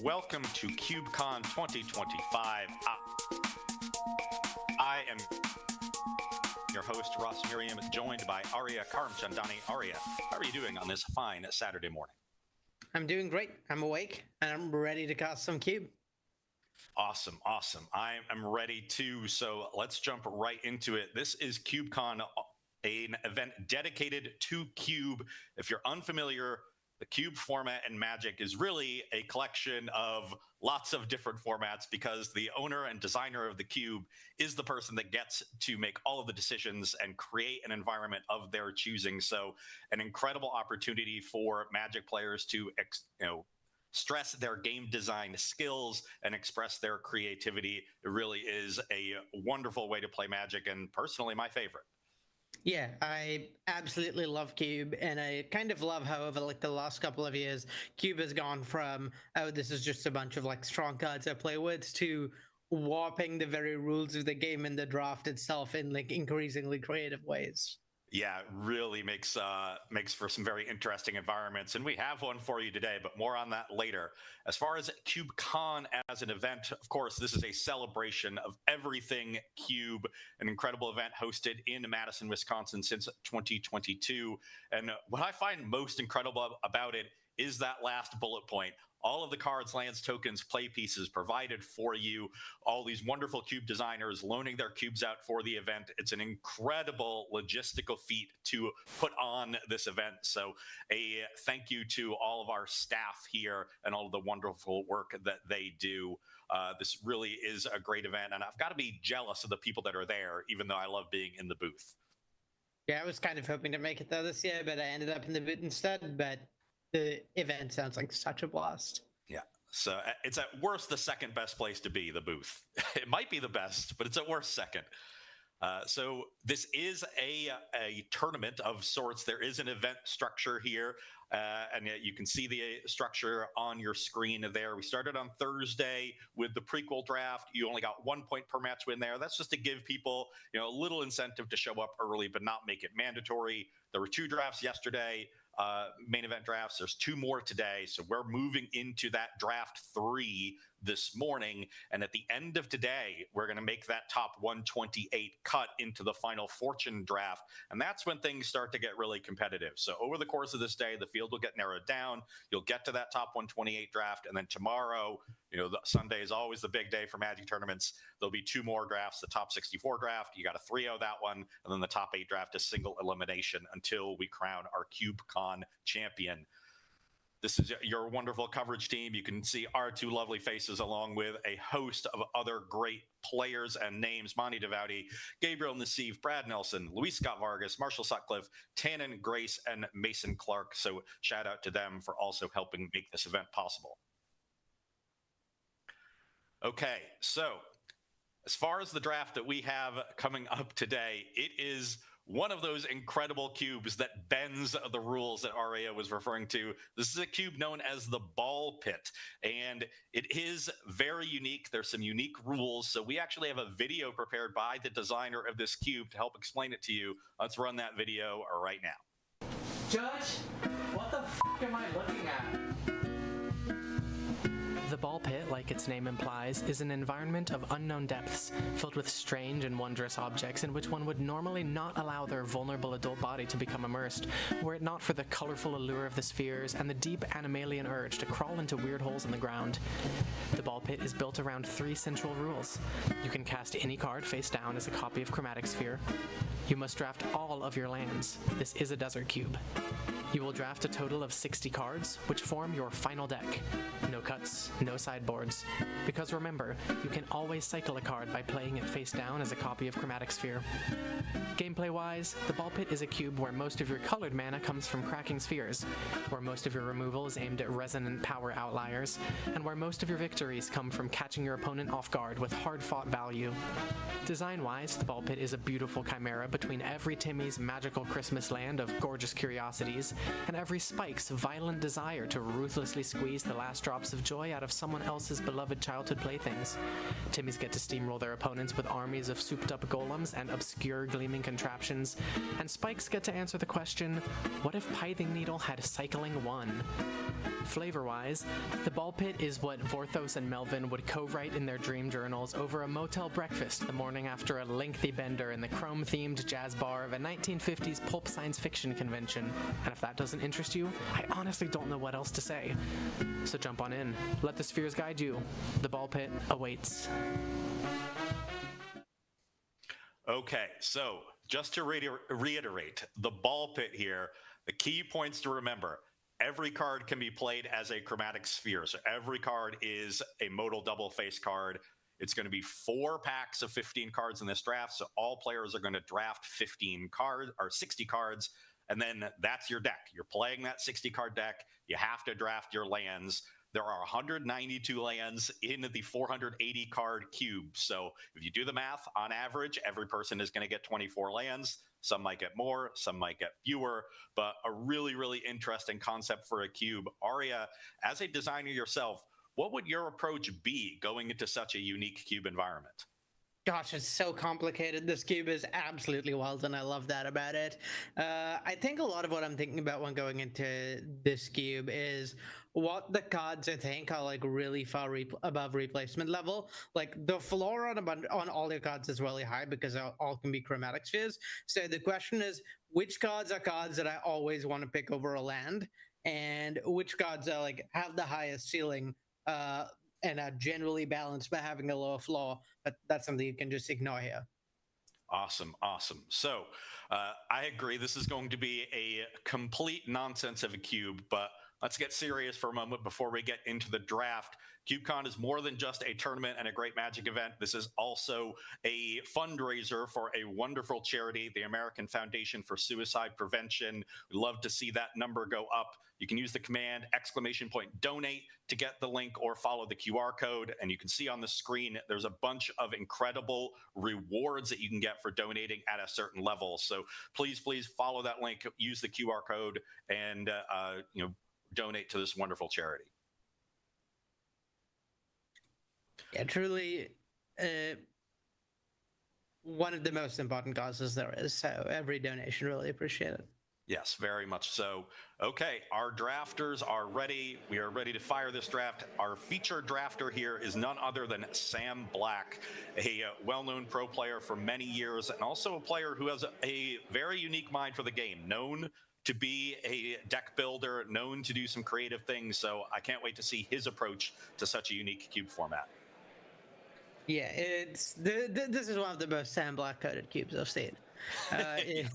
welcome to CubeCon 2025. I am your host, Ross Miriam, joined by Arya Karamchandani. Arya, how are you doing on this fine Saturday morning? I'm doing great. I'm awake, and I'm ready to cast some Cube. Awesome. I am ready too, so let's jump right into it. This is CubeCon, an event dedicated to Cube. If you're unfamiliar, the Cube format in Magic is really a collection of lots of different formats because the owner and designer of the Cube is the person that gets to make all of the decisions and create an environment of their choosing. So an incredible opportunity for Magic players to stress their game design skills and express their creativity. It really is a wonderful way to play Magic, and personally my favorite. Yeah, I absolutely love Cube, and I kind of love how over the last couple of years, Cube has gone from, oh, this is just a bunch of strong cards I play with, to warping the very rules of the game and the draft itself in increasingly creative ways. Yeah, it really makes for some very interesting environments, and we have one for you today, but more on that later. As far as CubeCon as an event, of course, this is a celebration of everything Cube, an incredible event hosted in Madison, Wisconsin since 2022. And what I find most incredible about it is that last bullet point. All of the cards, lands, tokens, play pieces provided for you. All these wonderful Cube designers loaning their cubes out for the event. It's an incredible logistical feat to put on this event. So a thank you to all of our staff here and all of the wonderful work that they do. This really is a great event, and I've got to be jealous of the people that are there, even though I love being in the booth. Yeah, I was kind of hoping to make it there this year, but I ended up in the booth instead. But the event sounds like such a blast. Yeah. So it's at worst the second best place to be, the booth. It might be the best, but it's at worst second. So this is a tournament of sorts. There is an event structure here, and you can see the structure on your screen there. We started on Thursday with the prequel draft. You only got 1 point per match win there. That's just to give people a little incentive to show up early, but not make it mandatory. There were 2 drafts yesterday. Main event drafts. There's 2 more today. So we're moving into that draft 3 this morning. And at the end of today, we're going to make that top 128 cut into the final fortune draft. And that's when things start to get really competitive. So over the course of this day, the field will get narrowed down. You'll get to that top 128 draft. And then tomorrow, the Sunday is always the big day for Magic tournaments. There'll be 2 more drafts, the top 64 draft. You got to 3-0 that one. And then the top 8 draft is single elimination until we crown our CubeCon champion. This is your wonderful coverage team. You can see our 2 lovely faces along with a host of other great players and names: Monty Devoudi, Gabriel Nassif, Brad Nelson, Luis Scott Vargas, Marshall Sutcliffe, Tannen Grace, and Mason Clark. So shout out to them for also helping make this event possible. Okay, so as far as the draft that we have coming up today, it is one of those incredible cubes that bends the rules that Arya was referring to. This is a cube known as the Ball Pit, and it is very unique. There's some unique rules, so we actually have a video prepared by the designer of this cube to help explain it to you. Let's run that video right now. Judge, what the f*** am I looking at? The Ball Pit, like its name implies, is an environment of unknown depths, filled with strange and wondrous objects in which one would normally not allow their vulnerable adult body to become immersed, were it not for the colorful allure of the spheres and the deep animalian urge to crawl into weird holes in the ground. The Ball Pit is built around 3 central rules. You can cast any card face down as a copy of Chromatic Sphere. You must draft all of your lands. This is a desert cube. You will draft a total of 60 cards, which form your final deck. No cuts, no sideboards. Because remember, you can always cycle a card by playing it face down as a copy of Chromatic Sphere. Gameplay-wise, the Ball Pit is a cube where most of your colored mana comes from cracking spheres, where most of your removal is aimed at resonant power outliers, and where most of your victories come from catching your opponent off guard with hard-fought value. Design-wise, the Ball Pit is a beautiful chimera between every Timmy's magical Christmas land of gorgeous curiosities and every Spike's violent desire to ruthlessly squeeze the last drops of joy out of someone else's beloved childhood playthings. Timmy's get to steamroll their opponents with armies of souped-up golems and obscure gleaming contraptions, and Spikes get to answer the question, what if Pithing Needle had Cycling 1? Flavor-wise, the Ball Pit is what Vorthos and Melvin would co-write in their dream journals over a motel breakfast the morning after a lengthy bender in the chrome-themed jazz bar of a 1950s pulp science fiction convention. And if that doesn't interest you, I honestly don't know what else to say. So jump on in. Let the spheres guide you. The Ball Pit awaits. Okay, so just to reiterate, the Ball Pit here, the key points to remember. Every card can be played as a chromatic sphere. So every card is a modal double face card. It's going to be 4 packs of 15 cards in this draft. So all players are going to draft 15 cards or 60 cards. And then that's your deck. You're playing that 60 card deck. You have to draft your lands. There are 192 lands in the 480 card cube. So if you do the math, on average, every person is going to get 24 lands. Some might get more, some might get fewer, but a really, really interesting concept for a cube. Aria, as a designer yourself, what would your approach be going into such a unique cube environment? Gosh, it's so complicated. This cube is absolutely wild, and I love that about it. I think a lot of what I'm thinking about when going into this cube is what the cards I think are like really far above replacement level. Like the floor on all your cards is really high because all can be chromatic spheres. So the question is, which cards are cards that I always want to pick over a land, and which cards are like have the highest ceiling and are generally balanced by having a lower floor, but that's something you can just ignore here. Awesome, awesome. So I agree. This is going to be a complete nonsense of a cube, but let's get serious for a moment before we get into the draft. CubeCon is more than just a tournament and a great Magic event. This is also a fundraiser for a wonderful charity, the American Foundation for Suicide Prevention. We'd love to see that number go up. You can use the command !donate to get the link or follow the QR code. And you can see on the screen, there's a bunch of incredible rewards that you can get for donating at a certain level. So please, please follow that link, use the QR code, and donate to this wonderful charity. Yeah, truly one of the most important causes there is. So every donation, really appreciate it. Yes, very much so. Okay, our drafters are ready. We are ready to fire this draft. Our featured drafter here is none other than Sam Black, a well-known pro player for many years, and also a player who has a very unique mind for the game, known to be a deck builder, known to do some creative things. So I can't wait to see his approach to such a unique cube format. Yeah, it's this is one of the most Sam Black coded cubes I've seen. The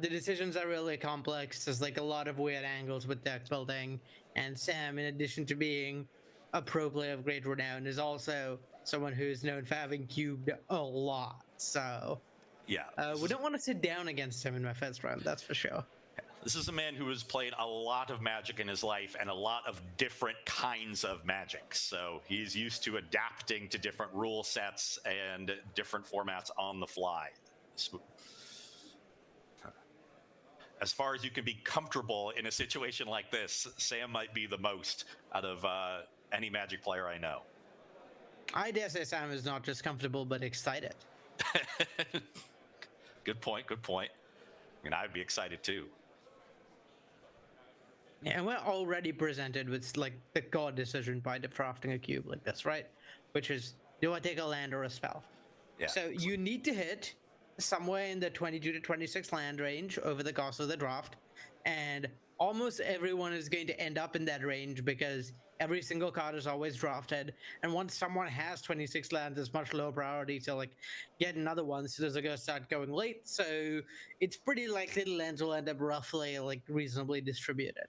decisions are really complex. There's like a lot of weird angles with deck building, and Sam, in addition to being a pro player of great renown, is also someone who's known for having cubed a lot. So yeah, we don't want to sit down against him in my first round, that's for sure. This is a man who has played a lot of Magic in his life and a lot of different kinds of Magic. So he's used to adapting to different rule sets and different formats on the fly. As far as you can be comfortable in a situation like this, Sam might be the most out of any Magic player I know. I dare say Sam is not just comfortable, but excited. Good point, good point. I mean, I'd be excited too. Yeah, and we're already presented with like the core decision by drafting a cube like this, right? Which is, do I take a land or a spell? Yeah. So you need to hit somewhere in the 22 to 26 land range over the course of the draft, and almost everyone is going to end up in that range because every single card is always drafted, and once someone has 26 lands, it's much lower priority to like get another one, so they're going to start going late. So it's pretty likely the lands will end up roughly like reasonably distributed.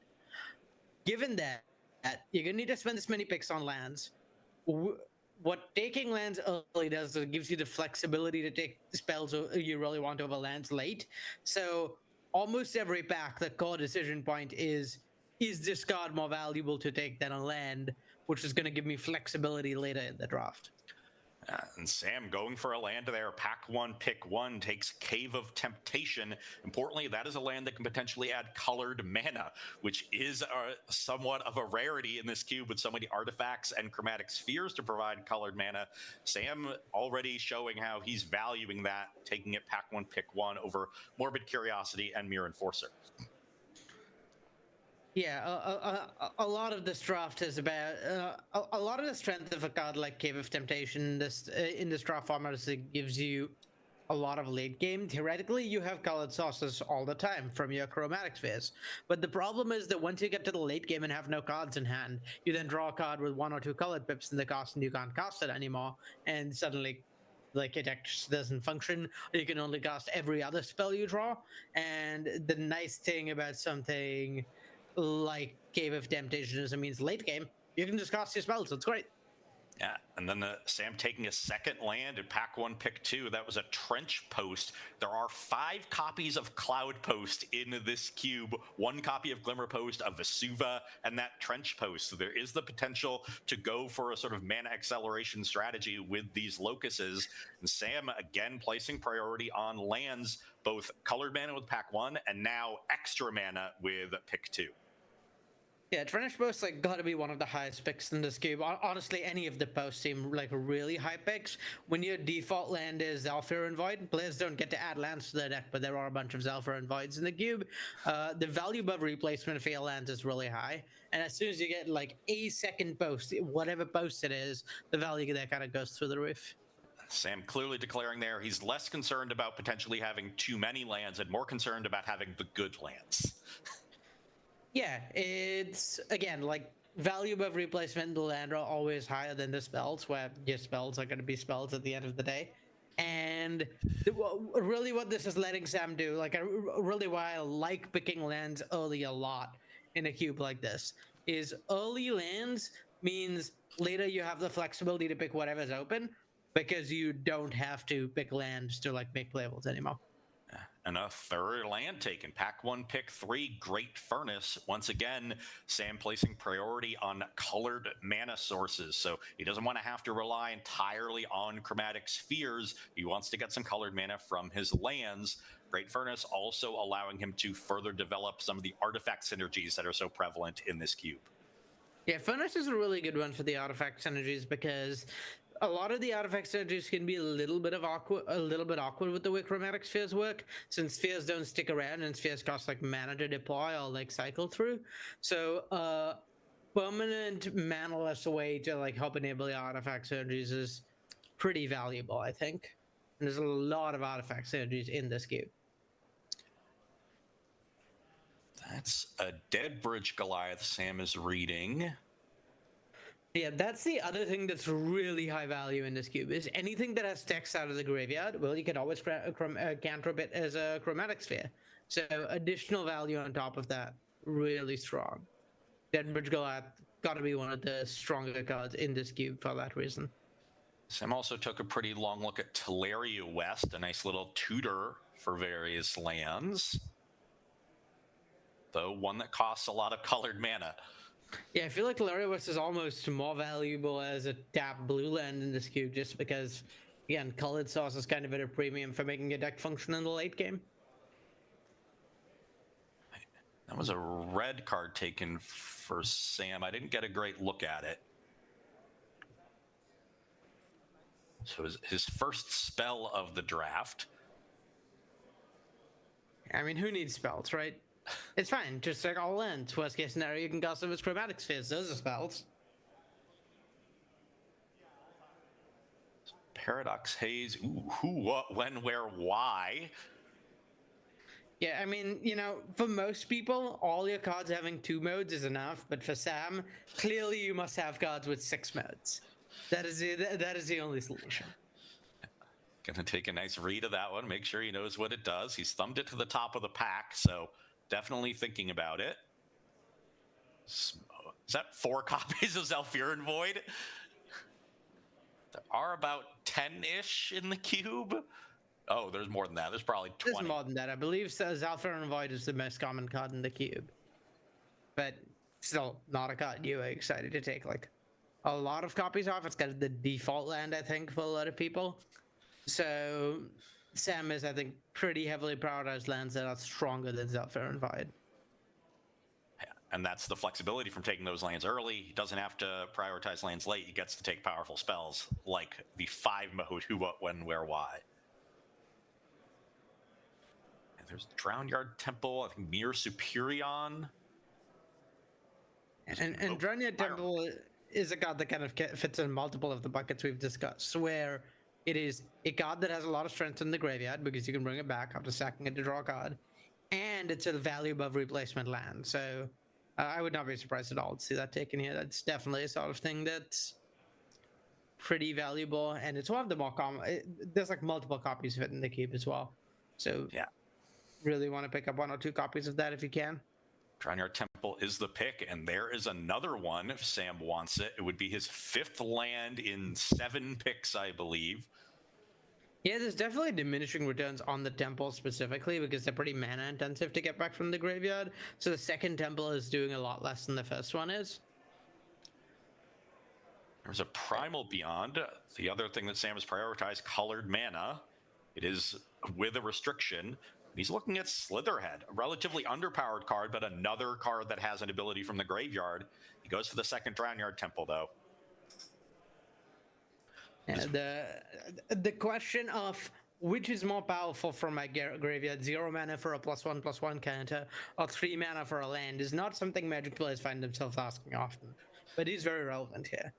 Given that you're going to need to spend this many picks on lands, what taking lands early does is it gives you the flexibility to take spells you really want over lands late. So almost every pack, the core decision point is this card more valuable to take than a land, which is going to give me flexibility later in the draft. And Sam going for a land there. Pack one, pick one, takes Cave of Temptation. Importantly, that is a land that can potentially add colored mana, which is somewhat of a rarity in this cube with so many artifacts and chromatic spheres to provide colored mana. Sam already showing how he's valuing that, taking it pack one, pick one over Morbid Curiosity and Mirror Enforcer. Yeah, a lot of this draft is about a lot of the strength of a card like Cave of Temptation. This in this draft format is it gives you a lot of late game. Theoretically, you have colored sources all the time from your chromatic spheres, but the problem is that once you get to the late game and have no cards in hand, you then draw a card with 1 or 2 colored pips in the cast, and you can't cast it anymore, and suddenly. Like it actually doesn't function. You can only cast every other spell you draw. And the nice thing about something like Cave of Temptation is it means late game, you can just cast your spells. It's great. Yeah, and then Sam taking a second land at pack one, pick two. That was a Trench Post. There are 5 copies of Cloud Post in this cube, 1 copy of Glimmer Post, of Vesuva, and that Trench Post. So there is the potential to go for a sort of mana acceleration strategy with these locuses. And Sam, again, placing priority on lands, both colored mana with pack one and now extra mana with pick two. Yeah, Trench Post like got to be one of the highest picks in this cube. Honestly, any of the posts seem like really high picks. When your default land is Zhalfir and Void, players don't get to add lands to their deck, but there are a bunch of Zhalfir and Voids in the cube. The value above replacement for your lands is really high, and as soon as you get like a second post, whatever post it is, the value there kind of goes through the roof. Sam clearly declaring there he's less concerned about potentially having too many lands and more concerned about having the good lands. Yeah, it's again like value above replacement in the land are always higher than the spells, where your spells are going to be spells at the end of the day. And really, what this is letting Sam do, like, really why I like picking lands early a lot in a cube like this, is early lands means later you have the flexibility to pick whatever's open because you don't have to pick lands to like make playables anymore. And a third land taken. Pack one, pick three, Great Furnace. Once again, Sam placing priority on colored mana sources. So he doesn't want to have to rely entirely on chromatic spheres. He wants to get some colored mana from his lands. Great Furnace also allowing him to further develop some of the artifact synergies that are so prevalent in this cube. Yeah, Furnace is a really good one for the artifact synergies because a lot of the artifact synergies can be a little bit awkward with the way chromatic spheres work, since spheres don't stick around and spheres cost like mana to deploy or like cycle through. So permanent manaless way to like help enable the artifact synergies is pretty valuable, I think. And there's a lot of artifact synergies in this cube. That's a Deadbridge Goliath Sam is reading. Yeah, that's the other thing that's really high value in this cube is anything that has text out of the graveyard. Well, you can always cantrip it as a chromatic sphere. So additional value on top of that, really strong. Deadbridge Goliath got to be one of the stronger cards in this cube for that reason. Sam also took a pretty long look at Teleria West, a nice little tutor for various lands. Though one that costs a lot of colored mana. Yeah, I feel like Teleria West is almost more valuable as a tap blue land in this cube just because, again, colored source is kind of at a premium for making your deck function in the late game. That was a red card taken for Sam. I didn't get a great look at it. So his first spell of the draft. I mean, who needs spells, right? It's fine. Just like all lands. Worst case scenario, you can cast them as chromatic spheres. Those are spells. Paradox Haze. Ooh, who, what, when, where, why? Yeah, I mean, you know, for most people, all your cards having 2 modes is enough. But for Sam, clearly you must have cards with 6 modes. That is the only solution. Gonna take a nice read of that one. Make sure he knows what it does. He's thumbed it to the top of the pack, so definitely thinking about it. Is that 4 copies of Zhalfir Void? There are about 10-ish in the cube. Oh, there's more than that. There's probably 20. There's more than that. I believe Zhalfir Void is the most common card in the cube. But still not a card you are excited to take like a lot of copies off. It's kind of the default land, I think, for a lot of people. So Sam is, I think, pretty heavily prioritized lands that are stronger than Zephyr and Vide. And that's the flexibility from taking those lands early. He doesn't have to prioritize lands late. He gets to take powerful spells like the 5 mode Who, What, When, Where, Why. And there's Drownyard Temple, I think Mir Superion. And Drownyard Temple is a card that kind of fits in multiple of the buckets we've discussed, where it is a card that has a lot of strength in the graveyard because you can bring it back after sacking it to draw a card, and it's a value above replacement land. So I would not be surprised at all to see that taken here. That's definitely a sort of thing that's pretty valuable, and it's one of the more common. There's like multiple copies of it in the cube as well. So yeah, really want to pick up 1 or 2 copies of that if you can. Drownyard Temple is the pick, and there is another one if Sam wants it. It would be his 5th land in 7 picks, I believe. Yeah, there's definitely diminishing returns on the temple specifically because they're pretty mana intensive to get back from the graveyard. So the second temple is doing a lot less than the first one is. There's a Primal Beyond. The other thing that Sam has prioritized, colored mana. It is with a restriction. He's looking at Slitherhead, a relatively underpowered card, but another card that has an ability from the graveyard. He goes for the second Drownyard Temple, though. The question of which is more powerful from my graveyard, 0 mana for a +1/+1 counter, or 3 mana for a land, is not something Magic players find themselves asking often, but is very relevant here.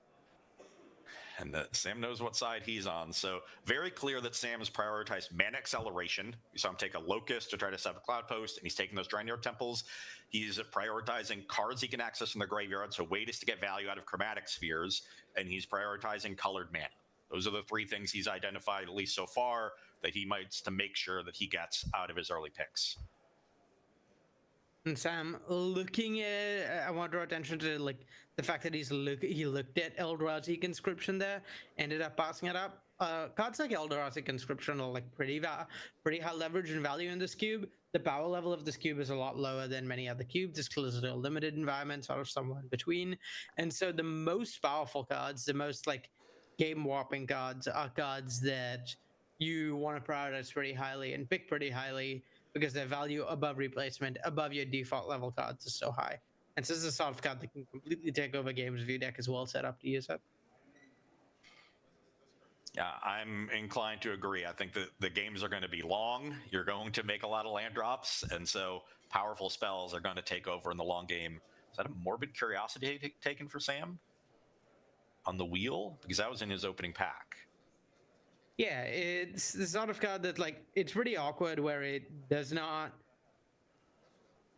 And Sam knows what side he's on. So very clear that Sam has prioritized mana acceleration. You saw him take a Locust to try to set up a Cloud Post, and he's taking those Drownyard Temples. He's prioritizing cards he can access from the graveyard, so way is to get value out of Chromatic Spheres, and he's prioritizing colored mana. Those are the 3 things he's identified, at least so far, that he might to make sure that he gets out of his early picks. And Sam, looking at, I want to draw attention to like the fact that he looked at Eldrazi Conscription there, ended up passing it up. Cards like Eldrazi Conscription are like pretty high leverage and value in this cube. The power level of this cube is a lot lower than many other cubes. It's close to a limited environment, sort of somewhere in between. And so the most powerful cards, the most like game warping cards, are cards that you want to prioritize pretty highly and pick pretty highly, because their value above replacement, above your default level cards is so high. And so this is a sort of card that can completely take over games if your deck is well set up to use it. Yeah, I'm inclined to agree. I think that the games are going to be long. You're going to make a lot of land drops, and so powerful spells are going to take over in the long game. Is that a Morbid Curiosity taken for Sam on the wheel? Because that was in his opening pack. Yeah, it's the sort of card that, like, it's pretty awkward where it does not...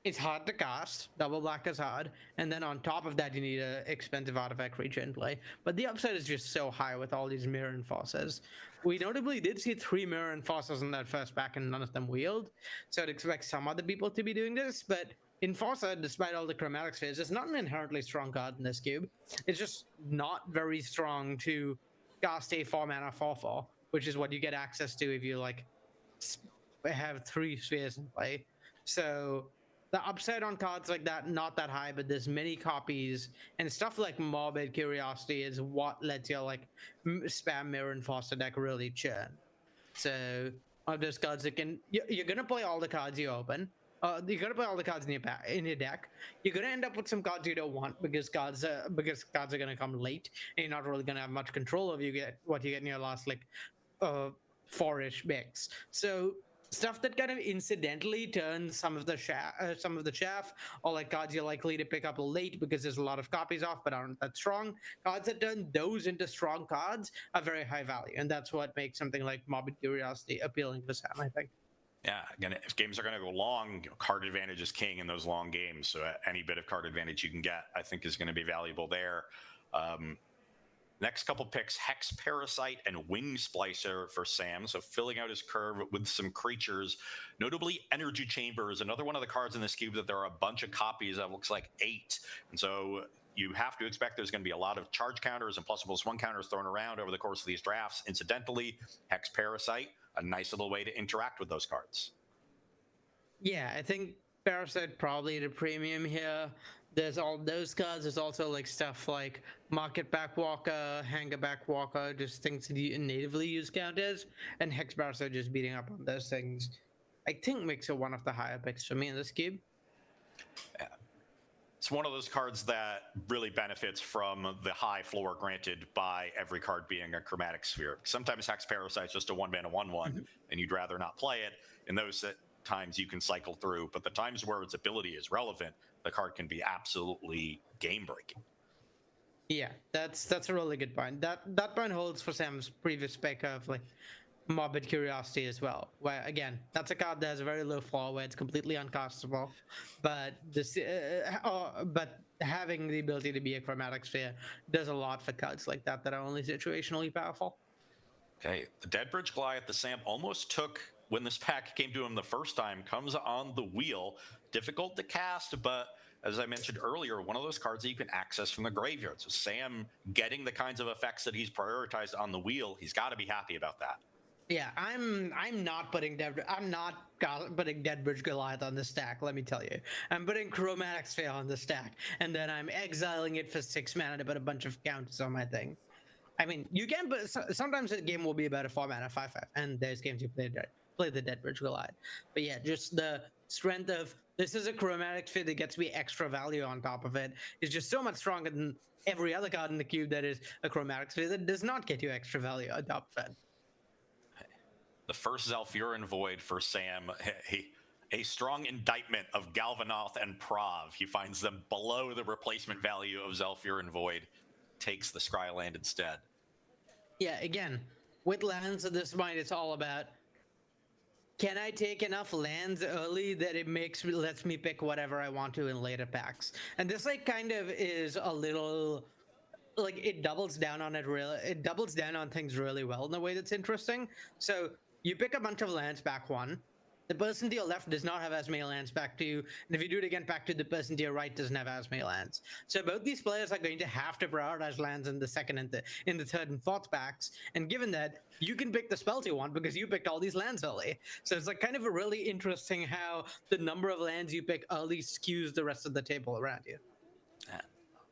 It's hard to cast. Double black is hard. And then on top of that, you need an expensive artifact creature in play. But the upside is just so high with all these Mirror Enforcers. We notably did see 3 Mirror Enforcers in that first pack, and none of them wheeled. So I'd expect some other people to be doing this. But Enforcer, despite all the Chromatic Spheres, is not an inherently strong card in this cube. It's just not very strong to cast a 4-mana 4/4. Which is what you get access to if you like have 3 spheres in play. So the upside on cards like that, not that high, but there's many copies, and stuff like Morbid Curiosity is what lets your like spam Mirror Enforcer deck really churn. So of those cards that can, you're gonna play all the cards you open. You're gonna play all the cards in your deck. You're gonna end up with some cards you don't want because cards are gonna come late, and you're not really gonna have much control of what you get in your last like 4-ish mix. So stuff that kind of incidentally turns some of the chaff, or like cards you're likely to pick up late because there's a lot of copies off but aren't that strong. Cards that turn those into strong cards are very high value, and that's what makes something like Morbid Curiosity appealing for Sam, I think. Yeah, again, if games are going to go long, card advantage is king in those long games. So any bit of card advantage you can get, I think, is going to be valuable there. Next couple picks, Hex Parasite and Wing Splicer for Sam. So filling out his curve with some creatures, notably Energy Chamber is another one of the cards in this cube that there are a bunch of copies of, looks like 8. And so you have to expect there's going to be a lot of charge counters and +1/+1 counters thrown around over the course of these drafts. Incidentally, Hex Parasite, a nice little way to interact with those cards. Yeah, I think Parasite probably at a premium here. there's all those cards. There's also like stuff like Market Back Walker, Hanger Back Walker, just things that you natively use counters, and Hex Barrister just beating up on those things. I think makes it one of the higher picks for me in this cube. It's one of those cards that really benefits from the high floor granted by every card being a chromatic sphere. Sometimes Hex Parasite's just a 1-mana 1/1, and you'd rather not play it. In those times, you can cycle through, but the times where its ability is relevant, the card can be absolutely game breaking. Yeah, that's a really good point. That point holds for Sam's previous pick of like Morbid Curiosity as well. Where again, that's a card that has a very low floor where it's completely uncastable, but but having the ability to be a chromatic sphere does a lot for cards like that that are only situationally powerful. Okay, the Deadbridge Goliath, the Sam almost took when this pack came to him the first time, comes on the wheel. Difficult to cast, but as I mentioned earlier, one of those cards that you can access from the graveyard. So Sam getting the kinds of effects that he's prioritized on the wheel, he's got to be happy about that. Yeah, I'm not putting Deadbridge Goliath on the stack. Let me tell you, I'm putting Chromatic Sphere on the stack, and then I'm exiling it for 6 mana to put a bunch of counters on my thing. I mean, you can, but sometimes the game will be about a 4 mana 5/5, and there's games you play the Deadbridge Goliath. But yeah, just the strength of this is a Chromatic Sphere that gets me extra value on top of it is just so much stronger than every other card in the cube that is a Chromatic Sphere that does not get you extra value on top of it. The first Zhalfirin Void for Sam, a strong indictment of Galvanoth and Prav. He finds them below the replacement value of Zhalfirin Void, takes the Scryland instead. Yeah, again, with lands at this point, it's all about, can I take enough lands early that it lets me pick whatever I want to in later packs? And this like kind of is a little like it doubles down on things really well in a way that's interesting. So you pick a bunch of lands back one. The person to your left does not have as many lands back to you, and if you do it again back to the person to your right doesn't have as many lands. So both these players are going to have to prioritize lands in the second and in the third and fourth packs. And given that, you can pick the spells you want because you picked all these lands early. So it's like kind of a really interesting how the number of lands you pick early skews the rest of the table around you.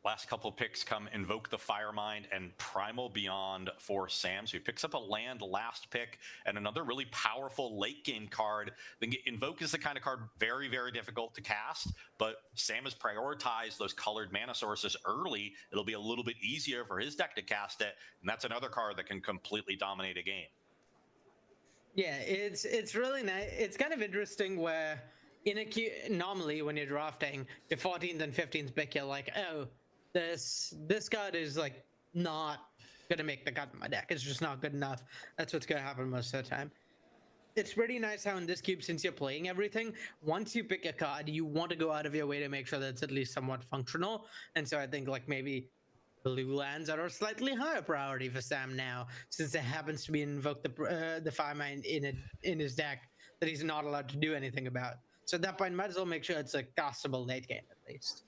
Last couple picks come Invoke the Firemind and Primal Beyond for Sam. So he picks up a land last pick and another really powerful late game card. Then Invoke is the kind of card very, very difficult to cast, but Sam has prioritized those colored mana sources early. It'll be a little bit easier for his deck to cast it, and that's another card that can completely dominate a game. Yeah, it's really nice. It's kind of interesting where in a queue, normally when you're drafting, the 14th and 15th pick, you're like, oh, this card is like not gonna make the cut in my deck. It's just not good enough. That's what's gonna happen most of the time. It's pretty nice how in this cube, since you're playing everything, once you pick a card, you want to go out of your way to make sure that it's at least somewhat functional. And so I think like maybe blue lands are a slightly higher priority for Sam now, since it happens to be Invoke the Firemind in his deck that he's not allowed to do anything about. So at that point, might as well make sure it's a castable late game at least.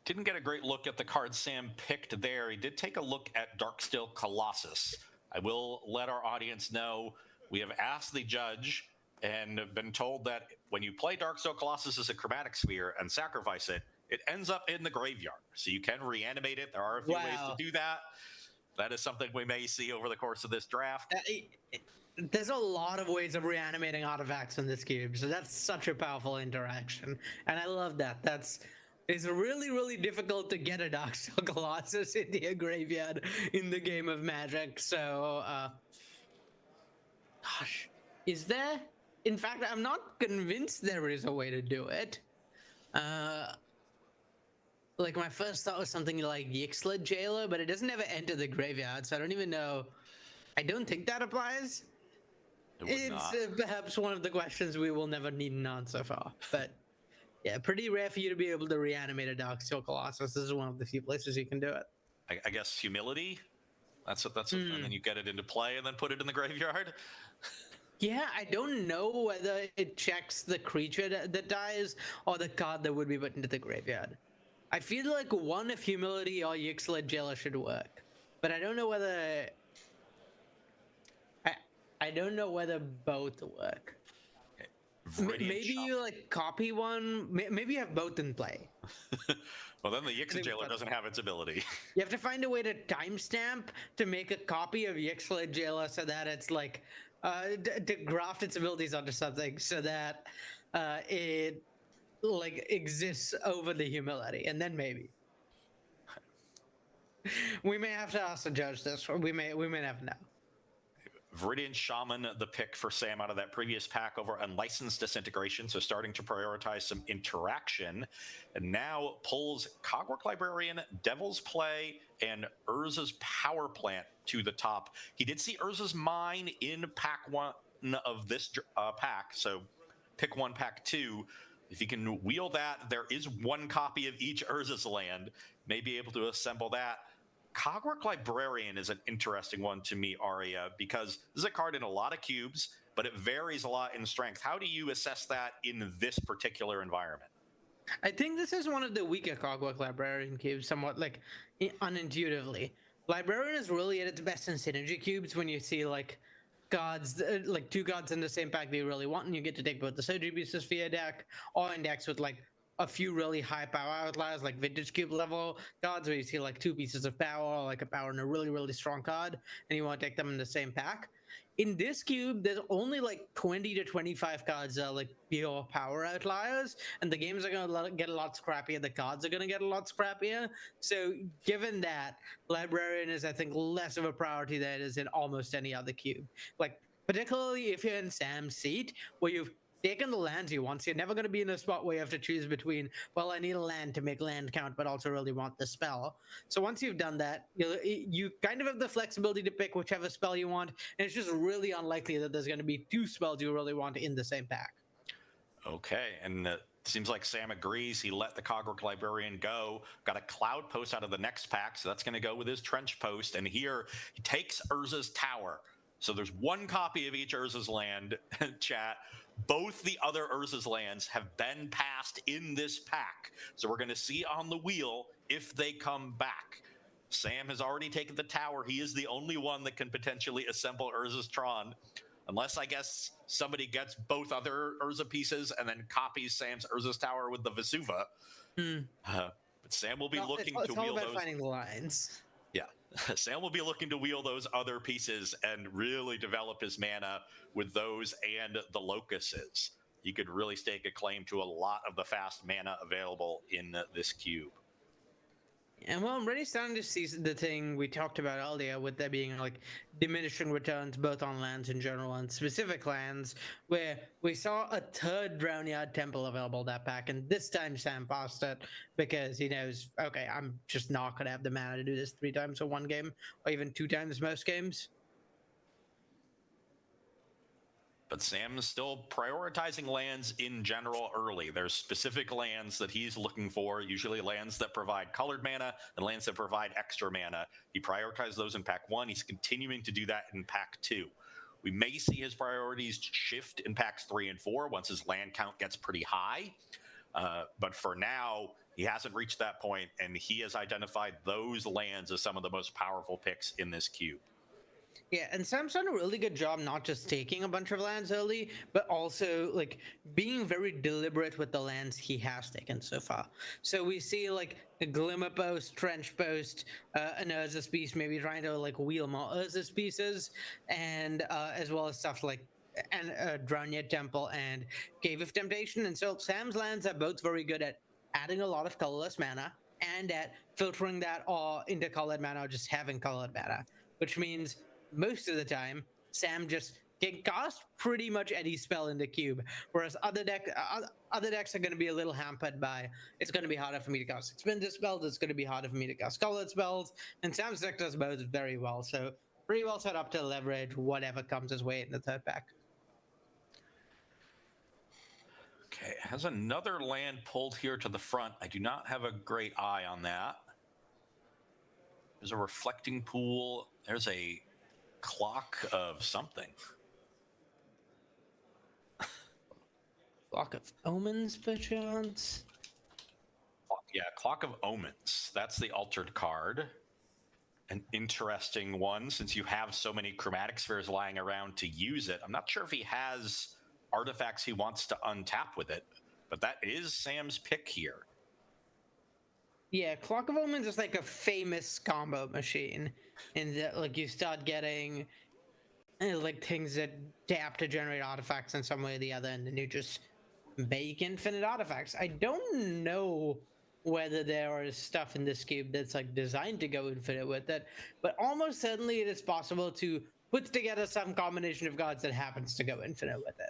Didn't get a great look at the card Sam picked there. He did take a look at Darksteel Colossus. I will let our audience know we have asked the judge and have been told that when you play Darksteel Colossus as a chromatic sphere and sacrifice it, it ends up in the graveyard. So you can reanimate it. There are a few ways to do that. That is something we may see over the course of this draft. There's a lot of ways of reanimating artifacts in this cube, so that's such a powerful interaction, and I love that. It's really, really difficult to get a Darksteel Colossus into your graveyard in the game of Magic. So, gosh, is there? In fact, I'm not convinced there is a way to do it. Like my first thought was something like Yixlid Jailer, but it doesn't ever enter the graveyard, so I don't even know. I don't think that applies. It's perhaps one of the questions we will never need an answer for, but. Yeah, pretty rare for you to be able to reanimate a Darksteel Colossus. This is one of the few places you can do it. I guess Humility. That's and then you get it into play and then put it in the graveyard. Yeah, I don't know whether it checks the creature that dies or the card that would be put into the graveyard. I feel like one of Humility or Yixlid Jailer should work, but I don't know whether. I don't know whether both work. Viridian Maybe Shaman. you like copy one. Maybe you have both in play. Well, then the Yixi think Jailer that's- doesn't have its ability. You have to find a way to timestamp to make a copy of Yixla Jailer so that it's like to graft its abilities onto something so that it like exists over the humility, and then maybe we may have to ask the judge this, or we may never know. Viridian Shaman, the pick for Sam out of that previous pack over Unlicensed Disintegration, so starting to prioritize some interaction, and now pulls Cogwork Librarian, Devil's Play, and Urza's Power Plant to the top. He did see Urza's Mine in pack 1 of this pack, so pick 1, pack 2. If you can wheel that, there is 1 copy of each Urza's land, may be able to assemble that. Cogwork Librarian is an interesting one to me, Aria, because this is a card in a lot of cubes, but it varies a lot in strength. How do you assess that in this particular environment? I think this is one of the weaker Cogwork Librarian cubes, somewhat like unintuitively. Librarian is really at its best in synergy cubes when you see like gods, like 2 gods in the same pack that you really want, and you get to take both the Surgery pieces for your deck, or in decks with like a few really high power outliers like Vintage Cube level gods where you see like 2 pieces of power or like a power in a really, really strong card, and you want to take them in the same pack. In this cube, there's only like 20 to 25 cards that are like pure power outliers, and the games are going to get a lot scrappier. The cards are going to get a lot scrappier. So, given that, Librarian is, I think, less of a priority than it is in almost any other cube. Like, particularly if you're in Sam's seat, where you've taken the lands you want, so you're never going to be in a spot where you have to choose between, well, I need a land to make land count, but also really want the spell. So once you've done that, you kind of have the flexibility to pick whichever spell you want, and it's just really unlikely that there's going to be 2 spells you really want in the same pack. Okay, and it seems like Sam agrees. He let the Cogwork Librarian go. Got a Cloud Post out of the next pack, so that's going to go with his Trench Post. And here he takes Urza's Tower. So there's 1 copy of each Urza's land, chat. Both the other Urza's lands have been passed in this pack. So we're going to see on the wheel if they come back. Sam has already taken the tower. He is the only one that can potentially assemble Urza's Tron. Unless, I guess, somebody gets both other Urza pieces and then copies Sam's Urza's Tower with the Vesuva. But Sam will be looking to it's all wheel about those. finding the lines. Yeah, Sam will be looking to wheel those other pieces and really develop his mana with those and the locusts. He could really stake a claim to a lot of the fast mana available in this cube. And well, I'm really starting to see the thing we talked about earlier with there being like diminishing returns both on lands in general and specific lands, where we saw a 3rd Drownyard Temple available that pack, and this time Sam passed it because he knows, okay, I'm just not going to have the mana to do this 3 times in one game, or even 2 times most games. But Sam's still prioritizing lands in general early. There's specific lands that he's looking for, usually lands that provide colored mana and lands that provide extra mana. He prioritized those in pack 1. He's continuing to do that in pack 2. We may see his priorities shift in packs 3 and 4 once his land count gets pretty high. But for now, he hasn't reached that point, and he has identified those lands as some of the most powerful picks in this cube. Yeah, and Sam's done a really good job not just taking a bunch of lands early, but also like being very deliberate with the lands he has taken so far. So we see like a Glimmer Post, Trench Post, an Urza's piece, maybe trying to like wheel more Urza's pieces, and as well as stuff like and Drownyard Temple and Cave of Temptation. And so Sam's lands are both very good at adding a lot of colorless mana and at filtering that or into colored mana or just having colored mana, which means most of the time, Sam just can cast pretty much any spell in the cube, whereas other decks are going to be a little hampered by, it's going to be harder for me to cast expensive spells, it's going to be harder for me to cast colored spells, and Sam's deck does both very well, so pretty well set up to leverage whatever comes his way in the 3rd pack. Okay, has another land pulled here to the front. I do not have a great eye on that. There's a Reflecting Pool. There's a Clock of something. Clock of Omens, perchance? Yeah, Clock of Omens. That's the altered card. An interesting one, since you have so many Chromatic Spheres lying around to use it. I'm not sure if he has artifacts he wants to untap with it. But that is Sam's pick here. Yeah, Clock of Omens is like a famous combo machine, in that like you start getting like things that tap to generate artifacts in some way or the other, and then you just make infinite artifacts. I don't know whether there is stuff in this cube that's like designed to go infinite with it, but almost certainly it is possible to put together some combination of cards that happens to go infinite with it,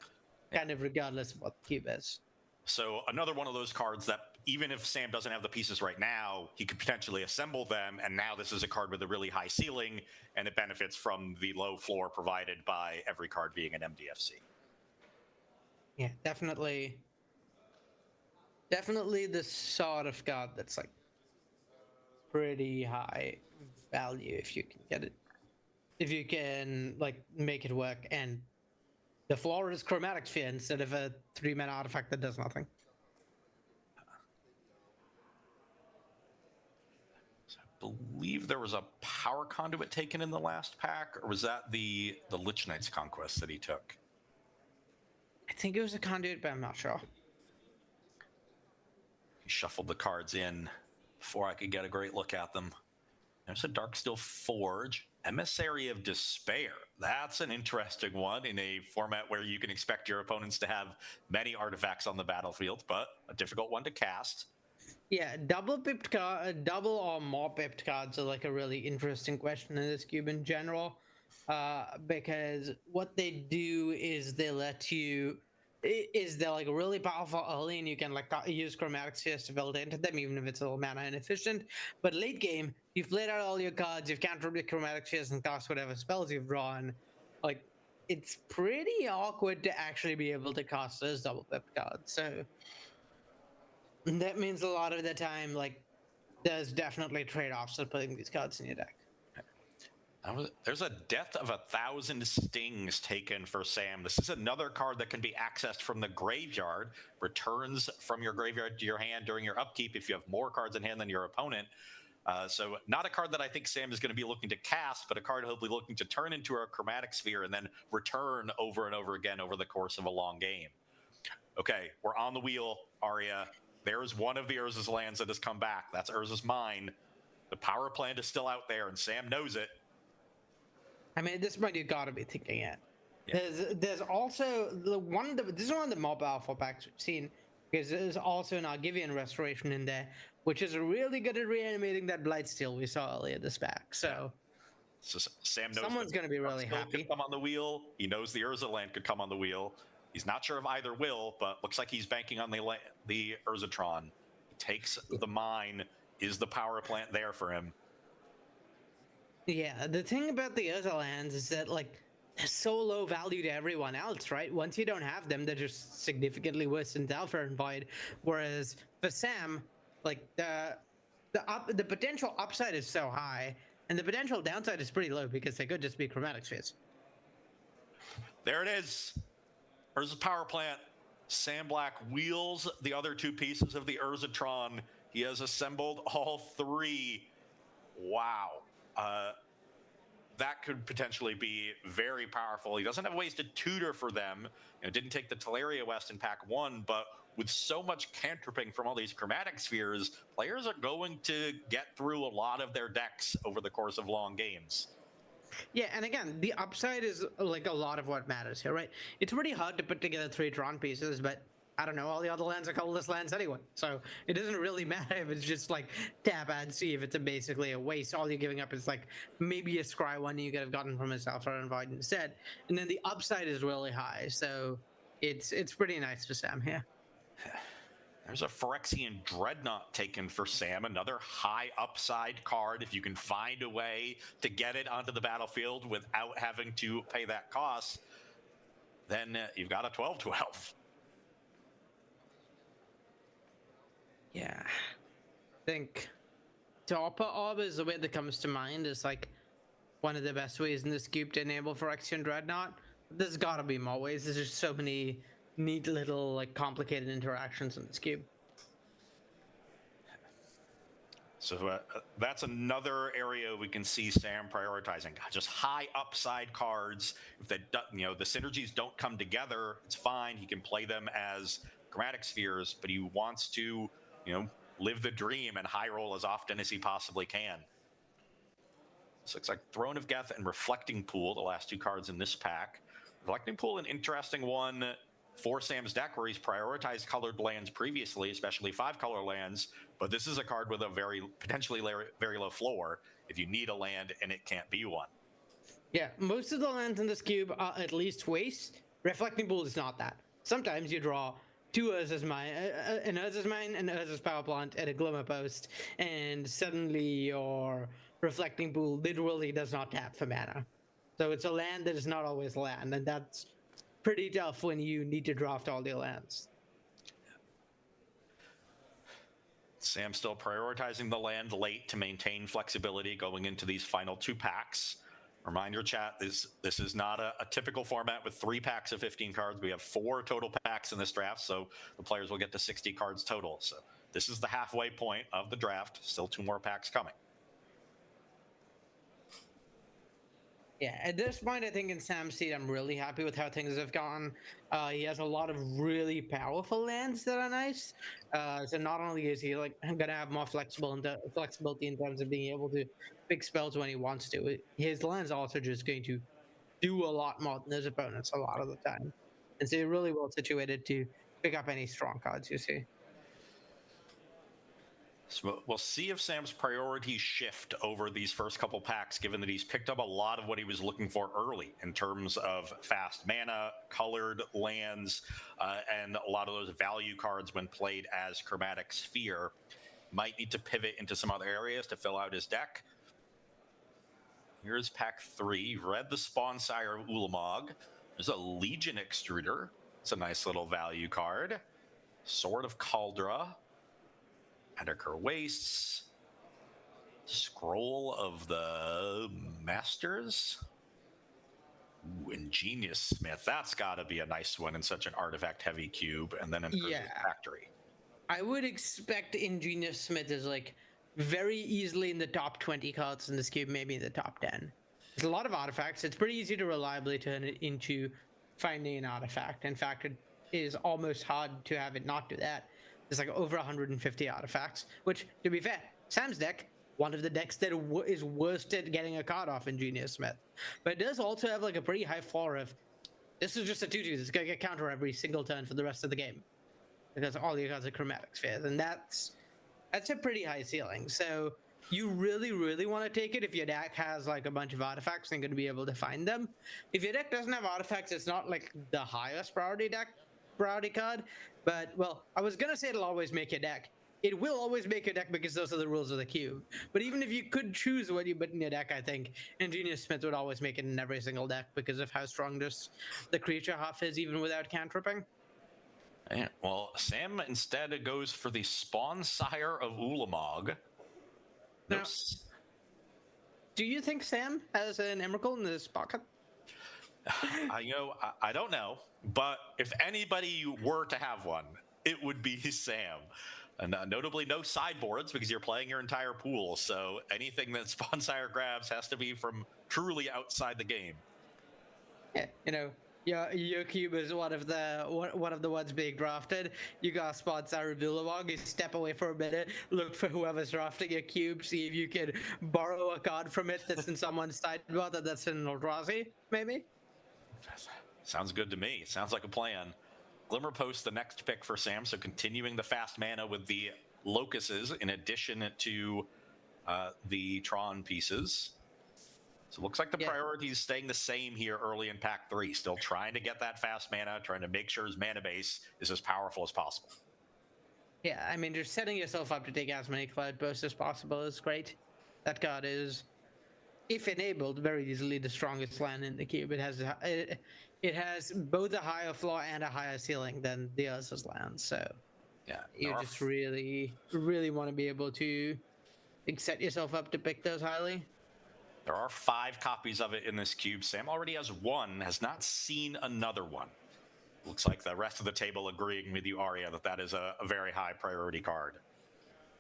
kind of regardless of what the cube is. So another one of those cards that even if Sam doesn't have the pieces right now, he could potentially assemble them. And now this is a card with a really high ceiling, and it benefits from the low floor provided by every card being an MDFC. Yeah, definitely. Definitely the sort of card that's like pretty high value if you can get it. If you can like make it work, and the floor is Chromatic Sphere instead of a 3-mana artifact that does nothing. So I believe there was a power conduit taken in the last pack, or was that the Lich Knight's Conquest that he took? I think it was a conduit, but I'm not sure. He shuffled the cards in before I could get a great look at them. There's a Darksteel Forge, Emissary of Despair. That's an interesting one in a format where you can expect your opponents to have many artifacts on the battlefield, but a difficult one to cast. Yeah, double or more pipped cards are like a really interesting question in this cube in general, because what they do is they let you. They're like really powerful early, and you can like use Chromatic Spheres to build into them, even if it's a little mana inefficient. But late game, you've played out all your cards, you've countered the Chromatic Spheres and cast whatever spells you've drawn. Like, it's pretty awkward to actually be able to cast those double pip cards. So that means a lot of the time, like, there's definitely trade-offs of putting these cards in your deck. There's a Death of 1,000 Stings taken for Sam. This is another card that can be accessed from the graveyard, returns from your graveyard to your hand during your upkeep if you have more cards in hand than your opponent. So not a card that I think Sam is going to be looking to cast, but a card he'll be looking to turn into a Chromatic Sphere and then return over and over again over the course of a long game. Okay, we're on the wheel, Arya. There's one of the Urza's lands that has come back. That's Urza's Mine. The power plant is still out there, and Sam knows it. I mean, at this point, you gotta be thinking it. Yeah. There's also this is one of the more powerful packs we've seen, because there's also an Argivian Restoration in there, which is really good at reanimating that Blightsteel we saw earlier this pack. So Sam knows someone's gonna be really happy. Could come on the wheel. He knows the Urza land could come on the wheel. He's not sure if either will, but looks like he's banking on the Urzatron. He takes the mine. Is the power plant there for him? Yeah, the thing about the Urza lands is that like they're so low value to everyone else, right? Once you don't have them, they're just significantly worse than Zhalfir and Void. Whereas for Sam, like the potential upside is so high, and the potential downside is pretty low because they could just be Chromatic Spheres. There it is. Urza's power plant. Sam Black wheels the other two pieces of the Urzatron. He has assembled all three. Wow. That could potentially be very powerful. He doesn't have ways to tutor for them. Didn't take the Teleria West in pack 1, but with so much cantripping from all these Chromatic Spheres, players are going to get through a lot of their decks over the course of long games. Yeah, and again, the upside is like a lot of what matters here, right? It's pretty hard to put together 3 Tron pieces, but I don't know, all the other lands are colorless lands anyway. So it doesn't really matter if it's just like tap, add, see if it's basically a waste. All you're giving up is like maybe a Scry one you could have gotten from a Zhalfir and Void instead. And then the upside is really high. So it's pretty nice for Sam here. There's a Phyrexian Dreadnought taken for Sam, another high upside card. If you can find a way to get it onto the battlefield without having to pay that cost, then you've got a 12-12. Yeah, I think Topper Orb is the way that comes to mind as like one of the best ways in this cube to enable Phyrexian Dreadnought. There's gotta be more ways. There's just so many neat little like complicated interactions in this cube. So that's another area we can see Sam prioritizing. Just high upside cards. If the synergies don't come together, it's fine. He can play them as chromatic spheres, but he wants to, live the dream and high roll as often as he possibly can. This looks like Throne of Geth and Reflecting Pool, the last two cards in this pack. Reflecting Pool, an interesting one for Sam's deck, where he's prioritized colored lands previously, especially 5-color lands, but this is a card with a potentially very low floor if you need a land and it can't be one. Yeah, most of the lands in this cube are at least waste. Reflecting Pool is not that. Sometimes you draw two Urza's Mine, an Urza's Mine, an Urza's Power Plant, and a Glimmer Post, and suddenly your Reflecting Pool literally does not tap for mana. So it's a land that is not always land, and that's pretty tough when you need to draft all your lands. Sam still prioritizing the land late to maintain flexibility going into these final 2 packs. Reminder, chat, this is not a typical format with 3 packs of 15 cards. We have 4 total packs in this draft, so the players will get to 60 cards total. So this is the halfway point of the draft. Still 2 more packs coming. Yeah, at this point, I think in Sam's seat, I'm really happy with how things have gone. He has a lot of really powerful lands that are nice. So not only is he gonna have more flexibility in terms of being able to pick spells when he wants to, his lands are also just going to do a lot more than his opponents a lot of the time. And so you're really well situated to pick up any strong cards you see. So we'll see if Sam's priorities shift over these first couple packs, given that he's picked up a lot of what he was looking for early in terms of fast mana, colored lands, and a lot of those value cards when played as Chromatic Sphere. Might need to pivot into some other areas to fill out his deck. Here's pack 3. Read the Spawnsire Ulamog. There's a Legion Extruder. It's a nice little value card. Sword of Kaldra. Edgar Wastes, Scroll of the Masters, Ingenious Smith. That's got to be a nice one in such an artifact-heavy cube, and then an Factory. I would expect Ingenious Smith is very easily in the top 20 cards in this cube, maybe in the top 10. There's a lot of artifacts. It's pretty easy to reliably turn it into finding an artifact. In fact, it is almost hard to have it not do that. There's over 150 artifacts, which, to be fair, Sam's deck, one of the decks that is worst at getting a card off Ingenious Smith. But it does also have a pretty high floor of, this is just a 2/2. It's going to get counter every single turn for the rest of the game. Because all your cards are Chromatic Spheres. And that's a pretty high ceiling. So you really, really want to take it if your deck has a bunch of artifacts and going to be able to find them. If your deck doesn't have artifacts, it's not the highest priority card. But, well, I was going to say it'll always make your deck. It will always make your deck because those are the rules of the cube. But even if you could choose what you put in your deck, I think Ingenious Smith would always make it in every single deck because of how strong the creature half is, even without cantripping. Yeah, well, Sam instead goes for the Spawnsire of Ulamog. Now, do you think Sam has an Emrakul in his pocket? I don't know, but if anybody were to have one, it would be Sam. And notably, no sideboards because you're playing your entire pool. So anything that Spawnsire grabs has to be from truly outside the game. Yeah, your cube is one of the ones being drafted. You got Spawnsire Ulamog. You step away for a minute, look for whoever's drafting your cube, see if you can borrow a card from it that's in someone's sideboard that's in Eldrazi, maybe. Sounds good to me. Sounds like a plan. Glimmer Post, the next pick for Sam, so continuing the fast mana with the locuses in addition to the Tron pieces. So it looks like the priority is staying the same here early in pack 3. Still trying to get that fast mana, trying to make sure his mana base is as powerful as possible. Yeah, I mean, just setting yourself up to take as many Cloud Bursts as possible is great. That card is, if enabled, very easily the strongest land in the cube. It has both a higher floor and a higher ceiling than the Urza's land. So yeah, you just really, really want to be able to set yourself up to pick those highly. There are 5 copies of it in this cube. Sam already has 1, has not seen another one. Looks like the rest of the table agreeing with you, Arya, that is a very high priority card.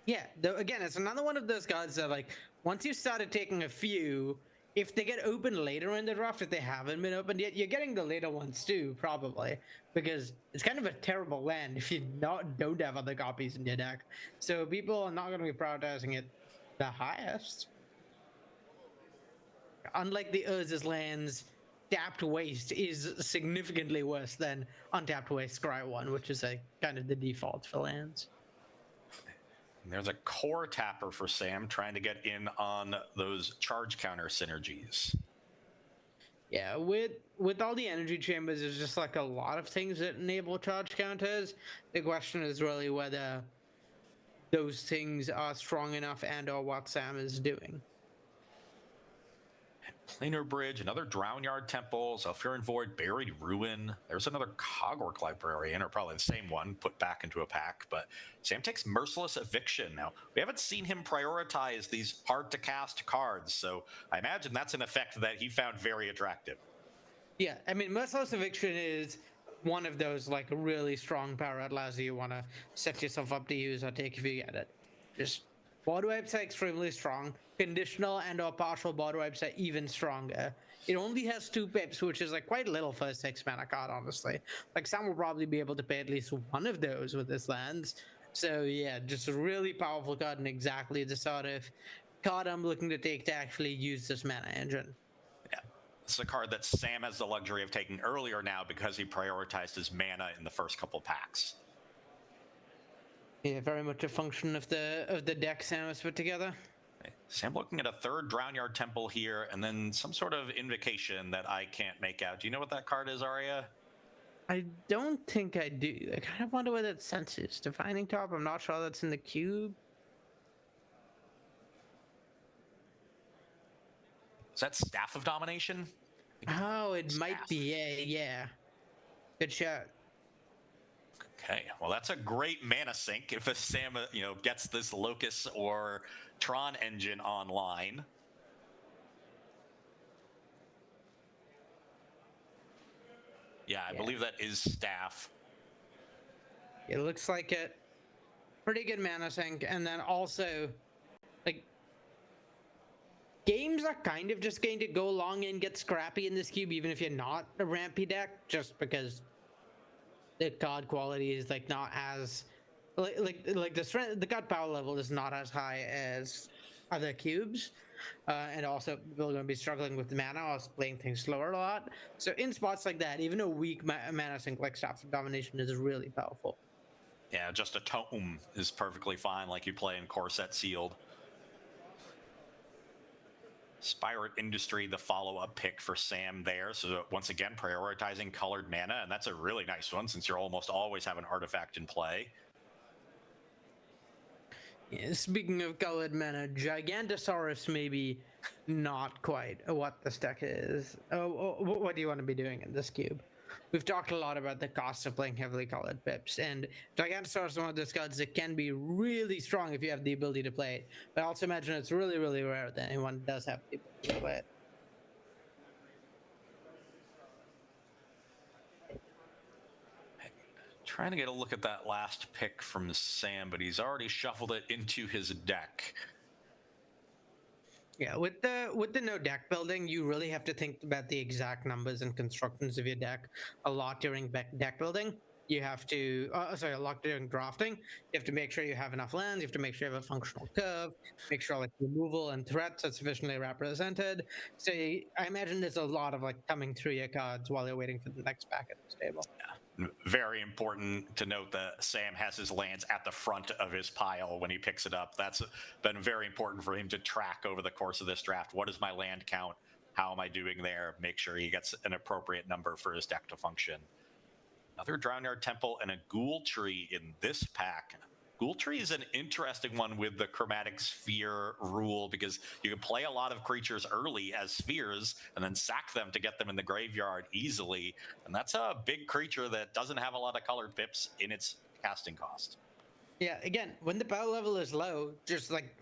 Yeah, though again, it's another one of those cards that like once you started taking a few, if they get open later in the draft, if they haven't been opened yet, you're getting the later ones too, probably, because it's kind of a terrible land if you don't have other copies in your deck. So people are not going to be prioritizing it the highest. Unlike the Urza's lands, tapped waste is significantly worse than untapped waste Scry 1, which is a kind of the default for lands. There's a core tapper for Sam trying to get in on those charge counter synergies. Yeah, with all the energy chambers, there's just like a lot of things that enable charge counters. The question is really whether those things are strong enough and or what Sam is doing. Planar Bridge, another Drownyard Temple, Zephyrian Void, Buried Ruin. There's another Cogwork Librarian, or probably the same one, put back into a pack. But Sam takes Merciless Eviction. Now, we haven't seen him prioritize these hard-to-cast cards, so I imagine that's an effect that he found very attractive. Yeah, I mean, Merciless Eviction is one of those like really strong power outlaws you want to set yourself up to use or take if you get it. Just board wipes are extremely strong. Conditional and or partial board wipes are even stronger. It only has 2 pips, which is like quite little for a 6 mana card, honestly. Like Sam will probably be able to pay at least one of those with his lands. So yeah, just a really powerful card and exactly the sort of card I'm looking to take to actually use this mana engine. Yeah, it's a card that Sam has the luxury of taking earlier now because he prioritized his mana in the first couple packs. Yeah, very much a function of the deck Sam has put together. Sam looking at a third Drownyard Temple here, and then some sort of invocation that I can't make out. Do you know what that card is, Arya? I don't think I do. I kind of wonder where that sense is. Defining Top, I'm not sure that's in the cube. Is that Staff of Domination? Oh, it might Staff. be. Yeah. Good shot. Okay, well, that's a great mana sink if a Sam, gets this Locust or Tron engine online. Yeah, I believe that is Staff. It looks like it. Pretty good mana sink, and then also, like, games are kind of just going to go long and get scrappy in this cube, even if you're not a rampy deck, just because the card quality is like not as like the strength, the card power level is not as high as other cubes, and also people are going to be struggling with the mana or playing things slower a lot. So in spots like that, even a weak mana sink like Staff of Domination is really powerful. Yeah, just a tome is perfectly fine, like you play in Core Set Sealed. Spirit Industry, the follow-up pick for Sam there. So once again, prioritizing colored mana, and that's a really nice one since you're almost always have an artifact in play. Yeah, speaking of colored mana, Gigantosaurus maybe not quite what this deck is. What do you want to be doing in this cube? We've talked a lot about the cost of playing heavily colored pips, and Gigantosaurus is one of those cards that can be really strong if you have the ability to play it. But I also imagine it's really, really rare that anyone does have the ability to play it. Trying to get a look at that last pick from Sam, but he's already shuffled it into his deck. Yeah, with the no deck building, you really have to think about the exact numbers and constructions of your deck a lot during deck building. You have to, a lot during drafting. You have to make sure you have enough lands. You have to make sure you have a functional curve. Make sure like removal and threats are sufficiently represented. So I imagine there's a lot of like coming through your cards while you're waiting for the next pack at this table. Yeah. Very important to note that Sam has his lands at the front of his pile when he picks it up. That's been very important for him to track over the course of this draft. What is my land count? How am I doing there? Make sure he gets an appropriate number for his deck to function. Another Drownyard Temple and a Ghoul Tree in this pack. Ghoul Tree is an interesting one with the Chromatic Sphere rule because you can play a lot of creatures early as spheres and then sack them to get them in the graveyard easily. And that's a big creature that doesn't have a lot of colored pips in its casting cost. Yeah, again, when the power level is low, just like,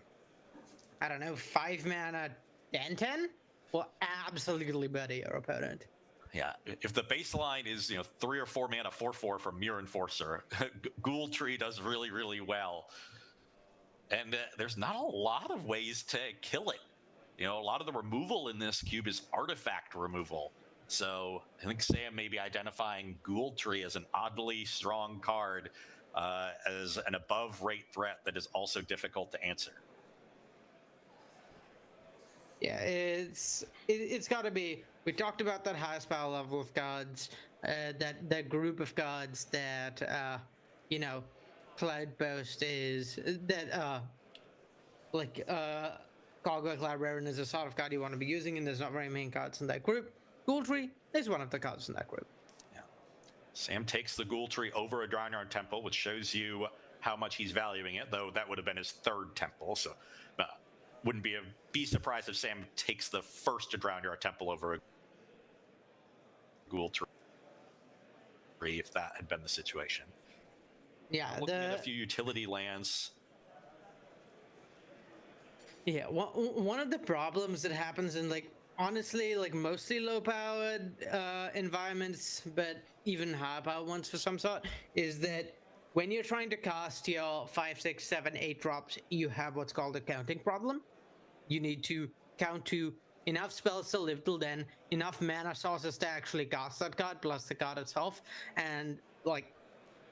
I don't know, 5 mana 10/10 will absolutely bury your opponent. Yeah, if the baseline is 3 or 4 mana 4/4 from Mirror Enforcer, Ghoul Tree does really, really well. and there's not a lot of ways to kill it. A lot of the removal in this cube is artifact removal. So I think Sam may be identifying Ghoultree as an oddly strong card, as an above rate threat that is also difficult to answer. Yeah, it's got to be. We talked about that highest power level of cards, that group of cards that Cloudburst is that Gargoyle Librarian is a sort of card you want to be using, and there's not very many cards in that group. Ghoultree is one of the cards in that group. Yeah. Sam takes the Ghoultree over a Drownyard Temple, which shows you how much he's valuing it, though that would have been his third temple. So wouldn't be surprised if Sam takes the first Drownyard Temple over a Ghoultree if that had been the situation. Yeah, looking at a few utility lands. Yeah, one of the problems that happens in honestly mostly low powered environments, but even high powered ones for some sort, is that when you're trying to cast your 5, 6, 7, 8 drops, you have what's called a counting problem. You need to count to enough spells to live till then, enough mana sources to actually cast that card, plus the card itself, and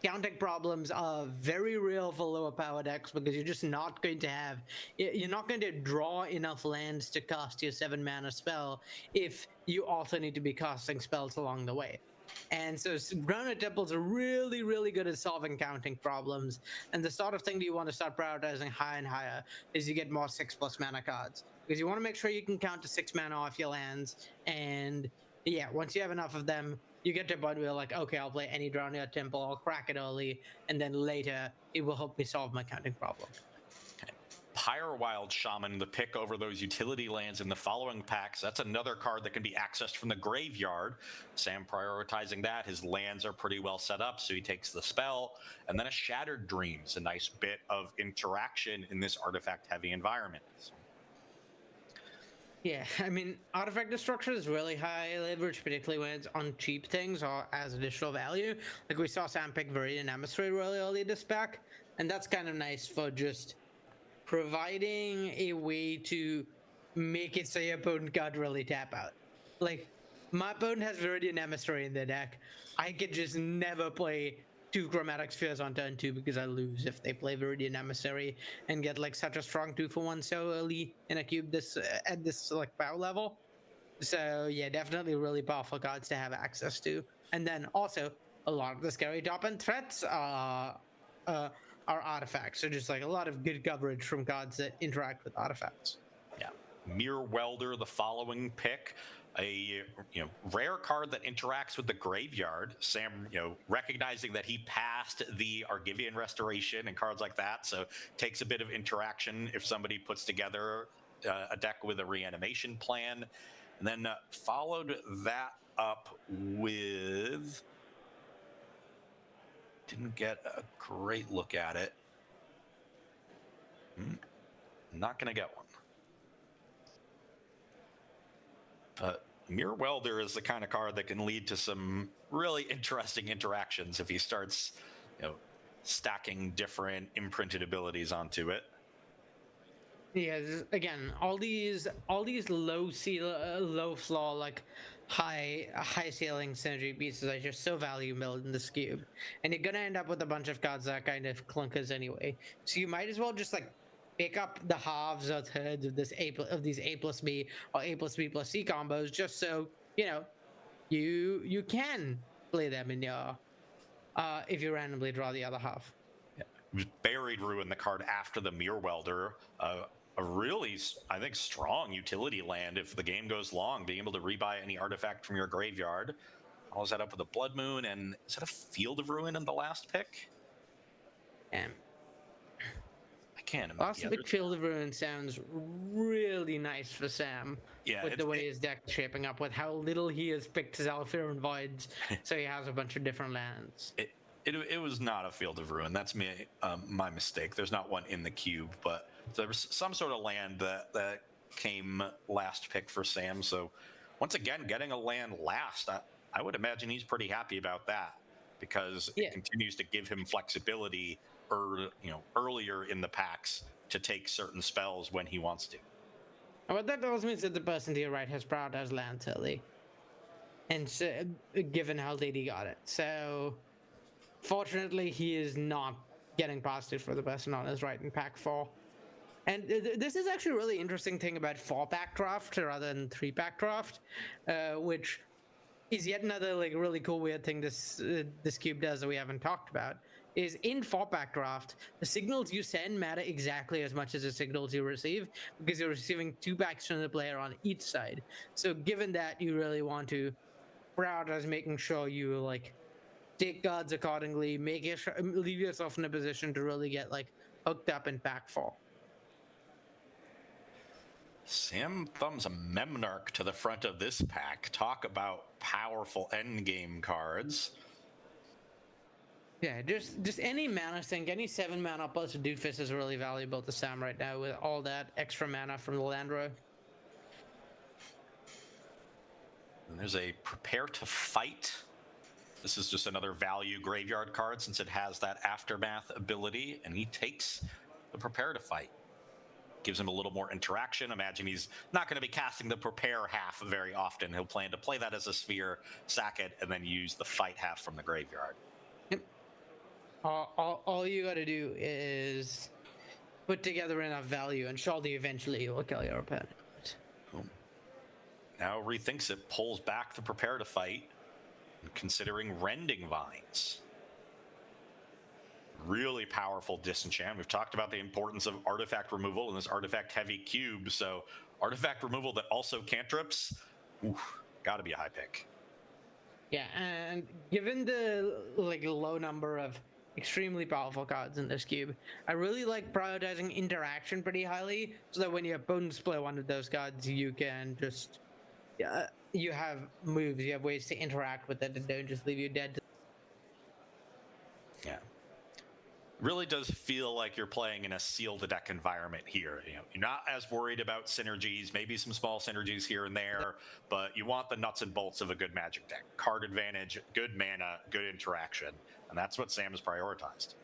counting problems are very real for lower power decks because you're just not going to draw enough lands to cast your 7 mana spell if you also need to be casting spells along the way. And so Drownyard Temples are really, really good at solving counting problems. And the sort of thing that you want to start prioritizing higher and higher is you get more 6+ mana cards, because you want to make sure you can count to 6 mana off your lands. And yeah, once you have enough of them, you get to a point where you're like, okay, I'll play any Drownyard Temple, I'll crack it early, and then later it will help me solve my counting problem. Pyrewild Shaman, the pick over those utility lands in the following packs. That's another card that can be accessed from the graveyard. Sam prioritizing that. His lands are pretty well set up, so he takes the spell. And then a Shattered Dreams, a nice bit of interaction in this artifact-heavy environment. Yeah, I mean, artifact destruction is really high leverage, particularly when it's on cheap things or as additional value. Like we saw Sam pick Viridian Emissary really early this pack, and that's kind of nice for just providing a way to make it so your opponent can't really tap out. Like, my opponent has Viridian Emissary in their deck. I could just never play 2 Chromatic Spheres on turn 2 because I lose if they play Viridian Emissary and get such a strong 2-for-1 so early in a cube this at this power level. So yeah, definitely really powerful cards to have access to. And then also a lot of the scary top end threats are artifacts. So just a lot of good coverage from cards that interact with artifacts. Yeah, Mirror Welder, the following pick. A rare card that interacts with the graveyard. Sam, recognizing that he passed the Argivian Restoration and cards like that, so takes a bit of interaction if somebody puts together a deck with a reanimation plan, and then followed that up with. Didn't get a great look at it. Not gonna get one. But Mirror Welder is the kind of card that can lead to some really interesting interactions if he starts, stacking different imprinted abilities onto it. Yeah, again, all these low floor, high ceiling synergy pieces are just so valuable in this cube, and you're gonna end up with a bunch of cards that are kind of clunkers anyway. So you might as well just pick up the halves or thirds of these A plus B or A plus B plus C combos, just so you can play them in your if you randomly draw the other half. Yeah. Buried Ruin, the card after the Mirror Welder, a really, I think, strong utility land if the game goes long, being able to rebuy any artifact from your graveyard. Follows that up with a Blood Moon, and is that a Field of Ruin in the last pick? I can't imagine. Also, the Field of Ruin sounds really nice for Sam. Yeah, with the way his deck is shaping up, with how little he has picked Zhalfir and Voids, so he has a bunch of different lands. It was not a Field of Ruin. That's my mistake. There's not one in the cube, but there was some sort of land that came last pick for Sam. So once again, getting a land last, I would imagine he's pretty happy about that, because it continues to give him flexibility earlier in the packs to take certain spells when he wants to. But that also means that the person to your right has prioritized lands early. And so, given how late he got it. So, fortunately, he is not getting past it for the person on his right in pack 4. And this is actually a really interesting thing about 4-pack draft rather than 3-pack draft, which is yet another like really cool weird thing this cube does that we haven't talked about. Is in 4-pack draft, the signals you send matter exactly as much as the signals you receive, because you're receiving 2 packs from the player on each side. So given that, you really want to prioritize making sure you like take cards accordingly, leave yourself in a position to really get like hooked up in pack 4. Sam thumbs a Memnarch to the front of this pack. Talk about powerful endgame cards. Yeah, just any mana sink, any 7 mana plus a Doofus is really valuable to Sam right now with all that extra mana from the land row. And there's a Prepare to Fight. This is just another value graveyard card since it has that Aftermath ability, and he takes the Prepare to Fight. Gives him a little more interaction. Imagine he's not going to be casting the Prepare half very often. He'll plan to play that as a sphere, sack it, and then use the Fight half from the graveyard. Yep. All you got to do is put together enough value, and surely eventually you will kill your opponent. Now rethinks it, pulls back the Prepare to Fight, and considering Rending Vines. Really powerful disenchant. We've talked about the importance of artifact removal in this artifact-heavy cube, so artifact removal that also cantrips, gotta be a high pick. Yeah, and given the like low number of extremely powerful cards in this cube, I really like prioritizing interaction pretty highly, so that when your opponents play one of those cards, you can just you have moves, you have ways to interact with it, and don't just leave you dead. Yeah. Really does feel like you're playing in a sealed deck environment here. You know, you're not as worried about synergies, maybe some small synergies here and there, but you want the nuts and bolts of a good Magic deck. Card advantage, good mana, good interaction, and that's what Sam has prioritized.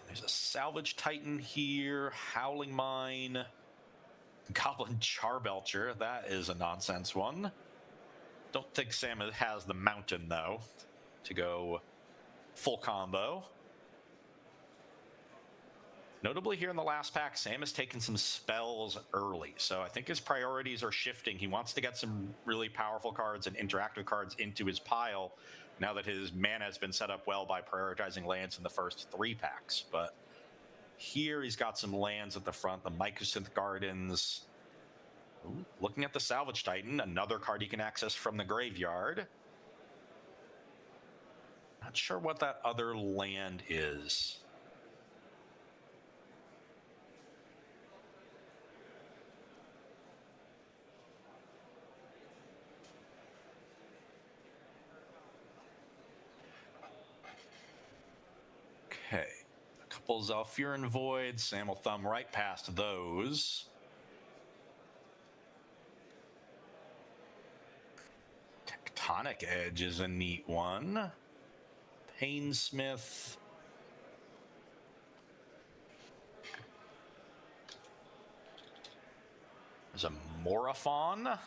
There's a Salvage Titan here, Howling Mine, Goblin Charbelcher. That is a nonsense one. Don't think Sam has the Mountain, though, to go full combo. Notably here in the last pack, Sam has taken some spells early, so I think his priorities are shifting. He wants to get some really powerful cards and interactive cards into his pile now that his mana has been set up well by prioritizing lands in the first 3 packs. But here he's got some lands at the front, the Mycosynth Gardens. Ooh, looking at the Salvage Titan, another card he can access from the graveyard. Not sure what that other land is. Okay, a couple Zhalfirin Voids. Sam will thumb right past those. Tectonic Edge is a neat one. Painsmith. There's a Moraphon.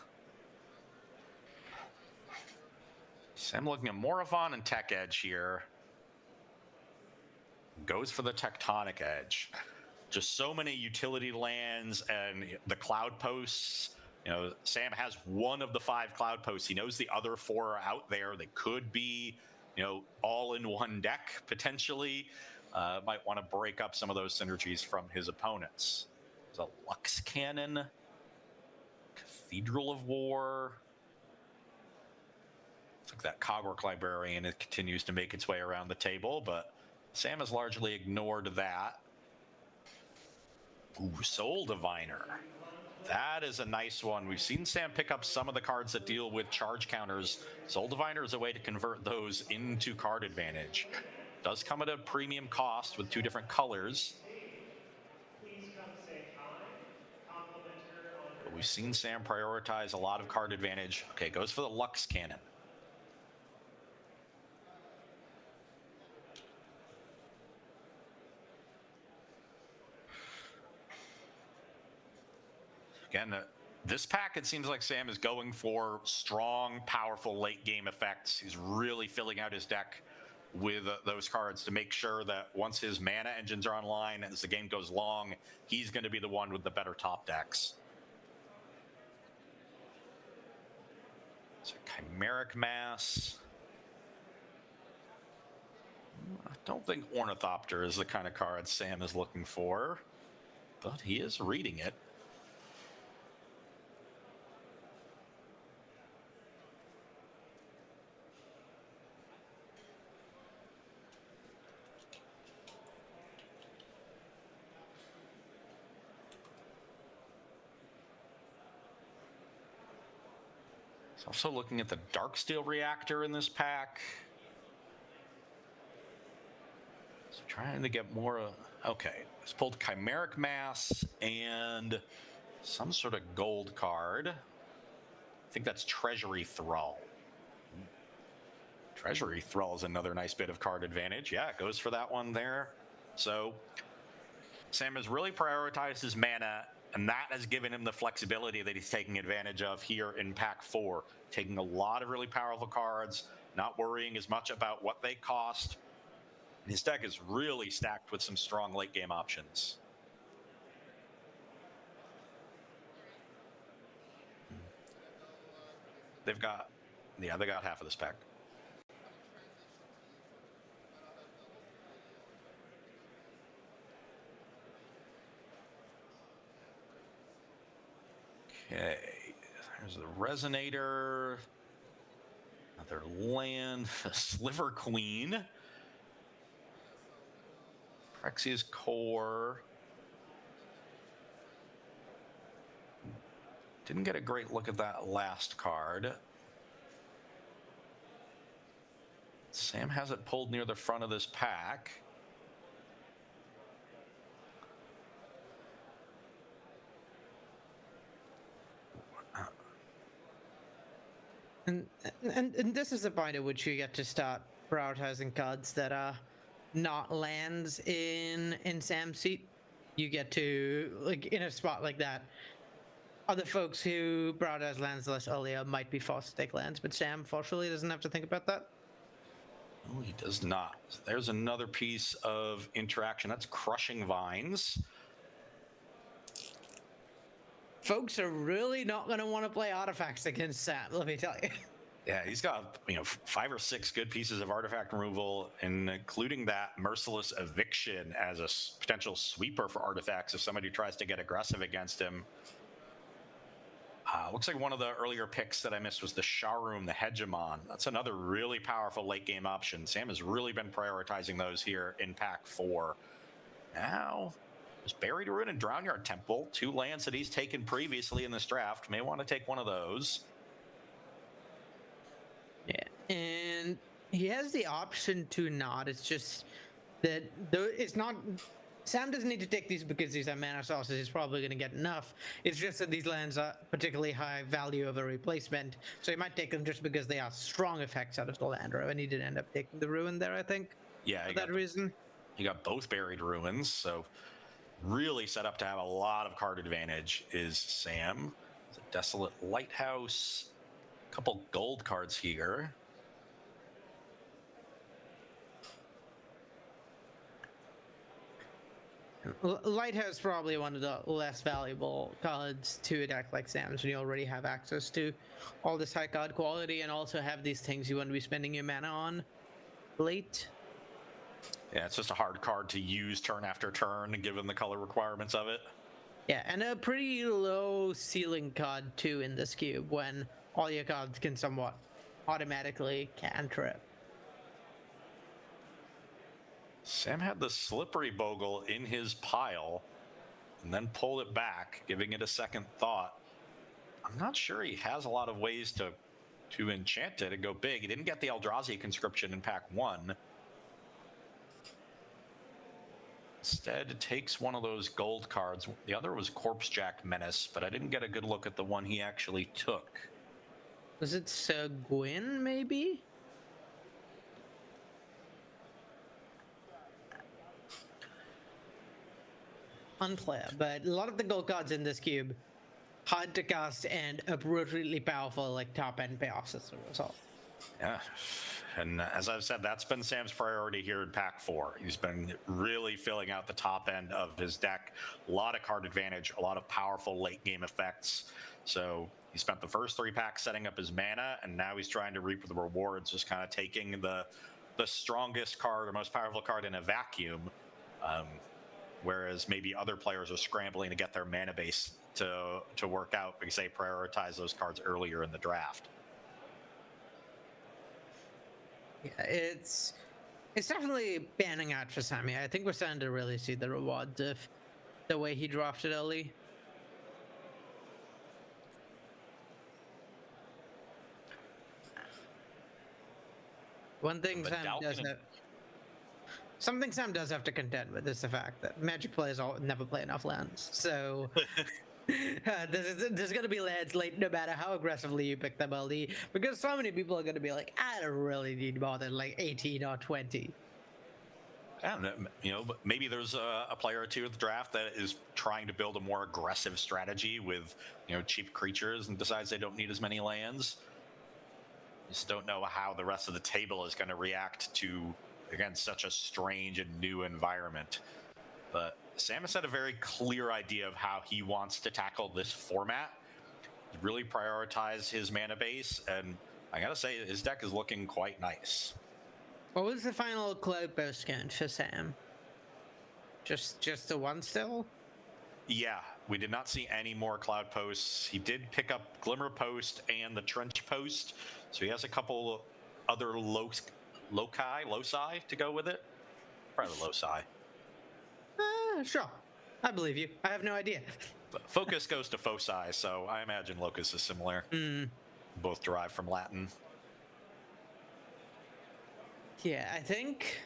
So I'm looking at Moraphon and Tech Edge here. Goes for the Tectonic Edge. Just so many utility lands and the Cloud Posts. You know, Sam has one of the 5 Cloud Posts. He knows the other 4 are out there. They could be, you know, all in one deck potentially. Might want to break up some of those synergies from his opponents. There's a Lux Cannon, Cathedral of War. Looks like that Cogwork Librarian, it continues to make its way around the table, but Sam has largely ignored that. Ooh, Soul Diviner. That is a nice one. We've seen Sam pick up some of the cards that deal with charge counters. Soul Diviner is a way to convert those into card advantage. Does come at a premium cost with 2 different colors. But we've seen Sam prioritize a lot of card advantage. Okay, goes for the Lux Cannon. Again, this pack, it seems like Sam is going for strong, powerful late game effects. He's really filling out his deck with those cards to make sure that once his mana engines are online, as the game goes long, he's going to be the one with the better top decks. So Chimeric Mass. I don't think Ornithopter is the kind of card Sam is looking for, but he is reading it. He's also looking at the Darksteel Reactor in this pack. So trying to get more. Okay, he's pulled Chimeric Mass and some sort of gold card. I think that's Treasury Thrall. Treasury Thrall is another nice bit of card advantage. Yeah, it goes for that one there. So Sam has really prioritized his mana, and that has given him the flexibility that he's taking advantage of here in Pack 4. Taking a lot of really powerful cards, not worrying as much about what they cost. His deck is really stacked with some strong late game options. They got half of this pack. Okay, there's the Resonator, another land, Sliver Queen, Phyrexia's Core. Didn't get a great look at that last card. Sam has it pulled near the front of this pack. And this is the point at which you get to start prioritizing cards that are not lands in Sam's seat. You get to, like, in a spot like that, other folks who prioritize lands less earlier might be forced to take lands, but Sam fortunately doesn't have to think about that. No, he does not. There's another piece of interaction. That's Crushing Vines. Folks are really not going to want to play artifacts against Sam, let me tell you. Yeah, he's got 5 or 6 good pieces of artifact removal, including that Merciless Eviction as a potential sweeper for artifacts if somebody tries to get aggressive against him. Looks like one of the earlier picks that I missed was the Sharuum, the Hegemon. That's another really powerful late game option. Sam has really been prioritizing those here in Pack 4. Now, there's Buried Ruin and Drownyard Temple, 2 lands that he's taken previously in this draft. May want to take one of those. Yeah, and he has the option to not. It's just that it's not. Sam doesn't need to take these because these are mana sources. He's probably going to get enough. It's just that these lands are particularly high value of a replacement, so he might take them just because they are strong effects out of the land. Or he did end up taking the Ruin there, I think. Yeah, for that reason. You got both Buried Ruins, so really set up to have a lot of card advantage is Sam. It's a Desolate Lighthouse, a couple gold cards here. Lighthouse probably one of the less valuable cards to a deck like Sam's when you already have access to all this high card quality and also have these things you want to be spending your mana on late. Yeah, it's just a hard card to use turn after turn given the color requirements of it. Yeah, and a pretty low ceiling card too in this cube when all your cards can somewhat automatically cantrip. Sam had the Slippery Bogle in his pile and then pulled it back, giving it a second thought. I'm not sure he has a lot of ways to enchant it and go big. He didn't get the Eldrazi conscription in Pack 1. Instead, it takes one of those gold cards. The other was Corpsejack Menace, but I didn't get a good look at the one he actually took. Was it Sir Gwyn, maybe? Unclear, but a lot of the gold cards in this cube, hard to cast and a brutally powerful like top end payoffs as a result. Yeah. And as I've said, that's been Sam's priority here in Pack 4. He's been really filling out the top end of his deck. A lot of card advantage, a lot of powerful late game effects. So he spent the first 3 packs setting up his mana, and now he's trying to reap the rewards, just kind of taking the strongest card or most powerful card in a vacuum, whereas maybe other players are scrambling to get their mana base to work out because they prioritize those cards earlier in the draft. Yeah, it's definitely panning out for Sammy. I think we're starting to really see the rewards of the way he drafted early. One thing something Sam does have to contend with is the fact that Magic players never play enough lands. So there's going to be lands late no matter how aggressively you pick them early, because so many people are going to be like, I don't really need more than like 18 or 20. And but maybe there's a player or two at the draft that is trying to build a more aggressive strategy with cheap creatures and decides they don't need as many lands. Just don't know how the rest of the table is going to react to, again, such a strange and new environment. But Sam has had a very clear idea of how he wants to tackle this format. He really prioritized his mana base, and I gotta say, his deck is looking quite nice. What was the final Cloudburst count for Sam? Just the one still? Yeah, we did not see any more Cloud Posts. He did pick up Glimmer Post and the Trench Post, so he has a couple other loci to go with it. Probably loci. Sure. I believe you. I have no idea. But focus goes to foci, so I imagine locus is similar. Both derived from Latin. Yeah, I think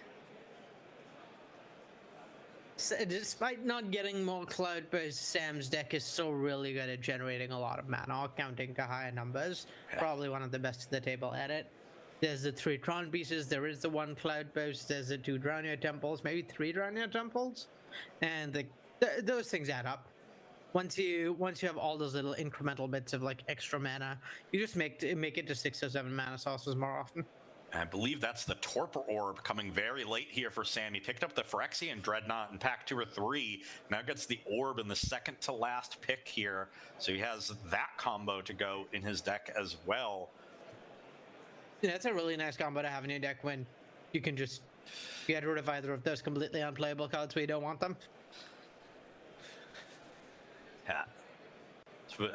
despite not getting more Cloudburst, Sam's deck is still really good at generating a lot of mana, counting to higher numbers. Yeah. Probably one of the best at the table at it. There's the 3 Tron pieces, there is the 1 Cloudburst, there's the 2 Drownir Temples, maybe 3 Drownir Temples, and those things add up. Once you have all those little incremental bits of like extra mana, you just make it to 6 or 7 mana sources more often. I believe that's the Torpor Orb coming very late here for Sam. He picked up the Phyrexian Dreadnought in pack 2 or 3. Now gets the Orb in the second to last pick here. So he has that combo to go in his deck as well. Yeah, that's a really nice combo to have in your deck when you can just get rid of either of those completely unplayable cards where you don't want them. Yeah. So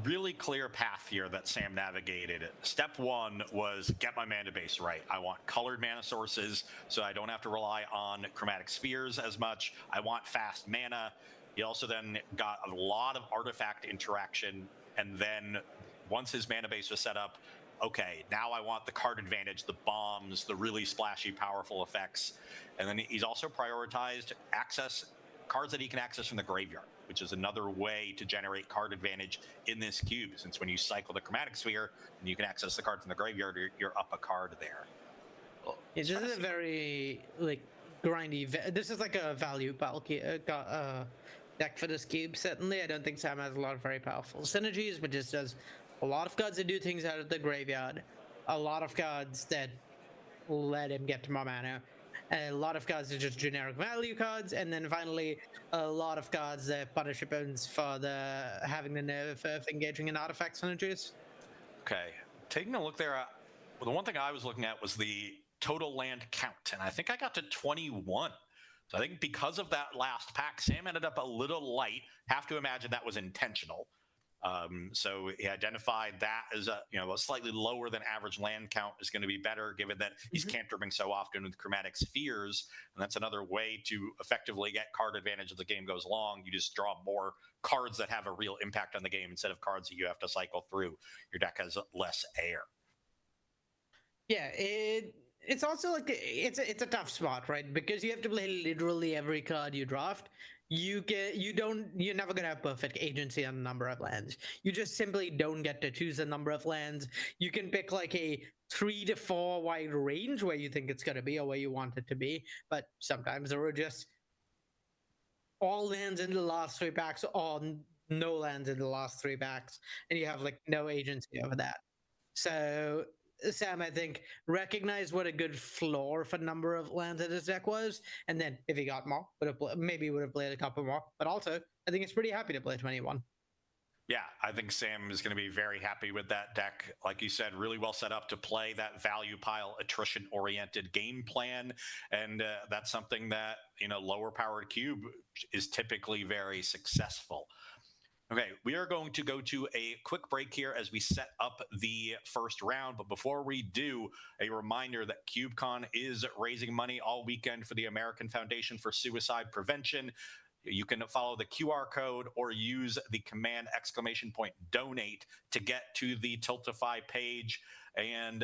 really clear path here that Sam navigated. Step 1 was get my mana base right. I want colored mana sources so I don't have to rely on chromatic spheres as much. I want fast mana. He also then got a lot of artifact interaction, and then once his mana base was set up, okay, now I want the card advantage, the bombs, the really splashy, powerful effects. And then he's also prioritized cards that he can access from the graveyard, which is another way to generate card advantage in this cube, since when you cycle the chromatic sphere and you can access the card from the graveyard, you're up a card there. Well, yeah, this is a very like grindy. This is like a value bulky deck for this cube. Certainly, I don't think Sam has a lot of very powerful synergies, but just does a lot of cards that do things out of the graveyard, a lot of cards that let him get to more mana, a lot of cards are just generic value cards, and then finally a lot of cards that punish opponents for having the nerve of engaging in artifact synergies. Okay, taking a look there, the one thing I was looking at was the total land count, and I think I got to 21. So I think because of that last pack, Sam ended up a little light. Have to imagine that was intentional. So he identified that as a slightly lower than average land count is going to be better, given that he's cantripping so often with chromatic spheres, and that's another way to effectively get card advantage as the game goes along. You just draw more cards that have a real impact on the game instead of cards that you have to cycle through. Your deck has less air. Yeah, it's also like it's a tough spot, right? Because you have to play literally every card you draft. You're never gonna have perfect agency on the number of lands. You just simply don't get to choose the number of lands. You can pick like a 3 to 4 wide range where you think it's gonna be or where you want it to be, but sometimes there are just all lands in the last 3 packs on no lands in the last 3 packs, and you have like no agency over that. So, Sam, I think recognize what a good floor for number of lands in his deck was, and then if he got more, maybe would have played a couple more. But also, I think he's pretty happy to play 21. Yeah, I think Sam is going to be very happy with that deck. Like you said, really well set up to play that value pile, attrition-oriented game plan, and that's something that lower-powered cube is typically very successful. Okay, we are going to go to a quick break here as we set up the first round. But before we do, a reminder that CubeCon is raising money all weekend for the American Foundation for Suicide Prevention. You can follow the QR code or use the command !donate to get to the Tiltify page and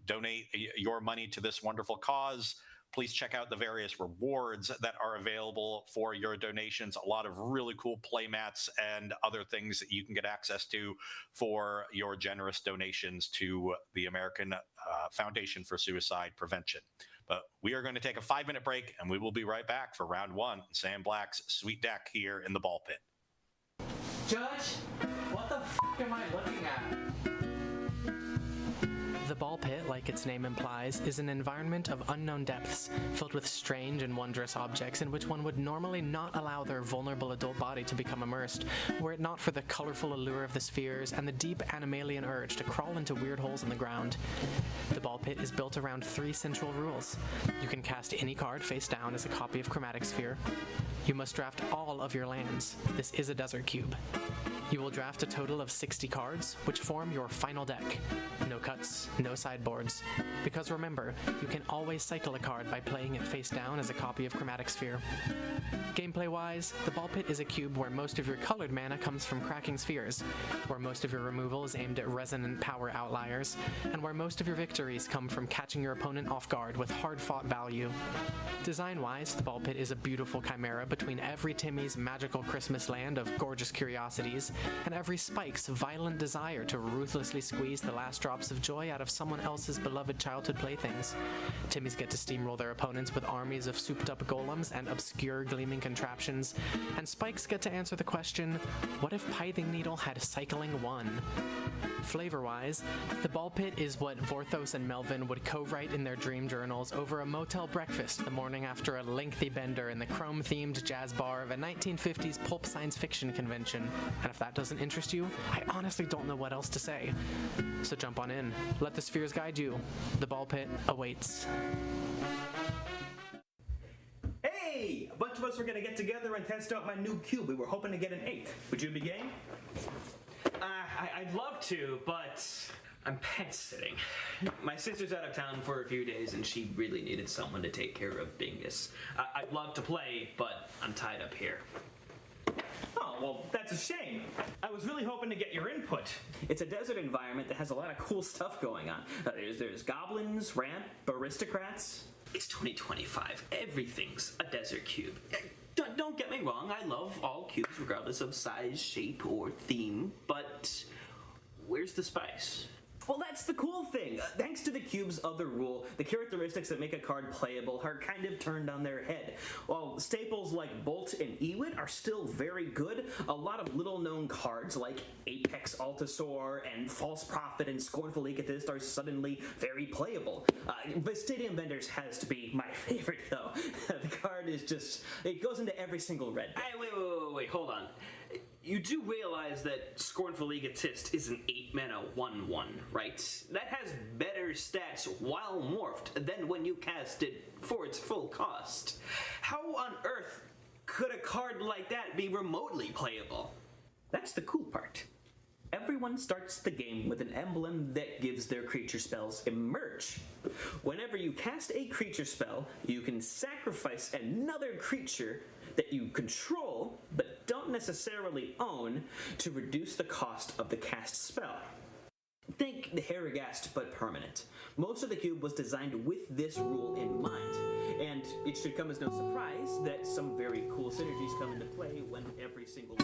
donate your money to this wonderful cause. Please check out the various rewards that are available for your donations. A lot of really cool playmats and other things that you can get access to for your generous donations to the American Foundation for Suicide Prevention. But we are going to take a 5-minute break, and we will be right back for round 1. Sam Black's sweet deck here in the ball pit. Judge, what the f am I looking at? The ball pit, like its name implies, is an environment of unknown depths, filled with strange and wondrous objects in which one would normally not allow their vulnerable adult body to become immersed, were it not for the colorful allure of the spheres and the deep animalian urge to crawl into weird holes in the ground. The ball pit is built around 3 central rules. You can cast any card face down as a copy of Chromatic Sphere. You must draft all of your lands. This is a desert cube. You will draft a total of 60 cards, which form your final deck. No cuts, no sideboards. Because remember, you can always cycle a card by playing it face down as a copy of Chromatic Sphere. Gameplay-wise, the ball pit is a cube where most of your colored mana comes from cracking spheres, where most of your removal is aimed at resonant power outliers, and where most of your victories come from catching your opponent off guard with hard-fought value. Design-wise, the ball pit is a beautiful chimera between every Timmy's magical Christmas land of gorgeous curiosities and every Spike's violent desire to ruthlessly squeeze the last drops of joy out of someone else's beloved childhood playthings. Timmy's get to steamroll their opponents with armies of souped-up golems and obscure gleaming contraptions, and Spikes get to answer the question, what if Pithing Needle had cycling 1? Flavor-wise, the ball pit is what Vorthos and Melvin would co-write in their dream journals over a motel breakfast the morning after a lengthy bender in the chrome-themed jazz bar of a 1950s pulp science fiction convention. And if that doesn't interest you, I honestly don't know what else to say. So jump on in. Let the spheres guide you. The ball pit awaits. Hey! A bunch of us were gonna get together and test out my new cube. We were hoping to get an 8th. Would you be game? I'd love to, but I'm pet sitting. My sister's out of town for a few days, and she really needed someone to take care of Bingus. I'd love to play, but I'm tied up here. Oh, well, that's a shame. I was really hoping to get your input. It's a desert environment that has a lot of cool stuff going on. There's goblins, ramp, aristocrats. It's 2025. Everything's a desert cube. Don't get me wrong, I love all cubes regardless of size, shape, or theme, but where's the spice? Well, that's the cool thing. Thanks to the cube's other rule, the characteristics that make a card playable are kind of turned on their head. While staples like Bolt and Ewit are still very good, a lot of little-known cards like Apex Altasaur and False Prophet and Scornful Egotist are suddenly very playable. But Stadium Benders has to be my favorite, though. The card is just... it goes into every single red deck. Hey, wait, hold on. You do realize that Scornful Egotist is an 8-mana 1/1, right? That has better stats while morphed than when you cast it for its full cost. How on earth could a card like that be remotely playable? That's the cool part. Everyone starts the game with an emblem that gives their creature spells emerge. Whenever you cast a creature spell, you can sacrifice another creature that you control but don't necessarily own to reduce the cost of the cast spell. Think the Heragast but permanent. Most of the cube was designed with this rule in mind, and it should come as no surprise that some very cool synergies come into play when every single...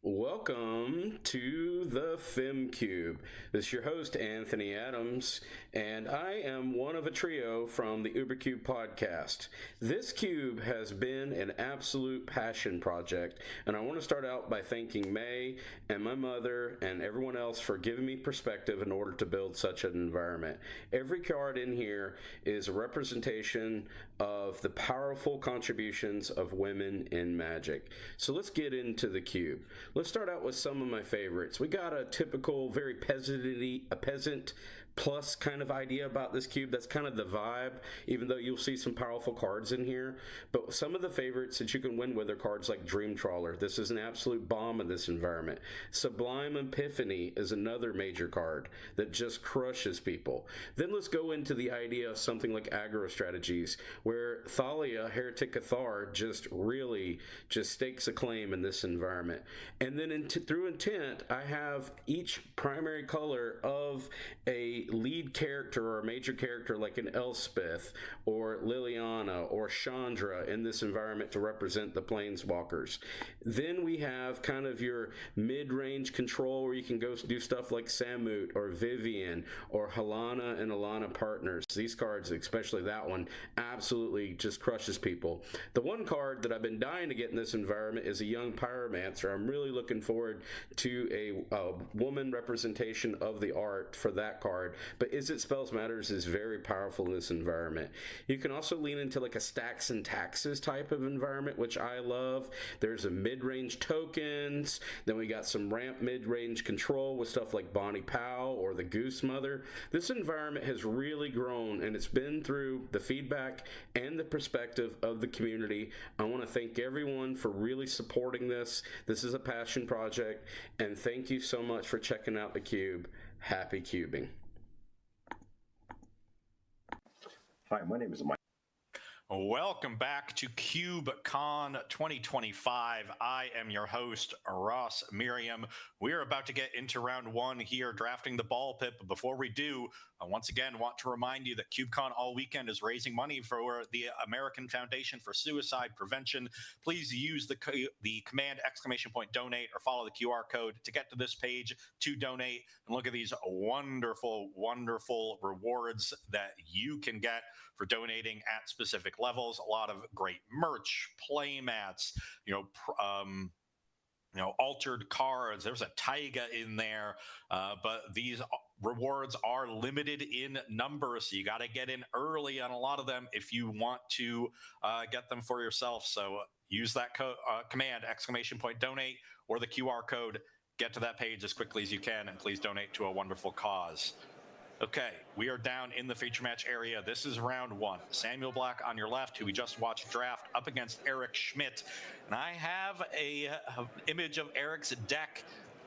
Welcome Welcome to the FemCube. This is your host, Anthony Adams, and I am one of a trio from the UberCube podcast. This cube has been an absolute passion project, and I want to start out by thanking May and my mother and everyone else for giving me perspective in order to build such an environment. Every card in here is a representation of the powerful contributions of women in Magic. So let's get into the cube. Let's start out with some of my favorites. We got a typical, very peasant plus kind of idea about this cube. That's kind of the vibe, even though you'll see some powerful cards in here. But some of the favorites that you can win with are cards like Dream Trawler. This is an absolute bomb in this environment. Sublime Epiphany is another major card that just crushes people. Then let's go into the idea of something like aggro strategies, where Thalia, Heretic Cathar, just really stakes a claim in this environment. And then through intent, I have each primary color of a lead character or a major character like an Elspeth or Liliana or Chandra in this environment to represent the Planeswalkers. Then we have kind of your mid-range control where you can go do stuff like Samut or Vivian or Halana and Alana Partners. These cards, especially that one, absolutely just crushes people. The one card that I've been dying to get in this environment is a young Pyromancer. I'm really looking forward to a woman representation of the art for that card. But Izzet Spells Matters is very powerful in this environment. You can also lean into like a Stacks and Taxes type of environment, which I love. There's a mid-range tokens. Then we got some ramp mid-range control with stuff like Bonnie Powell or the Goose Mother. This environment has really grown, and it's been through the feedback and the perspective of the community. I want to thank everyone for really supporting this. This is a passion project, and thank you so much for checking out the cube. Happy cubing. Hi, my name is Mike. Welcome back to CubeCon 2025. I am your host, Ross Miriam. We're about to get into round one here, drafting the ball pit. But before we do, I once again want to remind you that CubeCon all weekend is raising money for the American Foundation for Suicide Prevention. Please use the command !donate or follow the QR code to get to this page to donate. And look at these wonderful, wonderful rewards that you can get for donating at specific levels. A lot of great merch, play mats, altered cards. There's a Taiga in there, but these rewards are limited in number, so you got to get in early on a lot of them if you want to get them for yourself. So use that command !donate or the QR code. Get to that page as quickly as you can, and please donate to a wonderful cause. Okay, we are down in the feature match area. This is round one. Samuel Black on your left, who we just watched draft, up against Eric Schmidt. And I have a image of Eric's deck.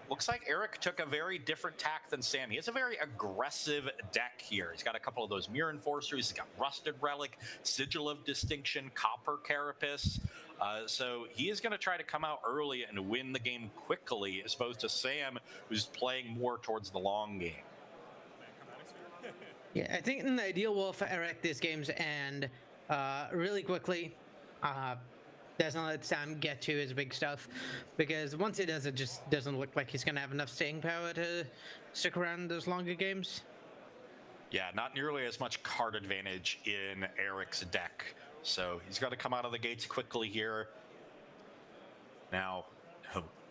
Looks like Eric took a very different tack than Sam. He has a very aggressive deck here. He's got a couple of those Mirror Enforcers. He's got Rusted Relic, Sigil of Distinction, Copper Carapace. So he is going to try to come out early and win the game quickly, as opposed to Sam, who's playing more towards the long game. Yeah, I think in the ideal world for Eric, these games end really quickly. Doesn't let Sam get to his big stuff, because once he does, it just doesn't look like he's going to have enough staying power to stick around those longer games. Yeah, not nearly as much card advantage in Eric's deck. So he's got to come out of the gates quickly here. Now,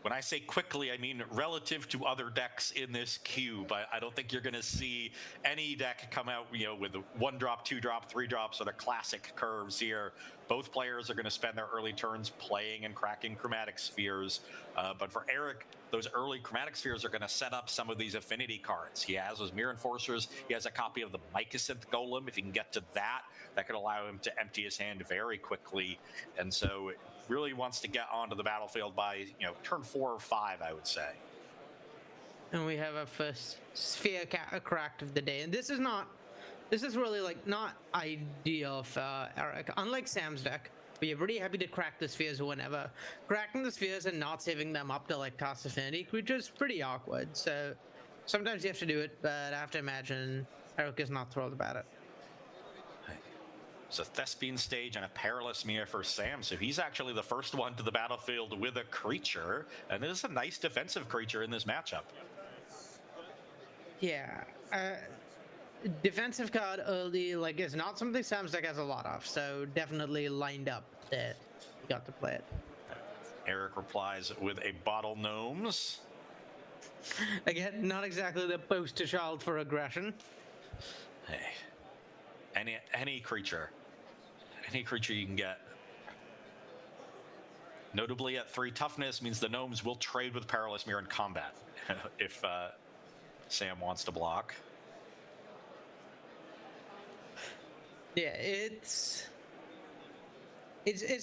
when I say quickly, I mean relative to other decks in this cube. I don't think you're going to see any deck come out, with a 1-drop, 2-drop, 3-drop sort of classic curves here. Both players are going to spend their early turns playing and cracking Chromatic Spheres. But for Eric, those early Chromatic Spheres are going to set up some of these affinity cards. He has those Mirror Enforcers. He has a copy of the Mycosynth Golem. If he can get to that, that could allow him to empty his hand very quickly. And so really wants to get onto the battlefield by, turn 4 or 5, I would say. And we have our first sphere cracked of the day. And this is really not ideal for Eric. Unlike Sam's deck, where you're pretty happy to crack the spheres whenever. Cracking the spheres and not saving them up to cast affinity creatures is pretty awkward. So sometimes you have to do it, but I have to imagine Eric is not thrilled about it. It's a Thespian Stage and a Perilous Mirror for Sam, so he's actually the first one to the battlefield with a creature, and it is a nice defensive creature in this matchup. Yeah. Defensive card early is not something Sam's deck has a lot of, so definitely lined up that you got to play it. Eric replies with a Bottle Gnomes. Again, not exactly the poster child for aggression. Hey, any creature you can get. Notably at 3 toughness means the gnomes will trade with Perilous Mirror in combat if Sam wants to block. Yeah, it's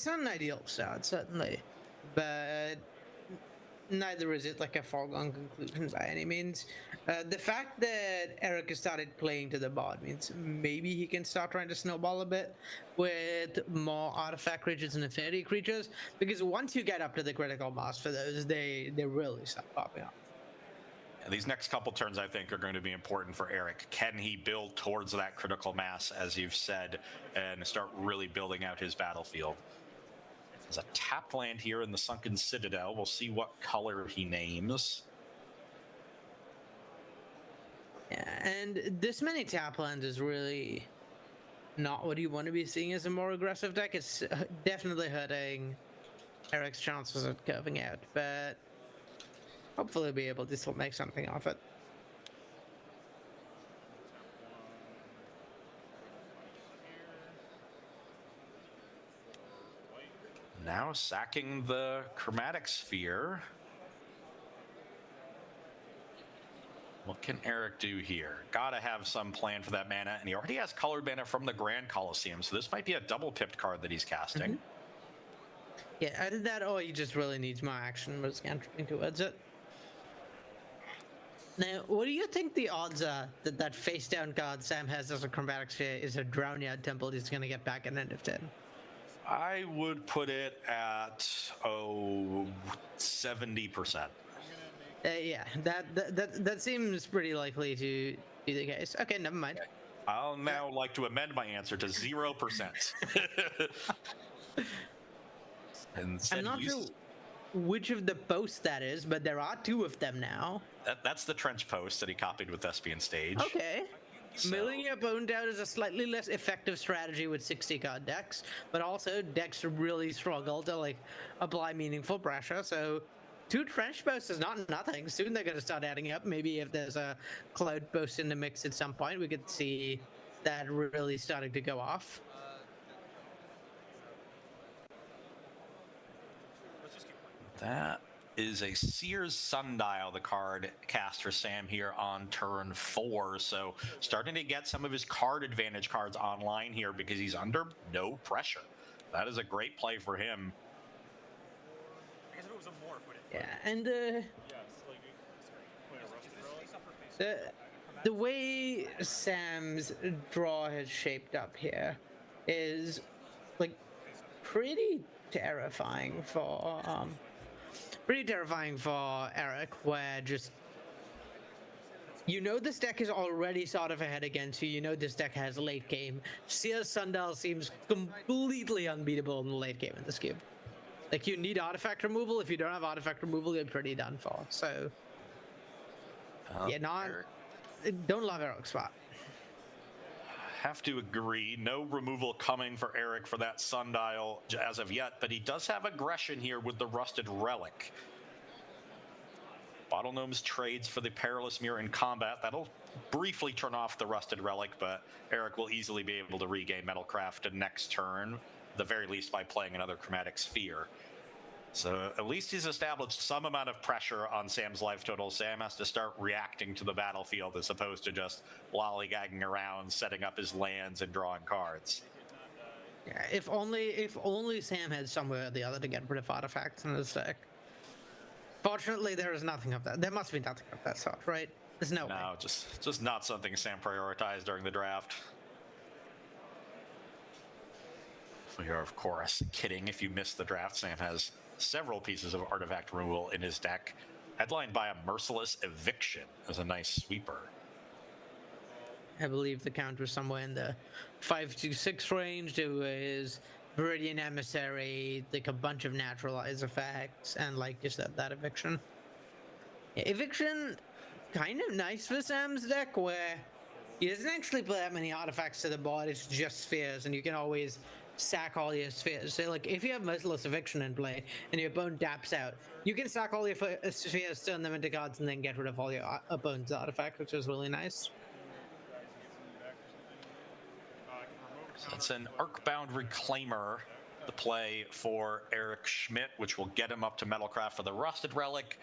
not an ideal start, certainly, but neither is it like a foregone conclusion by any means. The fact that Eric has started playing to the board means maybe he can start trying to snowball a bit with more artifact creatures and affinity creatures, because once you get up to the critical mass for those, they really start popping up. And these next couple turns, I think, are going to be important for Eric. Can he build towards that critical mass, as you've said, and start really building out his battlefield? There's a tapped land here in the Sunken Citadel. We'll see what color he names. Yeah, and this many tap lands is really not what you want to be seeing as a more aggressive deck. It's definitely hurting Eric's chances of curving out, but hopefully be able to still make something of it. Now sacking the Chromatic Sphere. What can Eric do here? Gotta have some plan for that mana, and he already has colored mana from the Grand Colosseum, so this might be a double pipped card that he's casting. Mm-hmm. Yeah, either that or he just really needs more action with scattering towards it. Now, what do you think the odds are that that face down card Sam has as a Chromatic Sphere is a Drownyard Temple he's going to get back at end of turn? I would put it at 70%. Yeah, that seems pretty likely to be the case. Okay, never mind. I'll now like to amend my answer to 0%. And I'm not sure which of the posts that is, but there are 2 of them now. That's the trench post that he copied with Thespian Stage. Okay. So- Milling your opponent out is a slightly less effective strategy with 60 card decks, but also decks really struggle to apply meaningful pressure. So 2 trench posts is not nothing. Soon they're going to start adding up. Maybe if there's a cloud post in the mix at some point, we could see that really starting to go off. That is a Seer's Sundial, the card cast for Sam here on turn 4. So starting to get some of his card advantage cards online here because he's under no pressure. That is a great play for him. Yeah, and the way Sam's draw has shaped up here is pretty terrifying for Eric, where just this deck is already sort of ahead against you. This deck has late game. Seer's Sundial seems completely unbeatable in the late game in this cube. You need artifact removal. If you don't have artifact removal, you're pretty done for. So don't love Eric's spot. Have to agree. No removal coming for Eric for that Sundial as of yet, but he does have aggression here with the Rusted Relic. Bottle Gnomes trades for the Perilous Mirror in combat. That'll briefly turn off the Rusted Relic, but Eric will easily be able to regain Metalcraft next turn, at the very least by playing another Chromatic Sphere. So at least he's established some amount of pressure on Sam's life total. Sam has to start reacting to the battlefield as opposed to just lollygagging around, setting up his lands and drawing cards. Yeah, if only Sam had somewhere or the other to get rid of artifacts in his deck. Fortunately, there is nothing of that. There must be nothing of that sort, right? There's no way. No, just not something Sam prioritized during the draft. We are, of course, kidding. If you missed the draft, Sam has several pieces of artifact removal in his deck, headlined by a Merciless Eviction as a nice sweeper. I believe the count was somewhere in the 5 to 6 range. There was Viridian Emissary, like a bunch of naturalize effects, and like just that eviction. Yeah, eviction, kind of nice for Sam's deck, where he doesn't actually play that many artifacts to the board. It's just spheres, and you can always sack all your spheres. So like if you have Merciless Eviction in play and your opponent daps out, you can sack all your spheres, turn them into cards, and then get rid of all your opponent's artifacts, which is really nice. It's an Arcbound Reclaimer, the play for Eric Schmidt, which will get him up to Metalcraft for the Rusted Relic.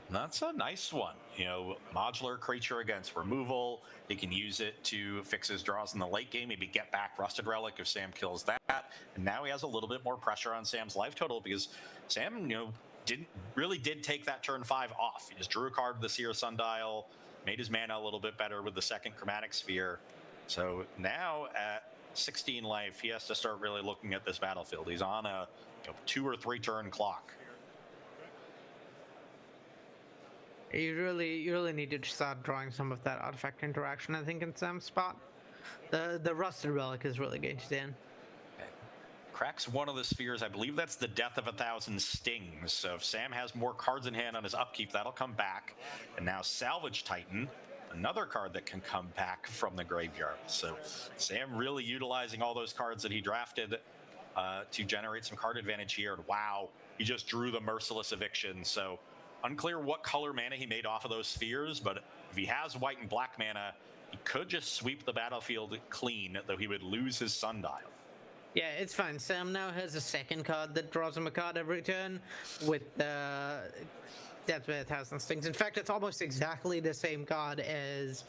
That's a nice one. You know, modular creature against removal. He can use it to fix his draws in the late game, maybe get back Rusted Relic if Sam kills that. And now he has a little bit more pressure on Sam's life total because Sam, did take that turn 5 off. He just drew a card with the Seer Sundial, made his mana a little bit better with the second Chromatic Sphere. So now at 16 life, he has to start really looking at this battlefield. He's on a 2 or 3 turn clock. You really need to start drawing some of that artifact interaction, I think, in Sam's spot. The Rusted Relic is really getting in. Cracks one of the spheres. I believe that's the Death of 1,000 Stings. So if Sam has more cards in hand on his upkeep, that'll come back. And now Salvage Titan, another card that can come back from the graveyard. So Sam really utilizing all those cards that he drafted to generate some card advantage here. And wow, he just drew the Merciless Eviction. So unclear what color mana he made off of those spheres, but if he has white and black mana, he could just sweep the battlefield clean, though he would lose his Sundial. Yeah, it's fine. Sam now has a second card that draws him a card every turn with the Death of 1,000 Stings. In fact, it's almost exactly the same card as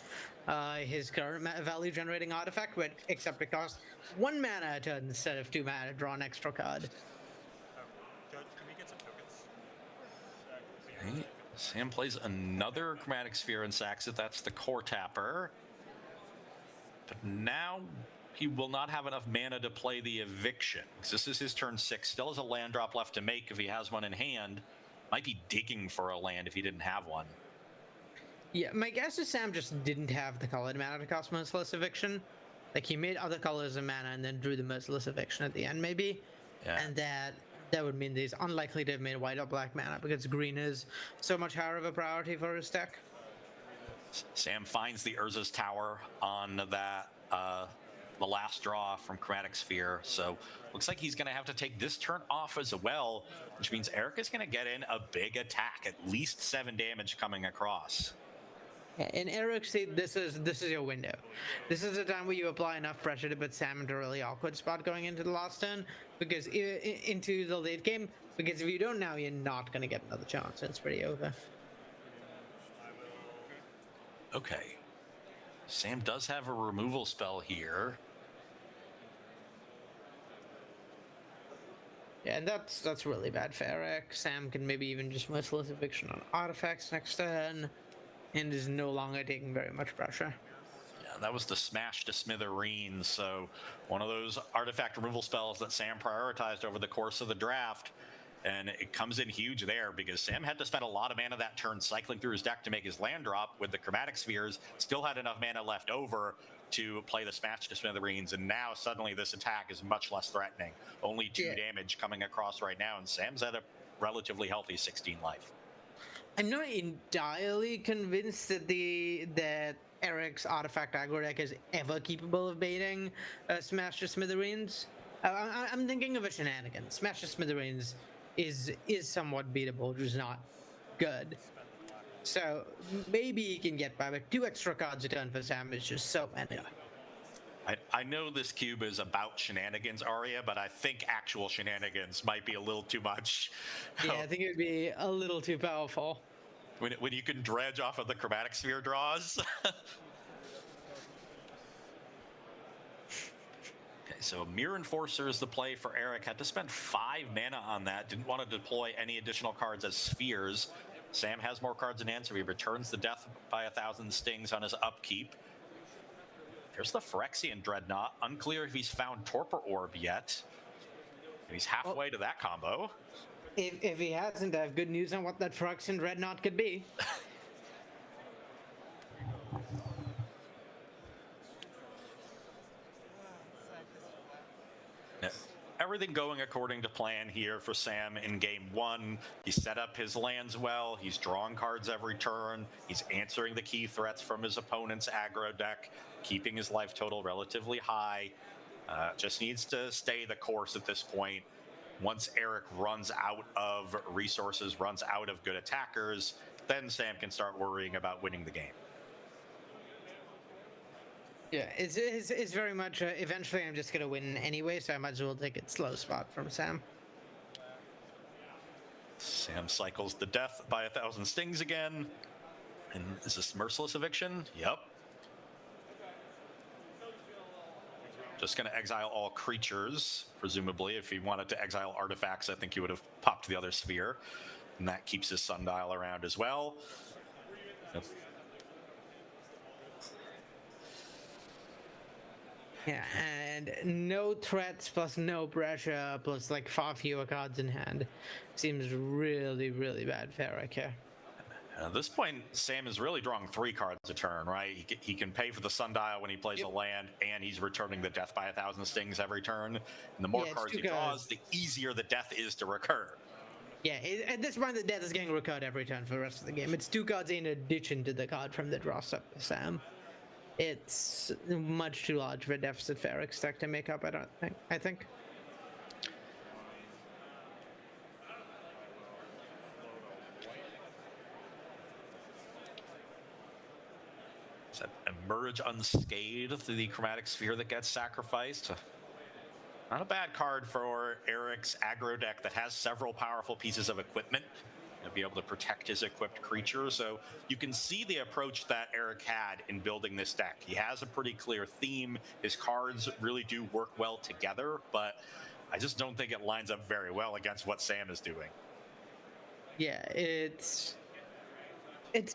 his current value generating artifact, but except it costs 1 mana a turn instead of 2 mana to draw an extra card. Judge, can we get some tokens? Right. Sam plays another Chromatic Sphere and sacks it. That's the Core Tapper. But now he will not have enough mana to play the Eviction. This is his turn 6. Still has a land drop left to make if he has one in hand. Might be digging for a land if he didn't have one. Yeah, my guess is Sam just didn't have the colored mana to cast Merciless Eviction. Like, he made other colors of mana and then drew the Merciless Eviction at the end, maybe. Yeah. And that would mean that he's unlikely to have made white or black mana because green is so much higher of a priority for his deck. Sam finds the Urza's Tower on that the last draw from Chromatic Sphere, so looks like he's going to have to take this turn off as well, which means Eric is going to get in a big attack, at least 7 damage coming across. Yeah, in Eric's seat, this is your window. This is the time where you apply enough pressure to put Sam into a really awkward spot going into the last turn, because into the late game. Because if you don't now, you're not going to get another chance. It's pretty over. Okay, Sam does have a removal spell here. Yeah, and that's really bad for Eric. Sam can maybe even just Merciless Eviction on artifacts next turn, and is no longer taking very much pressure. Yeah, that was the Smash to Smithereens, so one of those artifact removal spells that Sam prioritized over the course of the draft, and it comes in huge there because Sam had to spend a lot of mana that turn cycling through his deck to make his land drop with the Chromatic Spheres, still had enough mana left over to play the Smash to Smithereens, and now suddenly this attack is much less threatening. Only 2 damage coming across right now, and Sam's at a relatively healthy 16 life. I'm not entirely convinced that Eric's artifact aggro deck is ever capable of baiting Smash to Smithereens. I'm thinking of a shenanigan. Smash to Smithereens is somewhat beatable, just not good. So maybe he can get by, but 2 extra cards a turn for Sam is just so many. I know this cube is about shenanigans, Arya, but I think actual shenanigans might be a little too much. Yeah, I think it would be a little too powerful. When you can dredge off of the Chromatic Sphere draws. Okay, so Mirror Enforcer is the play for Eric. Had to spend 5 mana on that. Didn't want to deploy any additional cards as spheres. Sam has more cards in hand, so he returns the Death by 1,000 Stings on his upkeep. There's the Phyrexian Dreadnought. Unclear if he's found Torpor Orb yet. And he's halfway to that combo. If he hasn't, I have good news on what that Phyrexian Dreadnought could be. Everything going according to plan here for Sam in game one. He set up his lands well. He's drawing cards every turn. He's answering the key threats from his opponent's aggro deck, keeping his life total relatively high. Just needs to stay the course at this point. Once Eric runs out of resources, runs out of good attackers, then Sam can start worrying about winning the game. Yeah, it's very much eventually I'm just going to win anyway, so I might as well take it slow spot from Sam. Sam cycles the death by 1,000 stings again. And is this merciless eviction? Yep. Just going to exile all creatures, presumably. If he wanted to exile artifacts, I think he would have popped the other sphere. And that keeps his sundial around as well. Yep. Yeah, and no threats plus no pressure plus like far fewer cards in hand. Seems really, really bad for Eric here. At this point, Sam is really drawing 3 cards a turn, right? He can pay for the sundial when he plays a land, and he's returning the death by 1,000 stings every turn. And the more cards he draws, the easier the death is to recur. Yeah, at this point, the death is getting recurred every turn for the rest of the game. It's 2 cards in addition to the card from the draw step for Sam. It's much too large of a deficit for Eric's deck to make up, I think. Does that emerge unscathed through the chromatic sphere that gets sacrificed? Not a bad card for Eric's aggro deck that has several powerful pieces of equipment to be able to protect his equipped creature. So you can see the approach that Eric had in building this deck. He has a pretty clear theme. His cards really do work well together, but I just don't think it lines up very well against what Sam is doing. Yeah, it's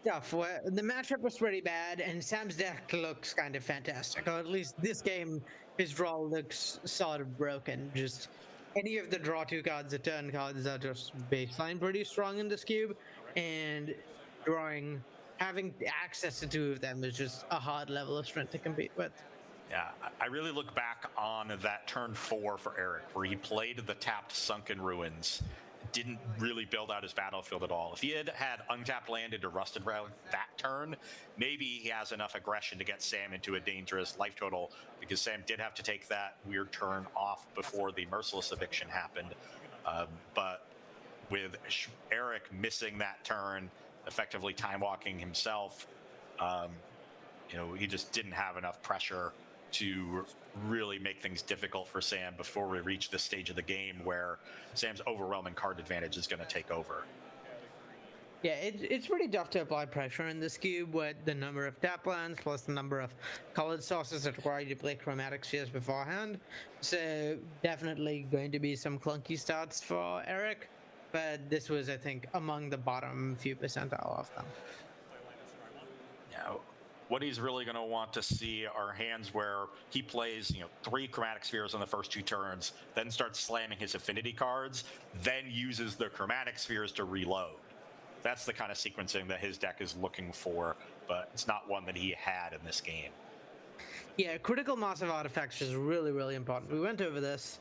tough. The matchup was pretty bad, and Sam's deck looks kind of fantastic. Or at least this game, his draw looks sort of broken. Just any of the draw 2 cards, the turn cards are just baseline pretty strong in this cube, and having access to 2 of them is just a hard level of strength to compete with. Yeah, I really look back on that turn 4 for Eric, where he played the tapped Sunken Ruins. Didn't really build out his battlefield at all. If he had untapped land into Rusted Relic that turn, maybe he has enough aggression to get Sam into a dangerous life total, because Sam did have to take that weird turn off before the Merciless Eviction happened. But with Eric missing that turn, effectively time walking himself, he just didn't have enough pressure to really make things difficult for Sam before we reach this stage of the game where Sam's overwhelming card advantage is going to take over. Yeah, it's pretty tough to apply pressure in this cube with the number of tap lands plus the number of colored sources that require you to play chromatic spheres beforehand. So definitely going to be some clunky starts for Eric, but this was, I think, among the bottom few percentile of them. Yeah. What he's really going to want to see are hands where he plays, 3 chromatic spheres on the first 2 turns, then starts slamming his affinity cards, then uses the chromatic spheres to reload. That's the kind of sequencing that his deck is looking for, but it's not one that he had in this game. Yeah, critical mass of artifacts is really, really important. We went over this.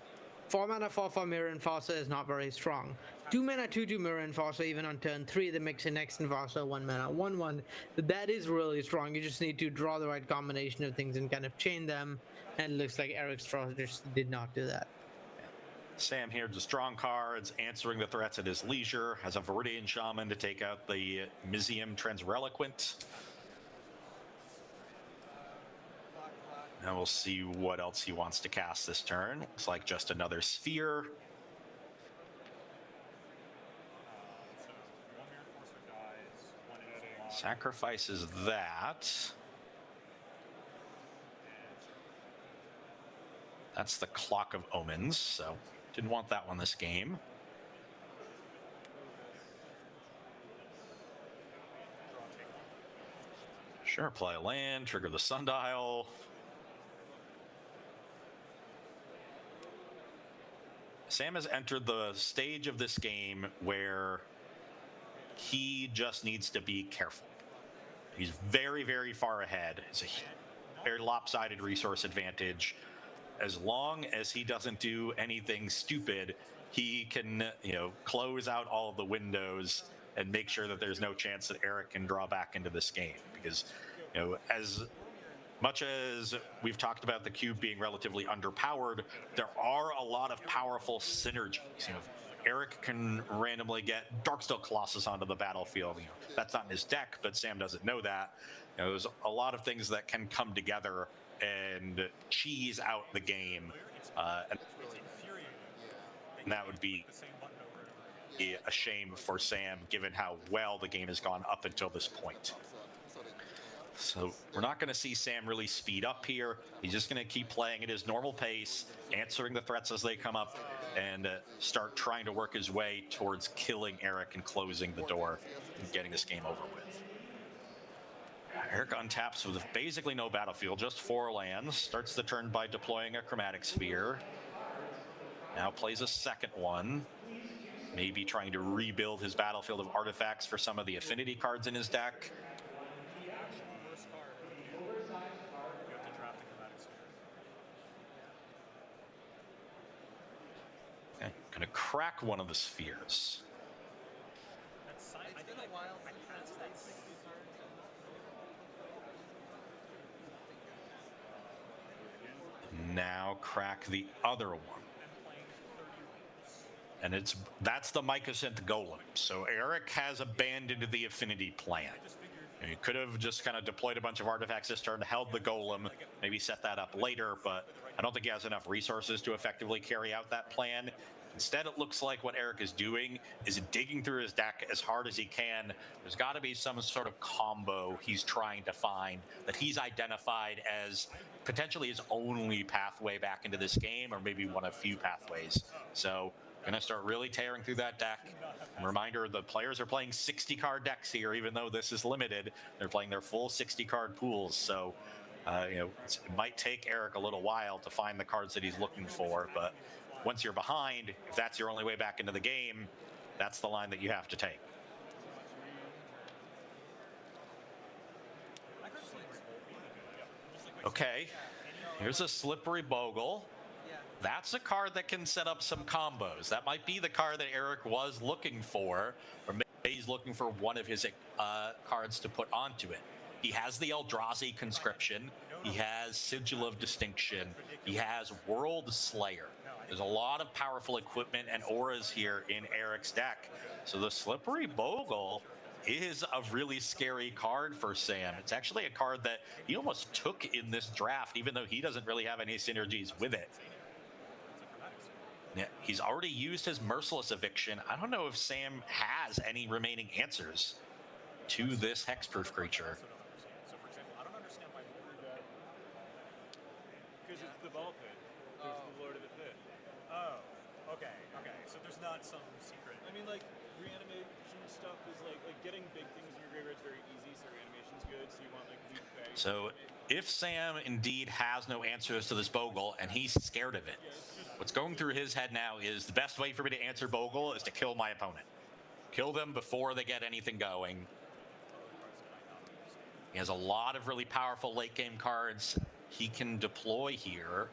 4 mana 4/4 Mirror Enforcer is not very strong. 2 mana 2/2 Mirror Enforcer even on turn 3 that makes the next Enforcer 1 mana 1/1. That is really strong. You just need to draw the right combination of things and kind of chain them. And it looks like Eric's draw just did not do that. Sam here just drawing cards, answering the threats at his leisure, has a Viridian Shaman to take out the Mizium Transreliquant. Now we'll see what else he wants to cast this turn. Looks like just another sphere. Sacrifices that. That's the Clock of Omens, so didn't want that one this game. Sure, play a land, trigger the sundial. Sam has entered the stage of this game where he just needs to be careful. He's very, very far ahead. It's a very lopsided resource advantage. as long as he doesn't do anything stupid, he can, close out all of the windows and make sure that there's no chance that Eric can draw back into this game. Because, as much as we've talked about the cube being relatively underpowered, there are a lot of powerful synergies. Eric can randomly get Darksteel Colossus onto the battlefield. That's not in his deck, but Sam doesn't know that. There's a lot of things that can come together and cheese out the game, and that would be a shame for Sam, given how well the game has gone up until this point. So we're not going to see Sam really speed up here. He's just going to keep playing at his normal pace, answering the threats as they come up, and start trying to work his way towards killing Eric and closing the door and getting this game over with. Eric untaps with basically no battlefield, just 4 lands. Starts the turn by deploying a Chromatic Sphere. Now plays a second one. Maybe trying to rebuild his battlefield of artifacts for some of the affinity cards in his deck. Okay, gonna crack one of the spheres. Now crack the other one. And that's the Mycosynth Golem. So Eric has abandoned the affinity plan. He could have just kind of deployed a bunch of artifacts this turn, held the Golem, maybe set that up later, but I don't think he has enough resources to effectively carry out that plan. Instead, it looks like what Eric is doing is digging through his deck as hard as he can. There's got to be some sort of combo he's trying to find that he's identified as potentially his only pathway back into this game, or maybe one of few pathways. So going to start really tearing through that deck. Reminder, the players are playing 60-card decks here, even though this is limited. They're playing their full 60-card pools. So, it might take Eric a little while to find the cards that he's looking for. But once you're behind, if that's your only way back into the game, that's the line that you have to take. Okay, here's a Slippery Bogle. That's a card that can set up some combos. That might be the card that Eric was looking for, or maybe he's looking for one of his cards to put onto it. He has the Eldrazi Conscription. He has Sigil of Distinction. He has World Slayer. There's a lot of powerful equipment and auras here in Eric's deck. So the Slippery Bogle is a really scary card for Sam. It's actually a card that he almost took in this draft, even though he doesn't really have any synergies with it. Yeah, he's already used his Merciless Eviction. I don't know if Sam has any remaining answers to this hexproof creature. So for example, I don't understand why because it's the ball pit. There's the Lord of the Pit. Oh, okay. So there's not some secret. I mean, like reanimation stuff is like getting big things in your graveyard is very easy. So reanimation's good. So you want like weak bang. So if Sam indeed has no answers to this Bogle and he's scared of it, what's going through his head now is the best way for me to answer Bogle is to kill my opponent. Kill them before they get anything going. He has a lot of really powerful late game cards he can deploy here.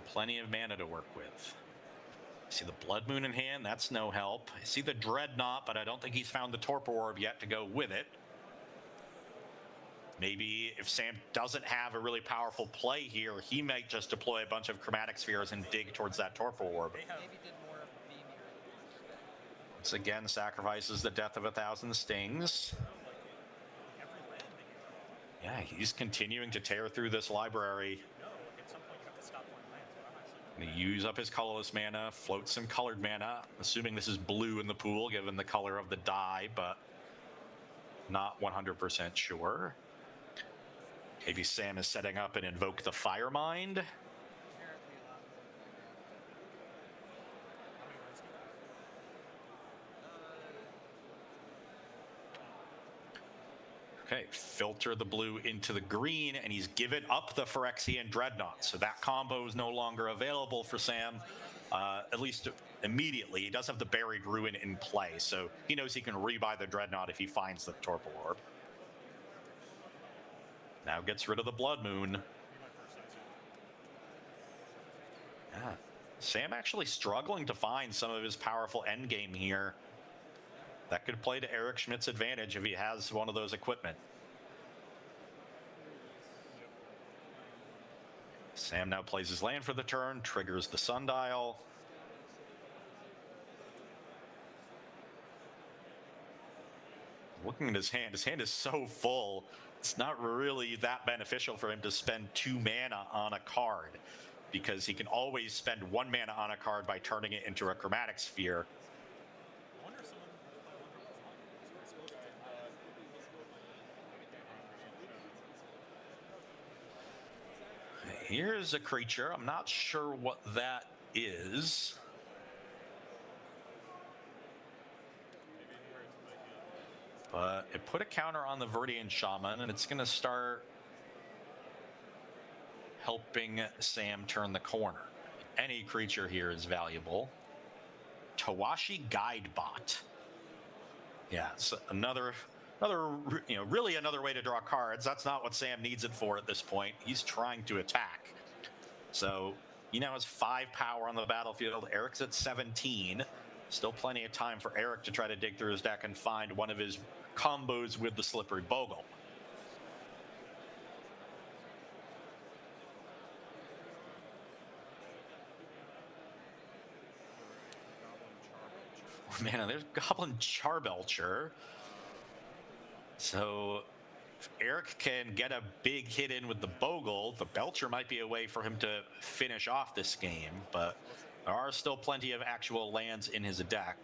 Plenty of mana to work with. See the Blood Moon in hand, that's no help. I see the Dreadnought, but I don't think he's found the Torpor Orb yet to go with it. Maybe if Sam doesn't have a really powerful play here, he might just deploy a bunch of Chromatic Spheres and dig towards that Torpor Orb. Once again, sacrifices the Death of 1,000 Stings. Yeah, he's continuing to tear through this library. Gonna use up his colorless mana, float some colored mana, assuming this is blue in the pool given the color of the die, but not 100% sure. Maybe Sam is setting up and invoke the Firemind. Okay, filter the blue into the green, and he's given up the Phyrexian Dreadnought. So that combo is no longer available for Sam. at least immediately. He does have the Buried Ruin in play, so he knows he can rebuy the Dreadnought if he finds the Torpor Orb. Now gets rid of the Blood Moon. Yeah. Sam actually struggling to find some of his powerful endgame here. That could play to Eric Schmidt's advantage if he has one of those equipment. Sam now plays his land for the turn, triggers the Sundial. Looking at his hand is so full, it's not really that beneficial for him to spend 2 mana on a card, because he can always spend 1 mana on a card by turning it into a Chromatic Sphere. Here's a creature. I'm not sure what that is. But it put a counter on the Viridian Shaman, and it's going to start helping Sam turn the corner. Any creature here is valuable. Tawashi Guidebot. Yeah, it's another, really another way to draw cards. That's not what Sam needs it for at this point. He's trying to attack. So he now has 5 power on the battlefield. Eric's at 17. Still plenty of time for Eric to try to dig through his deck and find one of his combos with the Slippery Bogle. Man, there's Goblin Charbelcher. So if Eric can get a big hit in with the Bogle, the Belcher might be a way for him to finish off this game, but there are still plenty of actual lands in his deck.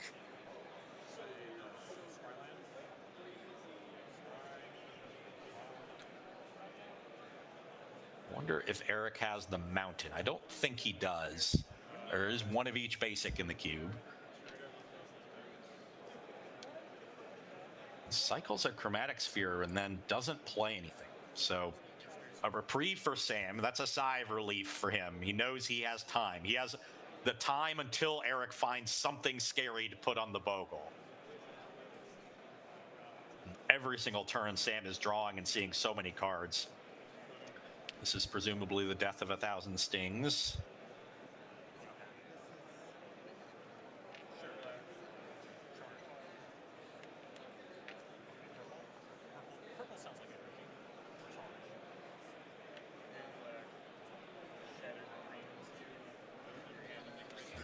Wonder if Eric has the Mountain. I don't think he does. There is one of each basic in the cube. Cycles a Chromatic Sphere and then doesn't play anything. So a reprieve for Sam. That's a sigh of relief for him. He knows he has time. He has the time until Eric finds something scary to put on the Bogle. Every single turn, Sam is drawing and seeing so many cards. This is presumably the death of 1,000 Stings.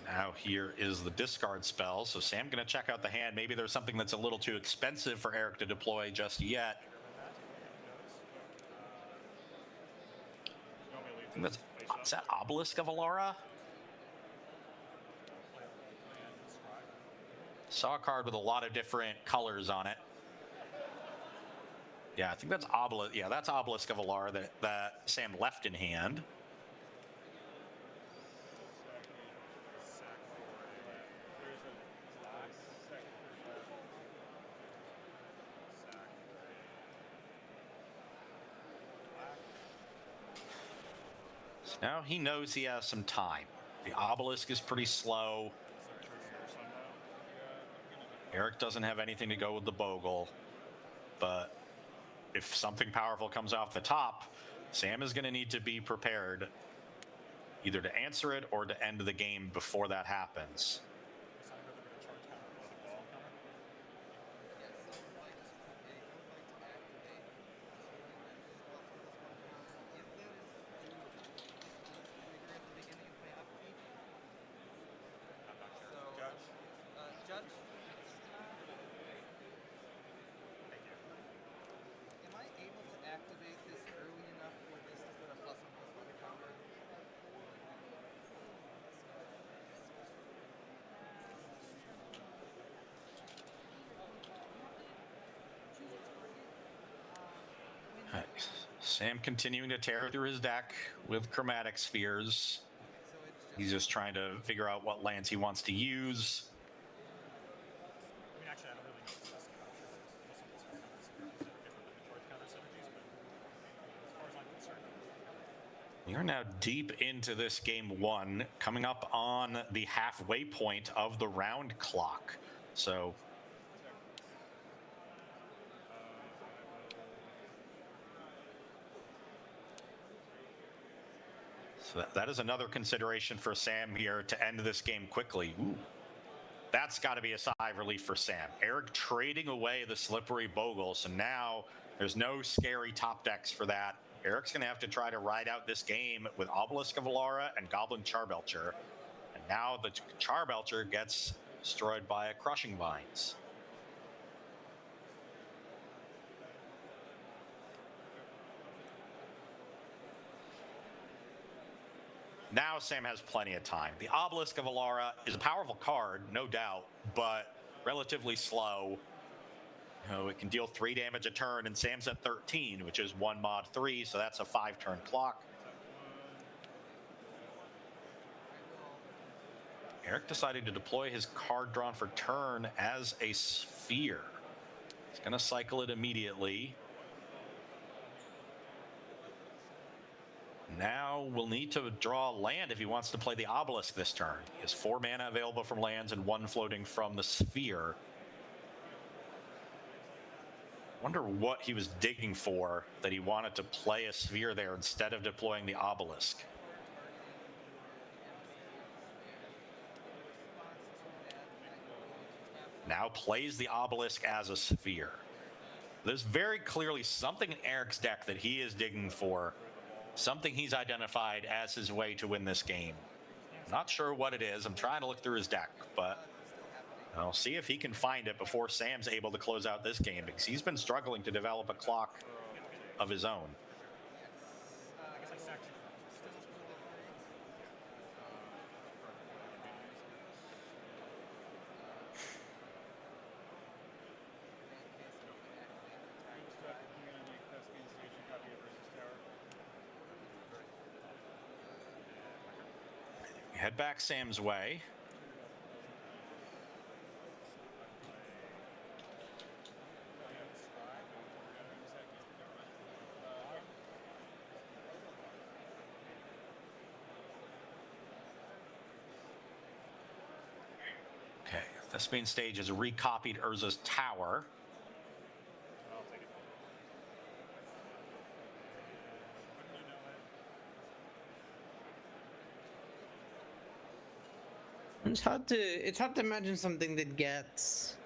Now here is the discard spell. So Sam going to check out the hand. Maybe there's something that's a little too expensive for Eric to deploy just yet. I think is that Obelisk of Alara? Saw a card with a lot of different colors on it. Yeah, I think that's Obelisk. Yeah, that's Obelisk of Alara that Sam left in hand. Now he knows he has some time. The Obelisk is pretty slow. Eric doesn't have anything to go with the Bogle, but if something powerful comes off the top, Sam is going to need to be prepared either to answer it or to end the game before that happens. Sam continuing to tear through his deck with Chromatic Spheres. He's just trying to figure out what lands he wants to use. I mean, actually, I don't really know if that's the option. Different than Detroit's counter synergies, but as far as I'm concerned. We are now deep into this game one, coming up on the halfway point of the round clock. So that is another consideration for Sam here to end this game quickly. Ooh. That's got to be a sigh of relief for Sam. Eric trading away the slippery bogle, so now there's no scary top decks for that. Eric's going to have to try to ride out this game with Obelisk of Alara and Goblin Charbelcher. And now the Charbelcher gets destroyed by a Crushing Vines. Now Sam has plenty of time. The Obelisk of Alara is a powerful card, no doubt, but relatively slow. You know, it can deal 3 damage a turn, and Sam's at 13, which is 1 mod 3, so that's a 5-turn clock. Eric decided to deploy his card drawn for turn as a sphere. He's going to cycle it immediately. Now we'll need to draw land if he wants to play the Obelisk this turn. He has 4 mana available from lands and 1 floating from the sphere. Wonder what he was digging for that he wanted to play a sphere there instead of deploying the Obelisk. Now plays the Obelisk as a sphere. There's very clearly something in Eric's deck that he is digging for, something he's identified as his way to win this game. Not sure what it is. I'm trying to look through his deck, but I'll see if he can find it before Sam's able to close out this game, because he's been struggling to develop a clock of his own. Head back Sam's way. Okay, this main stage has recopied Urza's tower. It's hard to imagine something that gets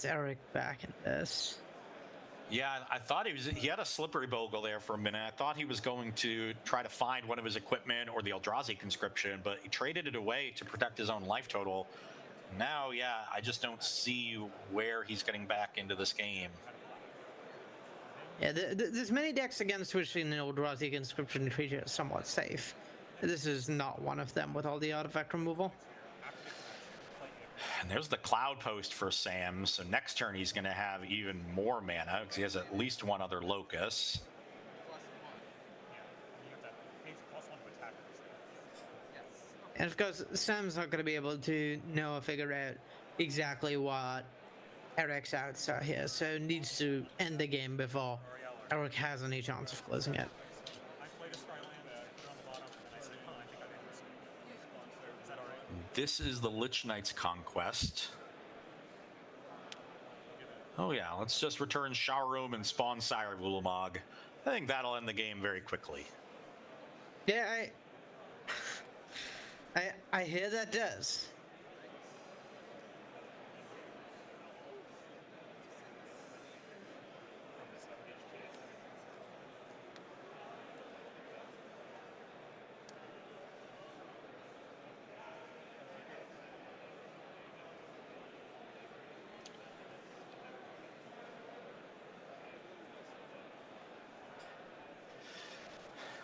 Eric back in this. Yeah, I thought he had a slippery bogle there for a minute. I thought he was going to try to find one of his equipment or the Eldrazi conscription, but he traded it away to protect his own life total. Now, yeah, I just don't see where he's getting back into this game. Yeah, there's many decks against which an Eldrazi conscription creature is somewhat safe. This is not one of them with all the artifact removal. And there's the Cloud Post for Sam, so next turn he's going to have even more mana because he has at least 1 other Locus. And of course, Sam's not going to be able to know or figure out exactly what Eric's outs are here, so needs to end the game before Eric has any chance of closing it. This is the Lich Knight's Conquest. Oh yeah, let's just return Sharum and spawn Sire Ulamog. I think that'll end the game very quickly. Yeah, I hear that does.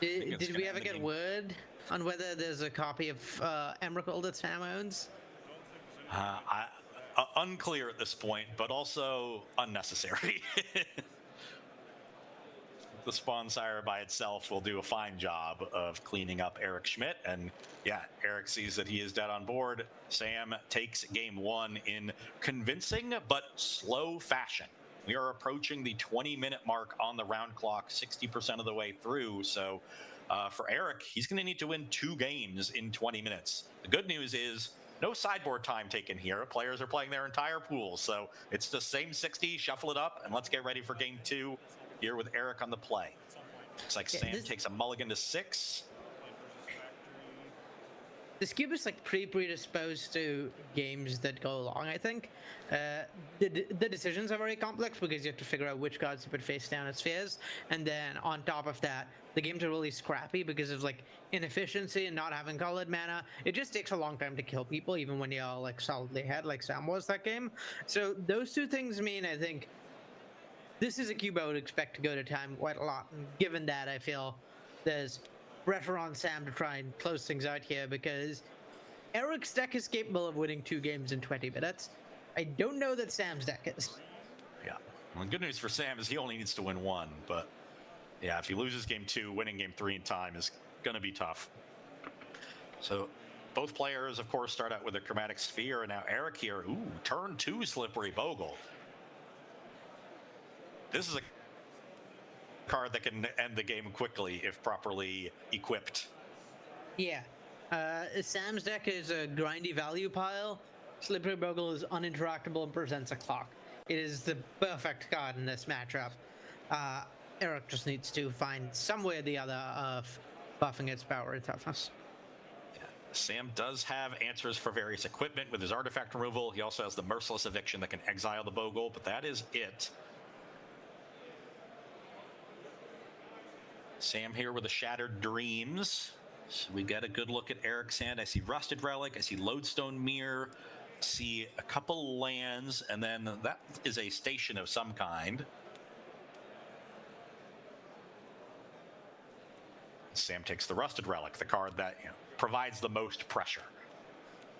Did we ever get word on whether there's a copy of Emrakul that Sam owns? Unclear at this point, but also unnecessary. The Spawn Sire by itself will do a fine job of cleaning up Eric Schmidt, and yeah, Eric sees that he is dead on board. Sam takes game 1 in convincing but slow fashion. We are approaching the 20-minute mark on the round clock, 60% of the way through. So for Eric, he's going to need to win 2 games in 20 minutes. The good news is no sideboard time taken here. Players are playing their entire pool. So it's the same 60, shuffle it up, and let's get ready for game 2 here with Eric on the play. Looks like Sam takes a mulligan to 6. This cube is like pretty predisposed to games that go long, I think. The decisions are very complex because you have to figure out which cards to put face down as spheres, and then on top of that, the games are really scrappy because of like inefficiency and not having colored mana. It just takes a long time to kill people, even when you're like solidly ahead, like Sam was that game. So those two things mean, I think, this is a cube I would expect to go to time quite a lot. And given that, I feel there's pressure on Sam to try and close things out here because Eric's deck is capable of winning 2 games in 20 minutes. I don't know that Sam's deck is. Yeah. Well, the good news for Sam is he only needs to win 1, but yeah, if he loses game 2, winning game 3 in time is going to be tough. So both players, of course, start out with a chromatic sphere, and now Eric here, turn 2 Slippery Bogle. This is a card that can end the game quickly if properly equipped. Yeah. Sam's deck is a grindy value pile. Slippery Bogle is uninteractable and presents a clock. It is the perfect card in this matchup. Eric just needs to find some way or the other of buffing its power and toughness. Yeah. Sam does have answers for various equipment with his artifact removal. He also has the Merciless Eviction that can exile the Bogle, but that is it. Sam here with the Shattered Dreams. So we get a good look at Eric's hand. I see Rusted Relic, I see Lodestone Mirror, see a couple lands, and then that is a station of some kind. Sam takes the Rusted Relic, the card that provides the most pressure.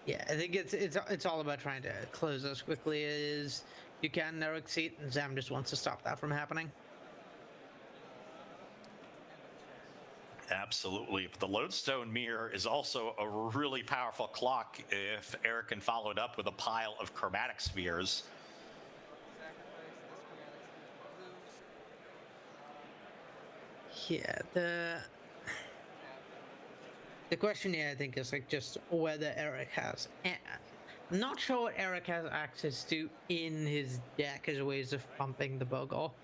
Yeah, I think it's all about trying to close as quickly as you can in Eric's seat, and Sam just wants to stop that from happening. Absolutely. But the Lodestone Mirror is also a really powerful clock if Eric can follow it up with a pile of chromatic spheres. Yeah, the question here, I think, is like just whether Eric has. I'm not sure what Eric has access to in his deck as ways of pumping the Bogle.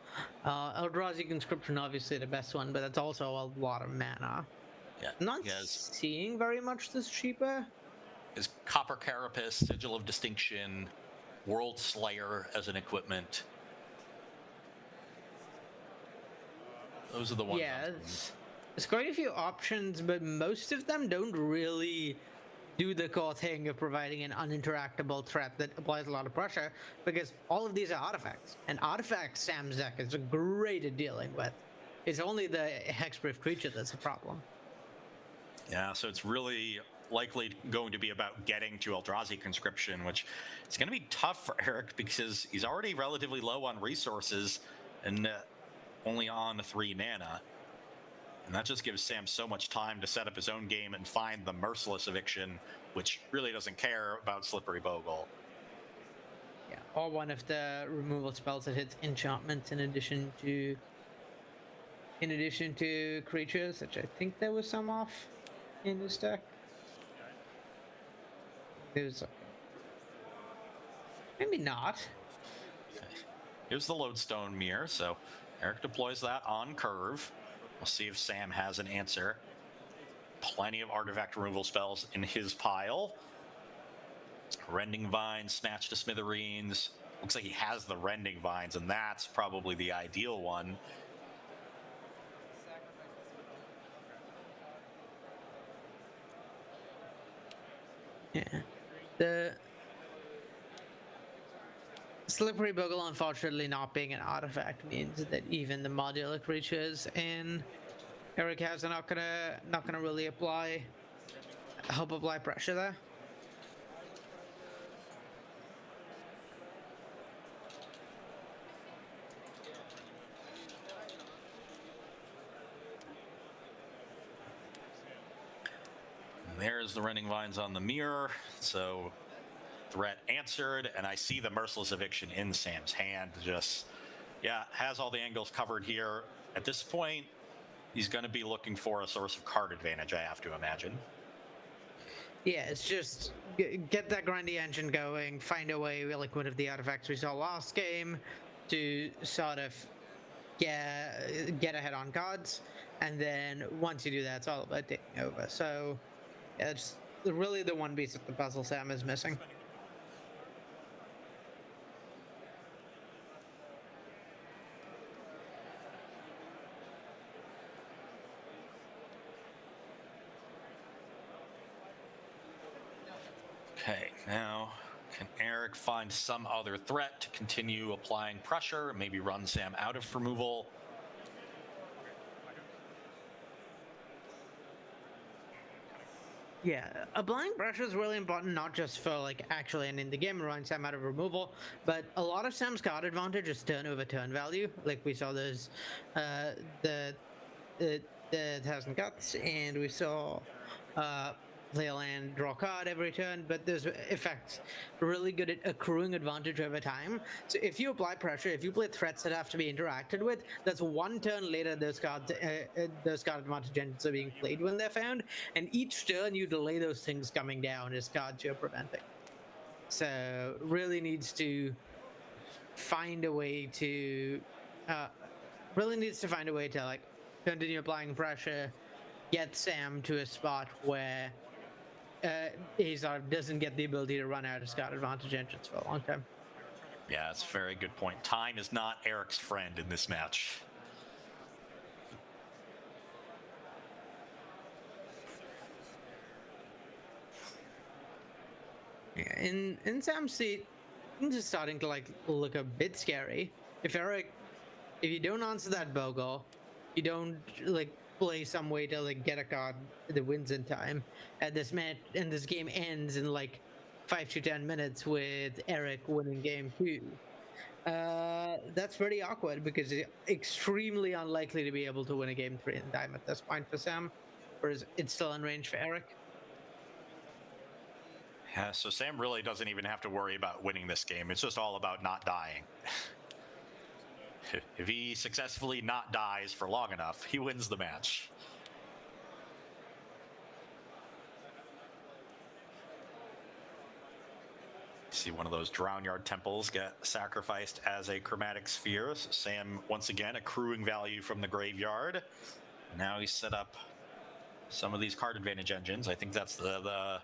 Eldrazi Conscription, obviously the best one, but that's also a lot of mana. Yeah, I'm not seeing very much this cheaper. Is Copper Carapace, Sigil of Distinction, World Slayer as an equipment. Those are the ones. Yeah, there's quite a few options, but most of them don't really do the core thing of providing an uninteractable threat that applies a lot of pressure, because all of these are artifacts, and artifacts Sam's deck is great at dealing with. It's only the hexproof creature that's a problem. Yeah, so it's really likely going to be about getting to Eldrazi Conscription, which is going to be tough for Eric because he's already relatively low on resources and only on 3 mana. And that just gives Sam so much time to set up his own game and find the Merciless Eviction, which really doesn't care about Slippery Bogle. Yeah, or one of the removal spells that hits enchantments in addition to creatures, which I think there was some off in this deck. There's maybe not. Okay. Here's the Lodestone Mirror, so Eric deploys that on curve. We'll see if Sam has an answer. Plenty of artifact removal spells in his pile. Rending Vines, Snatch to Smithereens. Looks like he has the Rending Vines, and that's probably the ideal one. Yeah. The Slippery Bogle, unfortunately, not being an artifact means that even the modular creatures in Eric has are not gonna really help apply pressure there. And there's the Rending Vines on the mirror, so threat answered, and I see the Merciless Eviction in Sam's hand, just Yeah, has all the angles covered here. At this point, he's going to be looking for a source of card advantage, I have to imagine. Yeah, it's just get that grindy engine going, find a way, like one of the artifacts we saw last game, to sort of get ahead on cards, and then once you do that, it's all about taking over. So yeah, it's really the one piece of the puzzle Sam is missing. Okay, now can Eric find some other threat to continue applying pressure, maybe run Sam out of removal? Yeah, applying pressure is really important, not just for like actually ending the game and running Sam out of removal, but a lot of Sam's card advantage is turn over turn value. Like we saw those, the 1,000 cuts, and we saw play a land, draw a card every turn, but those effects are really good at accruing advantage over time. So if you apply pressure, if you play threats that have to be interacted with, that's one turn later those card advantage engines are being played when they're found, and each turn you delay those things coming down as cards you're preventing. So really needs to find a way to like continue applying pressure, get Sam to a spot where he sort of doesn't get the ability to run out of card advantage engines for a long time. Yeah, that's a very good point. Time is not Eric's friend in this match. Yeah, in Sam's seat, things are starting to like look a bit scary. If you don't answer that Bogle, you don't like play some way to like get a card that wins in time, and this game ends in like 5 to 10 minutes with Eric winning game 2. That's pretty awkward because it's extremely unlikely to be able to win a game 3 in time at this point for Sam, whereas it's still in range for Eric. Yeah, so Sam really doesn't even have to worry about winning this game. It's just all about not dying. If he successfully not dies for long enough, he wins the match. See one of those Drownyard temples get sacrificed as a chromatic sphere. So Sam, once again, accruing value from the graveyard. Now he's set up some of these card advantage engines. I think that's the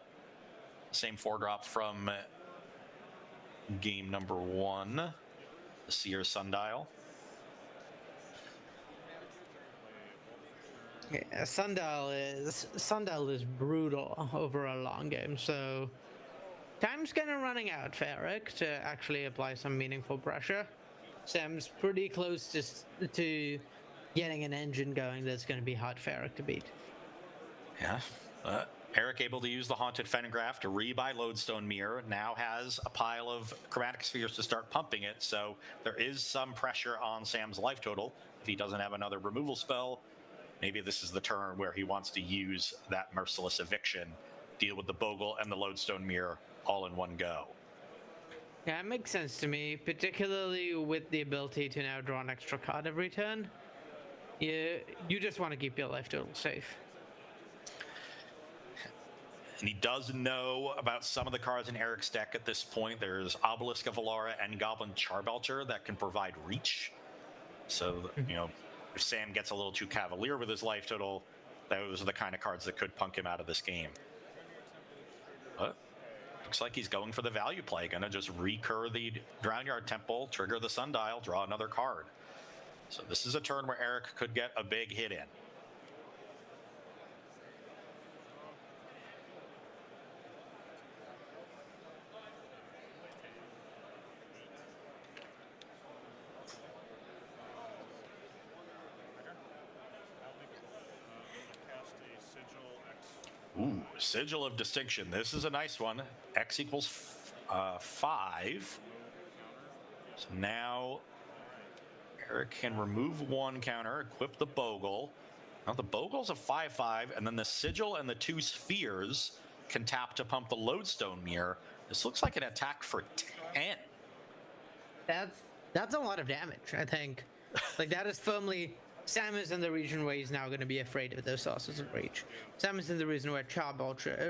same 4-drop from game number 1, the Seer Sundial. Yeah, Sundial is brutal over a long game, so time's kind of running out for Eric to actually apply some meaningful pressure. Sam's pretty close to getting an engine going that's going to be hard for Eric to beat. Yeah, Eric able to use the Haunted Fenograph to rebuy Lodestone Mirror, now has a pile of Chromatic Spheres to start pumping it, so there is some pressure on Sam's life total. If he doesn't have another removal spell, maybe this is the turn where he wants to use that Merciless Eviction, deal with the Bogle and the Lodestone Mirror all in one go. Yeah, it makes sense to me, particularly with the ability to now draw an extra card every turn. You just want to keep your life total safe. And he does know about some of the cards in Eric's deck at this point. There's Obelisk of Alara and Goblin Charbelcher that can provide reach. So, you know, if Sam gets a little too cavalier with his life total, those are the kind of cards that could punk him out of this game. But looks like he's going for the value play. Gonna just recur the Drownyard Temple, trigger the Sundial, draw another card. So this is a turn where Eric could get a big hit in. Ooh, Sigil of Distinction. This is a nice one. X equals 5. So now Eric can remove 1 counter, equip the Bogle. Now the Bogle's a 5/5, and then the Sigil and the 2 spheres can tap to pump the Lodestone Mirror. This looks like an attack for 10. That's That's a lot of damage, I think. Like, that is firmly... Sam is in the region where he's now going to be afraid of those sources of reach. Sam is in the region where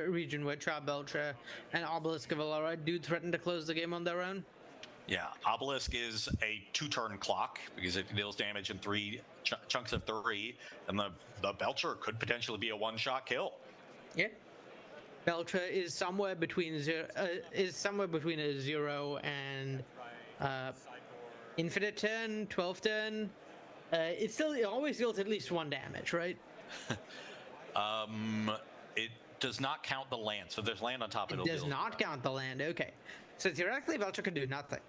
region where Charbelcher and Obelisk of Alara do threaten to close the game on their own. Yeah, Obelisk is a 2-turn clock because it deals damage in three chunks of 3, and the Belcher could potentially be a one-shot kill. Yeah. Belcher is somewhere between a 0 and infinite turn, 12 turn. It always deals at least 1 damage, right? It does not count the land, so if there's land on top, It it'll does deal. not count the land. Okay, so theoretically, Belcher could do nothing.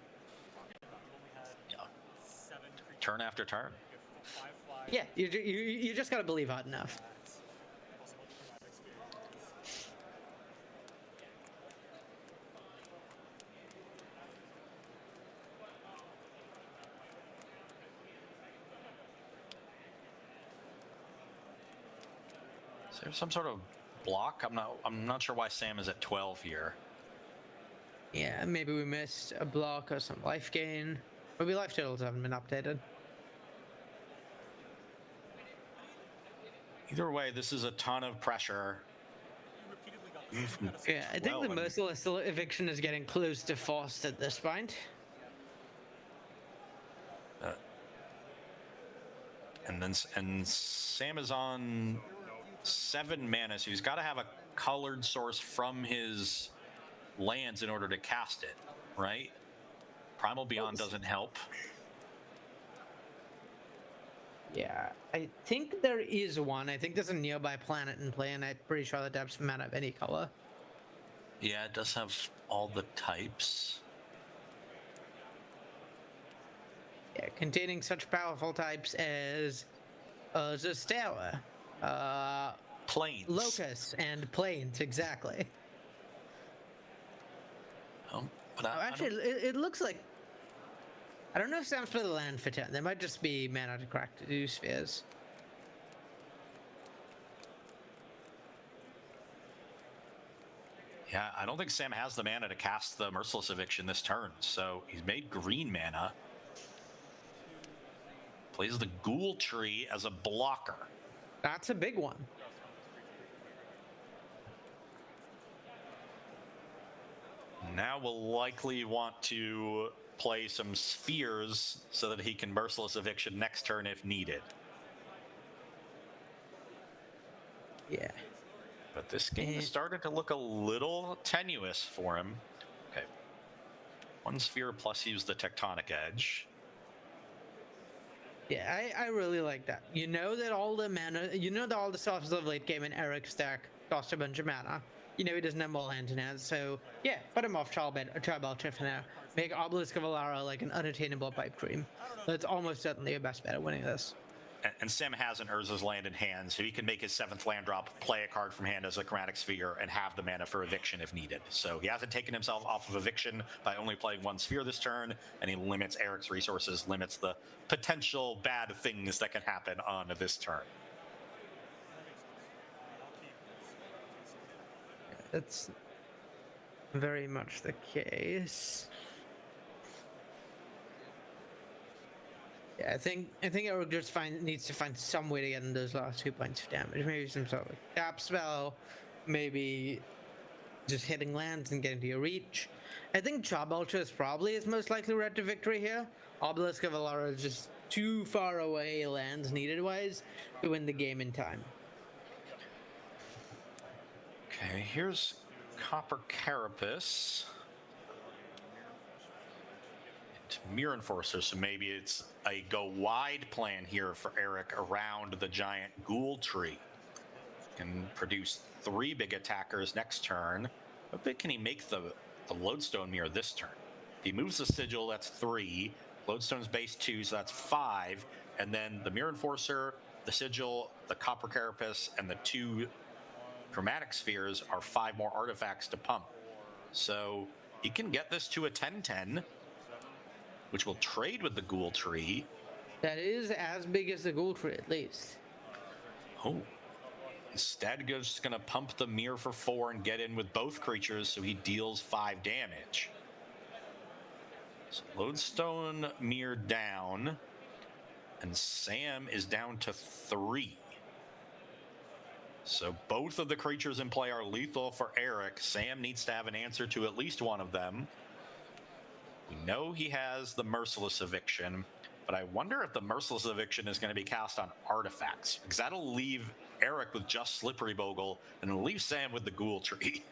Yeah. Turn after turn. Yeah, you just gotta believe hard enough. Is there some sort of block? I'm not sure why Sam is at 12 here. Yeah, maybe we missed a block or some life gain. Maybe life totals haven't been updated. Either way, this is a ton of pressure. Yeah, I think the merciless eviction is getting close to forced at this point. And Sam is on 7 mana, so he's got to have a colored source from his lands in order to cast it, right? Primal Beyond doesn't help. Yeah, I think there is one. I think there's a nearby planet in play, and I'm pretty sure the depths of mana of any color. Yeah, it does have all the types. Yeah, containing such powerful types as Zestawa, Plains. Locust, and Plains, exactly. But Actually, it looks like... I don't know if Sam's played the land for 10. There might just be mana to crack to do spheres. Yeah, I don't think Sam has the mana to cast the Merciless Eviction this turn, so he's made green mana. Plays the Ghoul Tree as a blocker. That's a big one. Now we'll likely want to play some spheres so that he can Merciless Eviction next turn if needed. Yeah. But this game has started to look a little tenuous for him. Okay. 1 sphere plus use the Tectonic Edge. Yeah, I really like that. You know that all the mana, you know that all the sources of late game in Eric's deck cost a bunch of mana. You know he doesn't have more hand in hand, so yeah, put him off Charbelcher for now. Make Obelisk of Alara like an unattainable pipe dream. That's almost certainly your best bet at winning this. And Sam has an Urza's Land in hand, so he can make his 7th land drop, play a card from hand as a Chromatic Sphere, and have the mana for Eviction if needed. So he hasn't taken himself off of Eviction by only playing 1 sphere this turn, and he limits Eric's resources, limits the potential bad things that can happen on this turn. That's very much the case. Yeah, I think Eric just needs to find some way to get in those last 2 points of damage. Maybe some sort of cap spell, maybe just hitting lands and getting to your reach. I think Charbelcher is probably his most likely route to victory here. Obelisk of Alara is just too far away lands needed wise to win the game in time. Okay, here's Copper Carapace. Mirror Enforcer, so maybe it's a go wide plan here for Eric around the giant Ghoul Tree. Can produce 3 big attackers next turn. How big can he make the Lodestone Mirror this turn? If he moves the Sigil, that's 3. Lodestone's base 2, so that's 5. And then the Mirror Enforcer, the Sigil, the Copper Carapace, and the 2 Chromatic Spheres are 5 more artifacts to pump. So he can get this to a 10-10. Which will trade with the Ghoul Tree. That is as big as the Ghoul Tree, at least. Oh. Instead, just going to pump the Mirror for 4 and get in with both creatures so he deals 5 damage. So Lodestone Mirror down, and Sam is down to 3. So both of the creatures in play are lethal for Eric. Sam needs to have an answer to at least one of them. We know he has the Merciless Eviction, but I wonder if the Merciless Eviction is going to be cast on artifacts, because that'll leave Eric with just Slippery Bogle and it'll leave Sam with the Ghoul Tree.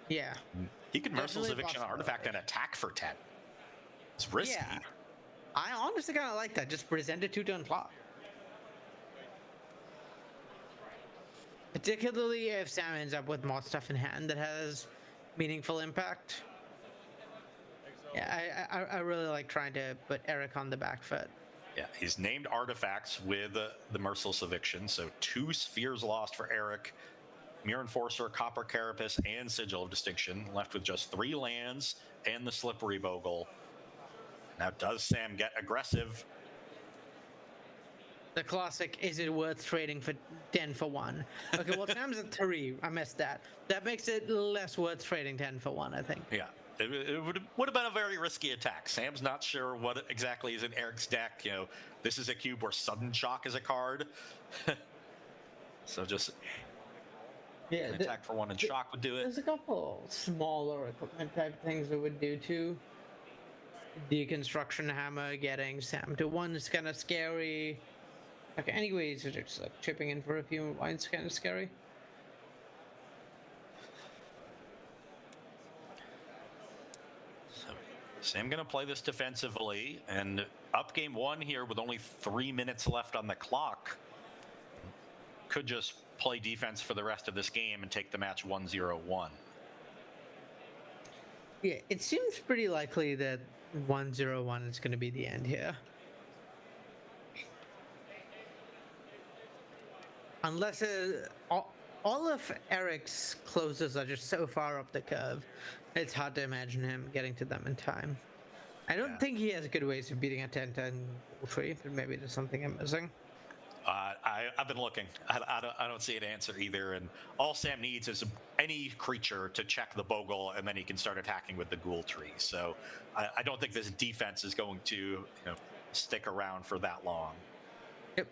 Yeah. He can Merciless Definitely Eviction on possible. artifact and attack for 10. It's risky. Yeah. I honestly kind of like that. Just present a 2-turn clock. Particularly if Sam ends up with more stuff in hand that has meaningful impact. Yeah, I really like trying to put Eric on the back foot. Yeah, he's named artifacts with the Merciless Eviction, so 2 spheres lost for Eric. Mirror Enforcer, Copper Carapace, and Sigil of Distinction, left with just 3 lands and the Slippery Bogle. Now, does Sam get aggressive? The classic, is it worth trading for 10 for 1? Okay, well, Sam's at 3. I missed that. That makes it less worth trading 10 for 1, I think. Yeah, it would have been a very risky attack. Sam's not sure what exactly is in Eric's deck. You know, this is a cube where Sudden Shock is a card. So just an attack for 1 and Shock would do it. There's a couple smaller equipment type things that would do too. Deconstruction Hammer, getting Sam to 1 is kind of scary. Okay, anyways, just like chipping in for a few lines kind of scary. So Sam gonna play this defensively, and up game 1 here with only 3 minutes left on the clock. Could just play defense for the rest of this game and take the match 1-0-1. Yeah, it seems pretty likely that 1-0-1 is going to be the end here. Unless all of Eric's closes are just so far up the curve, it's hard to imagine him getting to them in time. I don't think he has good ways of beating a 10-10 tree, but maybe there's something I'm missing. I've been looking. I don't see an answer either. And all Sam needs is any creature to check the Bogle, and then he can start attacking with the Ghoul Tree. So I don't think this defense is going to stick around for that long. Yep.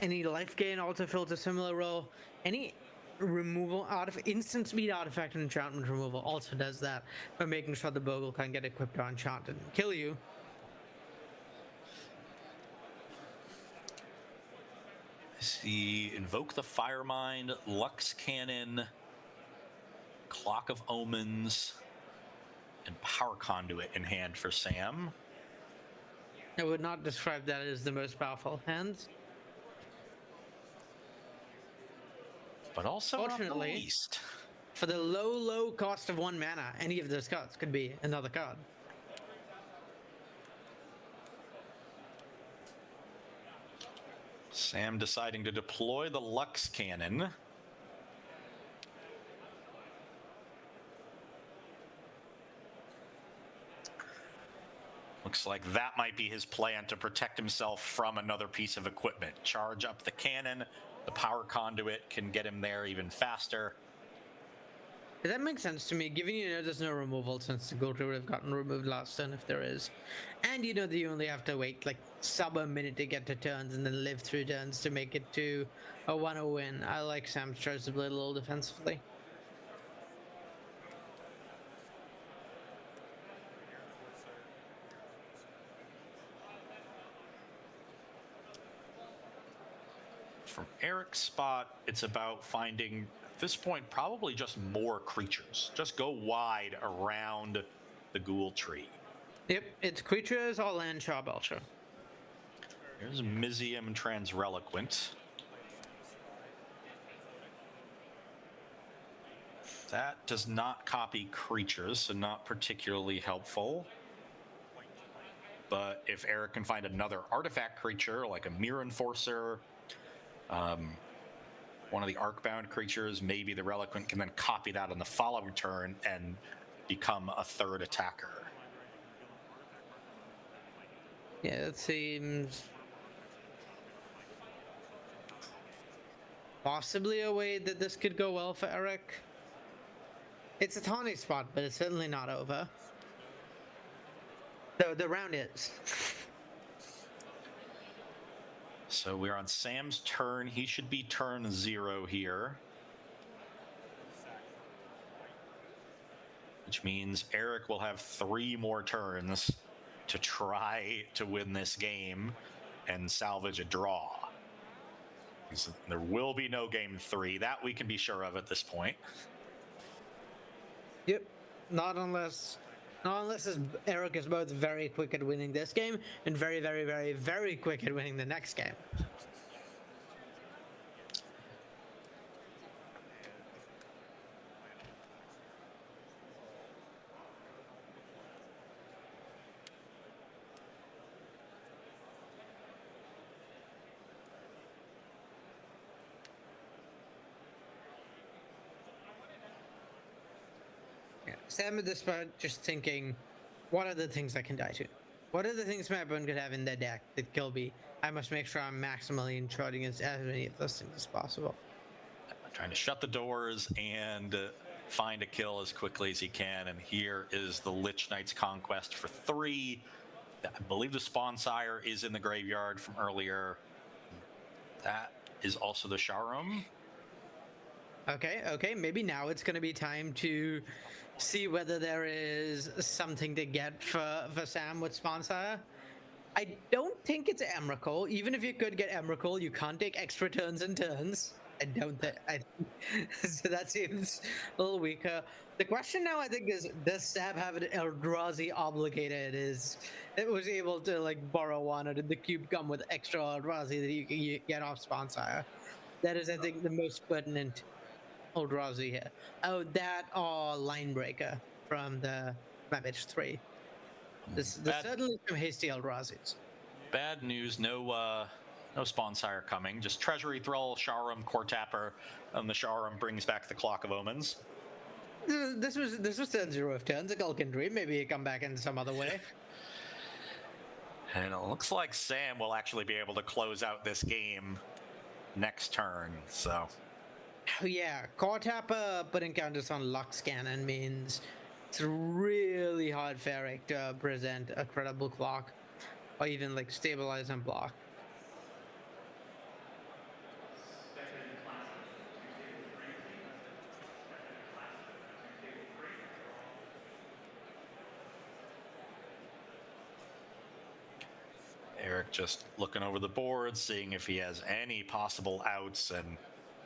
Any life gain also fills a similar role. Any removal instant speed artifact and enchantment removal also does that by making sure the Bogle can get equipped or enchanted and kill you. See, Invoke the Firemind, Lux Cannon, Clock of Omens, and Power Conduit in hand for Sam. I would not describe that as the most powerful hands. But also not the Fortunately, least. for the low cost of 1 mana, any of those cards could be another card. Sam deciding to deploy the Lux Cannon. Looks like that might be his plan to protect himself from another piece of equipment. Charge up the cannon. The Power Conduit can get him there even faster. That makes sense to me, given there's no removal since the Ghoul Tree would have gotten removed last turn if there is. And that you only have to wait like sub a minute to get to turns and then live through turns to make it to a 1-0 win. I like Sam's choice to play a little defensively. From Eric's spot, it's about finding, at this point, probably just more creatures. Just go wide around the Ghoul Tree. Yep, it's creatures or land Charbelcher. Here's Mizium Transreliquant. That does not copy creatures, so not particularly helpful. But if Eric can find another artifact creature, like a Mirror Enforcer, one of the Arcbound creatures, maybe the Reliquant can then copy that on the following turn and become a third attacker. Yeah, it seems possibly a way that this could go well for Eric. It's a tawny spot, but it's certainly not over. The round is. So we're on Sam's turn. He should be turn 0 here. Which means Eric will have 3 more turns to try to win this game and salvage a draw. There will be no game 3. That we can be sure of at this point. Yep. Not unless Eric is both very quick at winning this game and very, very, very, very quick at winning the next game. Sam at this point just thinking, what are the things I can die to? What are the things my opponent could have in their deck that kill me? I must make sure I'm maximally intruding as many of those things as possible. Trying to shut the doors and find a kill as quickly as he can. And here is the Lich Knight's Conquest for 3. I believe the Spawn Sire is in the graveyard from earlier. That is also the Sharum. Okay, maybe now it's going to be time to see whether there is something to get for Sam with Sponsire. I don't think it's Emrakul. Even if you could get Emrakul, you can't take extra turns and turns. I don't think. So that seems a little weaker. The question now, I think, is does Sam have an Eldrazi obligated? Is it was able to like borrow one, or did the cube come with extra Eldrazi that you can get off Sponsire? That is, I think, the most pertinent Eldrazi here. Oh, that or Linebreaker from the Ravage 3. There's certainly some hasty Eldrazi's. Bad news, no Sponsire coming. Just Treasury Thrall, Sharum, Core Tapper, and the Sharum brings back the Clock of Omens. This was turn 0 of turns. A Gulkin Dream. Maybe it come back in some other way. And it looks like Sam will actually be able to close out this game next turn. So. Oh yeah, Core Tapper putting counters on Lux Cannon means it's really hard for Eric to present a credible clock, or even like stabilize and block. Eric just looking over the board, seeing if he has any possible outs, and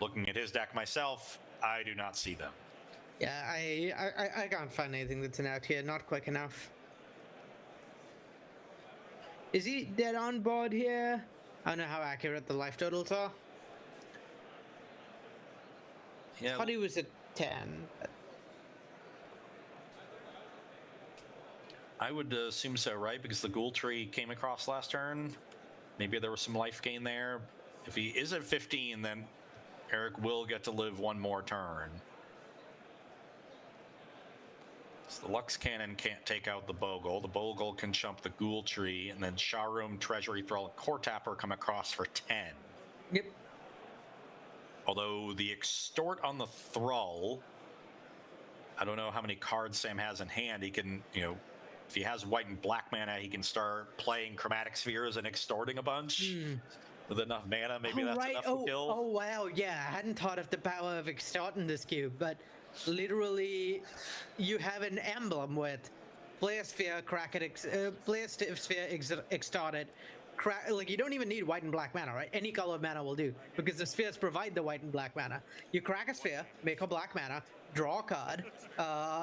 looking at his deck myself, I do not see them. Yeah, I can't find anything that's an out here. Not quick enough. Is he dead on board here? I don't know how accurate the life totals are. Yeah, I thought he was at 10. But... I would assume so, right? Because the Ghoul Tree came across last turn. Maybe there was some life gain there. If he is at 15, then Eric will get to live one more turn. So the Lux Cannon can't take out the Bogle. The Bogle can jump the Ghoul Tree, and then Sharum, Treasury Thrall, and Core Tapper come across for 10. Yep. Although the Extort on the Thrall, I don't know how many cards Sam has in hand. He can, if he has white and black mana, he can start playing Chromatic Spheres and extorting a bunch. With enough mana, maybe that's enough to kill. Oh, wow, yeah, I hadn't thought of the power of extorting this cube, but literally, you have an emblem with play a sphere, crack it, play a sphere, extort it. Like, you don't even need white and black mana, right? Any color of mana will do, because the spheres provide the white and black mana. You crack a sphere, make a black mana, draw a card,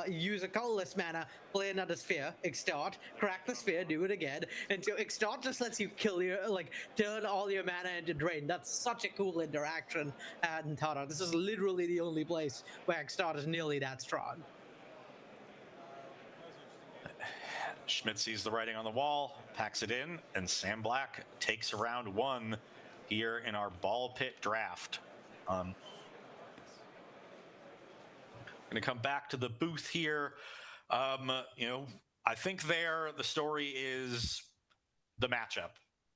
use a colorless mana, play another sphere, extort, crack the sphere, do it again. And so extort just lets you kill your, turn all your mana into drain. That's such a cool interaction at Ntara. This is literally the only place where extort is nearly that strong. Schmidt sees the writing on the wall, packs it in, and Sam Black takes round 1 here in our ball pit draft. Going to come back to the booth here. I think the story is the matchup.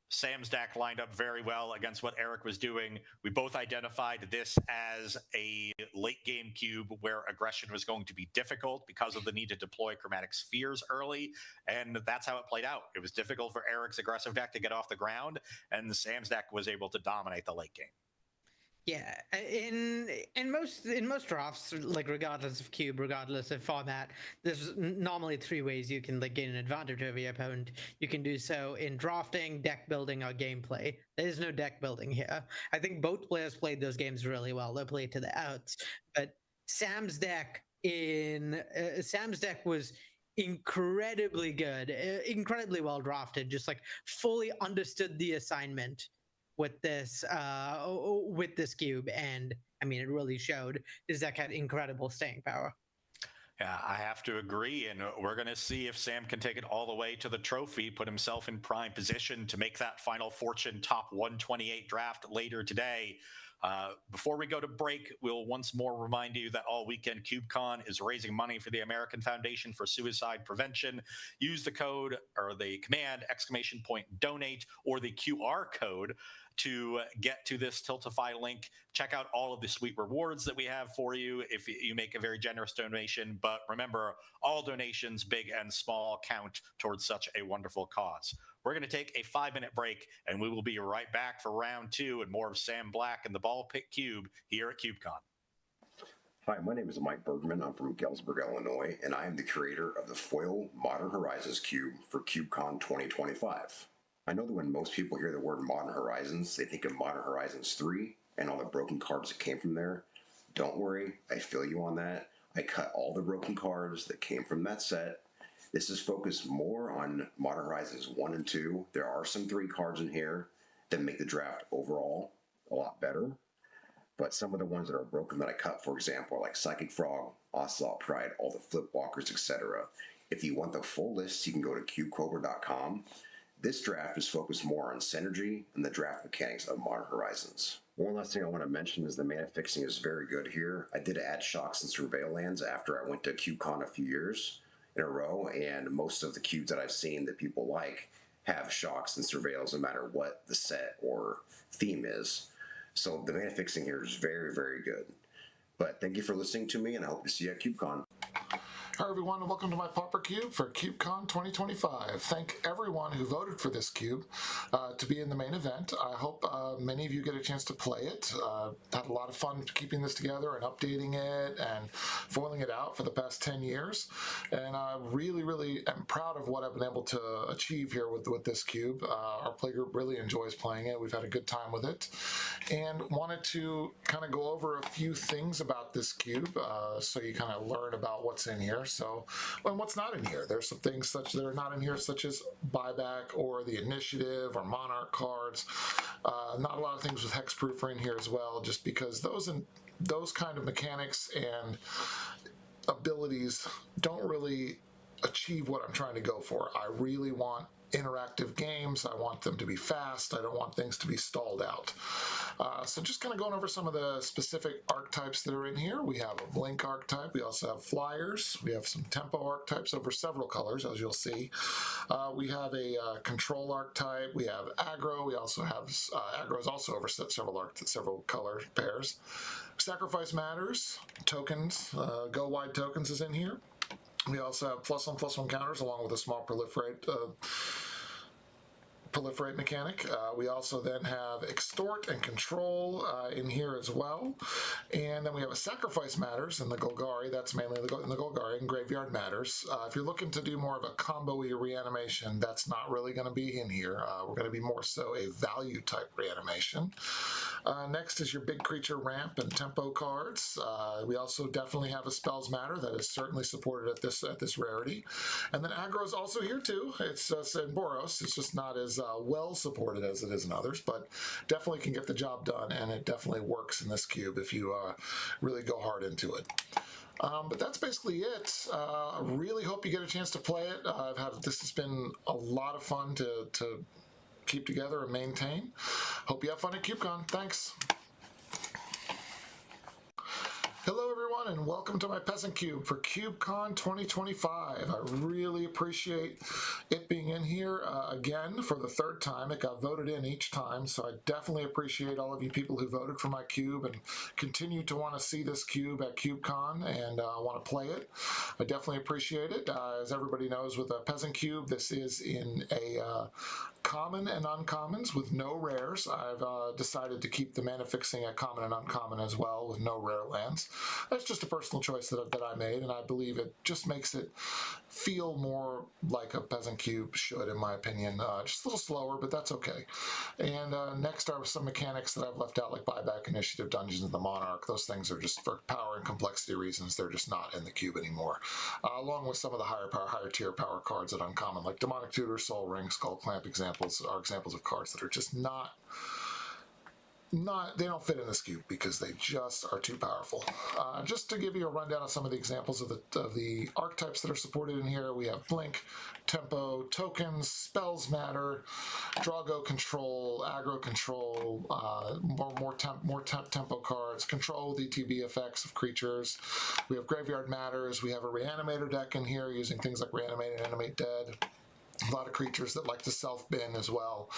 Sam's deck lined up very well against what Eric was doing. We both identified this as a late game cube where aggression was going to be difficult because of the need to deploy chromatic spheres early, and that's how it played out. It was difficult for Eric's aggressive deck to get off the ground, and Sam's deck was able to dominate the late game. Yeah, in most drafts, like regardless of cube, regardless of format, there's normally three ways you can like gain an advantage over your opponent. You can do so in drafting, deck building, or gameplay. There is no deck building here. I think both players played those games really well. They played to the outs, but Sam's deck was incredibly good, incredibly well drafted. Just like fully understood the assignment with this cube, and I mean it really showed. His deck had incredible staying power. Yeah, I have to agree, and we're going to see if Sam can take it all the way to the trophy, put himself in prime position to make that Final Fortune top 128 draft later today. Before we go to break, we'll once more remind you that all weekend KubeCon is raising money for the American Foundation for Suicide Prevention. Use the code or the command !donate or the QR code to get to this Tiltify link. Check out all of the sweet rewards that we have for you if you make a very generous donation. But remember, all donations, big and small, count towards such a wonderful cause. We're going to take a 5-minute break, and we will be right back for round 2 and more of Sam Black and the Ball Pit Cube here at KubeCon. Hi, my name is Mike Bergman. I'm from Galesburg, Illinois, and I am the creator of the Foil Modern Horizons Cube for KubeCon 2025. I know that when most people hear the word Modern Horizons, they think of Modern Horizons 3 and all the broken cards that came from there. Don't worry, I feel you on that. I cut all the broken cards that came from that set. This is focused more on Modern Horizons 1 and 2. There are some 3 cards in here that make the draft overall a lot better. But some of the ones that are broken that I cut, for example, are like Psychic Frog, Ocelot Pride, all the Flip Walkers, etc. If you want the full list, you can go to CubeCobra.com. This draft is focused more on synergy and the draft mechanics of Modern Horizons. One last thing I want to mention is the mana fixing is very good here. I did add Shocks and Surveil lands after I went to KubeCon a few years in a row, and most of the cubes that I've seen that people like have Shocks and Surveils no matter what the set or theme is. So the mana fixing here is very, very good. But thank you for listening to me, and I hope to see you at KubeCon. Hi everyone, and welcome to my Pauper Cube for KubeCon 2025. Thank everyone who voted for this cube to be in the main event. I hope many of you get a chance to play it. Had a lot of fun keeping this together and updating it and foiling it out for the past 10 years. And I really, really am proud of what I've been able to achieve here with this cube. Our playgroup really enjoys playing it. We've had a good time with it. And wanted to kind of go over a few things about this cube so you kind of learn about what's in here. So, and what's not in here? There's some things that are not in here, such as buyback or the initiative or monarch cards. Not a lot of things with hexproof are in here as well, just because those kind of mechanics and abilities don't really achieve what I'm trying to go for. I really want interactive games. I want them to be fast. I don't want things to be stalled out. So just kind of going over some of the specific archetypes that are in here. We have a Blink archetype. We also have Flyers. We have some Tempo archetypes over several colors, as you'll see. We have a Control archetype. We have Aggro. We also have Aggro is also over several color pairs. Sacrifice Matters. Tokens. Go Wide Tokens is in here. We also have +1/+1 counters along with a small proliferate mechanic. We also then have Extort and Control in here as well. And then we have a Sacrifice Matters in the Golgari. That's mainly in the Golgari, and Graveyard Matters. If you're looking to do more of a combo-y reanimation, that's not really going to be in here. We're going to be more so a value type reanimation. Next is your big creature ramp and tempo cards. We also definitely have a Spells Matter that is certainly supported at this rarity. And then Aggro is also here too. It's in Boros. It's just not as well supported as it is in others, but definitely can get the job done, and it definitely works in this cube if you really go hard into it. But that's basically it. I really hope you get a chance to play it. This has been a lot of fun to keep together and maintain. Hope you have fun at KubeCon. Thanks. Hello everyone, everyone, and welcome to my Peasant Cube for CubeCon 2025. I really appreciate it being in here again for the third time. It got voted in each time, so I definitely appreciate all of you people who voted for my cube and continue to want to see this cube at CubeCon and want to play it. I definitely appreciate it. As everybody knows, with a Peasant Cube, this is in a common and uncommons with no rares. I've decided to keep the mana fixing at common and uncommon as well with no rare lands. That's just a personal choice that I made, and I believe it just makes it feel more like a Peasant Cube should, in my opinion. Just a little slower, but that's okay. And next are some mechanics that I've left out, like Buyback Initiative, Dungeons of the Monarch. Those things are just, for power and complexity reasons, they're just not in the cube anymore. Along with some of the higher tier power cards at uncommon, like Demonic Tutor, Soul Ring, Skull Clamp examples are examples of cards that are just not they don't fit in this cube because they just are too powerful. Just to give you a rundown of some of the examples of the archetypes that are supported in here, we have Blink, Tempo, Tokens, Spells Matter, Drago Control, Aggro Control, more tempo cards, Control with ETB effects of creatures. We have Graveyard Matters. We have a Reanimator deck in here using things like Reanimate and Animate Dead. A lot of creatures that like to self-bin as well.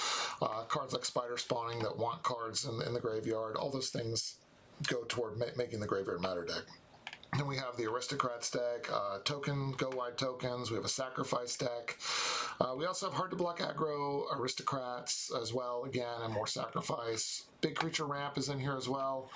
Cards like Spider Spawning that want cards in the graveyard. All those things go toward making the Graveyard Matter deck. Then we have the Aristocrats deck, token, go wide tokens. We have a Sacrifice deck. We also have hard to block aggro Aristocrats as well, again, and more Sacrifice. Big Creature Ramp is in here as well,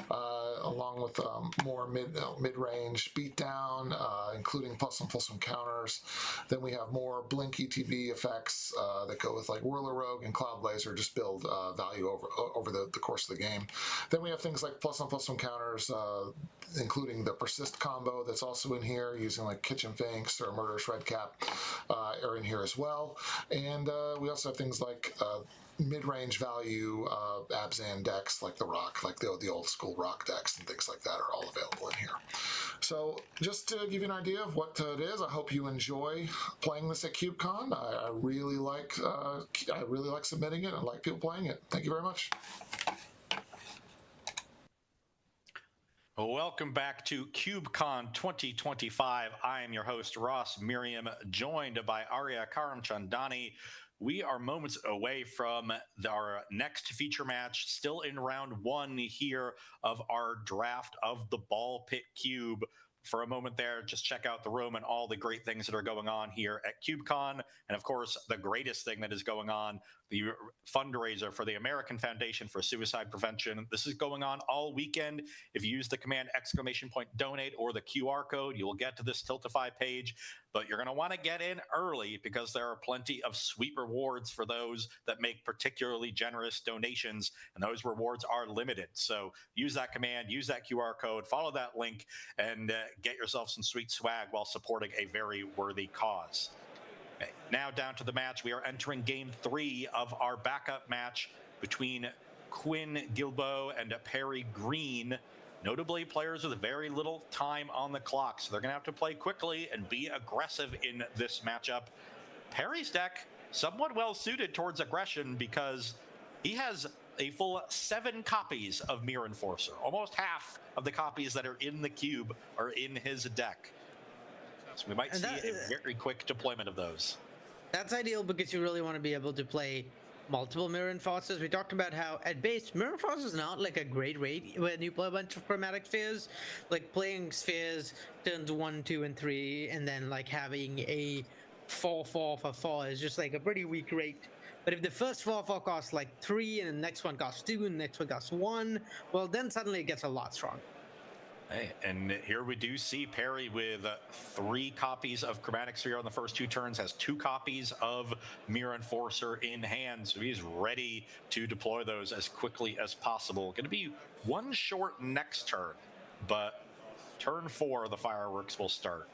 along with more mid-range beatdown, including +1/+1 counters. Then we have more Blink ETB effects that go with like Whirler Rogue and Cloud Blazer, just build value over the course of the game. Then we have things like +1/+1 counters, including the Persist combo that's also in here, using like Kitchen Finks or Murderous Redcap are in here as well. And we also have things like mid-range value Abzan decks, like the Rock, like the old school Rock decks and things like that are all available in here. So just to give you an idea of what it is, I hope you enjoy playing this at CubeCon. I really like submitting it. I like people playing it. Thank you very much. Welcome back to CubeCon 2025. I am your host, Ross Miriam, joined by Arya Karamchandani. We are moments away from our next feature match, still in round one here of our draft of the Ball Pit Cube. For a moment there, just check out the room and all the great things that are going on here at CubeCon. And of course, the greatest thing that is going on, the fundraiser for the American Foundation for Suicide Prevention. This is going on all weekend. If you use the command !donate or the QR code, you will get to this Tiltify page. But you're going to want to get in early because there are plenty of sweet rewards for those that make particularly generous donations, and those rewards are limited. So use that command, use that QR code, follow that link, and get yourself some sweet swag while supporting a very worthy cause. Okay, now down to the match. We are entering game 3 of our backup match between Quinn Guilbeau and Perry Green. Notably, players with very little time on the clock, so they're going to have to play quickly and be aggressive in this matchup. Perry's deck, somewhat well suited towards aggression because he has a full 7 copies of Mirror Enforcer. Almost half of the copies that are in the cube are in his deck. So we might see a very quick deployment of those. That's ideal because you really want to be able to play multiple Mirror Enforcers. We talked about how at base Mirror Enforcer is not like a great rate when you play a bunch of chromatic spheres. Like playing spheres turns 1, 2, and 3, and then like having a 4/4 for 4 is just like a pretty weak rate. But if the first 4/4 costs like 3, and the next one costs 2, and the next one costs 1, well then suddenly it gets a lot stronger. Hey, and here we do see Perry with 3 copies of Chromatic Sphere on the first 2 turns, has 2 copies of Mirror Enforcer in hand, so he's ready to deploy those as quickly as possible. Going to be 1 short next turn, but turn 4 the fireworks will start.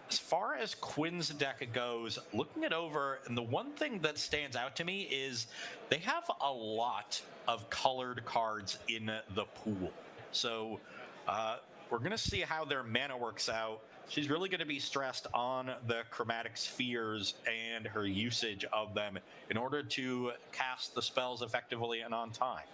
As far as Quinn's deck goes, looking it over, and the one thing that stands out to me is they have a lot of colored cards in the pool. So we're going to see how their mana works out. She's really going to be stressed on the chromatic spheres and her usage of them in order to cast the spells effectively and on time.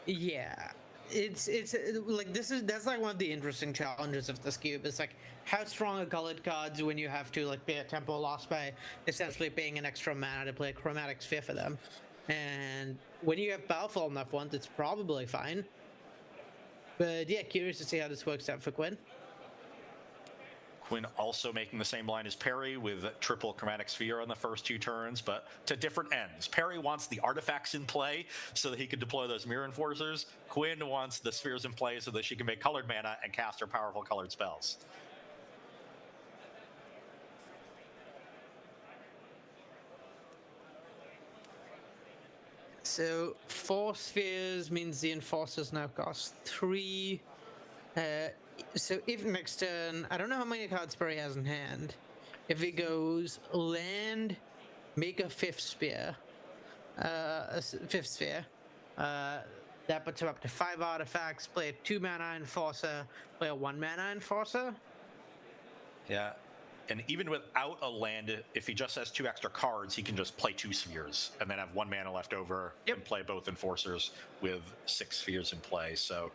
Yeah. it's like that's like one of the interesting challenges of this cube. It's like how strong are colored cards when you have to like pay a tempo loss by essentially paying an extra mana to play a chromatic sphere for them, and when you have powerful enough ones, it's probably fine. But yeah, curious to see how this works out for Quinn. Quinn also making the same line as Perry with triple chromatic sphere on the first 2 turns, but to different ends. Perry wants the artifacts in play so that he can deploy those mirror enforcers. Quinn wants the spheres in play so that she can make colored mana and cast her powerful colored spells. So 4 spheres means the enforcers now cost 3. So if next turn, I don't know how many cards Perry has in hand. If he goes land, make a 5th sphere, that puts him up to 5 artifacts. Play a 2 mana enforcer. Play a 1 mana enforcer. Yeah. And even without a land, if he just has 2 extra cards, he can just play 2 spheres and then have 1 mana left over and play both enforcers with 6 spheres in play. So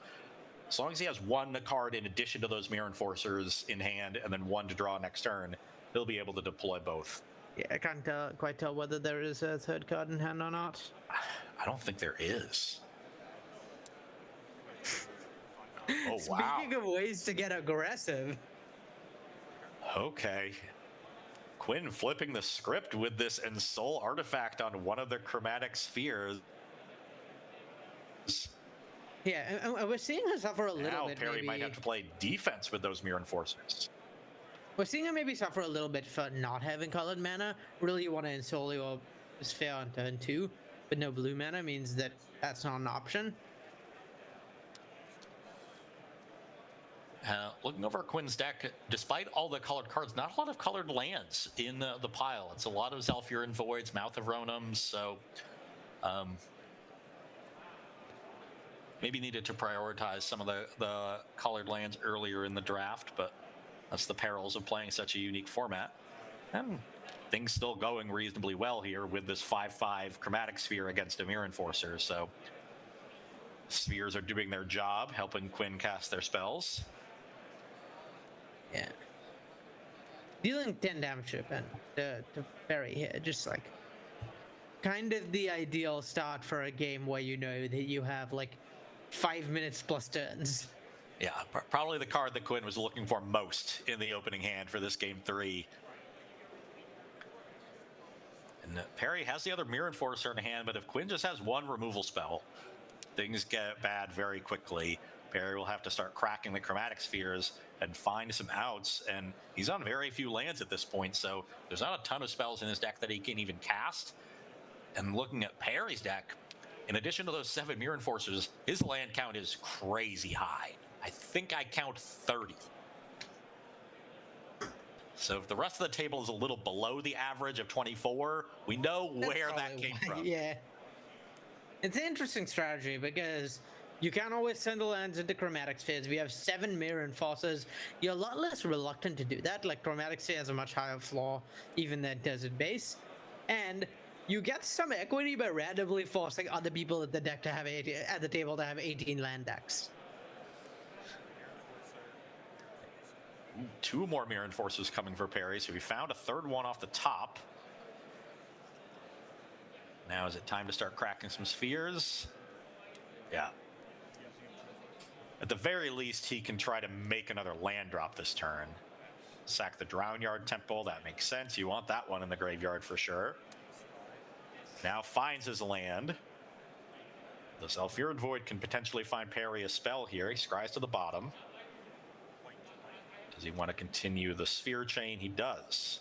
as long as he has 1 card in addition to those mirror enforcers in hand and then 1 to draw next turn, he'll be able to deploy both. Yeah, I can't quite tell whether there is a 3rd card in hand or not. I don't think there is. Oh, wow. Speaking of ways to get aggressive. Okay. Quinn flipping the script with this Ensoul artifact on one of the chromatic spheres. Yeah, and we're seeing her suffer a little now bit. Perry maybe. might have to play defense with those mirror enforcers. We're seeing her maybe suffer a little bit for not having colored mana. Really, you want to Ensoul your sphere on turn 2, but no blue mana means that that's not an option. Looking over Quinn's deck, despite all the colored cards, not a lot of colored lands in the pile. It's a lot of Zhalfirin Voids, Mouth of Ronams, so maybe needed to prioritize some of the colored lands earlier in the draft, but that's the perils of playing such a unique format. And things still going reasonably well here with this 5/5 chromatic sphere against a mirror enforcer, so spheres are doing their job, helping Quinn cast their spells. Yeah. Dealing 10 damage to Perry here, just like kind of the ideal start for a game where you know that you have like 5 minutes plus turns. Yeah, probably the card that Quinn was looking for most in the opening hand for this game 3. And Perry has the other mirror enforcer in hand, but if Quinn just has 1 removal spell, things get bad very quickly. Perry will have to start cracking the chromatic spheres and find some outs, and he's on very few lands at this point, so there's not a ton of spells in his deck that he can even cast. And looking at Perry's deck, in addition to those 7 mirror enforcers, his land count is crazy high. I think I count 30. So if the rest of the table is a little below the average of 24, we know where that came from. Yeah. It's an interesting strategy because you can't always send the lands into chromatic spheres. We have 7 mirror enforcers. You're a lot less reluctant to do that. Like chromatic sphere has a much higher floor, even than desert base. And you get some equity by randomly forcing other people at the deck to have at the table to have 18 land decks. 2 more mirror enforcers coming for Perry, so we found a 3rd one off the top. Now is it time to start cracking some spheres? Yeah. At the very least, he can try to make another land drop this turn. Sack the Drownyard Temple, that makes sense. You want that one in the graveyard for sure. Now finds his land. The Zhalfirin Void can potentially find Perry a spell here. He scries to the bottom. Does he want to continue the sphere chain? He does.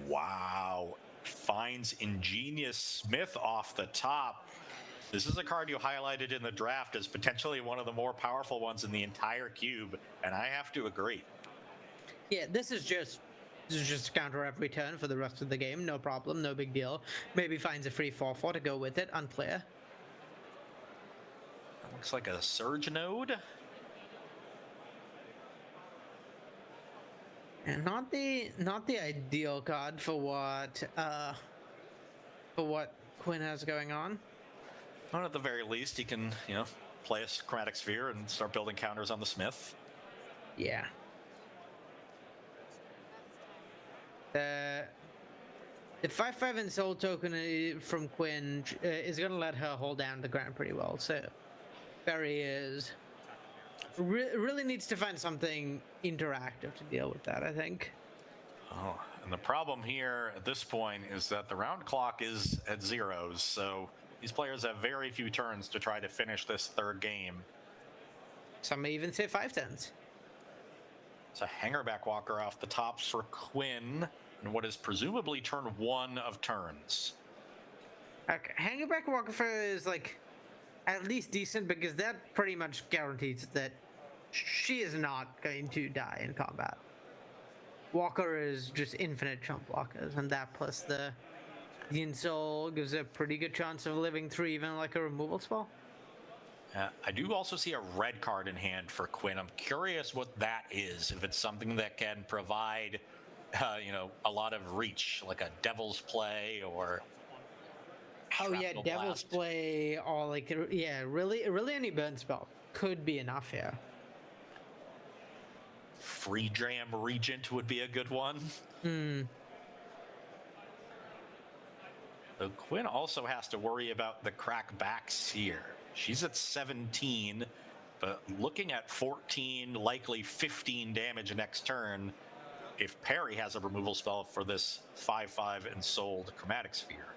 Wow. Finds Ingenious Smith off the top. This is a card you highlighted in the draft as potentially one of the more powerful ones in the entire cube, and I have to agree. Yeah, this is just counter every turn for the rest of the game. No problem, no big deal. Maybe finds a free 4/4 to go with it. Unclear. That looks like a Surge Node. And not the ideal card for what Quinn has going on. Well, at the very least, he can, play a Chromatic Sphere and start building counters on the Smith. Yeah. The 5/5 and Soul token from Quinn is going to let her hold down the ground pretty well. So Perry is really needs to find something interactive to deal with that, I think. Oh, and the problem here at this point is that the round clock is at zeros, so these players have very few turns to try to finish this third game. Some may even say 5 turns. It's a Hangerback Walker off the top for Quinn, and what is presumably turn 1 of turns. Okay, Hangerback Walker is like at least decent because that pretty much guarantees that she is not going to die in combat. Walker is just infinite chump blockers, and that plus the Soul gives a pretty good chance of living through even like a removal spell. I do also see a red card in hand for Quinn. I'm curious what that is. If it's something that can provide, a lot of reach, like a Devil's Play or. Oh yeah, Shrapnel Devil's Blast. Play or like really any burn spell could be enough here. Free Jam Regent would be a good one. So Quinn also has to worry about the crackbacks here. She's at 17, but looking at 14, likely 15 damage next turn if Perry has a removal spell for this 5/5 and sold Chromatic Sphere.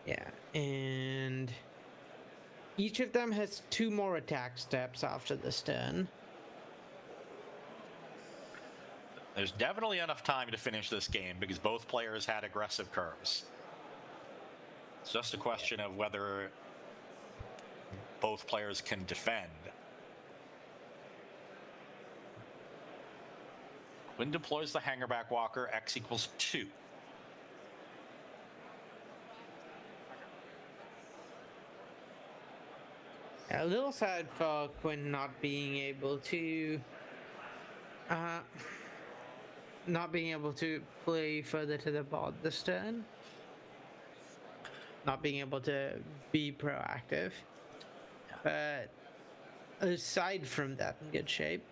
Yeah, and each of them has 2 more attack steps after this turn. There's definitely enough time to finish this game because both players had aggressive curves. It's just a question of whether both players can defend. Quinn deploys the Hangerback Walker, X equals 2. A little sad for Quinn not being able to play further to the board this turn. Not being able to be proactive. But aside from that, in good shape.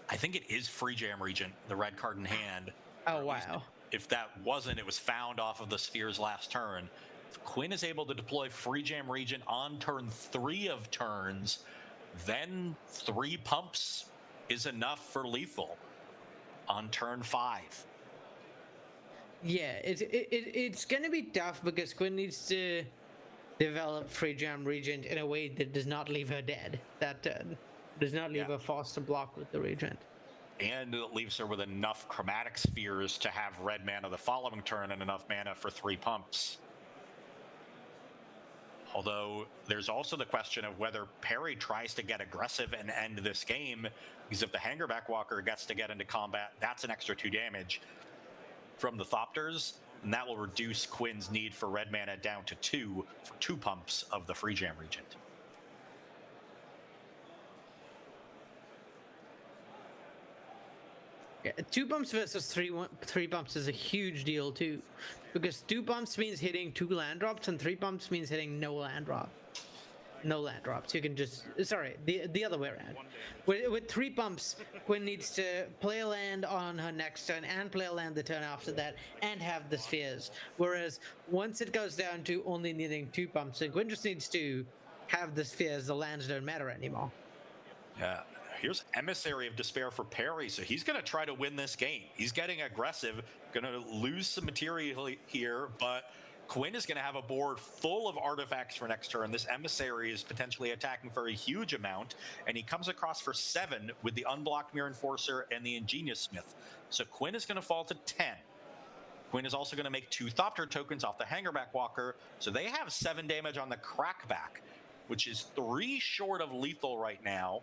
I think it is Free Jam Regent, the red card in hand. Oh, wow. If that wasn't, it was found off of the Sphere's last turn. If Quinn is able to deploy Free Jam Regent on turn 3 of turns, then 3 pumps is enough for lethal on turn 5. Yeah, it's gonna be tough because Quinn needs to develop Free Jam Regent in a way that does not leave her dead. That does not leave her forced to block with the Regent. And it leaves her with enough Chromatic Spheres to have red mana the following turn and enough mana for 3 pumps. Although there's also the question of whether Perry tries to get aggressive and end this game, because if the Hangerback Walker gets to get into combat, that's an extra 2 damage from the Thopters, and that will reduce Quinn's need for red mana down to 2 for 2 pumps of the Free Jam Regent. Yeah, 2 bumps versus 3 bumps is a huge deal too, because 2 bumps means hitting 2 land drops, and 3 bumps means hitting no land drop. No land drops. You can just the other way around. With 3 bumps, Quinn needs to play a land on her next turn and play a land the turn after that, and have the spheres. Whereas once it goes down to only needing 2 bumps, then Quinn just needs to have the spheres. The lands don't matter anymore. Yeah. Here's Emissary of Despair for Perry, so he's going to try to win this game. He's getting aggressive, going to lose some material here, but Quinn is going to have a board full of artifacts for next turn. This Emissary is potentially attacking for a huge amount, and he comes across for 7 with the Unblocked Mirror Enforcer and the Ingenious Smith. So Quinn is going to fall to 10. Quinn is also going to make 2 Thopter tokens off the Hangerback Walker, so they have 7 damage on the Crackback, which is 3 short of lethal right now.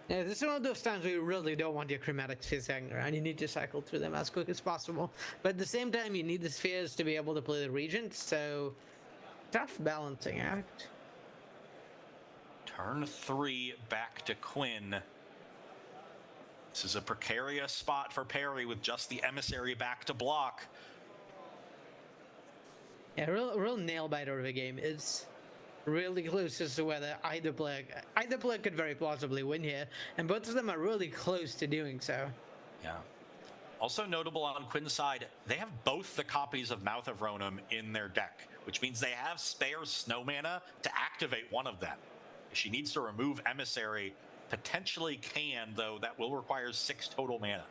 Yeah, this is one of those times where you really don't want your Chromatic Spheres hanging around. You need to cycle through them as quick as possible. But at the same time, you need the spheres to be able to play the Regent, so tough balancing act. Turn 3 back to Quinn. This is a precarious spot for Perry with just the Emissary back to block. Yeah, real nail biter of a game. It's really close as to whether either player could very plausibly win here, and both of them are really close to doing so. Yeah. Also notable on Quinn's side, they have both the copies of Mouth of Ronem in their deck, which means they have spare snow mana to activate one of them. If she needs to remove Emissary, potentially can, though that will require 6 total mana.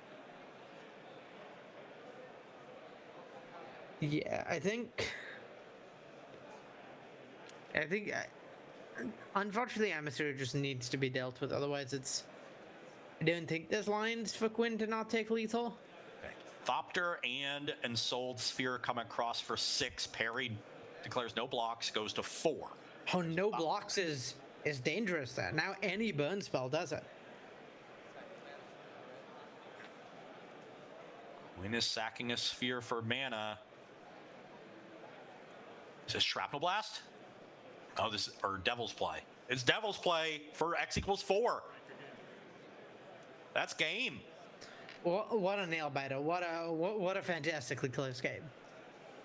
Yeah, I think unfortunately Emissary just needs to be dealt with, otherwise I don't think there's lines for Quinn to not take lethal. Okay. Thopter and Ensouled Sphere come across for 6. Perry declares no blocks, goes to 4. Oh, no blocks is dangerous there. Now any burn spell does it. Quinn is sacking a sphere for mana. Is this Shrapnel Blast? Oh, or Devil's Play. It's Devil's Play for X equals 4. That's game. What a nail biter. What a fantastically close game.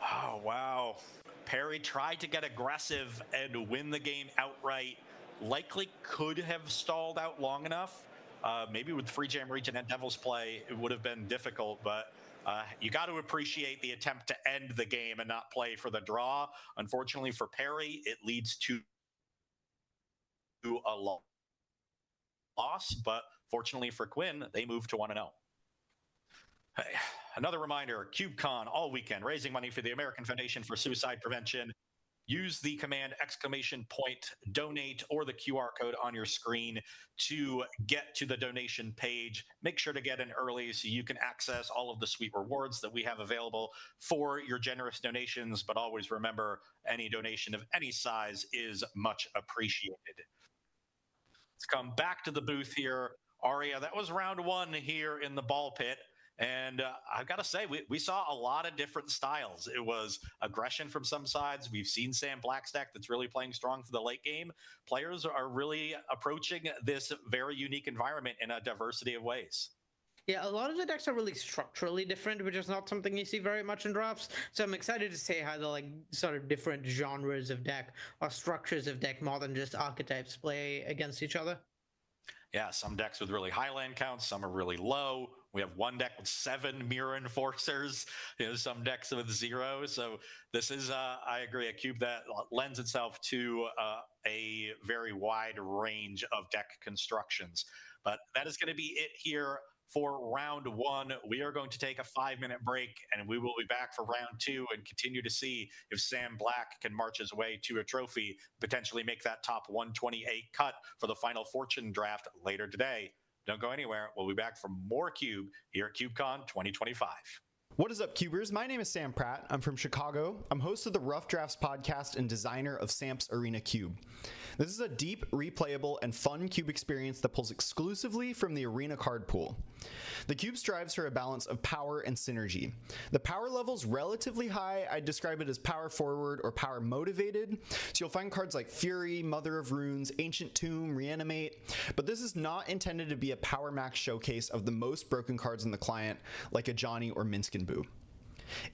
Oh, wow. Perry tried to get aggressive and win the game outright. Likely could have stalled out long enough. Maybe with Free Jam Region and Devil's Play, it would have been difficult, but you got to appreciate the attempt to end the game and not play for the draw. Unfortunately for Perry, it leads to a loss, but fortunately for Quinn, they move to 1-0. Hey, another reminder, CubeCon all weekend, raising money for the American Foundation for Suicide Prevention. Use the command !donate or the QR code on your screen to get to the donation page. Make sure to get in early so you can access all of the sweet rewards that we have available for your generous donations. But always remember, any donation of any size is much appreciated. Let's come back to the booth here. Aria, that was round 1 here in the ball pit. And I've got to say, we saw a lot of different styles. It was aggression from some sides. We've seen Sam Blackstack that's really playing strong for the late game. Players are really approaching this very unique environment in a diversity of ways. Yeah, a lot of the decks are really structurally different, which is not something you see very much in drafts. So I'm excited to see how the sort of different genres of deck or structures of deck more than just archetypes play against each other. Yeah, some decks with really high land counts, some are really low. We have one deck with 7 Mirror Enforcers, some decks with 0. So this is, I agree, a cube that lends itself to a very wide range of deck constructions. But that is going to be it here for round 1. We are going to take a 5-minute break, and we will be back for round 2 and continue to see if Sam Black can march his way to a trophy, potentially make that top 128 cut for the final Fortune draft later today. Don't go anywhere. We'll be back for more Cube here at CubeCon 2025. What is up, Cubers? My name is Sam Pratt. I'm from Chicago. I'm host of the Rough Drafts podcast and designer of Sam's Arena Cube. This is a deep, replayable, and fun cube experience that pulls exclusively from the Arena card pool. The cube strives for a balance of power and synergy. The power level's relatively high. I'd describe it as power forward or power motivated. So you'll find cards like Fury, Mother of Runes, Ancient Tomb, Reanimate, but this is not intended to be a power max showcase of the most broken cards in the client like a Johnny or Minskin Boo.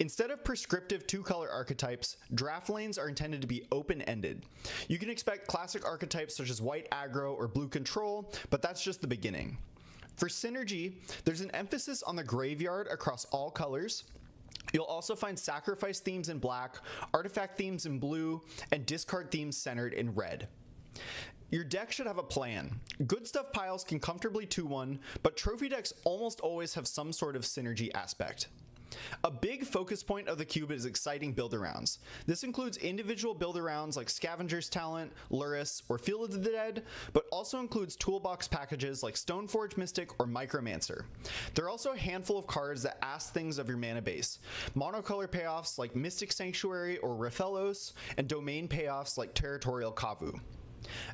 Instead of prescriptive 2-color archetypes, draft lanes are intended to be open-ended. You can expect classic archetypes such as white aggro or blue control, but that's just the beginning. For synergy, there's an emphasis on the graveyard across all colors. You'll also find sacrifice themes in black, artifact themes in blue, and discard themes centered in red. Your deck should have a plan. Good stuff piles can comfortably 2-1, but trophy decks almost always have some sort of synergy aspect. A big focus point of the cube is exciting build-arounds. This includes individual build-arounds like Scavenger's Talent, Lurrus, or Field of the Dead, but also includes toolbox packages like Stoneforge Mystic or Micromancer. There are also a handful of cards that ask things of your mana base, monocolor payoffs like Mystic Sanctuary or Rathalos, and domain payoffs like Territorial Kavu.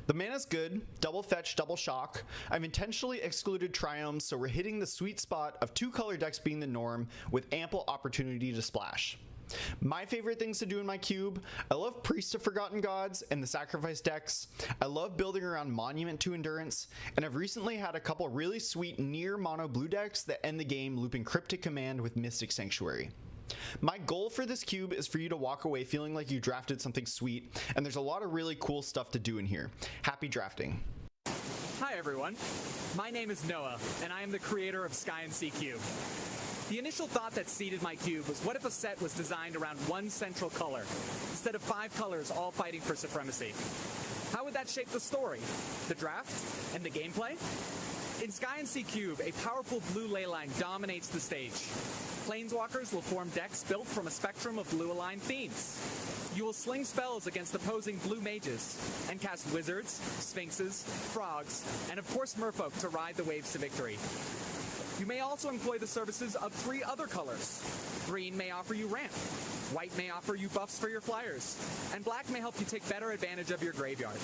The mana's good, double fetch, double shock. I've intentionally excluded triomes, so we're hitting the sweet spot of 2-color decks being the norm with ample opportunity to splash. My favorite things to do in my cube: I love Priest of Forgotten Gods and the Sacrifice decks. I love building around Monument to Endurance, and I've recently had a couple really sweet near mono blue decks that end the game looping Cryptic Command with Mystic Sanctuary. My goal for this cube is for you to walk away feeling like you drafted something sweet, and there's a lot of really cool stuff to do in here. Happy drafting. Hi everyone, my name is Noah, and I am the creator of Sky and Sea Cube. The initial thought that seeded my cube was, what if a set was designed around one central color, instead of 5 colors all fighting for supremacy? How would that shape the story, the draft, and the gameplay? In Sky and Sea Cube, a powerful blue ley line dominates the stage. Planeswalkers will form decks built from a spectrum of blue-aligned themes. You will sling spells against opposing blue mages, and cast wizards, sphinxes, frogs, and of course merfolk to ride the waves to victory. You may also employ the services of 3 other colors. Green may offer you ramp, white may offer you buffs for your flyers, and black may help you take better advantage of your graveyard.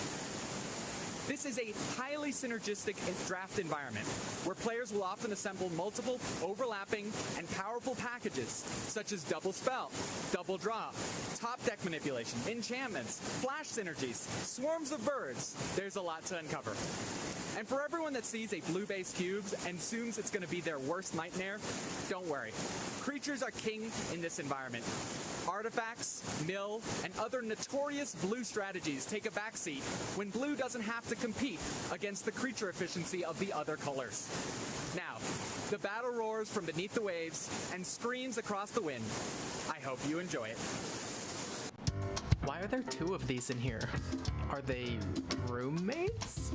This is a highly synergistic draft environment, where players will often assemble multiple, overlapping, and powerful packages, such as double spell, double draw, top deck manipulation, enchantments, flash synergies, swarms of birds. There's a lot to uncover. And for everyone that sees a blue-based cube and assumes it's going to be their worst nightmare, don't worry. Creatures are king in this environment. Artifacts, mill, and other notorious blue strategies take a backseat when blue doesn't have to compete against the creature efficiency of the other colors. Now, the battle roars from beneath the waves and screams across the wind. I hope you enjoy it. Why are there 2 of these in here? Are they roommates?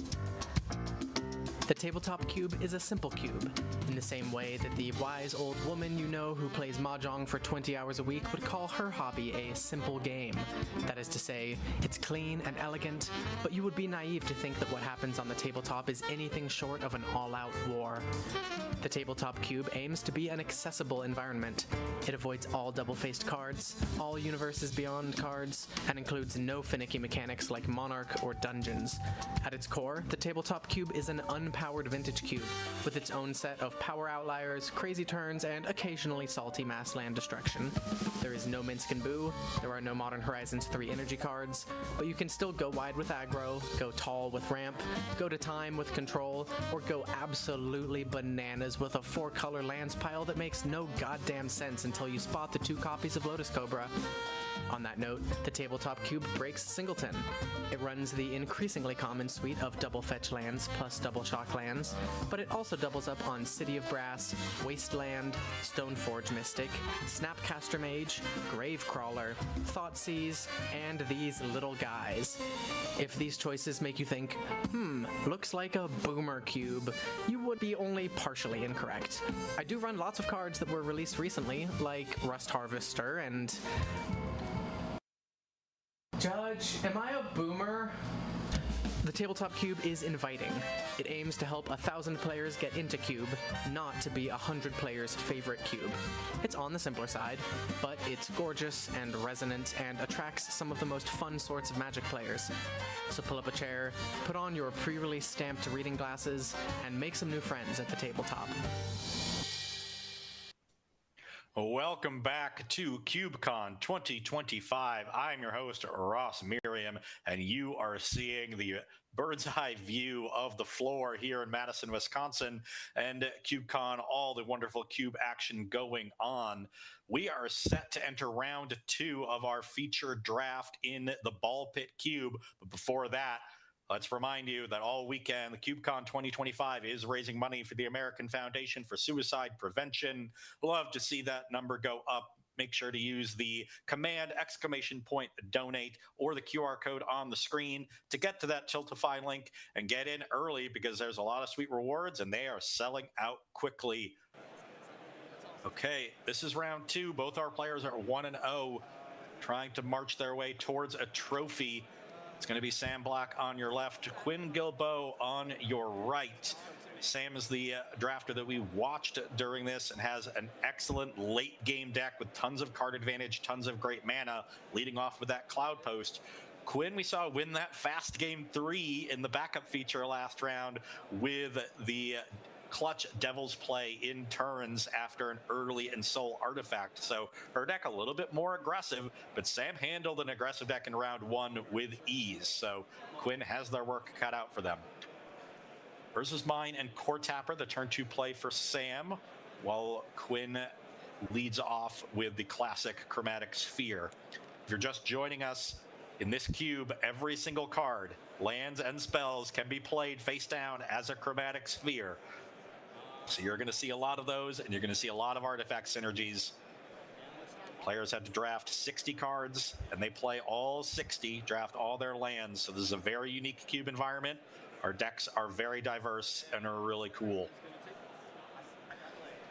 The tabletop cube is a simple cube, in the same way that the wise old woman you know who plays mahjong for 20 hours a week would call her hobby a simple game. That is to say, it's clean and elegant, but you would be naive to think that what happens on the tabletop is anything short of an all-out war. The tabletop cube aims to be an accessible environment. It avoids all double-faced cards, all Universes Beyond cards, and includes no finicky mechanics like Monarch or Dungeons. At its core, the tabletop cube is an unpowered vintage cube, with its own set of power outliers, crazy turns, and occasionally salty mass land destruction. There is no Minsc and Boo, there are no Modern Horizons 3 energy cards, but you can still go wide with aggro, go tall with ramp, go to time with control, or go absolutely bananas with a 4-color lands pile that makes no goddamn sense until you spot the 2 copies of Lotus Cobra. On that note, the tabletop cube breaks singleton. It runs the increasingly common suite of double fetch lands plus double shock lands, but it also doubles up on City of Brass, Wasteland, Stoneforge Mystic, Snapcaster Mage, Gravecrawler, Thoughtseize, and these little guys. If these choices make you think, looks like a boomer cube, you would be only partially incorrect. I do run lots of cards that were released recently, like Rust Harvester and... Judge, am I a boomer? The tabletop cube is inviting. It aims to help 1,000 players get into cube, not to be 100 players' favorite cube. It's on the simpler side, but it's gorgeous and resonant and attracts some of the most fun sorts of Magic players. So pull up a chair, put on your pre-release stamped reading glasses, and make some new friends at the tabletop. Welcome back to CubeCon 2025. I'm your host, Ross Merriam, and you are seeing the bird's eye view of the floor here in Madison, Wisconsin, and CubeCon, all the wonderful cube action going on. We are set to enter round 2 of our featured draft in the Ball Pit Cube, but before that, let's remind you that all weekend, the CubeCon 2025 is raising money for the American Foundation for Suicide Prevention. Love to see that number go up. Make sure to use the command !donate or the QR code on the screen to get to that Tiltify link and get in early, because there's a lot of sweet rewards and they are selling out quickly. Okay, this is round 2. Both our players are 1-0, trying to march their way towards a trophy. It's going to be Sam Black on your left, Quinn Guilbeault on your right. Sam is the drafter that we watched during this and has an excellent late game deck with tons of card advantage, tons of great mana, leading off with that Cloud Post. Quinn, we saw win that fast game 3 in the backup feature last round with the clutch Devil's Play in turns after an early Ensoul artifact. So her deck a little bit more aggressive, but Sam handled an aggressive deck in round 1 with ease. So Quinn has their work cut out for them. Urza's Mine and Core Tapper, the turn 2 play for Sam, while Quinn leads off with the classic Chromatic Sphere. If you're just joining us, in this cube, every single card, lands and spells, can be played face down as a Chromatic Sphere. So you're going to see a lot of those, and you're going to see a lot of artifact synergies. Players have to draft 60 cards, and they play all 60, draft all their lands. So this is a very unique cube environment. Our decks are very diverse and are really cool.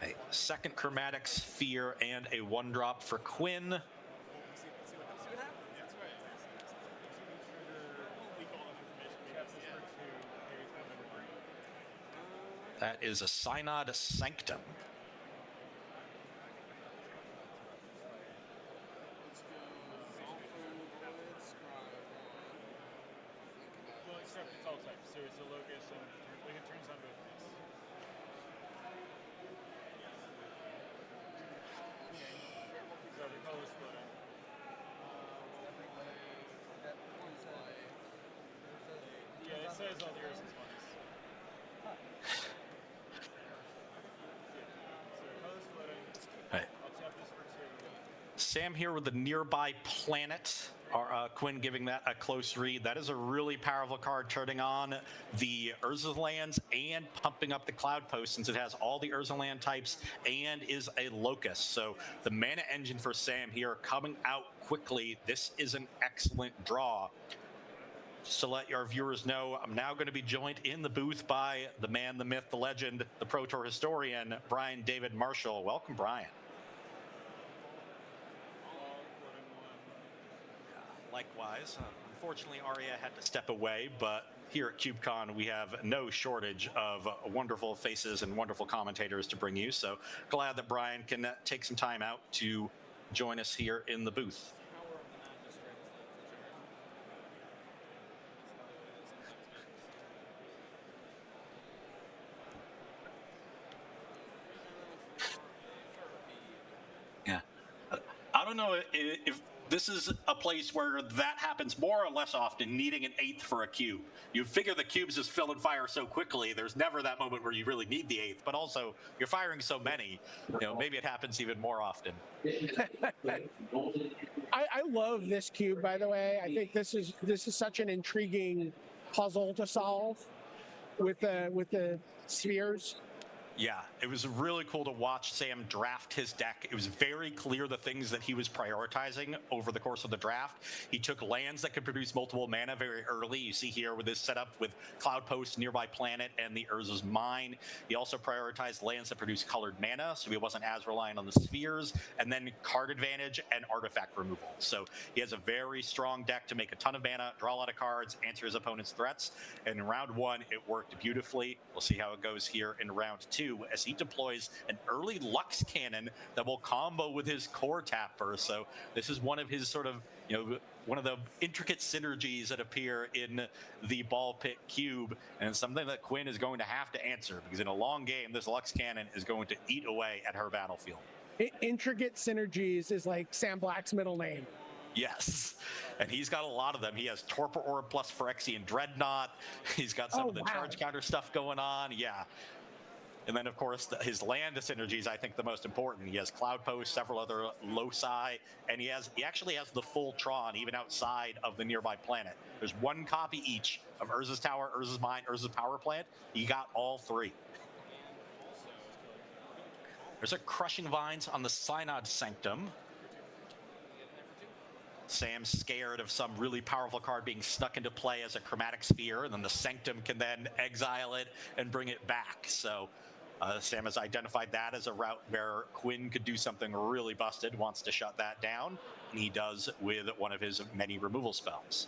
A second Chromatic Sphere and a 1-drop for Quinn. That is a Synod Sanctum. Well, except it's all types, so it's a locus and like it turns on both of these. So the color splitting. Yeah, it says all the Urza's ones. Sam here with the Nearby Planet. Quinn giving that a close read. That is a really powerful card, turning on the Urza's lands and pumping up the Cloud Post, since it has all the Urza land types and is a locust. So the mana engine for Sam here coming out quickly. This is an excellent draw. Just to let our viewers know, I'm now going to be joined in the booth by the man, the myth, the legend, the Pro Tour historian, Brian David Marshall. Welcome, Brian. Likewise, unfortunately, Arya had to step away, but here at KubeCon, we have no shortage of wonderful faces and wonderful commentators to bring you. So glad that Brian can take some time out to join us here in the booth. Yeah, I don't know if this is a place where that happens more or less often, needing an 8th for a cube. You figure the cubes just fill and fire so quickly, there's never that moment where you really need the 8th, but also you're firing so many, maybe it happens even more often. I love this cube, by the way. I think this is such an intriguing puzzle to solve with the spheres. Yeah, it was really cool to watch Sam draft his deck. It was very clear the things that he was prioritizing over the course of the draft. He took lands that could produce multiple mana very early. You see here with this setup with Cloud Post, Nearby Planet, and the Urza's Mine. He also prioritized lands that produce colored mana, so he wasn't as reliant on the spheres, and then card advantage and artifact removal. So he has a very strong deck to make a ton of mana, draw a lot of cards, answer his opponent's threats. And in round 1, it worked beautifully. We'll see how it goes here in round 2. As he deploys an early Lux Cannon that will combo with his Core Tapper. So this is one of his sort of, one of the intricate synergies that appear in the Ball Pit Cube, and it's something that Quinn is going to have to answer, because in a long game, this Lux Cannon is going to eat away at her battlefield. Intricate synergies is like Sam Black's middle name. Yes, and he's got a lot of them. He has Torpor Orb plus Phyrexian Dreadnought. He's got some of the charge counter stuff going on. Yeah. And then, of course, his land synergies, I think the most important. He has Cloud Post, several other loci, and he actually has the full Tron, even outside of the Nearby Planet. There's one copy each of Urza's Tower, Urza's Mine, Urza's Power Plant. He got all 3. There's a Crushing Vines on the Synod Sanctum. Sam's scared of some really powerful card being snuck into play as a Chromatic Sphere, and then the Sanctum can then exile it and bring it back. So Sam has identified that as a route where Quinn could do something really busted, wants to shut that down, and he does with one of his many removal spells.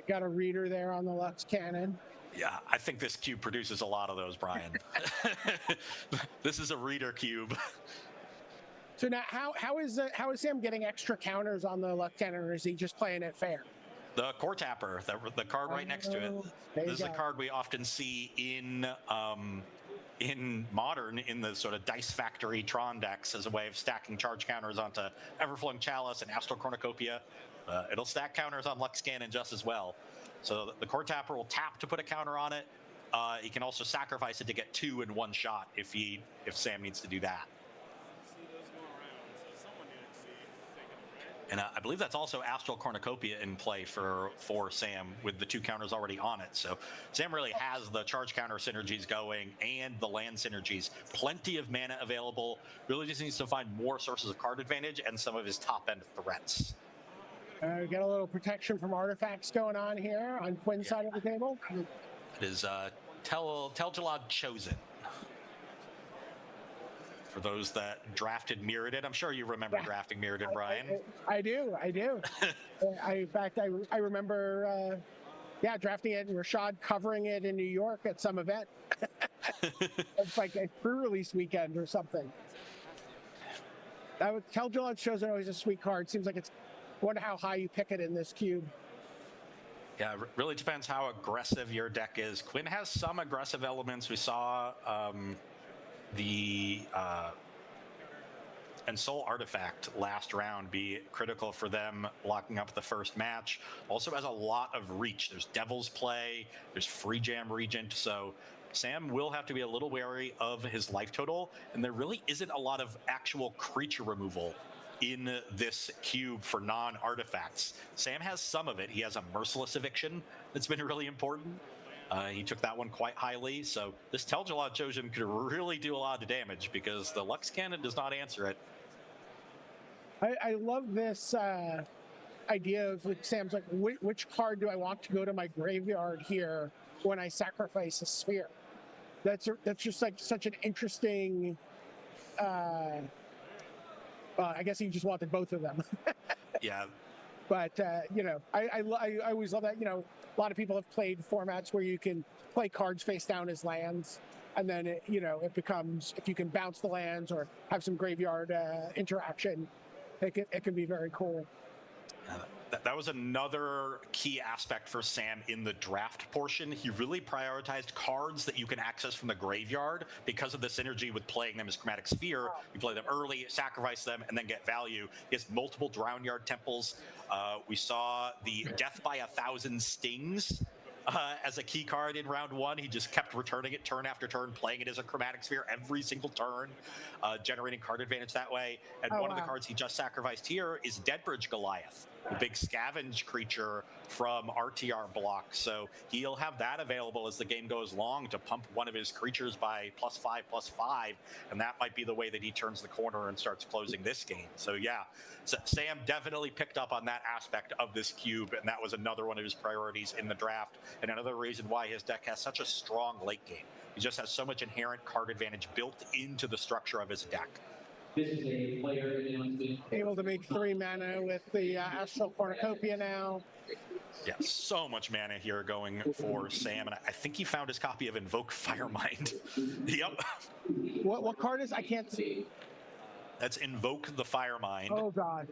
Got a reader there on the Lux Cannon. Yeah, I think this cube produces a lot of those, Brian. This is a reader cube. So now, how is Sam getting extra counters on the Lux Cannon, or is he just playing it fair? The Core Tapper, the card right next to it. There you This is a go. card we often see in Modern in the sort of Dice Factory Tron decks as a way of stacking charge counters onto Everflowing Chalice and Astral Cornucopia. It'll stack counters on Lux Cannon just as well. So the Core Tapper will tap to put a counter on it. He can also sacrifice it to get 2 in one shot if Sam needs to do that. And I believe that's also Astral Cornucopia in play for Sam with the 2 counters already on it. So Sam really has the charge counter synergies going and the land synergies. Plenty of mana available. Really just needs to find more sources of card advantage and some of his top end threats. We got a little protection from artifacts going on here on Quinn's side of the table. It is Tel-Jalad Chosen. For those that drafted Mirrodin, I'm sure you remember drafting Mirrodin, Brian. I do. In fact, I remember, drafting it and Rashad covering it in New York at some event. It's like a pre-release weekend or something. Tel-Jalad Chosen always a sweet card. Seems like it's. Wonder how high you pick it in this cube. Yeah, it really depends how aggressive your deck is. Quinn has some aggressive elements. We saw the Ensoul Artifact last round be critical for them locking up the first match. Also has a lot of reach. There's Devil's Play, there's Free Jam Regent, so Sam will have to be a little wary of his life total, and there really isn't a lot of actual creature removal in this cube for non-artifacts. Sam has some of it. He has a Merciless Eviction that's been really important. He took that one quite highly, so this Tel-Jalad Chosen could really do a lot of damage because the Lux Cannon does not answer it. I love this idea of like, Sam's like, which card do I want to go to my graveyard here when I sacrifice a sphere? That's just like such an interesting. I guess he just wanted both of them. Yeah. But I always love that. A lot of people have played formats where you can play cards face down as lands, and then it becomes, if you can bounce the lands or have some graveyard interaction, it can be very cool. That was another key aspect for Sam in the draft portion. He really prioritized cards that you can access from the graveyard because of the synergy with playing them as Chromatic Sphere. You play them early, sacrifice them, and then get value. He has multiple Drownyard Temples. We saw the Death by 1,000 Stings as a key card in round 1. He just kept returning it turn after turn, playing it as a Chromatic Sphere every single turn, generating card advantage that way. And one of the cards he just sacrificed here is Deadbridge Goliath, the big scavenge creature from RTR block. So he'll have that available as the game goes long to pump one of his creatures by +5/+5, and that might be the way that he turns the corner and starts closing this game. So yeah, Sam definitely picked up on that aspect of this cube, and that was another one of his priorities in the draft, and another reason why his deck has such a strong late game. He just has so much inherent card advantage built into the structure of his deck. This is a player able to make 3 mana with the Astral Cornucopia now. Yeah, so much mana here going for Sam, and I think he found his copy of Invoke Firemind. Yep. What card is? I can't see. That's Invoke the Firemind. Oh God.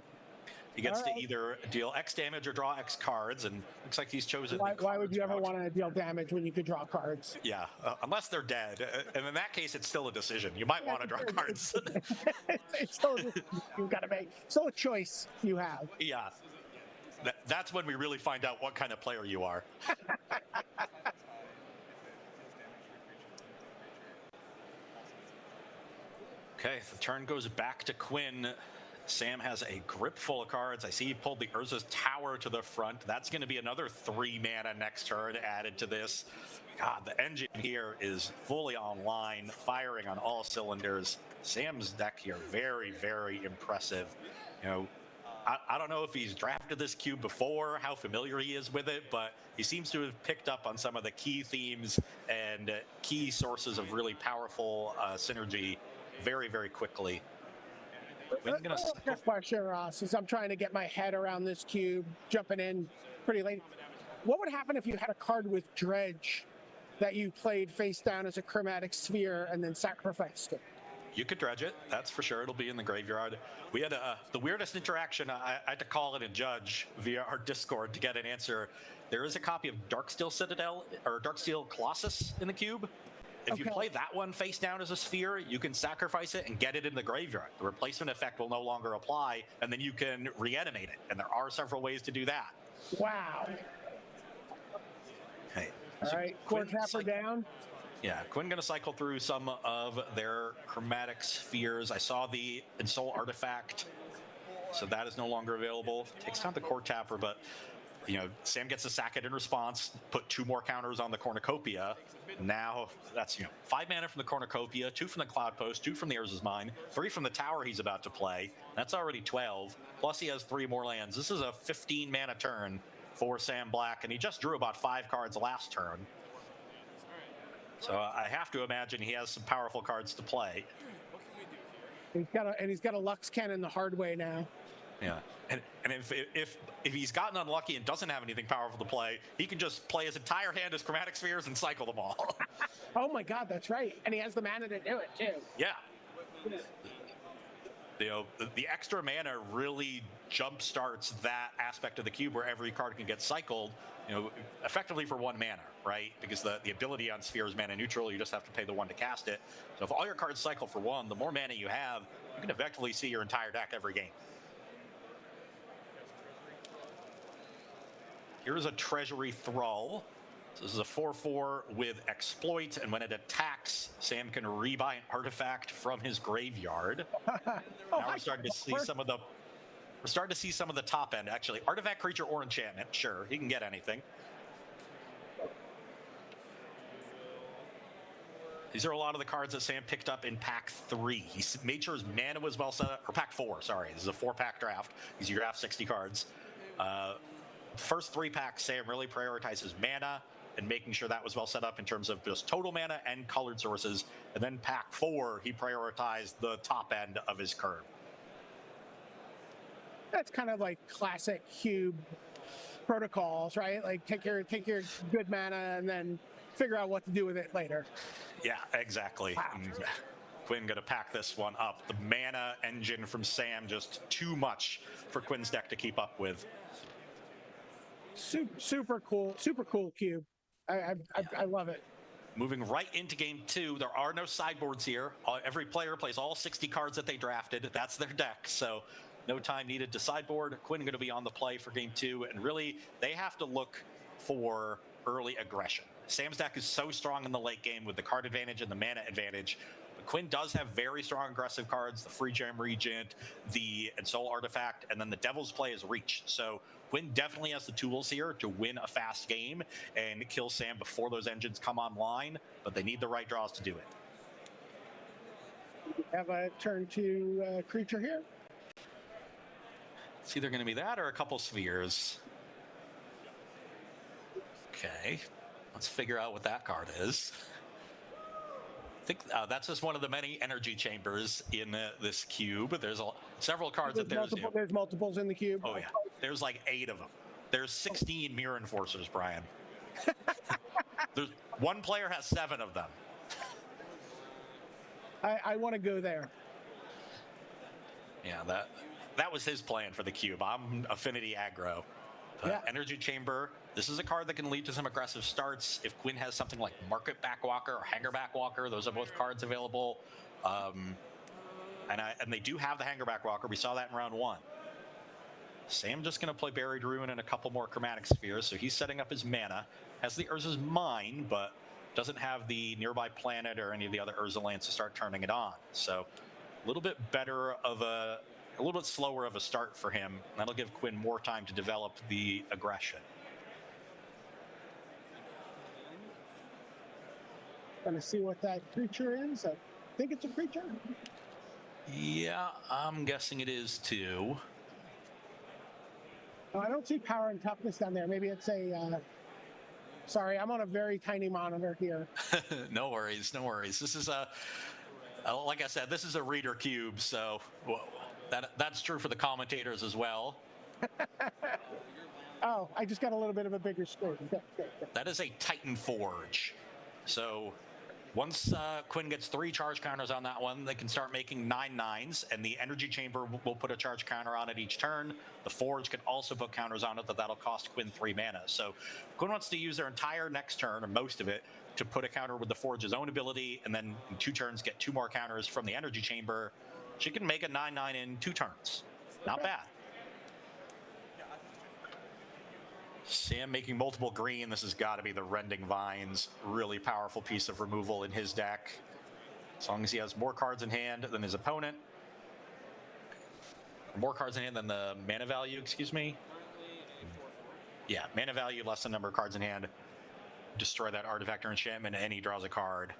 He gets to either deal X damage or draw X cards, and looks like he's chosen. Why would you ever want to deal damage when you could draw cards? Yeah, unless they're dead, and in that case, it's still a decision. You might want to draw cards. It's still you've got to make still a choice you have. Yeah, that's when we really find out what kind of player you are. Okay, the turn goes back to Quinn. Sam has a grip full of cards. I see he pulled the Urza's Tower to the front. That's going to be another 3 mana next turn added to this. God, the engine here is fully online, firing on all cylinders. Sam's deck here, very, very impressive. I don't know if he's drafted this cube before, how familiar he is with it, but he seems to have picked up on some of the key themes and key sources of really powerful synergy very, very quickly. Good question, Ross, as I'm trying to get my head around this cube, jumping in pretty late. What would happen if you had a card with Dredge that you played face down as a Chromatic Sphere and then sacrificed it? You could dredge it. That's for sure. It'll be in the graveyard. We had the weirdest interaction. I had to call in a judge via our Discord to get an answer. There is a copy of Darksteel Citadel or Darksteel Colossus in the cube. If you play that one face down as a sphere, you can sacrifice it and get it in the graveyard. The replacement effect will no longer apply, and then you can reanimate it. And there are several ways to do that. Wow. Okay. All right, core tapper down. Yeah, Quinn going to cycle through some of their chromatic spheres. I saw the Ensoul Artifact, so that is no longer available. Takes down the core tapper, but Sam gets to sack it in response, put 2 more counters on the Cornucopia. Now that's 5 mana from the Cornucopia, 2 from the Cloud Post, 2 from the Urza's Mine, 3 from the tower he's about to play. That's already 12. Plus he has 3 more lands. This is a 15 mana turn for Sam Black, and he just drew about 5 cards last turn. So I have to imagine he has some powerful cards to play. He's got a Lux Cannon the hard way now. Yeah, and if he's gotten unlucky and doesn't have anything powerful to play, he can just play his entire hand as chromatic spheres and cycle them all. Oh my God, that's right, and he has the mana to do it too. Yeah. The extra mana really jump starts that aspect of the cube where every card can get cycled, effectively for 1 mana, right? Because the ability on sphere is mana neutral. You just have to pay the 1 to cast it. So if all your cards cycle for 1, the more mana you have, you can effectively see your entire deck every game. Here's a Treasury Thrall. So this is a 4/4 with exploit, and when it attacks, Sam can rebuy an artifact from his graveyard. Now we're starting to see some of the. We're starting to see some of the top end, actually. Artifact, creature, or enchantment. Sure, he can get anything. These are a lot of the cards that Sam picked up in Pack 3. He made sure his mana was well set up, or Pack 4, sorry. This is a 4-pack draft. You draft 60 cards. First 3 packs, Sam really prioritizes mana and making sure that was well set up in terms of just total mana and colored sources. And then Pack 4, he prioritized the top end of his curve. That's kind of like classic cube protocols, right? Like take your good mana and then figure out what to do with it later. Yeah, exactly. Wow. Quinn gonna pack this one up. The mana engine from Sam just too much for Quinn's deck to keep up with. Super cool cube. I love it. Moving right into game 2, there are no sideboards here. Every player plays all 60 cards that they drafted. That's their deck, so no time needed to sideboard. Quinn going to be on the play for game 2, and really they have to look for early aggression. Sam's deck is so strong in the late game with the card advantage and the mana advantage. But Quinn does have very strong aggressive cards, the Free Gem Regent, the Ensoul Artifact, and then the Devil's Play is Reach. So Quinn definitely has the tools here to win a fast game and kill Sam before those engines come online, but they need the right draws to do it. Have a turn to creature here. It's either going to be that or a couple spheres. Okay, let's figure out what that card is. I think that's just one of the many energy chambers in this cube. There's several cards that there's multiples in the cube. Oh yeah, there's like 8 of them. There's 16 Mirror Enforcers, Brian. There's one player has 7 of them. I want to go there. Yeah, that was his plan for the cube. I'm Affinity Aggro. Energy Chamber. This is a card that can lead to some aggressive starts. If Quinn has something like Market Backwalker or Hanger Backwalker, those are both cards available. And they do have the Hanger Backwalker. We saw that in round 1. Sam just going to play Buried Ruin and a couple more Chromatic Spheres, so he's setting up his mana. Has the Urza's Mine, but doesn't have the Nearby Planet or any of the other Urza lands to start turning it on. So a little bit better of a little bit slower of a start for him. That'll give Quinn more time to develop the aggression. Gonna see what that creature is. I think it's a creature. Yeah, I'm guessing it is too. Oh, I don't see power and toughness down there. Maybe it's a. Sorry, I'm on a very tiny monitor here. No worries, no worries. This is like I said, this is a reader cube, so that's true for the commentators as well. Oh, I just got a little bit of a bigger screen. That is a Titan Forge. So Once Quinn gets 3 charge counters on that one, they can start making 9/9s, and the energy chamber will put a charge counter on it each turn. The forge can also put counters on it, that'll cost Quinn 3 mana. So Quinn wants to use their entire next turn, or most of it, to put a counter with the forge's own ability, and then in 2 turns get 2 more counters from the energy chamber. She can make a 9/9 in 2 turns. Not bad. Sam making multiple green. This has got to be the Rending Vines. Really powerful piece of removal in his deck. As long as he has more cards in hand than his opponent. More cards in hand than the mana value, excuse me. Yeah, mana value less than number of cards in hand. Destroy that artifact or enchantment, and he draws a card.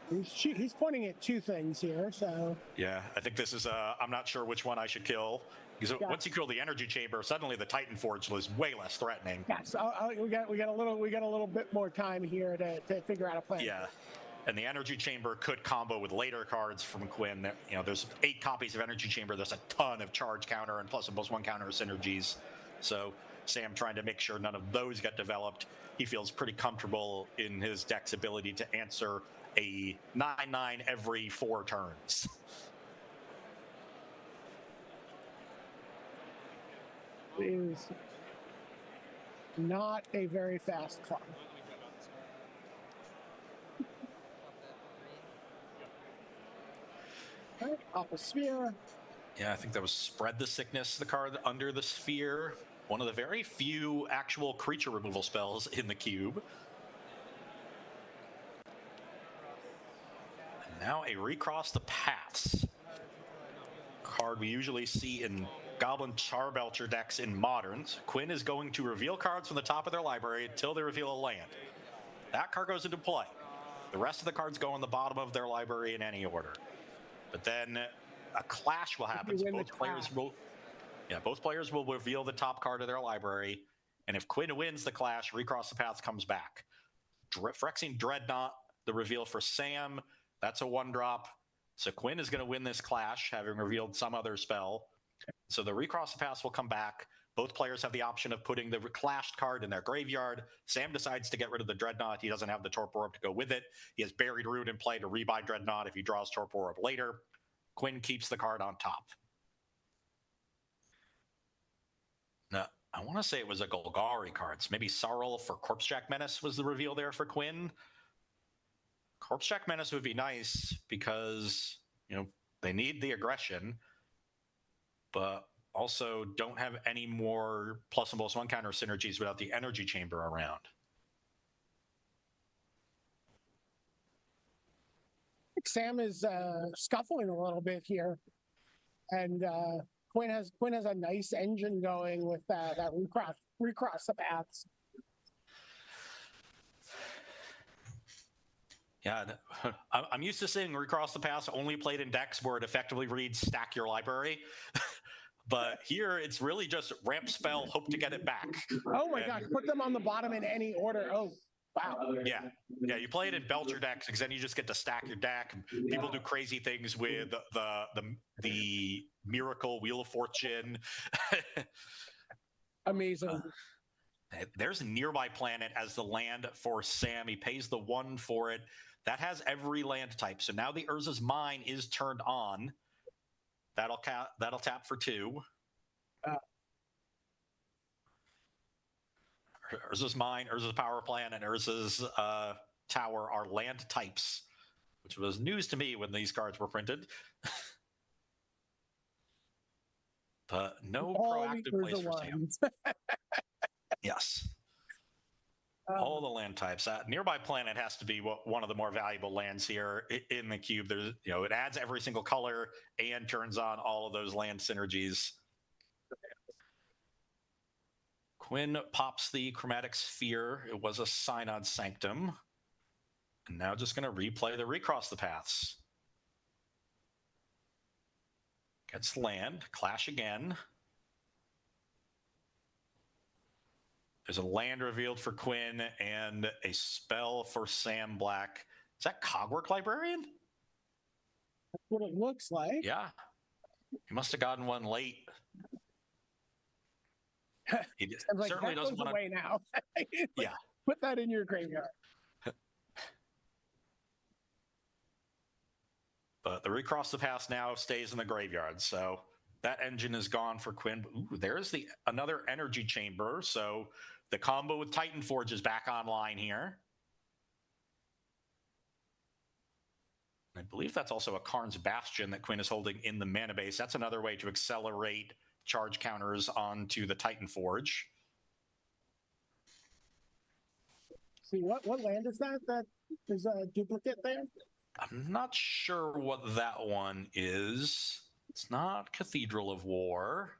He's pointing at 2 things here, so... Yeah, I think this is, I'm not sure which one I should kill. Because once you kill the energy chamber, suddenly the Titan Forge was way less threatening. Yes, we got a little bit more time here to figure out a plan. Yeah, and the energy chamber could combo with later cards from Quinn. You know, there's 8 copies of energy chamber. There's a ton of charge counter and +1/+1 counter synergies. So Sam trying to make sure none of those get developed. He feels pretty comfortable in his deck's ability to answer a 9/9 every 4 turns. Is not a very fast clock. All right, off a sphere. Yeah, I think that was Spread the Sickness, the card under the sphere. One of the very few actual creature removal spells in the cube. And now a Recross the Paths. Card we usually see in Goblin Charbelcher decks in Moderns. Quinn is going to reveal cards from the top of their library until they reveal a land. That card goes into play. The rest of the cards go on the bottom of their library in any order. But then a clash will happen. So both players will reveal the top card of their library. And if Quinn wins the clash, Recross the Path comes back. Phyrexian Dreadnought, the reveal for Sam. That's a 1-drop. So Quinn is going to win this clash, having revealed some other spell. So the Recross the Path will come back. Both players have the option of putting the clashed card in their graveyard. Sam decides to get rid of the Dreadnought. He doesn't have the Torpor Orb to go with it. He has Buried Root in play to rebuy Dreadnought if he draws Torpor Orb later. Quinn keeps the card on top. Now, I want to say it was a Golgari card. So maybe Sarl for Corpsejack Menace was the reveal there for Quinn. Corpsejack Menace would be nice because, you know, they need the aggression, but also don't have any more +1/+1 counter synergies without the energy chamber around. Sam is scuffling a little bit here, and Quinn has a nice engine going with that recross the paths. Yeah, I'm used to seeing Recross the Paths only played in decks where it effectively reads stack your library. But here it's really just ramp spell, hope to get it back. Oh my God, put them on the bottom in any order. Oh, wow. Yeah, you play it in Belcher decks because then you just get to stack your deck. People do crazy things with the Miracle Wheel of Fortune. Amazing. There's a Nearby Planet as the land for Sam. He pays the 1 for it. That has every land type. So now the Urza's Mine is turned on. That'll tap for 2. Urza's Mine, Urza's Power Plant, and Urza's Tower are land types, which was news to me when these cards were printed. But no proactive plays for Sam. Yes. All the land types. Nearby Planet has to be one of the more valuable lands here in the cube. There's, it adds every single color and turns on all of those land synergies. Quinn pops the Chromatic Sphere. It was a Synod Sanctum. And now just going to replay the Recross the Paths. Gets land. Clash again. There's a land revealed for Quinn and a spell for Sam Black. Is that Cogwork Librarian? That's what it looks like. Yeah. He must have gotten one late. He like certainly doesn't want away now. Yeah. Put that in your graveyard. But the Recross the Past now stays in the graveyard, so that engine is gone for Quinn. Ooh, there's another energy chamber, so the combo with Titan Forge is back online here. I believe that's also a Karn's Bastion that Quinn is holding in the mana base. That's another way to accelerate charge counters onto the Titan Forge. See, what land is that? That is a duplicate there? I'm not sure what that one is. It's not Cathedral of War.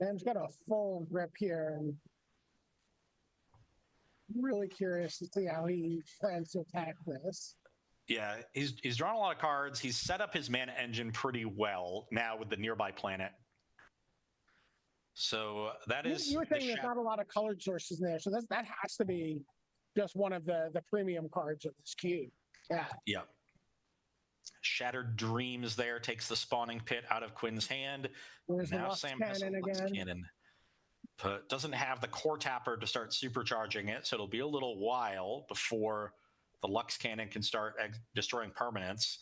Sam's got a full grip here, and I'm really curious to see how he plans to attack this. Yeah, he's drawn a lot of cards. He's set up his mana engine pretty well now with the nearby planet. So that is. You were saying there's not a lot of colored sources there, so that has to be just one of the premium cards of this cube. Yeah. Yeah. Shattered Dreams there takes the Spawning Pit out of Quinn's hand. There's now Lux Sam has a Cannon Lux again. Cannon. But doesn't have the Core Tapper to start supercharging it, so it'll be a little while before the Lux Cannon can start destroying permanents.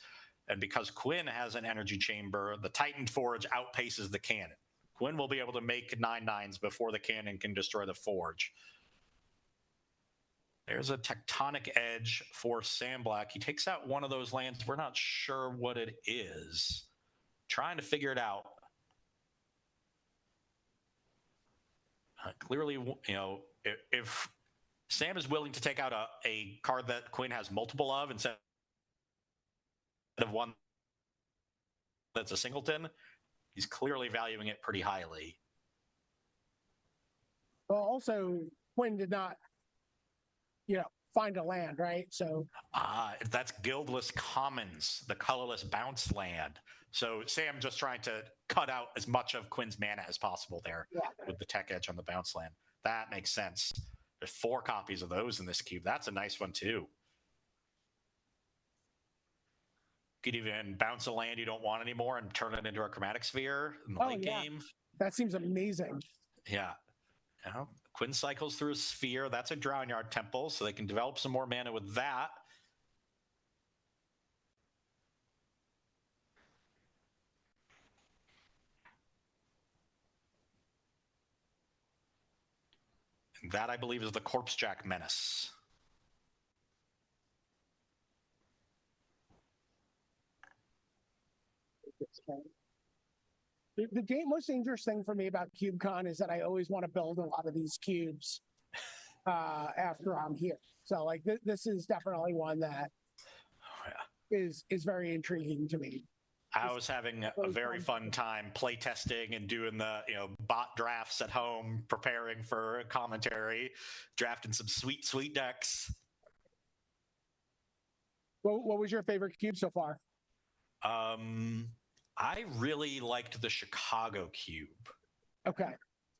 And because Quinn has an energy chamber, the Titan Forge outpaces the cannon. Quinn will be able to make 9/9s before the cannon can destroy the Forge. There's a Tectonic Edge for Sam Black. He takes out one of those lands. We're not sure what it is. Trying to figure it out. Clearly, you know, if Sam is willing to take out a card that Quinn has multiple of instead of one that's a singleton, he's clearly valuing it pretty highly. Well, also, Quinn did not, find a land, right? So That's Guildless Commons, the colorless bounce land. So Sam just trying to cut out as much of Quinn's mana as possible there with the Tech Edge on the bounce land. That makes sense. There's 4 copies of those in this cube. That's a nice one too. You could even bounce a land you don't want anymore and turn it into a Chromatic Sphere in the late game. That seems amazing. Yeah. Quinn cycles through a sphere. That's a Drown Yard Temple, so they can develop some more mana with that. And that, I believe, is the Corpsejack Menace. The most dangerous thing for me about CubeCon is that I always want to build a lot of these cubes after I'm here. So like this is definitely one that is very intriguing to me. I was having a very fun time play testing and doing the bot drafts at home, preparing for commentary, drafting some sweet decks. What was your favorite cube so far? I really liked the Chicago cube. Okay.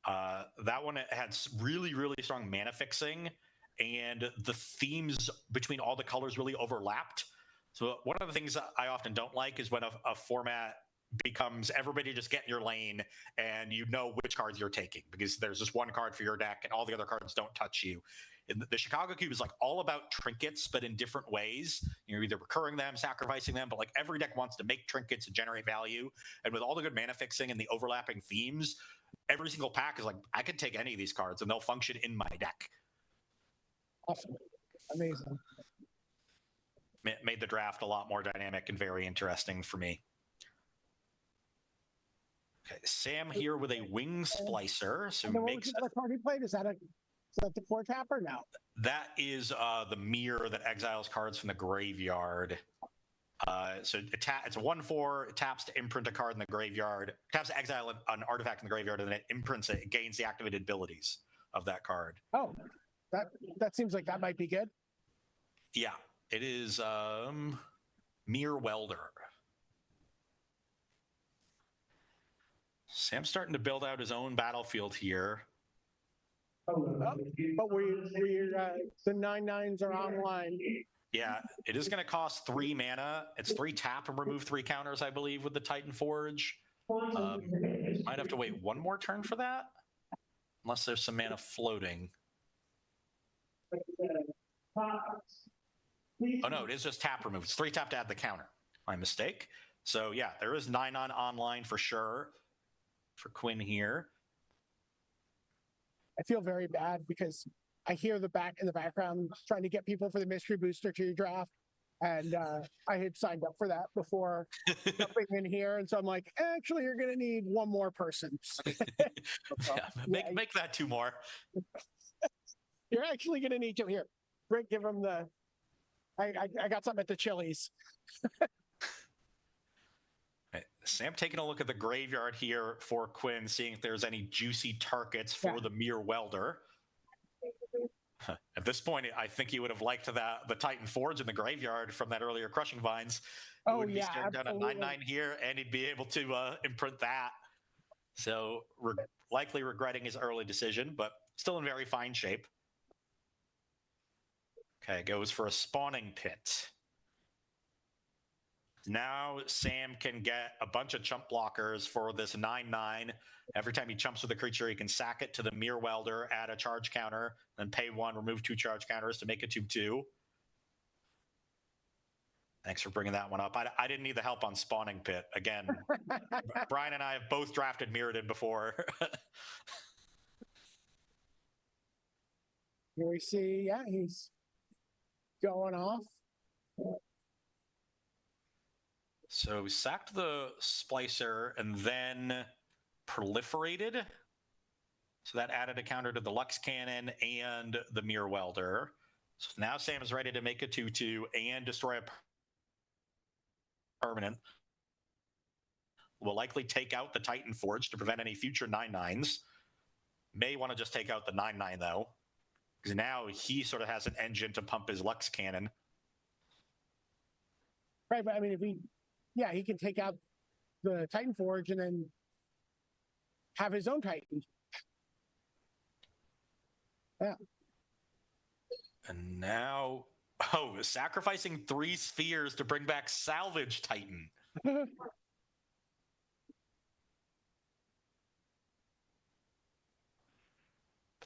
That one had really strong mana fixing, and the themes between all the colors really overlapped. So one of the things that I often don't like is when a format becomes everybody just get in your lane and you know which cards you're taking because there's just one card for your deck and all the other cards don't touch you. And the Chicago cube is like all about trinkets, but in different ways. You're either recurring them, sacrificing them, but like every deck wants to make trinkets and generate value. And with all the good mana fixing and the overlapping themes, every single pack is like, I could take any of these cards and they'll function in my deck. Awesome. Amazing. Made the draft a lot more dynamic and very interesting for me. Okay, Sam here with a Wing Splicer. So makes the card he played, is that the Core Tapper? No. That is the mirror that exiles cards from the graveyard. So it's a 1/4. It taps to imprint a card in the graveyard. Taps to exile an artifact in the graveyard, and then it imprints it. It gains the activated abilities of that card. Oh, that seems like that might be good. Yeah, it is Mere Welder. Sam's starting to build out his own battlefield here. But the 9/9s are online. Yeah, it is going to cost 3 mana. It's 3 tap and remove 3 counters, I believe, with the Titan Forge. Might have to wait one more turn for that, unless there's some mana floating. Oh no, it is just tap remove. It's 3 tap to add the counter. My mistake. So yeah, there is 9 on online for sure for Quinn here. I feel very bad because I hear in the background trying to get people for the mystery booster to your draft. And I had signed up for that before jumping in here. And so I'm like, actually, you're going to need one more person. Make that 2 more. You're actually going to need to. Here, Rick, give him the... I got something at the Chili's. Sam taking a look at the graveyard here for Quinn, seeing if there's any juicy targets for the Mere Welder. At this point, I think he would have liked the Titan Forge in the graveyard from that earlier Crushing Vines. He would be staring down a 9/9 here, and he'd be able to imprint that. So likely regretting his early decision, but still in very fine shape. Okay, goes for a Spawning Pit. Now Sam can get a bunch of chump blockers for this 9/9. Every time he chumps with a creature, he can sack it to the Mere Welder, add a charge counter, then pay 1, remove 2 charge counters to make it 2/2. Thanks for bringing that one up. I didn't need the help on Spawning Pit. Again, Brian and I have both drafted Mirrodin before. Here we see, he's going off. So we sacked the Splicer and then proliferated. So that added a counter to the Lux Cannon and the Mere Welder. So now Sam is ready to make a 2/2 and destroy a permanent. Will likely take out the Titan Forge to prevent any future 9/9s. May want to just take out the 9/9 though, because now he sort of has an engine to pump his Lux Cannon. Right, but I mean, he can take out the Titan Forge and then have his own Titan. Yeah. And now, sacrificing 3 spheres to bring back Salvage Titan. But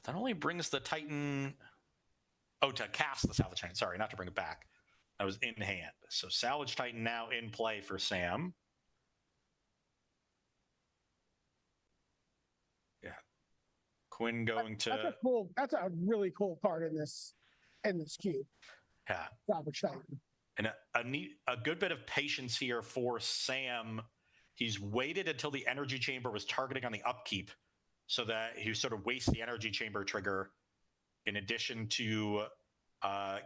that only brings the Titan... to cast the Salvage Titan. Sorry, not to bring it back. That was in hand. So Salvage Titan now in play for Sam. Yeah. Quinn going to... That's a really cool part in this cube. Yeah. Salvage Titan. And a good bit of patience here for Sam. He's waited until the energy chamber was targeting on the upkeep so that he sort of wastes the energy chamber trigger in addition to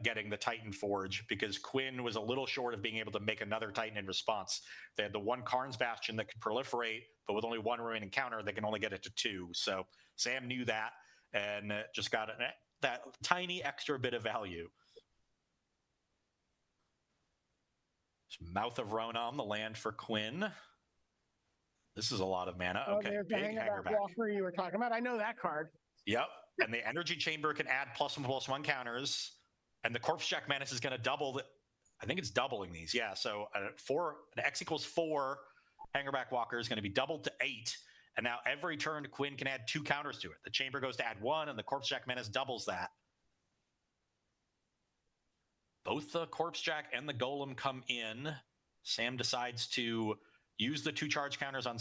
getting the Titan Forge, because Quinn was a little short of being able to make another Titan in response. They had the one Karn's Bastion that could proliferate, but with only 1 remaining counter, they can only get it to 2. So Sam knew that and just got that tiny extra bit of value. Mouth of Ronan, the land for Quinn. This is a lot of mana. Okay, there's the big Hangerback Walker you were talking about. I know that card. Yep, and the Energy Chamber can add +1/+1 counters, and the Corpse Jack Menace is going to double. I think it's doubling these. Yeah, so an X equals 4 Hangerback Walker is going to be doubled to 8, and now every turn Quinn can add 2 counters to it. The Chamber goes to add 1, and the Corpse Jack Menace doubles that. Both the Corpse Jack and the Golem come in. Sam decides to use the 2 charge counters on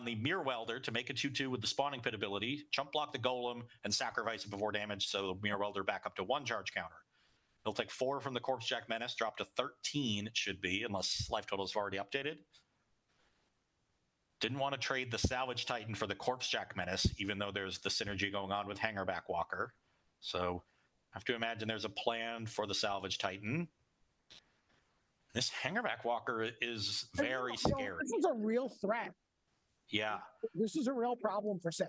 the Mere Welder to make a 2/2 with the Spawning Pit ability, chump block the Golem, and sacrifice it before damage, so the Mere Welder back up to 1 charge counter. He'll take 4 from the Corpse Jack Menace, drop to 13, it should be, unless life totals have already updated. Didn't want to trade the Salvage Titan for the Corpse Jack Menace, even though there's the synergy going on with Hangerback Walker. So I have to imagine there's a plan for the Salvage Titan. This Hangerback Walker is very scary. This is a real threat. Yeah. This is a real problem for Sam.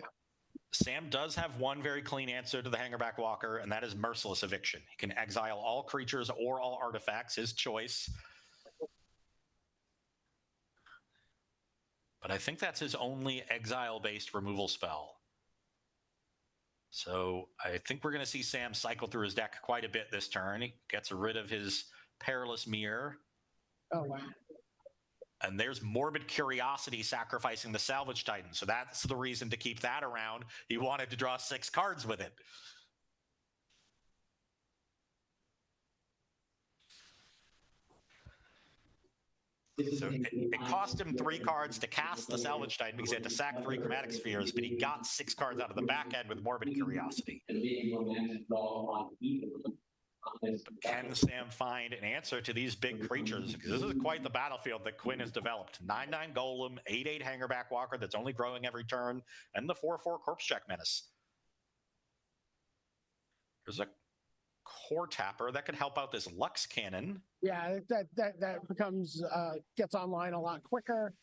Sam does have one very clean answer to the Hangerback Walker, and that is Merciless Eviction. He can exile all creatures or all artifacts, his choice. But I think that's his only exile-based removal spell. So I think we're going to see Sam cycle through his deck quite a bit this turn. He gets rid of his Perilous Mirror. Oh, wow. And there's Morbid Curiosity sacrificing the Salvage Titan. So that's the reason to keep that around. He wanted to draw 6 cards with it. So it cost him 3 cards to cast the Salvage Titan because he had to sack 3 Chromatic Spheres, but he got 6 cards out of the back end with Morbid Curiosity. Can Sam find an answer to these big creatures? Because this is quite the battlefield that Quinn has developed. 9/9 Golem, 8/8 Hangerback Walker that's only growing every turn, and the 4/4 Corpse Check Menace. There's a Core Tapper that could help out this Lux Cannon. Yeah, that becomes gets online a lot quicker.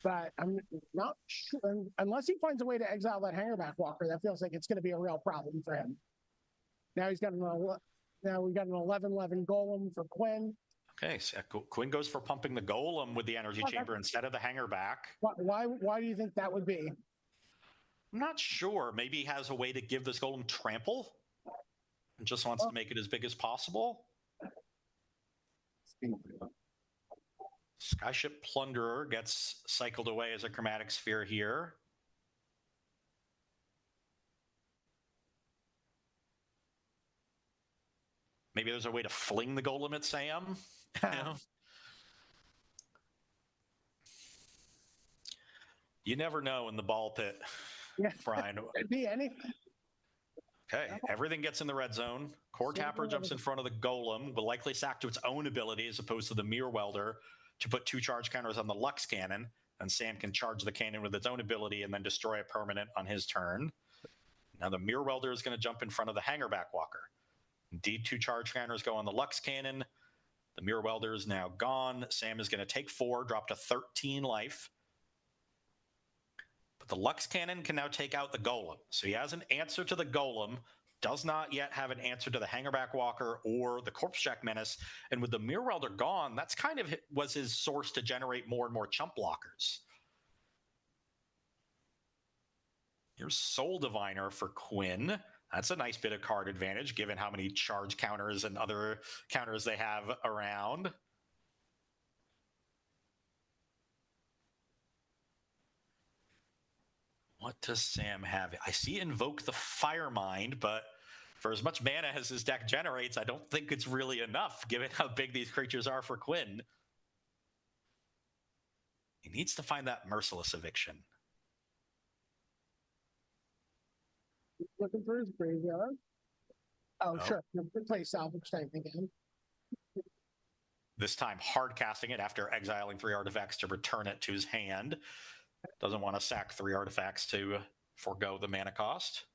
But I'm not sure unless he finds a way to exile that Hangerback Walker. That feels like it's going to be a real problem for him. Now he's got Now we got an 11/11 Golem for Quinn. Okay, so Quinn goes for pumping the Golem with the Energy Chamber instead of the Hangerback. Why do you think that would be? I'm not sure. Maybe he has a way to give this Golem trample and just wants to make it as big as possible. Skyship Plunderer gets cycled away as a Chromatic Sphere here. Maybe there's a way to fling the Golem at Sam. You know? You never know in the ball pit, Brian. Could be anything. Okay, everything gets in the red zone. Core Tapper jumps in front of the Golem, will likely sack to its own ability as opposed to the Mirror Welder to put 2 charge counters on the Lux Cannon, and Sam can charge the cannon with its own ability and then destroy a permanent on his turn. Now the Mirror Welder is going to jump in front of the Hangerback Walker. Indeed, 2 charge counters go on the Lux Cannon. The Mirror Welder is now gone. Sam is going to take 4, drop to 13 life. But the Lux Cannon can now take out the Golem. So he has an answer to the Golem, does not yet have an answer to the Hangerback Walker or the Corpse Check Menace. And with the Mirror Welder gone, that's kind of was his source to generate more and more chump blockers. Here's Soul Diviner for Quinn. That's a nice bit of card advantage, given how many charge counters and other counters they have around. What does Sam have? I see Invoke the Firemind, but for as much mana as his deck generates, I don't think it's really enough, given how big these creatures are for Quinn. He needs to find that Merciless Eviction. Looking for his graveyard. Oh, sure. Play Salvage Titan again. This time hard casting it after exiling 3 artifacts to return it to his hand. Doesn't want to sack 3 artifacts to forego the mana cost.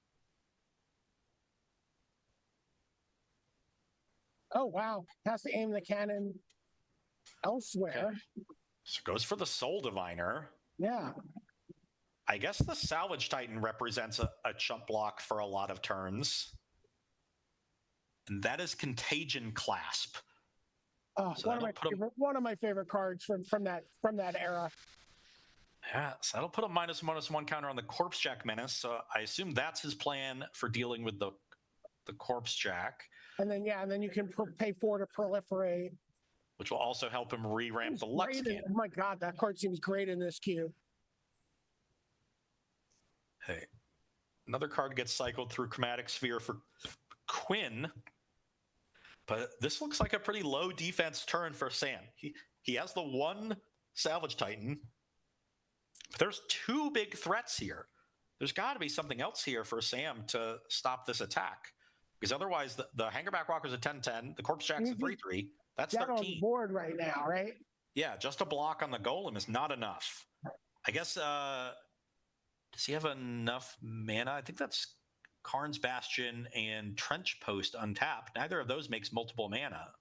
Oh, wow. Has to aim the cannon elsewhere. Okay. So goes for the Soul Diviner. Yeah. I guess the Salvage Titan represents a chump block for a lot of turns. And that is Contagion Clasp. Oh, so one of my favorite cards from that era. Yeah, so that'll put a -1/-1 counter on the Corpse Jack Menace. So I assume that's his plan for dealing with the Corpse Jack. And then you can pay 4 to proliferate, which will also help him re-ramp the Lux Cannon. Oh my god, that card seems great in this cube. Hey, another card gets cycled through Chromatic Sphere for Quinn, but this looks like a pretty low defense turn for Sam. He has the 1 Salvage Titan, but there's 2 big threats here. There's got to be something else here for Sam to stop this attack, because otherwise the Hangerback Walker's a 10/10, the Corpse Jack's a 3/3. That's 13. On board right now, right? Yeah, just a block on the Golem is not enough. I guess. Does he have enough mana? I think that's Karn's Bastion and Trench Post untapped. Neither of those makes multiple mana.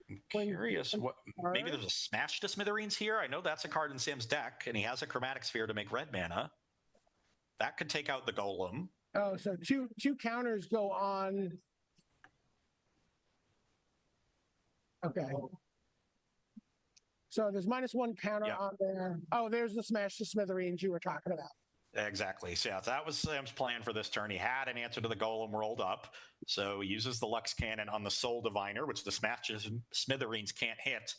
I'm curious, maybe there's a Smash to Smithereens here? I know that's a card in Sam's deck, and he has a Chromatic Sphere to make red mana. That could take out the Golem. Oh, so two counters go on Okay. So there's -1 counter on there. Oh, there's the smash to smithereens you were talking about. Exactly. So yeah, that was Sam's plan for this turn. He had an answer to the golem rolled up, so he uses the Lux Cannon on the Soul Diviner, which the smash smithereens can't hit.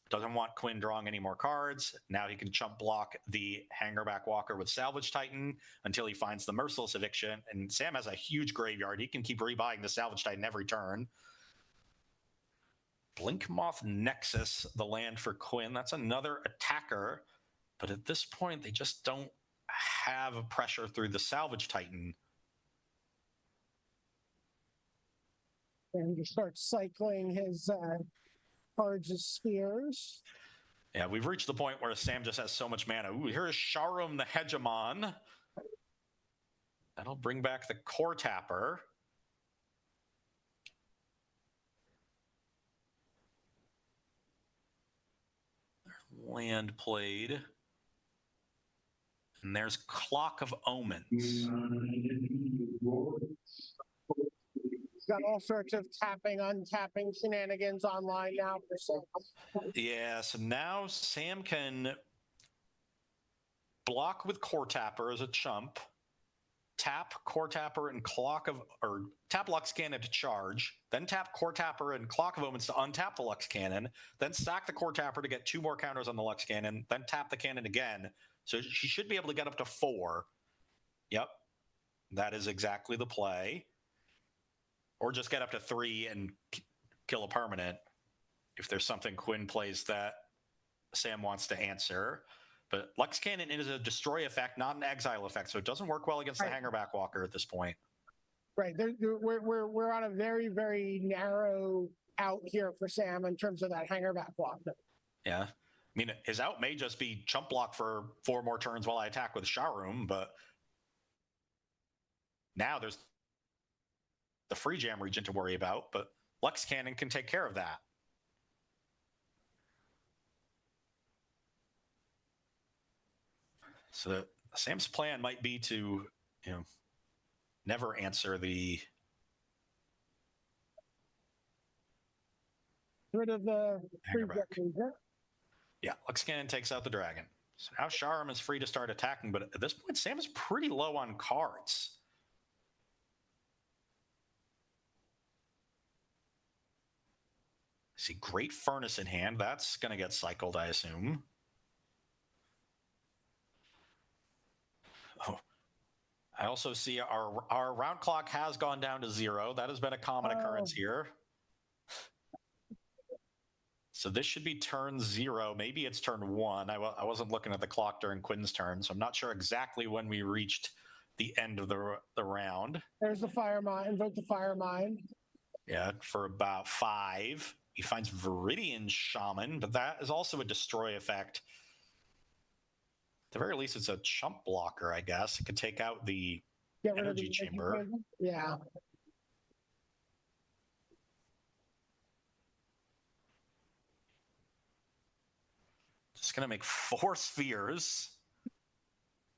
Doesn't want Quinn drawing any more cards. Now he can chump block the Hangerback Walker with Salvage Titan until he finds the Merciless Eviction. And Sam has a huge graveyard. He can keep rebuying the Salvage Titan every turn. Blinkmoth Nexus, the land for Quinn. That's another attacker. But at this point, they just don't have a pressure through the Salvage Titan. And he starts cycling his cards as spheres. Yeah, we've reached the point where Sam just has so much mana. Ooh, here's Sharum the Hegemon. That'll bring back the Core Tapper. Land played. And there's Clock of Omens. He's got all sorts of tapping, untapping shenanigans online now for Sam. Yeah, so now Sam can block with Core Tapper as a chump, tap Core Tapper and tap Lux Cannon to charge, then tap Core Tapper and Clock of Omens to untap the Lux Cannon, then sack the Core Tapper to get 2 more counters on the Lux Cannon, then tap the cannon again. So she should be able to get up to 4. Yep, that is exactly the play. Or just get up to 3 and kill a permanent if there's something Quinn plays that Sam wants to answer. But Lux Cannon is a destroy effect, not an exile effect, so it doesn't work well against the Hangerback Walker at this point. Right, we're on a very, very narrow out here for Sam in terms of that Hangerback Walker. Yeah. I mean, his out may just be chump block for 4 more turns while I attack with Sharum, but now there's the free jam region to worry about, but Lux Cannon can take care of that. So Sam's plan might be to, never answer the... Rid of the free jam. Yeah, Lux Cannon takes out the dragon. So now Sharum is free to start attacking, but at this point, Sam is pretty low on cards. I see Great Furnace in hand. That's going to get cycled, I assume. Oh, I also see our round clock has gone down to 0. That has been a common occurrence here. So this should be turn 0. Maybe it's turn 1. I wasn't looking at the clock during Quinn's turn, so I'm not sure exactly when we reached the end of the round. There's the Fire Mine. Invoke the Fire Mine. Yeah, for about 5. He finds Viridian Shaman, but that is also a destroy effect. At the very least, it's a chump blocker, I guess. It could take out the energy chamber. Yeah. Just going to make 4 spheres.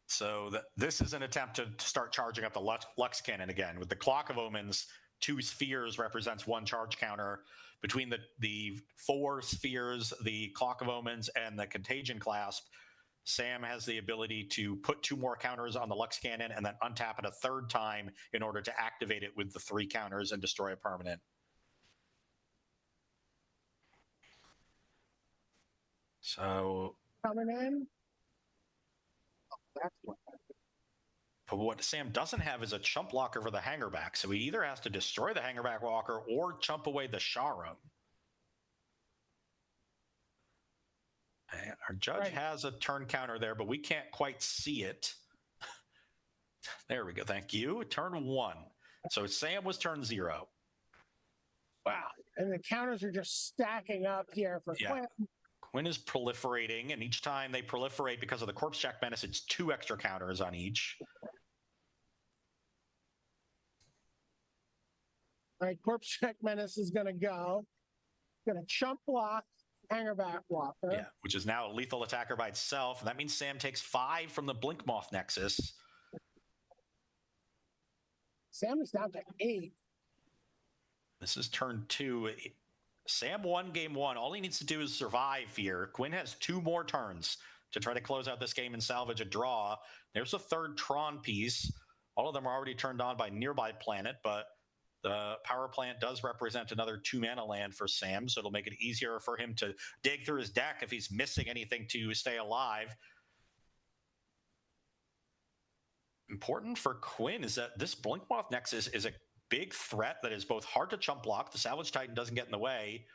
So this is an attempt to start charging up the Lux Cannon again. With the Clock of Omens, 2 spheres represents 1 charge counter. Between the 4 spheres, the Clock of Omens, and the Contagion Clasp, Sam has the ability to put 2 more counters on the Lux Cannon and then untap it a 3rd time in order to activate it with the 3 counters and destroy a permanent. So coming in. Oh, that's what. But what Sam doesn't have is a chump blocker for the Hangerback, so he either has to destroy the Hangerback Walker or chump away the Sharum. Our judge has a turn counter there, but we can't quite see it. There we go. Thank you. Turn 1. So Sam was turn 0. Wow. And the counters are just stacking up here for Quinn. Quinn is proliferating, and each time they proliferate because of the Corpse Check Menace, it's 2 extra counters on each. All right, Corpse Check Menace is going to go. Going to chump block Hangerback Walker. Yeah, which is now a lethal attacker by itself. And that means Sam takes 5 from the Blinkmoth Nexus. Sam is down to 8. This is turn 2. Sam won game 1. All he needs to do is survive here. Quinn has 2 more turns to try to close out this game and salvage a draw. There's a third Tron piece. All of them are already turned on by Nearby Planet, but the power plant does represent another 2-mana land for Sam, so it'll make it easier for him to dig through his deck if he's missing anything to stay alive. Important for Quinn is that this Blinkmoth Nexus is a big threat that is both hard to chump block. The Salvage Titan doesn't get in the way.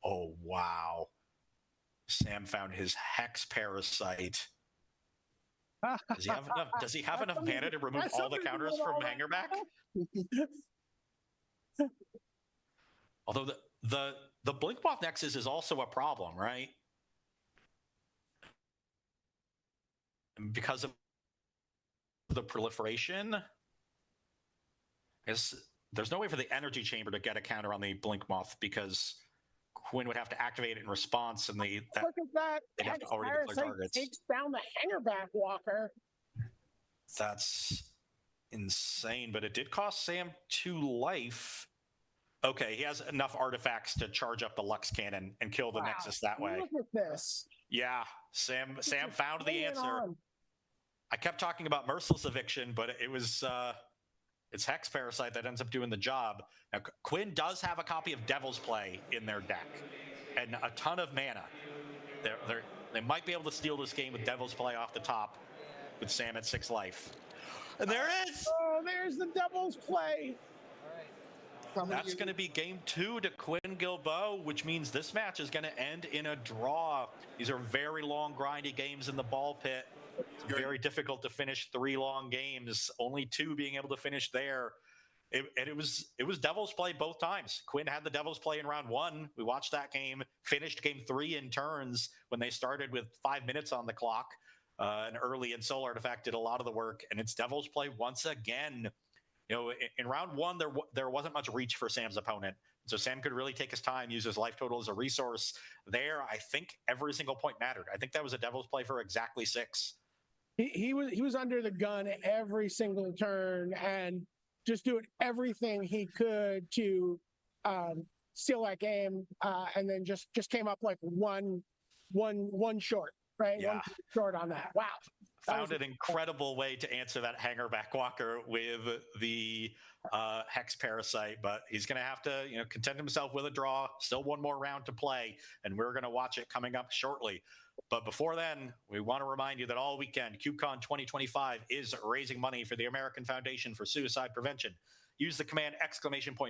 Oh, wow. Sam found his Hex Parasite. Does he have enough mana to remove all the counters from Hangerback? Although the Blinkmoth Nexus is also a problem, right? Because of the proliferation, there's no way for the Energy Chamber to get a counter on the Blinkmoth because Quinn would have to activate it in response, and look at that. they'd have to already declare targets. Takes down the Hangerback Walker. That's insane, but it did cost Sam 2 life. Okay, he has enough artifacts to charge up the Lux Cannon and kill the Nexus that way. Look at this. Yeah, Sam found the answer. I kept talking about Merciless Eviction, but it was it's Hex Parasite that ends up doing the job. Now, Quinn does have a copy of Devil's Play in their deck and a ton of mana. They might be able to steal this game with Devil's Play off the top with Sam at 6 life. And there it is! Oh, there's the Devil's Play! That's going to be game 2 to Quinn Guilbeault, which means this match is going to end in a draw. These are very long, grindy games in the ball pit. It's very difficult to finish 3 long games, only 2 being able to finish there. It was Devil's Play both times. Quinn had the Devil's Play in round 1. We watched that game, finished game 3 in turns when they started with 5 minutes on the clock. An early and Soul Artifact did a lot of the work, and it's Devil's Play once again. You know, in round 1, there wasn't much reach for Sam's opponent. So Sam could really take his time, use his life total as a resource. There, I think every single point mattered. I think that was a Devil's Play for exactly 6. He was under the gun every single turn and just doing everything he could to steal that game, and then just came up like one short, right? Yeah. 1 short on that. Wow. Found an incredible way to answer that Hangerback Walker with the Hex Parasite, but he's going to have to, content himself with a draw. Still 1 more round to play, and we're going to watch it coming up shortly. But before then, we want to remind you that all weekend, KubeCon 2025 is raising money for the American Foundation for Suicide Prevention. Use the command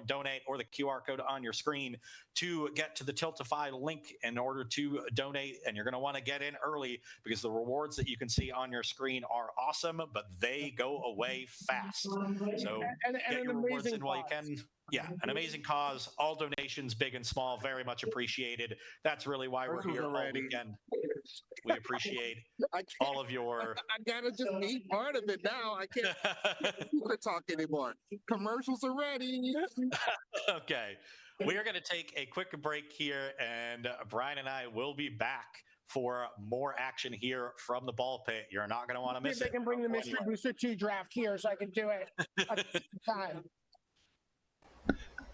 !donate or the QR code on your screen to get to the Tiltify link in order to donate. And you're going to want to get in early because the rewards that you can see on your screen are awesome, but they go away fast. So get your rewards in while you can. Yeah, an amazing cause. All donations, big and small, very much appreciated. That's really why we're here all weekend. We appreciate all of your... I gotta just be part of it now. I can't talk anymore. Commercials are ready. Okay. We are going to take a quick break here, and Brian and I will be back for more action here from the ball pit. You're not going to want to miss it. They can bring the Mystery Booster 2 draft here so I can do it at the same time.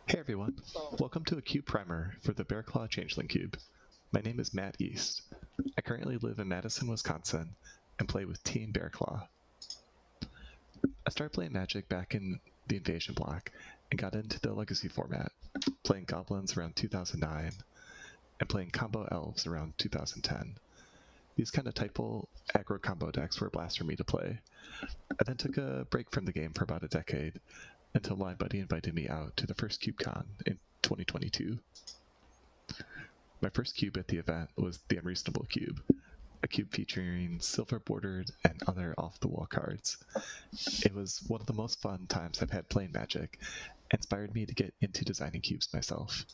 Hey everyone, welcome to a Cube Primer for the Bearclaw Changeling Cube. My name is Matt East. I currently live in Madison, Wisconsin, and play with Team Bearclaw. I started playing Magic back in the Invasion block and got into the Legacy format, playing Goblins around 2009 and playing Combo Elves around 2010. These kind of typo aggro combo decks were a blast for me to play. I then took a break from the game for about a decade until my buddy invited me out to the first KubeCon in 2022. My first cube at the event was the Unreasonable Cube, a cube featuring silver-bordered and other off-the-wall cards. It was one of the most fun times I've had playing Magic, and inspired me to get into designing cubes myself.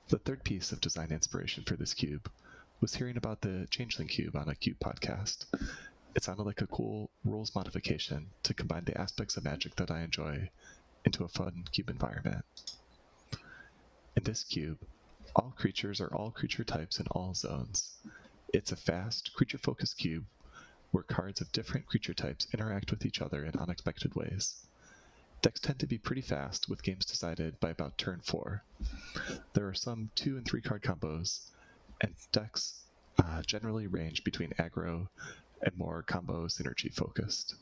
The third piece of design inspiration for this cube was hearing about the Changeling Cube on a Cube podcast. It sounded like a cool rules modification to combine the aspects of Magic that I enjoy into a fun cube environment. In this cube, all creatures are all creature types in all zones. It's a fast, creature-focused cube where cards of different creature types interact with each other in unexpected ways. Decks tend to be pretty fast, with games decided by about turn 4. There are some 2 and 3 card combos, and decks generally range between aggro and more combo synergy focused.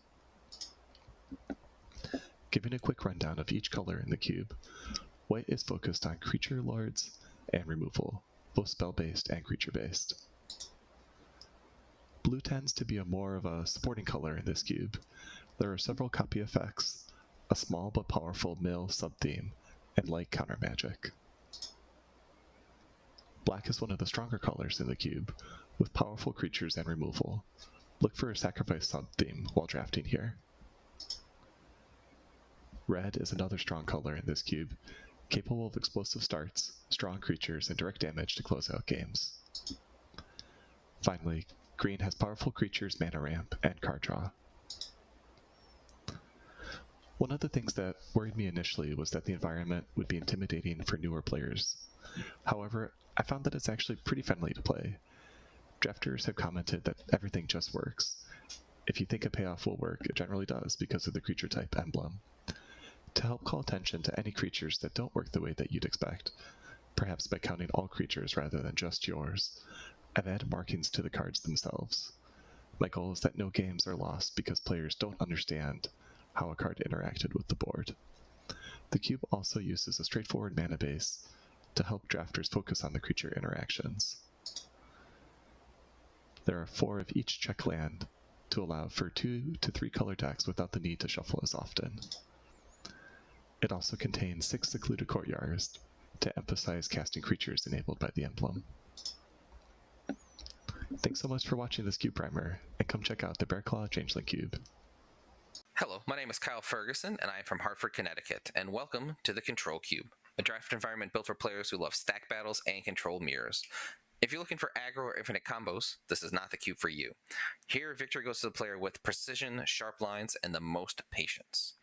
Giving a quick rundown of each color in the cube, white is focused on creature lords and removal, both spell-based and creature-based. Blue tends to be more of a supporting color in this cube. There are several copy effects, a small but powerful mill sub-theme, and light counter magic. Black is one of the stronger colors in the cube, with powerful creatures and removal. Look for a sacrifice sub-theme while drafting here. Red is another strong color in this cube, capable of explosive starts, strong creatures, and direct damage to close out games. Finally, green has powerful creatures, mana ramp, and card draw. One of the things that worried me initially was that the environment would be intimidating for newer players. However, I found that it's actually pretty friendly to play. Drafters have commented that everything just works. If you think a payoff will work, it generally does because of the creature type emblem. To help call attention to any creatures that don't work the way that you'd expect, perhaps by counting all creatures rather than just yours, I've added markings to the cards themselves. My goal is that no games are lost because players don't understand how a card interacted with the board. The cube also uses a straightforward mana base to help drafters focus on the creature interactions. There are 4 of each check land to allow for 2 to 3 color decks without the need to shuffle as often. It also contains 6 secluded courtyards to emphasize casting creatures enabled by the emblem. Thanks so much for watching this cube primer, and come check out the Bearclaw Changeling Cube. Hello, my name is Kyle Ferguson, and I am from Hartford, Connecticut, and welcome to the Control Cube, a draft environment built for players who love stack battles and control mirrors. If you're looking for aggro or infinite combos, this is not the cube for you. Here, victory goes to the player with precision, sharp lines, and the most patience.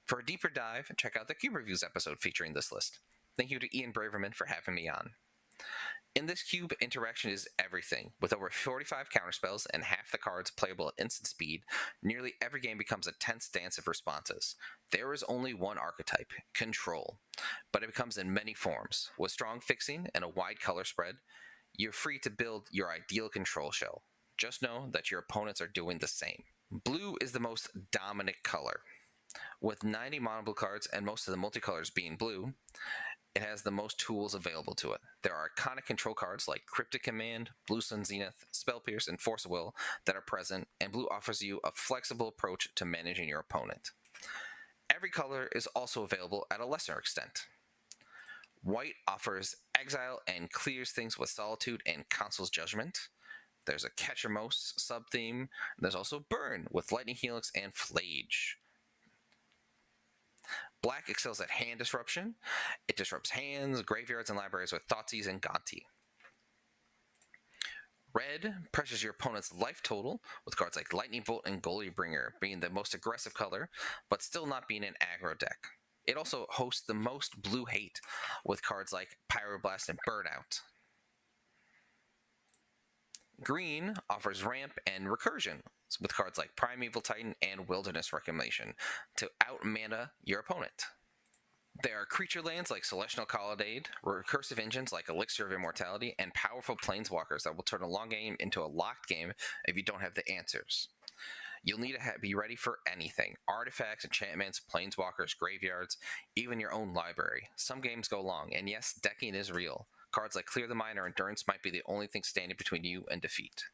For a deeper dive, check out the Cube Reviews episode featuring this list. Thank you to Ian Braverman for having me on. In this cube, interaction is everything. With over 45 counterspells and half the cards playable at instant speed, nearly every game becomes a tense dance of responses. There is only one archetype, Control, but it comes in many forms. With strong fixing and a wide color spread, you're free to build your ideal control shell. Just know that your opponents are doing the same. Blue is the most dominant color. With 90 mono blue cards and most of the multicolors being blue, it has the most tools available to it. There are iconic control cards like Cryptic Command, Blue Sun Zenith, Spell Pierce, and Force of Will that are present, and blue offers you a flexible approach to managing your opponent. Every color is also available at a lesser extent. White offers Exile and clears things with Solitude and Consul's Judgment. There's a Catchermose sub-theme. There's also Burn with Lightning Helix and Flage. Black excels at hand disruption. It disrupts hands, graveyards, and libraries with Thoughtseize and Gonti. Red pressures your opponent's life total with cards like Lightning Bolt and Goalie Bringer being the most aggressive color, but still not being an aggro deck. It also hosts the most blue hate with cards like Pyroblast and Burnout. Green offers ramp and recursion with cards like Primeval Titan and Wilderness Reclamation to out-mana your opponent. There are creature lands like Celestial Colonnade, recursive engines like Elixir of Immortality, and powerful planeswalkers that will turn a long game into a locked game if you don't have the answers. You'll need to be ready for anything. Artifacts, enchantments, planeswalkers, graveyards, even your own library. Some games go long, and yes, decking is real. Cards like Clear the Mind or Endurance might be the only thing standing between you and defeat.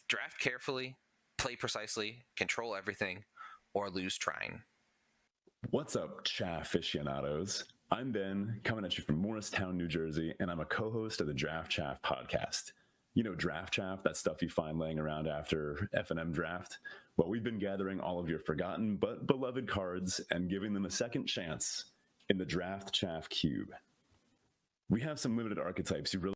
Draft carefully, play precisely, control everything, or lose trying. What's up, Chaff aficionados? I'm Ben, coming at you from Morristown, New Jersey, and I'm a co-host of the Draft Chaff podcast. You know Draft Chaff, that stuff you find laying around after F&M draft? Well, we've been gathering all of your forgotten but beloved cards and giving them a second chance in the Draft Chaff Cube. We have some limited archetypes you really...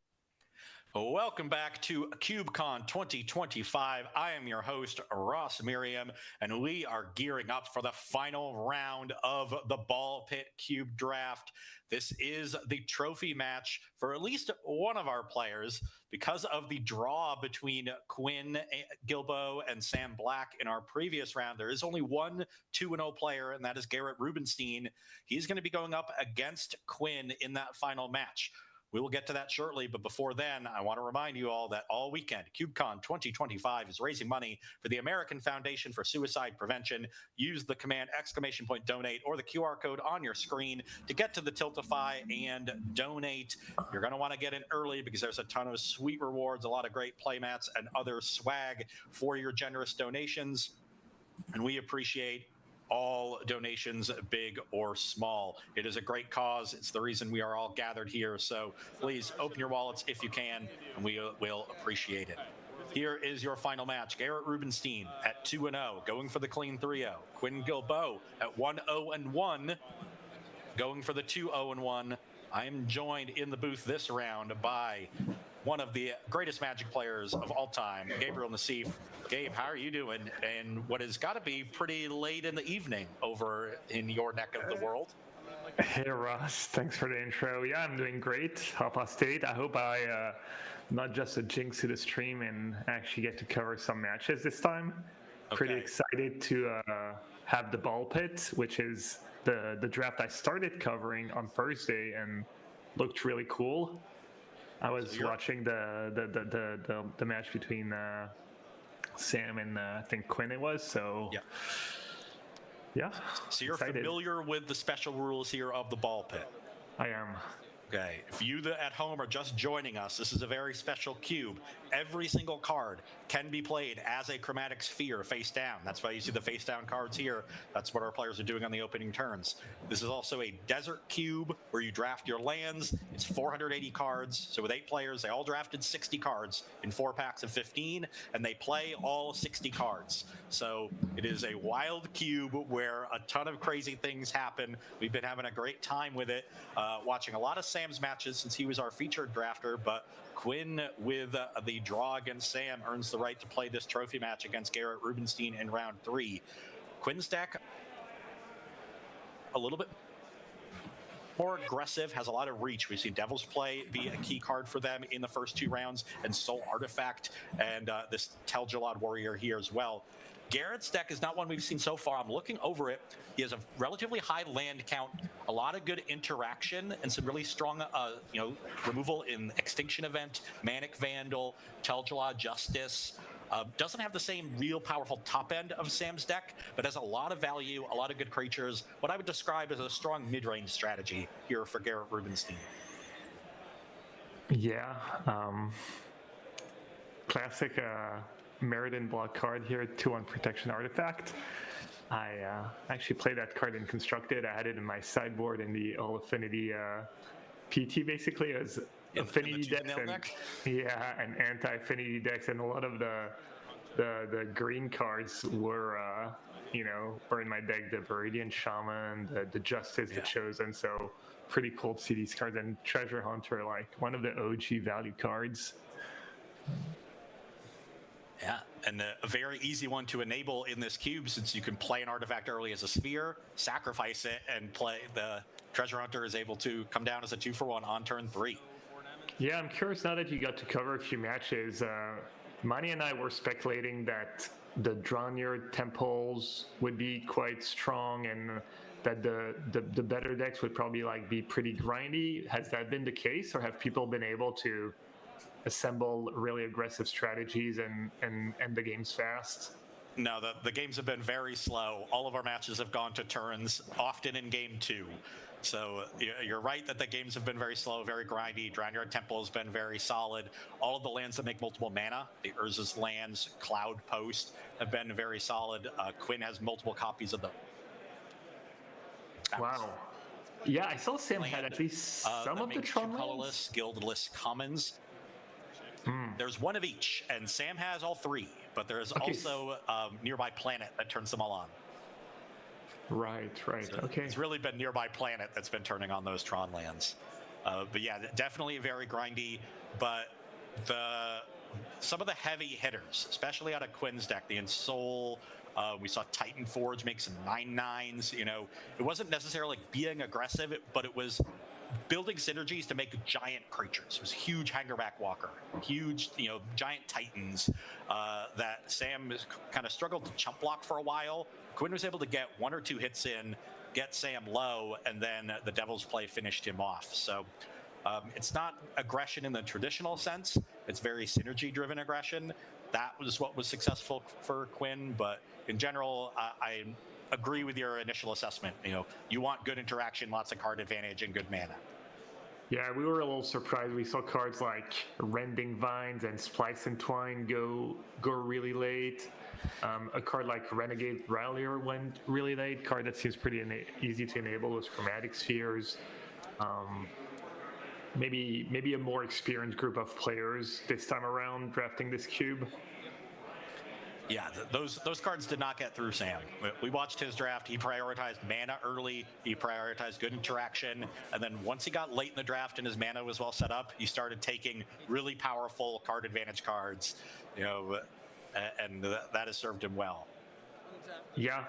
Welcome back to CubeCon 2025. I am your host, Ross Merriam, and we are gearing up for the final round of the Ball Pit Cube Draft. This is the trophy match for at least one of our players because of the draw between Quinn Gilbo and Sam Black in our previous round. There is only one 2-0 player, and that is Garrett Rubenstein. He's going to be going up against Quinn in that final match. We will get to that shortly, but before then, I want to remind you all that all weekend, CubeCon 2025 is raising money for the American Foundation for Suicide Prevention. Use the command !donate or the QR code on your screen to get to the Tiltify and donate. You're going to want to get in early because there's a ton of sweet rewards, a lot of great playmats, and other swag for your generous donations. And we appreciate all donations, big or small. It is a great cause. It's the reason we are all gathered here. So please open your wallets if you can, and we will appreciate it. Here is your final match. Garrett Rubenstein at 2-0, going for the clean 3-0. Quinn Gilbo at 1-0-1, going for the 2-0-1. I am joined in the booth this round by one of the greatest Magic players of all time, Gabriel Nassif. Gabe, how are you doing? And what has got to be pretty late in the evening over in your neck of the world. Hey, Ross. Thanks for the intro. Yeah, I'm doing great. 8:30. I hope I not just a jinx to the stream and actually get to cover some matches this time. Okay. Pretty excited to have the Ball Pit, which is the draft I started covering on Thursday and looked really cool. I was watching the match between Sam and I think Quinn it was. So yeah. So you're excited. Familiar with the special rules here of the Ball Pit? I am. Okay, if you at home are just joining us, this is a very special cube. Every single card can be played as a chromatic sphere face down. That's why you see the face down cards here. That's what our players are doing on the opening turns. This is also a desert cube where you draft your lands. It's 480 cards. So with 8 players, they all drafted 60 cards in 4 packs of 15, and they play all 60 cards. So it is a wild cube where a ton of crazy things happen. We've been having a great time with it, watching a lot of Sam's matches since he was our featured drafter, but Quinn with the draw against Sam earns the right to play this trophy match against Garrett Rubenstein in round 3. Quinn's deck a little bit more aggressive, has a lot of reach. We've seen Devil's Play be a key card for them in the first 2 rounds, and Soul Artifact, and this Tel Jalad Warrior here as well. Garrett's deck is not one we've seen so far. I'm looking over it. He has a relatively high land count, a lot of good interaction, and some really strong, removal in Extinction Event, Manic Vandal, Tel Jalad Justice. Doesn't have the same real powerful top end of Sam's deck, but has a lot of value, a lot of good creatures. What I would describe as a strong mid-range strategy here for Garrett Rubenstein. Yeah. Classic Meriden block card here, 2-1 Protection Artifact. I actually played that card in Constructed. I had it in my sideboard in the All Affinity PT, basically, as affinity decks and anti-affinity decks, and a lot of the green cards were were in my deck. The Viridian Shaman, the Justice, the Chosen. So pretty cool to see these cards, and Treasure Hunter, like one of the OG value cards. Yeah, and a very easy one to enable in this cube, since you can play an artifact early as a sphere, sacrifice it, and play the Treasure Hunter is able to come down as a 2-for-1 on turn 3. Yeah, I'm curious now that you got to cover a few matches. Mani and I were speculating that the Draenir Temples would be quite strong, and that the better decks would probably be pretty grindy. Has that been the case, or have people been able to assemble really aggressive strategies and end the games fast? No, the games have been very slow. All of our matches have gone to turns, often in game 2. So you're right that the games have been very slow, very grindy. Draenir Temple has been very solid. All of the lands that make multiple mana, the Urza's lands, Cloud Post, have been very solid. Quinn has multiple copies of them. Wow. Yeah, I saw Sam had at least some of the Tron lands. Colorless, Guildless Commons. There's one of each, and Sam has all 3, but there's also a nearby planet that turns them all on. Right. So okay. It's really been Nearby Planet that's been turning on those Tron lands. But yeah, definitely very grindy. But some of the heavy hitters, especially out of Quinn's deck, the Ensoul. We saw Titan Forge make some 9/9s. You know, it wasn't necessarily being aggressive, but it was building synergies to make giant creatures. It was huge Hangerback Walker, huge, giant Titans that Sam kind of struggled to chump block for a while. Quinn was able to get 1 or 2 hits in, get Sam low, and then the Devil's Play finished him off. So it's not aggression in the traditional sense. It's very synergy-driven aggression. That was what was successful for Quinn, but in general, I agree with your initial assessment. You want good interaction, lots of card advantage, and good mana. Yeah, we were a little surprised. We saw cards like Rending Vines and Splice and Twine go really late. A card like Renegade Rallier went really late. Card that seems pretty easy to enable was Chromatic Spheres. Maybe a more experienced group of players this time around drafting this cube. Yeah, those cards did not get through Sam. We watched his draft. He prioritized mana early. He prioritized good interaction. And then once he got late in the draft and his mana was well set up, he started taking really powerful card advantage cards, and that has served him well. Yeah,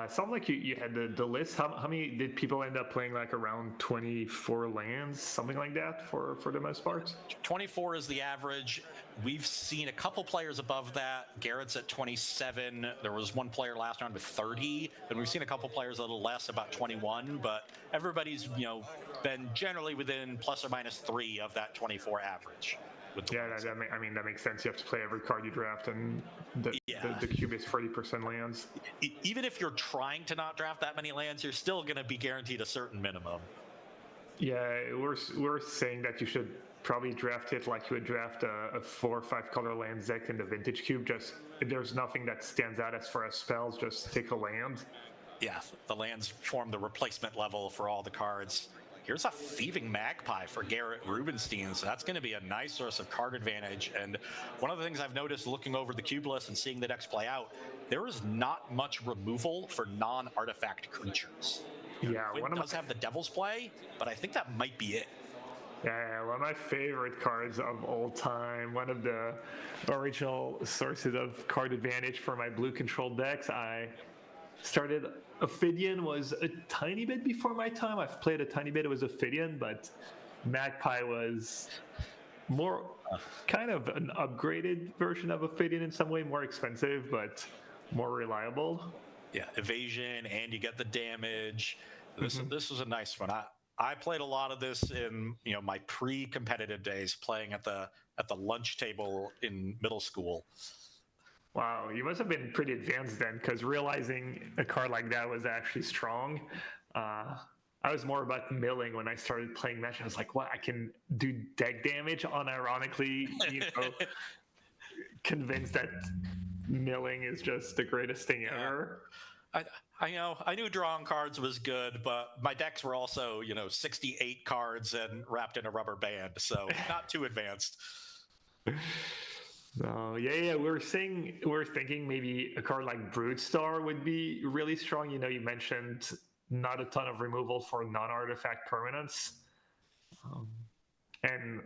sounds like you had the list. How many did people end up playing? Like around 24 lands, something like that for the most part? 24 is the average. We've seen a couple players above that. Garrett's at 27. There was one player last round with 30, and we've seen a couple players a little less, about 21. But everybody's been generally within plus or minus 3 of that 24 average. Yeah, that makes sense. You have to play every card you draft, and the cube is 40% lands. Even if you're trying to not draft that many lands, you're still going to be guaranteed a certain minimum. Yeah, we're saying that you should probably draft it like you would draft a 4 or 5 color land deck in the Vintage Cube. Just if there's nothing that stands out as far as spells, just take a land. Yeah, the lands form the replacement level for all the cards. Here's a Thieving Magpie for Garrett Rubenstein, so that's going to be a nice source of card advantage. And one of the things I've noticed looking over the cube list and seeing the decks play out, there is not much removal for non-artifact creatures. Yeah, Quinn does have the Devil's Play, but I think that might be it. Yeah, one of my favorite cards of all time, one of the original sources of card advantage for my blue controlled decks. I started Ophidian was a tiny bit before my time. I've played a tiny bit. It was Ophidian, but Magpie was more kind of an upgraded version of Ophidian in some way, more expensive, but more reliable. Yeah, evasion, and you get the damage. This was a nice one. I played a lot of this in my pre-competitive days, playing at the lunch table in middle school. Wow, you must have been pretty advanced then, because realizing a card like that was actually strong. I was more about milling when I started playing Magic. I was like, what? I can do deck damage, unironically, convinced that milling is just the greatest thing ever. I know. I knew drawing cards was good, but my decks were also, 68 cards and wrapped in a rubber band, so not too advanced. No, yeah. We're thinking maybe a card like Broodstar would be really strong. You mentioned not a ton of removal for non-artifact permanents, and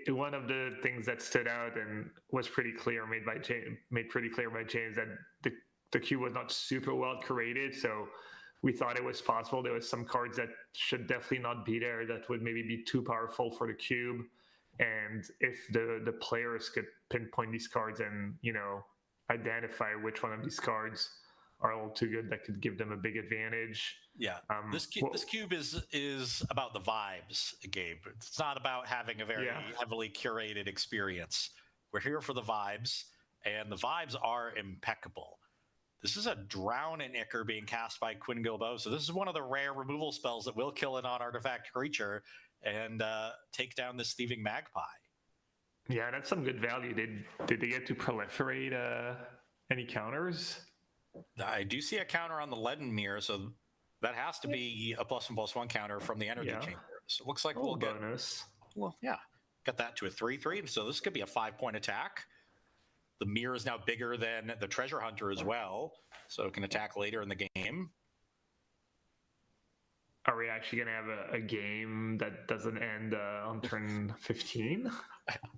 one of the things that stood out and was pretty clear made pretty clear by James that the cube was not super well created. So we thought it was possible there was some cards that should definitely not be there that would maybe be too powerful for the cube. And if the players could pinpoint these cards and, identify which one of these cards are a little too good, that could give them a big advantage. Yeah, this cube is about the vibes, Gabe. It's not about having a very heavily curated experience. We're here for the vibes, and the vibes are impeccable. This is a Drown in Ichor being cast by Quinn Guilbeault, so this is one of the rare removal spells that will kill a non-artifact creature and take down this Thieving Magpie. Yeah, that's some good value. Did they get to proliferate any counters? I do see a counter on the Leaden Mirror, so that has to be a +1/+1 counter from the Energy Chamber. So it looks like we'll get bonus. Well, yeah, got that to a 3/3. So this could be a 5-point attack. The Mirror is now bigger than the Treasure Hunter as well, so it can attack later in the game. Are we actually going to have a game that doesn't end on turn 15?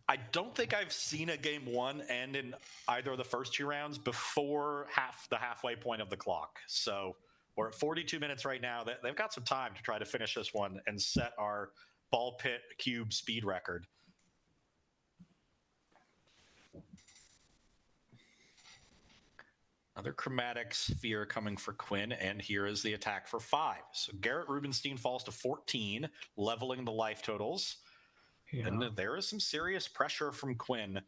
I don't think I've seen a game 1 end in either of the first 2 rounds before the halfway point of the clock. So we're at 42 minutes right now. They've got some time to try to finish this one and set our ball pit cube speed record. Another chromatic sphere coming for Quinn, and here is the attack for 5. So Garrett Rubenstein falls to 14, leveling the life totals. Yeah. And there is some serious pressure from Quinn.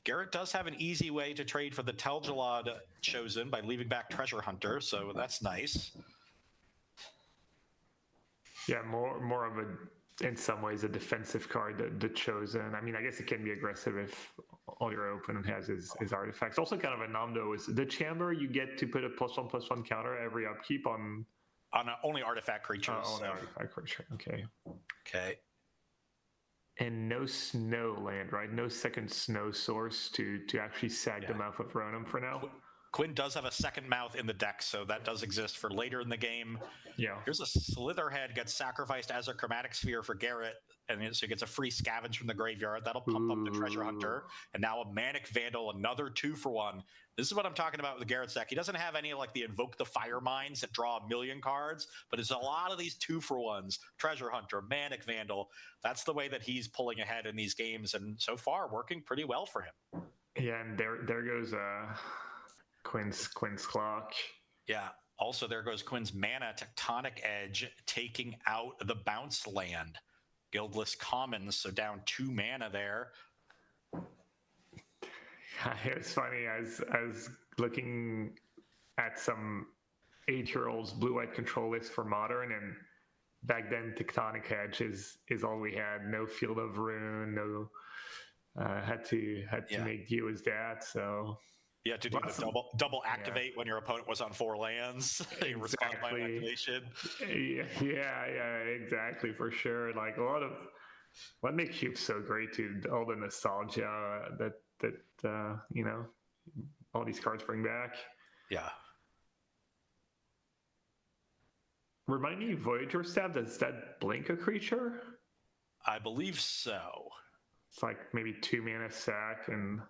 Garrett does have an easy way to trade for the Tel'Jalad chosen by leaving back Treasure Hunter, so that's nice. Yeah, more of a, in some ways, a defensive card, the chosen. I mean, I guess it can be aggressive if all your opponent has is artifacts. Also kind of a nom though is the chamber, you get to put a +1/+1 counter every upkeep on only artifact creatures. Artifact creature. Okay. Okay. And no snow land, right? No second snow source to actually sag the mouth of Ronom for now. Quinn does have a second mouth in the deck, so that does exist for later in the game. Yeah. Here's a Slitherhead gets sacrificed as a chromatic sphere for Garrett, and so he gets a free scavenge from the graveyard. That'll pump up the Treasure Hunter. And now a Manic Vandal, another 2-for-1. This is what I'm talking about with Garrett's deck. He doesn't have any like the Invoke the Fire Mines that draw 1,000,000 cards, but it's a lot of these 2-for-1s. Treasure Hunter, Manic Vandal. That's the way that he's pulling ahead in these games, and so far working pretty well for him. Yeah, and there goes Quinn's clock. Yeah. Also, there goes Quinn's mana, Tectonic Edge, taking out the bounce land. Guildless Commons, so down 2 mana there. It was funny, as looking at some 8-year-olds blue-white control list for Modern, and back then Tectonic Edge is all we had. No Field of Ruin, no had to make do as that. So you had to do the double activate when your opponent was on 4 lands. You respond by an activation. Yeah, exactly, for sure. Like a lot of what makes Cube so great, too, all the nostalgia that you know, all these cards bring back. Yeah. Remind me, Voyager Stab, does that blink a creature? I believe so. It's like maybe 2 mana sack, and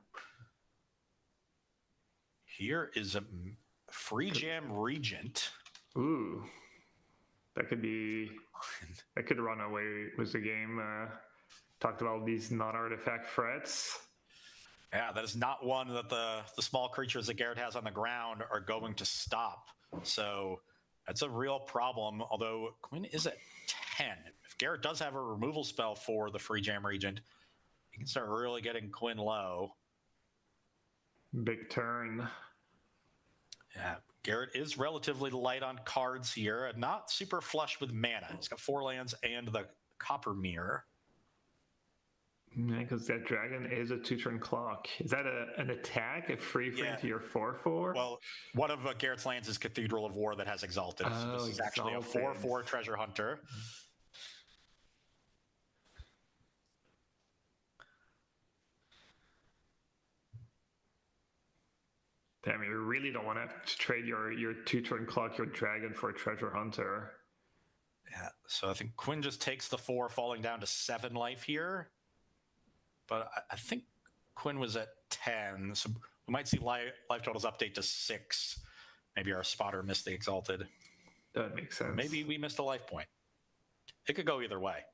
here is a Free Jam Regent. Ooh, that could run away with the game. Talked about these non-artifact threats. Yeah, that is not one that the small creatures that Garrett has on the ground are going to stop. So that's a real problem, although Quinn is at 10. If Garrett does have a removal spell for the Free Jam Regent, he can start really getting Quinn low. Big turn. Yeah, Garrett is relatively light on cards here, and not super flush with mana. He's got 4 lands and the Copper Mirror. Yeah, because that dragon is a 2-turn clock. Is that an attack, a free frame to your 4/4? Well, one of Garrett's lands is Cathedral of War that has Exalted. So this is actually a 4/4 Treasure Hunter. Damn, you really don't want to trade your 2-turn clock, your dragon, for a Treasure Hunter. Yeah, so I think Quinn just takes the 4, falling down to 7 life here. But I think Quinn was at 10, so we might see life totals update to 6. Maybe our spotter missed the Exalted. That makes sense. Maybe we missed a life point. It could go either way.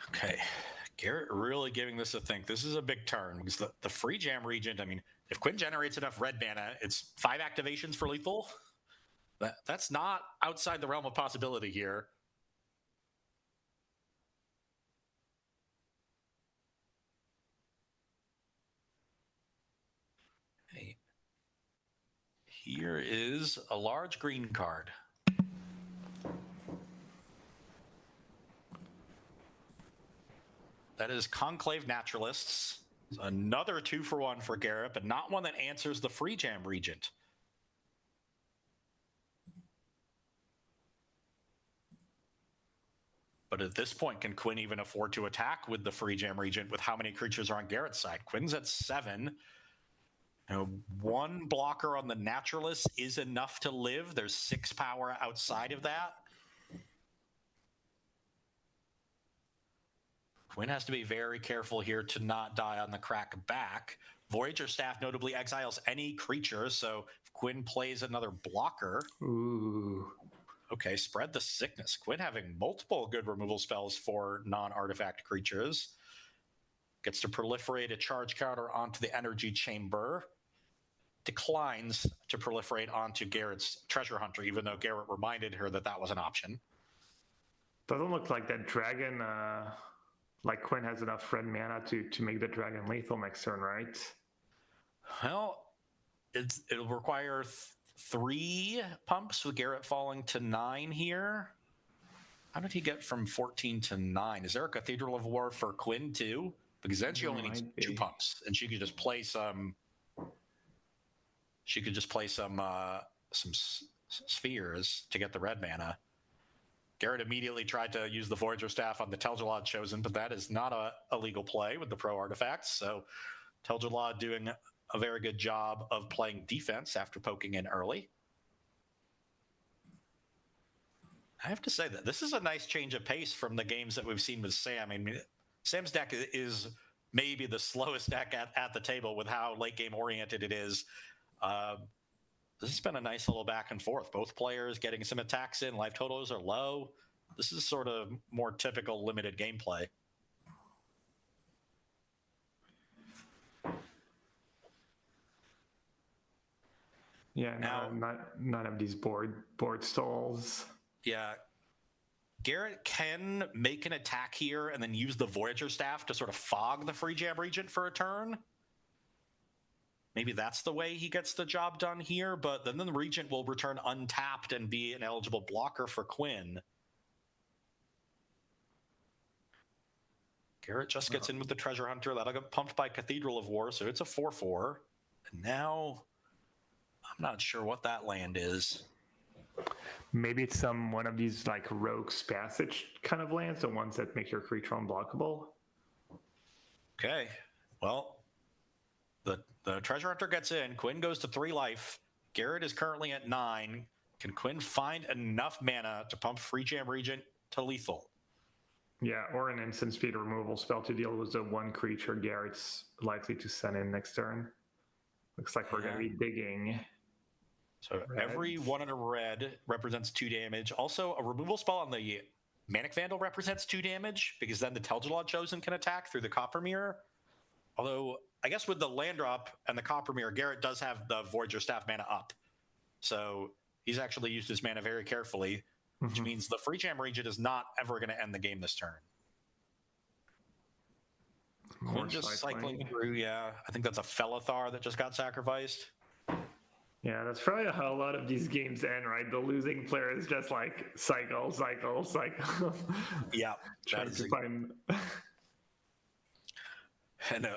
Okay, Garrett really giving this a think. This is a big turn because the Free Jam Regent, I mean, if Quinn generates enough red mana, it's 5 activations for lethal. That's not outside the realm of possibility here. Okay. Here is a large green card. That is Conclave Naturalists. Another 2-for-1 for Garrett, but not one that answers the Free Jam Regent. But at this point, can Quinn even afford to attack with the Free Jam Regent with how many creatures are on Garrett's side? Quinn's at 7. One blocker on the Naturalist is enough to live. There's 6 power outside of that. Quinn has to be very careful here to not die on the crack back. Voyager Staff notably exiles any creature, so if Quinn plays another blocker... Ooh. Okay, spread the sickness. Quinn having multiple good removal spells for non-artifact creatures. Gets to proliferate a charge counter onto the energy chamber. Declines to proliferate onto Garrett's Treasure Hunter, even though Garrett reminded her that that was an option. Doesn't look like that dragon, like Quinn has enough red mana to make the dragon lethal next turn, right? Well, it'll require 3 pumps with Garrett falling to 9 here. How did he get from 14 to 9? Is there a Cathedral of War for Quinn too? Because then she only needs 2 pumps, and she could just play some. She could just play some spheres to get the red mana. Garrett immediately tried to use the Voyager Staff on the Tel'Jallad Chosen, but that is not a legal play with the pro artifacts. So Tel'Jallad doing a very good job of playing defense after poking in early. I have to say that this is a nice change of pace from the games that we've seen with Sam. I mean, Sam's deck is maybe the slowest deck at the table with how late game oriented it is. This has been a nice little back and forth. Both players getting some attacks in. Life totals are low. This is sort of more typical limited gameplay. Yeah, none of these board stalls. Yeah. Garrett can make an attack here and then use the Voyager Staff to sort of fog the Free Jam Regent for a turn. Maybe that's the way he gets the job done here, but then the Regent will return untapped and be an eligible blocker for Quinn. Garrett just gets in with the Treasure Hunter. That'll get pumped by Cathedral of War, so it's a 4/4. And now, I'm not sure what that land is. Maybe it's one of these like Rogue's Passage kind of lands, the ones that make your creature unblockable. Okay, well, the Treasure Hunter gets in. Quinn goes to 3 life. Garrett is currently at 9. Can Quinn find enough mana to pump Free Jam Regent to lethal? Yeah, or an instant speed removal spell to deal with the 1 creature Garrett's likely to send in next turn. Looks like we're going to be digging. So every 1 in a red represents 2 damage. Also, a removal spell on the Manic Vandal represents 2 damage, because then the Tel'Jallad Chosen can attack through the Copper Mirror. Although, I guess with the land drop and the Copper Mirror, Garrett does have the Voyager Staff mana up. So he's actually used his mana very carefully, which means the Free Jam Regent is not ever going to end the game this turn. Quinn just cycling through, yeah. I think that's a Felithar that just got sacrificed. Yeah, that's probably how a lot of these games end, right? The losing player is just like cycle. Yeah. Trying to find... And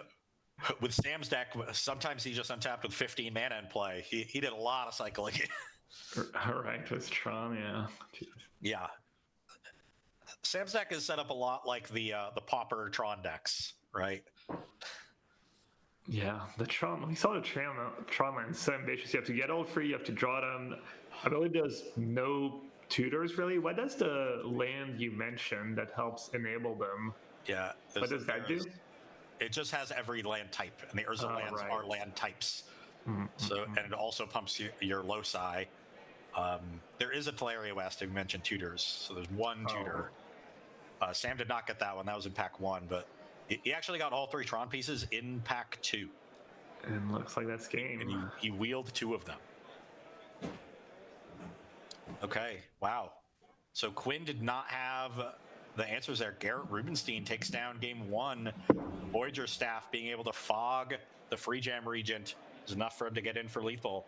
with Sam's deck, sometimes he just untapped with 15 mana in play. He did a lot of cycling. All right, with Tron, yeah. Jeez. Yeah. Sam's deck is set up a lot like the Pauper Tron decks, right? Yeah, the Tron. We saw the Tron land so ambitious. You have to get all 3, you have to draw them. I believe there's no tutors really. What does the land you mentioned that helps enable them? Yeah. What does that do? It just has every land type, and the Urza lands are land types. So, and it also pumps your loci. There is a Teleria West. We mentioned tutors, so there's 1 tutor. Sam did not get that one. That was in pack 1, but he actually got all 3 Tron pieces in pack 2. And looks like that's game. And he wheeled 2 of them. Okay, wow. So Quinn did not have the answers there. Garrett Rubenstein takes down game 1. Voyager Staff being able to fog the Free Jam Regent is enough for him to get in for lethal.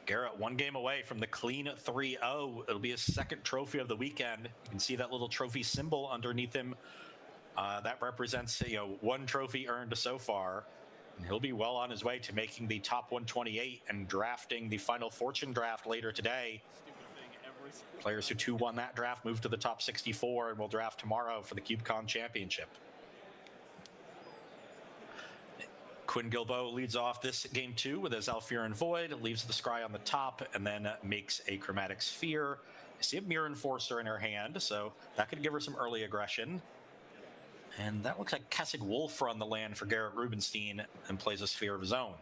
Garrett 1 game away from the clean 3-0. It'll be his 2nd trophy of the weekend. You can see that little trophy symbol underneath him. That represents 1 trophy earned so far. And he'll be well on his way to making the top 128 and drafting the final Fortune draft later today. Players who 2-1 that draft move to the top 64 and will draft tomorrow for the CubeCon Championship. Quinn Gilboa leads off this game 2 with his Zhalfirin Void, leaves the Scry on the top, and then makes a Chromatic Sphere. I see a Mirror Enforcer in her hand, so that could give her some early aggression. And that looks like Kessig Wolf on the land for Garrett Rubenstein and plays a Sphere of his own.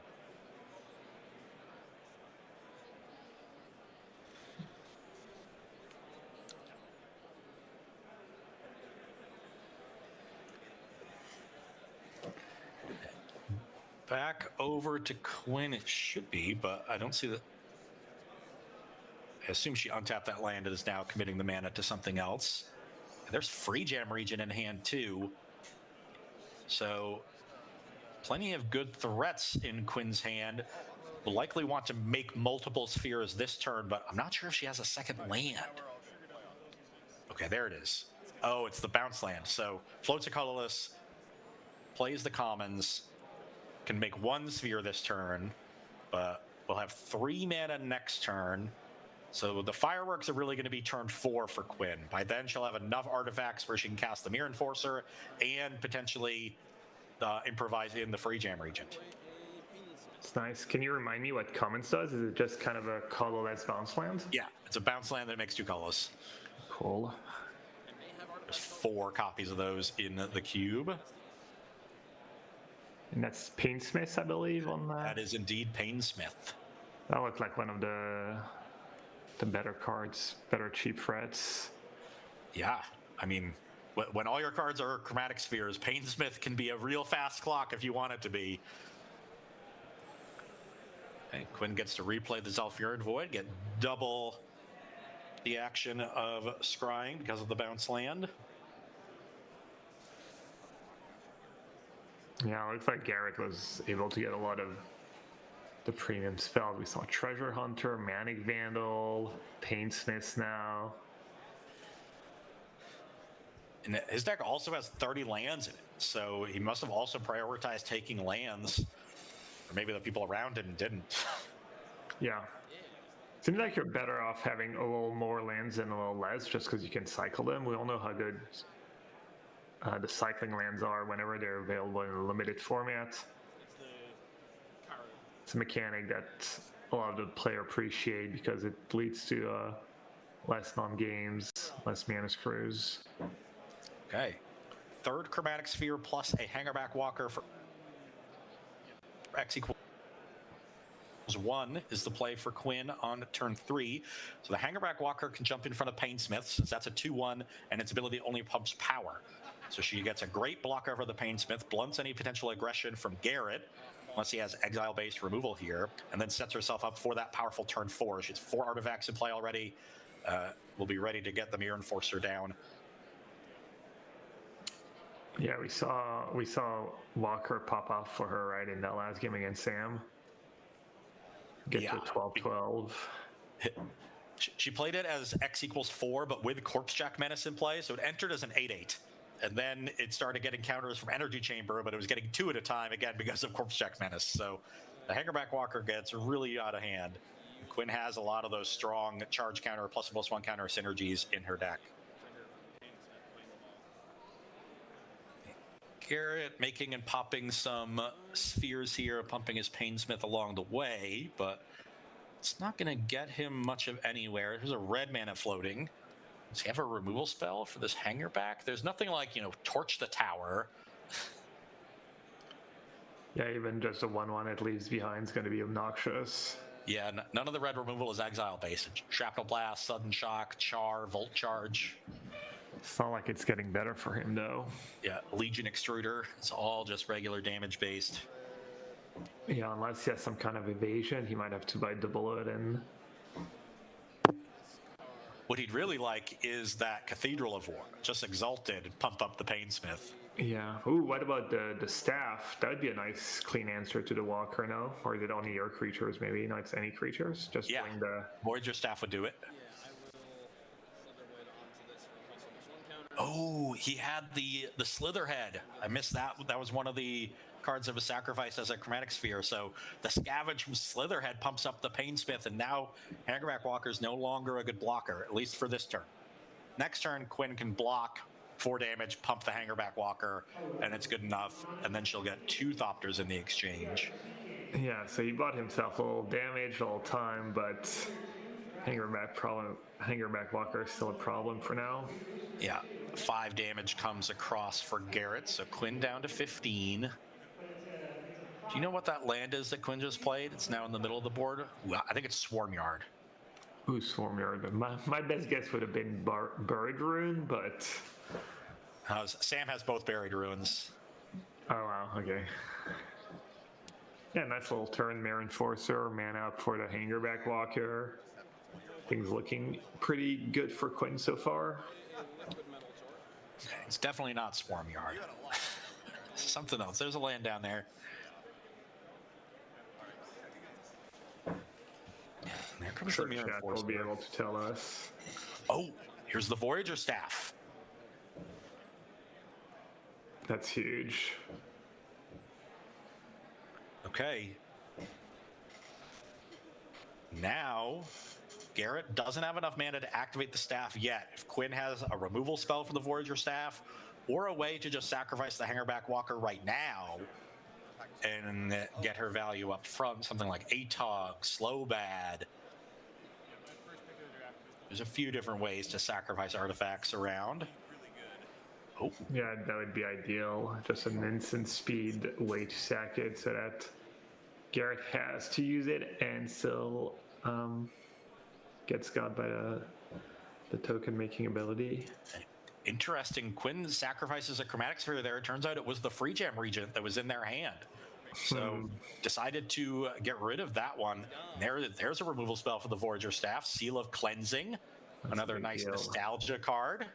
Back over to Quinn, it should be, but I don't see that. I assume she untapped that land and is now committing the mana to something else. There's Free Jam Region in hand too. So plenty of good threats in Quinn's hand. Will likely want to make multiple spheres this turn, but I'm not sure if she has a second land. Okay, there it is. Oh, it's the bounce land. So floats a colorless, plays the commons, can make one sphere this turn, but we'll have 3 mana next turn. So the fireworks are really going to be turn 4 for Quinn. By then, she'll have enough artifacts where she can cast the Mirror Enforcer and potentially improvise in the Free Jam Regent. It's nice. Can you remind me what Commons does? Is it just kind of a colorless bounce land? Yeah, it's a bounce land that makes 2 colors. Cool. There's 4 copies of those in the cube. And that's Painsmith, I believe, on that. That is indeed Painsmith. That looked like one of the better cards, better cheap threats. Yeah, I mean, when all your cards are Chromatic Spheres, Painsmith can be a real fast clock if you want it to be. And Quinn gets to replay the Zhalfirin Void, get double the action of scrying because of the bounce land. Yeah, it looks like Garrett was able to get a lot of the premium spells. We saw Treasure Hunter, Manic Vandal, Painsmith now. And his deck also has 30 lands in it, so he must have also prioritized taking lands. Or maybe the people around him didn't. Yeah. Seems like you're better off having a little more lands than a little less, just because you can cycle them. We all know how good the cycling lands are whenever they're available in a limited format. It's a mechanic that a lot of the player appreciate because it leads to less non-games, less mana screws. Okay. 3rd Chromatic Sphere plus a Hangerback Walker for X equals 1 is the play for Quinn on turn 3. So the Hangerback Walker can jump in front of Painsmith since that's a 2-1 and its ability only pumps power. So she gets a great block over the Painsmith, blunts any potential aggression from Garrett, unless he has exile-based removal here, and then sets herself up for that powerful turn 4. She has 4 artifacts in play already. Will be ready to get the Mirror Enforcer down. Yeah, we saw Walker pop off for her right in that last game against Sam. Get to 12-12. She played it as X equals 4, but with Corpsejack Menace in play, so it entered as an 8/8. And then it started getting counters from Energy Chamber, but it was getting 2 at a time, again, because of Corpsejack Menace. So the Hangerback Walker gets really out of hand. Quinn has a lot of those strong charge counter, +1/+1 counter synergies in her deck. Garrett making and popping some spheres here, pumping his Painsmith along the way, but it's not going to get him much of anywhere. There's a red mana floating. Does he have a removal spell for this Hangerback? There's nothing like, Torch the Tower. Yeah, even just a 1/1 it leaves behind is going to be obnoxious. Yeah, none of the red removal is exile-based. Shrapnel Blast, Sudden Shock, Char, Volt Charge. It's not like it's getting better for him, though. Yeah, Legion Extruder. It's all just regular damage-based. Yeah, unless he has some kind of evasion, he might have to bite the bullet and... What he'd really like is that Cathedral of War. Just Exalted, pump up the Painsmith. Yeah. Ooh, what about the staff? That would be a nice, clean answer to the Walker, no? Or is it only your creatures, maybe? No, it's any creatures? Just bring the... Voyager Staff would do it. Oh, Oh, he had the Slitherhead. I missed that. That was one of the cards that was sacrificed as a chromatic sphere. So the Scavenge from Slitherhead pumps up the Painsmith, and now Hangerback Walker is no longer a good blocker, at least for this turn. Next turn, Quinn can block 4 damage, pump the Hangerback Walker, and it's good enough. And then she'll get 2 Thopters in the exchange. Yeah, so he bought himself a little damage, a little time, but Hangerback Walker is still a problem for now. Yeah, 5 damage comes across for Garrett, so Quinn down to 15. Do you know what that land is that Quinn just played? It's now in the middle of the board. Ooh, I think it's Swarmyard. Ooh, Swarmyard. My best guess would have been Buried Ruin, but... Sam has both Buried Ruins. Oh, wow, okay. Yeah, nice little turn. Mare Enforcer, mana up for the Hangerback Walker. Things looking pretty good for Quinn so far. It's definitely not Swarmyard. Something else. There's a land down there. There comes the Mirror Force. Will be able to tell us. Oh, here's the Voyager Staff. That's huge. Okay. Now, Garrett doesn't have enough mana to activate the staff yet. If Quinn has a removal spell for the Voyager Staff, or a way to just sacrifice the Hangerback Walker right now and get her value up front, something like Atog, Slowbad. There's a few different ways to sacrifice artifacts around. Oh. Yeah, that would be ideal. Just an instant speed way to sack it so that Garrett has to use it and still gets got by the token making ability. Interesting. Quinn sacrifices a Chromatic Sphere there. It turns out it was the Free Jam Regent that was in their hand. So decided to get rid of that one. There's a removal spell for the Voyager Staff. Seal of Cleansing. That's another nice nostalgia card.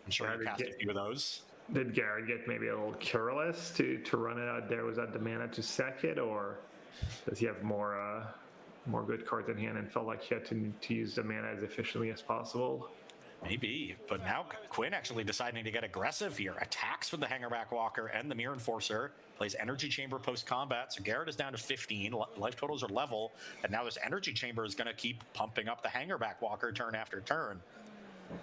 I'm sure you cast a few of those. Did Garrett get maybe a little careless to run it out there? Was that the mana to sack it, or does he have more good cards in hand and felt like he had to use the mana as efficiently as possible? Maybe, but now Quinn actually deciding to get aggressive here. Attacks with the Hangerback Walker and the Mirror Enforcer. Plays Energy Chamber post-combat, so Garrett is down to 15. Life totals are level, and now this Energy Chamber is going to keep pumping up the Hangerback Walker turn after turn.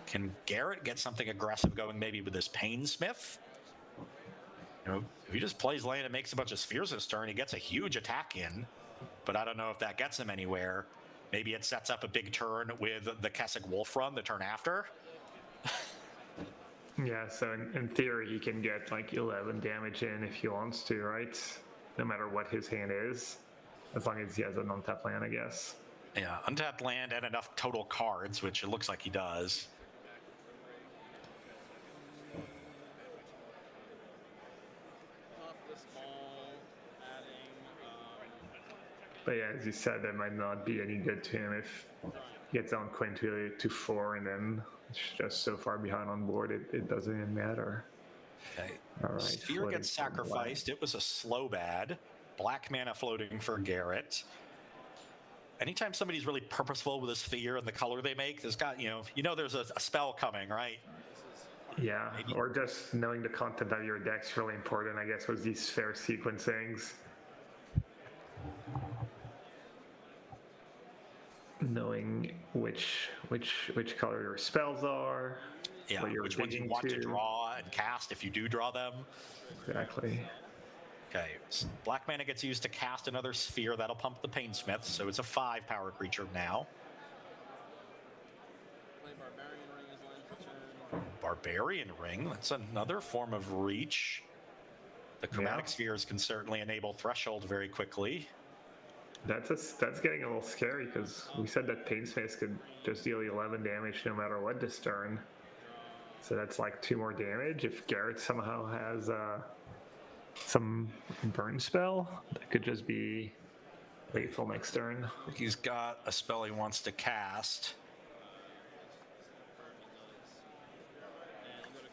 Can Garrett get something aggressive going maybe with this Painsmith? You know, if he just plays land and makes a bunch of spheres this turn, he gets a huge attack in, but I don't know if that gets him anywhere. Maybe it sets up a big turn with the Kessig Wolf run the turn after. Yeah, so in theory, he can get like 11 damage in if he wants to, right? No matter what his hand is, as long as he has an untapped land, I guess. Yeah, untapped land and enough total cards, which it looks like he does. But yeah, as you said, that might not be any good to him if he gets down Quinn to 4 and then it's just so far behind on board, it doesn't even matter. Okay. All right. Sphere gets sacrificed. It was a Slowbad. Black mana floating for Garrett. Anytime somebody's really purposeful with a sphere and the color they make, there's got, there's a spell coming, right? Yeah, maybe. Or just knowing the content of your deck's really important, I guess, was these sphere sequencings. Knowing which color your spells are. Yeah, which ones you want to draw and cast if you do draw them. Exactly. Okay, so black mana gets used to cast another sphere. That'll pump the Painsmith, so it's a 5-power creature now. Barbarian Ring, that's another form of reach. The Chromatic Spheres can certainly enable Threshold very quickly. That's getting a little scary because we said that Painsmith could just deal 11 damage no matter what this turn. So that's like 2 more damage. If Garrett somehow has some burn spell, that could just be lethal next turn. He's got a spell he wants to cast.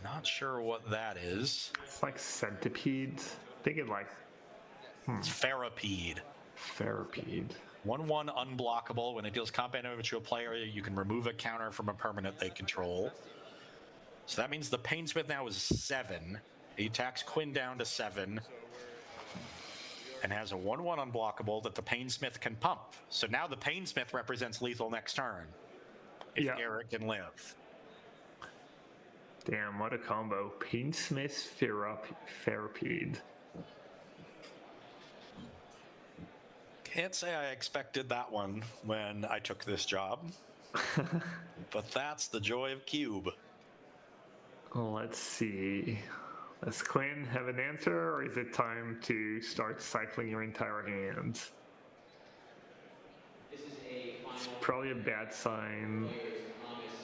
Not sure what that is. It's like Centipede. Thinking like It's Ferropede. Ferropede. 1/1 unblockable. When it deals combat damage to a player, you can remove a counter from a permanent they control. So that means the Painsmith now is 7. He attacks Quinn down to 7 and has a 1/1 unblockable that the Painsmith can pump. So now the Painsmith represents lethal next turn if Garrett can live. Damn, what a combo. Painsmith, Ferropede. Can't say I expected that one when I took this job. But that's the joy of Cube. Let's see. Does Quinn have an answer, or is it time to start cycling your entire hand? It's probably a bad sign.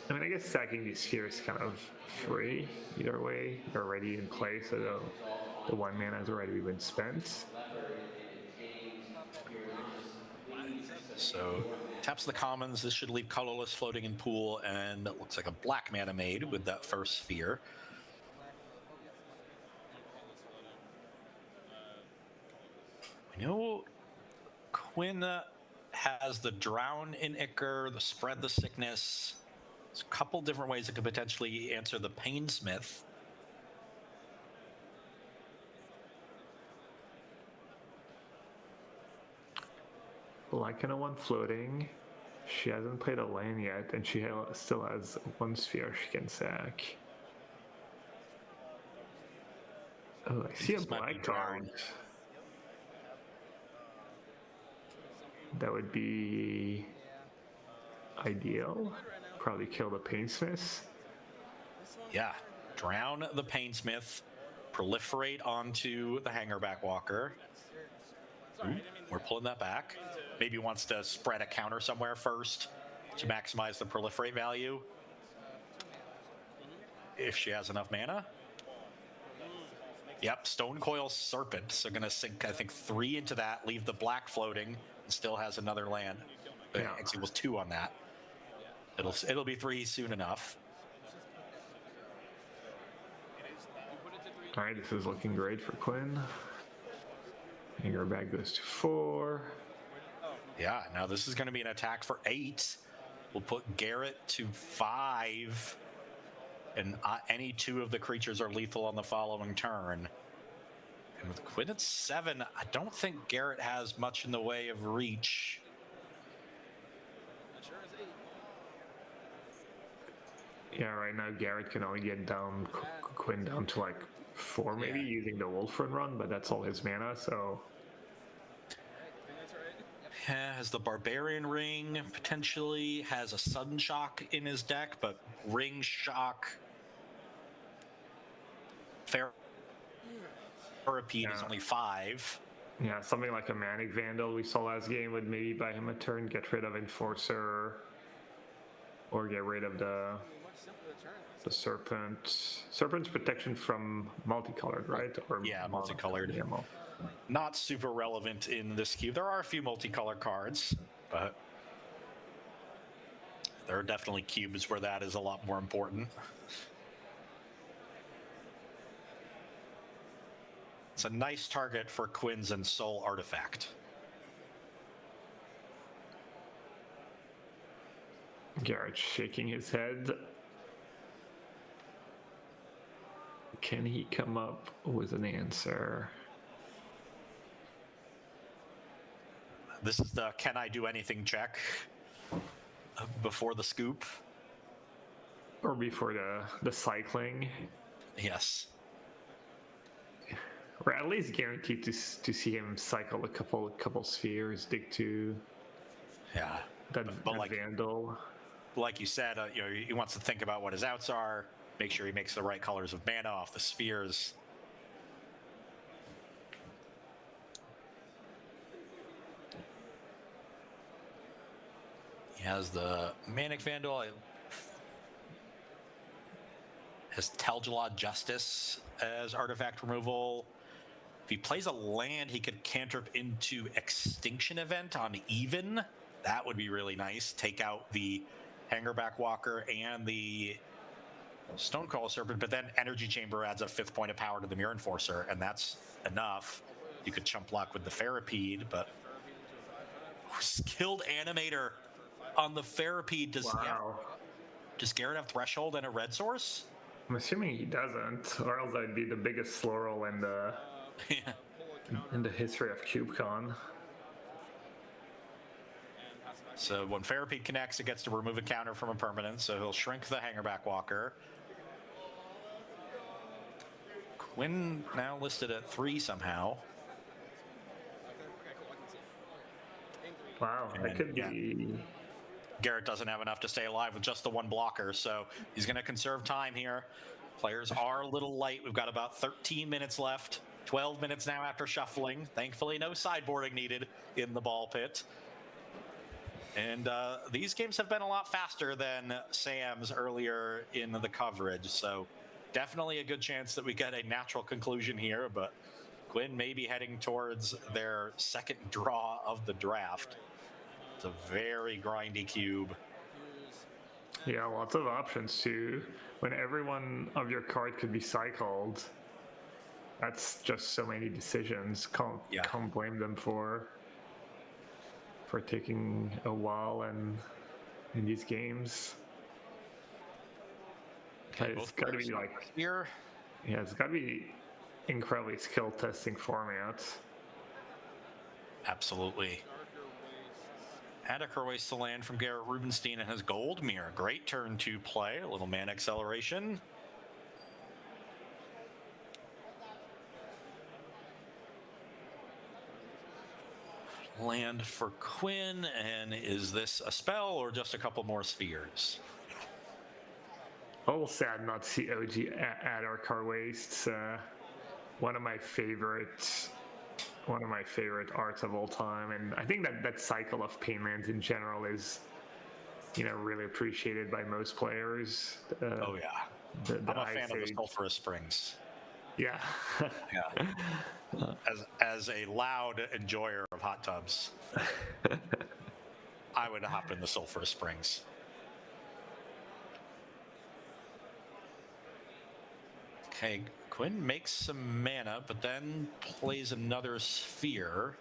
I mean, I guess sacking these sphere is kind of free. Either way, they're already in play, so the 1 mana has already been spent. So taps the commons. This should leave colorless floating in pool, and it looks like a black mana made with that first sphere. We know Quinn has the Drown in Ichor, the Spread the Sickness. There's a couple different ways it could potentially answer the Painsmith. Lycana 1 floating. She hasn't played a land yet, and she still has 1 sphere she can sack. Oh, I see a black card. That would be ideal. Probably kill the Painsmith. Yeah, drown the Painsmith, proliferate onto the Hangerback Walker. Ooh, we're pulling that back. Maybe wants to spread a counter somewhere first to maximize the proliferate value. If she has enough mana. Yep, Stonecoil Serpent. So going to sink, I think, 3 into that, leave the black floating, and still has another land. Yeah. Actually, it was 2 on that. It'll be 3 soon enough. All right, this is looking great for Quinn. Hangerback goes to 4. Yeah, now this is going to be an attack for 8. We'll put Garrett to 5. And any 2 of the creatures are lethal on the following turn. And with Quinn at 7, I don't think Garrett has much in the way of reach. Yeah, right now Garrett can only get down Quinn down to like 4 maybe using the Wolfrun run, but that's all his mana, so... Has the Barbarian Ring, potentially has a Sudden Shock in his deck, but Ring Shock... Ferropede is only 5. Yeah, something like a Manic Vandal we saw last game would maybe buy him a turn, get rid of Enforcer, or get rid of the Serpent. Serpent's protection from multicolored, right? Or yeah, multicolored. Yeah, not super relevant in this cube. There are a few multicolored cards, but there are definitely cubes where that is a lot more important. It's a nice target for Quinn's and Soul Artifact. Garrett shaking his head. Can he come up with an answer? This is the can I do anything check before the scoop. Or before the cycling. Yes. We're at least guaranteed to see him cycle a couple spheres, dig to. Yeah. That Vandal. Like you said, he wants to think about what his outs are, make sure he makes the right colors of mana off the spheres. He has the Manic Vandal. Has Tel'Gelad Justice as artifact removal. If he plays a land, he could cantrip into Extinction Event on even. That would be really nice. Take out the Hangerback Walker and the Stonecoil Serpent, but then Energy Chamber adds a 5th point of power to the Mirror Enforcer, and that's enough. You could chump block with the Ferropede, but Skilled Animator on the Ferropede. Does Garrett have Threshold and a red source? I'm assuming he doesn't, or else that'd be the biggest slow roll in the in the history of CubeCon. So when Ferropede connects, it gets to remove a counter from a permanent, so he'll shrink the Hangerback Walker. Quinn now listed at 3 somehow. Wow, that could be... Garrett doesn't have enough to stay alive with just the 1 blocker, so he's going to conserve time here. Players are a little light. We've got about 13 minutes left. 12 minutes now after shuffling. Thankfully, no sideboarding needed in the ball pit. And these games have been a lot faster than Sam's earlier in the coverage, so definitely a good chance that we get a natural conclusion here, but Quinn may be heading towards their second draw of the draft. It's a very grindy cube. Yeah, lots of options too. When every one of your card could be cycled, that's just so many decisions. Can't blame them for taking a while and in these games. It's got to be like here. Yeah, it's got to be incredibly skill testing formats. Absolutely. Adequate waste to land from Garrett Rubenstein and his Gold Mirror. Great turn to play. A little man acceleration. Land for Quinn, and is this a spell or just a couple more spheres? A little sad not to see OG add our car wastes. One of my favorite arts of all time, and I think that cycle of Painlands in general is, really appreciated by most players. Oh yeah, I'm a fan of the Sulphurous Springs. Yeah. Yeah. As a loud enjoyer of hot tubs, I would hop in the Sulphurous Springs. Okay, Quinn makes some mana, but then plays another sphere.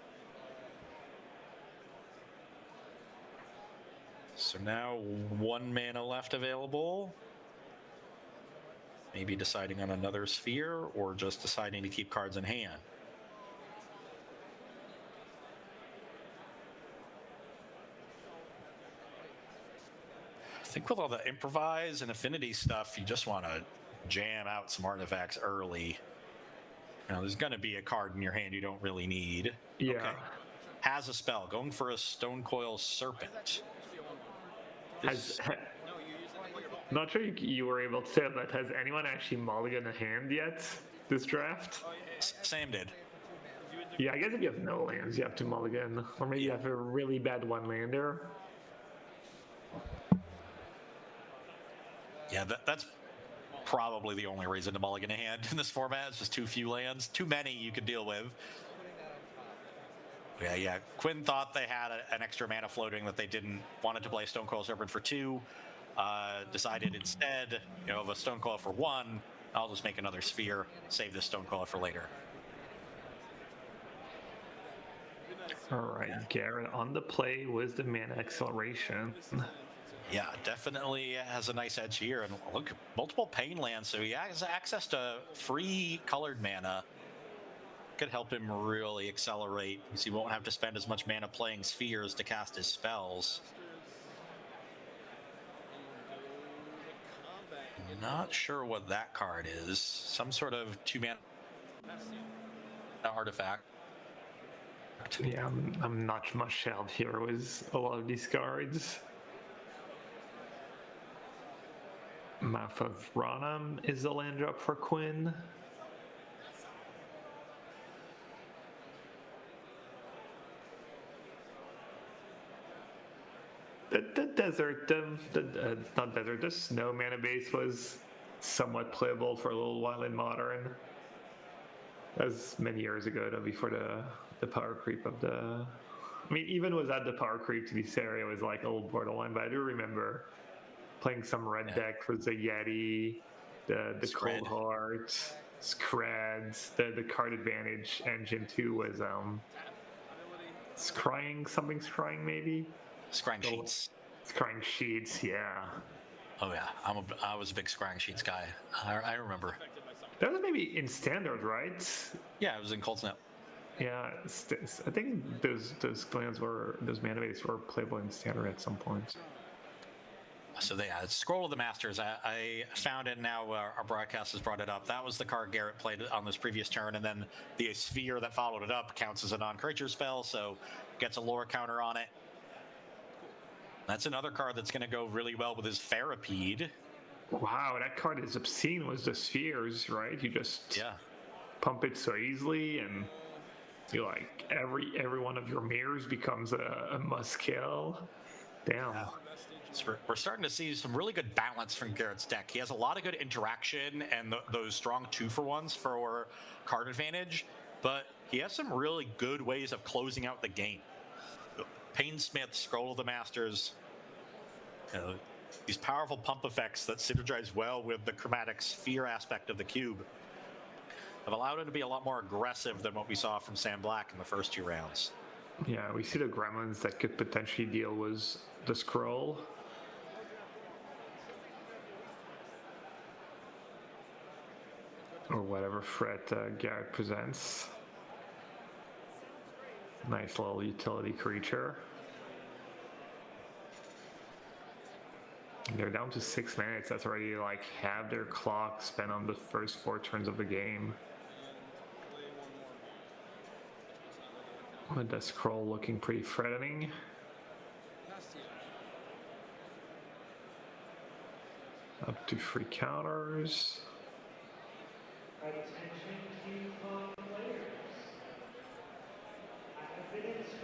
So now 1 mana left available. Maybe deciding on another sphere or just deciding to keep cards in hand. I think with all the improvise and affinity stuff, you just want to jam out some artifacts early. Now, there's going to be a card in your hand you don't really need. Yeah. Okay. Has a spell. Going for a Stonecoil Serpent. Not sure you were able to say, but has anyone actually mulliganed a hand yet this draft? Sam did. Yeah, I guess if you have no lands, you have to mulligan. Or maybe you have a really bad 1-lander. Yeah, that's probably the only reason to mulligan a hand in this format. It's just too few lands. Too many you could deal with. Yeah. Quinn thought they had an extra mana floating that they didn't wanted to play Stonecoil Serpent for 2. Decided instead, of a Stonecoil for 1, I'll just make another sphere, save this Stonecoil for later. All right, Garrett on the play with the mana acceleration. Yeah, definitely has a nice edge here. And look, multiple pain lands, so he has access to free colored mana. Could help him really accelerate, because he won't have to spend as much mana playing spheres to cast his spells. Not sure what that card is. Some sort of 2-mana artifact. Yeah, I'm not much help here with a lot of these cards. Mouth of Ranam is the land drop for Quinn. The desert, not desert, the snow mana base was somewhat playable for a little while in Modern. That was many years ago, though, before the power creep of the... I mean, even without the power creep, to be fair, it was like old borderline, but I do remember playing some red deck with the Yeti, the Cold Heart, Scred, the card advantage engine too was Scrying maybe? Scrying Sheets. Scrying Sheets, yeah. Oh yeah, I was a big Scrying Sheets guy. I remember. That was maybe in standard, right? Yeah, it was in Cold Snap. Yeah, I think those mana base were playable in standard at some point. So Scroll of the Masters. I found it now. Our broadcast has brought it up. That was the card Garrett played on this previous turn, and then the Sphere that followed it up counts as a non-creature spell, so gets a lore counter on it. That's another card that's going to go really well with his Therapede. Wow, that card is obscene with the Spheres, right? You just pump it so easily, and you like every one of your mirrors becomes a must kill. Damn. Yeah. So we're starting to see some really good balance from Garrett's deck. He has a lot of good interaction and those strong 2-for-1s for card advantage, but he has some really good ways of closing out the game. Painsmith, Scroll of the Masters, these powerful pump effects that synergize well with the chromatic Sphere aspect of the cube have allowed him to be a lot more aggressive than what we saw from Sam Black in the first 2 rounds. Yeah, we see the gremlins that could potentially deal with the Scroll. Or whatever threat Garrett presents. Nice little utility creature. They're down to 6 minutes. That's already like half their clock spent on the first 4 turns of the game. With the Scroll looking pretty threatening. Up to 3 counters.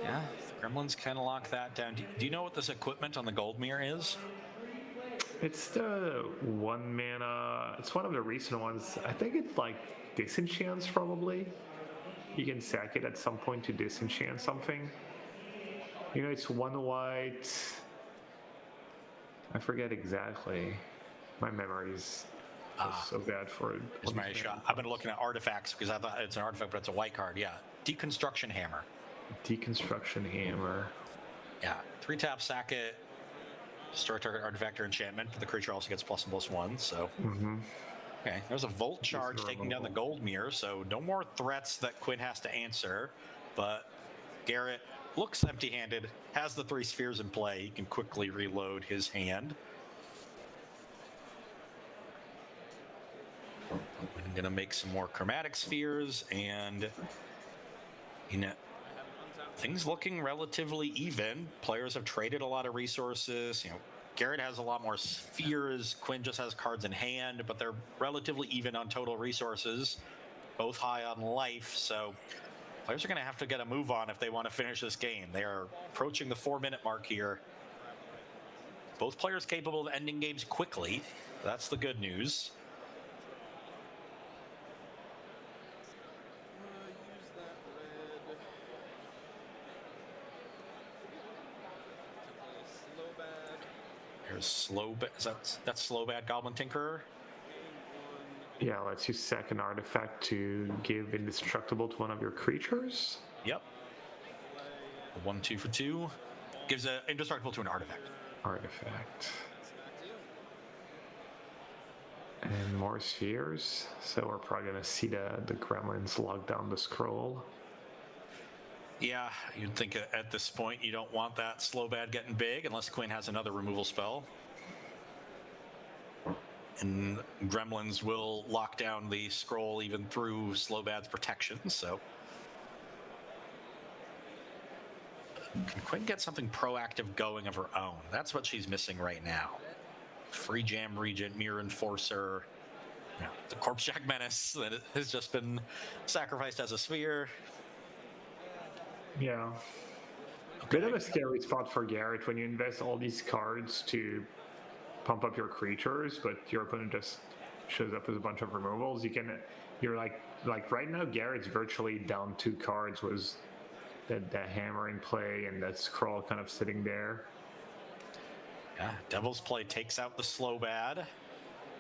Yeah, the Gremlins kind of lock that down. Do you know what this equipment on the Gold Mirror is? It's the 1 mana. It's one of the recent ones. I think it's like Disenchants probably. You can sack it at some point to disenchant something. You know, it's 1 white. I forget exactly. My memory's so bad for it. Here's my shot. I've been looking at artifacts because I thought it's an artifact, but it's a white card. Yeah, Deconstruction Hammer. Deconstruction Hammer. Yeah, 3-tap, sack it, destroy target artifact or enchantment, but the creature also gets +1/+1. So, okay, there's a Volt Charge taking down the Gold Mirror. So no more threats that Quinn has to answer, but Garrett looks empty-handed, has the 3 spheres in play. He can quickly reload his hand. I'm gonna make some more chromatic spheres, and things looking relatively even. Players have traded a lot of resources. Garrett has a lot more spheres. Quinn just has cards in hand, but they're relatively even on total resources, both high on life. So players are going to have to get a move on if they want to finish this game. They are approaching the 4-minute mark here. Both players capable of ending games quickly. That's the good news. Here's that's Slow Bad Goblin Tinkerer. Yeah, lets you sack an artifact to give indestructible to one of your creatures. Yep. 1/2 for 2 gives an indestructible to an artifact. And more spheres. So we're probably gonna see the gremlins lock down the Scroll. Yeah, you'd think at this point you don't want that Slow Bad getting big unless Quinn has another removal spell. And Gremlins will lock down the Scroll even through Slow Bad's protection, so. Can Quinn get something proactive going of her own? That's what she's missing right now. Free Jam Regent, Mirror Enforcer, the Corpse Jack Menace that has just been sacrificed as a sphere. Yeah. Bit of a scary spot for Garrett when you invest all these cards to pump up your creatures, but your opponent just shows up with a bunch of removals. You're like right now Garrett's virtually down 2 cards with the hammer in play and that Scroll kind of sitting there. Yeah, Devil's Play takes out the Slow Bad.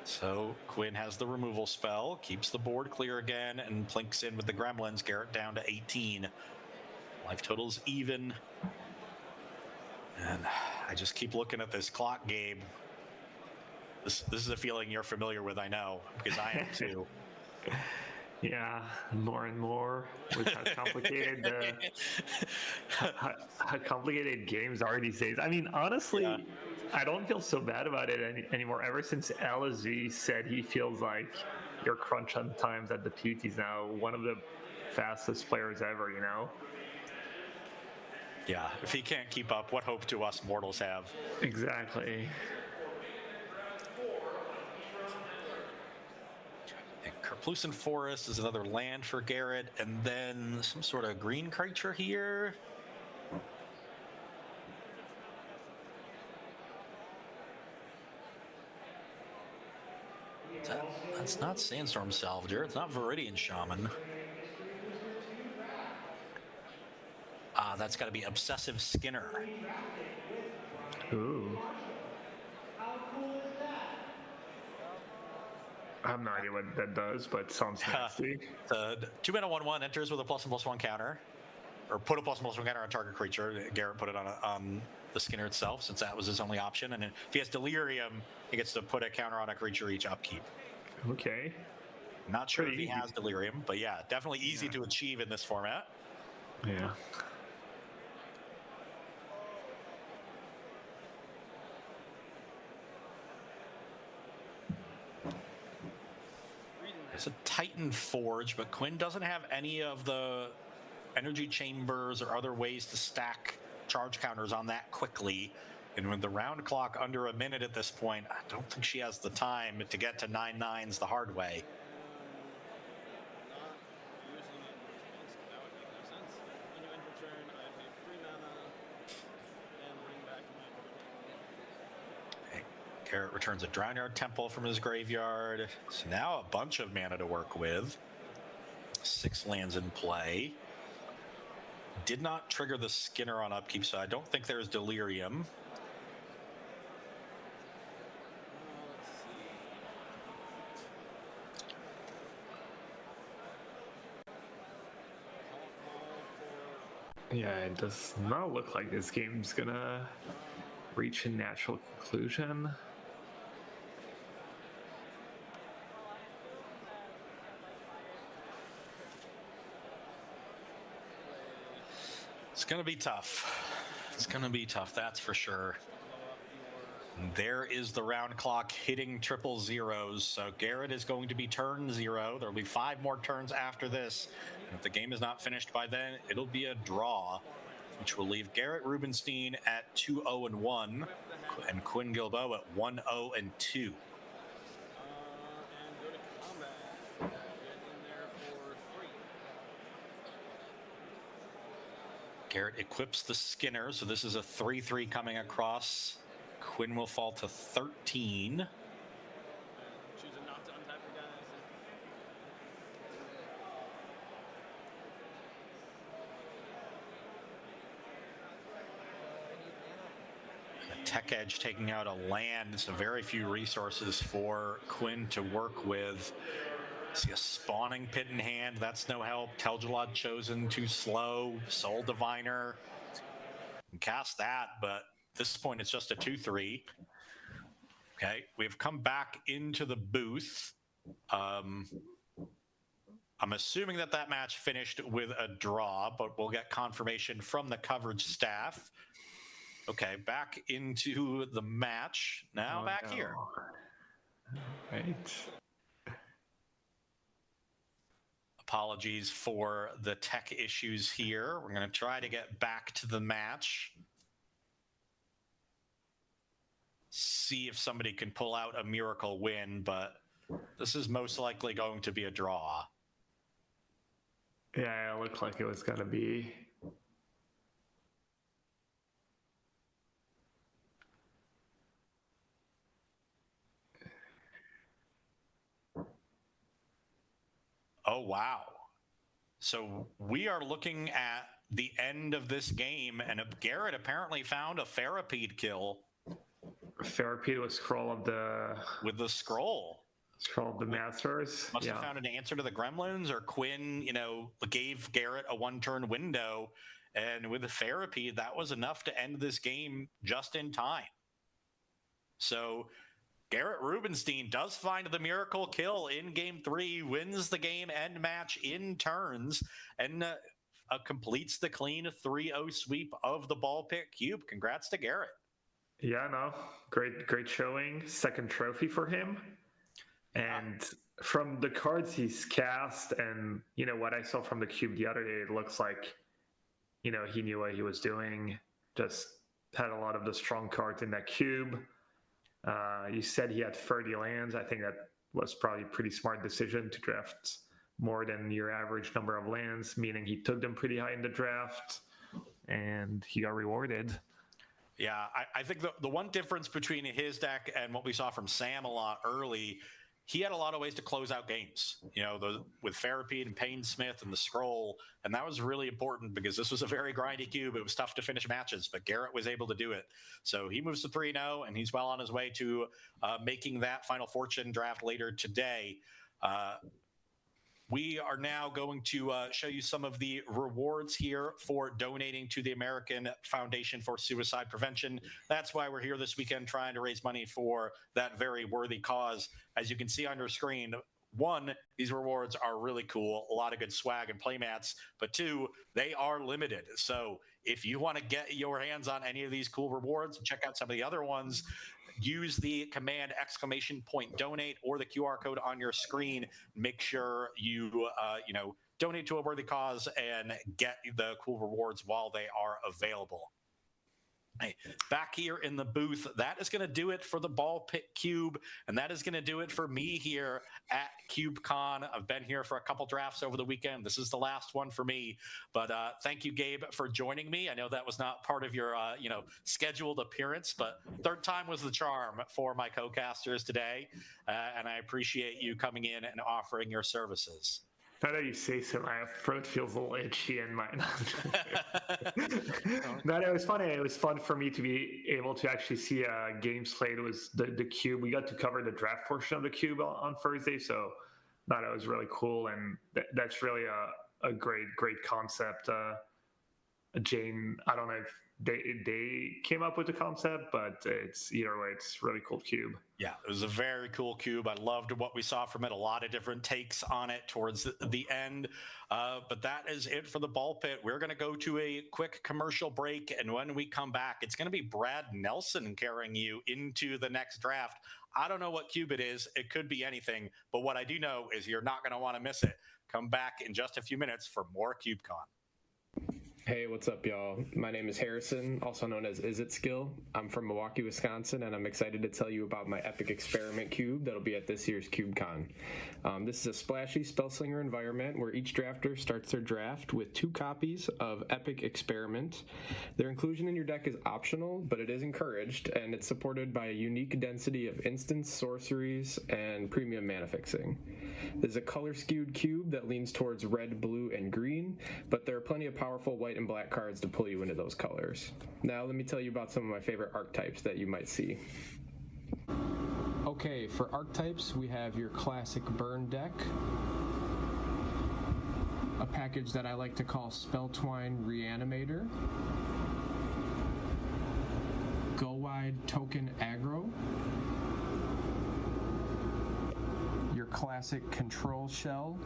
So Quinn has the removal spell, keeps the board clear again, and plinks in with the Gremlins. Garrett down to 18. Life total's even. And I just keep looking at this clock, Gabe. This is a feeling you're familiar with, I know, because I am too. Yeah, more and more with how complicated how complicated games are these days. I mean, honestly, I don't feel so bad about it anymore. Ever since LSV said he feels like your crunch on times at the PUT is now one of the fastest players ever, you know? Yeah, if he can't keep up, what hope do us mortals have? Exactly. Kerplusan Forest is another land for Garrett, and then some sort of green creature here. That's not Sandstorm Salvager. It's not Viridian Shaman. That's got to be Obsessive Skinner. Ooh. I have no idea what that does, but sounds nasty. The 2-mana 1/1 enters with a +1/+1 counter, or put a +1/+1 counter on target creature. Garrett put it on the Skinner itself, since that was his only option. And if he has Delirium, he gets to put a counter on a creature each upkeep. Okay. Not sure if he has Delirium, but yeah, definitely easy to achieve in this format. Yeah. It's a Titan Forge, but Quinn doesn't have any of the energy chambers or other ways to stack charge counters on that quickly. And with the round clock under a minute at this point, I don't think she has the time to get to 9/9s the hard way. Garrett returns a Drownyard Temple from his graveyard. So now a bunch of mana to work with. 6 lands in play. Did not trigger the Skinner on upkeep, so I don't think there's Delirium. Yeah, it does not look like this game's gonna reach a natural conclusion. It's going to be tough. It's going to be tough, that's for sure. There is the round clock hitting 000s. So Garrett is going to be turn 0. There will be 5 more turns after this. And if the game is not finished by then, it'll be a draw, which will leave Garrett Rubenstein at 2-0-1 and Quinn Gilboa at 1-0-2. Garrett equips the Skinner, so this is a 3/3 coming across. Quinn will fall to 13. Tech Edge taking out a land, so very few resources for Quinn to work with. See a Spawning Pit in hand, that's no help. Tel'Gelad Chosen, too slow. Soul Diviner, can cast that, but at this point it's just a 2/3. Okay, we've come back into the booth. I'm assuming that match finished with a draw, but we'll get confirmation from the coverage staff. Okay, back into the match. Now here. Right. Apologies for the tech issues here. We're going to try to get back to the match. See if somebody can pull out a miracle win, but this is most likely going to be a draw. Yeah, it looked like it was going to be. Oh, wow. So we are looking at the end of this game, and Garrett apparently found a Therapede kill. Therapede with scroll of the... With the scroll. Scroll of the Masters. Must have found an answer to the Gremlins, or Quinn, gave Garrett a 1-turn window, and with the Therapede, that was enough to end this game just in time. So Garrett Rubenstein does find the miracle kill in game 3, wins the game and match in turns, and completes the clean 3-0 sweep of the Ball Pit Cube. Congrats to Garrett. Yeah, no, great showing. Second trophy for him. And from the cards he's cast and, what I saw from the cube the other day, it looks like, he knew what he was doing. Just had a lot of the strong cards in that cube. You said he had 30 lands. I think that was probably a pretty smart decision to draft more than your average number of lands, meaning he took them pretty high in the draft and he got rewarded. Yeah, I think the one difference between his deck and what we saw from Sam a lot early, he had a lot of ways to close out games, with Therapy and Payne Smith and the Scroll. And that was really important because this was a very grindy cube. It was tough to finish matches, but Garrett was able to do it. So he moves to 3-0, and he's well on his way to making that Final Fortune draft later today. We are now going to show you some of the rewards here for donating to the American Foundation for Suicide Prevention. That's why we're here this weekend trying to raise money for that very worthy cause. As you can see on your screen, 1, these rewards are really cool, a lot of good swag and playmats, but 2, they are limited. So if you want to get your hands on any of these cool rewards, check out some of the other ones. Use the command !donate or the QR code on your screen. Make sure you, donate to a worthy cause and get the cool rewards while they are available. Hey, back here in the booth, that is going to do it for the Ball Pit Cube, and that is going to do it for me here at CubeCon. I've been here for a couple drafts over the weekend. This is the last one for me, but thank you, Gabe, for joining me. I know that was not part of your, scheduled appearance, but third time was the charm for my co-casters today, and I appreciate you coming in and offering your services. Now that you say so, my throat feels a little itchy and mine. No, it was funny. It was fun for me to be able to actually see games played. It was the cube. We got to cover the draft portion of the cube on Thursday, so thought it was really cool, and that's really a great concept. Jane, I don't know if they came up with the concept, but it's either way, it's really cool cube. Yeah, it was a very cool cube. I loved what we saw from it. A lot of different takes on it towards the end. But that is it for the Ball Pit. We're going to go to a quick commercial break. And when we come back, it's going to be Brad Nelson carrying you into the next draft. I don't know what cube it is. It could be anything. But what I do know is you're not going to want to miss it. Come back in just a few minutes for more CubeCon. Hey, what's up, y'all? My name is Harrison, also known as IsItSkill. I'm from Milwaukee, Wisconsin, and I'm excited to tell you about my Epic Experiment Cube that'll be at this year's CubeCon. This is a splashy Spellslinger environment where each drafter starts their draft with 2 copies of Epic Experiment. Their inclusion in your deck is optional, but it is encouraged, and it's supported by a unique density of instants, sorceries, and premium mana fixing. This is a color-skewed cube that leans towards red, blue, and green, but there are plenty of powerful white and black cards to pull you into those colors. Now let me tell you about some of my favorite archetypes that you might see. Okay, for archetypes we have your classic burn deck, a package that I like to call Spelltwine Reanimator, Go Wide Token Aggro, your classic Control Shell,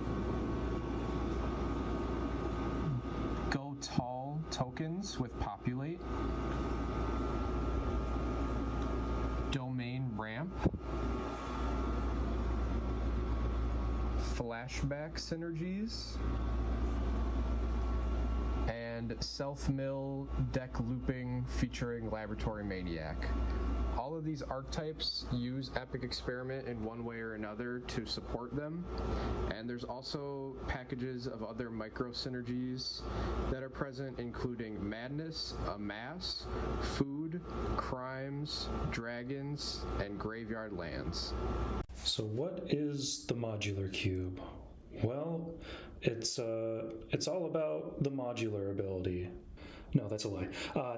Go Tall tokens with Populate, Domain Ramp, Flashback Synergies, and Self-Mill Deck Looping featuring Laboratory Maniac. All of these archetypes use Epic Experiment in one way or another to support them, and there's also packages of other micro synergies that are present, including Madness, Amass, Food, Crimes, Dragons, and Graveyard Lands. So what is the modular cube? Well, it's all about the modular ability. No, that's a lie.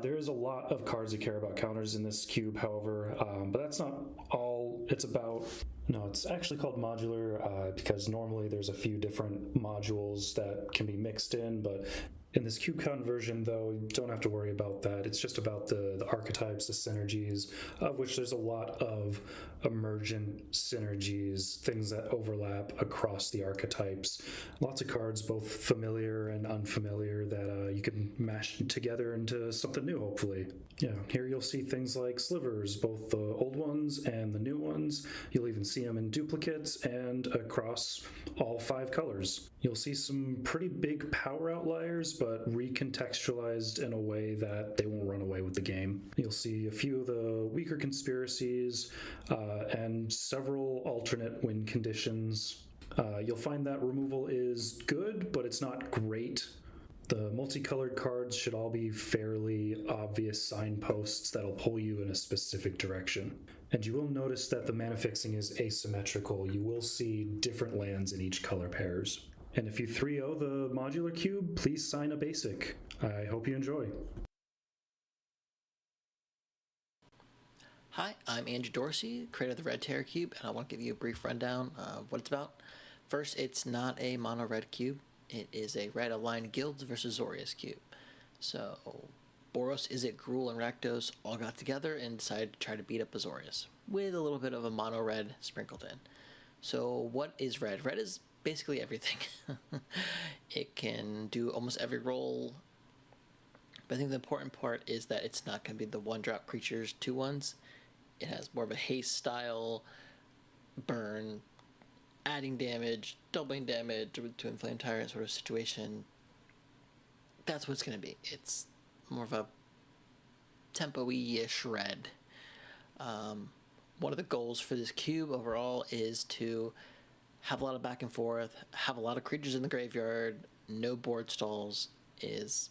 There is a lot of cards that care about counters in this cube, however, but that's not all it's about. No, it's actually called modular because normally there's a few different modules that can be mixed in, but In this CubeCon version, though, you don't have to worry about that. It's just about the archetypes, the synergies, of which there's a lot of emergent synergies, things that overlap across the archetypes. Lots of cards, both familiar and unfamiliar, that you can mash together into something new, hopefully. Yeah, here you'll see things like slivers, both the old ones and the new ones. You'll even see them in duplicates and across all 5 colors. You'll see some pretty big power outliers, but recontextualized in a way that they won't run away with the game. You'll see a few of the weaker conspiracies and several alternate win conditions. You'll find that removal is good, but it's not great. The multicolored cards should all be fairly obvious signposts that'll pull you in a specific direction. And you will notice that the mana fixing is asymmetrical. You will see different lands in each color pairs. And if you 3-0 the modular cube, please sign a basic. I hope you enjoy. Hi, I'm Andrew Dorsey, creator of the Red Terror Cube, and I want to give you a brief rundown of what it's about. First, it's not a mono red cube. It is a red aligned guilds versus Azorius cube. So, Boros, Izzet, Gruul, and Rakdos all got together and decided to try to beat up Azorius, with a little bit of a mono red sprinkled in. So, what is red? Red is basically everything. It can do almost every role, but I think the important part is that it's not going to be the 1-drop creatures 2/1s. It has more of a haste style, burn, adding damage, doubling damage to inflame tyrant sort of situation. That's what it's going to be. It's more of a tempo-y-ish red. One of the goals for this cube overall is to have a lot of back and forth, have a lot of creatures in the graveyard, no board stalls is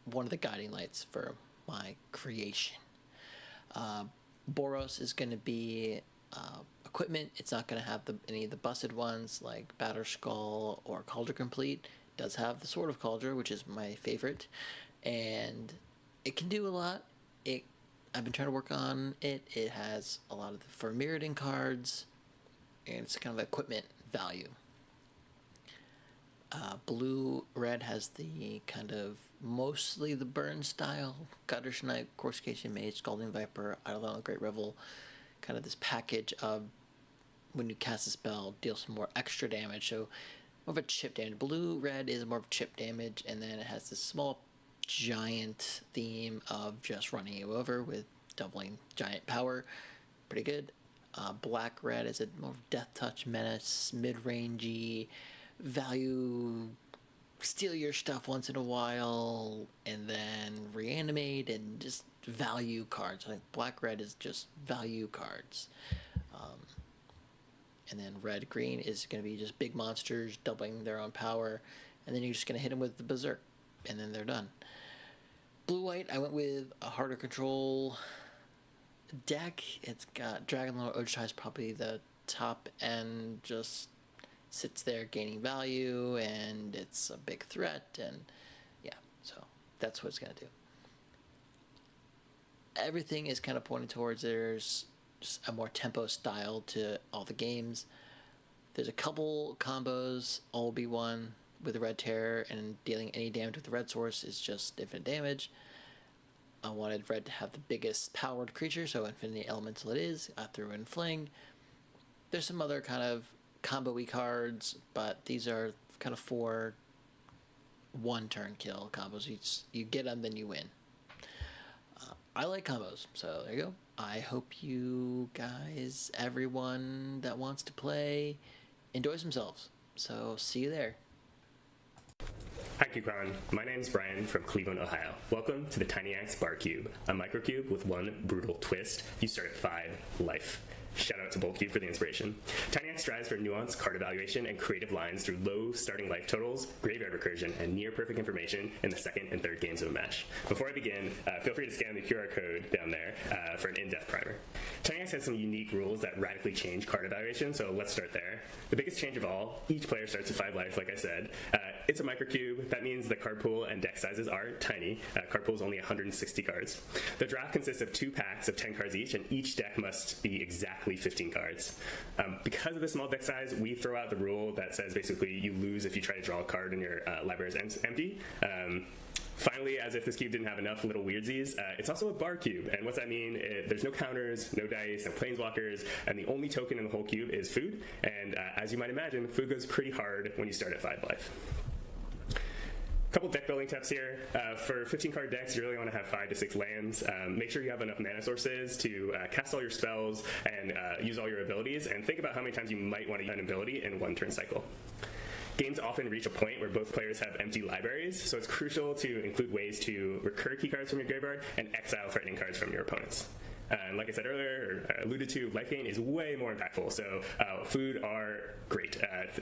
one of the guiding lights for my creation. Boros is going to be equipment. It's not going to have any of the busted ones like Batterskull or Cauldron Complete. It does have the Sword of Cauldron, which is my favorite, and it can do a lot. I've been trying to work on it. It has a lot of the for Mirrodin cards, and it's kind of equipment value. Blue-red has the kind of mostly the burn style, Gutter Snipe, Coruscation Mage, Scalding Viper, Eidolon, Great Revel, kind of this package of when you cast a spell, deal some more extra damage, so more of a chip damage. Blue-red is more of chip damage, and then it has this small giant theme of just running you over with doubling giant power. Pretty good. Black-red is a more Death Touch menace, mid-rangey, value, steal your stuff once in a while, and then reanimate, and just value cards. I think black-red is just value cards. And then red-green is going to be just big monsters doubling their own power, and then you're just going to hit them with the Berserk, and then they're done. Blue-white, I went with a harder control deck. It's got Dragonlord Ojutai is probably the top end, just sits there gaining value, and it's a big threat, and yeah, so that's what it's going to do. Everything is kind of pointing towards there's just a more tempo style to all the games. There's a couple combos, all be one with the Red Terror, and dealing any damage with the red source is just infinite damage. I wanted red to have the biggest powered creature, so Infinity Elemental it is. I threw in Fling. There's some other kind of combo-y cards, but these are kind of 4 one-turn kill combos. You get them, then you win. I like combos, so there you go. I hope you guys, everyone that wants to play, enjoys themselves. So see you there. Hi CubeCon, my name is Brian from Cleveland, Ohio. Welcome to the Tiny Axe Bar Cube, a microcube with one brutal twist. You start at 5 life. Shout out to BoltCube for the inspiration. Tiny Axe strives for nuanced card evaluation and creative lines through low starting life totals, graveyard recursion, and near-perfect information in the second and third games of a match. Before I begin, feel free to scan the QR code down there for an in-depth primer. Tiny Axe has some unique rules that radically change card evaluation, so let's start there. The biggest change of all, each player starts at 5 life, like I said. It's a microcube. That means the card pool and deck sizes are tiny. Card pool is only 160 cards. The draft consists of 2 packs of 10 cards each, and each deck must be exactly exactly 15 cards. Because of the small deck size, we throw out the rule that says basically you lose if you try to draw a card and your library is empty. Finally, as if this cube didn't have enough little weirdsies, it's also a bar cube. And what's that mean? There's no counters, no dice, no planeswalkers, and the only token in the whole cube is food. And as you might imagine, food goes pretty hard when you start at 5 life. Couple deck building tips here. For 15 card decks, you really want to have 5 to 6 lands. Make sure you have enough mana sources to cast all your spells and use all your abilities, and think about how many times you might want to use an ability in one turn cycle. Games often reach a point where both players have empty libraries, so it's crucial to include ways to recur key cards from your graveyard and exile threatening cards from your opponents. And like I said earlier, or alluded to, life gain is way more impactful, so food are great.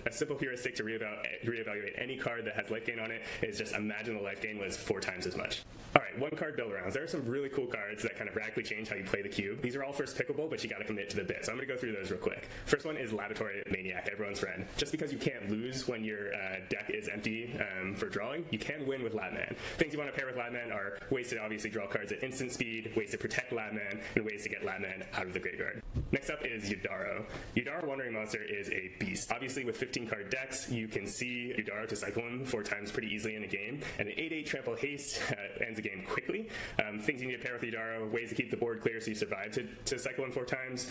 A simple heuristic to reevaluate any card that has life gain on it is just imagine the life gain was 4 times as much. All right, 1 card build rounds. There are some really cool cards that kind of radically change how you play the cube. These are all first pickable, but you got to commit to the bit, so I'm going to go through those real quick. First one is Laboratory Maniac, everyone's friend. Just because you can't lose when your deck is empty for drawing, you can win with Labman. Things you want to pair with Labman are ways to obviously draw cards at instant speed, ways to protect Labman, and ways to get Labman out of the graveyard. Next up is Yudaro. Yudaro Wandering Monster is a beast. Obviously, with 15 card decks, you can see Yudaro to cycle him 4 times pretty easily in a game, and an 8/8 trample haste ends a game quickly. Things you need to pair with Yudaro, ways to keep the board clear so you survive to cycle him 4 times,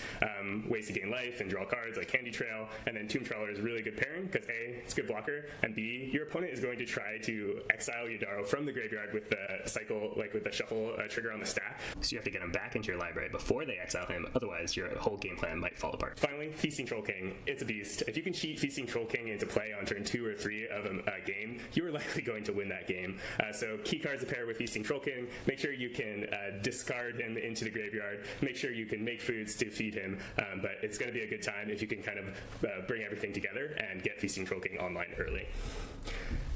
ways to gain life and draw cards like Candy Trail, and then Tomb Trawler is a really good pairing because A, it's a good blocker, and B, your opponent is going to try to exile Yudaro from the graveyard with the cycle, like with the shuffle trigger on the stack. So you have to get him back into your library before they exile him, otherwise your whole game plan might fall apart. Finally, Feasting Troll King. It's a beast. If you can cheat Feasting Troll King into play on turn 2 or 3 of a game, you are likely going to win that game. So key cards to pair with Feasting Troll King. Make sure you can discard him into the graveyard. Make sure you can make foods to feed him, but it's going to be a good time if you can kind of bring everything together and get Feasting Troll King online early.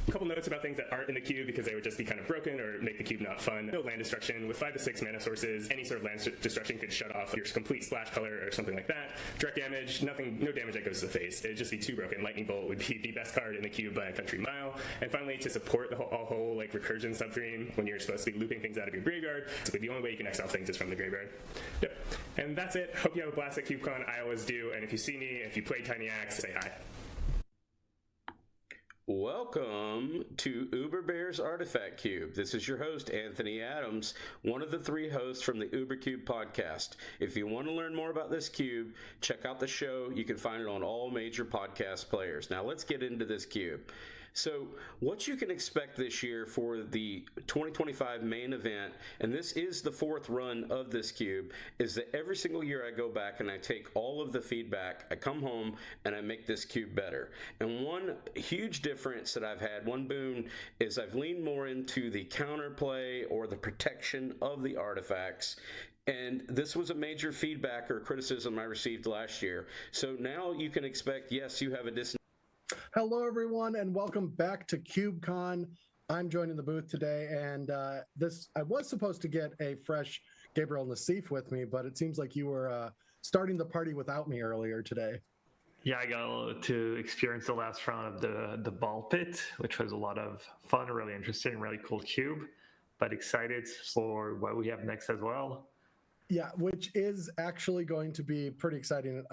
A couple notes about things that aren't in the cube because they would just be kind of broken or make the cube not fun. No land destruction. With 5 to 6 mana sources, any sort of land destruction could shut off your complete splash color or something like that. Direct damage, no damage that goes to the face. It'd just be too broken. Lightning Bolt would be the best card in the cube by a country mile. And finally, to support the whole like recursion subtheme when you're supposed to be looping things out of your graveyard, so the only way you can exile things is from the graveyard. Yep. And that's it. Hope you have a blast at CubeCon. I always do. And if you see me, if you play Tiny Axe, say hi. Welcome to Uber Bears Artifact Cube. This is your host, Anthony Adams, one of the 3 hosts from the Uber Cube podcast. If you want to learn more about this cube, check out the show. You can find it on all major podcast players. Now let's get into this cube. So what you can expect this year for the 2025 main event, and this is the 4th run of this cube, is that every single year I go back and I take all of the feedback, I come home and I make this cube better. And one huge difference that I've had, one boon, is I've leaned more into the counterplay or the protection of the artifacts. And this was a major feedback or criticism I received last year. So now you can expect, yes, you have a distance. Hello, everyone, and welcome back to CubeCon. I'm joining the booth today, and I was supposed to get a fresh Gabriel Nassif with me, but it seems like you were starting the party without me earlier today. Yeah, I got to experience the last round of the ball pit, which was a lot of fun, really interesting, really cool cube, but excited for what we have next as well. Yeah, which is actually going to be pretty exciting.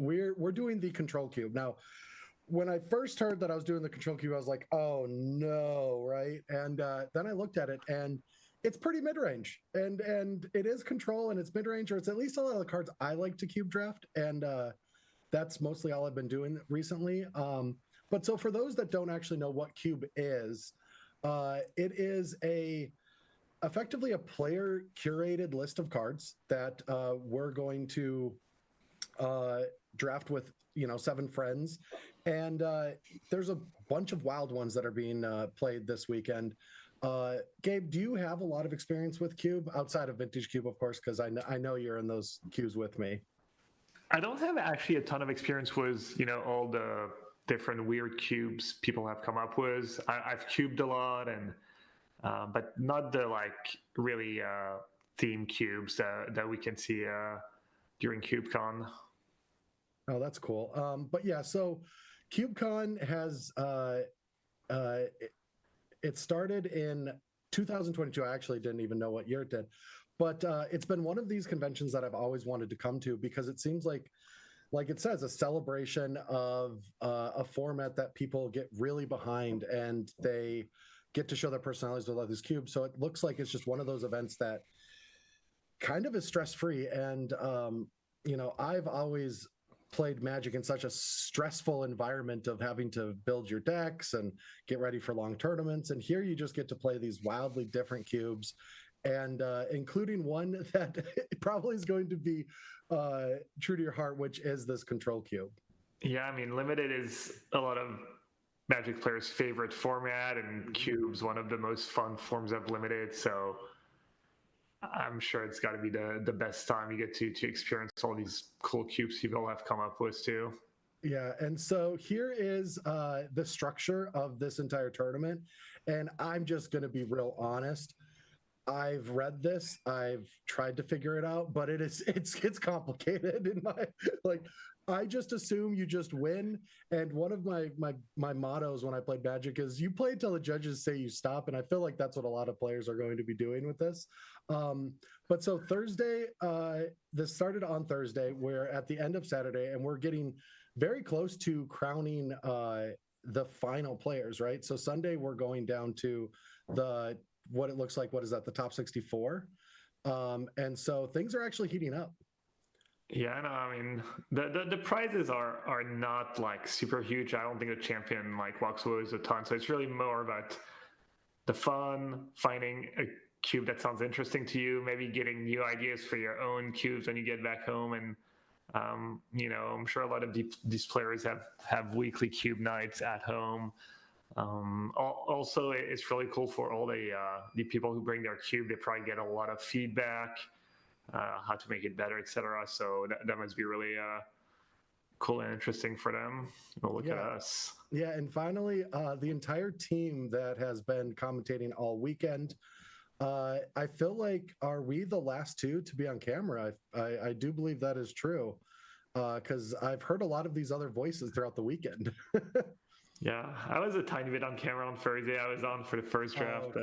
We're doing the control cube now. When I first heard that I was doing the control cube, I was like, oh no, right? And then I looked at it, and it's pretty mid-range. And it is control, and it's mid-range, or it's at least a lot of the cards I like to cube draft, and that's mostly all I've been doing recently. But so for those that don't actually know what cube is, it is effectively a player-curated list of cards that we're going to draft with 7 friends. And there's a bunch of wild ones that are being played this weekend. Gabe, do you have a lot of experience with Cube outside of Vintage Cube, of course, because I know you're in those cubes with me? I don't have actually a ton of experience with, all the different weird cubes people have come up with. I've cubed a lot, and but not the really theme cubes that we can see during CubeCon. Oh, that's cool. But yeah, so CubeCon has it started in 2022. I actually didn't even know what year it did, But it's been one of these conventions that I've always wanted to come to because it seems like it says, a celebration of a format that people get really behind, and they get to show their personalities with all these cubes. So it looks like it's just one of those events that kind of is stress-free. And I've always played Magic in such a stressful environment of having to build your decks and get ready for long tournaments. And here you just get to play these wildly different cubes, and including one that probably is going to be true to your heart, which is this control cube. Yeah, I mean, Limited is a lot of Magic players' favorite format, and Cube's one of the most fun forms of Limited. So I'm sure it's got to be the best time you get to experience all these cool cubes people have come up with too. Yeah, and so here is the structure of this entire tournament, and I'm just going to be real honest. I've read this, I've tried to figure it out, but it's complicated in my I just assume you just win. And one of my mottos when I played Magic is you play until the judges say you stop. And I feel like that's what a lot of players are going to be doing with this. But so Thursday, this started on Thursday. We're at the end of Saturday, and we're getting very close to crowning the final players, right? So Sunday, we're going down to what it looks like, the top 64. And so things are actually heating up. Yeah, no, I mean, the prizes are not like super huge. I don't think the champion walks away with a ton. So it's really more about the fun, finding a cube that sounds interesting to you, maybe getting new ideas for your own cubes when you get back home. And, I'm sure a lot of these players have weekly cube nights at home. Also, it's really cool for all the people who bring their cube. They probably get a lot of feedback, how to make it better, etc. So that must be really cool and interesting for them. Look at us. Yeah, and finally, the entire team that has been commentating all weekend, I feel like, are we the last two to be on camera? I do believe that is true, because I've heard a lot of these other voices throughout the weekend. Yeah, I was a tiny bit on camera on Thursday. I was on for the first draft.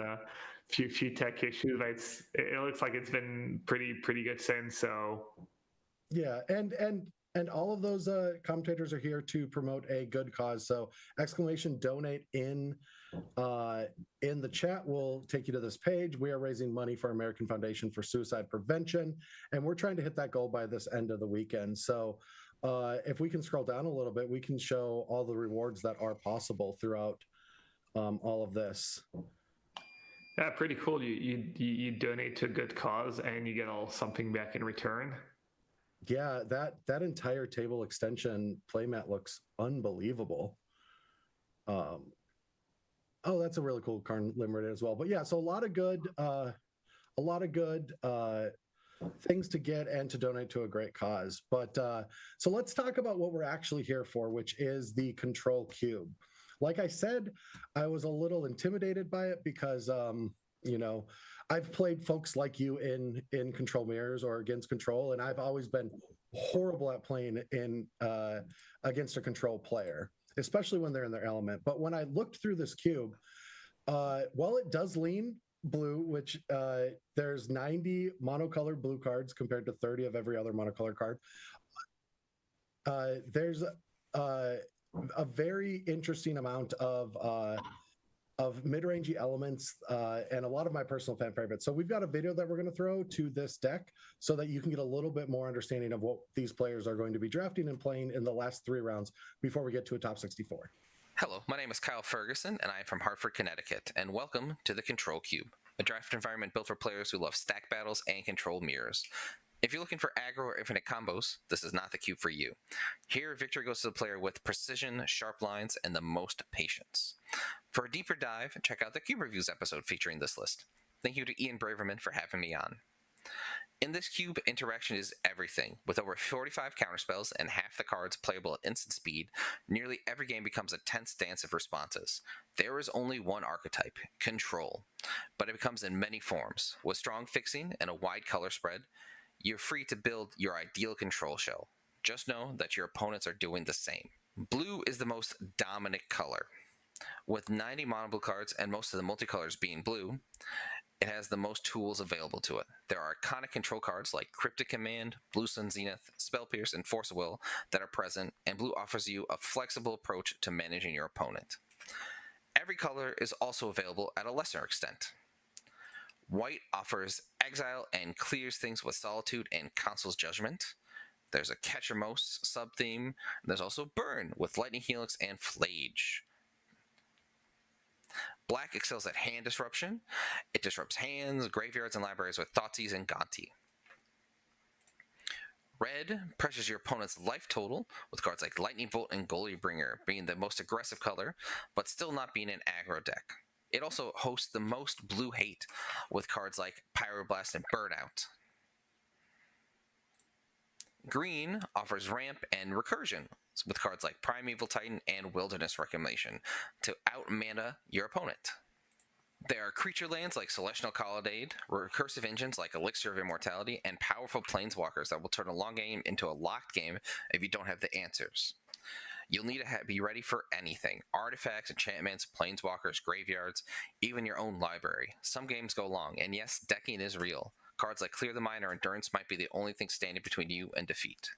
Few tech issues, but it looks like it's been pretty good since. So yeah, and all of those commentators are here to promote a good cause. So !donate in the chat will take you to this page. We are raising money for American Foundation for Suicide Prevention, and we're trying to hit that goal by this end of the weekend. So if we can scroll down a little bit, we can show all the rewards that are possible throughout all of this. Yeah, pretty cool. You donate to a good cause and you get something back in return. Yeah, that entire table extension playmat looks unbelievable. Oh, that's a really cool Karn Limited as well. But yeah, so a lot of good things to get and to donate to a great cause. But so let's talk about what we're actually here for, which is the Control Cube. Like I said, I was a little intimidated by it because, I've played folks like you in Control Mirrors or against Control, and I've always been horrible at playing against a Control player, especially when they're in their element. But when I looked through this cube, while it does lean blue, which there's 90 monocolored blue cards compared to 30 of every other monocolored card, there's a very interesting amount of mid-rangey elements and a lot of my personal fan favorites. So we've got a video that we're going to throw to this deck so that you can get a little bit more understanding of what these players are going to be drafting and playing in the last 3 rounds before we get to a top 64. Hello, my name is Kyle Ferguson, and I am from Hartford, Connecticut, and welcome to the Control Cube, a draft environment built for players who love stack battles and control mirrors. If you're looking for aggro or infinite combos, this is not the cube for you. Here, victory goes to the player with precision, sharp lines, and the most patience. For a deeper dive, check out the Cube Reviews episode featuring this list. Thank you to Ian Braverman for having me on. In this cube, interaction is everything. With over 45 counterspells and half the cards playable at instant speed, nearly every game becomes a tense dance of responses. There is only one archetype, Control, but it comes in many forms. With strong fixing and a wide color spread, you're free to build your ideal control shell. Just know that your opponents are doing the same. Blue is the most dominant color. With 90 mono blue cards and most of the multicolors being blue, It has the most tools available to it. There are iconic control cards like Cryptic Command, Blue Sun Zenith, Spell Pierce, and Force of Will that are present, and blue offers you a flexible approach to managing your opponent. Every color is also available at a lesser extent. White offers Exile and clears things with Solitude and Council's Judgment. There's a Catchermose sub-theme. There's also Burn with Lightning Helix and Flage. Black excels at hand disruption. It disrupts hands, graveyards, and libraries with Thoughtseize and Gonti. Red pressures your opponent's life total with cards like Lightning Bolt and Goalie Bringer being the most aggressive color, but still not being an aggro deck. It also hosts the most blue hate with cards like Pyroblast and Burnout. Green offers ramp and recursion with cards like Primeval Titan and Wilderness Reclamation to out-mana your opponent. There are creature lands like Celestial Colonnade, recursive engines like Elixir of Immortality, and powerful planeswalkers that will turn a long game into a locked game if you don't have the answers. You'll need to be ready for anything. Artifacts, enchantments, planeswalkers, graveyards, even your own library. Some games go long, and yes, decking is real. Cards like Clear the Mind or Endurance might be the only thing standing between you and defeat.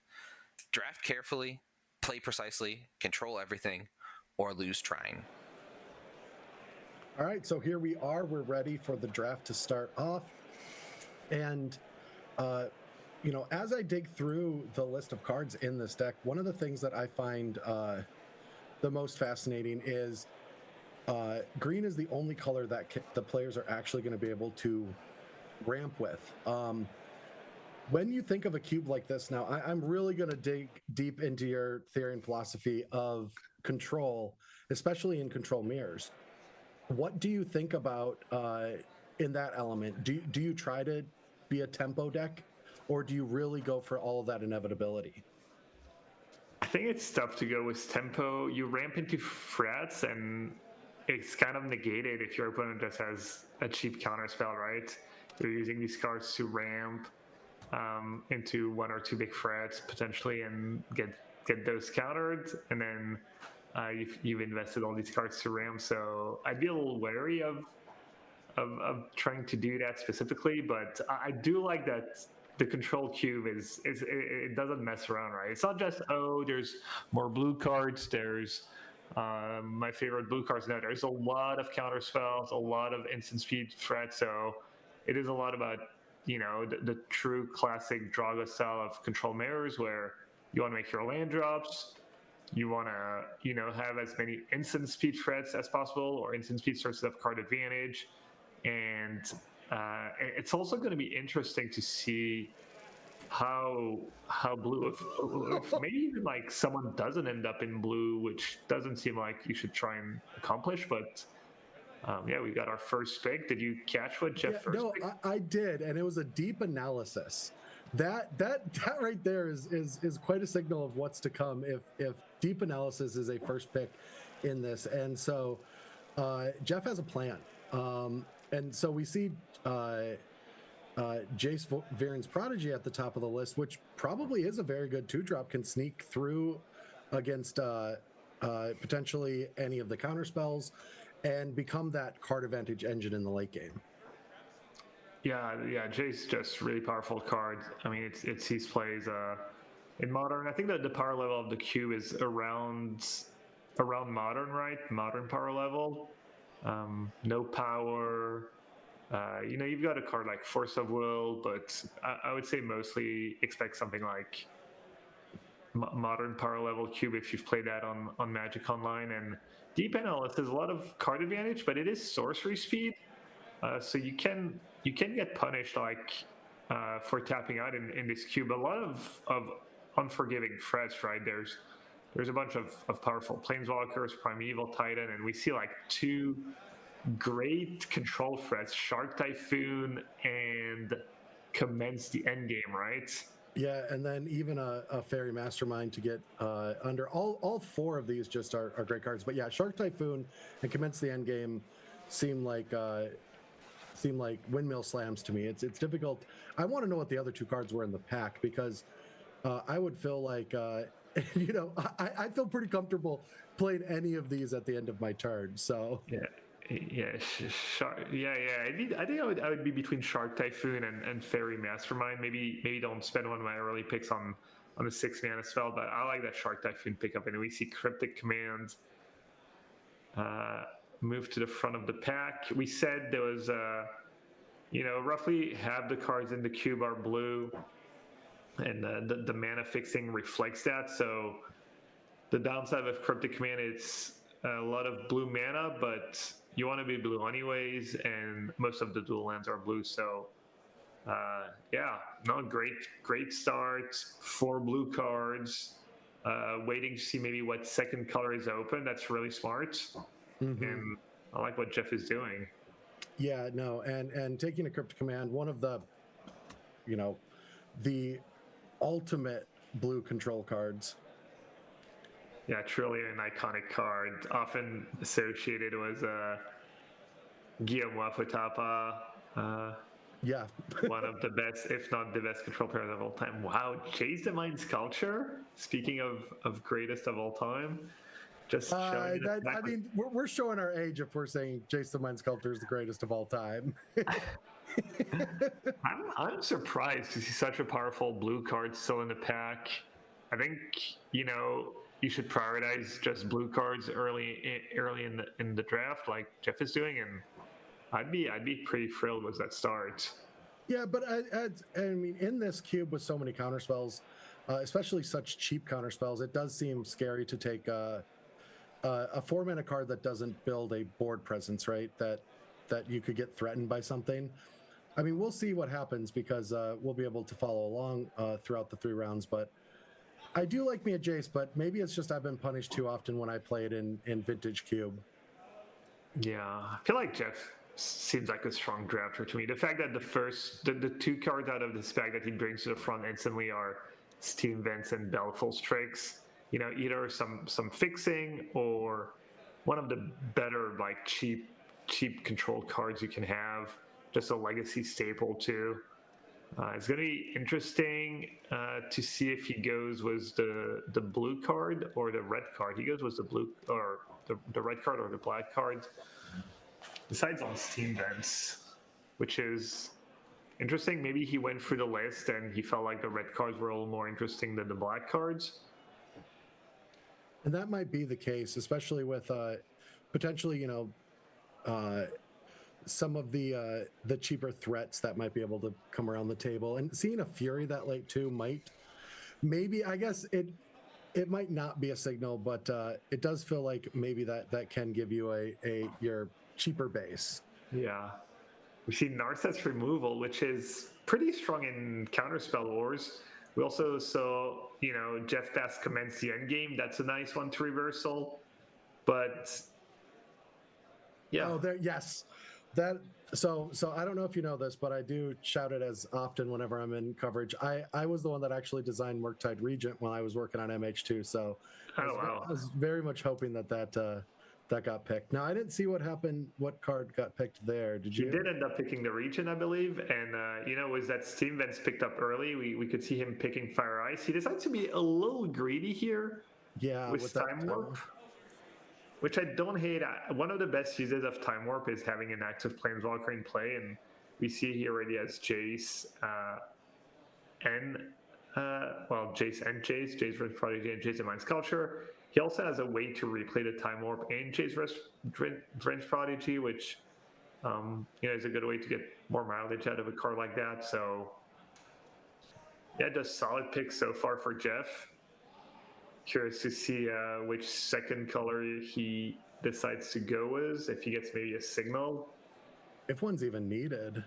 Draft carefully, play precisely, control everything, or lose trying. All right, so here we are. We're ready for the draft to start off. And, as I dig through the list of cards in this deck, one of the things that I find the most fascinating is green is the only color that the players are actually going to be able to ramp with. When you think of a cube like this, now I'm really going to dig deep into your theory and philosophy of control, especially in control mirrors. What do you think about in that element? Do you try to be a tempo deck, or do you really go for all of that inevitability? I think it's tough to go with tempo. You ramp into threats, and it's kind of negated if your opponent just has a cheap counterspell, right? You're using these cards to ramp into one or two big threats potentially, and get those countered, and then you've invested all these cards to ramp. So I'd be a little wary of trying to do that specifically, but I do like that the control cube it doesn't mess around, right? It's not just, there's more blue cards, there's my favorite blue cards. No, there's a lot of counter spells, a lot of instant speed threats. So it is a lot about, the true classic Drago style of control mirrors, where you want to make your land drops, you want to, have as many instant speed threats as possible, or instant speed sources of card advantage. And it's also going to be interesting to see how blue, if maybe even like someone doesn't end up in blue, which doesn't seem like you should try and accomplish, but we got our first pick. Did you catch what Jeff first picked? No, I did, and it was a deep analysis. That right there is quite a signal of what's to come if deep analysis is a first pick in this. And so Jeff has a plan. And so we see Jace Viren's Prodigy at the top of the list, which probably is a very good 2-drop, can sneak through against potentially any of the counter spells and become that card advantage engine in the late game. Yeah, Jace just really powerful card. I mean, it's he plays in Modern. I think that the power level of the cube is around Modern, right? Modern power level. No power. You've got a card like Force of Will, but I would say mostly expect something like Modern power level cube if you've played that on Magic Online. And deep analysis is a lot of card advantage, but it is sorcery speed, so you can get punished for tapping out in this cube. A lot of unforgiving threats, right? There's a bunch of powerful planeswalkers, Primeval Titan, and we see like 2 great control threats, Shark Typhoon and Commence the Endgame, right? Yeah, and then even a Fairy Mastermind to get under. All 4 of these just are great cards. But yeah, Shark Typhoon and Commence the Endgame seem like windmill slams to me. It's difficult. I want to know what the other 2 cards were in the pack, because I would feel like I feel pretty comfortable playing any of these at the end of my turn. So yeah, Yeah, I think I would be between Shark Typhoon and Fairy Mastermind. Maybe don't spend one of my early picks on the 6 mana spell, but I like that Shark Typhoon pickup. And we see Cryptic Command move to the front of the pack. We said there was roughly half the cards in the cube are blue, and the mana fixing reflects that. So the downside of Cryptic Command, it's a lot of blue mana, but you want to be blue anyways, and most of the dual lands are blue. So great start. 4 blue cards, waiting to see maybe what second color is open. That's really smart. And I like what Jeff is doing. Yeah, no, and taking a Cryptic Command, one of the ultimate blue control cards. Yeah, truly an iconic card, often associated with Guillaume Wafutapa. Yeah. One of the best, if not the best, control players of all time. Wow, Jace the Mind Sculpture. Speaking of greatest of all time, just showing. I mean, we're showing our age if we're saying Jace the Mind Sculptor is the greatest of all time. I'm surprised to see such a powerful blue card still in the pack. I think you should prioritize just blue cards early in the draft, like Jeff is doing, and I'd be pretty thrilled with that start. Yeah, but I mean, in this cube with so many counterspells, especially such cheap counterspells, it does seem scary to take a 4-mana card that doesn't build a board presence, right? That you could get threatened by something. I mean, we'll see what happens because we'll be able to follow along throughout the 3 rounds, but I do like me a Jace, but maybe it's just I've been punished too often when I play it in Vintage Cube. Yeah, I feel like Jeff seems like a strong drafter to me. The fact that the 2 cards out of this pack that he brings to the front instantly are Steam Vents and Baleful's Tricks. Either some fixing or one of the better like cheap control cards you can have. Just a legacy staple too. It's going to be interesting to see if he goes with the blue card or the red card. He goes with the blue or the red card or the black card. Besides on Steam Vents, which is interesting. Maybe he went through the list and he felt like the red cards were a little more interesting than the black cards. And that might be the case, especially with potentially, some of the cheaper threats that might be able to come around the table. And seeing a Fury that late too maybe I guess it might not be a signal, but it does feel like maybe that can give you your cheaper base. Yeah. We see Narset's removal, which is pretty strong in Counterspell Wars. We also saw, Jeff Bass commence the end game. That's a nice one to reversal. But yeah. Oh, yes. So I don't know if you know this, but I do shout it as often whenever I'm in coverage. I was the one that actually designed Murktide Regent when I was working on MH2. So I was very much hoping that got picked. Now I didn't see what happened. What card got picked there? Did you? He did end up picking the Regent, I believe, and was that Steam Vents picked up early? We could see him picking Fire Ice. He decided to be a little greedy here. Yeah, with Time Warp. Which I don't hate. One of the best uses of Time Warp is having an active Planeswalker in play, and we see he already has Jace Jace and Jace Wrench Prodigy and Jace the Mind Sculpture. He also has a way to replay the Time Warp in Jace Wrench Prodigy, which is a good way to get more mileage out of a card like that. So yeah, just solid picks so far for Jeff. Curious to see which second color he decides to go with, if he gets maybe a signal. If one's even needed.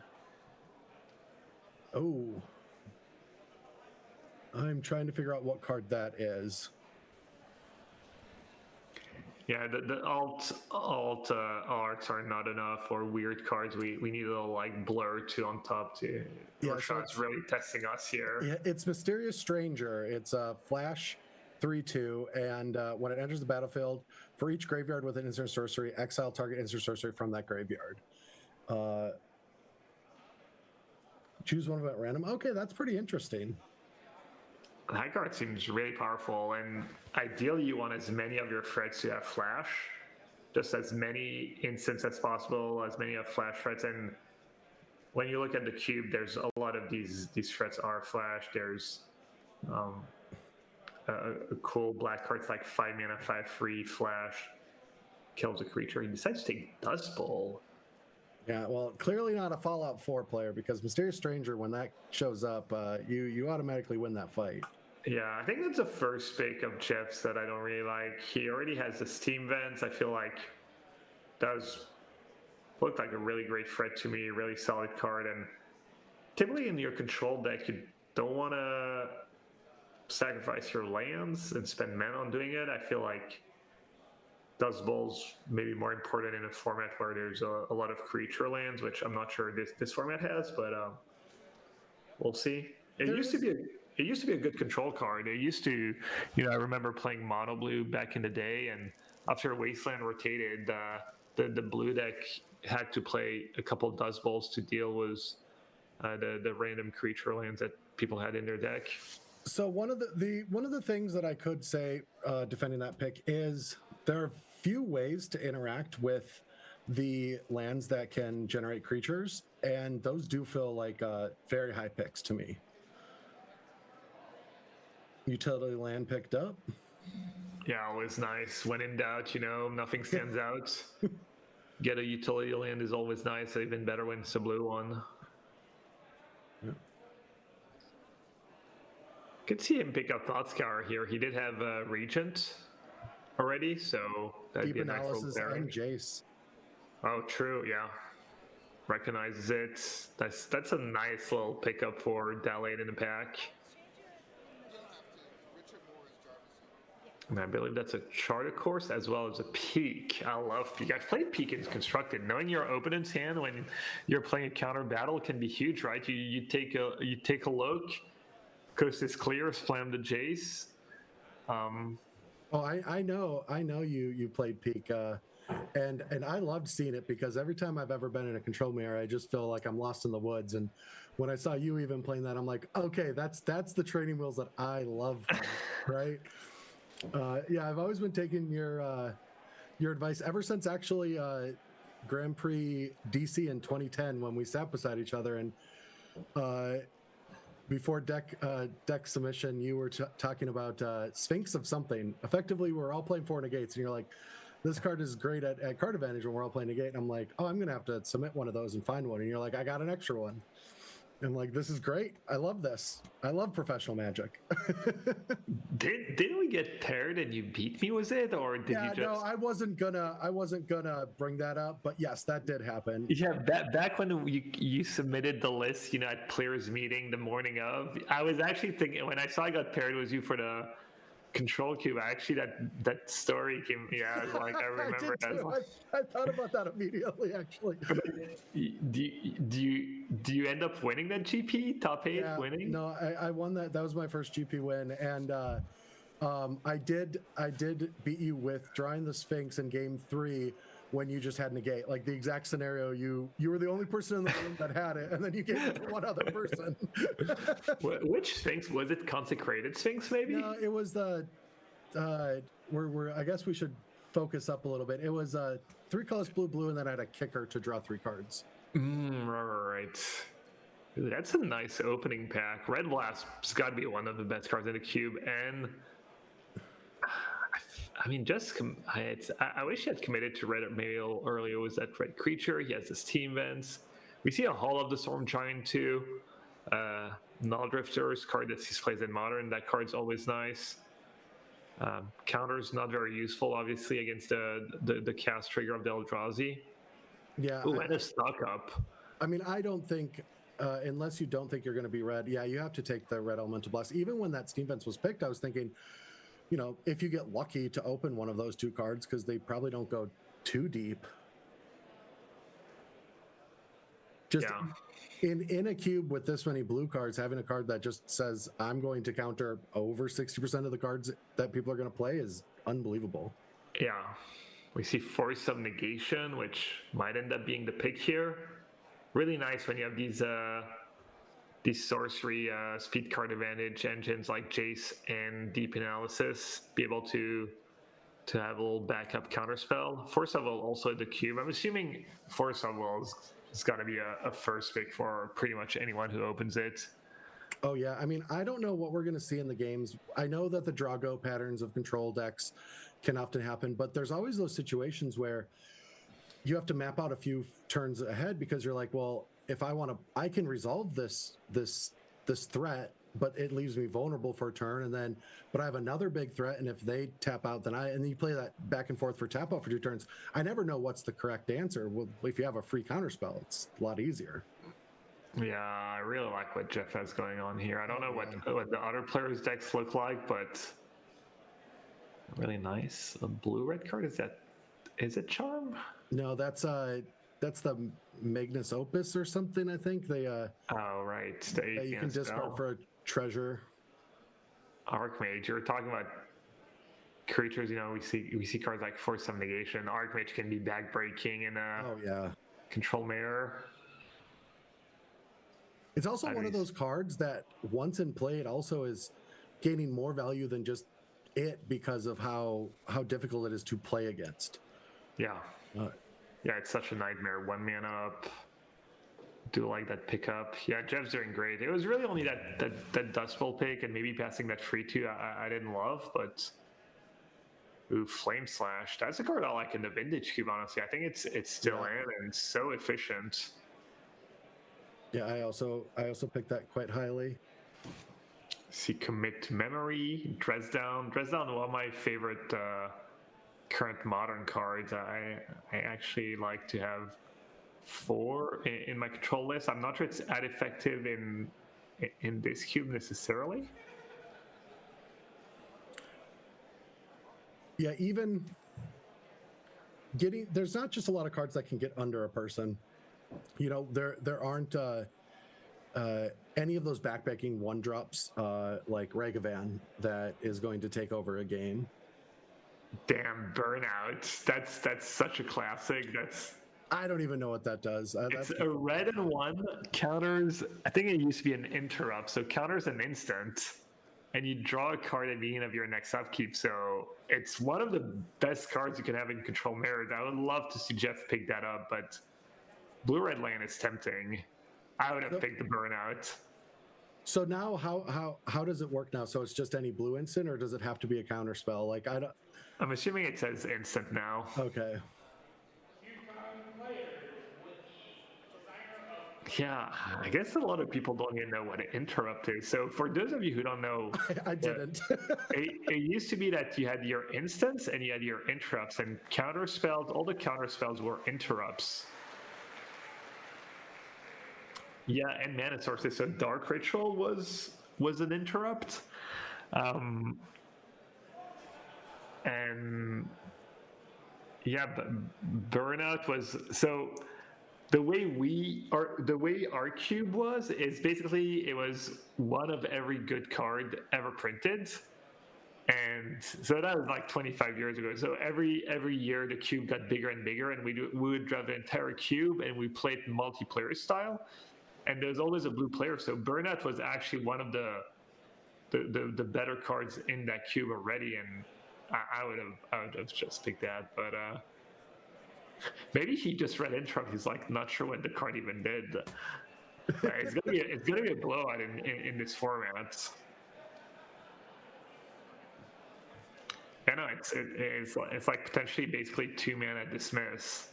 Oh. I'm trying to figure out what card that is. Yeah, the alt arts are not enough, or weird cards. We need a little like blur to on top to. Yeah, Rashad's really testing us here. Yeah, it's Mysterious Stranger. It's a flash 3/2, and when it enters the battlefield, for each graveyard with an instant sorcery, exile target instant sorcery from that graveyard. Choose one of at random. Okay, that's pretty interesting. That card seems really powerful, and ideally you want as many of your threats to have flash. just as many instants as possible, as many of flash threats. And when you look at the cube, there's a lot of these threats are flash. There's a cool black card's like 5 mana, 5/3 flash, kills a creature. He decides to take Dust Bowl. Yeah, well, clearly not a Fallout 4 player, because Mysterious Stranger, when that shows up, you automatically win that fight. Yeah, I think that's the first pick of Jeff's that I don't really like. He already has the Steam Vents. I feel like does look like a really great threat to me, really solid card. And typically in your control deck, you don't want to sacrifice your lands and spend mana on doing it. I feel like Dust Bowl's maybe more important in a format where there's a lot of creature lands, which I'm not sure this format has, but we'll see. It used to be a good control card. It used to, I remember playing mono blue back in the day, and after Wasteland rotated, the blue deck had to play a couple Dust Bowls to deal with the random creature lands that people had in their deck. So one of the things that I could say defending that pick is there are few ways to interact with the lands that can generate creatures, and those do feel like very high picks to me. Utility land picked up. Yeah, always nice. When in doubt, nothing stands out. Get a utility land is always nice. Even better when it's a blue one. Yeah. Could see him pick up Thoughtscour here. He did have Regent already, so that'd Deep be a nice little Analysis pairing. and Jace. Oh, true. Yeah, recognizes it. That's a nice little pickup for that late in the pack. And I believe that's a Charter Course as well as a Peak. I love Peak. I've played Peak in Constructed. Knowing your opponent's hand when you're playing a counter battle can be huge, right? You take a look, coast is clear, slam the Jace. I know you played Peak, and I loved seeing it, because every time I've ever been in a control mirror, I just feel like I'm lost in the woods. And when I saw you even playing that, I'm like, okay, that's the training wheels that I love, right? Yeah, I've always been taking your advice ever since actually Grand Prix DC in 2010, when we sat beside each other, and before deck submission, you were talking about Sphinx of something. Effectively, we're all playing 4 negates, and you're like, this card is great at card advantage when we're all playing negate. And I'm like, oh, I'm gonna have to submit one of those and find one. And you're like, I got an extra one. I'm like, this is great. I love this. I love professional Magic. Didn't we get paired and you beat me? Was it, or did you just? No, I wasn't gonna bring that up, but yes, that did happen. Yeah, back when you submitted the list, at Players Meeting the morning of, I was actually thinking, when I saw I got paired with you for the Control Cube, actually that story came. Yeah, like I remember. I thought about that immediately, actually. Do you end up winning that GP top 8 winning? No, I won that. That was my first GP win, and I did beat you with drawing the Sphinx in game 3 when you just had negate, like the exact scenario. You were the only person in the room that had it, and then you gave it to one other person. Which Sphinx was it? Consecrated Sphinx, maybe? No, it was the. I guess we should focus up a little bit. It was 3 colors, blue, and then I had a kicker to draw 3 cards. Right. Ooh, that's a nice opening pack. Red Blast's got to be one of the best cards in the cube, and I mean, I wish he had committed to red maybe a little earlier. Was that red creature? He has his Team Vents. We see a Hall of the Storm Giant too. Null Drifter's card that he plays in Modern. That card's always nice. Counter's not very useful, obviously, against the cast trigger of the Eldrazi. Yeah. Ooh, and a stock up. I mean, I don't think, unless you don't think you're going to be red, you have to take the red Elemental Blast. Even when that Steam Vents was picked, I was thinking, if you get lucky to open one of those 2 cards, because they probably don't go too deep. Just in a cube with this many blue cards, having a card that just says, I'm going to counter over 60% of the cards that people are going to play is unbelievable. Yeah. We see Force of Negation, which might end up being the pick here. Really nice when you have these sorcery speed card advantage engines like Jace and Deep Analysis be able to to have a little backup counterspell. Force of Will also at the cube. I'm assuming Force of Will is going to be a first pick for pretty much anyone who opens it. Oh yeah, I mean, I don't know what we're going to see in the games. I know that the Drago patterns of control decks can often happen, but there's always those situations where you have to map out a few turns ahead because you're like, well, if I can resolve this threat, but it leaves me vulnerable for a turn, but I have another big threat, and if they tap out, and you play that back and forth for tap out for 2 turns. I never know what's the correct answer. Well, if you have a free counterspell, it's a lot easier. Yeah, I really like what Jeff has going on here. I don't know what the other players' decks look like, but really nice. A blue-red card, is it Charm? No, that's the Magnus Opus or something, I think. They oh right, you can discard for a treasure. Archmage, you're talking about creatures, we see cards like Force of Negation. Archmage can be backbreaking in a control mirror. It's also one of those cards that once in play, it also is gaining more value than just it because of how difficult it is to play against. Yeah. Yeah, it's such a nightmare. 1 mana up. Do like that pickup. Yeah, Jeff's doing great. It was really only that Dust Bowl pick and maybe passing that free 2 I didn't love, but ooh, Flame Slash. That's a card I like in the Vintage Cube, honestly. I think it's still in and so efficient. Yeah, I also picked that quite highly. See, Commit to Memory, Dresdown, one of my favorite current modern cards. I actually like to have 4 in my control list. I'm not sure it's that effective in this cube necessarily. Yeah, even there's not just a lot of cards that can get under a person. There aren't any of those backbacking 1-drops like Ragavan that is going to take over a game. Damn, Burnout. That's such a classic. I don't even know what that does. It's a red and 1, counters, I think it used to be an interrupt, so counters an instant, and you draw a card at the beginning of your next upkeep, so it's one of the best cards you can have in Control Mirrors. I would love to see Jeff pick that up, but Blue-Red Land is tempting. I would have picked the Burnout. So now how does it work now? So it's just any blue instant, or does it have to be a counter spell? Like I'm assuming it says instant now. Okay. Yeah, I guess a lot of people don't even know what an interrupt is. So for those of you who don't know, I didn't. it used to be that you had your instants and you had your interrupts, and counter spells. All the counter spells were interrupts. Yeah, and mana sources. So Dark Ritual was an interrupt, and yeah, Burnout was so. The way our cube is basically it was one of every good card ever printed, and so that was like 25 years ago. So every year the cube got bigger and bigger, and we would draw the entire cube, and we played multiplayer style. And there's always a blue player. So Burnout was actually one of the better cards in that cube already, and I would have just picked that, but maybe he just read intro. He's like not sure what the card even did. It's gonna be a blowout in this format. I know it's like potentially basically 2 mana dismiss.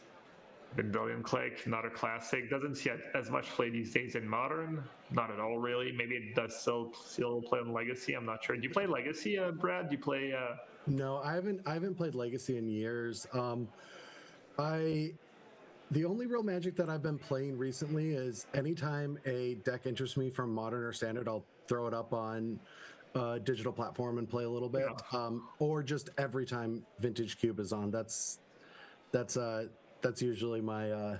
Vendilion Clique, not a classic. Doesn't see as much play these days in Modern. Not at all, really. Maybe it does still play on Legacy. I'm not sure. Do you play Legacy, Brad? Do you play? No, I haven't played Legacy in years. The only real Magic that I've been playing recently is anytime a deck interests me from Modern or Standard, I'll throw it up on a digital platform and play a little bit, or just every time Vintage Cube is on. That's usually my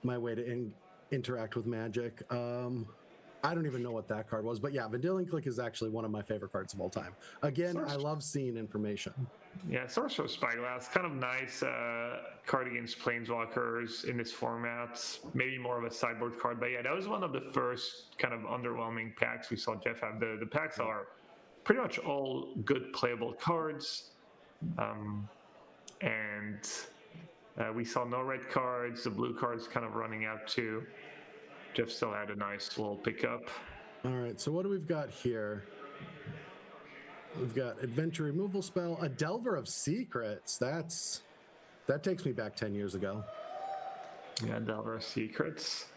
my way to interact with Magic. I don't even know what that card was, but yeah, Vendilion Clique is actually one of my favorite cards of all time. Again, I love seeing information. Yeah, Sorcerer's Spyglass, kind of nice card against Planeswalkers in this format. Maybe more of a sideboard card, but yeah, that was one of the first kind of underwhelming packs we saw Jeff have. The packs are pretty much all good playable cards. And we saw no red cards. The blue cards kind of running out too. Jeff still had a nice little pickup. All right, so what do we've got here? We've got Adventure Removal Spell, a Delver of Secrets. That takes me back 10 years ago. Yeah, Delver of Secrets.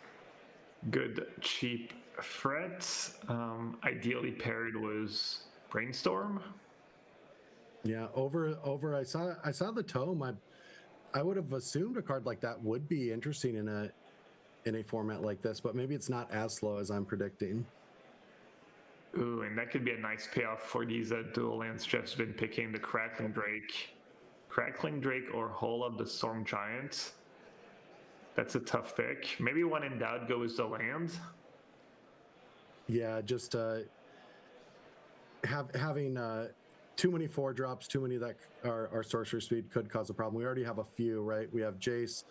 Good, cheap threats. Ideally paired was Brainstorm. Yeah, over. I saw the tome. I would have assumed a card like that would be interesting in a format like this, but maybe it's not as slow as I'm predicting. Ooh, and that could be a nice payoff for these dual lands Jeff's been picking, the Crackling Drake or Hole of the Storm Giant. That's a tough pick. Maybe when in doubt, go with the land. Yeah, just having too many 4-drops, too many that are sorcery speed could cause a problem. We already have a few, right? We have Jace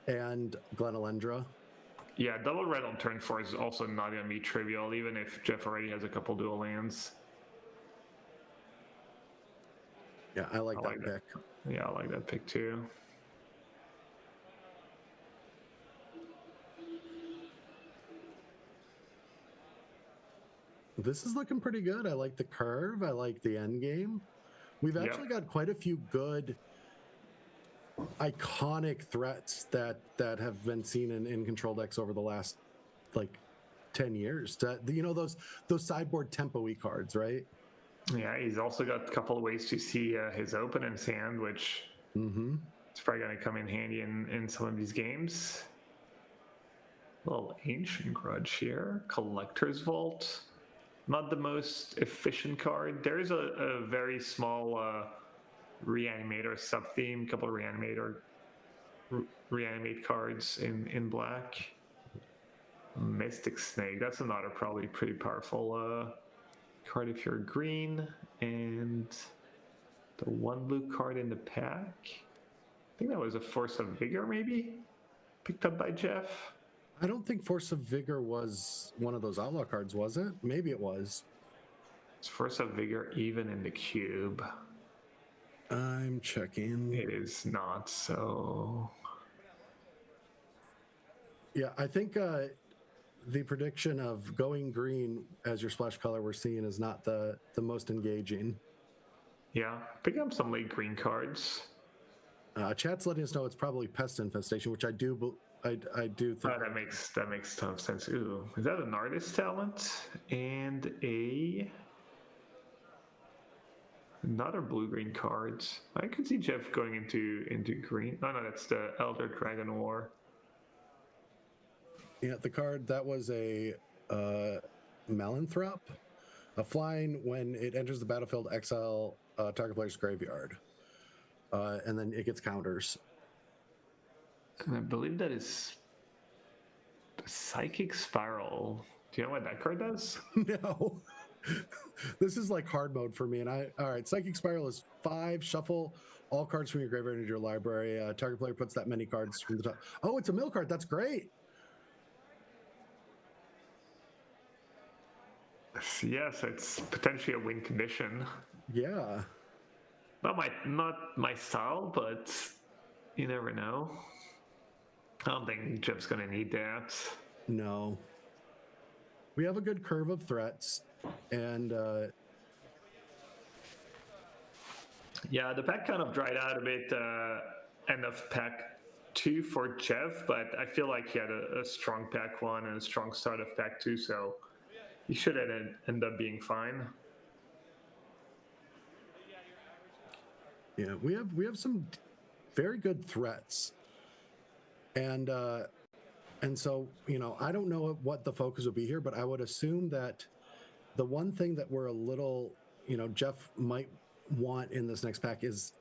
and Glenelendra. Yeah, double red on turn 4 is also not going to be trivial, even if Jeff already has a couple dual lands. Yeah, I like that pick. Yeah, I like that pick too. This is looking pretty good. I like the curve. I like the end game. We've actually got quite a few good iconic threats that have been seen in control decks over the last like 10 years. Those sideboard tempo-y cards, right? Yeah, he's also got a couple of ways to see his opponent's hand, which it's probably going to come in handy in some of these games. A little Ancient Grudge here. Collector's Vault. Not the most efficient card. There is a very small Reanimator sub-theme, couple of Reanimate cards in black. Mystic Snake, that's another probably pretty powerful card if you're green. And the one blue card in the pack, I think that was a Force of Vigor maybe, picked up by Jeff. I don't think Force of Vigor was one of those outlaw cards, was it? Maybe it was. Is Force of Vigor even in the cube? I'm checking. It is not, so... Yeah, I think the prediction of going green as your splash color we're seeing is not the most engaging. Yeah, pick up some late green cards. Chat's letting us know it's probably Pest Infestation, which I do think. That makes a ton of sense. Ooh, is that an artist talent and another blue-green cards? I could see Jeff going into green. No, that's the Elder Dragon War. Yeah, the card that was a Malanthrop, a flying. When it enters the battlefield, exile target player's graveyard, and then it gets counters. And I believe that is Psychic Spiral. Do you know what that card does? No. This is like hard mode for me. And all right, Psychic Spiral is 5, shuffle all cards from your graveyard into your library. Target player puts that many cards from the top. Oh, it's a mill card. That's great. Yes, it's potentially a win condition. Yeah. Not my style, but you never know. I don't think Jeff's going to need that. No. We have a good curve of threats, and yeah, the pack kind of dried out a bit end of pack 2 for Jeff, but I feel like he had a strong pack 1 and a strong start of pack 2, so he should end up being fine. Yeah, we have some very good threats. And so, I don't know what the focus would be here, but I would assume that the one thing that we're a little, Jeff might want in this next pack is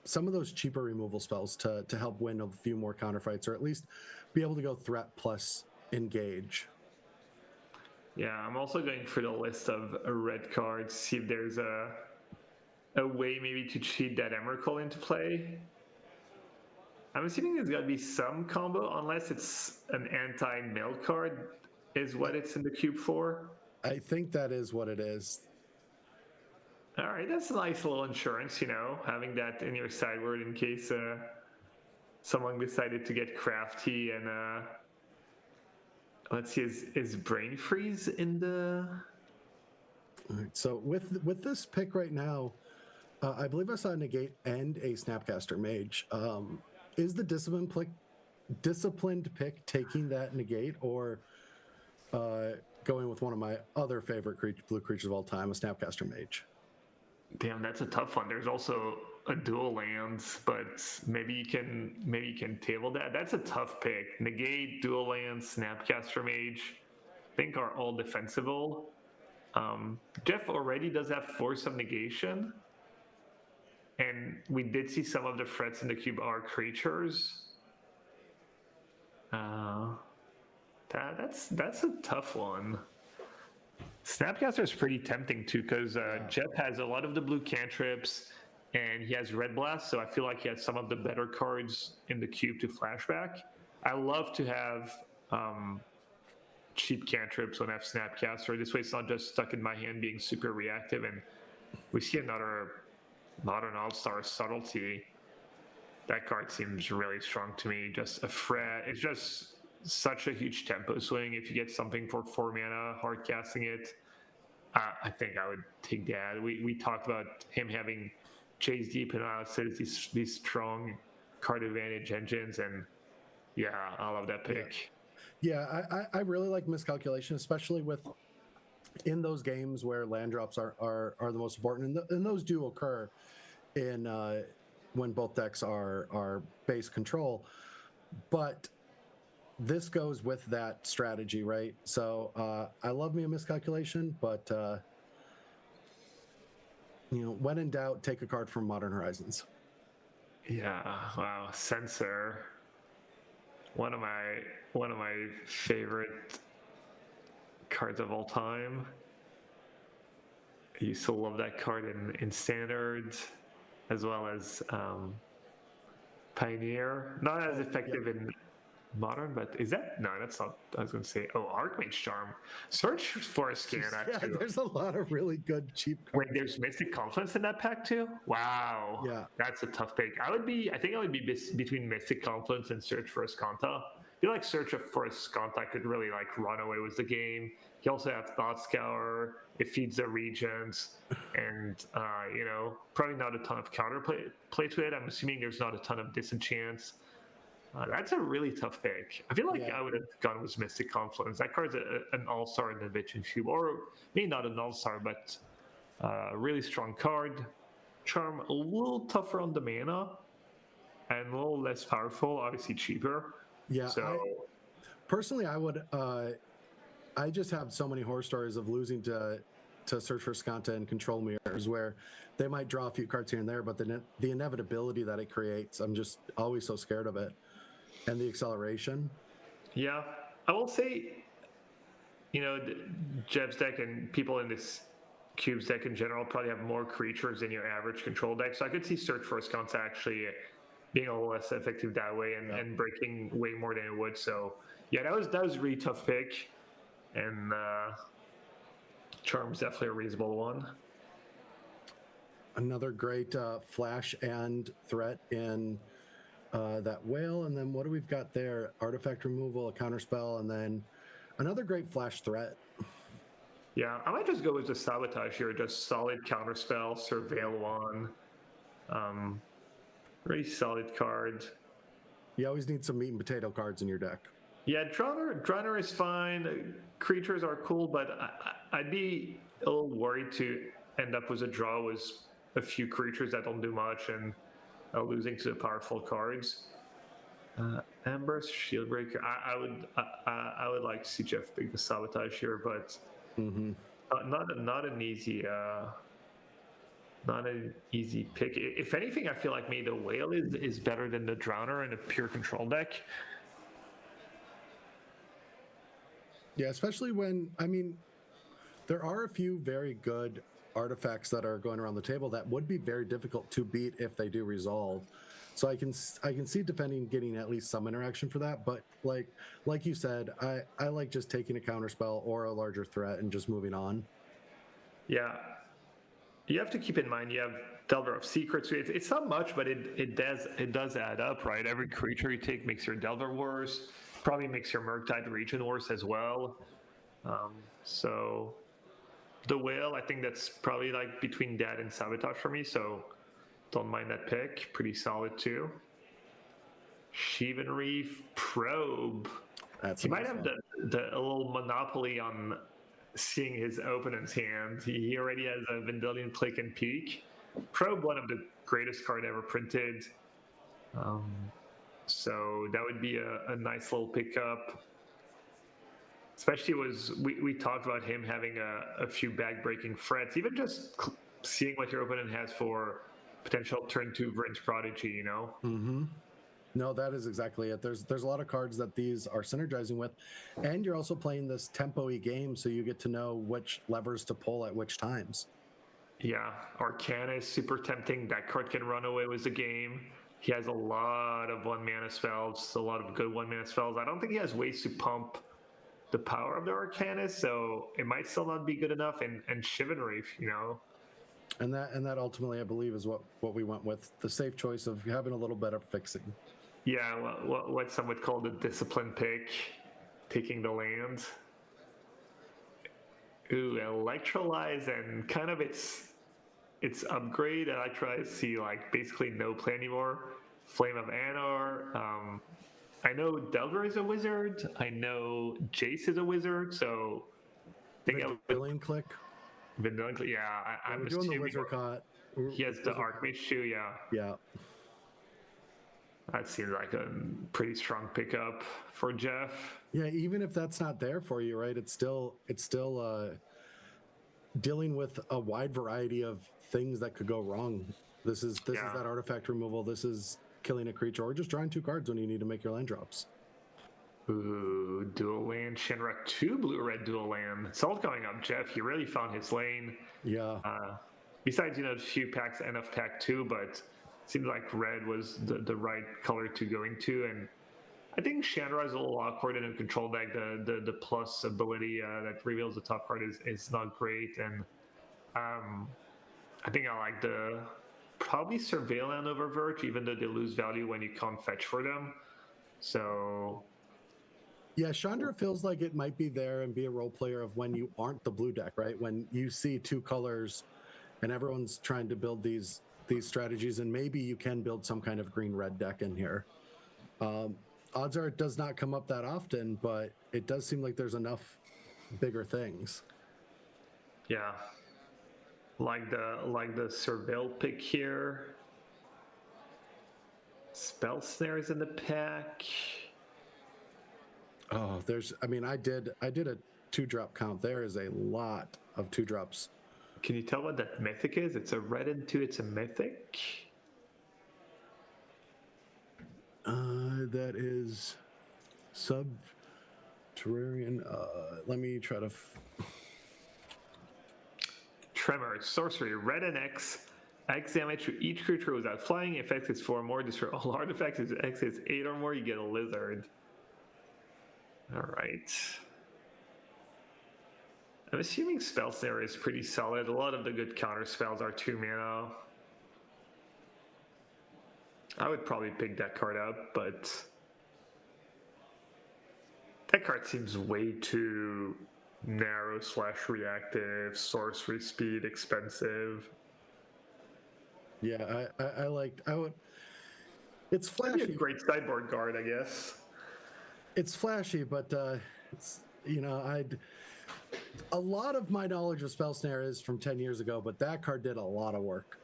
some of those cheaper removal spells to help win a few more counterfights, or at least be able to go threat plus engage. Yeah, I'm also going through the list of red cards, see if there's a way maybe to cheat that Emrakul into play. I'm assuming there's got to be some combo, unless it's an anti-mill card, is what it's in the cube for. I think that is what it is. All right, that's a nice little insurance, having that in your sideboard in case someone decided to get crafty and let's see, is Brain Freeze in the... All right, so with this pick right now, I believe I saw a Negate and a Snapcaster Mage. Is the disciplined pick taking that Negate, or going with one of my other favorite blue creatures of all time, a Snapcaster Mage? Damn, that's a tough one. There's also a dual lands, but maybe you can table that. That's a tough pick. Negate, dual lands, Snapcaster Mage, I think are all defensible. Jeff already does have Force of Negation, and we did see some of the threats in the cube are creatures. That's a tough one. Snapcaster is pretty tempting too, because Jeff has a lot of the blue cantrips, and he has Red Blast, so I feel like he has some of the better cards in the cube to flashback. I love to have cheap cantrips when I have Snapcaster. This way it's not just stuck in my hand being super reactive, and we see another Modern All-Star Subtlety. That card seems really strong to me. Just a threat. It's just such a huge tempo swing. If you get something for 4 mana, hard casting it, I think I would take that. We talked about him having Chase Deep and these strong card advantage engines, and yeah, I love that pick. Yeah, I really like Miscalculation, especially in those games where land drops are the most important, and those do occur in when both decks are base control. But this goes with that strategy, right? So I love me a Miscalculation, but when in doubt, take a card from Modern Horizons. Yeah, wow, Censor. One of my favorite cards of all time. I used to love that card in Standard, as well as Pioneer. Not as effective in Modern, but is that? No, that's not. I was going to say, Archmage Charm. Search for a Scan, actually. Yeah, there's a lot of really good cheap Wait, cards. there's Mystic Confluence in that pack too? Wow. Yeah. That's a tough pick. I think I would be between Mystic Confluence and Search for Escanta. I feel like Search for Escanta could really run away with the game. You also have Thought Scour. It feeds the regions, and probably not a ton of counterplay to it. I'm assuming there's not a ton of disenchants. That's a really tough pick. I feel like I would have gone with Mystic Confluence. That card's an all-star in the Vitchin Cube, or maybe not an all-star, but a really strong card. Charm, a little tougher on the mana, and a little less powerful, obviously cheaper. Yeah, so personally, I would. I just have so many horror stories of losing to Search for Escanta and Control Mirrors, where they might draw a few cards here and there, but the inevitability that it creates, I'm just always so scared of it. And the acceleration. Yeah, I will say, Jeb's deck and people in this Cube's deck in general probably have more creatures than your average control deck. So I could see Search for Escanta actually being a little less effective that way and breaking way more than it would. So yeah, that was a really tough pick, and Charm's definitely a reasonable one. Another great flash and threat in that whale, and then what do we've got there? Artifact removal, a counterspell, and then another great flash threat. Yeah, I might just go with the Sabotage here. Just solid counterspell, Surveil 1. Really solid card. You always need some meat and potato cards in your deck. Yeah, Drunner is fine. Creatures are cool, but I'd be a little worried to end up with a draw with a few creatures that don't do much and losing to the powerful cards. Amber's Shieldbreaker. I would like to see Jeff pick the Sabotage here, but not an easy pick. If anything, I feel like maybe the Whale is better than the Drowner in a pure control deck. Yeah, especially when there are a few very good artifacts that are going around the table that would be very difficult to beat if they do resolve. So I can see defending getting at least some interaction for that, but like you said, I like just taking a counterspell or a larger threat and just moving on. Yeah, you have to keep in mind you have Delver of Secrets. It's not much, but it does add up, right? Every creature you take makes your Delver worse. Probably makes your Murktide region worse as well. So the Whale, I think that's probably like between that and Sabotage for me. So don't mind that pick. Pretty solid too. Shivan Reef Probe. He might have a little monopoly on seeing his opponent's hand. He already has a Vendilion Click and Peek. Probe, one of the greatest card ever printed. So that would be a nice little pickup. Especially we talked about him having a few bag-breaking threats. Even just seeing what your opponent has for potential turn 2 Vryn's Prodigy, you know? Mm-hmm. No, that is exactly it. There's a lot of cards that these are synergizing with, and you're also playing this tempo-y game, so you get to know which levers to pull at which times. Yeah, Arcana is super tempting. That card can run away with the game. He has a lot of 1-mana spells, a lot of good 1-mana spells. I don't think he has ways to pump the power of the Arcana, so it might still not be good enough. And Shivan Reef, you know. And that ultimately, I believe, is what we went with. The safe choice of having a little better fixing. Yeah, what some would call the discipline pick, taking the land. Ooh, Electrolyze and kind of its upgrade. Electrolyze, see like basically no play anymore. Flame of Anor. I know Delver is a wizard. I know Jace is a wizard. So Vendilion Click. Vendilion Click. Yeah, I'm doing assuming the wizard caught. he has the Archmage too. Yeah. Yeah. That seems like a pretty strong pickup for Jeff. Yeah, even if that's not there for you, right? It's still dealing with a wide variety of things that could go wrong. This is that artifact removal. This is killing a creature, or just drawing 2 cards when you need to make your land drops. Ooh, dual land Shinra, 2 blue-red dual land. It's all going up, Jeff. He really found his lane. Yeah. Besides, a few packs NF pack 2, but seems like red was the right color to go into, and I think Chandra is a little awkward in a control deck. The plus ability that reveals the top card is not great, and I think I like the probably Surveillant over Verge, even though they lose value when you can't fetch for them. So yeah, Chandra feels like it might be there and be a role player of when you aren't the blue deck, right? When you see 2 colors and everyone's trying to build these strategies, and maybe you can build some kind of green-red deck in here. Odds are it does not come up that often, but it does seem like there's enough bigger things. Yeah, like the Surveil pick here. Spell Snare is in the pack. Oh, I did a 2-drop count. There is a lot of 2-drops. Can you tell what that mythic is? It's a red and 2. It's a mythic. That is Subterranean. Let me try to. Tremor, sorcery, red and X. X damage to each creature without flying. Effects is 4 or more. Destroy all artifacts. If X is 8 or more, you get a lizard. All right. I'm assuming Spell Snare is pretty solid. A lot of the good counter spells are 2 mana. I would probably pick that card up, but that card seems way too narrow / reactive, sorcery speed, expensive. Yeah, I would. It's flashy. That'd be a great sideboard card, I guess. It's flashy, but it's a lot of my knowledge of Spell Snare is from 10 years ago, but that card did a lot of work.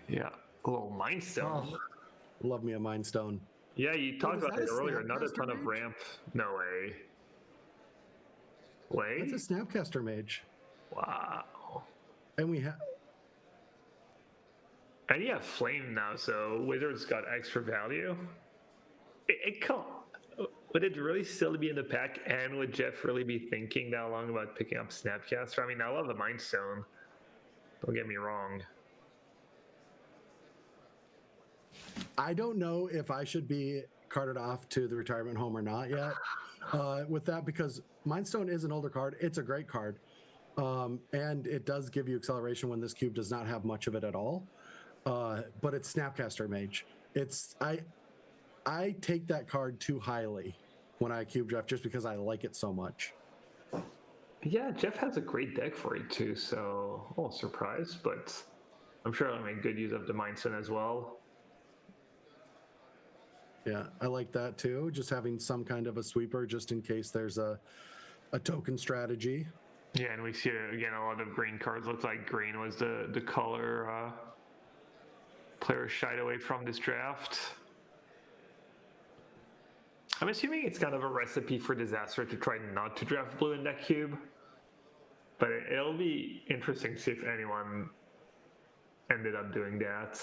Yeah, a little Mind Stone. Oh, love me a Mind Stone. Yeah, you talked about it earlier. Not a ton of ramp. No way. Way? That's a Snapcaster Mage. Wow. And we have. And you have Flame now, so Wizard's got extra value. It can't. Would it really still be in the pack, and would Jeff really be thinking that long about picking up Snapcaster? I mean, I love the Mind Stone. Don't get me wrong. I don't know if I should be carted off to the retirement home or not yet with that, because Mind Stone is an older card. It's a great card. And it does give you acceleration when this cube does not have much of it at all. But it's Snapcaster Mage. I take that card too highly when I cube draft just because I like it so much. Yeah, Jeff has a great deck for it too, so a little surprised, but I'm sure I'll make good use of the Mindset as well. Yeah, I like that too. Just having some kind of a sweeper just in case there's a token strategy. Yeah, and we see again a lot of green cards. Looks like green was the color players shied away from this draft. I'm assuming it's kind of a recipe for disaster to try not to draft blue in that cube, but it'll be interesting to see if anyone ended up doing that.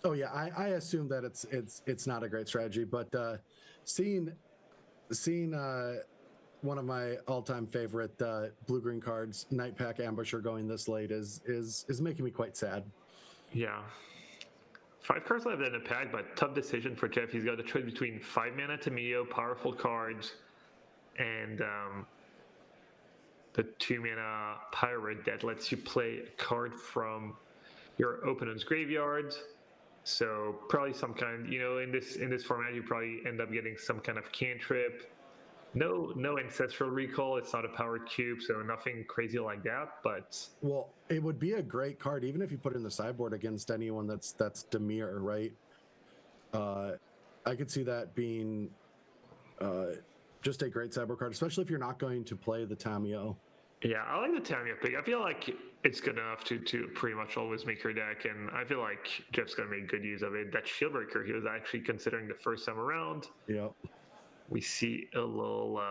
Oh yeah, I assume that it's not a great strategy, but seeing one of my all-time favorite blue-green cards, Nightpack Ambusher, going this late is making me quite sad. Yeah. 5 cards left in the pack, but tough decision for Jeff. He's got to choose between 5 mana Tameo, powerful cards, and the 2 mana Pirate that lets you play a card from your opponent's graveyard. So probably some kind, in this format, you probably end up getting some kind of cantrip. No ancestral recall. It's not a powered cube, so nothing crazy like that. But well, it would be a great card even if you put it in the sideboard against anyone that's Dimir, right? I could see that being just a great sideboard card, especially if you're not going to play the Tameo. Yeah, I like the Tameo pick. I feel like it's good enough to pretty much always make your deck, and I feel like Jeff's gonna make good use of it. That Shieldbreaker he was actually considering the first time around. Yep. We see a little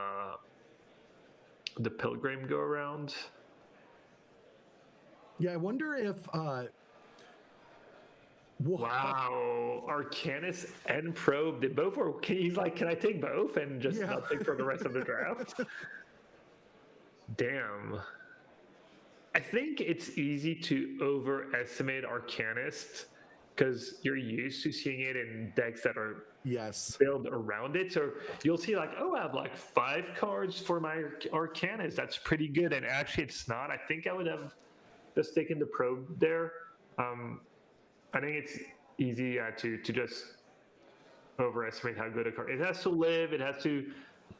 the Pilgrim go around. Yeah, I wonder if wow, Arcanist and Probe, they both were. He's like, can I take both and just not take for the rest of the draft? Damn. I think it's easy to overestimate Arcanist because you're used to seeing it in decks that are built around it. So you'll see like, oh, I have like 5 cards for my Arcanist. That's pretty good. And actually it's not. I think I would have just taken the Probe there. I think it's easy to just overestimate how good a card. It has to live. It has to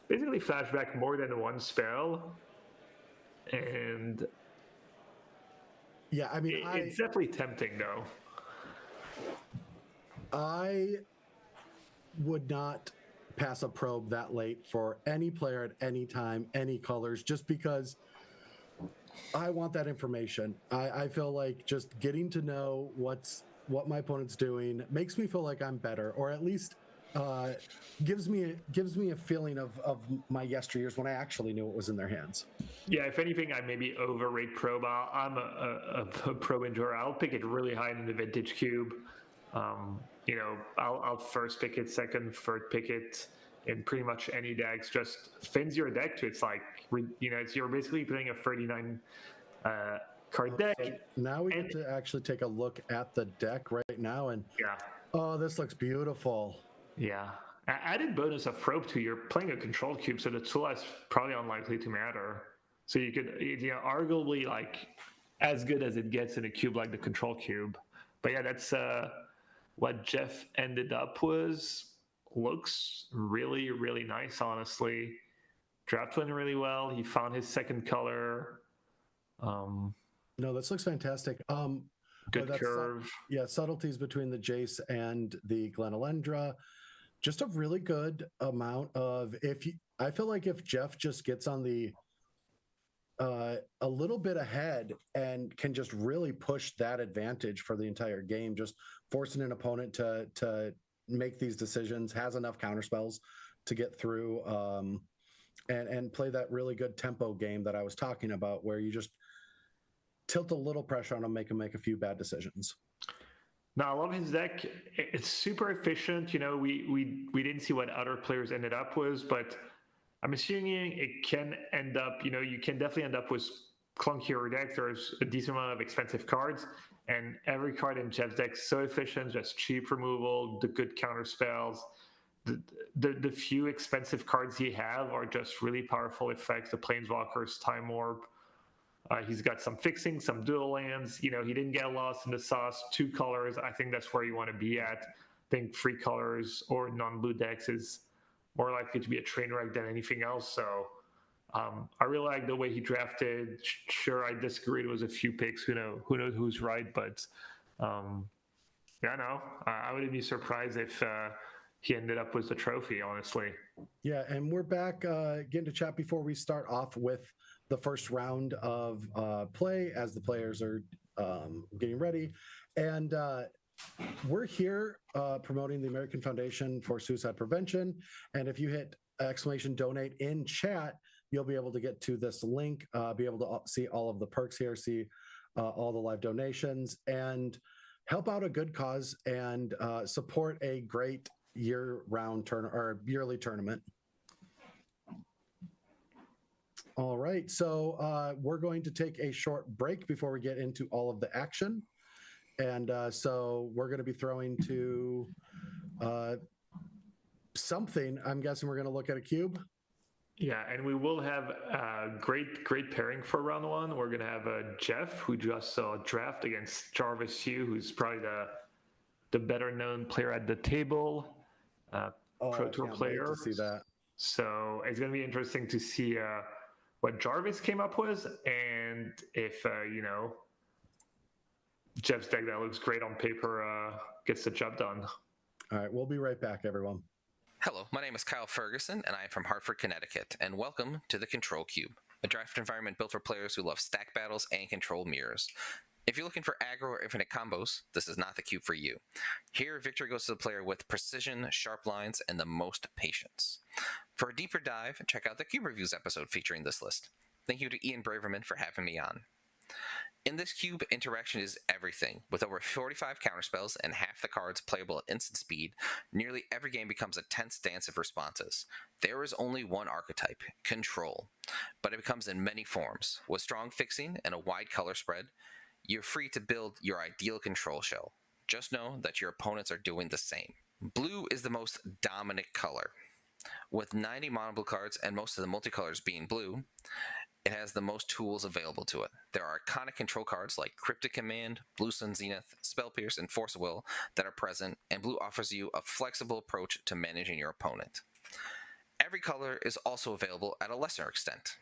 basically flash back more than one spell. And yeah, I mean, it's definitely tempting though. I would not pass a Probe that late for any player at any time, any colors, just because I want that information. I feel like just getting to know what my opponent's doing makes me feel like I'm better, or at least gives me a feeling of my yesteryears when I actually knew what was in their hands. Yeah, if anything, I maybe overrate Probe. I'm a Probe enjoyer. I'll pick it really high in the Vintage Cube. I'll first pick it, second, third pick it in pretty much any decks. Just thins your deck to it's like, you're basically playing a 39 card deck. So now we get to actually take a look at the deck right now, and oh, this looks beautiful. Yeah. Added bonus of Probe too, you're playing a control cube, so the tool is probably unlikely to matter. So you could, arguably like as good as it gets in a cube like the control cube. But yeah, that's what Jeff ended up was. Looks really, really nice, honestly. Draft went really well. He found his second color. No, this looks fantastic. Good curve. Subtleties between the Jace and the Glenalendra. Just a really good amount of I feel like if Jeff just gets on the a little bit ahead and can just really push that advantage for the entire game, just forcing an opponent to make these decisions, has enough counterspells to get through and play that really good tempo game that I was talking about, where you just tilt a little pressure on him, make a few bad decisions. No, I love his deck. It's super efficient. We didn't see what other players ended up with, but I'm assuming it can end up, you can definitely end up with clunkier decks. There's a decent amount of expensive cards, and every card in Jeff's deck is so efficient, just cheap removal, the good counter spells. the few expensive cards he have are just really powerful effects. The Planeswalkers, Time Warp. He's got some fixing, some dual lands. He didn't get lost in the sauce. 2 colors. I think that's where you want to be at. I think 3 colors or non-blue decks is more likely to be a train wreck than anything else. So I really like the way he drafted. Sure, I disagreed. It was a few picks. Who knows who's right? But yeah, no, I wouldn't be surprised if he ended up with the trophy, honestly. Yeah, and we're back getting to chat before we start off with the first round of play as the players are getting ready. And we're here promoting the American Foundation for Suicide Prevention. And if you hit !donate in chat, you'll be able to get to this link, be able to see all of the perks here, see all the live donations, and help out a good cause and support a great year-round yearly tournament. All right, so we're going to take a short break before we get into all of the action. And so we're going to be throwing to something. I'm guessing we're going to look at a cube. Yeah, and we will have a great pairing for round 1. We're going to have Jeff, who just saw a draft against Jarvis Hugh, who's probably the better-known player at the table, Pro Tour player. To see that. So it's going to be interesting to see what Jarvis came up with, and if Jeff's deck that looks great on paper gets the job done. All right, we'll be right back, everyone. Hello, my name is Kyle Ferguson, and I am from Hartford, Connecticut, and welcome to the Control Cube, a draft environment built for players who love stack battles and control mirrors. If you're looking for aggro or infinite combos, this is not the cube for you. Here, victory goes to the player with precision, sharp lines, and the most patience. For a deeper dive, check out the Cube Reviews episode featuring this list. Thank you to Ian Braverman for having me on. In this cube, interaction is everything. With over 45 counterspells and half the cards playable at instant speed, nearly every game becomes a tense dance of responses. There is only one archetype, control, but it becomes in many forms. With strong fixing and a wide color spread, you're free to build your ideal control shell. Just know that your opponents are doing the same. Blue is the most dominant color. With 90 mono blue cards and most of the multicolors being blue, it has the most tools available to it. There are iconic control cards like Cryptic Command, Blue Sun Zenith, Spell Pierce, and Force of Will that are present, and blue offers you a flexible approach to managing your opponent. Every color is also available at a lesser extent.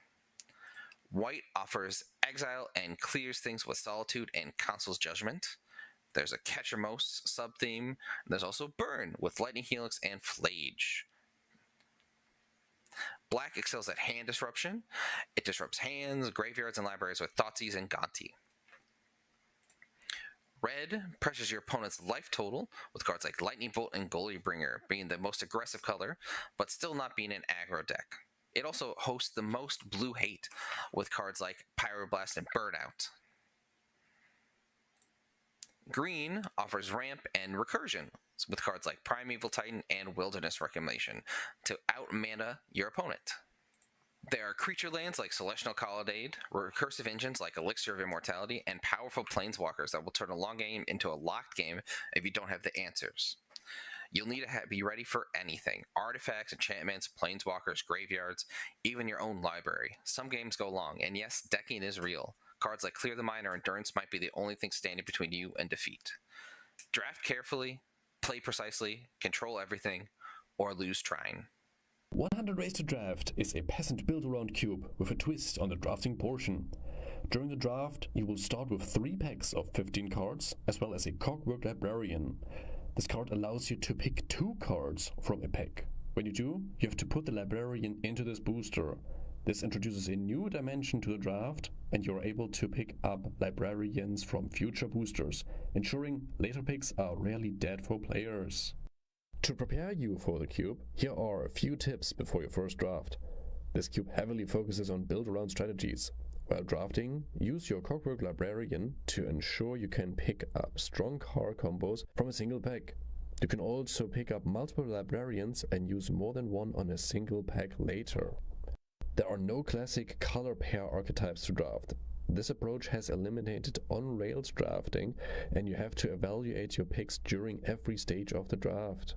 White offers Exile and clears things with Solitude and Council's Judgment. There's a Catchermose sub-theme. There's also Burn with Lightning Helix and Flage. Black excels at hand disruption. It disrupts hands, graveyards, and libraries with Thoughtseize and Gonti. Red pressures your opponent's life total with cards like Lightning Bolt and Goalie Bringer being the most aggressive color, but still not being an aggro deck. It also hosts the most blue hate with cards like Pyroblast and Burnout. Green offers ramp and recursion with cards like Primeval Titan and Wilderness Reclamation to out-mana your opponent. There are creature lands like Celestial Colonnade, recursive engines like Elixir of Immortality, and powerful planeswalkers that will turn a long game into a locked game if you don't have the answers. You'll need to be ready for anything. Artifacts, enchantments, planeswalkers, graveyards, even your own library. Some games go long, and yes, decking is real. Cards like Clear the Mind or Endurance might be the only thing standing between you and defeat. Draft carefully, play precisely, control everything, or lose trying. 100 Ways to Draft is a peasant build-around cube with a twist on the drafting portion. During the draft, you will start with 3 packs of 15 cards, as well as a Clockwork Librarian. This card allows you to pick 2 cards from a pack. When you do, you have to put the Librarian into this booster. This introduces a new dimension to the draft, and you're able to pick up Librarians from future boosters, ensuring later picks are rarely dead for players. To prepare you for the cube, here are a few tips before your first draft. This cube heavily focuses on build-around strategies. While drafting, use your Clockwork Librarian to ensure you can pick up strong card combos from a single pack. You can also pick up multiple Librarians and use more than one on a single pack later. There are no classic color pair archetypes to draft. This approach has eliminated on-rails drafting, and you have to evaluate your picks during every stage of the draft.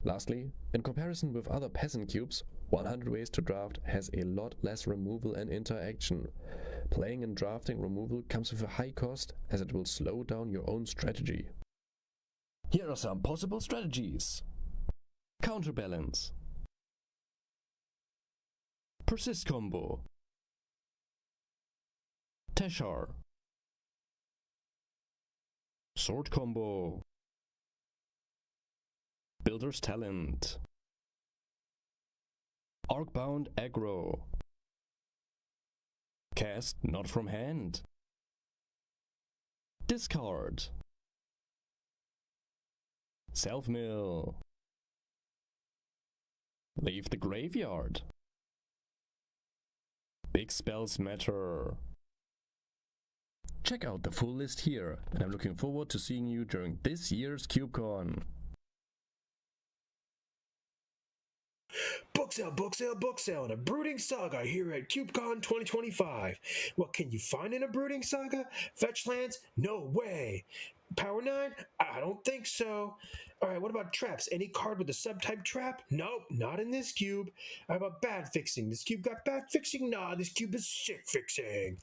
Lastly, in comparison with other peasant cubes, 100 Ways to Draft has a lot less removal and interaction. Playing and drafting removal comes with a high cost, as it will slow down your own strategy. Here are some possible strategies. Counterbalance, Persist combo, Teshar, Sword combo, Builder's Talent, Arcbound aggro, Cast not from hand, Discard, Self-mill, Leave the graveyard, Big spells matter. Check out the full list here, and I'm looking forward to seeing you during this year's CubeCon. Book sale, and a Brooding Saga here at CubeCon 2025. What can you find in a Brooding Saga? Fetch lands? No way. Power 9? I don't think so. Alright, what about traps? Any card with a subtype trap? Nope, not in this cube. How about bad fixing? This cube got bad fixing? Nah, this cube is sick fixing.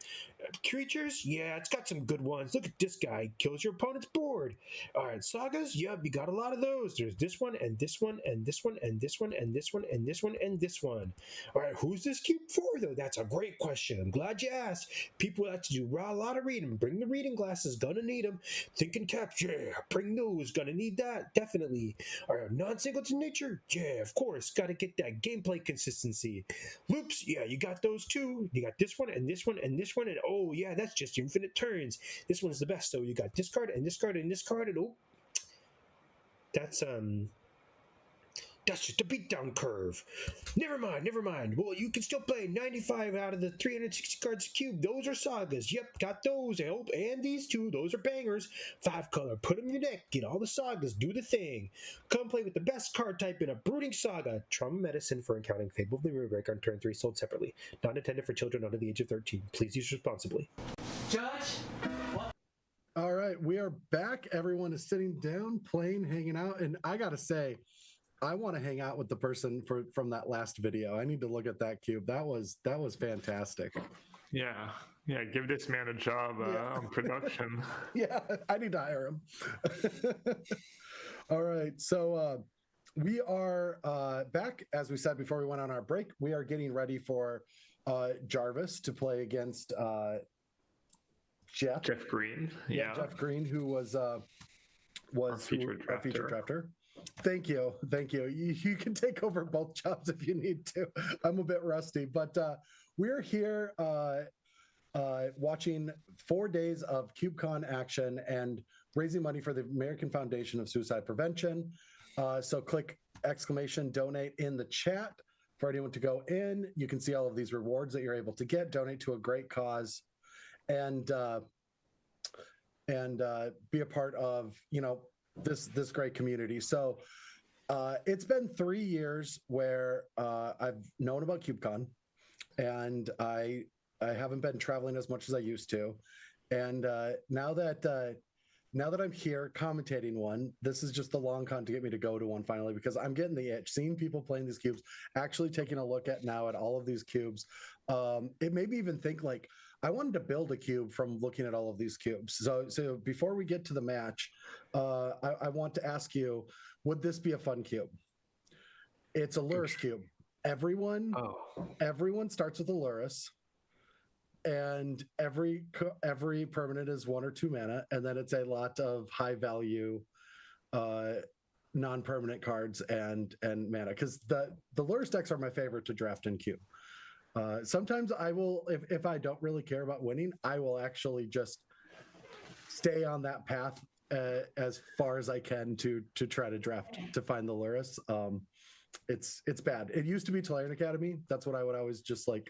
Creatures? Yeah, it's got some good ones. Look at this guy. Kills your opponent's board. Alright, sagas? Yep, you got a lot of those. There's this one, and this one, and this one, and this one, and this one, and this one, and this one. Alright, who's this cube for, though? That's a great question. I'm glad you asked. People like to do a lot of reading. Bring the reading glasses. Gonna need them. Thinking caps? Yeah, bring those. Gonna need that. Definitely. Alright, non-singleton nature? Yeah, of course. Gotta get that gameplay consistency. Loops? Yeah, you got those too. You got this one, and this one, and this one, and oh yeah, that's just infinite turns. This one's the best, though. You got this card, and this card, and this card, and oh, that's just a beatdown curve. Never mind. Well, you can still play 95 out of the 360 cards cube. Those are sagas. Yep, got those. I hope. And these two, those are bangers. 5 color. Put them in your deck. Get all the sagas. Do the thing. Come play with the best card type in a Brooding Saga. Trauma Medicine for encountering Fable of the Moonbreaker on turn 3, sold separately. Not intended for children under the age of 13. Please use responsibly. Judge? All right, we are back. Everyone is sitting down, playing, hanging out, and I gotta say, I want to hang out with the person from that last video. I need to look at that cube. That was fantastic. Yeah, give this man a job on production. Yeah, I need to hire him. All right, so we are back. As we said before we went on our break, we are getting ready for Jarvis to play against Jeff Green. Yeah, Jeff Green, who was our featured drafter. Thank you. You can take over both jobs if you need to. I'm a bit rusty, but we're here watching 4 days of CubeCon action and raising money for the American Foundation of Suicide Prevention. So click !donate in the chat for anyone to go in. You can see all of these rewards that you're able to get. Donate to a great cause, and be a part of this great community. So it's been 3 years where I've known about CubeCon, and I haven't been traveling as much as I used to. And now that I'm here commentating one, this is just the long con to get me to go to one finally, because I'm getting the itch. Seeing people playing these cubes, actually taking a look at all of these cubes, it made me even think like I wanted to build a cube from looking at all of these cubes. So before we get to the match, I want to ask you, would this be a fun cube? It's a Lurrus cube. Everyone starts with a Lurrus, and every permanent is 1 or 2 mana, and then it's a lot of high value non-permanent cards and mana, because the Lurrus decks are my favorite to draft in cube. Sometimes I will, if I don't really care about winning, I will actually just stay on that path as far as I can to try to draft to find the Lurrus. It's bad. It used to be Tolarian Academy. That's what I would always just like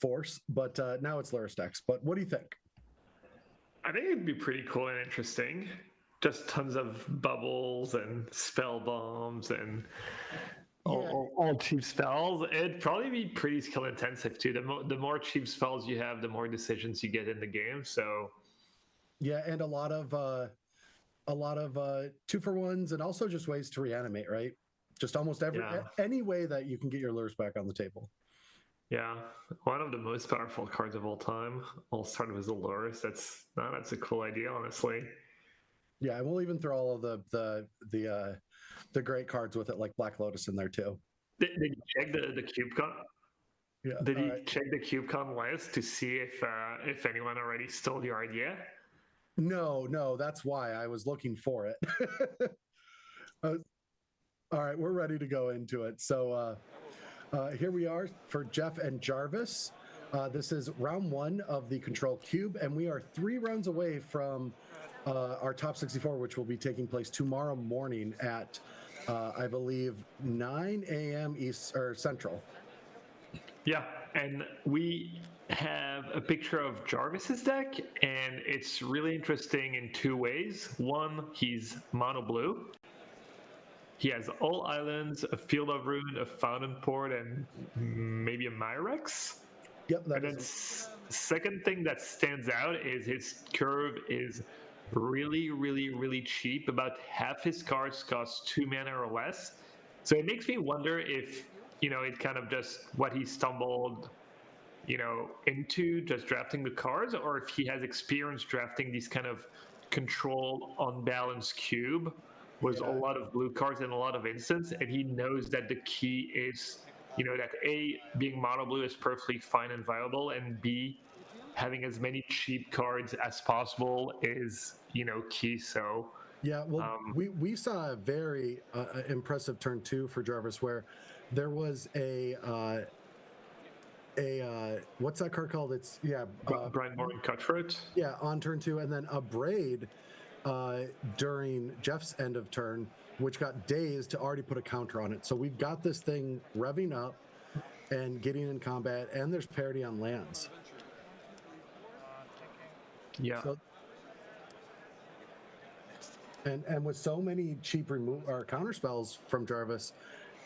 force, but now it's Lurrus decks. But what do you think? I think it'd be pretty cool and interesting. Just tons of bubbles and spell bombs and all cheap spells. It'd probably be pretty skill intensive too. The more cheap spells you have, the more decisions you get in the game. So yeah, and a lot of 2-for-1s, and also just ways to reanimate, right? Just almost any way that you can get your lures back on the table. Yeah, one of the most powerful cards of all time. All started with the lures. That's a cool idea, honestly. Yeah, and we'll even throw all of the great cards with it, like Black Lotus, in there too. Did you check the CubeCon? Yeah. Did you check the CubeCon list to see if anyone already stole your idea? No, that's why I was looking for it. All right, we're ready to go into it. So here we are for Jeff and Jarvis. This is round 1 of the Control Cube, and we are 3 rounds away from our top 64, which will be taking place tomorrow morning at, I believe, 9 a.m. East or Central. Yeah, and we have a picture of Jarvis's deck, and it's really interesting in 2 ways. One, he's mono blue. He has all islands, a Field of Ruin, a Fountain Port, and maybe a Myrex. Yep. And then second thing that stands out is his curve is really, really, really cheap. About half his cards cost 2 mana or less. So it makes me wonder if, it kind of just what he stumbled, into just drafting the cards, or if he has experience drafting these kind of control unbalanced cube with a lot of blue cards and a lot of instants, and he knows that the key is, that A, being mono blue is perfectly fine and viable, and B, having as many cheap cards as possible is, key. So yeah, well, we saw a very impressive turn 2 for Jarvis, where there was a what's that card called? It's Brightmoor Cutthroat. Yeah, on turn 2, and then a Braid during Jeff's end of turn, which got dazed to already put a counter on it. So we've got this thing revving up and getting in combat, and there's parity on lands. Yeah. So, and with so many cheap counter spells from Jarvis,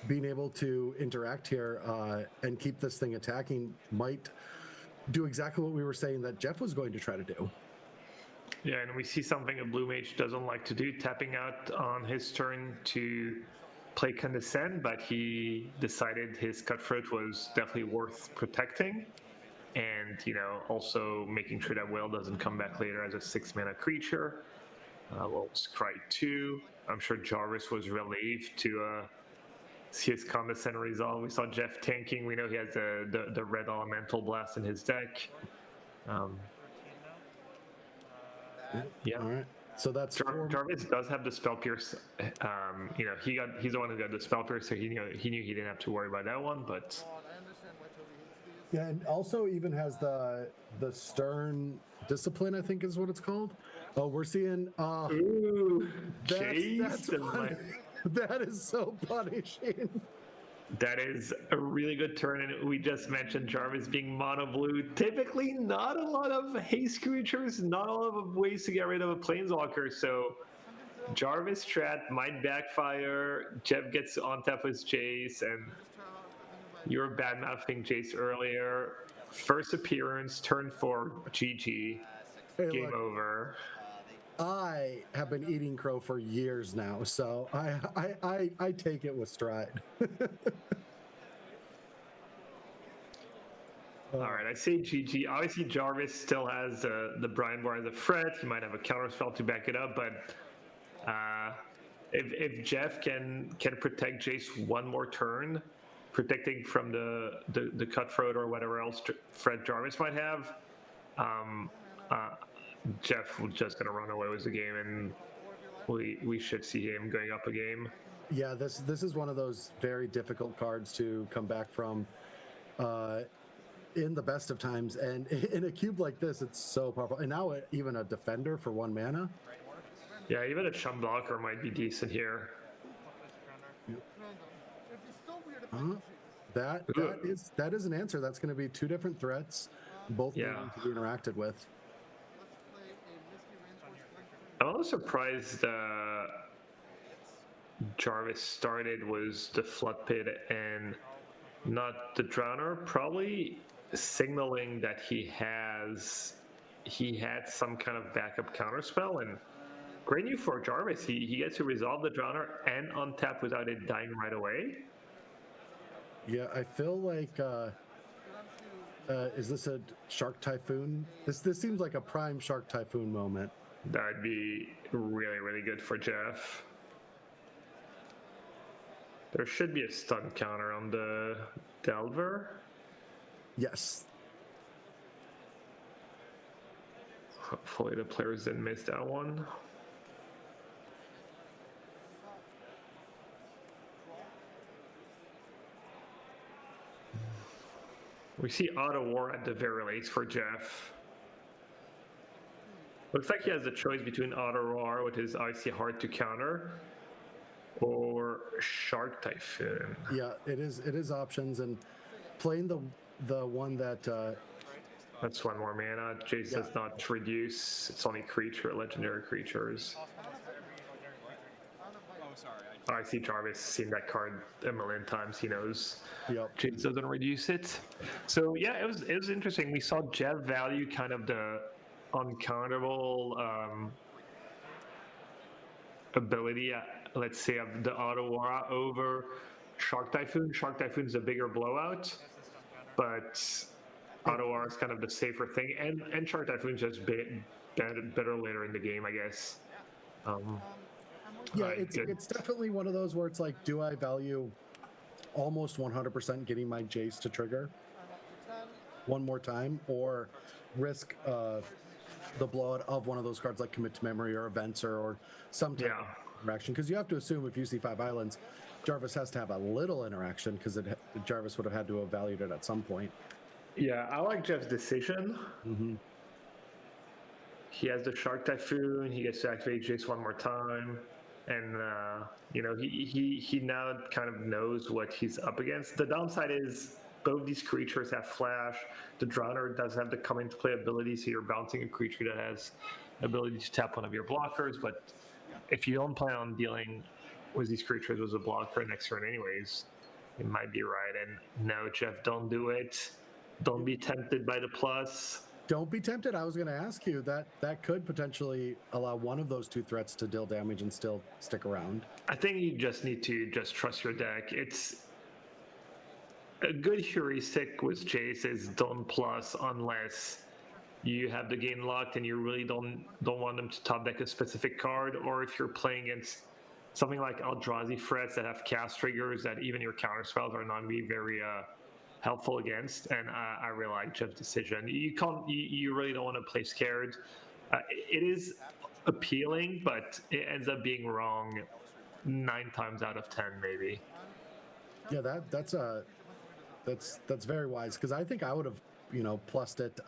being able to interact here and keep this thing attacking might do exactly what we were saying that Jeff was going to try to do. Yeah, and we see something a blue mage doesn't like to do, tapping out on his turn to play Condescend, but he decided his Cutthroat was definitely worth protecting, and also making sure that Whale doesn't come back later as a 6-mana creature. We'll Scry 2. I'm sure Jarvis was relieved to see his Condescend resolve. We saw Jeff tanking. We know he has the red Elemental Blast in his deck. Yeah. All right. So that's Jarvis does have the Spell Pierce. He's the one who got the Spell Pierce, so he knew he didn't have to worry about that one. But yeah, and also even has the Stern Discipline, I think is what it's called. Oh, we're seeing. Ooh, that's funny. That is so punishing. That is a really good turn, and we just mentioned Jarvis being mono blue. Typically, not a lot of haste creatures, not a lot of ways to get rid of a planeswalker. So Jarvis strat might backfire. Jeff gets on top with Jace, and you were bad mouthing Jace earlier. First appearance, turn 4, GG, game over. I have been eating crow for years now, so I take it with stride. All right, I say GG. Obviously, Jarvis still has the Brian Bar as a threat. He might have a counterspell to back it up, but if Jeff can protect Jace one more turn, protecting from the Cutthroat or whatever else Fred Jarvis might have, Jeff was just going to run away with the game, and we should see him going up a game. Yeah, this is one of those very difficult cards to come back from in the best of times, and in a cube like this, it's so powerful. And now even a defender for 1 mana. Yeah, even a chum blocker might be decent here. That is an answer. That's going to be 2 different threats, both needing to be interacted with. I'm a little surprised Jarvis started was the Flood Pit and not the Drowner, probably signaling that he had some kind of backup counterspell, and great news for Jarvis. He gets to resolve the Drowner and untap without it dying right away. Yeah, I feel like is this a Shark Typhoon? This seems like a prime Shark Typhoon moment. That'd be really, really good for Jeff. There should be a stun counter on the Delver. Yes. Hopefully the players didn't miss that one. We see Auto War at the very least for Jeff. Looks like he has a choice between Auto War, which is obviously hard to counter, or Shark Typhoon. Yeah, it is options, and playing the one that that's one more mana. Jace does not reduce. It's only legendary creatures. I see Jarvis seen that card a million times. He knows Jace doesn't reduce it. So yeah, it was interesting. We saw Jeff value kind of the uncountable ability, let's say, of the Auto Aura over Shark Typhoon. Shark Typhoon is a bigger blowout, but Auto Aura is kind of the safer thing, and Shark Typhoon just better later in the game, I guess. Yeah, it's definitely one of those where it's like, do I value almost 100% getting my Jace to trigger one more time, or risk the blowout of one of those cards like Commit to Memory or Venser or some type of interaction? Because you have to assume if you see 5 islands, Jarvis has to have a little interaction, because Jarvis would have had to have valued it at some point. Yeah, I like Jeff's decision. Mm-hmm. He has the Shark Typhoon. He gets to activate Jace one more time. And, he now kind of knows what he's up against. The downside is both these creatures have flash. The Drowner does have the come into play ability, so you're bouncing a creature that has ability to tap one of your blockers. But if you don't plan on dealing with these creatures as a blocker next turn anyways, it might be right. And no, Jeff, don't do it. Don't be tempted by the plus. Don't be tempted. I was going to ask you that could potentially allow one of those 2 threats to deal damage and still stick around. I think you just need to trust your deck. It's a good heuristic with Jace is don't plus unless you have the game locked and you really don't want them to top deck a specific card, or if you're playing against something like Eldrazi threats that have cast triggers that even your counter spells are not be very helpful against. And I really like Jeff's decision. You really don't want to play scared. It is appealing, but it ends up being wrong 9 times out of 10 maybe. Yeah, that's very wise, because I think I would have plussed it,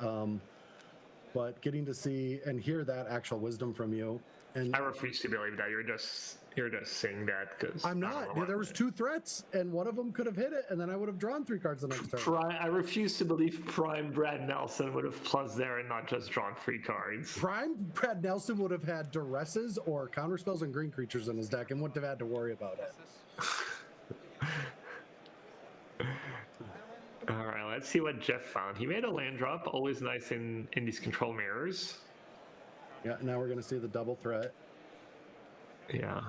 but getting to see and hear that actual wisdom from you, and I refuse to believe that you're just saying that because I'm not. There was 2 threats, and one of them could have hit it, and then I would have drawn 3 cards the next turn. I refuse to believe Prime Brad Nelson would have plussed there and not just drawn 3 cards. Prime Brad Nelson would have had duresses or counterspells and green creatures in his deck and wouldn't have had to worry about it. All right, let's see what Jeff found. He made a land drop, always nice in these control mirrors. Yeah, now we're going to see the double threat. Yeah.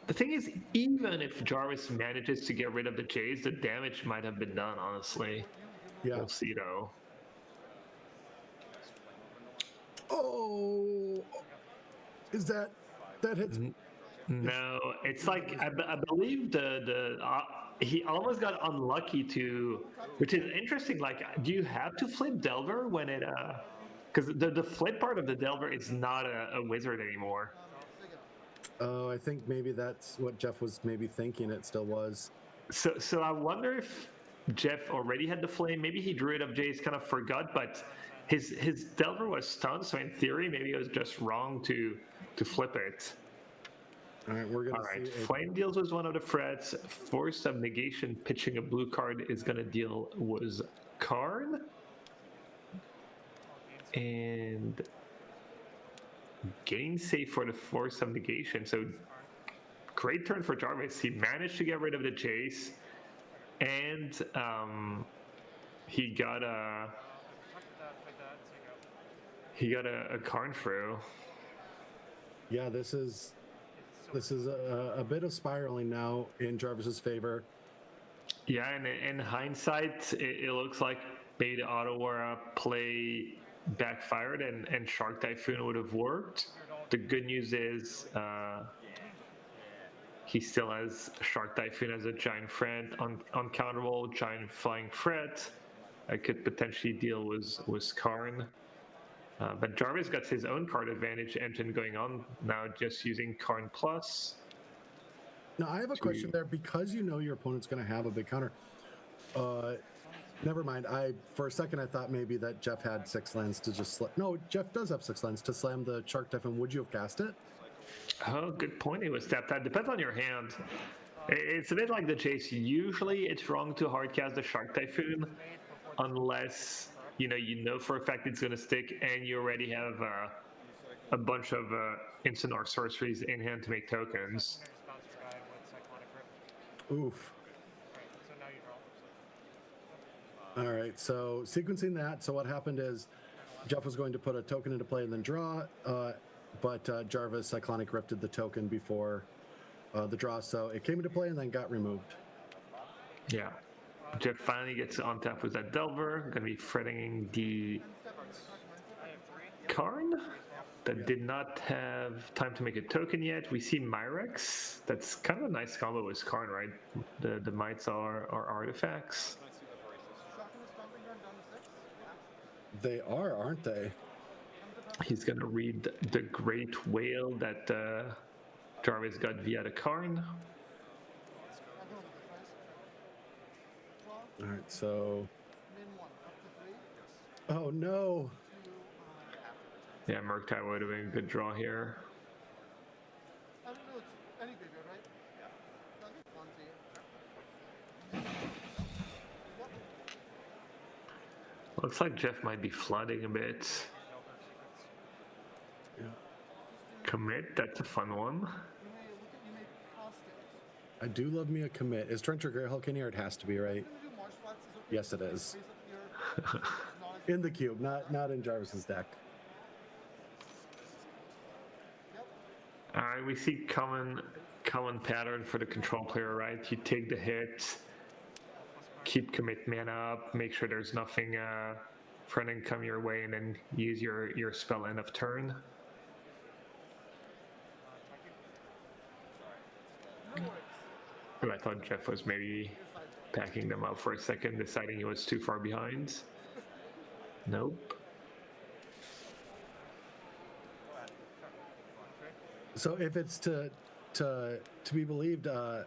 The thing is, even if Jarvis manages to get rid of the Jays, the damage might have been done, honestly. Yeah. We'll see, though. Oh! Is that hits? No, it's like, I believe he almost got unlucky to, which is interesting. Like, do you have to flip Delver when it, because the flip part of the Delver is not a wizard anymore. Oh, I think maybe that's what Jeff was maybe thinking it still was. So I wonder if Jeff already had the flame. Maybe he drew it up, Jace kind of forgot, but his Delver was stunned, so in theory, maybe it was just wrong to flip it. All right, we're gonna see. Flame deals was one of the threats. Force of Negation, pitching a blue card is gonna deal was Karn. And gain save for the Force of Negation. So great turn for Jarvis. He managed to get rid of the Chase, and he got a Karn through. Yeah, this is a bit of spiraling now in Jarvis's favor. Yeah, and in hindsight, it looks like maybe the Ottawa play backfired and Shark Typhoon would have worked. The good news is he still has Shark Typhoon as a giant threat, uncounterable giant flying threat. I could potentially deal with Karn. But Jarvis got his own card advantage engine going on now, just using Karn Plus. Now, I have a question there. Because you know your opponent's going to have a big counter. Never mind. For a second, I thought maybe that Jeff had 6 lands to just... No, Jeff does have 6 lands to slam the Shark Typhoon. Would you have cast it? Oh, good point. It was tapped out. Depends on your hand. It's a bit like the Jace. Usually, it's wrong to hardcast the Shark Typhoon unless you know for a fact it's going to stick and you already have a bunch of instant or sorceries in hand to make tokens. Oof. All right, so sequencing that. So what happened is Jeff was going to put a token into play and then draw, but Jarvis Cyclonic Rifted the token before the draw, so it came into play and then got removed. Yeah. Jeff finally gets on tap with that Delver. Going to be threatening the Karn that did not have time to make a token yet. We see Myrex. That's kind of a nice combo with Karn, right? The mites are artifacts. They are, aren't they? He's going to read the Great Whale that Jarvis got via the Karn. All right, so... Oh, no. Yeah, Murktide would have been a good draw here. Looks like Jeff might be flooding a bit. Yeah. Commit, that's a fun one. I do love me a commit. Is Trencher Greyhawk in here? It has to be, right? Yes, it is. In the cube, not in Jarvis's deck. All right, we see common pattern for the control player, right? You take the hit, keep commit mana up, make sure there's nothing threatening come your way, and then use your spell end of turn. I thought Jeff was maybe packing them up for a second, deciding he was too far behind. Nope. So if it's to be believed that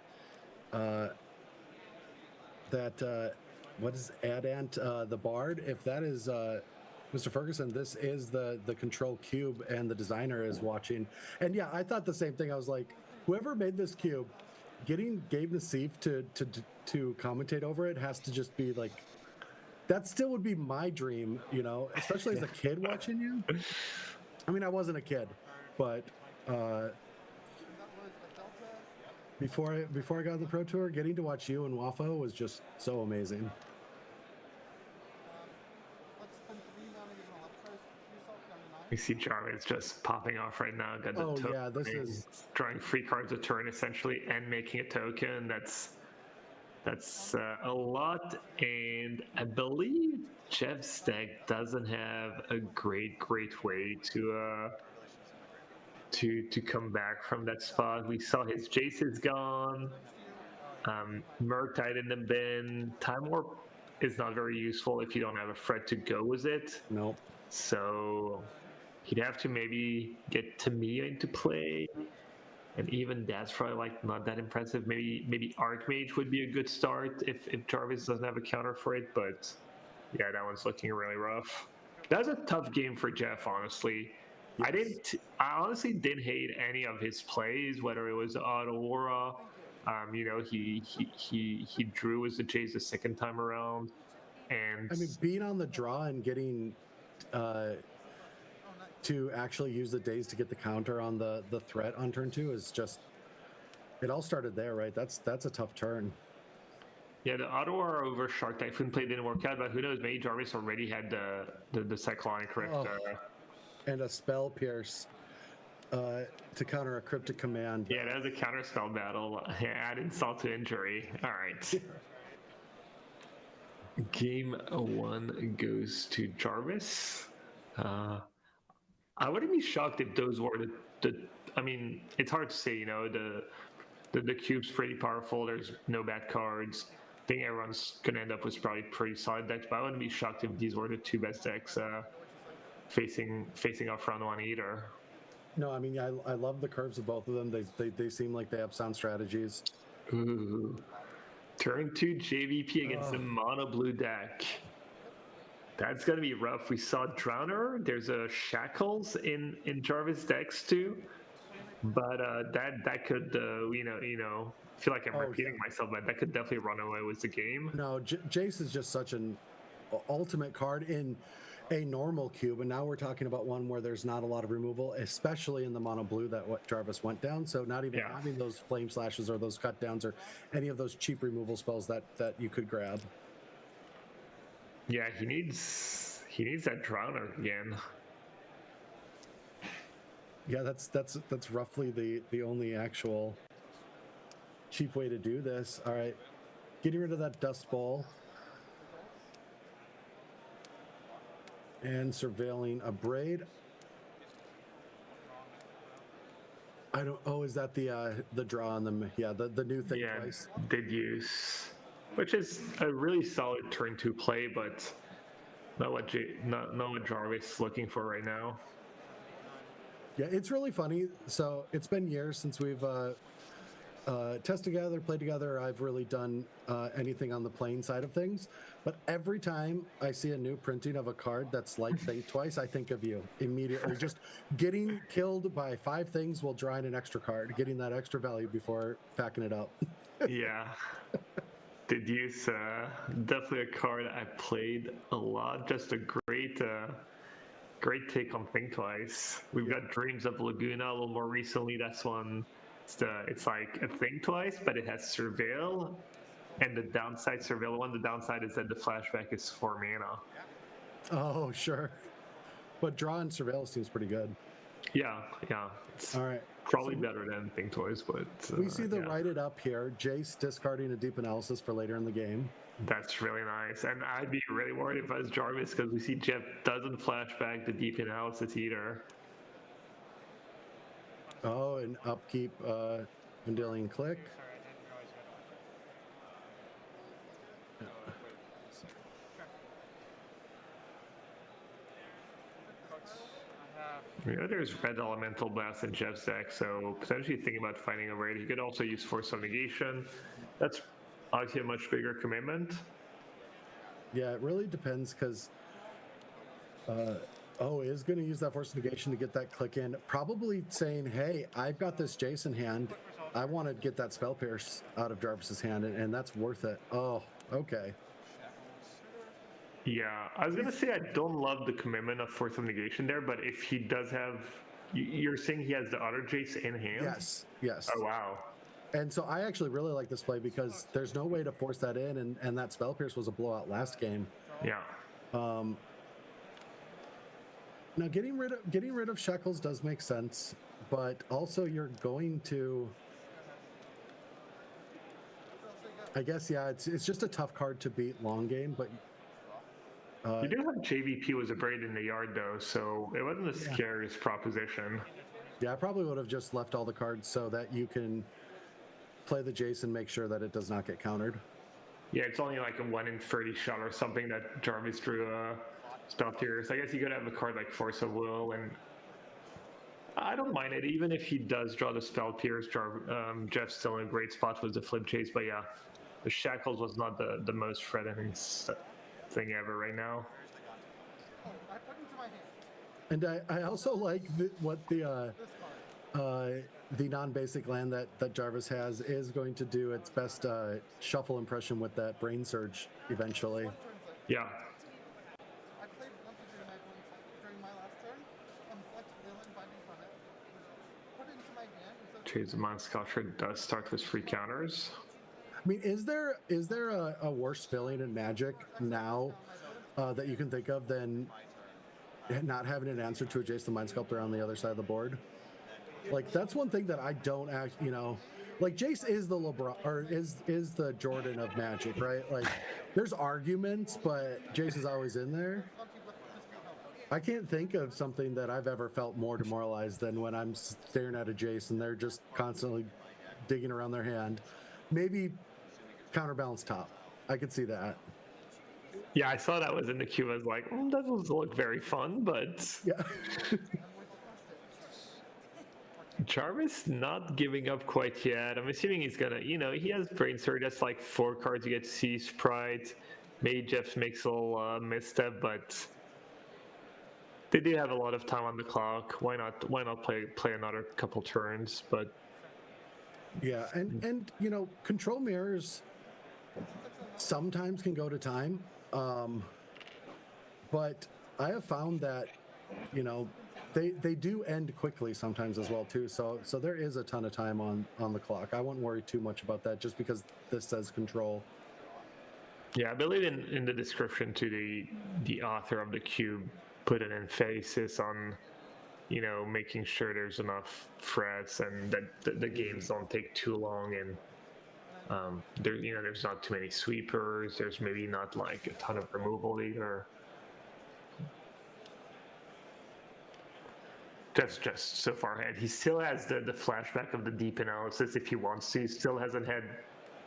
what is Adant the Bard? If that is Mr. Ferguson, this is the control cube, and the designer is watching. And yeah, I thought the same thing. I was like, whoever made this cube, getting Gabe Nassif to commentate over it has to just be like, that still would be my dream, especially as a kid watching you. I mean, I wasn't a kid, but before I got on the Pro Tour, getting to watch you and Wafo was just so amazing. We see Jarvis just popping off right now. Got the token. Yeah, this is drawing 3 cards a turn essentially and making a token. That's a lot, and I believe Jeff's deck doesn't have a great way to come back from that spot. We saw his Jace is gone. Murktide in the bin. Time Warp is not very useful if you don't have a threat to go with it. Nope. So he'd have to maybe get Tamiya into play, and even that's probably not that impressive. Maybe Archmage would be a good start if Jarvis doesn't have a counter for it, but yeah, that one's looking really rough. That was a tough game for Jeff, honestly. Yes. I honestly didn't hate any of his plays, whether it was Aurora. He drew as the Jace the second time around, and I mean, being on the draw and getting to actually use the days to get the counter on the threat on turn 2 is just, it all started there, right? That's a tough turn. Yeah, the Ottawa over Shark Typhoon play didn't work out, but who knows? Maybe Jarvis already had the Cyclonic Rift. And a Spell Pierce. to counter a cryptic command. Yeah, that was a counterspell battle. Add insult to injury. All right. Game 1 goes to Jarvis. I wouldn't be shocked if those were the I mean, it's hard to say, you know, the cube's pretty powerful. There's no bad cards. I think everyone's going to end up with probably pretty solid decks, but I wouldn't be shocked if these were the 2 best decks facing off round 1 either. No, I mean, I love the curves of both of them. They seem like they have sound strategies. Ooh. Turn 2 JVP against the mono blue deck. That's going to be rough. We saw Drowner. There's a Shackles in Jarvis decks too. But that could, I feel like I'm repeating myself, but that could definitely run away with the game. No, Jace is just such an ultimate card in a normal cube, and now we're talking about one where there's not a lot of removal, especially in the mono blue that what Jarvis went down. So not even having those flame slashes or those cut downs or any of those cheap removal spells that you could grab. Yeah, he needs that Drowner again. Yeah, that's roughly the only actual cheap way to do this. All right, getting rid of that Dust Bowl. And surveilling a Braid. Is that the draw on them? Yeah, the new thing twice. Did use, which is a really solid turn 2 play, but not what Jarvis is looking for right now. Yeah, it's really funny. So it's been years since we've tested together, played together. I've really done anything on the playing side of things. But every time I see a new printing of a card that's like Think Twice, I think of you immediately. Just getting killed by 5 things while drawing an extra card, getting that extra value before packing it up. Yeah. Did use definitely a card I played a lot. Just a great take on Think Twice. We've got Dreams of Laguna a little more recently. That's one. It's like a Think Twice, but it has Surveil, and the downside Surveil one. The downside is that the flashback is 4 mana. Oh, sure. But draw and Surveil seems pretty good. Yeah. It's all right. Probably better than Think Twice, but we see the write it up here. Jace discarding a deep analysis for later in the game. That's really nice, and I'd be really worried if I was Jarvis because we see Jeff doesn't flashback the deep analysis either. Oh, and upkeep Vendilion Click. Yeah, there's Red Elemental Blast in Jeff's deck, so potentially thinking about finding a raid. He could also use Force of Negation. That's obviously a much bigger commitment. Yeah, it really depends because is going to use that Force of Negation to get that click in. Probably saying, hey, I've got this Jason hand. I want to get that Spell Pierce out of Jarvis's hand, and that's worth it. Oh, okay. Yeah, I was going to say I don't love the commitment of Force of Negation there, but if he does have... You're saying he has the other Jace in hand? Yes. Oh, wow. And so I actually really like this play because there's no way to force that in, and that Spell Pierce was a blowout last game. Yeah. Now getting rid of Shackles does make sense, but also you're going to, I guess, yeah, it's just a tough card to beat long game, but you do have JVP was a Braid in the yard though, so it wasn't the scariest proposition. Yeah, I probably would have just left all the cards so that you can play the Jace and make sure that it does not get countered. Yeah, it's only like a 1 in 30 shot or something that Jarvis drew Spell Pierce. I guess you could have a card like Force of Will, and I don't mind it. Even if he does draw the Spell Pierce, Jeff's still in a great spot with the Flip Chase. But yeah, the Shackles was not the most threatening thing ever right now. And I also like what the non-basic land that Jarvis has is going to do its best shuffle impression with that Brain Surge eventually. Yeah. Chase of Mind Sculpture does start with free counters. I mean, is there a worse feeling in Magic now that you can think of than not having an answer to a Jace the Mind Sculptor on the other side of the board? Like that's one thing that I don't like Jace is the LeBron or is the Jordan of Magic, right? Like there's arguments, but Jace is always in there. I can't think of something that I've ever felt more demoralized than when I'm staring at a Jace and they're just constantly digging around their hand. Maybe counterbalance top. I could see that. Yeah, I saw that was in the queue. I was like, that doesn't look very fun, but yeah. Jarvis not giving up quite yet. I'm assuming he's gonna, he has Brain Surge. That's like 4 cards. You get Sea Sprite. Maybe Jeff makes a little misstep, but they do have a lot of time on the clock. Why not play another couple turns? But yeah, and control mirrors sometimes can go to time, but I have found that they do end quickly sometimes as well too. So there is a ton of time on the clock. I wouldn't worry too much about that just because this says control. Yeah, I believe in the description to the author of the cube put an emphasis on making sure there's enough frets and that the games don't take too long, and there's not too many sweepers. There's maybe not like a ton of removal either. That's just so far ahead. He still has the flashback of the deep analysis if he wants to. He still hasn't had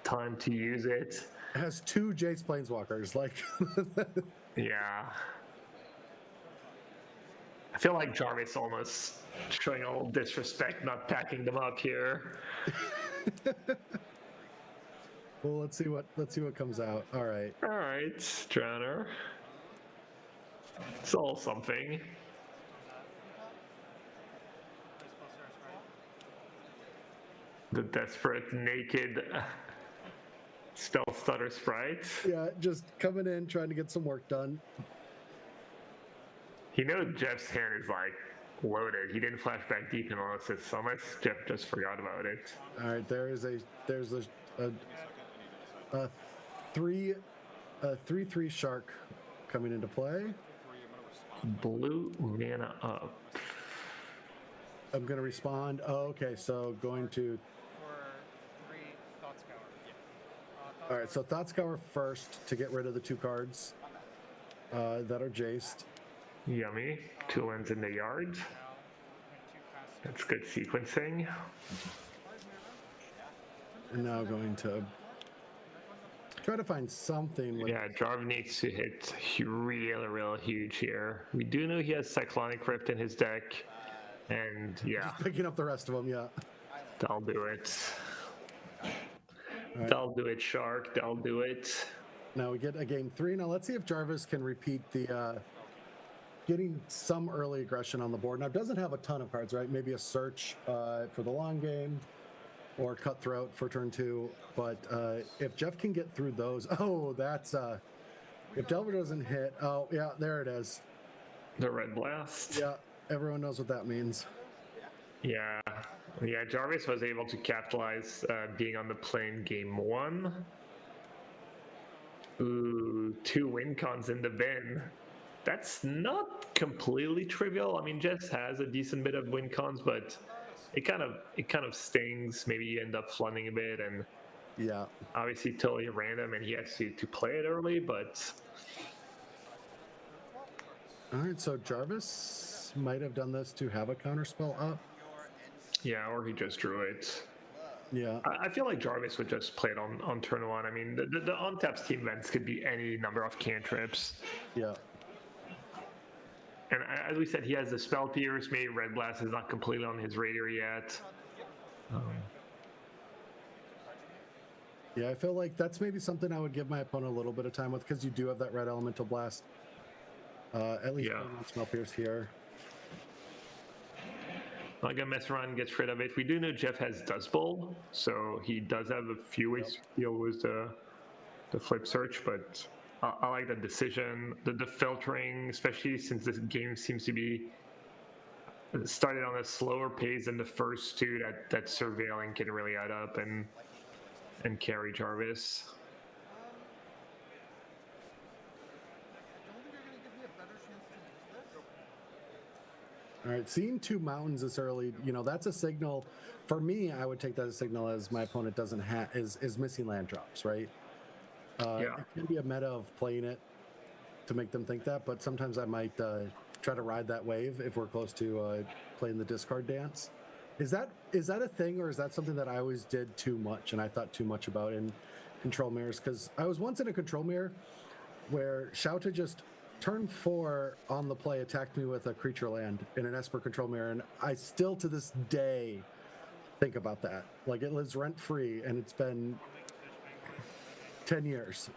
time to use it. Has 2 Jace Planeswalkers, like yeah. I feel like Jarvis almost showing a little disrespect, not packing them up here. Well, let's see what comes out. All right, Drowner. It's all something. The desperate naked Stealth Stutter Sprite. Yeah, just coming in trying to get some work done. Jeff's hand is like loaded. He didn't flash back deep analysis, so unless Jeff just forgot about it. All right, there's a 3/3 shark coming into play. Blue mana up. I'm gonna respond. Oh, okay, so going to. All right, so Thought Scour first to get rid of the 2 cards that are Jaced. Yummy. 2 lands in the yard. That's good sequencing. And now going to try to find something. Yeah, Jarv needs to hit real huge here. We do know he has Cyclonic Rift in his deck, and yeah. Just picking up the rest of them, yeah. That'll do it. Right. That'll do it, Shark. That'll do it. Now we get a game 3. Now let's see if Jarvis can repeat the getting some early aggression on the board. Now it doesn't have a ton of cards, right? Maybe a search for the long game or cutthroat for turn 2. But if Jeff can get through those, that's if Delver doesn't hit. Oh yeah, there it is. The Red Blast. Yeah, everyone knows what that means. Yeah, Jarvis was able to capitalize being on the plane game 1. Ooh, 2 win cons in the bin. That's not completely trivial. I mean, Jess has a decent bit of win cons, but it kind of stings. Maybe you end up flooding a bit, and yeah, obviously totally random, and he has to play it early. But all right, so Jarvis might have done this to have a counterspell up. Yeah, or he just drew it. Yeah. I feel like Jarvis would just play it on turn 1. I mean, the untapped team events could be any number of cantrips. Yeah. And as we said, he has the Spell Pierce. Maybe Red Blast is not completely on his radar yet. Yeah, I feel like that's maybe something I would give my opponent a little bit of time with, because you do have that red Elemental Blast. At least Spell Pierce here. Like a mess around, gets rid of it. We do know Jeff has Dust Bowl, so he does have a few ways to deal with the flip search, but I like the decision, the filtering, especially since this game seems to be started on a slower pace than the first 2. That surveilling can really add up and carry Jarvis. All right, seeing 2 mountains this early, that's a signal. For me, I would take that as a signal as my opponent doesn't have is missing land drops, right? It can be a meta of playing it to make them think that, but sometimes I might try to ride that wave if we're close to playing the discard dance. Is that a thing, or is that something that I always did too much and I thought too much about in control mirrors? Because I was once in a control mirror where Shouta just turn 4 on the play attacked me with a creature land in an Esper control mirror, and I still to this day think about that. Like, it lives rent free, and it's been 10 years.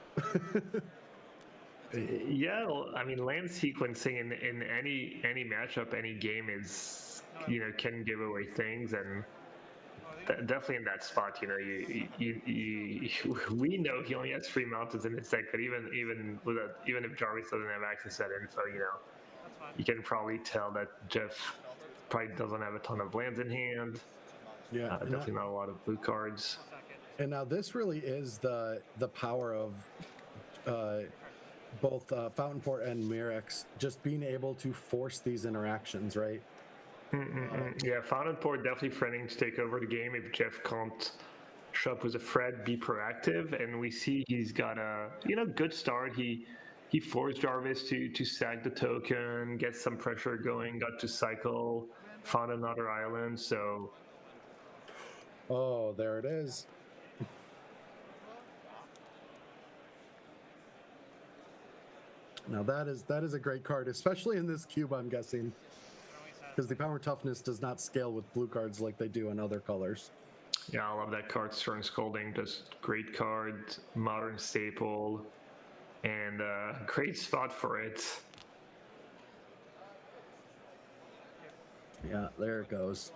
Yeah, I mean, land sequencing in any matchup, any game is, can give away things, and definitely in that spot, we know he only has 3 mountains in his deck, but even if Jarvis doesn't have access to that info, you can probably tell that Jeff probably doesn't have a ton of lands in hand. Yeah, definitely not a lot of blue cards. And now this really is the power of both Fountain Port and Mirrex just being able to force these interactions, right? Yeah, Fountain Port definitely threatening to take over the game if Jeff can't show up with a threat, be proactive, and we see he's got a good start. He forced Jarvis to sack the token, get some pressure going, got to cycle, found another island. So, there it is. Now that is a great card, especially in this cube, I'm guessing. Because the power toughness does not scale with blue cards like they do in other colors. Yeah, I love that card. Stern Scolding, just great card, modern staple, and great spot for it. Yeah, there it goes.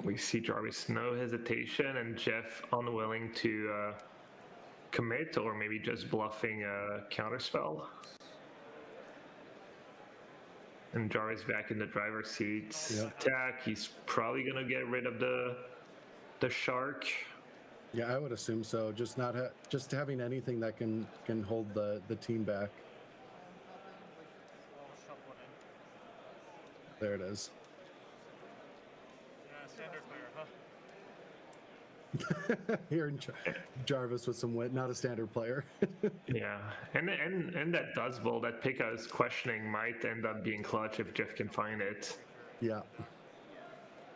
We see Jarvis no hesitation, and Jeff unwilling to commit, or maybe just bluffing a counterspell. And Jarvis back in the driver's seat. Attack. He's probably gonna get rid of the shark. Yeah, I would assume so. Just not just having anything that can hold the team back. There it is. Hearing Jarvis with some wit, not a standard player. Yeah, and that Dust Bowl that Pika is questioning might end up being clutch if Jeff can find it. Yeah.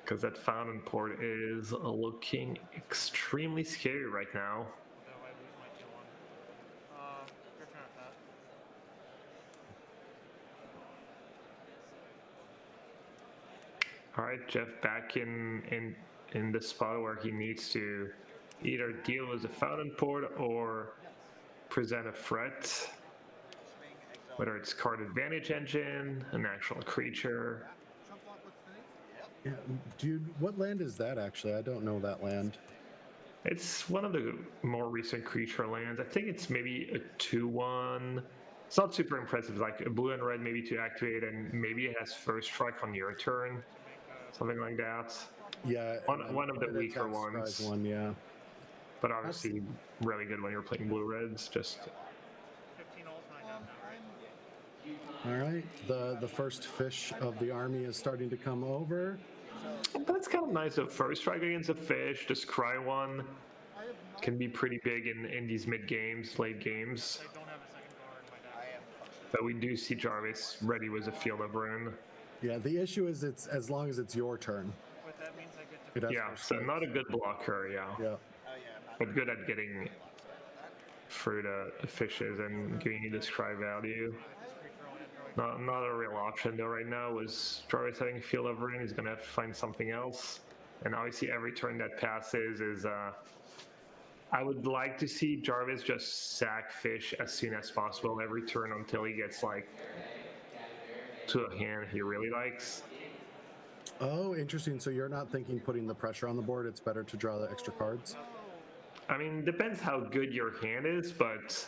Because that Fountain Port is looking extremely scary right now. All right, Jeff back in the spot where he needs to either deal with the Fountain Port or present a threat, whether it's card advantage engine, an actual creature. Yeah, what land is that actually? I don't know that land. It's one of the more recent creature lands. I think it's maybe a 2/1. It's not super impressive, like a blue and red maybe to activate, and maybe it has first strike on your turn, something like that. Yeah, one of the weaker ones. One, yeah. But obviously really good when you're playing blue reds. Just. All right, the first fish of the army is starting to come over. That's kind of nice. The first strike against a fish, the scry one, can be pretty big in these mid games, late games. But we do see Jarvis ready with a Field of Ruin. Yeah, the issue is it's as long as it's your turn. Yeah, so not a good blocker, yeah. But good at getting through the fishes and giving you the scry value. Not a real option though right now. Was Jarvis having Field of Ruin, he's gonna have to find something else. And obviously every turn that passes is I would like to see Jarvis just sack fish as soon as possible every turn until he gets like to a hand he really likes. Oh, interesting. So you're not thinking putting the pressure on the board, it's better to draw the extra cards? I mean, depends how good your hand is, but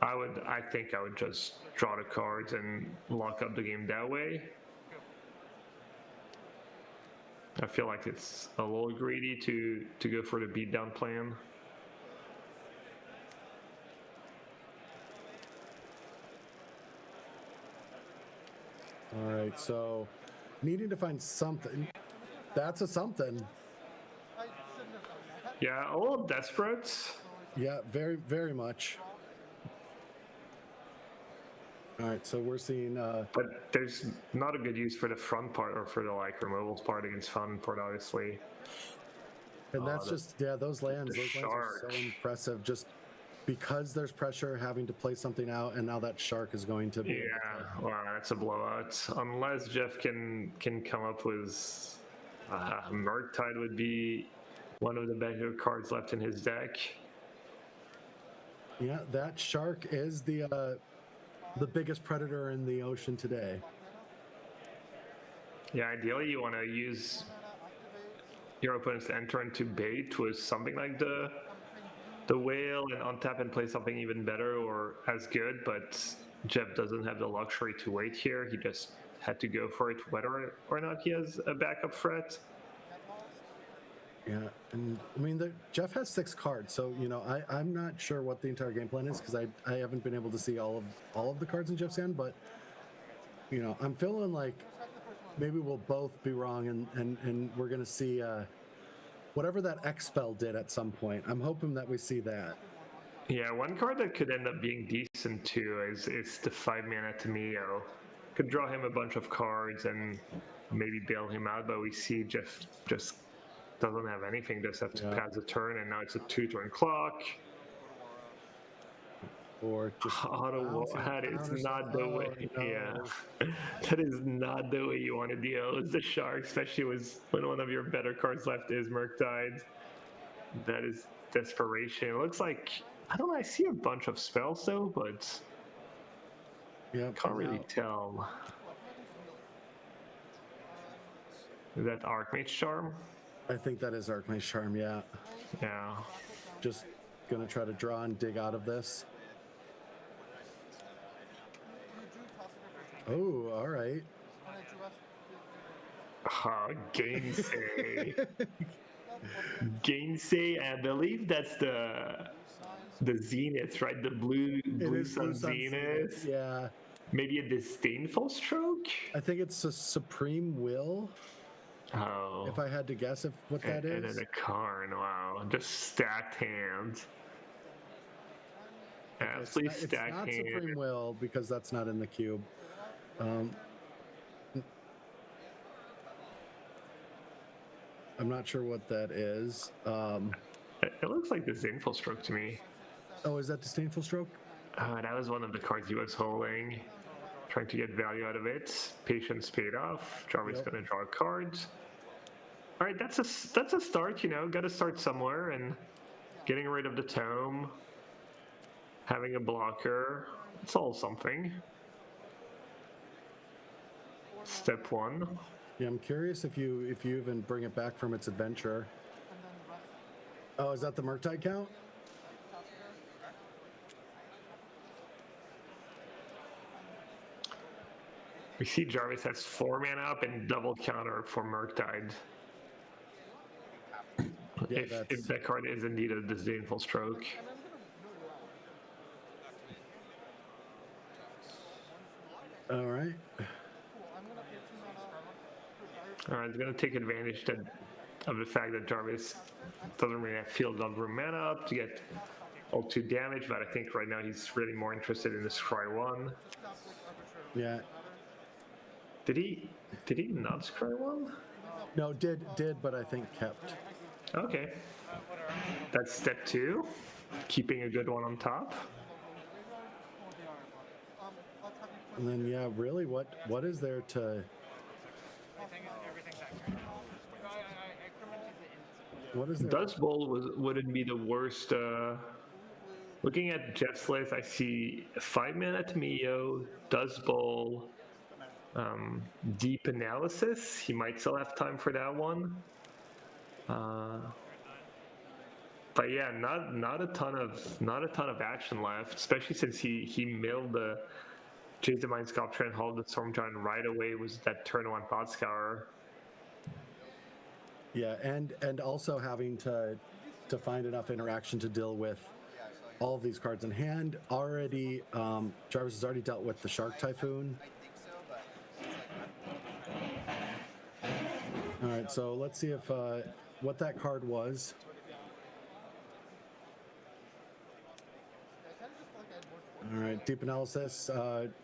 I think I would just draw the cards and lock up the game that way. I feel like it's a little greedy to go for the beatdown plan. All right, so needing to find something. That's a something. Yeah, a little desperate. Yeah, very, very much. All right, so we're seeing. But there's not a good use for the front part or for the like removals part against front port, obviously. And that's just those lands. Those lands are so impressive. Just because there's pressure, having to play something out, and now that shark is going to be. Yeah, wow, that's a blowout. Unless Jeff can come up with Murktide would be one of the better cards left in his deck. Yeah, that shark is the biggest predator in the ocean today. Yeah, ideally you want to use your opponent's enter into bait with something like the whale and untap and play something even better or as good, but Jeff doesn't have the luxury to wait here. He just had to go for it whether or not he has a backup threat. Yeah, and I mean, Jeff has 6 cards, so I'm not sure what the entire game plan is because I haven't been able to see all of the cards in Jeff's hand, but I'm feeling like maybe we'll both be wrong, and we're gonna see whatever that X spell did at some point. I'm hoping that we see that. Yeah, one card that could end up being decent too is the 5-mana Tamio. Could draw him a bunch of cards and maybe bail him out, but we see Jeff just doesn't have anything, just have to pass a turn, and now it's a 2-turn clock. Or just that is not the way. No. Yeah, that is not the way you want to deal with the shark, especially when one of your better cards left is Murktide. That is desperation. It looks like I see a bunch of spells though, but can't really tell. Is that Archmage Charm? I think that is Archmage Charm, yeah. Yeah. Just gonna try to draw and dig out of this. Oh, all right. Gainsay. Gainsay, I believe that's the Zenith, right? The blue sun Zenith. Yeah. Maybe a Disdainful Stroke? I think it's a Supreme Will. Oh. If I had to guess what that is. And then a Karn, wow. Just stacked hands. Absolutely stacked hands. It's not Supreme Will because that's not in the cube. I'm not sure what that is. It looks like Disdainful Stroke to me. Oh, is that Disdainful Stroke? That was one of the cards he was holding. Trying to get value out of it. Patience paid off. Jarvis gonna draw cards. All right, that's a start. Got to start somewhere, and getting rid of the tome, having a blocker. It's all something. Step 1. Yeah, I'm curious if you even bring it back from its adventure. Oh, is that the Murktide count? We see Jarvis has 4 mana up and double counter for Murktide. Yeah, if that card is indeed a Disdainful Stroke. All right. All right, it's going to take advantage of the fact that Jarvis doesn't really have field of room mana up to get all 2 damage, but I think right now he's really more interested in the Scry 1. Yeah. Did he not Scry 1? No, did, but I think kept. Okay. That's step 2. Keeping a good one on top. And then, yeah, really, what is there to... What is there? Dust Bowl wouldn't be the worst. Looking at Jeff's list, I see 5 mana Tamio, Dust Bowl, Deep Analysis. He might still have time for that one. But yeah, not a ton of action left, especially since he milled the Jace the Mind Sculpture and hauled the Storm Giant right away with that turn 1 Pot Scour. Yeah, and also having to find enough interaction to deal with all of these cards in hand. Already, Jarvis has already dealt with the Shark Typhoon. right, so let's see if what that card was. All right, Deep Analysis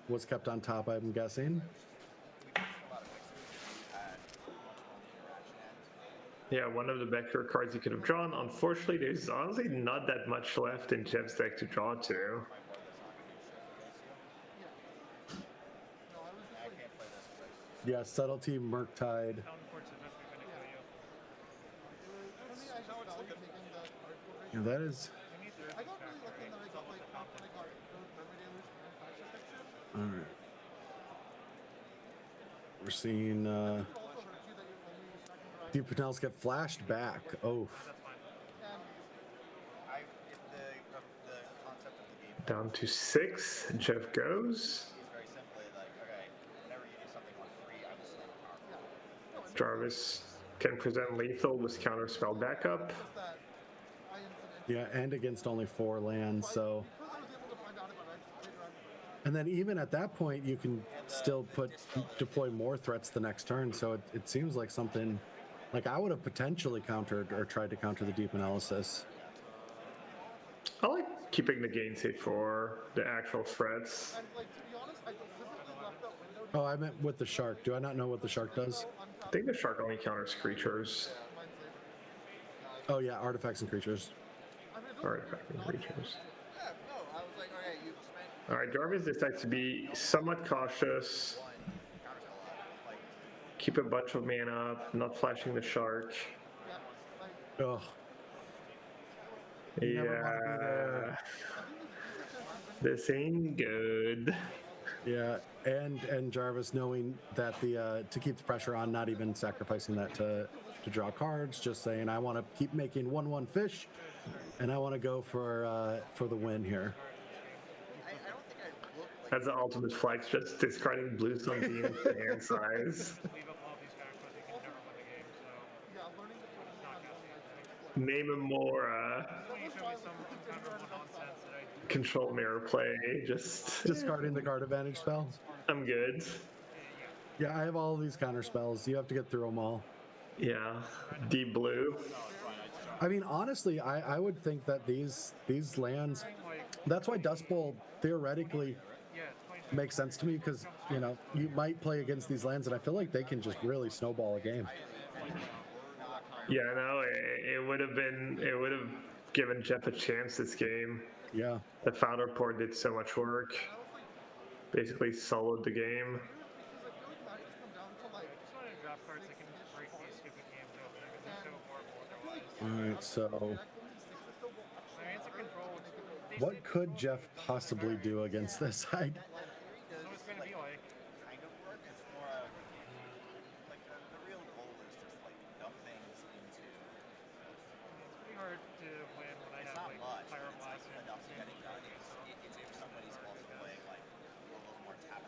was kept on top, I'm guessing. Yeah, one of the backdoor cards you could have drawn. Unfortunately, there's honestly not that much left in Jeff's deck to draw to. Yeah, Subtlety, Murktide. Yeah, that is. All right. We're seeing Deep Panels get flashed back. Oh. Down to 6. Jeff goes. Jarvis can present lethal with counterspell backup. Yeah, and against only 4 lands, so. And then even at that point, you can still deploy more threats the next turn. So it seems like something, like I would have potentially countered or tried to counter the Deep Analysis. I like keeping the gain safe for the actual threats. Oh, I meant with the Shark. Do I not know what the Shark does? I think the Shark only counters creatures. Oh yeah, artifacts and creatures. Artifacts and creatures. Alright, Jarvis decides to be somewhat cautious. Keep a bunch of mana up, not flashing the Shark. Ugh. Yeah. This ain't good. Yeah, and Jarvis knowing that to keep the pressure on, not even sacrificing that to draw cards, just saying I want to keep making 1/1 fish, and I want to go for the win here. That's the ultimate flex, just discarding blue Sunbeam to hand size. Name a more control mirror play, just discarding the guard advantage spell. I'm good. Yeah, I have all of these counter spells. You have to get through them all. Yeah, deep blue. I mean, honestly, I would think that these lands, that's why Dust Bowl theoretically makes sense to me, because you know you might play against these lands and I feel like they can just really snowball a game. Yeah, no, it would have given Jeff a chance this game. Yeah, the Founder Port did so much work, basically soloed the game. All right, so what could Jeff possibly do against this?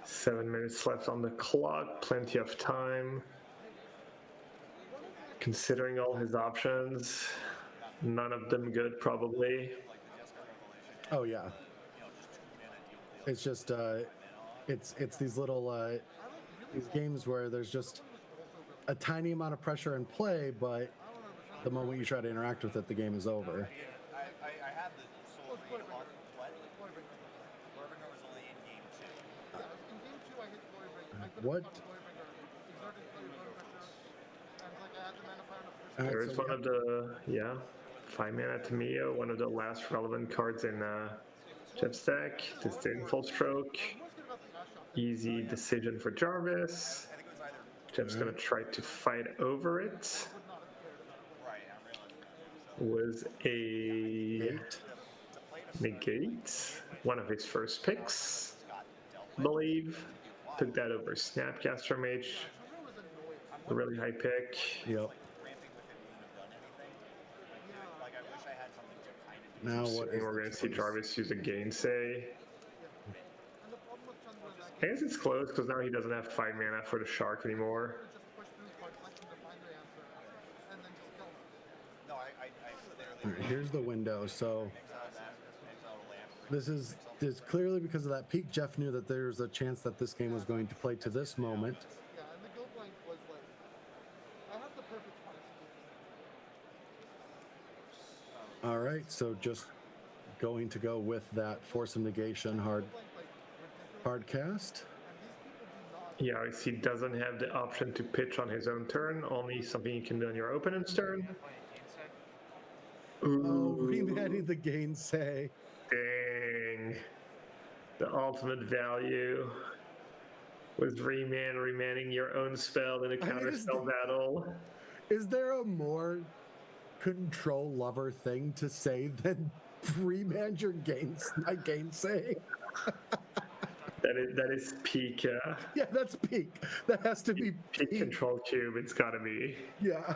Seven minutes left on the clock, plenty of time. Considering all his options, none of them good probably. Oh yeah. It's just it's these little these games where there's just a tiny amount of pressure in play, but the moment you try to interact with it, the game is over. What? There is one of the 5 mana Tamiya, one of the last relevant cards in Jeff's deck. Disdain Full Stroke. Easy decision for Jarvis. Jeff's gonna try to fight over it. Was a negate, one of his first picks, I believe. Took that over Snapcaster Mage, a really high pick. Yep. Now what? We're going to see Jarvis use a Gainsay. I guess it's close because now he doesn't have 5 mana for the Shark anymore. All right, here's the window. So this is clearly because of that peak. Jeff knew that there's a chance that this game was going to play to this moment. All right, so just going to go with that Force of Negation hard cast. Yeah, he doesn't have the option to pitch on his own turn, only something you can do on your opponent's turn. Oh, remanning the Gainsay. Dang. The ultimate value was remanning your own spell in a counterspell battle. Is there a more control lover thing to say than remand your Gainsay? That is peak. Yeah, that's peak. That has to be peak control cube. It's got to be. Yeah.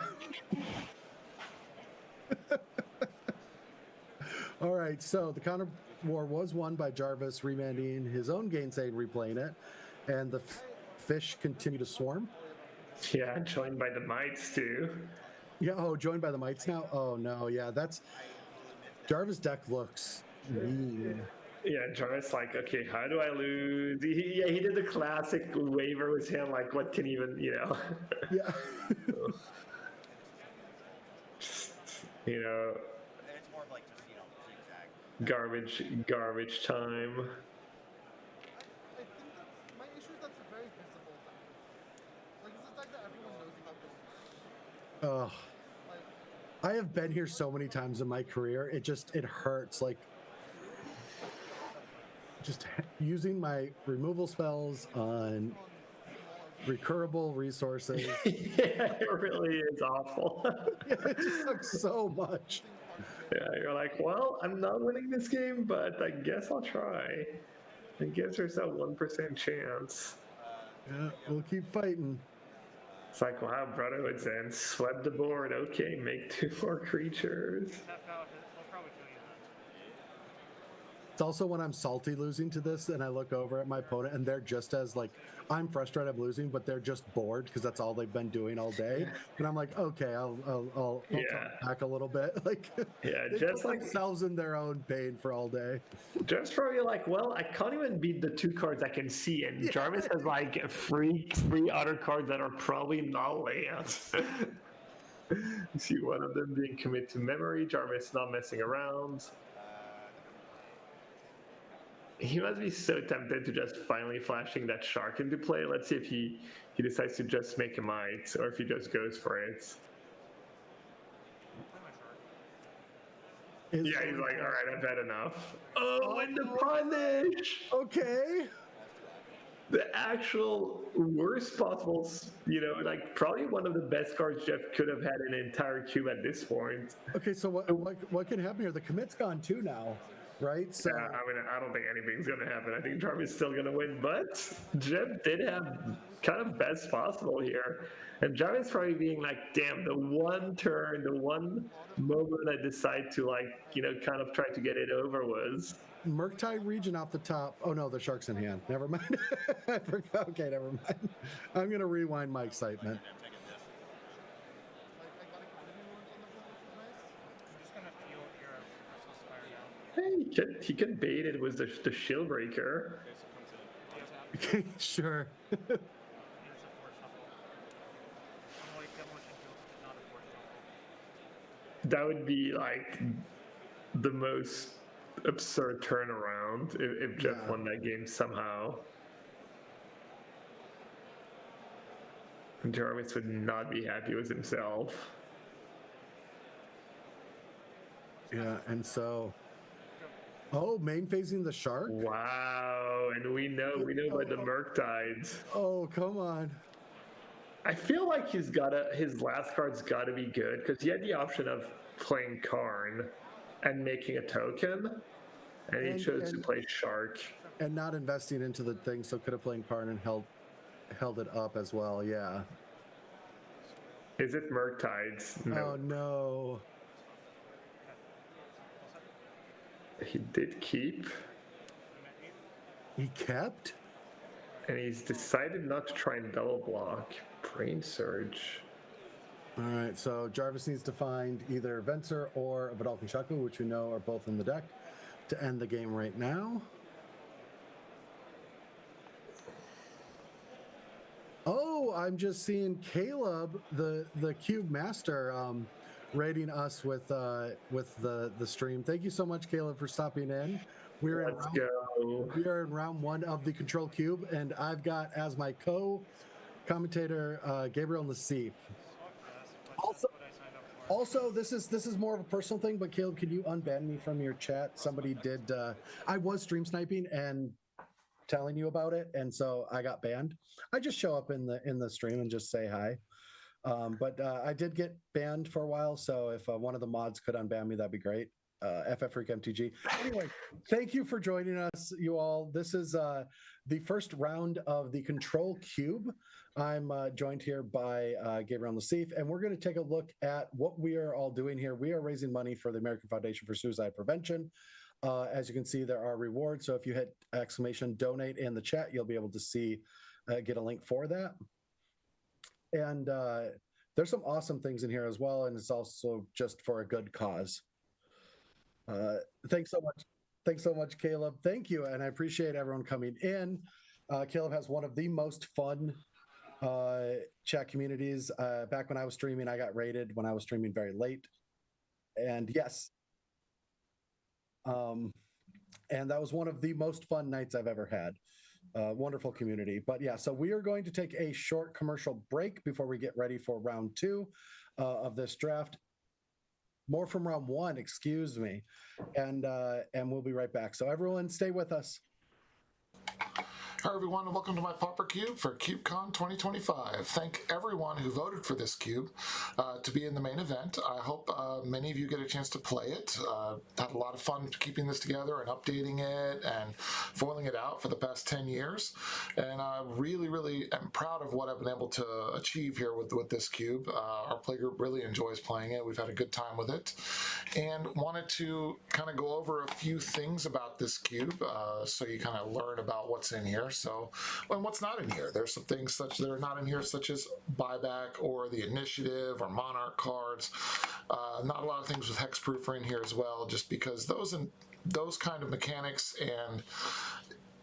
All right, so the counter war was won by Jarvis remanding his own Gainsay and replaying it, and the fish continue to swarm. Yeah, joined by the mites too. Yeah, joined by the mites now? Oh no, yeah, that's... Jarvis' deck looks mean. Yeah, Jarvis like, okay, how do I lose? He did the classic waiver with him, like, what can even, Yeah. You know, it's more of like just, zigzag. Garbage time. My issue is that's a very visible thing. Like, it's a deck that everyone knows about. Ugh. I have been here so many times in my career, it hurts. Like, just using my removal spells on recurable resources. Yeah, it really is awful. Yeah, it just sucks so much. Yeah, you're like, well, I'm not winning this game, but I guess I'll try. I guess there's that 1% chance. Yeah, we'll keep fighting. It's like, wow, Brotherhood's End swept the board. Okay, make 2 more creatures. It's also when I'm salty losing to this and I look over at my opponent and they're just as like, I'm frustrated I'm losing, but they're just bored because that's all they've been doing all day. And I'm like, okay, I'll talk back a little bit. Like, yeah, they just put like themselves in their own pain for all day. Just for you, like, well, I can't even beat the 2 cards I can see, and Yeah. Jarvis has like three other cards that are probably not lands. You see one of them being committed to memory. Jarvis not messing around. He must be so tempted to just finally flashing that shark into play. Let's see if he decides to just make a mite or if he just goes for it. Yeah, he's like, all right, I've had enough. Oh, and the punish! Okay. The actual worst possible, like probably one of the best cards Jeff could have had in an entire cube at this point. Okay, so what can happen here? The commit's gone too now, right? So Yeah, I mean, I don't think anything's going to happen. I think Jarvis is still going to win, but Jeff did have kind of best possible here. And Jarvis probably being like, damn, the one turn, the one moment I decide to kind of try to get it over was... Murktide region off the top. Oh no, the shark's in hand. Never mind. I forgot. Okay, never mind. I'm going to rewind my excitement. Hey, he can bait it with the shield breaker. Okay, sure. That would be like the most absurd turnaround if Jeff won that game somehow. Jarvis would not be happy with himself. Yeah, and so... Oh, main phasing the shark? Wow, and we know about the Murktides. Oh, come on. I feel like his last card's gotta be good, because he had the option of playing Karn and making a token, and he chose to play Shark. And not investing into the thing, so could have played Karn and held it up as well, yeah. Is it Murktides? No. Oh, no. He did keep. He kept? And he's decided not to try and double block. Brain Surge. All right, so Jarvis needs to find either Venser or Vedalken Shaku, which we know are both in the deck, to end the game right now. Oh, I'm just seeing Caleb, the Cube Master, rating us with the stream. Thank you so much, Caleb, for stopping in. We are in round 1 of the Control Cube, and I've got as my co-commentator Gabriel Nassif. Also, this is more of a personal thing, but Caleb, can you unban me from your chat? Somebody did. I was stream sniping and telling you about it, and so I got banned. I just show up in the stream and just say hi. But I did get banned for a while, so if one of the mods could unban me, that'd be great. FF Freak MTG. Anyway, thank you for joining us, you all. This is the first round of the Control Cube. I'm joined here by Gabriel Nassif, and we're going to take a look at what we are all doing here. We are raising money for the American Foundation for Suicide Prevention. As you can see, there are rewards. So if you hit !donate in the chat, you'll be able to see, get a link for that. And there's some awesome things in here as well, and it's also just for a good cause. Thanks so much. Thanks so much, Caleb. Thank you, and I appreciate everyone coming in. Caleb has one of the most fun chat communities. Back when I was streaming, I got raided when I was streaming very late. And yes, and that was one of the most fun nights I've ever had. Wonderful community. But yeah, so we are going to take a short commercial break before we get ready for round 2 of this draft. More from round 1, excuse me. And we'll be right back. So everyone stay with us. Hi everyone, and welcome to my Pauper Cube for CubeCon 2025. Thank everyone who voted for this cube to be in the main event. I hope many of you get a chance to play it. Had a lot of fun keeping this together and updating it and foiling it out for the past 10 years. And I really, really am proud of what I've been able to achieve here with this cube. Our playgroup really enjoys playing it. We've had a good time with it. And wanted to kind of go over a few things about this cube so you kind of learn about what's in here. So, and what's not in here? There's some things that are not in here, such as buyback or the initiative or monarch cards. Not a lot of things with hexproof are in here as well, just because those kind of mechanics and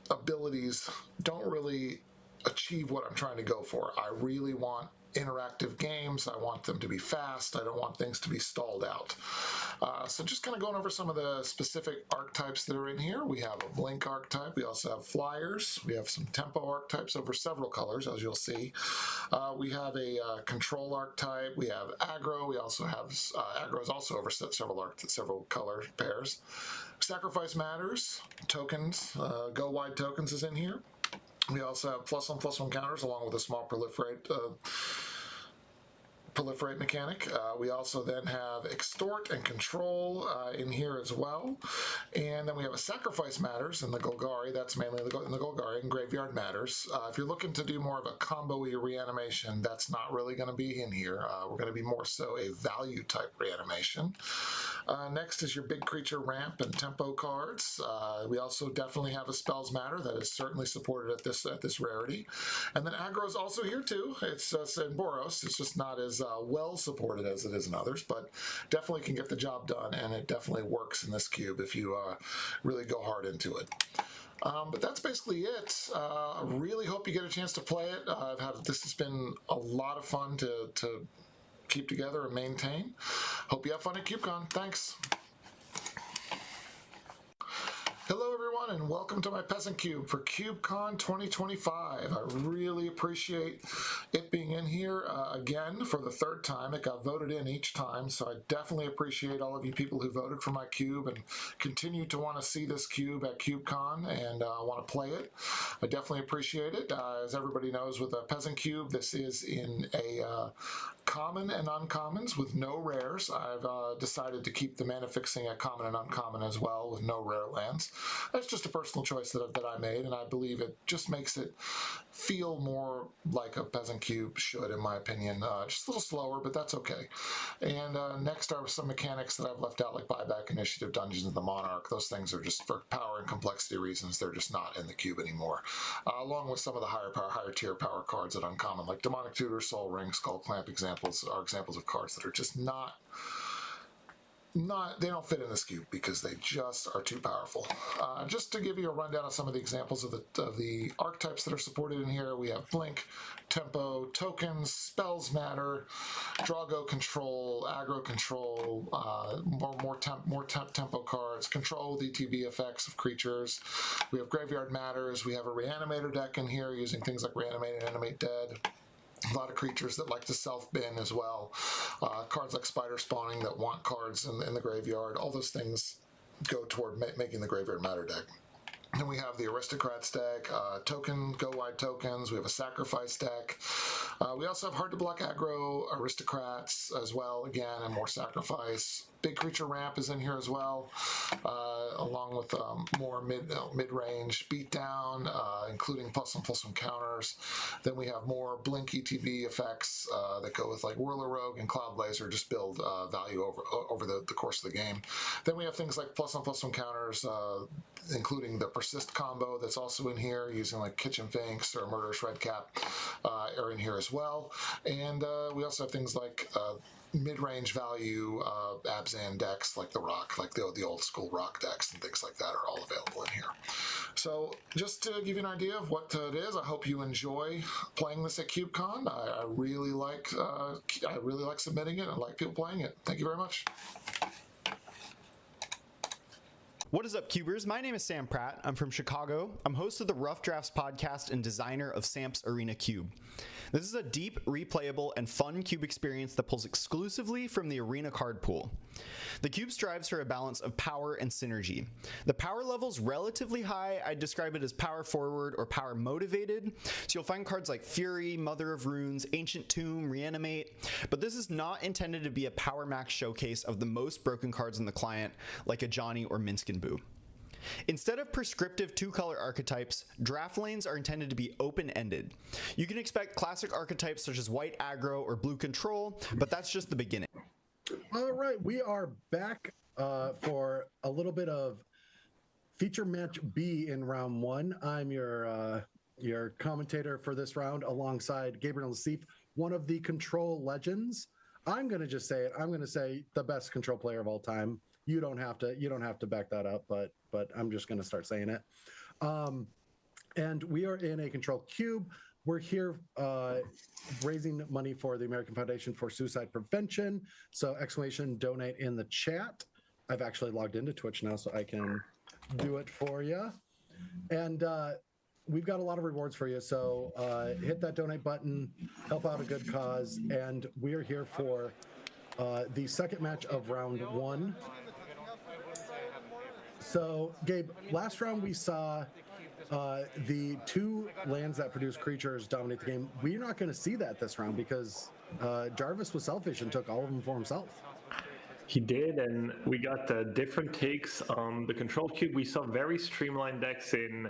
abilities don't really achieve what I'm trying to go for. I really want interactive games. I want them to be fast. I don't want things to be stalled out. So just kind of going over some of the specific archetypes that are in here. We have a blink archetype. We also have flyers. We have some tempo archetypes over several colors, as you'll see. We have a control archetype. We have aggro. We also have aggro is also over several color pairs. Sacrifice matters. Tokens. Go wide tokens is in here. We also have +1/+1 counters along with a small proliferate mechanic. We also then have extort and control in here as well. And then we have a sacrifice matters in the Golgari. That's mainly in the Golgari, and graveyard matters. If you're looking to do more of a combo-y reanimation, that's not really going to be in here. We're going to be more so a value type reanimation. Next is your big creature ramp and tempo cards. We also definitely have a spells matter that is certainly supported at this rarity. And then aggro is also here too. It's in Boros. It's just not as well supported as it is in others, but definitely can get the job done, and it definitely works in this cube if you really go hard into it. But that's basically it. I really hope you get a chance to play it. This has been a lot of fun to keep together and maintain. Hope you have fun at CubeCon. Thanks. Hello everyone, and welcome to my Peasant Cube for CubeCon 2025. I really appreciate it being in here again for the 3rd time. It got voted in each time, so I definitely appreciate all of you people who voted for my cube and continue to want to see this cube at CubeCon and want to play it. I definitely appreciate it. As everybody knows, with a Peasant Cube, this is in a common and uncommons with no rares. I've decided to keep the mana fixing at common and uncommon as well with no rare lands. That's just a personal choice that I made, and I believe it just makes it feel more like a Peasant Cube should, in my opinion. Just a little slower, but that's okay. And next are some mechanics that I've left out, like buyback, initiative, dungeons, and the monarch. Those things are just for power and complexity reasons. They're just not in the cube anymore. Along with some of the higher tier power cards at uncommon, like Demonic Tutor, Soul Ring, Skull Clamp are examples of cards that are just not they don't fit in this cube because they just are too powerful. Just to give you a rundown of some of the examples of the archetypes that are supported in here, we have Blink, Tempo, Tokens, Spells Matter, Drago Control, Aggro Control, more Tempo cards, Control with ETB effects of creatures. We have Graveyard Matters. We have a Reanimator deck in here using things like Reanimate and Animate Dead. A lot of creatures that like to self-bin as well. Cards like Spider Spawning that want cards in the graveyard. All those things go toward making the Graveyard Matter deck. Then we have the Aristocrats deck, token, go wide tokens. We have a Sacrifice deck. We also have hard to block aggro Aristocrats as well, again, and more Sacrifice. Big Creature Ramp is in here as well, along with more mid-range beatdown, including +1/+1 counters. Then we have more Blink ETB effects that go with like Whirler Rogue and Cloud Blazer, just build value over the course of the game. Then we have things like +1/+1 counters, including the Persist combo that's also in here, using like Kitchen Finks or Murderous Redcap are in here as well. And we also have things like mid-range value Abzan decks like the Rock, like the old school Rock decks and things like that are all available in here. So just to give you an idea of what it is, I hope you enjoy playing this at KubeCon. I really like submitting it. I like people playing it. Thank you very much. What is up, Cubers? My name is Sam Pratt. I'm from Chicago. I'm host of the Rough Drafts podcast and designer of Samp's Arena Cube. This is a deep, replayable, and fun cube experience that pulls exclusively from the Arena card pool. The cube strives for a balance of power and synergy. The power level's relatively high. I'd describe it as power forward or power motivated. So you'll find cards like Fury, Mother of Runes, Ancient Tomb, Reanimate, but this is not intended to be a power max showcase of the most broken cards in the client, like a Johnny or Minsc and Boo. Instead of prescriptive two-color archetypes, draft lanes are intended to be open-ended. You can expect classic archetypes such as white aggro or blue control, but that's just the beginning. All right, we are back for a little bit of feature match B in round one. I'm your commentator for this round alongside Gabriel Nassif, one of the control legends. I'm going to just say it. I'm going to say the best control player of all time. You don't have to back that up, but I'm just going to start saying it. And we are in a control cube. We're here raising money for the American Foundation for Suicide Prevention. So !donate in the chat. I've actually logged into Twitch now, so I can do it for you. And we've got a lot of rewards for you. So hit that donate button, help out a good cause. And we are here for the second match of round one. So, Gabe, last round we saw the two lands that produce creatures dominate the game. We're not going to see that this round because Jarvis was selfish and took all of them for himself. He did, and we got different takes on the control cube. We saw very streamlined decks in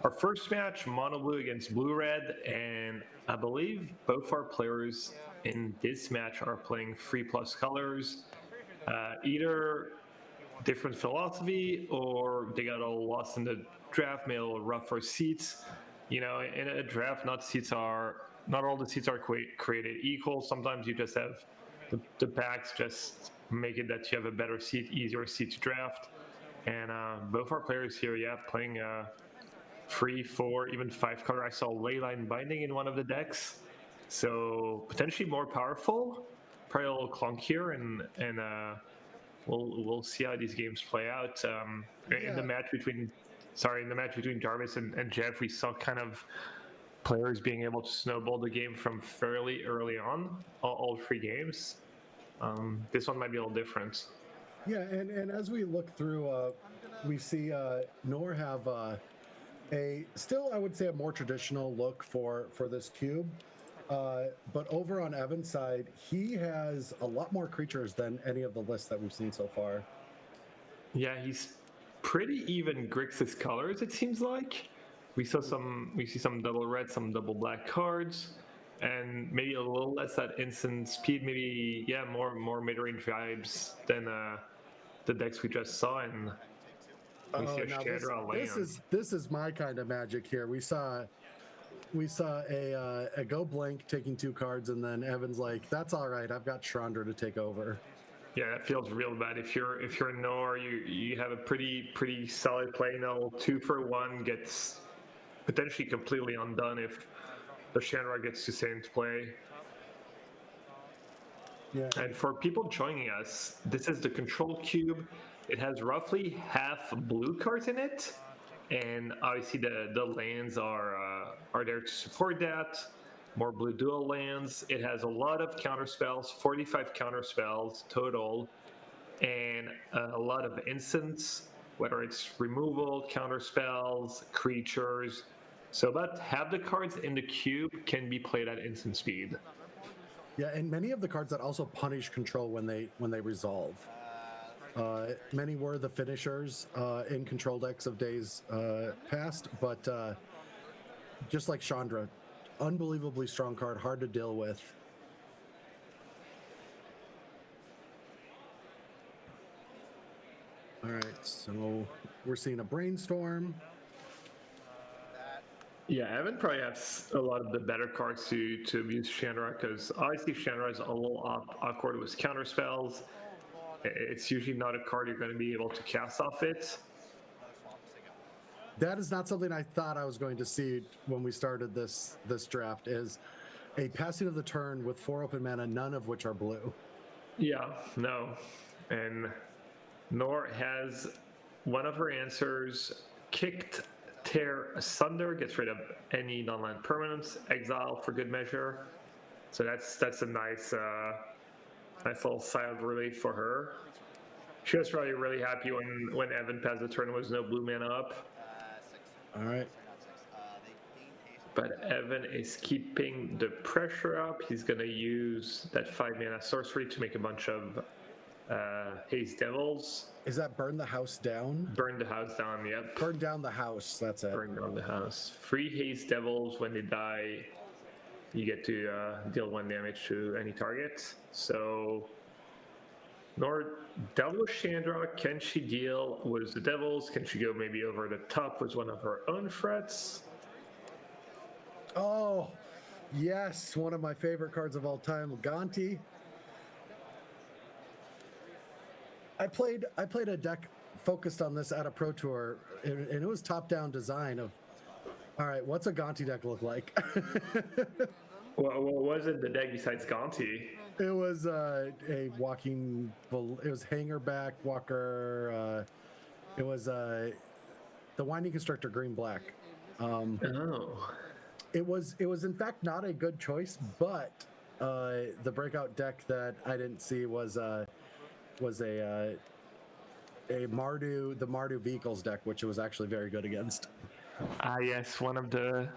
our first match, mono blue against blue red, and I believe both our players in this match are playing 3+ colors. Either different philosophy, or they got all lost in the draft mail, rougher seats. You know, in a draft, not all the seats are created equal. Sometimes you just have the packs just make it that you have a better seat, easier seat to draft. And both our players here, playing 3, 4, even 5 color. I saw Leyline Binding in one of the decks, so potentially more powerful, probably a little clunkier, and we'll see how these games play out. In the match between Jarvis and Jeff, we saw kind of players being able to snowball the game from fairly early on, all 3 games. This one might be a little different. Yeah, and as we look through, we see Nor have I would say a more traditional look for this cube. But over on Evan's side, he has a lot more creatures than any of the lists that we've seen so far. Yeah, he's pretty even Grixis colors, it seems like. We see some double red, some double black cards, and maybe a little less at instant speed, maybe more mid-range vibes than the decks we just saw, and we see a Chandra Leon. This is my kind of magic here. We saw a Go Blank taking 2 cards, and then Evan's like, that's all right, I've got Chandra to take over. Yeah, that feels real bad. If you're Nor, you have a pretty solid play now. 2-for-1 gets potentially completely undone if the Shamrock gets to stay into play. Yeah. And for people joining us, this is the control cube. It has roughly half blue cards in it, and obviously the lands are there to support that. More blue dual lands. It has a lot of counter spells, 45 counter spells total, and a lot of instants, whether it's removal, counter spells, creatures. So about half the cards in the cube can be played at instant speed. Yeah, and many of the cards that also punish control when they resolve. Many were the finishers in control decks of days past, but just like Chandra, unbelievably strong card, hard to deal with. All right, so we're seeing a brainstorm. Yeah, Evan probably has a lot of the better cards to abuse Chandra, because obviously Chandra is a little awkward with counter spells. It's usually not a card you're going to be able to cast off it. That is not something I thought I was going to see when we started this draft, is a passing of the turn with 4 open mana, none of which are blue. Yeah, no. And Nor has one of her answers, Kicked Tear Asunder, gets rid of any non-land permanents, exile for good measure. So that's a nice little sigh of relief for her. She was probably really happy when Evan passed the turn and was no blue mana up. All right. But Evan is keeping the pressure up. He's going to use that 5 mana sorcery to make a bunch of Haze Devils. Is that burn the house down? Burn the house down, yep. Burn down the house, that's it. Burn down the house. 3 Haze Devils, when they die, you get to deal 1 damage to any target. So, Nor Devil Chandra, can she deal with the Devils? Can she go maybe over the top with one of her own threats? Oh, yes, one of my favorite cards of all time, Gonti. I played a deck focused on this at a Pro Tour, and it was top-down design of, all right, what's a Gonti deck look like? Well, what was it the deck besides Gonti? It was a walking, it was Hangerback, Walker, it was the Winding Constructor green-black. It was in fact not a good choice, but the breakout deck that I didn't see was a Mardu, the Mardu Vehicles deck, which it was actually very good against. Yes, one of the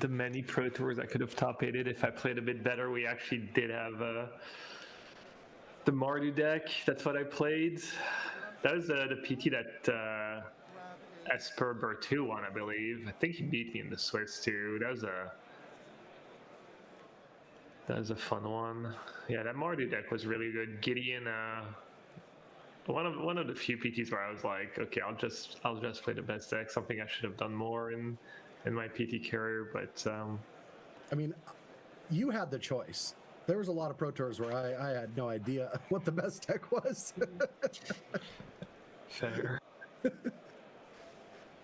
many Pro Tours I could have top 8'd if I played a bit better. We actually did have the Mardu deck. That's what I played. That was the PT that Esper Bertu won, I believe. I think he beat me in the Swiss too. That was a fun one. Yeah, that Mardu deck was really good. Gideon, one of the few PTs where I was like, okay, I'll just play the best deck. Something I should have done more in my PT carrier, but I mean, you had the choice. There was a lot of Pro Tours where I had no idea what the best deck was. Fair.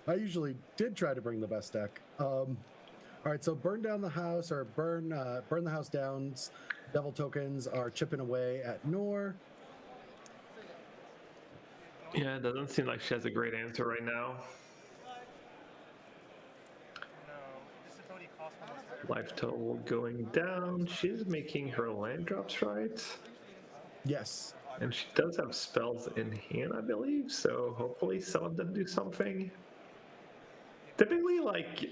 I usually did try to bring the best deck. All right, so burn down the house, or burn the house down. Devil tokens are chipping away at Nor. Yeah, it doesn't seem like she has a great answer right now. Life total going down. She's making her land drops, right? Yes. And she does have spells in hand, I believe, so hopefully some of them do something. Typically, like,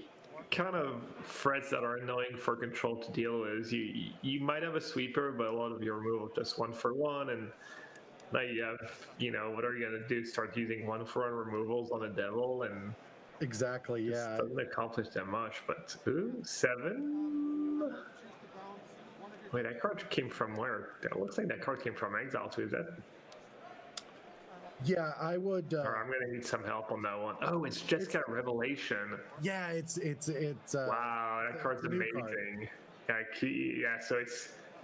kind of threats that are annoying for control to deal with. You might have a sweeper, but a lot of your removal just 1-for-1, and now you have, what are you going to do? Start using 1-for-1 removals on a devil, and exactly, yeah. It doesn't accomplish that much, but 7? Wait, that card came from where? That looks like that card came from Exile too, is that? Yeah, I would. Or I'm gonna need some help on that one. Oh, it's Jessica Revelation. Yeah, it's. Wow, that card's amazing. Card. Yeah, so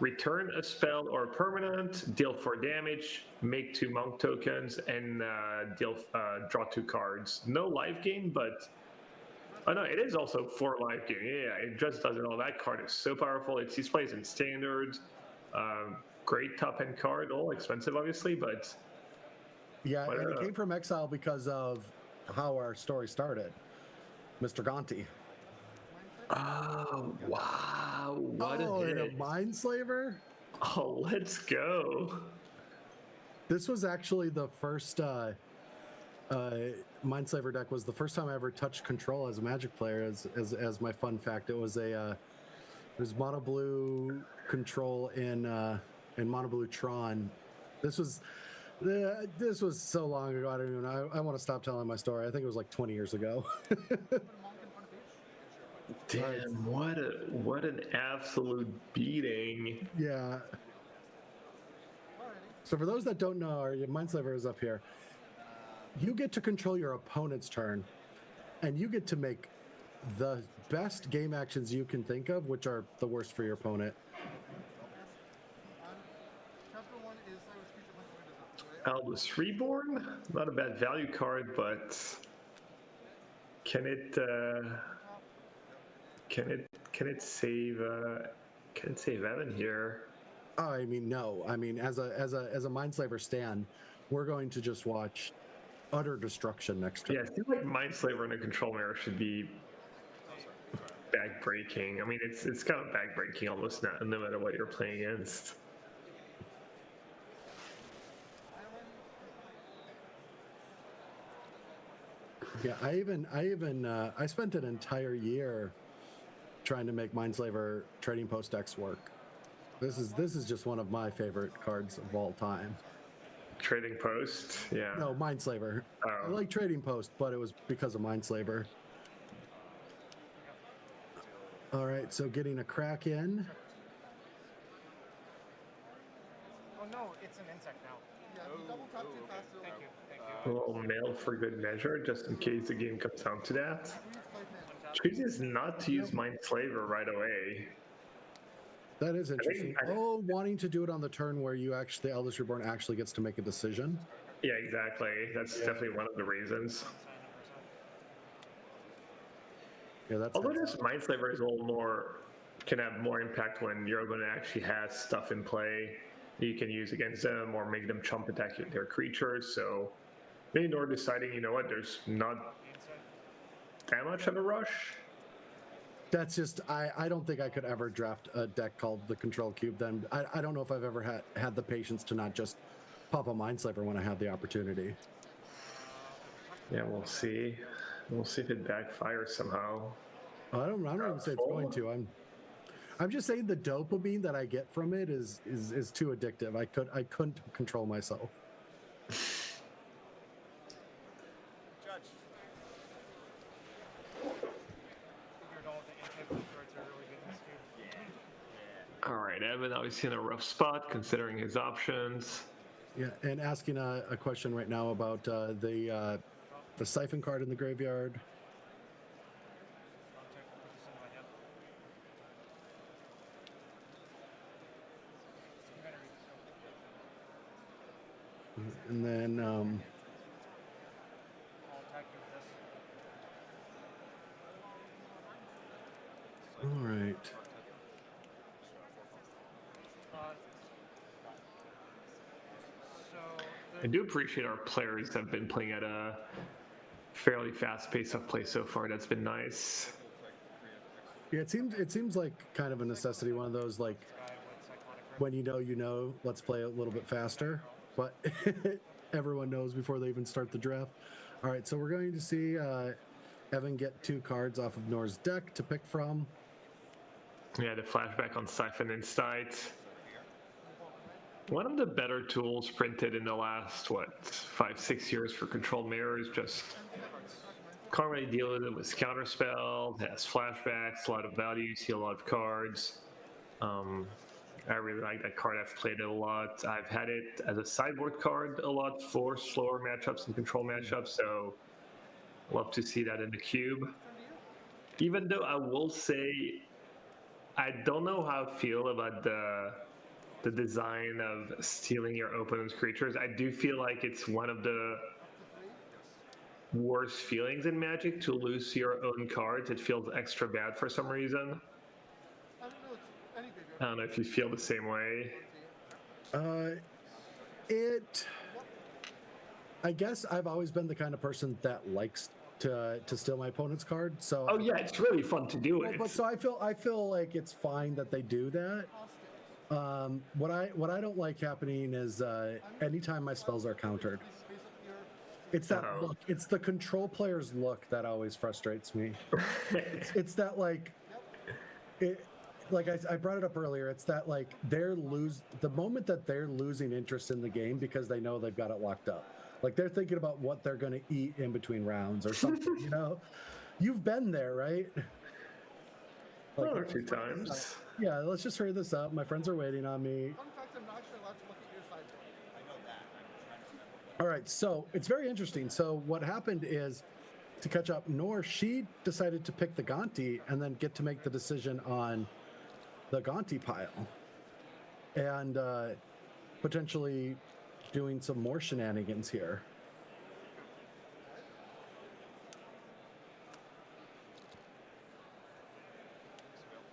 return a spell or a permanent, deal 4 damage, make 2 monk tokens, and draw 2 cards. No life gain, but oh no, it is also 4 life gain. Yeah, it just does it all. That card is so powerful. It sees plays in standard. Great top end card, all expensive obviously, but yeah, and it came from exile because of how our story started. Mr. Gonti. Oh wow! What a hit! And a Mindslaver. Oh, let's go! This was actually the first Mindslaver deck. Was the first time I ever touched control as a Magic player. As my fun fact, it was mono blue control in mono blue Tron. This was so long ago. I don't even know. I want to stop telling my story. I think it was like 20 years ago. Damn, what an absolute beating. Yeah. So for those that don't know, our Mindslaver is up here. You get to control your opponent's turn, and you get to make the best game actions you can think of, which are the worst for your opponent. Albus Reborn, not a bad value card, but can it save Evan here? Oh, I mean, no. I mean, as a Mindslaver stand, we're going to just watch utter destruction next turn. Yeah, it seems like Mindslaver and a control mirror should be back-breaking. I mean, it's kind of back-breaking almost no matter what you're playing against. Yeah, I spent an entire year trying to make Mindslaver Trading Post decks work. This is just one of my favorite cards of all time. Trading Post, yeah. No, Mindslaver. Oh. I like Trading Post, but it was because of Mindslaver. All right, so getting a crack in. Oh no, it's an insect now. Yeah, you double tap too fast. Thank you. A little mail for good measure, just in case the game comes down to that. Chooses not to use Mindslaver right away. That is interesting. Wanting to do it on the turn where the Eldest Reborn actually gets to make a decision. Yeah, exactly. That's definitely one of the reasons. Yeah, that's. Although this Mindslaver is a little more, can have more impact when you're going to actually have stuff in play you can use against them or make them chump attack their creatures. So maybe Nor deciding, you know what, there's not that much of a rush. That's just, I don't think I could ever draft a deck called the Control Cube. Then I don't know if I've ever had the patience to not just pop a Mindslaver when I have the opportunity. Yeah, we'll see. We'll see if it backfires somehow. I don't even say it's going to. I'm just saying the dopamine that I get from it is too addictive. I couldn't control myself. All right, Evan obviously in a rough spot considering his options. Yeah, and asking a question right now about the Siphon card in the graveyard. And then all right. I do appreciate our players have been playing at a fairly fast pace of play so far. That's been nice. Yeah, it seems like kind of a necessity. One of those, like, when you know, let's play a little bit faster. But everyone knows before they even start the draft. All right, so we're going to see Evan get 2 cards off of Nor's deck to pick from. Yeah, the flashback on Siphon Insight. One of the better tools printed in the last, 5-6 years for Control Mirrors. Just can't really deal with it with Counterspell. It has flashbacks, a lot of value, you see a lot of cards. I really like that card. I've played it a lot. I've had it as a sideboard card a lot for slower matchups and control matchups, so love to see that in the cube. Even though I will say I don't know how I feel about the design of stealing your opponent's creatures. I do feel like it's one of the worst feelings in Magic to lose your own cards. It feels extra bad for some reason. I don't know if you feel the same way. I guess I've always been the kind of person that likes to steal my opponent's card. So oh yeah, it's really fun to do it. But so I feel like it's fine that they do that. What I don't like happening is anytime my spells are countered. It's that look. It's the control player's look that always frustrates me. it's that like it. Like I brought it up earlier, it's that like the moment that they're losing interest in the game because they know they've got it locked up. Like they're thinking about what they're going to eat in between rounds or something, you know? You've been there, right? Like, a few times. Yeah, let's just hurry this up. My friends are waiting on me. Fun fact, I'm not actually allowed to look at your sideboard. I know that. All right, so it's very interesting. So what happened is, to catch up, Nor, she decided to pick the Gonti and then get to make the decision on the Gonti pile. And potentially doing some more shenanigans here.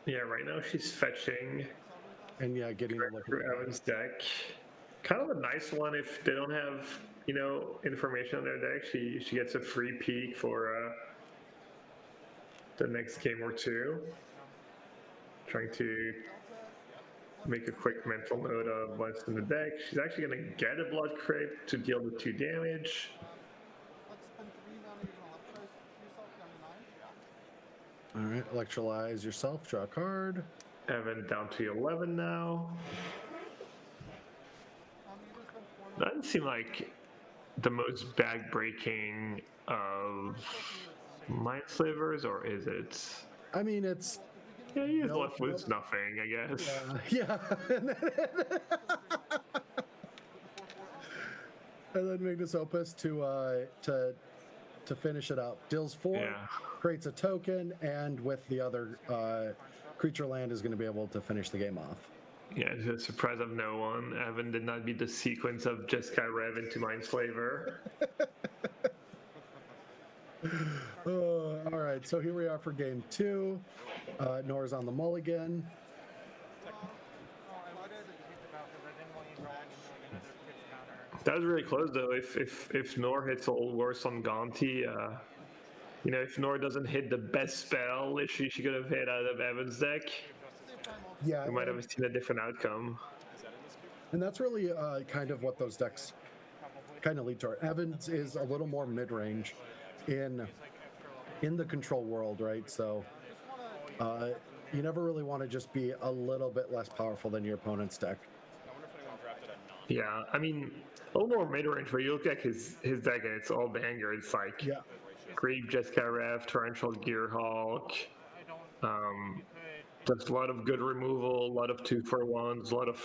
Yeah, right now she's fetching. And yeah, getting a look through Evan's deck. Kind of a nice one if they don't have, you know, information on their deck. She gets a free peek for the next game or two. Trying to make a quick mental note of what's in the deck. She's actually going to get a Blood Crypt to deal the 2 damage. All right, electrolyze yourself, draw a card. Evan down to 11 now. Doesn't seem like the most bag-breaking of Mindslivers, or is it? I mean, it's... Yeah, he's left with nothing, I guess. Yeah. And then Magnus Opus to finish it up. Deals 4, creates a token, and with the other creature land is going to be able to finish the game off. Yeah, it's a surprise of no one. Evan did not beat the sequence of Jeskai Rev into Mindslaver. All right, so here we are for game 2. Nor's on the mulligan. That was really close though. If Nor hits a little worse on Gonti, you know, if Nor doesn't hit the best spell she could have hit out of Evan's deck, yeah, we might have seen a different outcome. And that's really kind of what those decks kind of lead toward. Evans is a little more mid-range in the control world, right? So you never really want to just be a little bit less powerful than your opponent's deck. Yeah, I mean, a little more mid-range, but you look at his deck and it's all banger. It's like Grieve, Jeskai Rev, Torrential Gearhulk, just a lot of good removal, a lot of 2-for-1s, a lot of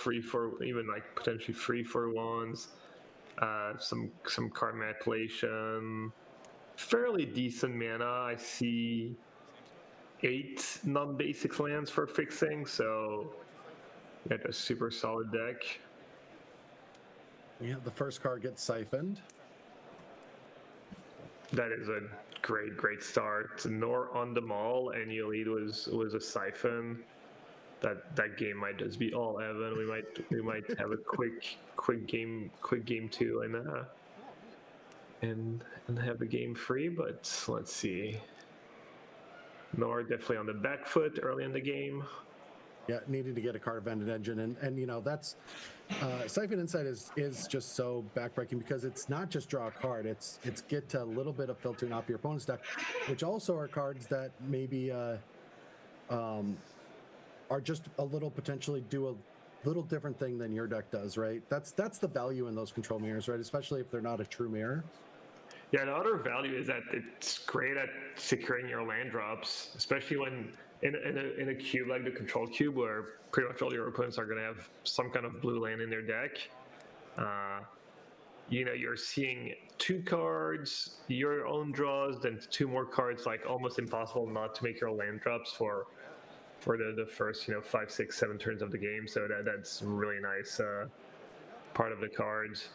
even like potentially 3-for-1s, some card manipulation, fairly decent mana. I see 8 non-basic lands for fixing, so yeah, a super solid deck. Yeah, the first card gets siphoned. That is a great start. Nor on the mall, and your lead was a siphon. That game might just be all Evan. We might have a quick game 2 and have a game 3. But let's see. Nor definitely on the back foot early in the game. Yeah, needed to get a card vended engine, and you know that's Siphon Insight is just so backbreaking because it's not just draw a card, it's get a little bit of filtering off your opponent's deck, which also are cards that maybe are just a little potentially do a little different thing than your deck does, right? That's the value in those control mirrors, right? Especially if they're not a true mirror. Yeah, the other value is that it's great at securing your land drops, especially when in a cube like the control cube, where pretty much all your opponents are going to have some kind of blue land in their deck. You know, you're seeing 2 cards, your own draws, then 2 more cards, like almost impossible not to make your land drops for for the first 5, 6, 7 turns of the game. So that's really nice part of the cards.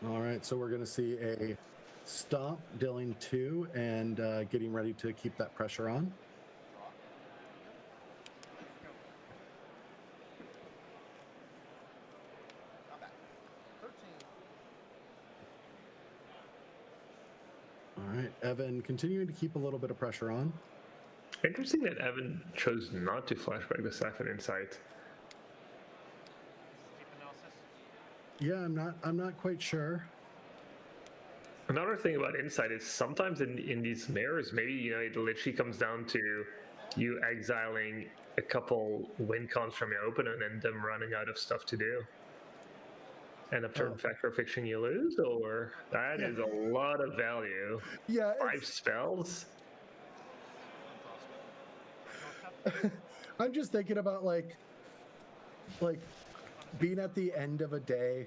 All right, so we're going to see a stomp, dealing 2, and getting ready to keep that pressure on. All right, Evan continuing to keep a little bit of pressure on. Interesting that Evan chose not to flashback the Siphon Insight. Yeah, I'm not quite sure. Another thing about Insight is sometimes in these mirrors, maybe it literally comes down to you exiling a couple win cons from your opponent and them running out of stuff to do. And after Factor of Fiction you lose, or that is a lot of value. Yeah, 5 spells. I'm just thinking about like being at the end of a day.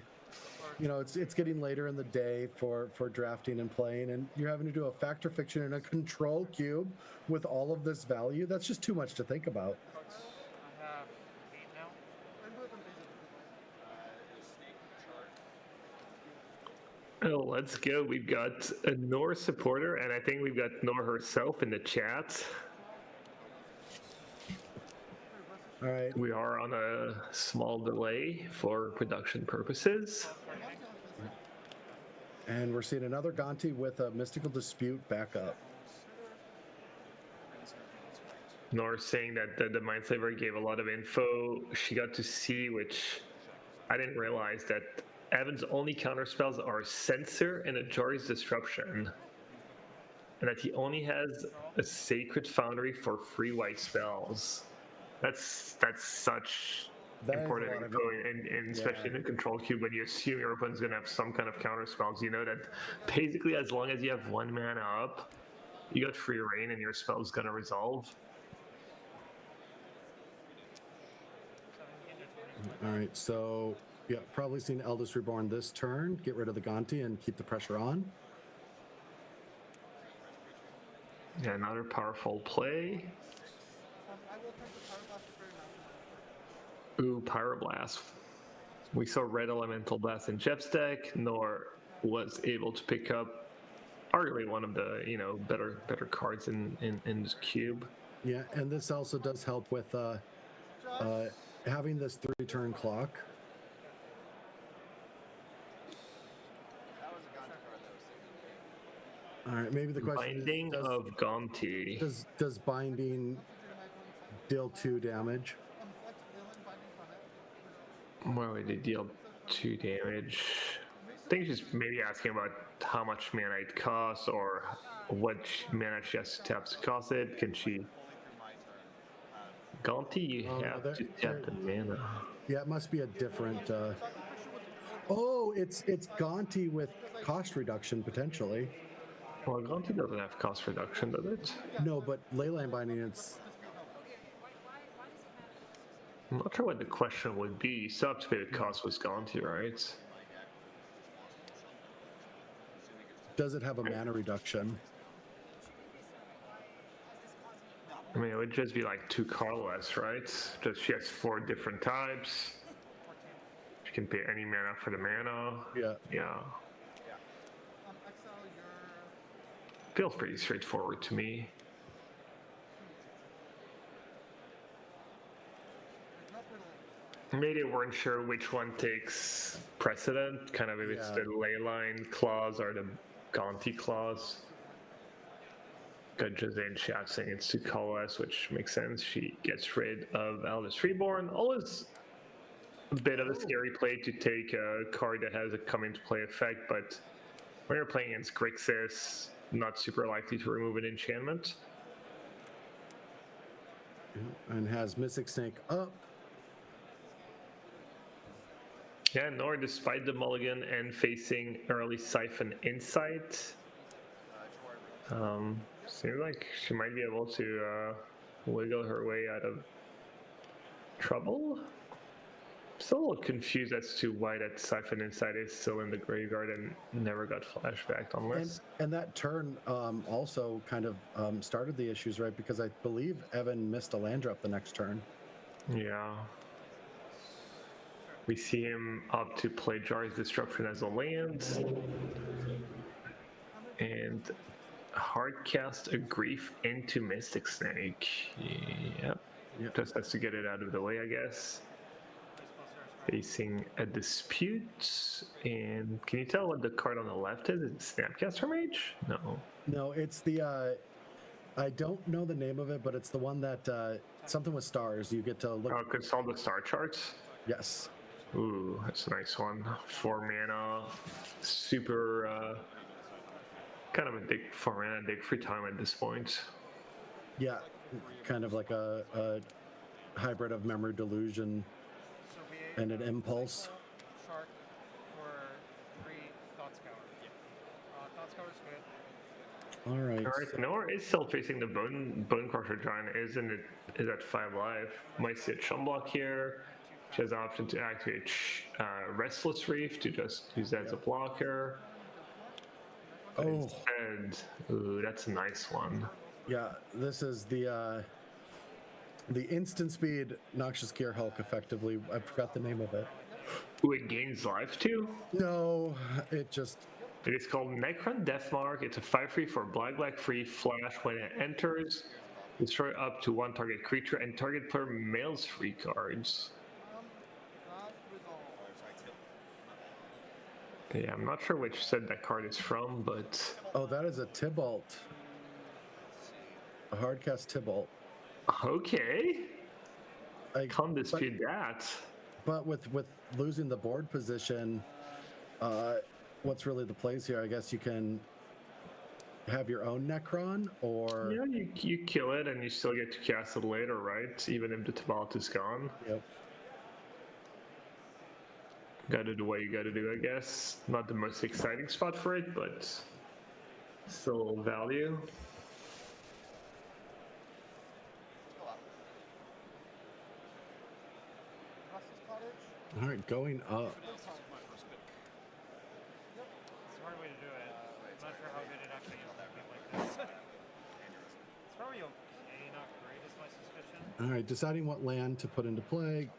It's getting later in the day for drafting and playing, and you're having to do a Factor Fiction and a control cube with all of this value. That's just too much to think about. I have 8 now. Oh, let's go. We've got a Nor supporter, and I think we've got Nor herself in the chat. All right. We are on a small delay for production purposes. And we're seeing another Gonti with a Mystical Dispute back up. Nor saying that the Mindslaver gave a lot of info she got to see, which I didn't realize, that Evan's only counter spells are Censor and Ajori's Disruption. And that he only has a Sacred Foundry for free white spells. That's such important info, and especially in a control cube, when you assume your opponent's going to have some kind of counter spells. You know that basically as long as you have 1 mana up, you got free reign and your spell's going to resolve. All right, so yeah, probably seen Eldest Reborn this turn. Get rid of the Gonti and keep the pressure on. Yeah, another powerful play. Ooh, Pyroblast. We saw Red Elemental Blast in Jeff's deck, nor was able to pick up arguably one of the better cards in this cube. Yeah, and this also does help with having this 3-turn clock. All right, maybe the question Binding is, of Gonti. Does Binding deal 2 damage? Well, we did deal 2 damage. I think she's maybe asking about how much mana it costs, or what mana she has to tap to cost it. Can she... Gonti, you have to tap the mana. Yeah, it must be a different... Oh, it's Gonti with cost reduction, potentially. Well, Gonti doesn't have cost reduction, does it? No, but Leyline Binding, it's... I'm not sure what the question would be. You still have to pay the cost with Gonti, right? Does it have a mana reduction? I mean, it would just be like 2 Carlos, right? Just she has 4 different types. She can pay any mana for the mana. Yeah. Yeah. Feels pretty straightforward to me. Maybe they weren't sure which one takes precedent, kind of if it's the Leyline clause or the Gonti clause. Got Jose in chat saying it's to Coalesce, which makes sense. She gets rid of Eldest Reborn. Always a bit of a scary play to take a card that has a come into play effect, but when you're playing against Grixis, not super likely to remove an enchantment. And has Mystic Snake up. Yeah, Nor, despite the mulligan and facing early Siphon Insight, seems like she might be able to wiggle her way out of trouble. Still a little confused as to why that Siphon Insight is still in the graveyard and never got flashbacked on list. And that turn also kind of started the issues, right? Because I believe Evan missed a land drop the next turn. Yeah. We see him up to play Jar's Disruption as a land. And hardcast a Grief into Mystic Snake. Yep. Just has to get it out of the way, I guess. Facing a Dispute. And can you tell what the card on the left is? Is it Snapcaster Mage? No. No, it's the I don't know the name of it, but it's the one that something with stars. You get to look. Oh, consult the star charts? Yes. Ooh, that's a nice one. 4 mana, super, kind of a big 4 mana, big free time at this point. Yeah, kind of like a hybrid of Memory Delusion and an Impulse. Shark for 3 Thought Scour. Thought Scour's good. All right. All right, Nora is still facing the Bone Crusher Giant, is at 5 life. Might see a Chum Block here. She has the option to activate Restless Reef to just use that as a blocker. But instead, ooh, that's a nice one. Yeah, this is the instant speed Noxious Gear Hulk, effectively. I forgot the name of it. Ooh, it gains life too? No, it just... It is called Necron Deathmark. It's a 5/3 for black free flash. When it enters, destroy up to 1 target creature and target player mails 3 cards. Yeah, I'm not sure which set that card is from, but... Oh, that is a Tibalt. A hardcast Tibalt. Okay. I can't dispute that. But with losing the board position, what's really the plays here? I guess you can have your own Necron, or... Yeah, you kill it and you still get to cast it later, right? Even if the Tibalt is gone. Yep. Gotta do what you gotta do, I guess. Not the most exciting spot for it, but still value. All right, going up. Smart way to do it. I'm not sure how good it actually is to get like this. It's probably okay, not great is my suspicion. All right, deciding what land to put into play.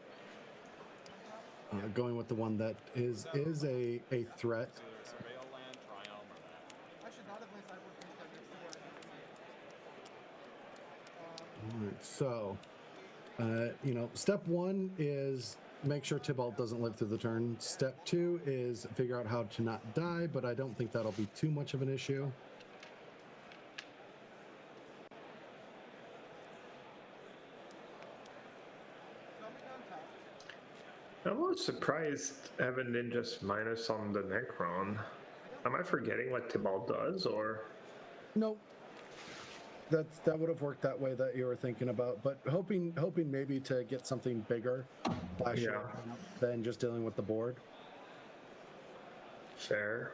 Going with the one that is a threat. All right, so step 1 is make sure Tibalt doesn't live through the turn. Step 2 is figure out how to not die, but I don't think that'll be too much of an issue. I'm a little surprised Evan didn't just minus on the Necron. Am I forgetting what Tibalt does, or? Nope. That would have worked that way that you were thinking about, but hoping maybe to get something bigger than just dealing with the board. Fair.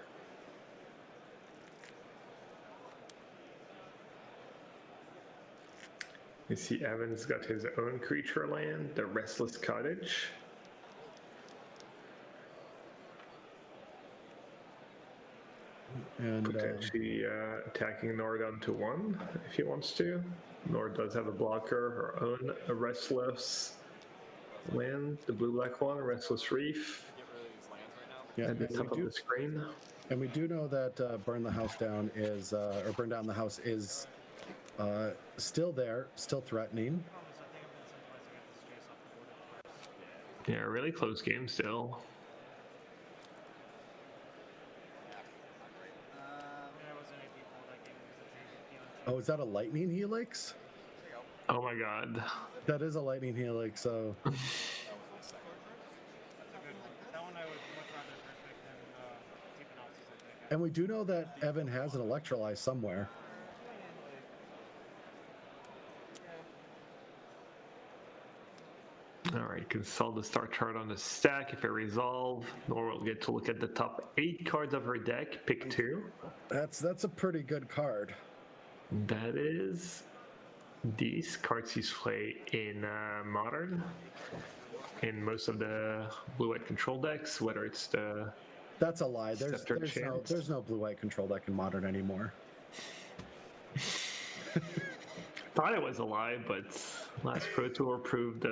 You see Evan's got his own creature land, the Restless Cottage. And potentially attacking Nord down to 1 if he wants to. Nord does have a blocker, her own a Restless land, the blue-black one, a Restless Reef. Yeah, at the top of the screen. And we do know that Burn the House Down is, or Burn Down the House is still there, still threatening. Yeah, really close game still. Oh, is that a Lightning Helix? Oh my god. That is a Lightning Helix, so... And we do know that Evan has an Electrolyze somewhere. Alright, consult the start chart on the stack. If it resolve, Nora will get to look at the top 8 cards of her deck, pick 2. That's a pretty good card. That is these cards you play in Modern, in most of the blue-white control decks, whether it's the... That's a lie. Scepter There's no blue-white control deck in Modern anymore. Thought it was a lie, but last Pro Tour proved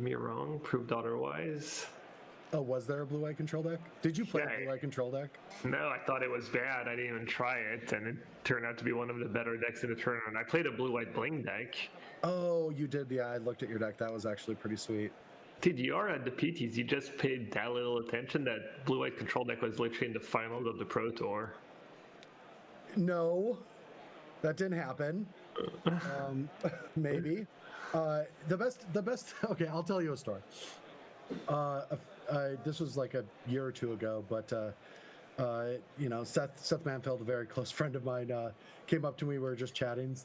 me wrong, proved otherwise. Oh, was there a blue-white control deck? Did you play a blue-white control deck? No, I thought it was bad. I didn't even try it, and it turned out to be one of the better decks in the tournament. I played a blue-white bling deck. Oh, you did? Yeah, I looked at your deck. That was actually pretty sweet. Dude, you are at the PTs. You just paid that little attention. That blue-white control deck was literally in the finals of the Pro Tour. No, that didn't happen. Maybe. The best. Okay, I'll tell you a story. This was like a year or two ago, but Seth Manfeld, a very close friend of mine, came up to me. We were just chatting,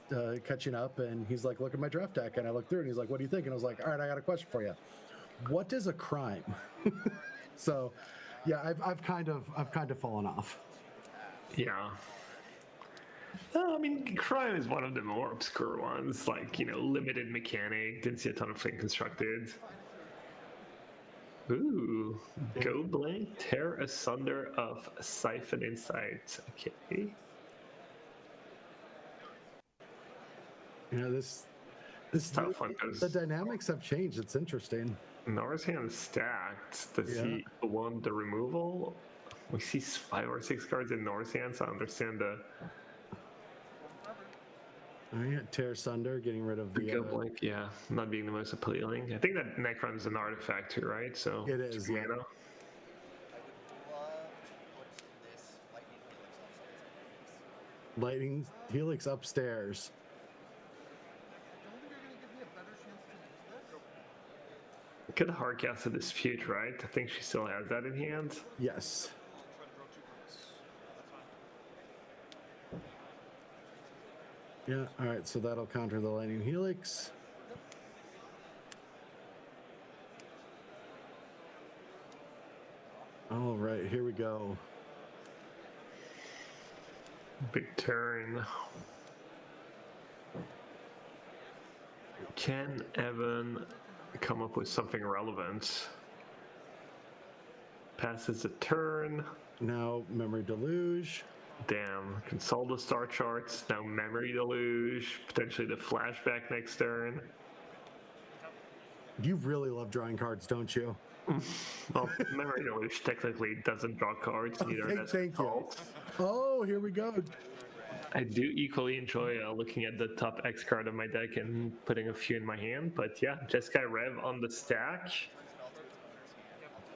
catching up, and he's like, "Look at my draft deck." And I looked through, and he's like, "What do you think?" And I was like, "All right, I got a question for you. What is a crime?" So, yeah, I've kind of fallen off. Yeah. I mean, Crime is one of the more obscure ones, like, limited mechanic, didn't see a ton of things constructed. Ooh, go blank, tear asunder of Siphon Insight. Okay. This tough one. The dynamics have changed. It's interesting. Nor's hand stacked. Does he want the removal? We see 5 or 6 cards in Nor's hand, so I understand the... Tear Sunder, getting rid of the... Go blank, yeah, not being the most appealing. I think that Necron is an artifact too, right? So it is, yeah. Mana. Lightning Helix upstairs. Could hardcast a Dispute, right? I think she still has that in hand. Yes. Yeah, all right, so that'll counter the Lightning Helix. All right, here we go. Big turn. Can Evan come up with something relevant? Passes a turn. Now Memory Deluge. Damn, console the star charts, now Memory Deluge, potentially the flashback next turn. You really love drawing cards, don't you? Well, Memory Deluge technically doesn't draw cards, neither does thank you. Oh, here we go. I do equally enjoy looking at the top X card of my deck and putting a few in my hand, but yeah, Jeskai Rev on the stack.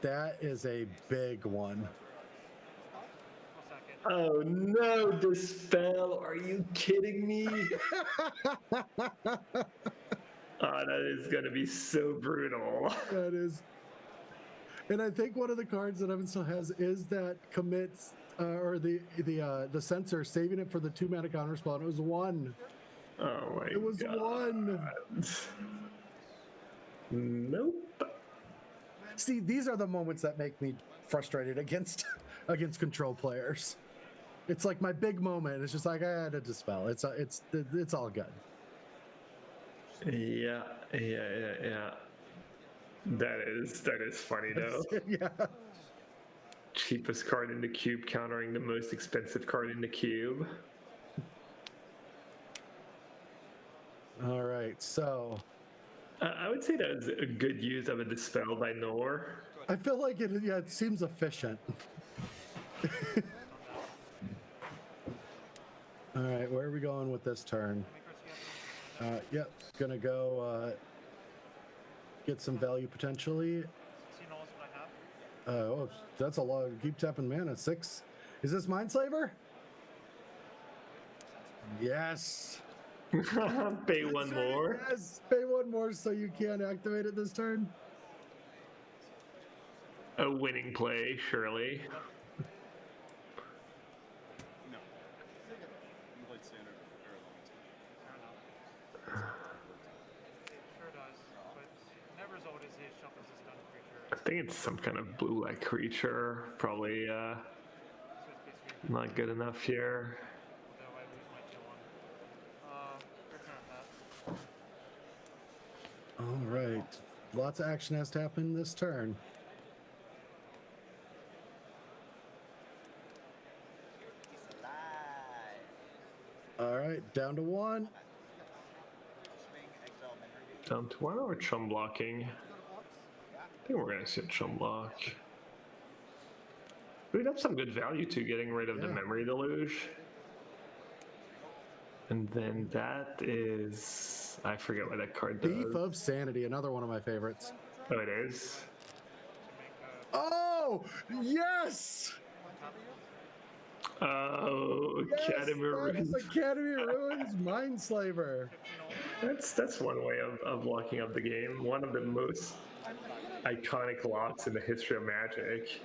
That is a big one. Oh no, Dispel, are you kidding me? Oh, that is going to be so brutal. That is. And I think one of the cards that Evan still has is that commits, or the censor, saving it for the 2-mana counter spell, and it was 1. Oh my god. It was 1. Nope. See, these are the moments that make me frustrated against control players. It's like my big moment. It's just like I had to Dispel. It's all good. Yeah. That is funny though. Yeah. Cheapest card in the cube countering the most expensive card in the cube. All right, so I would say that was a good use of a Dispel by Nor. I feel like it seems efficient. All right, where are we going with this turn? Yep, gonna go get some value potentially. Oh, that's a lot. Keep tapping mana. 6. Is this Mindslaver? Yes. Pay 1 more. Yes, pay 1 more so you can't activate it this turn. A winning play, surely. I think it's some kind of blue-like creature. Probably not good enough here. Lots of action has to happen this turn. All right, down to 1. Down to 1 or chum blocking? I think we're going to see a chum block. We'd have some good value to getting rid of the memory deluge. And then that is... I forget what that card does. Thief of Sanity, another one of my favorites. Oh, it is? Oh, yes! Oh, Academy Ruins. Academy Ruins Mindslaver. That's one way of locking up the game. One of the most iconic locks in the history of Magic.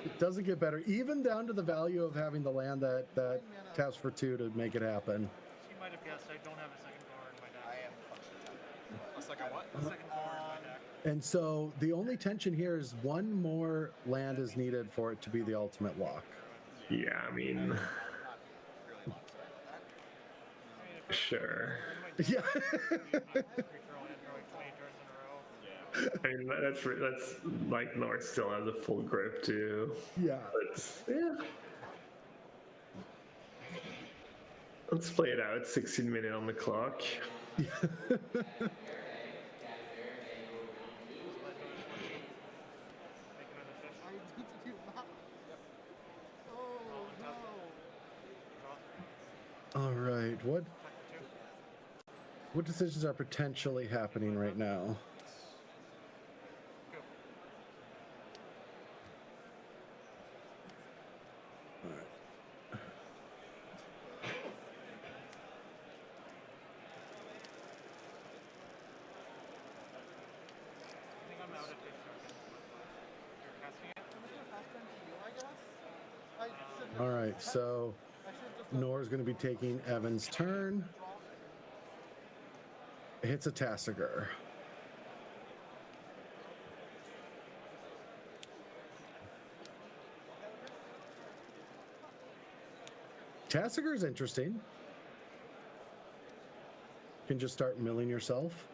It doesn't get better, even down to the value of having the land that taps for 2 to make it happen. She might have guessed I don't have a second card in my deck. I am. A second what? A second card in my deck. And so the only tension here is one more land is needed for it to be the ultimate lock. Yeah, I mean... Sure. Yeah. I mean, that's like North still has a full grip too. Yeah. But, yeah. Let's play it out. 16 minutes on the clock. All right. What decisions are potentially happening right now? All right, so Nor's going to be taking Evan's turn. Hits a Tasigur. Tasigur is interesting. You can just start milling yourself.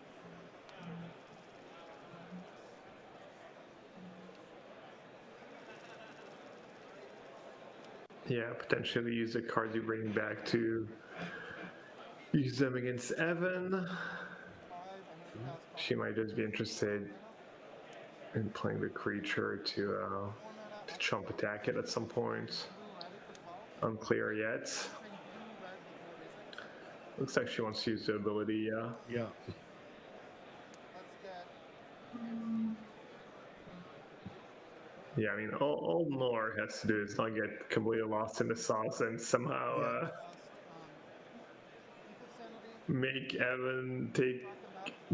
Yeah, potentially use the cards you bring back to use them against Evan. She might just be interested in playing the creature to chump attack it at some point. Unclear yet. Looks like she wants to use the ability, yeah. Yeah. Yeah, I mean, all Nor has to do is not get completely lost in the sauce and somehow make Evan take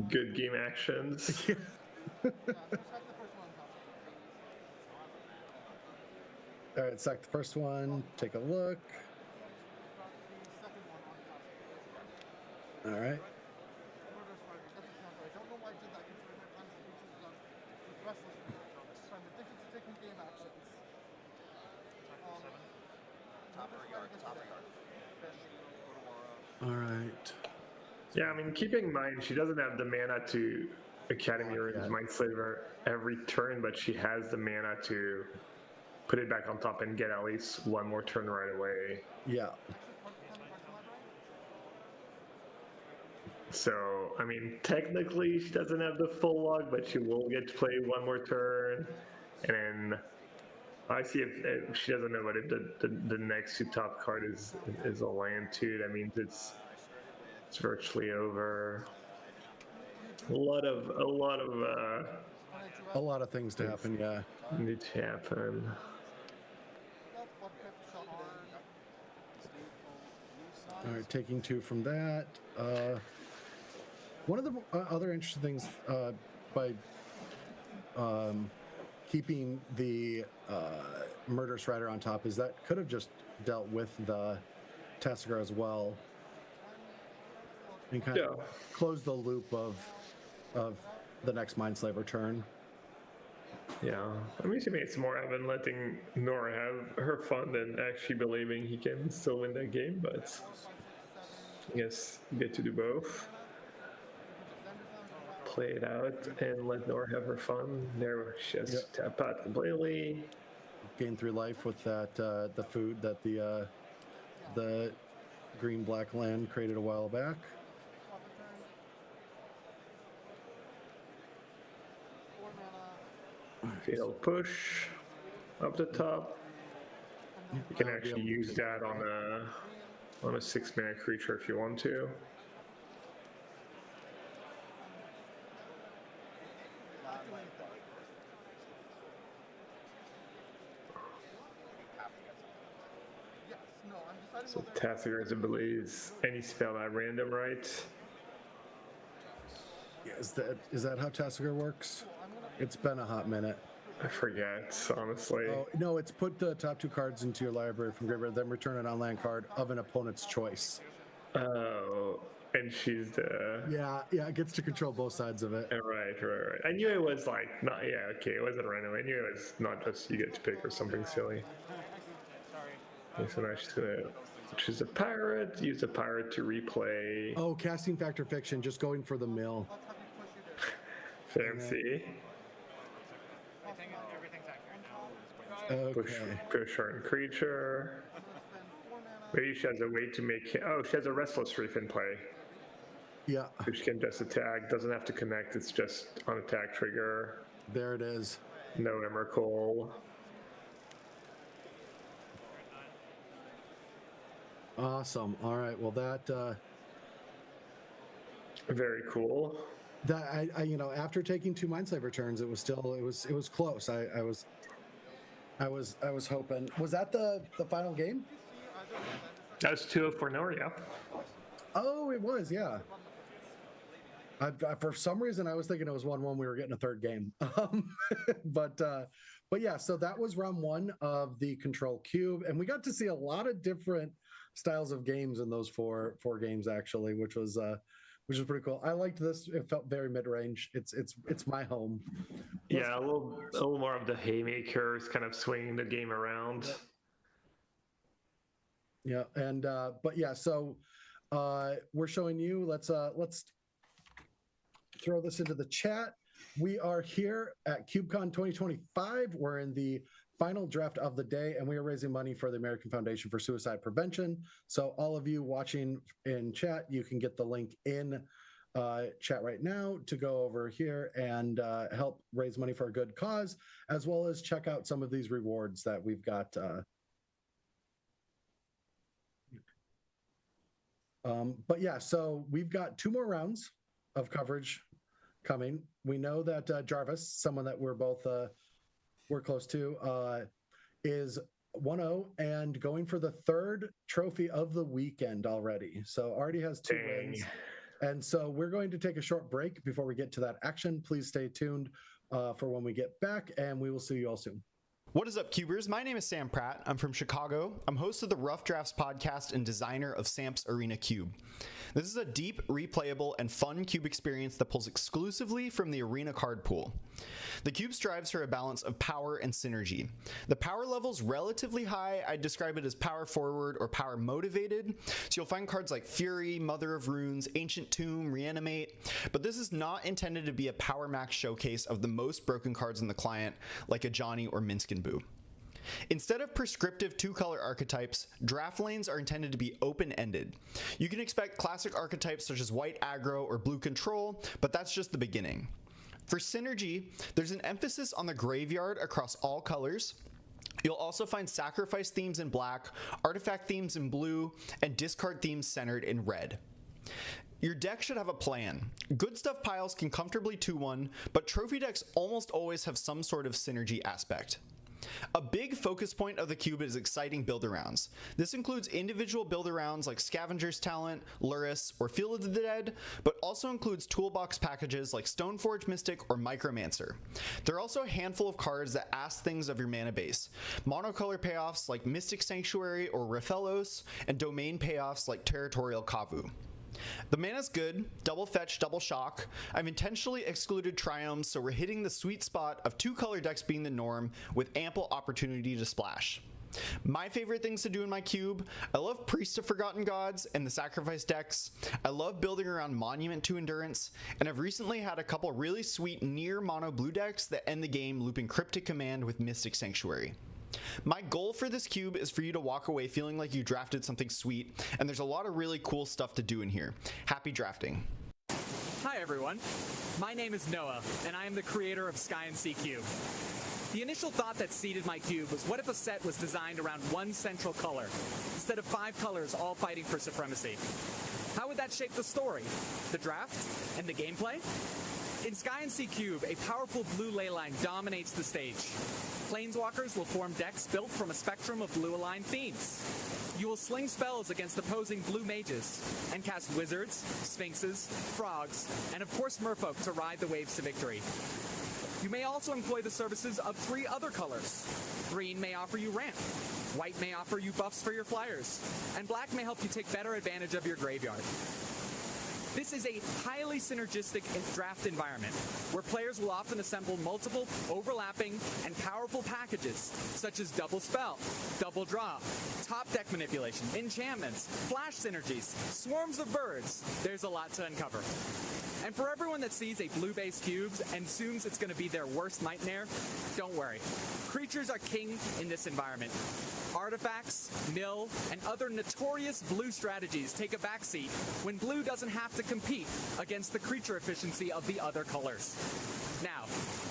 good game actions. All right, select the first one, take a look. All right. All right. Yeah, I mean, keeping in mind, she doesn't have the mana to Academy Ruins Mindslaver every turn, but she has the mana to put it back on top and get at least one more turn right away. Yeah. So, I mean, technically she doesn't have the full log, but she will get to play one more turn. And then I see if she doesn't know, but if the next two top card is a land too, that means it's virtually over. A lot of things to happen, yeah. Need to happen. All right, taking 2 from that. One of the other interesting things by keeping the Murderous Rider on top is that could have just dealt with the Tasigur as well, and kind of close the loop of the next Mindslaver turn. Yeah, I mean, to me, it's more Evan letting Nora have her fun than actually believing he can still win that game, but I guess you get to do both. play it out and let Nora have her fun. There, she has tap out completely. Gain 3 life with that the food that the green-black land created a while back. Field push up the top. You can actually use that on a 6-mana creature if you want to. So Tassiger's ability is any spell at random, right? Yeah, is that how Tassiger works? It's been a hot minute. I forget, honestly. Oh, no, it's put the top 2 cards into your library from graveyard, then return an on-land card of an opponent's choice. Oh, and she's the... Yeah, it gets to control both sides of it. Right. I knew it was like, not, yeah, okay, it wasn't random. I knew it was not just you get to pick or something silly. Okay, so now she's gonna choose a pirate, use a pirate to replay. Oh, casting Factor Fiction, just going for the mill. Fancy. Okay. Push her creature. Maybe she has a way to make... Oh, she has a Restless Reef in play. Yeah. Which can just attack. Doesn't have to connect. It's just on attack trigger. There it is. No Emrakul. Awesome. All right. Well, that... Very cool. That I after taking 2 Mindslaver turns, it was close. I was hoping. Was that the final game? That was 2 for Noria. Oh, it was, yeah. For some reason, I was thinking it was 1-1. We were getting a third game. But yeah. So that was round 1 of the Control Cube, and we got to see a lot of different styles of games in those four games actually, which was pretty cool. I liked this. It felt very mid-range. It's my home. Yeah, a little more of the haymakers, kind of swinging the game around. Yeah, and but yeah, so we're showing you. Let's throw this into the chat. We are here at CubeCon 2025. We're in the final draft of the day, and we are raising money for the American Foundation for Suicide Prevention. So all of you watching in chat, you can get the link in chat right now to go over here and help raise money for a good cause, as well as check out some of these rewards that we've got. But yeah, so we've got 2 more rounds of coverage coming. We know that Jarvis, someone that we're close to, is 1-0 and going for the 3rd trophy of the weekend already. So already has 2 wins. And so we're going to take a short break before we get to that action. Please stay tuned for when we get back, and we will see you all soon. What is up, Cubers? My name is Sam Pratt. I'm from Chicago. I'm host of the Rough Drafts podcast and designer of Samps Arena Cube. This is a deep, replayable, and fun cube experience that pulls exclusively from the Arena card pool. The cube strives for a balance of power and synergy. The power level's relatively high. I'd describe it as power forward or power motivated. So you'll find cards like Fury, Mother of Runes, Ancient Tomb, Reanimate, but this is not intended to be a power max showcase of the most broken cards in the client like a Johnny or Minskin Boo. Instead of prescriptive 2-color archetypes, draft lanes are intended to be open-ended. You can expect classic archetypes such as white aggro or blue control, but that's just the beginning. For synergy, there's an emphasis on the graveyard across all colors. You'll also find sacrifice themes in black, artifact themes in blue, and discard themes centered in red. Your deck should have a plan. Good stuff piles can comfortably 2-1, but trophy decks almost always have some sort of synergy aspect. A big focus point of the cube is exciting build-arounds. This includes individual build-arounds like Scavenger's Talent, Luris, or Field of the Dead, but also includes toolbox packages like Stoneforge Mystic or Micromancer. There are also a handful of cards that ask things of your mana base, monocolor payoffs like Mystic Sanctuary or Rathalos, and domain payoffs like Territorial Kavu. The mana's good, double fetch, double shock. I've intentionally excluded triomes, so we're hitting the sweet spot of 2-color decks being the norm with ample opportunity to splash. My favorite things to do in my cube: I love Priest of Forgotten Gods and the Sacrifice decks. I love building around Monument to Endurance, and I've recently had a couple really sweet near mono blue decks that end the game looping Cryptic Command with Mystic Sanctuary. My goal for this cube is for you to walk away feeling like you drafted something sweet, and there's a lot of really cool stuff to do in here. Happy drafting. Hi everyone, my name is Noah, and I am the creator of Sky and Sea Cube. The initial thought that seeded my cube was, what if a set was designed around one central color, instead of 5 colors all fighting for supremacy? How would that shape the story, the draft, and the gameplay? In Sky and Sea Cube, a powerful blue ley line dominates the stage. Planeswalkers will form decks built from a spectrum of blue-aligned themes. You will sling spells against opposing blue mages, and cast wizards, sphinxes, frogs, and of course merfolk to ride the waves to victory. You may also employ the services of 3 other colors. Green may offer you ramp, white may offer you buffs for your flyers, and black may help you take better advantage of your graveyard. This is a highly synergistic draft environment, where players will often assemble multiple overlapping and powerful packages, such as double spell, double draw, top deck manipulation, enchantments, flash synergies, swarms of birds. There's a lot to uncover. And for everyone that sees a blue-based cube and assumes it's going to be their worst nightmare, don't worry. Creatures are king in this environment. Artifacts, mill, and other notorious blue strategies take a backseat when blue doesn't have to compete against the creature efficiency of the other colors. Now,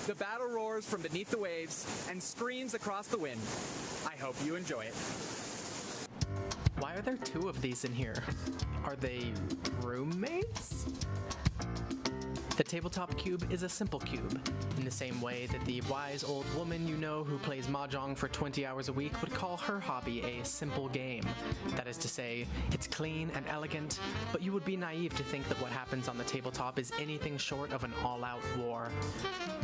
the battle roars from beneath the waves and screams across the wind. I hope you enjoy it. Why are there 2 of these in here? Are they roommates? The tabletop cube is a simple cube, in the same way that the wise old woman you know who plays mahjong for 20 hours a week would call her hobby a simple game. That is to say, it's clean and elegant, but you would be naive to think that what happens on the tabletop is anything short of an all-out war.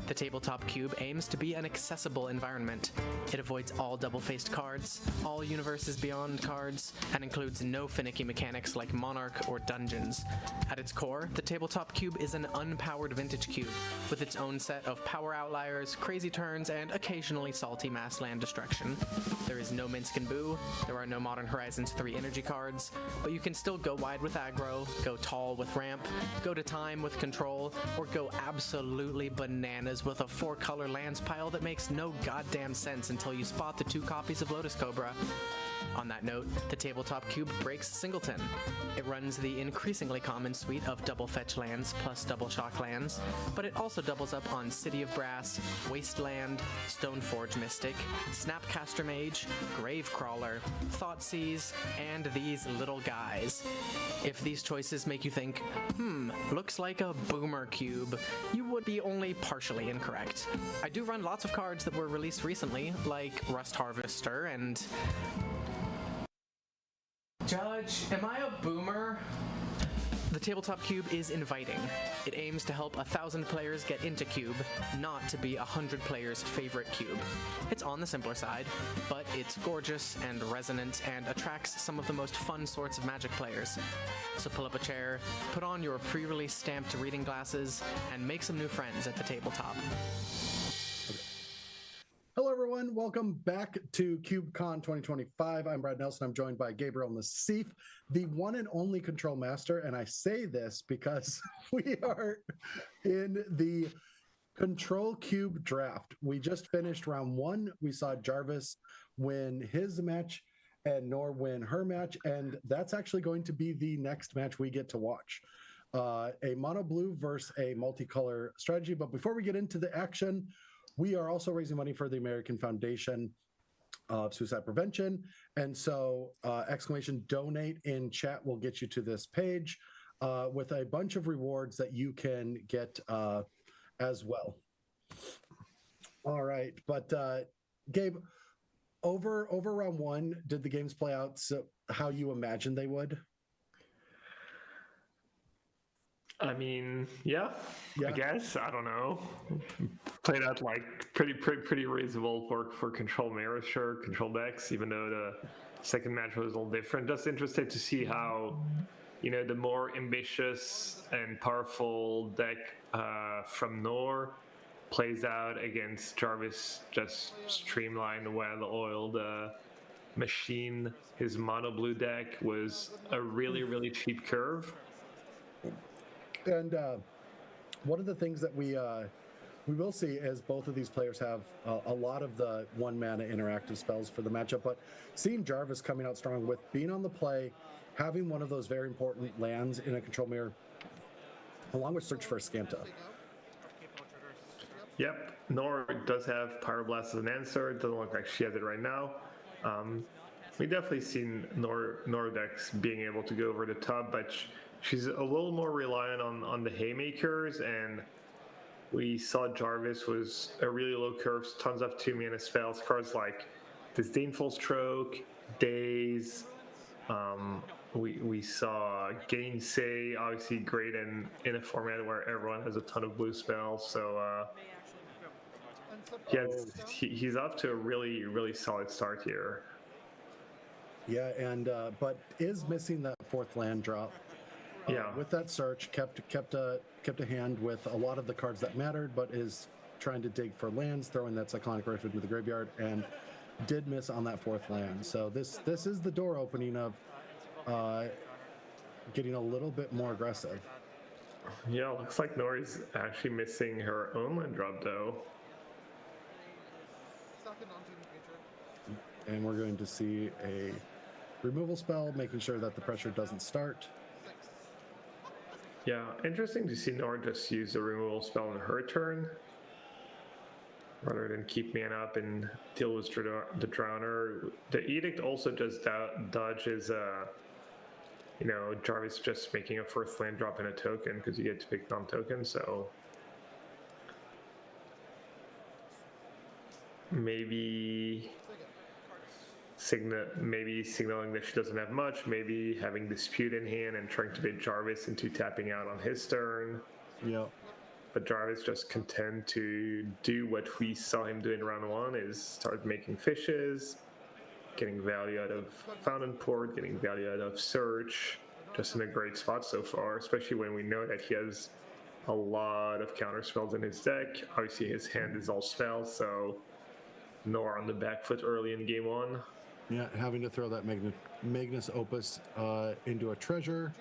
The tabletop cube aims to be an accessible environment. It avoids all double-faced cards, all Universes Beyond cards, and includes no finicky mechanics like Monarch or Dungeons. At its core, the tabletop cube is an unpowered vintage cube, with its own set of power outliers, crazy turns, and occasionally salty mass land destruction. There is no Minsk and Boo, there are no Modern Horizons 3 energy cards, but you can still go wide with aggro, go tall with ramp, go to time with control, or go absolutely bananas with a 4-color lands pile that makes no goddamn sense until you spot the 2 copies of Lotus Cobra. On that note, the tabletop cube breaks Singleton. It runs the increasingly common suite of double fetch lands plus double shock lands, but it also doubles up on City of Brass, Wasteland, Stoneforge Mystic, Snapcaster Mage, Gravecrawler, Thoughtseize, and these little guys. If these choices make you think, looks like a boomer cube, you would be only partially incorrect. I do run lots of cards that were released recently, like Rust Harvester and... Judge, am I a boomer? The tabletop cube is inviting. It aims to help 1,000 players get into cube, not to be 100 players' favorite cube. It's on the simpler side, but it's gorgeous and resonant and attracts some of the most fun sorts of Magic players. So pull up a chair, put on your pre-release stamped reading glasses, and make some new friends at the tabletop. Hello, everyone. Welcome back to CubeCon 2025. I'm Brad Nelson. I'm joined by Gabriel Nassif, the one and only Control Master. And I say this because we are in the Control Cube draft. We just finished round 1. We saw Jarvis win his match and Nor win her match. And that's actually going to be the next match we get to watch. A mono blue versus a multicolor strategy. But before we get into the action, we are also raising money for the American Foundation of Suicide Prevention. And so !donate in chat will get you to this page with a bunch of rewards that you can get as well. All right. But Gabe, over round 1, did the games play out how you imagined they would? I mean, yeah, I guess. I don't know. Played out like pretty reasonable for Control Mirror, sure, Control decks, even though the second match was a little different. Just interested to see how, the more ambitious and powerful deck from Nor plays out against Jarvis, just streamlined, well-oiled machine his mono blue deck was a really cheap curve. And one of the things that we will see is both of these players have a lot of the 1 mana interactive spells for the matchup, but seeing Jarvis coming out strong with being on the play, having one of those very important lands in a control mirror, along with Search for a Scanta. Yep, Nor does have Pyroblast as an answer. It doesn't look like she has it right now. We definitely seen Nor decks being able to go over the top, but she's a little more reliant on the haymakers, and we saw Jarvis was a really low curve, tons of 2 mana spells, cards like Disdainful Stroke, Daze. We saw Gainsay, obviously great in a format where everyone has a ton of blue spells. So he's off to a really solid start here. Yeah, and but is missing that 4th land drop. With that search, kept a hand with a lot of the cards that mattered, but is trying to dig for lands, throwing that Cyclonic Rift into the graveyard, and did miss on that 4th land. So this is the door opening of getting a little bit more aggressive. Yeah, looks like Nori's actually missing her own land drop though. And we're going to see a removal spell, making sure that the pressure doesn't start. Yeah, interesting to see Nor just use the removal spell on her turn, rather than keep mana up and deal with the Drowner. The Edict also just dodges, Jarvis just making a 1st land drop in a token, because you get to pick non-token, so maybe signaling that she doesn't have much, maybe having Dispute in hand and trying to bait Jarvis into tapping out on his turn. Yep. But Jarvis just content to do what we saw him do in round 1, is start making fishes, getting value out of Fountain Port, getting value out of Search, just in a great spot so far, especially when we know that he has a lot of counter spells in his deck. Obviously his hand is all spells, so Nor on the back foot early in game 1. Yeah, having to throw that Magnus Opus into a treasure.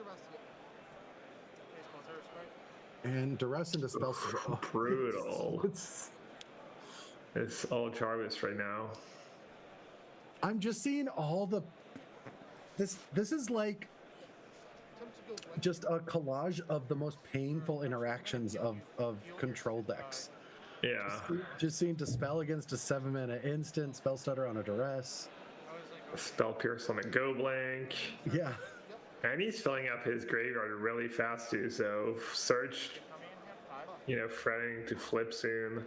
And Duress into spell. Brutal. It's all Jarvis right now. I'm just seeing all the... This is like just a collage of the most painful interactions of control decks. Yeah. Just seeing Dispel against a 7 mana instant, Spell Stutter on a Duress. Spell Pierce on a Go Blank. Yeah. And he's filling up his graveyard really fast too, so Search, fretting to flip soon,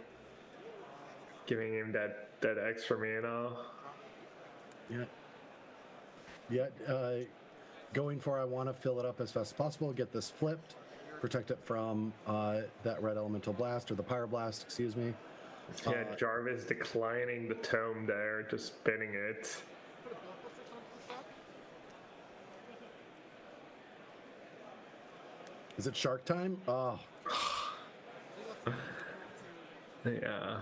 giving him that extra mana. Yeah. Going for, I want to fill it up as fast as possible, get this flipped, protect it from that Red Elemental Blast, or the Pyroblast, excuse me. Yeah, Jarvis declining the Tome there, just spinning it. Is it Shark Time? Oh. Yeah.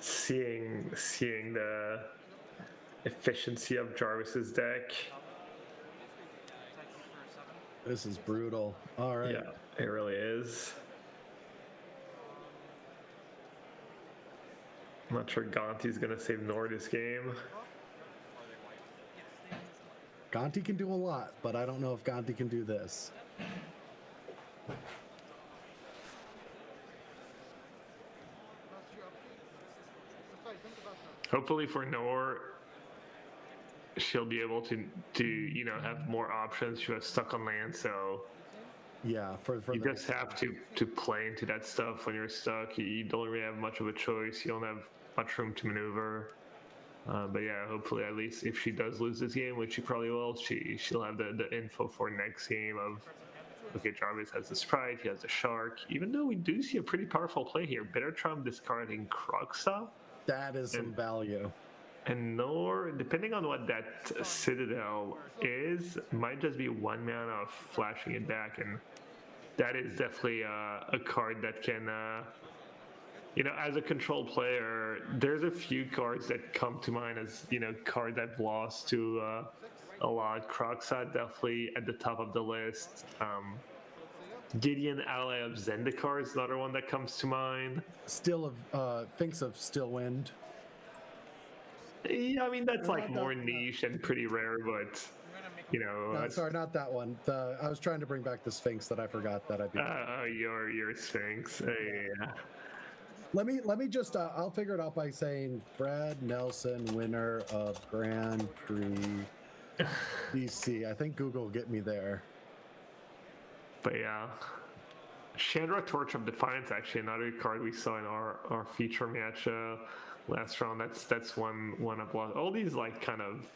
Seeing the efficiency of Jarvis's deck. This is brutal. All right. Yeah, it really is. I'm not sure Gonti's going to save Nor this game. Gonti can do a lot, but I don't know if Gonti can do this. Hopefully for Nor, she'll be able to have more options. She was stuck on land, so yeah, for you just have to play into that stuff when you're stuck. You don't really have much of a choice. You don't have much room to maneuver. But yeah, hopefully at least if she does lose this game, which she probably will, she'll have the info for next game of, okay, Jarvis has the Sprite, he has the Shark. Even though we do see a pretty powerful play here, Bitter Trump discarding Kroxa. That is some value. And Nor, depending on what that Citadel is, might just be 1 mana of flashing it back, and that is definitely a card that can as a control player, there's a few cards that come to mind as, cards I've lost to a lot. Kroxa definitely at the top of the list. Gideon, ally of Zendikar, is another one that comes to mind. Thinks of Stillwind. Yeah, I mean, that's like more niche and pretty rare, but, No, sorry, not that one. I was trying to bring back the Sphinx that I forgot that I beat. Your Sphinx. Yeah. Let me just, I'll figure it out by saying Brad Nelson, winner of Grand Prix DC. I think Google will get me there. But yeah, Chandra, Torch of Defiance, actually another card we saw in our feature match last round. That's one I've lost. All these like kind of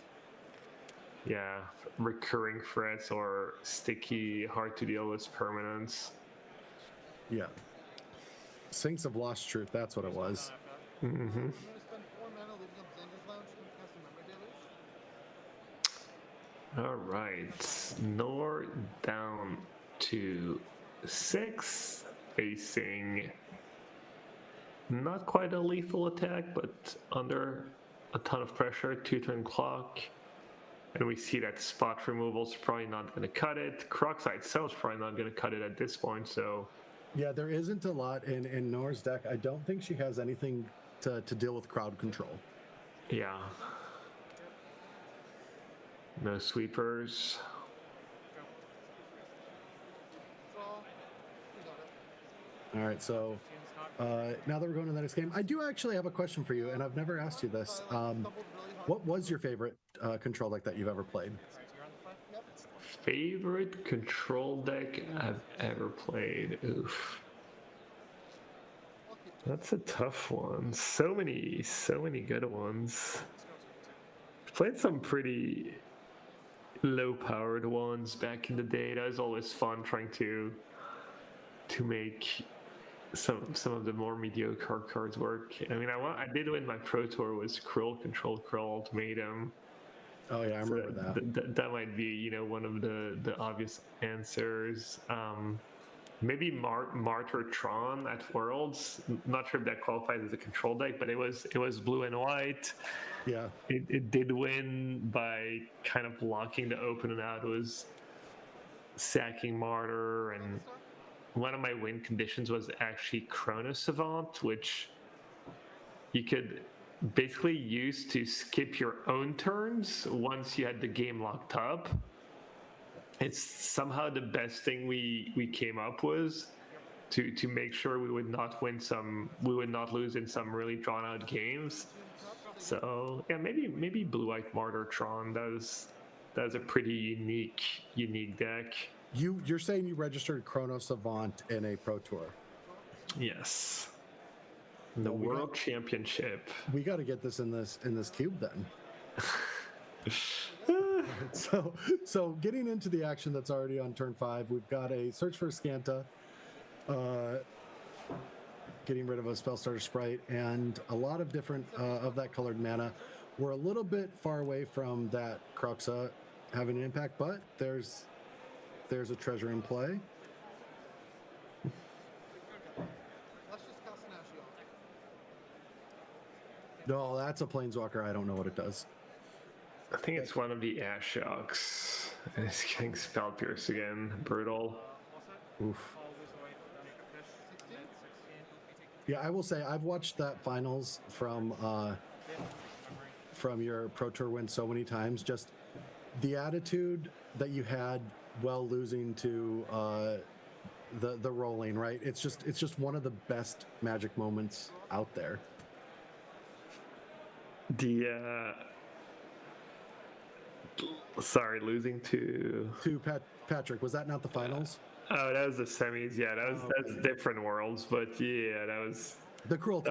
recurring threats or sticky, hard to deal with permanents. Yeah. Sphinx of Lost Truth, that's what it was. Mm-hmm. All right, Nor down to 6, facing not quite a lethal attack, but under a ton of pressure, 2-turn clock. And we see that spot removal's probably not going to cut it. Kroxa itself's probably not going to cut it at this point, so... Yeah, there isn't a lot in Nor's deck. I don't think she has anything to deal with crowd control. Yeah. No sweepers. All right, so now that we're going to the next game, I do actually have a question for you, and I've never asked you this. What was your favorite control deck that you've ever played? Favorite control deck I've ever played? Oof. That's a tough one. So many good ones. Played some pretty low-powered ones back in the day. That was always fun trying to make some of the more mediocre cards work. I mean, I did win my Pro Tour with Krull Control, Krull Ultimatum. Oh yeah, I remember that. That might be, one of the obvious answers. Maybe Martyr Tron at Worlds. Not sure if that qualifies as a control deck, but it was blue and white. Yeah. It did win by kind of blocking the open and out. It was sacking Martyr, and one of my win conditions was actually Chrono Savant, which you could basically use to skip your own turns once you had the game locked up. It's somehow the best thing we came up with to make sure we would not lose in some really drawn out games. So yeah, maybe Blue White Martyr Tron. That was a pretty unique deck. You're saying you registered Chrono Savant in a Pro Tour? Yes. The World Championship. We got to get this in this cube then. So getting into the action that's already on turn 5, we've got a Search for Scanta, getting rid of a Spellstarter Sprite, and a lot of different of that colored mana. We're a little bit far away from that Kroxa having an impact, but there's a treasure in play. No, that's a Planeswalker. I don't know what it does. I think it's one of the Ashocks. And it's getting Spell Pierce again. Brutal. Oof. Yeah, I will say I've watched that finals from your Pro Tour win so many times. Just the attitude that you had while losing to the rolling, right? It's just one of the best Magic moments out there. Losing to Patrick. Was that not the finals? Oh, that was the semis. Yeah, that's different worlds. But yeah, that was the Cruel.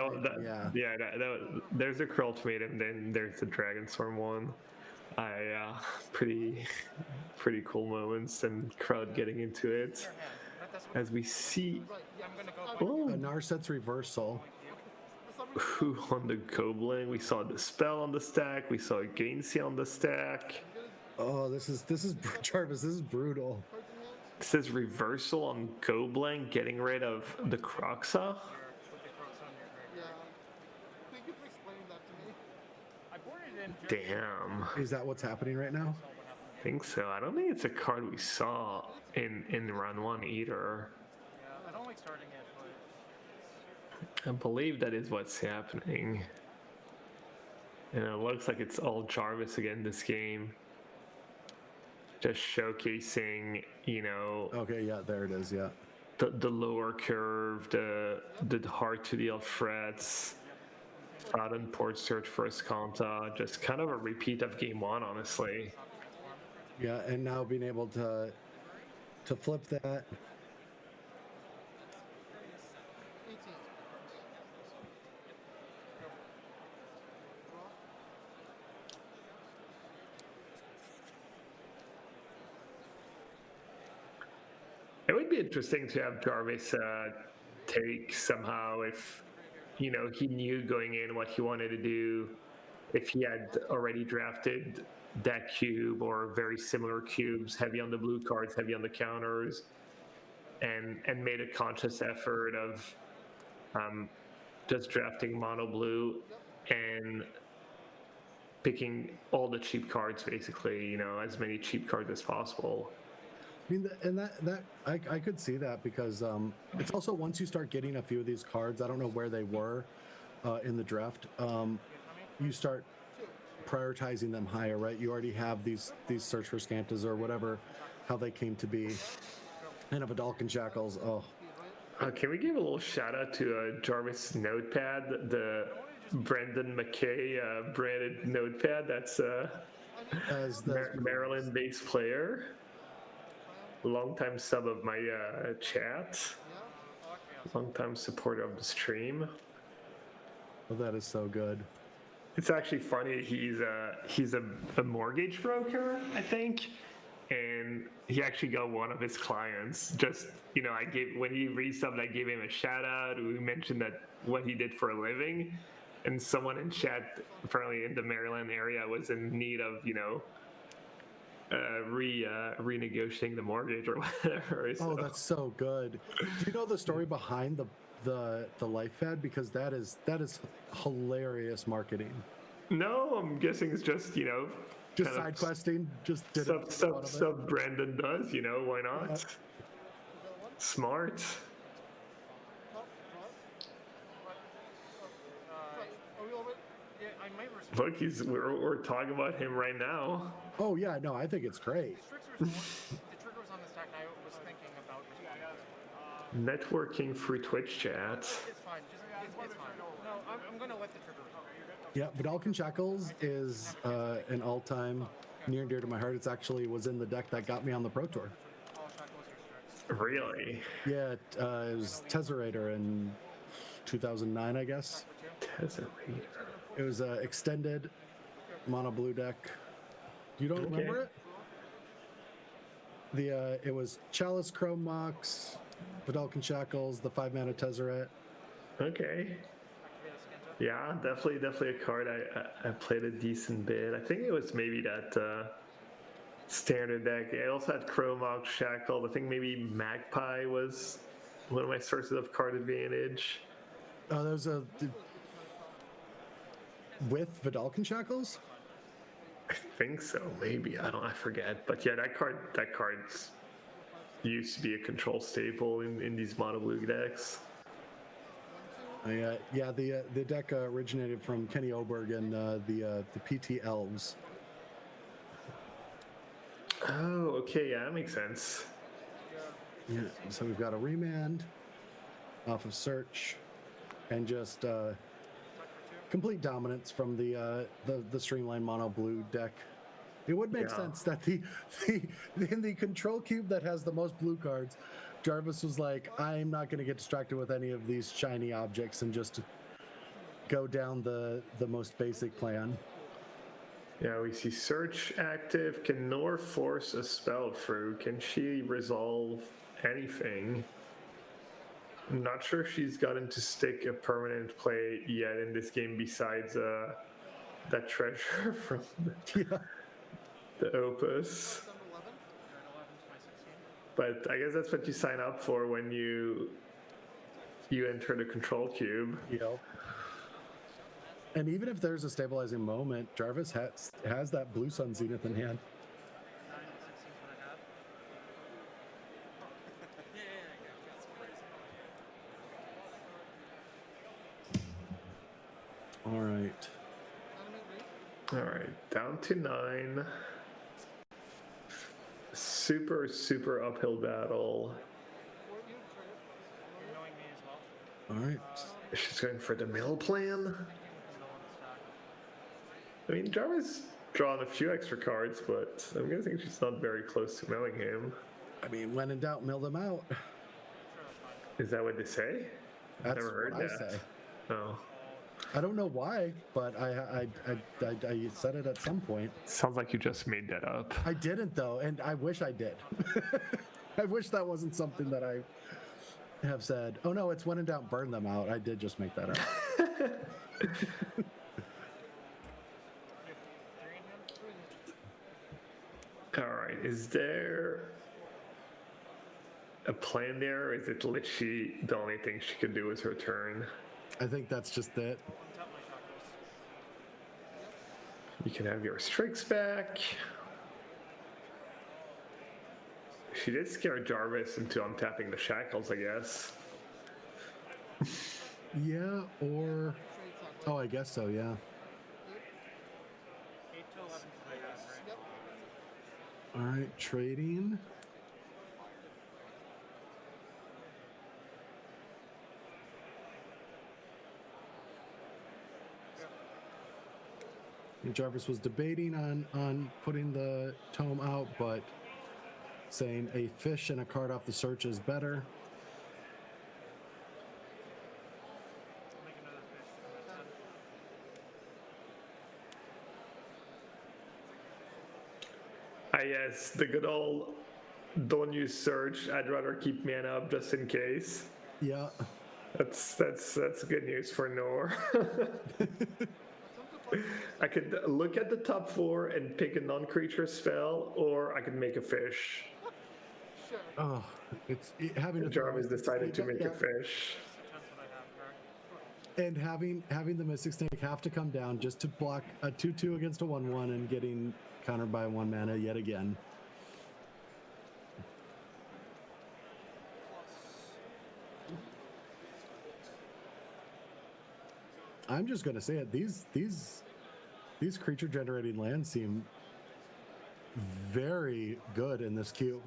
There's a Cruel Ultimatum, then there's the Dragonstorm one. Pretty cool moments, and crowd getting into it. As we see, a Narset's Reversal. Who on the Goblin? We saw the Spell on the stack. We saw Gainsey on the stack. Oh, this is Jarvis. This is brutal. It says Reversal on Goblin, getting rid of the Kroxa. Damn. Is that what's happening right now? I think so. I don't think it's a card we saw in round 1 either. I don't like starting it, but I believe that is what's happening. And it looks like it's all Jarvis again this game. Just showcasing, you know. Okay, yeah, there it is, yeah. The lower curve, the hard to deal threats, Faden Port Search for Escanta, just kind of a repeat of game 1, honestly. Yeah, and now being able to flip that. It would be interesting to have Jarvis take somehow if, you know, he knew going in what he wanted to do, if he had already drafted that cube or very similar cubes, heavy on the blue cards, heavy on the counters, and made a conscious effort of just drafting mono blue and picking all the cheap cards, basically, you know, as many cheap cards as possible. I mean, and that I could see that because it's also once you start getting a few of these cards, I don't know where they were in the draft, you start prioritizing them higher, right? You already have these Search for Scantas or whatever, how they came to be, and of Vedalken Shackles. Oh, can we give a little shout out to Jarvis Notepad, the Brendan McKay branded notepad? That's Maryland-based player. Longtime sub of my chat, longtime supporter of the stream. Oh, that is so good. It's actually funny. He's a mortgage broker, I think, and he actually got one of his clients. Just, you know, when he resubbed, I gave him a shout out. We mentioned that what he did for a living, and someone in chat, apparently in the Maryland area, was in need of, you know, renegotiating the mortgage or whatever. So. Oh, that's so good. Do you know the story behind the life ad? Because that is hilarious marketing. No, I'm guessing it's just, you know, just side questing. Just did stuff Brandon does, you know, why not? Yeah. Smart. Look, we're talking about him right now. Oh yeah, no, I think it's great. The trigger was on the stack, and I was thinking about networking through Twitch chat. It's fine. It's fine. No, I'm gonna let the trigger. Yeah, Vedalken Shackles is an all-time near and dear to my heart. It's actually was in the deck that got me on the Pro Tour. Really? Yeah, it was Tezzerator in 2009, I guess. Tezzerator. It was an extended mono blue deck. You don't remember it? It was Chalice, Chrome Mox, Vedalken Shackles, the 5-mana Tezzeret. Okay. Yeah, definitely a card I played a decent bit. I think it was maybe that standard deck. I also had Chrome Mox, Shackle. I think maybe Magpie was one of my sources of card advantage. Oh, there was with Vedalken Shackles? I think so, maybe. I forget. But yeah, that card's used to be a control staple in these mono blue decks. Yeah, the deck originated from Kenny Oberg and the PT Elves. Oh, okay, yeah, that makes sense. Yeah, so we've got a Remand off of Search, and just complete dominance from the Streamline Mono Blue deck. It would make sense that in the control cube that has the most blue cards, Jarvis was like, I'm not going to get distracted with any of these shiny objects and just go down the most basic plan. Yeah, we see Search active. Can Nor force a spell through? Can she resolve anything? I'm not sure if she's gotten to stick a permanent play yet in this game besides that treasure from the Opus. But I guess that's what you sign up for when you enter the control cube. Yep. And even if there's a stabilizing moment, Jarvis has that Blue Sun Zenith in hand. All right. All right, down to 9. Super uphill battle. All right. She's going for the mill plan. I mean, Jarvis drawn a few extra cards, but I'm guessing she's not very close to milling him. I mean, when in doubt, mill them out. Is that what they say? I've That's never heard what I that. say. Oh. I don't know why, but I said it at some point. Sounds like you just made that up. I didn't though, and I wish I did. I wish that wasn't something that I have said. Oh no, it's when in doubt, burn them out. I did just make that up. All right, is there a plan there, or is it literally the only thing she could do is her turn? I think that's just it. You can have your Strix back. She did scare Jarvis into untapping the Shackles, I guess. Yeah, or... Oh, I guess so, yeah. All right, trading. Jarvis was debating on putting the tome out, but saying a fish and a card off the search is better. Yes, the good old don't use search. I'd rather keep mana up just in case. Yeah. That's good news for Nor. I could look at the top 4 and pick a non-creature spell, or I could make a fish. Oh, it's having a Jarvis decided to make a fish. And having the Mystic Snake have to come down just to block a 2/2 against a 1/1 and getting countered by 1 mana yet again. I'm just gonna say it. These creature generating lands seem very good in this cube.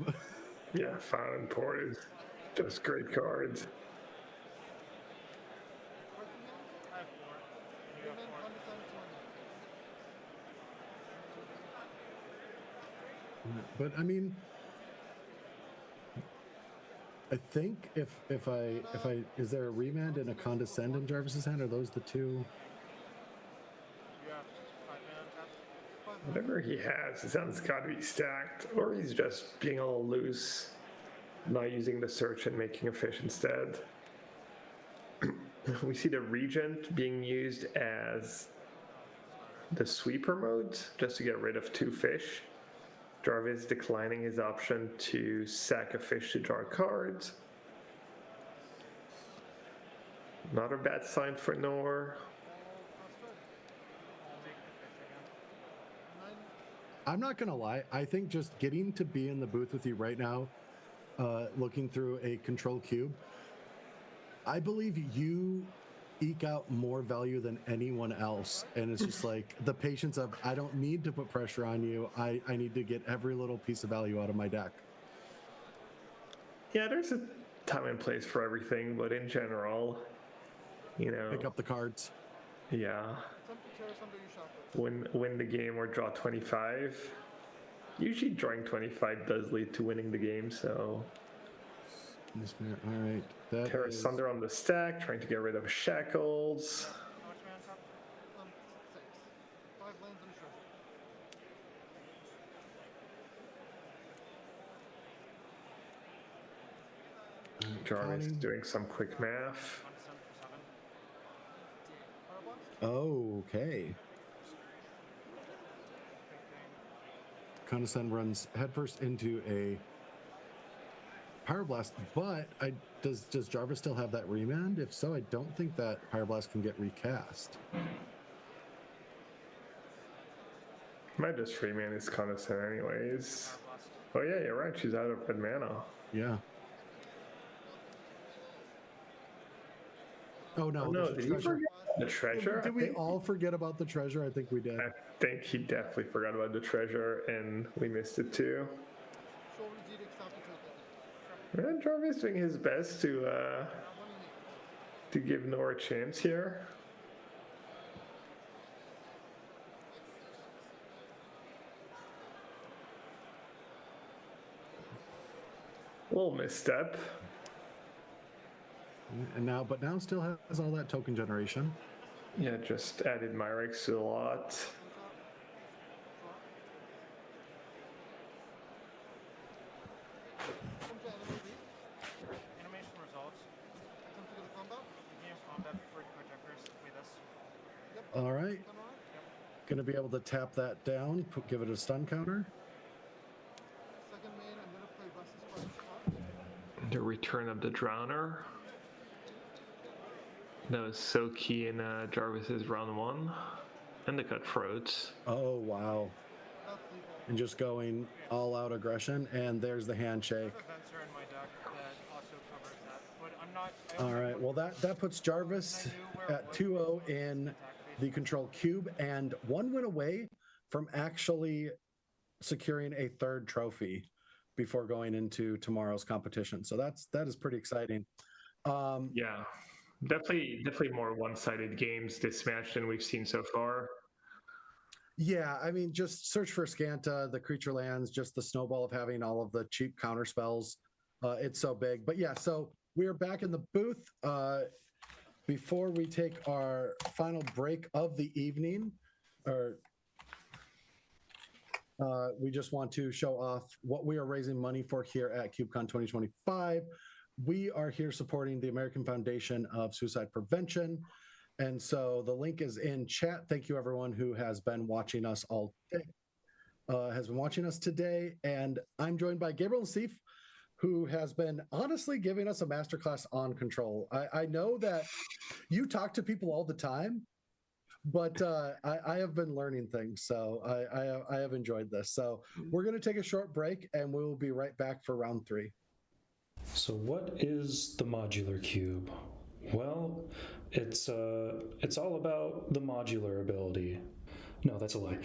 Yeah, Fountain and Port is just great cards. But I mean, I think if I is there a remand and a condescend in Jarvis's hand? Are those the two? Whatever he has, it sounds got to be stacked, or he's just being a little loose, not using the search and making a fish instead. We see the Regent being used as the sweeper mode, just to get rid of 2 fish. Jarvis declining his option to sack a fish to draw cards. Not a bad sign for Nor. I'm not gonna lie. I think just getting to be in the booth with you right now, looking through a control cube, I believe you eke out more value than anyone else. And it's just like the patience of, I don't need to put pressure on you. I need to get every little piece of value out of my deck. Yeah, there's a time and place for everything, but in general, you know, pick up the cards. Yeah. Win the game or draw 25. Usually drawing 25 does lead to winning the game, so. All right. Terra Sunder on the stack, trying to get rid of Shackles. Jarvis doing some quick math. Okay. Condescend runs headfirst into a Pyroblast, but does Jarvis still have that remand? If so, I don't think that Pyroblast can get recast. Might just free man is Condescend anyways. Oh yeah, you're right. She's out of red mana. Yeah. Oh no! No, there's a did he treasure. forget the treasure? Did I we think- all forget about the treasure? I think we did. I think he definitely forgot about the treasure, and we missed it too. Yeah, Jarvis doing his best to give Nora a chance here. Little misstep. And now, but now still has all that token generation. Yeah, just added Myrex to a lot. Animation results. Begin combat before you attackers with us. All right. Going to be able to tap that down, give it a stun counter. The return of the Drowner. That was so key in Jarvis's round 1. And the Cutthroats. Oh, wow. And just going all out aggression. And there's the handshake. Events are in my deck that also covers that, but I'm not. All right. Well, that puts Jarvis at 2-0 in the control cube and 1 win away from actually securing a 3rd trophy before going into tomorrow's competition. So that is pretty exciting. Yeah, definitely more one-sided games this match than we've seen so far. Yeah, I mean, just search for Scanta, the creature lands, just the snowball of having all of the cheap counter spells. It's so big. But yeah, so we're back in the booth. Before we take our final break of the evening, we just want to show off what we are raising money for here at KubeCon 2025. We are here supporting the American Foundation of Suicide Prevention. And so the link is in chat. Thank you, everyone who has been watching us all day, today. And I'm joined by Gabriel Nassif, who has been honestly giving us a masterclass on control. I know that you talk to people all the time, but I have been learning things. So I have enjoyed this. So we're going to take a short break and we'll be right back for round 3. So what is the modular cube? Well, it's all about the modular ability. No, that's a lie.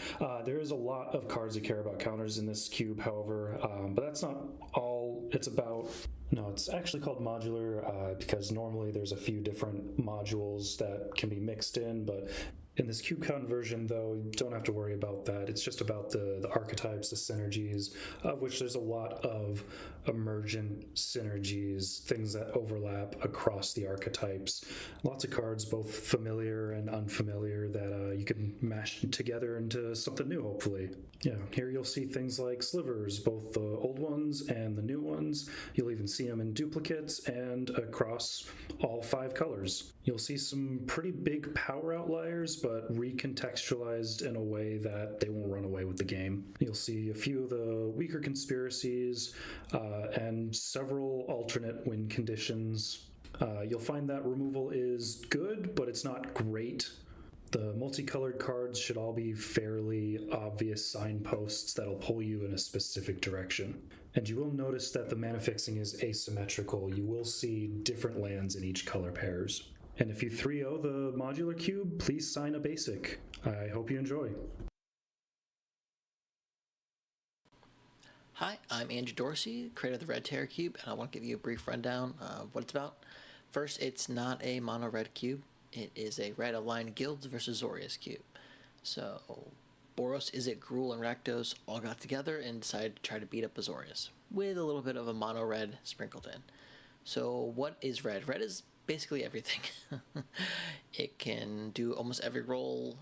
There is a lot of cards that care about counters in this cube, however, but that's not all it's about. No, it's actually called modular because normally there's a few different modules that can be mixed in, but in this KubeCon version, though, you don't have to worry about that. It's just about the archetypes, the synergies, of which there's a lot of emergent synergies, things that overlap across the archetypes. Lots of cards, both familiar and unfamiliar, that you can mash together into something new, hopefully. Yeah, here you'll see things like slivers, both the old ones and the new ones. You'll even see them in duplicates and across all 5 colors. You'll see some pretty big power outliers, but recontextualized in a way that they won't run away with the game. You'll see a few of the weaker conspiracies and several alternate win conditions. You'll find that removal is good, but it's not great. The multicolored cards should all be fairly obvious signposts that'll pull you in a specific direction. And you will notice that the mana fixing is asymmetrical. You will see different lands in each color pairs. And if you 3-0 the modular cube, please sign a basic. I hope you enjoy. Hi, I'm Andrew Dorsey, creator of the Red Terror Cube, and I want to give you a brief rundown of what it's about. First, it's not a mono red cube. It is a red aligned guilds versus Zorius cube. So, Boros, Izzet, Gruul, and Rakdos all got together and decided to try to beat up Azorius, with a little bit of a mono red sprinkled in. So, what is red? Red is basically everything. It can do almost every role,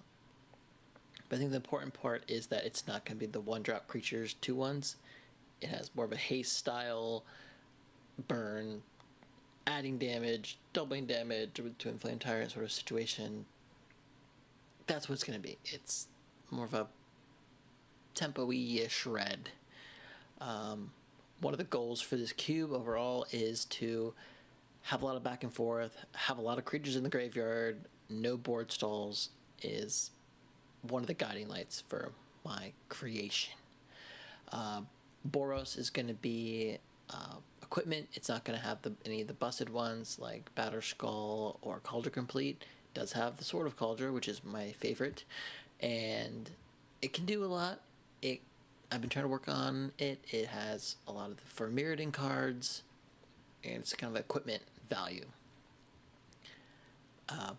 but I think the important part is that it's not going to be the 1-drop creatures 2/1s. It has more of a haste style, burn, adding damage, doubling damage to inflame tyrant sort of situation. That's what it's going to be. It's more of a tempo-y-ish red. One of the goals for this cube overall is to have a lot of back and forth, have a lot of creatures in the graveyard, no board stalls is one of the guiding lights for my creation. Boros is going to be equipment. It's not going to have any of the busted ones like Batterskull or Cauldron Complete. It does have the Sword of Cauldron, which is my favorite, and it can do a lot. I've been trying to work on it. It has a lot of the Mirrodin cards, and it's kind of equipment value.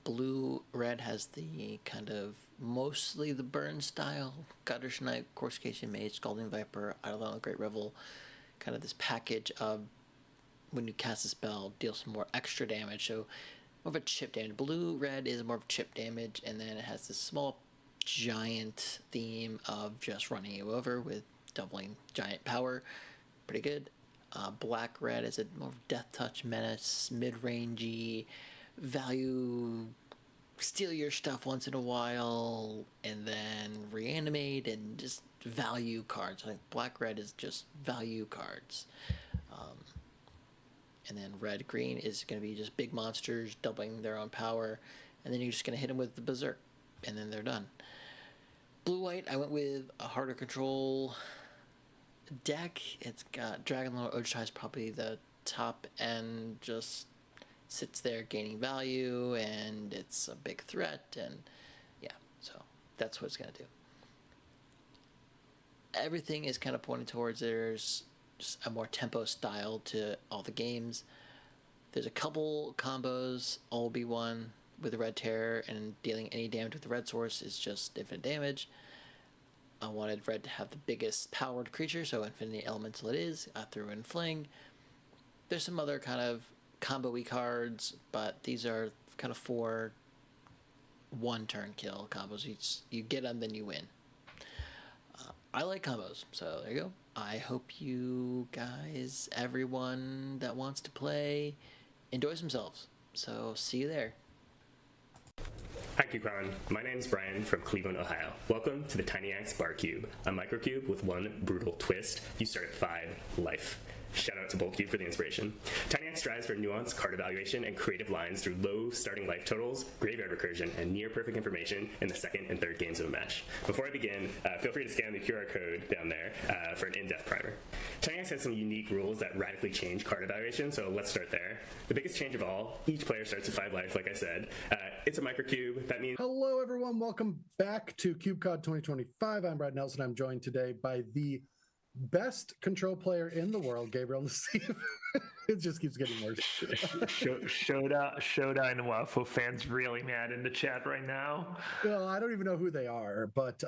Blue-red has the kind of mostly the burn style, Gutter Snipe, Coruscation Mage, Scalding Viper, Eidolon, Great Revel, kind of this package of when you cast a spell, deal some more extra damage, so more of a chip damage. Blue-red is more of chip damage, and then it has this small giant theme of just running you over with doubling giant power. Pretty good. Black-red is a more Death Touch menace, mid-rangey, value, steal your stuff once in a while, and then reanimate, and just value cards. I think black-red is just value cards. And then red-green is going to be just big monsters doubling their own power, and then you're just going to hit them with the Berserk, and then they're done. Blue-white, I went with a harder control deck. It's got Dragonlord Ojutai is probably the top end, just sits there gaining value, and it's a big threat, and yeah, so that's what it's going to do. Everything is kind of pointing towards there's just a more tempo style to all the games. There's a couple combos, all be one with the Red Terror, and dealing any damage with the red source is just infinite damage. I wanted red to have the biggest powered creature, so Infinity Elemental it is. I threw in Fling. There's some other kind of combo-y cards, but these are kind of 4 one-turn kill combos. You get them, then you win. I like combos, so there you go. I hope you guys, everyone that wants to play, enjoys themselves. So see you there. Hi CubeCon, my name's Brian from Cleveland, Ohio. Welcome to the Tiny Axe Bar Cube, a microcube with one brutal twist. You start at 5 life. Shout out to BoltCube for the inspiration. Tiny Axe strives for nuanced card evaluation and creative lines through low starting life totals, graveyard recursion, and near-perfect information in the second and third games of a match. Before I begin, feel free to scan the QR code down there for an in-depth primer. Tiny Axe has some unique rules that radically change card evaluation, so let's start there. The biggest change of all, each player starts at 5 life, like I said. It's a microcube. That means... Hello, everyone. Welcome back to CubeCon 2025. I'm Brad Nelson. I'm joined today by the best control player in the world, Gabriel Nassif. It just keeps getting worse. Showdown Waffle fans really mad in the chat right now. Well, I don't even know who they are, but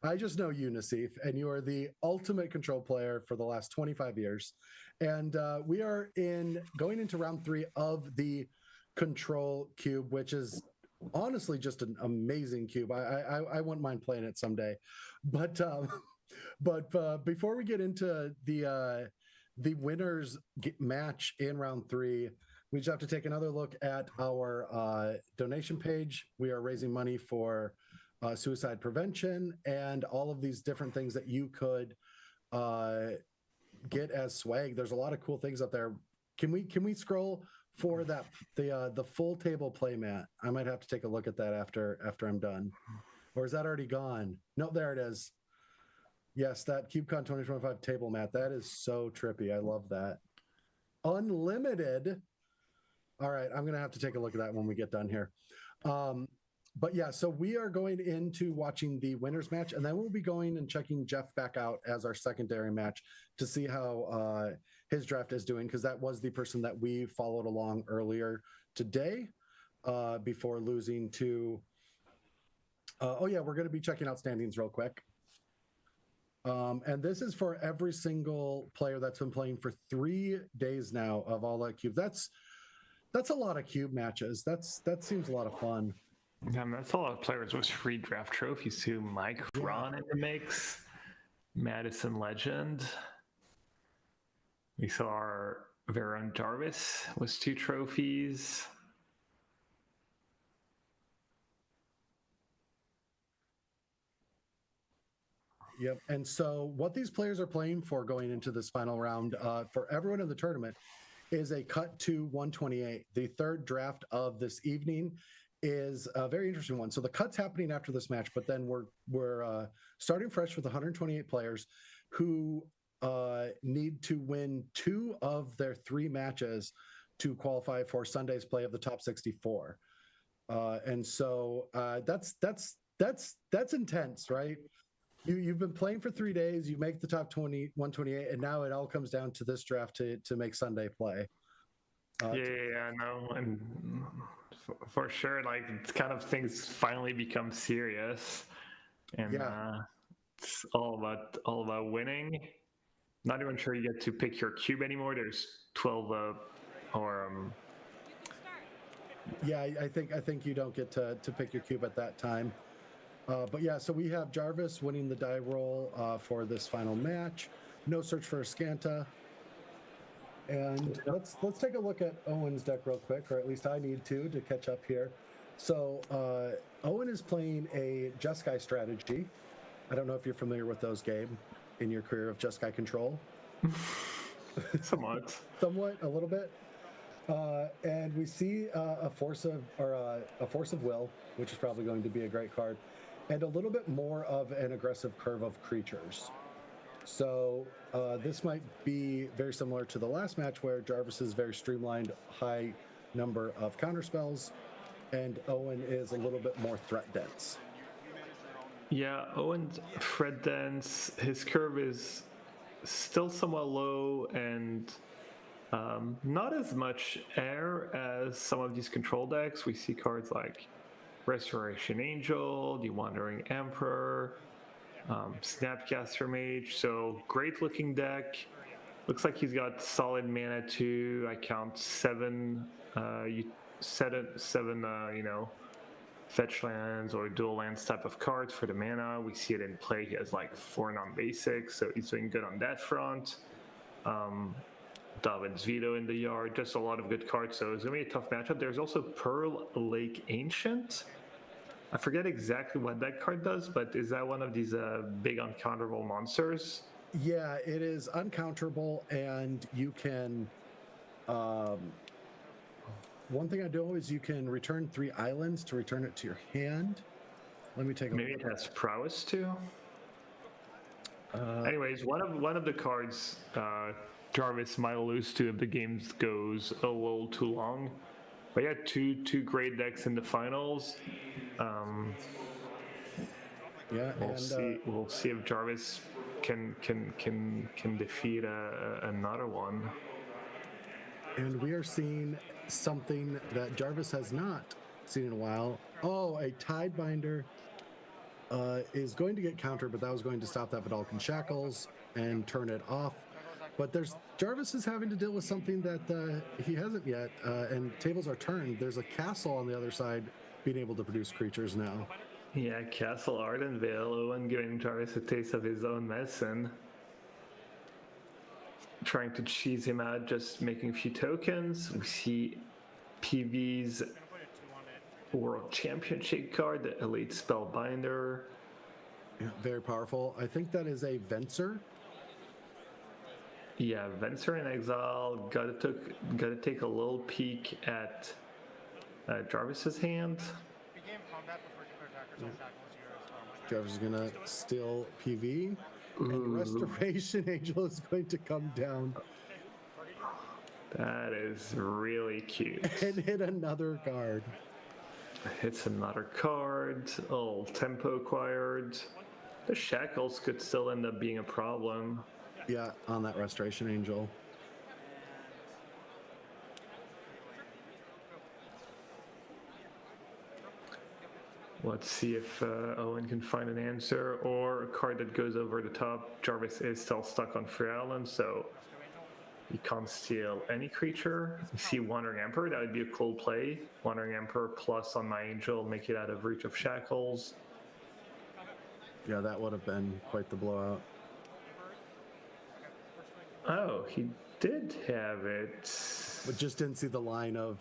I just know you, Nassif, and you are the ultimate control player for the last 25 years. And we are going into round 3 of the Control Cube, which is honestly just an amazing cube. I wouldn't mind playing it someday. But before we get into the winners match in round 3, we just have to take another look at our donation page. We are raising money for suicide prevention and all of these different things that you could get as swag. There's a lot of cool things up there. Can we scroll for that the full table playmat? I might have to take a look at that after I'm done. Or is that already gone? No, there it is. Yes, that CubeCon 2025 table mat. That is so trippy. I love that. Unlimited. All right, I'm going to have to take a look at that when we get done here. But yeah, so we are going into watching the winners match, and then we'll be going and checking Jeff back out as our secondary match to see how his draft is doing, because that was the person that we followed along earlier today before losing to... oh yeah, we're going to be checking out standings real quick. And this is for every single player that's been playing for 3 days now of all that cube. That's a lot of cube matches. That seems a lot of fun. Yeah, that's a lot of players with free draft trophies too. Mike Ron in the mix, Madison Legend. We saw our Veron Jarvis was 2 trophies. Yep. And so what these players are playing for going into this final round for everyone in the tournament is a cut to 128, the third draft of this evening. is a very interesting one. So the cut's happening after this match, but then we're starting fresh with 128 players who need to win 2 of their 3 matches to qualify for Sunday's play of the top 64. And so that's intense, right? You've been playing for 3 days, you make the top 128, and now it all comes down to this draft to make Sunday play. Yeah, no, and for sure, like it's kind of things finally become serious, and it's all about winning. Not even sure you get to pick your cube anymore. There's 12 Yeah, I think you don't get to pick your cube at that time. But yeah, so we have Jarvis winning the die roll for this final match. No search for Scanta. And let's take a look at Owen's deck real quick, or at least I need to catch up here. So Owen is playing a Jeskai strategy. I don't know if you're familiar with those, Gabe, in your career of Jeskai control. Somewhat, a little bit. And we see a force of will, which is probably going to be a great card, and a little bit more of an aggressive curve of creatures. So this might be very similar to the last match, where Jarvis's very streamlined, high number of counter spells, and Owen is a little bit more threat dense. Yeah, Owen's threat dense. His curve is still somewhat low, and not as much air as some of these control decks. We see cards like Restoration Angel, the Wandering Emperor, Snapcaster Mage. So great looking deck. Looks like he's got solid mana too. I count 7 fetch lands or dual lands type of cards for the mana. We see it in play. He has like 4 non-basics, so he's doing good on that front. David's Veto in the yard, just a lot of good cards, so it's gonna be a tough matchup. There's also Pearl Lake Ancient. I forget exactly what that card does, but is that one of these big uncounterable monsters? Yeah, it is uncounterable, and you can one thing I know is you can return 3 islands to return it to your hand. Let me take a Maybe look. it has prowess too. Anyways, one of the cards Jarvis might lose to if the game goes a little too long. But yeah, two great decks in the finals. Yeah, we'll see if Jarvis can defeat another one. And we are seeing something that Jarvis has not seen in a while. Oh, a Tidebinder is going to get countered, but that was going to stop that Vidalcan Shackles and turn it off. But Jarvis is having to deal with something that he hasn't yet, and tables are turned. There's a castle on the other side being able to produce creatures now. Yeah, Castle Ardenvale, Owen giving Jarvis a taste of his own medicine. Trying to cheese him out, just making a few tokens. We see PV's World Championship card, the Elite Spellbinder. Yeah, very powerful. I think that is a Venser. Yeah, Venser in exile. Gotta take a little peek at Jarvis's hand. Jarvis is gonna steal PV, and Restoration Angel is going to come down. That is really cute. And hit another card. Hits another card. Oh, tempo acquired. The shackles could still end up being a problem. Yeah, on that Restoration Angel. Let's see if Owen can find an answer, or a card that goes over the top. Jarvis is still stuck on Free Island, so he can't steal any creature. You see Wandering Emperor, that would be a cool play. Wandering Emperor plus on my Angel, make it out of Reach of Shackles. Yeah, that would have been quite the blowout. Oh, he did have it. But just didn't see the line of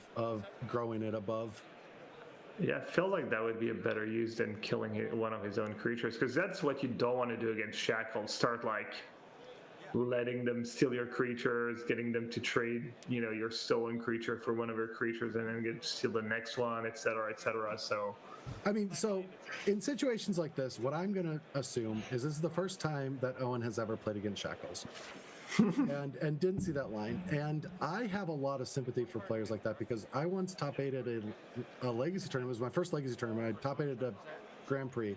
growing it above. Yeah, I feel like that would be a better use than killing one of his own creatures, because that's what you don't want to do against Shackles. Start like letting them steal your creatures, getting them to trade, your stolen creature for one of your creatures, and then get to steal the next one, etc., etc. So, I mean, so in situations like this, what I'm going to assume is this is the first time that Owen has ever played against Shackles. and didn't see that line. And I have a lot of sympathy for players like that because I once top 8'd a Legacy tournament. It was my first Legacy tournament. I top 8'd a Grand Prix.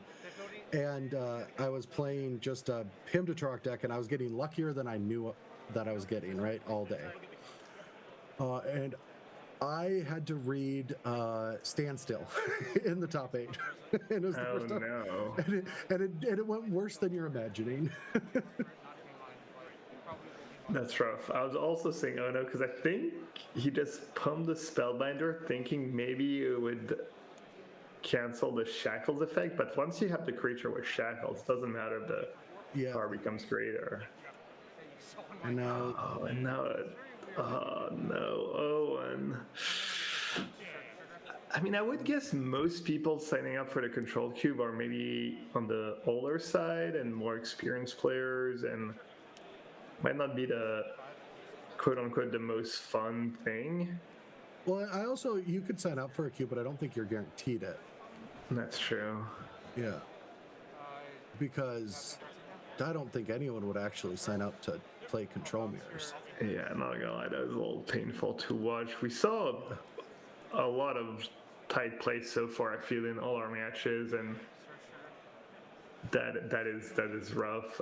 And I was playing just a Hymn to Torok deck, and I was getting luckier than I knew that I was getting, right, all day. And I had to read Standstill in the top 8. And it was the first time. No. And it went worse than you're imagining. That's rough. I was also saying, oh no, because I think he just pumped the Spellbinder thinking maybe it would cancel the Shackles effect, but once you have the creature with Shackles, it doesn't matter if the power becomes greater. I know. Oh, and now oh no, Owen. I mean, I would guess most people signing up for the Control Cube are maybe on the older side and more experienced players, and might not be the quote-unquote the most fun thing. Well, you could sign up for a cube, but I don't think you're guaranteed it. That's true. Yeah. Because I don't think anyone would actually sign up to play Control Mirrors. Yeah, I'm not gonna lie, that was a little painful to watch. We saw a lot of tight plays so far, I feel, in all our matches, and that is rough.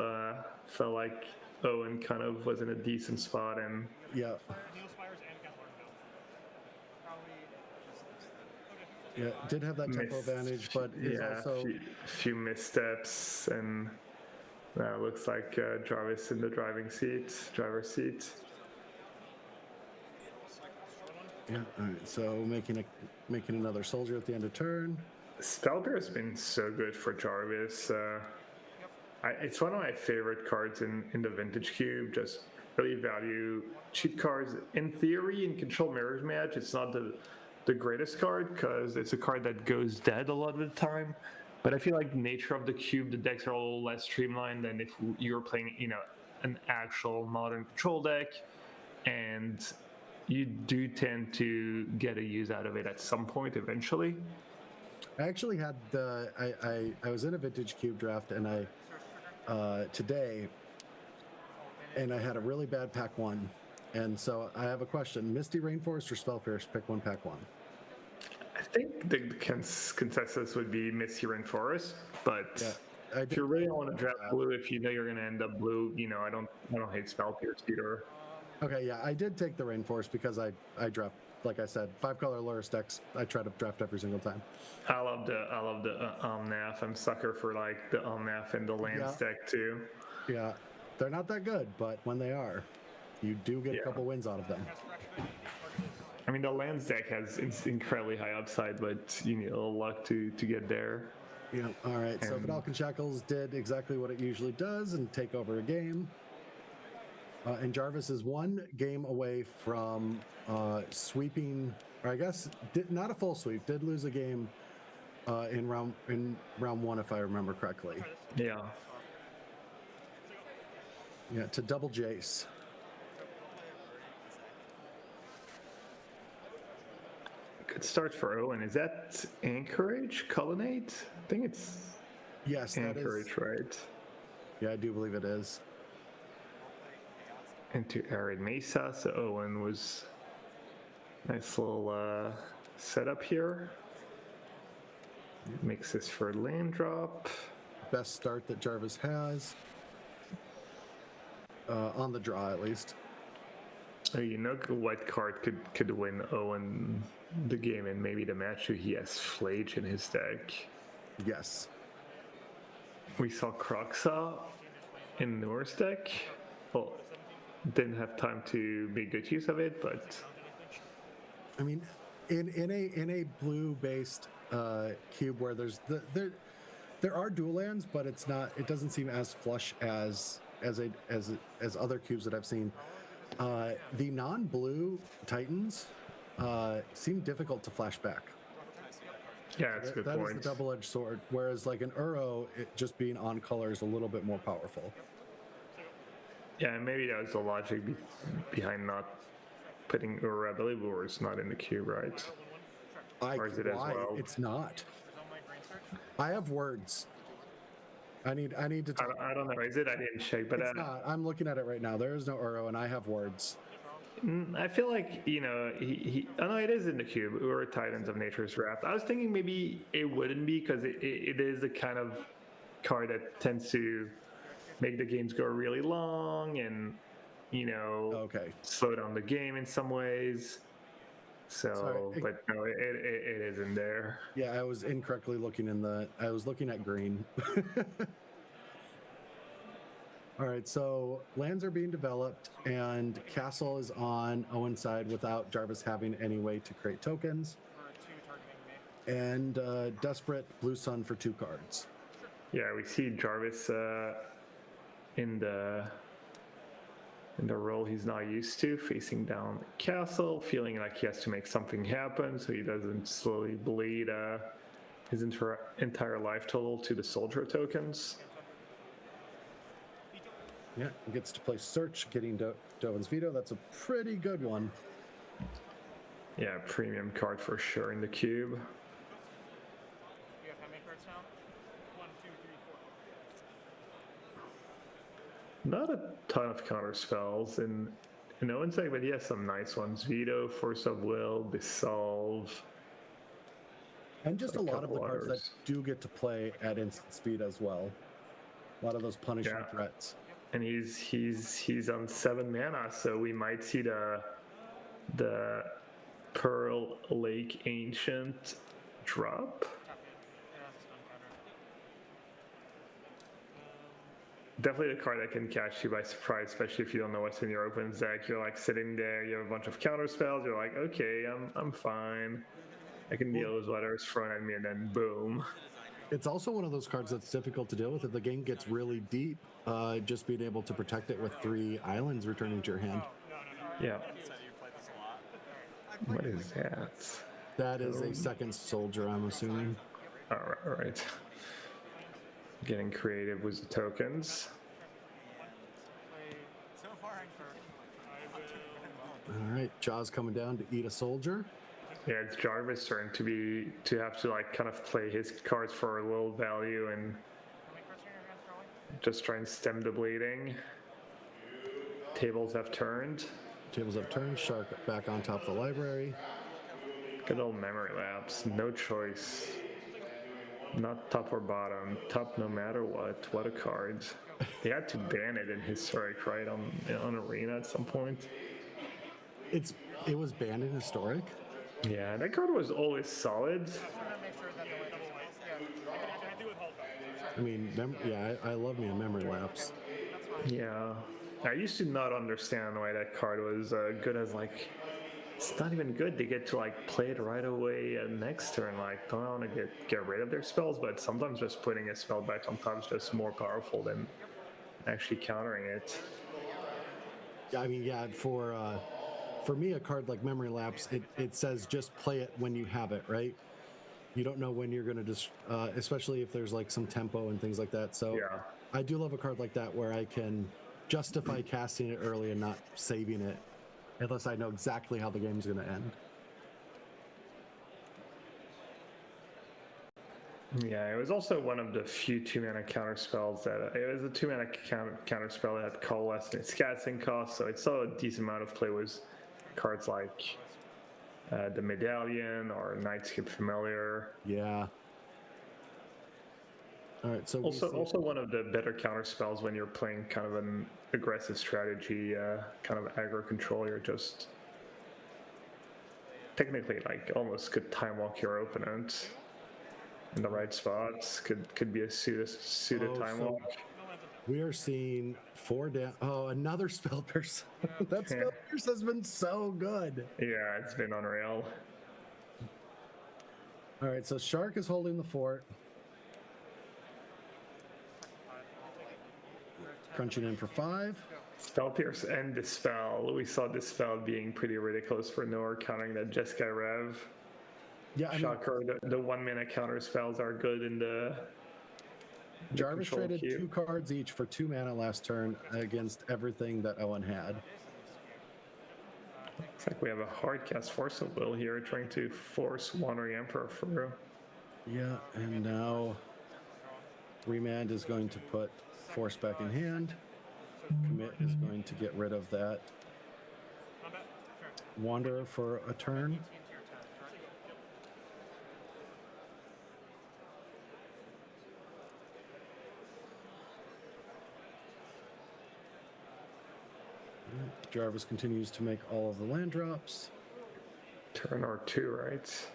Felt like Owen kind of was in a decent spot, and yeah, did have that tempo advantage, but also few missteps, and looks like Jarvis in the driver's seat. Yeah. All right. So making another soldier at the end of turn. Spellbearer has been so good for Jarvis. It's one of my favorite cards in the Vintage Cube. Just really value cheap cards. In theory, in Control Mirrors match, it's not the greatest card because it's a card that goes dead a lot of the time. But I feel like the nature of the cube, the decks are a little less streamlined than if you were playing, an actual modern control deck, and you do tend to get a use out of it at some point eventually. I actually had I was in a Vintage Cube draft, and I today, and I had a really bad pack 1, and so I have a question: Misty Rainforest or Spellpierce? Pick one, pack 1. I think the consensus would be Misty Rainforest, but if you really want to draft blue, if you know you're going to end up blue, I don't hate Spellpierce either. Okay, yeah, I did take the Rainforest because I draft, like I said, 5-color Lurrus decks. I try to draft every single time. I love the Omnath. I'm sucker for like the Omnath and the lands deck too. Yeah, they're not that good, but when they are, you do get a couple wins out of them. I mean, the lands deck has incredibly high upside, but you need a little luck to get there. Yeah. All right. So Vedalken Shackles did exactly what it usually does and take over a game. And Jarvis is one game away from sweeping, or I guess not a full sweep. Did lose a game in round 1, if I remember correctly. Yeah. Yeah, to double Jace. Good start for Owen. Is that Anchorage Colonnade? I think it's Anchorage, right? Yeah, I do believe it is. Into Arid Mesa, so Owen was nice little setup here. Makes this for land drop. Best start that Jarvis has. On the draw, at least. Oh, what card could win Owen the game and maybe the match? He has Flage in his deck. Yes. We saw Kroxa in Noor's deck. Well, didn't have time to make good use of it, but I mean, in a blue-based cube where there are dual lands, but it doesn't seem as flush as other cubes that I've seen. The non-blue Titans seem difficult to flash back. Yeah, that's a good point. That is the double-edged sword, whereas like an Uro, it just being on color is a little bit more powerful. Yeah, maybe that was the logic behind not putting Ura. I believe Ura is not in the cube, right? Or is it as Why? well? It's not. I have words. I need to. I don't know. Is it? I didn't check, but It's not. I'm looking at it right now. There is no Uro, and I have words. I feel like, you know, oh no, it is in the cube. Ura Titans of Nature's Wrath. I was thinking maybe it wouldn't be because it is the kind of card that tends to make the games go really long and, you know, slow down the game in some ways. So, Sorry. but no, it isn't there. Yeah, I was incorrectly looking I was looking at green. All right, so lands are being developed, and Castle is on Owen's side without Jarvis having any way to create tokens. And Desperate Blue Sun for 2 cards. Yeah, we see Jarvis in the role he's not used to, facing down the castle, feeling like he has to make something happen so he doesn't slowly bleed his entire life total to the soldier tokens. Yeah, he gets to play Search, getting Dovin's Veto. That's a pretty good one. Yeah, premium card for sure in the cube. You have how many cards now? 1, 2, 3, 4. Not a ton of counter spells in Owen's deck, but he has some nice ones. Veto, Force of Will, Dissolve. And just a lot of the couple cards that others. do get to play at instant speed as well. A lot of those punishing threats. And he's on 7 mana, so we might see the Pearl Lake Ancient drop. Definitely the card that can catch you by surprise, especially if you don't know what's in your open deck. You're like sitting there, you have a bunch of counter spells. You're like, okay, I'm fine. I can deal with whatever's thrown at me, and then boom. It's also one of those cards that's difficult to deal with if the game gets really deep. Just being able to protect it with 3 islands returning to your hand. Yeah. What is that? That is a second soldier, I'm assuming. All right. Getting creative with the tokens. All right, Jaws coming down to eat a soldier. Yeah, it's Jarvis' turn to have to like kind of play his cards for a little value and just try and stem the bleeding. Tables have turned. Tables have turned. Shark back on top of the library. Good old memory lapse. No choice. Not top or bottom. Top no matter what. What a card. They had to ban it in Historic, right? On Arena at some point. It was banned in Historic? Yeah, that card was always solid. I mean, I love me a memory lapse. Yeah. I used to not understand why that card was good as like, it's not even good. They get to like play it right away next turn. Like, don't want to get rid of their spells, but sometimes just putting a spell back on top is just more powerful than actually countering it. I mean, yeah, for me, a card like Memory Lapse, it says just play it when you have it, right? You don't know when you're going to especially if there's like some tempo and things like that. So yeah. I do love a card like that where I can justify casting it early and not saving it unless I know exactly how the game's going to end. Yeah, it was also one of the few 2-mana counter spells that it was a 2-mana counter spell that had Coalesce in its casting cost, so it saw a decent amount of play with cards like the Medallion or Nightscape Familiar. Yeah. All right, so also one of the better counter spells when you're playing kind of an aggressive strategy, kind of aggro control. You're just technically like almost could time walk your opponent in the right spots. Could be a suited time walk. We are seeing 4 down. Oh, another Spell Pierce. That Spell Pierce has been so good. Yeah, it's been unreal. All right, so Shark is holding the fort. Crunching in for 5. Spell Pierce and Dispel. We saw Dispel being pretty ridiculous for Noor, countering that Jeskai Rev. Yeah, I mean, Shocker, the 1-mana counter spells are good in the Jarvis control traded cube. 2 cards each for 2 mana last turn against everything that Owen had. Looks like we have a hard cast Force of Will here, trying to force Wandering Emperor through. Yeah, and now Remand is going to put Force back in hand. Commit is going to get rid of that Wanderer for a turn. Jarvis continues to make all of the land drops. Turn or 2, right?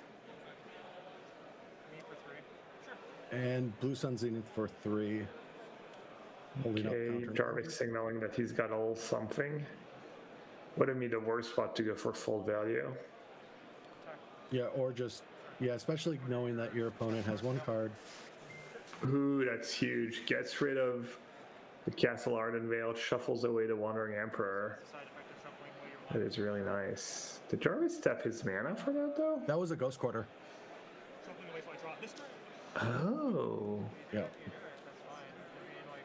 And Blue Sun Zenith for 3. Holding up Okay, counter Jarvis signaling that he's got all something. Wouldn't be the worst spot to go for full value. Yeah, or just, yeah, especially knowing that your opponent has 1 card. Ooh, that's huge. Gets rid of the Castle Ardenvale, shuffles away the Wandering Emperor. That is really nice. Did Jarvis step his mana for that, though? That was a Ghost Quarter. Oh. Yeah.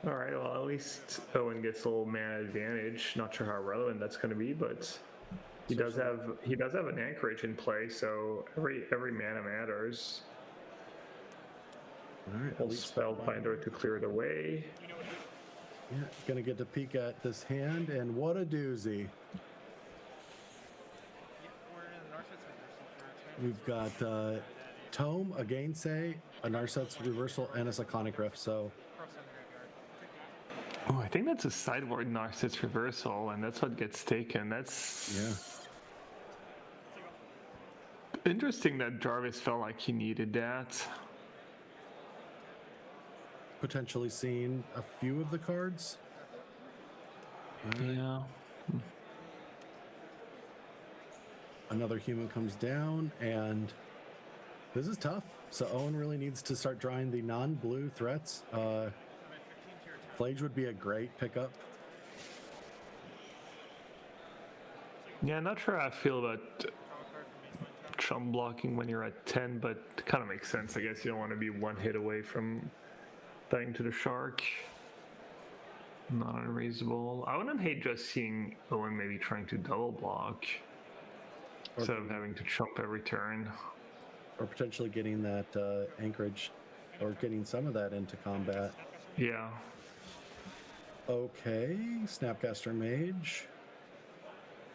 All right, well, at least Owen gets a little mana advantage. Not sure how relevant that's going to be, but he does have an anchorage in play, so every mana matters. All right, Hold Spellbinder to clear the way. Yeah, gonna get to peek at this hand, and what a doozy. We've got Tome, a Gainsay, a Narset's Reversal, and a Cyclonic Rift, so... Oh, I think that's a sideboard Narset's Reversal, and that's what gets taken. That's... Yeah. Interesting that Jarvis felt like he needed that. Potentially seen a few of the cards. Yeah. Another human comes down, and this is tough. So Owen really needs to start drawing the non-blue threats. Flage would be a great pickup. Yeah, not sure how I feel about chump blocking when you're at 10, but it kind of makes sense. I guess you don't want to be 1 hit away from dying to the shark. Not unreasonable. I wouldn't hate just seeing Owen maybe trying to double block instead of having to chump every turn. Or potentially getting that anchorage, or getting some of that into combat. Yeah. Okay, Snapcaster Mage.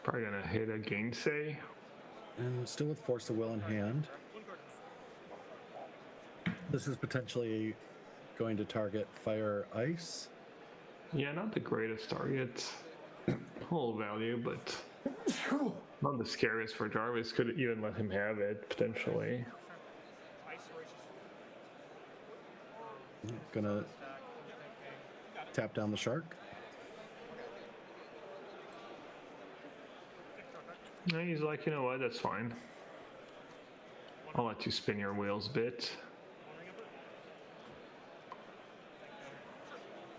Probably gonna hit a Gainsay. And still with Force of Will in hand. This is potentially going to target Fire Ice. Yeah, not the greatest target. Whole value, but not the scariest for Jarvis. Could even let him have it, potentially. Gonna tap down the shark. Yeah, he's like, you know what, that's fine. I'll let you spin your wheels a bit.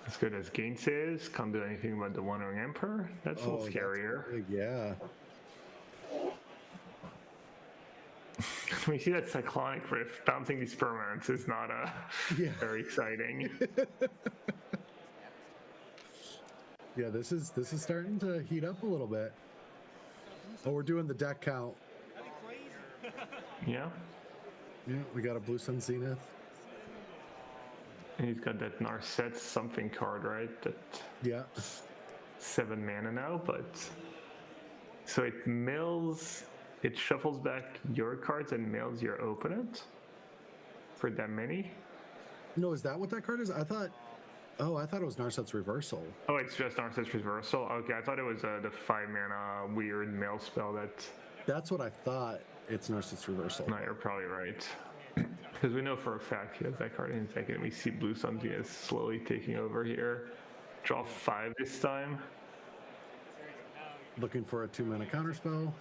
As good as Gainsay is, can't do anything about the Wandering Emperor. That's a little scarier. Yeah. We see that Cyclonic Rift bouncing these permanents is not very exciting. Yeah, this is starting to heat up a little bit. Oh, we're doing the deck count. Yeah. Yeah, we got a Blue Sun Zenith. And he's got that Narset something card, right? That 7 mana now, but so it mills, it shuffles back your cards and mills your opponent for that many. No, is that what that card is? I thought it was Narset's Reversal. Oh, it's just Narset's Reversal. Okay, I thought it was the 5 mana weird mill spell that. That's what I thought. It's Narset's Reversal. No, you're probably right. Because we know for a fact he has that card in his deck, and we see Blue Sun Zenith slowly taking over here. Draw 5 this time. Looking for a 2 mana counterspell.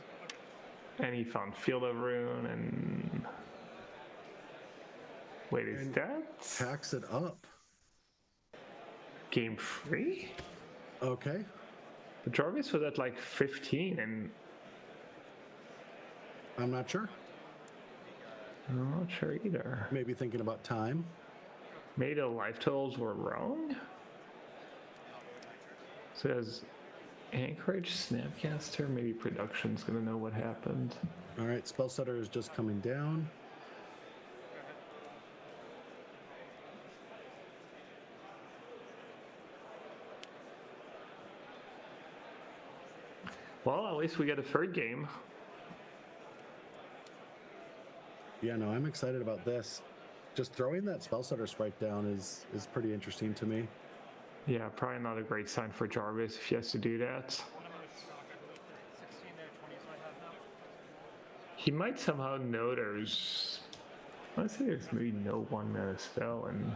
And he found Field of Ruin and. Wait, is that? Packs it up. Game 3? Okay. But Jarvis was at like 15, and. I'm not sure. I'm not sure either. Maybe thinking about time. Maybe the life totals were wrong? Says Anchorage, Snapcaster, maybe production's gonna know what happened. All right, Spellsetter is just coming down. Well, at least we get a third game. Yeah, no, I'm excited about this. Just throwing that Spellsetter sprite down is pretty interesting to me. Yeah, probably not a great sign for Jarvis if he has to do that. He might somehow know there's... I'd say there's maybe no one-mana spell, and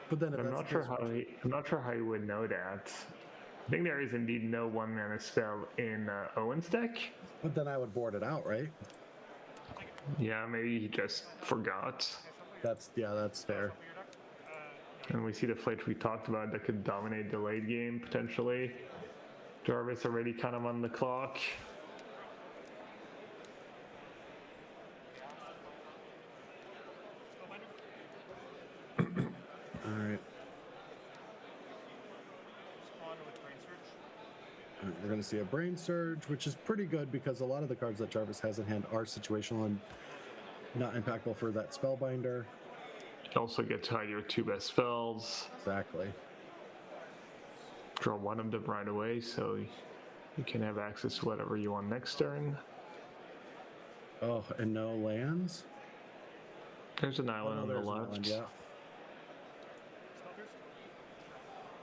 but then I'm not sure how he would know that. I think there is indeed no one-mana spell in Owen's deck. But then I would board it out, right? Yeah, maybe he just forgot. That's fair. And we see the fledge we talked about that could dominate the late game, potentially. Jarvis already kind of on the clock. Alright. We're going to see a Brain Surge, which is pretty good because a lot of the cards that Jarvis has in hand are situational and not impactful for that Spellbinder. You also get to hide your two best spells. Exactly. Draw one of them right away, so you can have access to whatever you want next turn. Oh, and no lands? There's an island on the left. Island, yeah.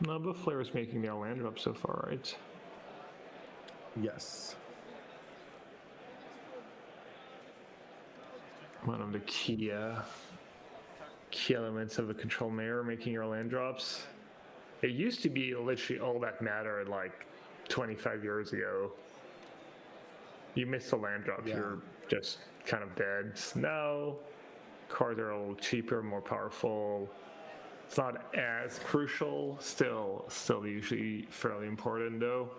No, but Flare is making their land drop so far, right? Yes. One of the key elements of a control mirror, making your land drops. It used to be literally all that mattered like 25 years ago. You miss a land drop, you're just kind of dead. Now, cards are a little cheaper, more powerful. It's not as crucial, still usually fairly important though.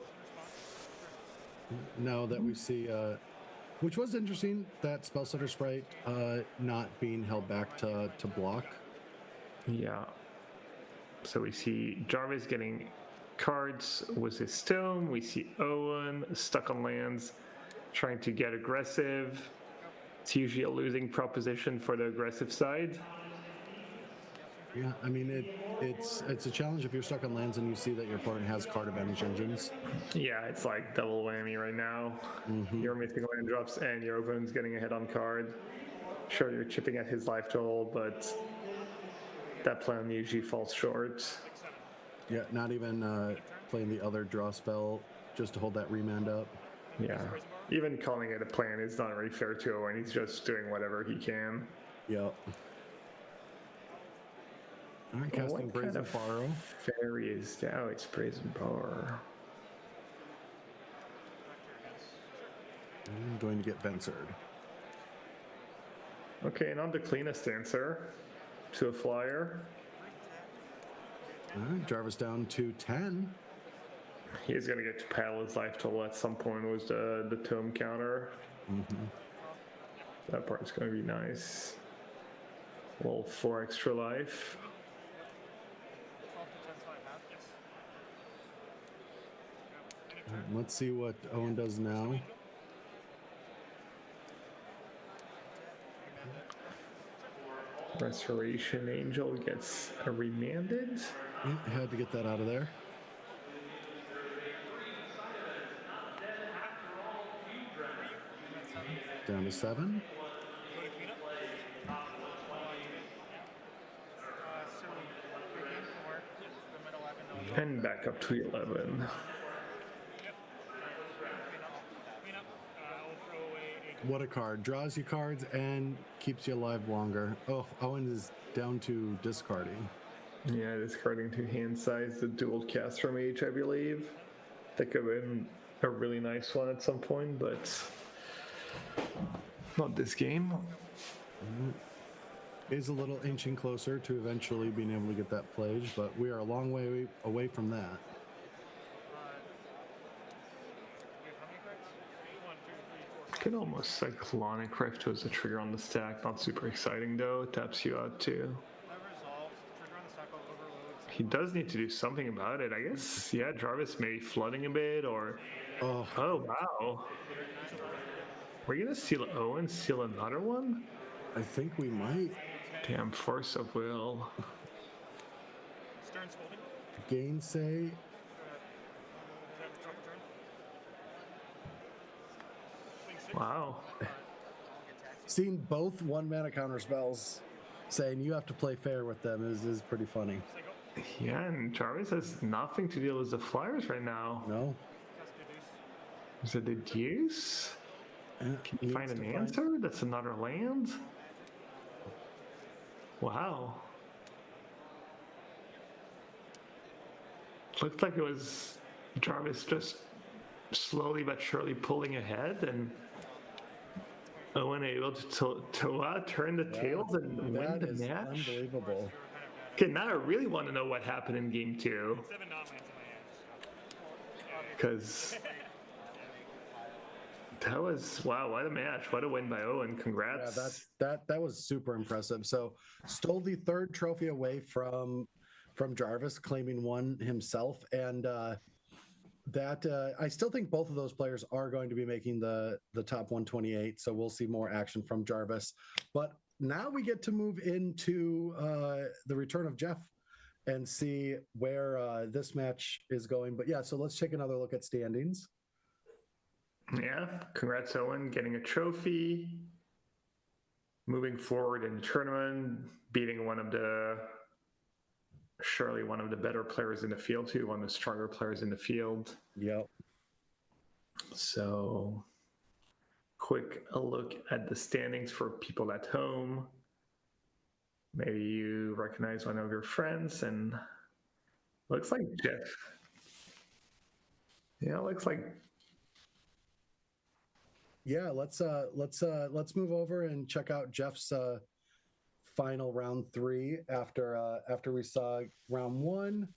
Now that we see, which was interesting, that Spellsetter sprite not being held back to block. Yeah. So we see Jarvis getting cards with his stone. We see Owen stuck on lands, trying to get aggressive. It's usually a losing proposition for the aggressive side. Yeah, I mean it's a challenge if you're stuck on lands and you see that your opponent has card advantage engines. Yeah, it's like double whammy right now. Mm-hmm. You're missing land drops and your opponent's getting ahead on card. Sure, you're chipping at his life total, but that plan usually falls short. Yeah, not even playing the other draw spell just to hold that remand up. Yeah, even calling it a plan is not really fair to Owen. He's just doing whatever he can. Yep. I'm casting Brazen Borrow. Fairy is down. It's Brazen Borrow. I'm going to get Ventured. Okay, not the cleanest answer to a flyer. Jarvis down to 10. He's going to get to paddle his life total at some point with the tome counter. Mm-hmm. That part's going to be nice. A little 4 extra life. Let's see what Owen does now. Restoration Angel gets remanded. Had to get that out of there. Down to 7. And back up to 11. What a card. Draws you cards and keeps you alive longer. Oh, Owen is down to discarding. Yeah, discarding to hand size the dual caster mage, I believe. That could have been a really nice one at some point, but not this game. Is a little inching closer to eventually being able to get that Plage, but we are a long way away from that. Could almost Cyclonic Rift was a trigger on the stack. Not super exciting though. It taps you out too. he does need to do something about it. I guess, yeah, Jarvis may be flooding a bit, or... Oh, wow. We're going to steal Owen, steal another one? I think we might. Damn, force of will. Gainsay. Wow. Seeing both 1-mana counter spells, saying you have to play fair with them is pretty funny. Yeah, and Jarvis has nothing to deal with the flyers right now. No. Is it the deuce? Can you find an answer? That's another land? Wow. Looked like it was Jarvis just slowly but surely pulling ahead, and Owen able to turn the tails and win the match. Unbelievable. Okay, now I really want to know what happened in game 2. Because that was, wow, what a match. What a win by Owen. Congrats. Yeah, that was super impressive. So stole the 3rd trophy away from Jarvis, claiming 1 himself. And I still think both of those players are going to be making the top 128. So we'll see more action from Jarvis. But now we get to move into the return of Jeff and see where this match is going. But yeah, so let's take another look at standings. Yeah, congrats Owen, getting a trophy, moving forward in the tournament, beating surely one of the better players in the field too, one of the stronger players in the field. Yep. So quick a look at the standings for people at home. Maybe you recognize one of your friends, and looks like Jeff. Yeah, looks like. Yeah, let's move over and check out Jeff's final round 3 after we saw round 1.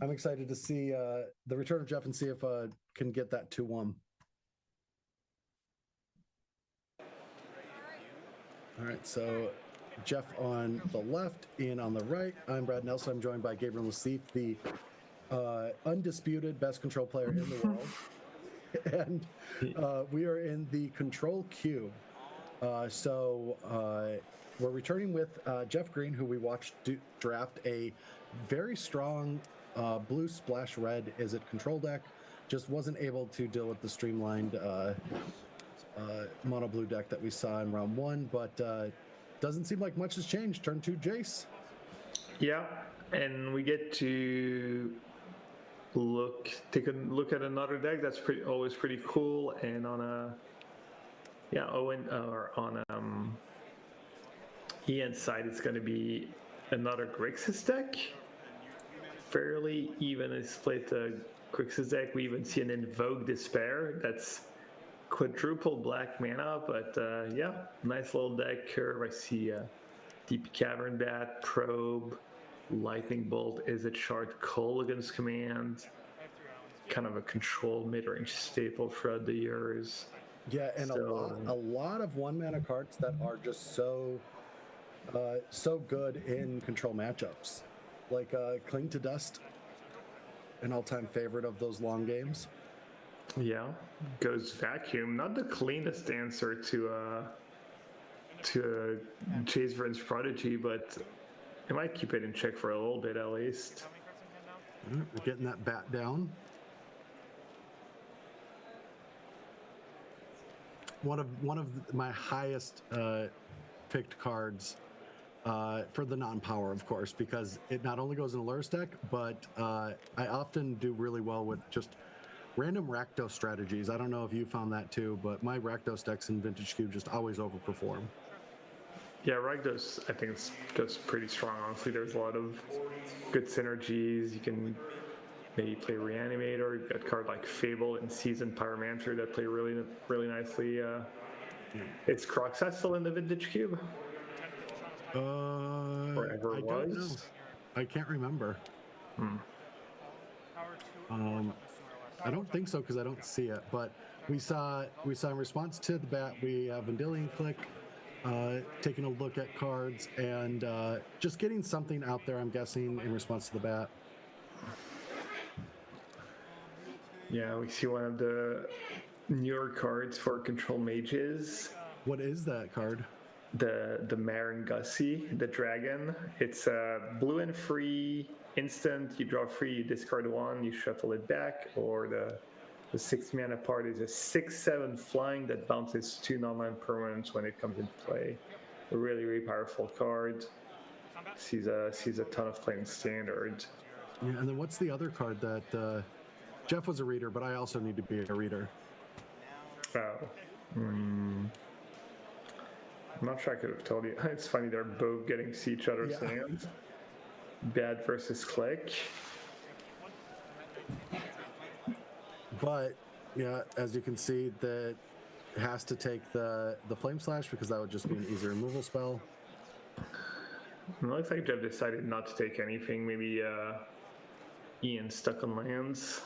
I'm excited to see the return of Jeff and see if can get that 2-1. All right, so Jeff on the left, Ian on the right. I'm Brad Nelson. I'm joined by Gabriel Lassif, the undisputed best control player in the world. And we are in the control cube. So we're returning with Jeff Green, who we watched draft a very strong blue splash red control deck. Just wasn't able to deal with the streamlined mono blue deck that we saw in round 1, but doesn't seem like much has changed. Turn 2, Jace. Yeah, and we get to take a look at another deck that's always pretty cool. And on Ian's side, it's going to be another Grixis deck. Fairly even split Grixis deck. We even see an Invoke Despair that's quadruple black mana, but yeah, nice little deck curve. I see Deep Cavern Bat, Probe, Lightning Bolt is a shard, Kolaghan's Command, kind of a control mid-range staple throughout the years. Yeah, and a lot of 1-mana cards that are just so good in control matchups, like Cling to Dust, an all-time favorite of those long games. Yeah, goes Vacuum, not the cleanest answer to Chase Vern's Prodigy, but it might keep it in check for a little bit at least. We're getting that bat down. One of my highest picked cards for the non-power, of course, because it not only goes in a Lurrus deck, but I often do really well with just random Rakdos strategies. I don't know if you found that too, but my Rakdos decks in Vintage Cube just always overperform. Yeah, Rakdos, I think goes pretty strong. Honestly, there's a lot of good synergies. You can maybe play Reanimator. You've got a card like Fable and Seasoned Pyromancer that play really, really nicely. It's Croxat still in the Vintage Cube? Or ever I was? don't know. I can't remember. I don't think so because I don't see it. But we saw in response to the bat, we have Vendilion Click, taking a look at cards and just getting something out there, I'm guessing, in response to the bat. Yeah, we see one of the newer cards for Control Mages. What is that card? The Marin Gussie, the dragon. It's a blue and free instant. You draw 3, you discard 1, you shuffle it back. Or the 6 mana part is a 6/7 flying that bounces 2 non-land permanents when it comes into play. A really, really powerful card. Sees a ton of play in standard. Yeah, and then what's the other card that Jeff was a reader, but I also need to be a reader? Oh. I'm not sure I could have told you. It's funny, they're both getting to see each other's hands. Bad versus Click. But, yeah, as you can see, that has to take the Flame Slash because that would just be an easy removal spell. It looks like Jeff decided not to take anything. Maybe Ian stuck on lands.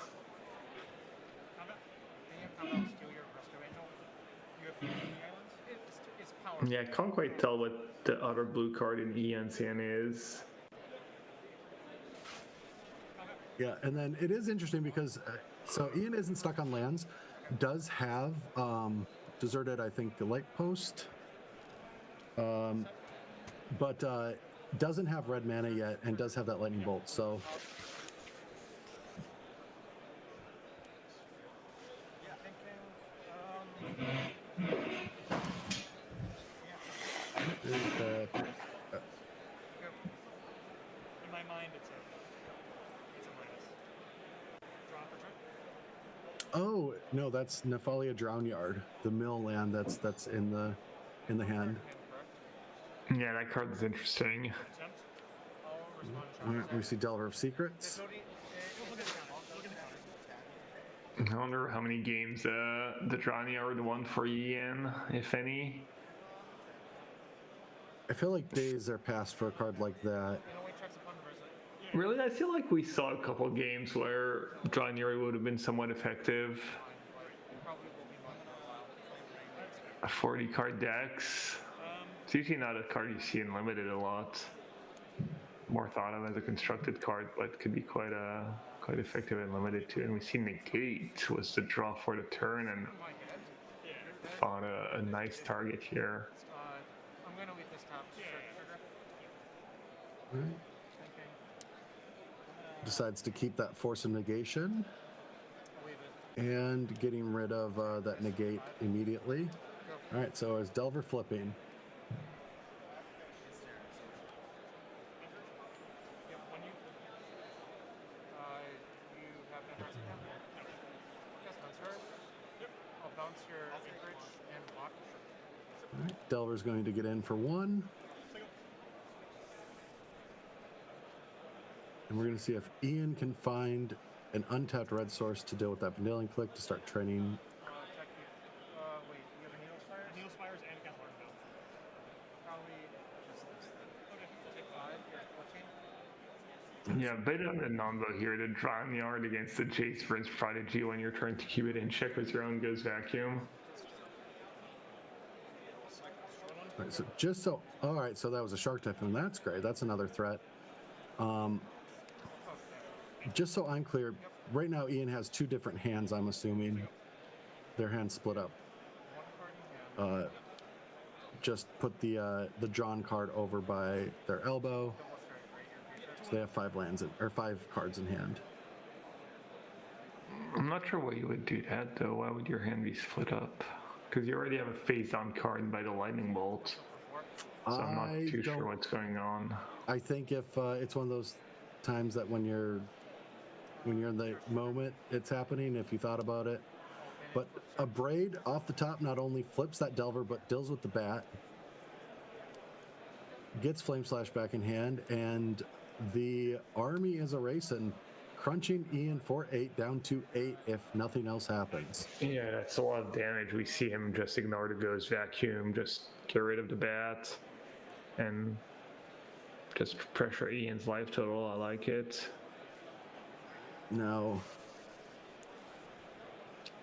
Yeah, I can't quite tell what the other blue card in Ian's hand is. Yeah, and then it is interesting because so Ian isn't stuck on lands, does have deserted, I think, the Light Post, but doesn't have red mana yet and does have that Lightning Bolt. So In my mind, it's a minus. Draw for turn. oh no, that's Nephalia Drownyard, the mill land that's in the hand. Yeah, that card is interesting. We see Delver of Secrets. I wonder how many games the Drownyard won for Ian, if any. I feel like days are past for a card like that. Really, I feel like we saw a couple games where Drownyard would have been somewhat effective. A 40 card decks. It's usually not a card you see in Limited a lot. More thought of as a constructed card, but could be quite effective in Limited too. And we see Negate was the draw for the turn and found a nice target here. I'm going to leave this top. Right. Decides to keep that Force of Negation and getting rid of that Negate immediately. All right, so is Delver flipping? All right, Delver's going to get in for 1. And we're going to see if Ian can find an untapped red source to deal with that Vanillion Click to start training. Wait, you have a Needle Spires? Needle Spires and Gatling Bell. Probably just this thing. Okay, take 5, you're at 14. Yeah, bit on the non-vote here to Drownyard against the Jace Prince Prodigy when you're trying to keep it in check with your own Goes Vacuum. All right, so just so, all right, so that was a Shark Typhoon. That's great. That's another threat. Just so I'm clear, right now Ian has 2 different hands, I'm assuming. Their hands split up. Just put the drawn card over by their elbow. So they have 5 lands or 5 cards in hand. I'm not sure why you would do that though. Why would your hand be split up? Because you already have a face-on card by the Lightning Bolt. So I'm not too sure what's going on. I think if it's one of those times that when you're in the moment it's happening, if you thought about it. But a Braid off the top not only flips that Delver, but deals with the bat. Gets Flame Slash back in hand, and the army is erasing, crunching Ian for 8 down to 8 if nothing else happens. Yeah, that's a lot of damage. We see him just ignore the Goes Vacuum, just get rid of the bat, and just pressure Ian's life total. I like it. No.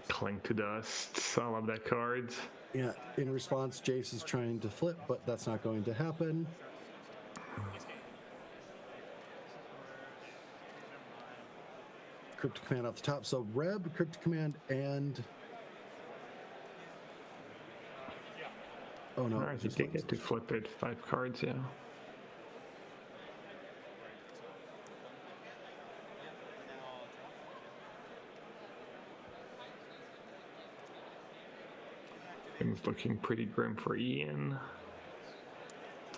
Cling to Dust. I love that card. Yeah, in response, Jace is trying to flip, but that's not going to happen. Cryptic Command off the top. So Reb, Cryptic Command, and... Oh, no. Alright, you did get to flip it 5 cards, yeah. Things looking pretty grim for Ian.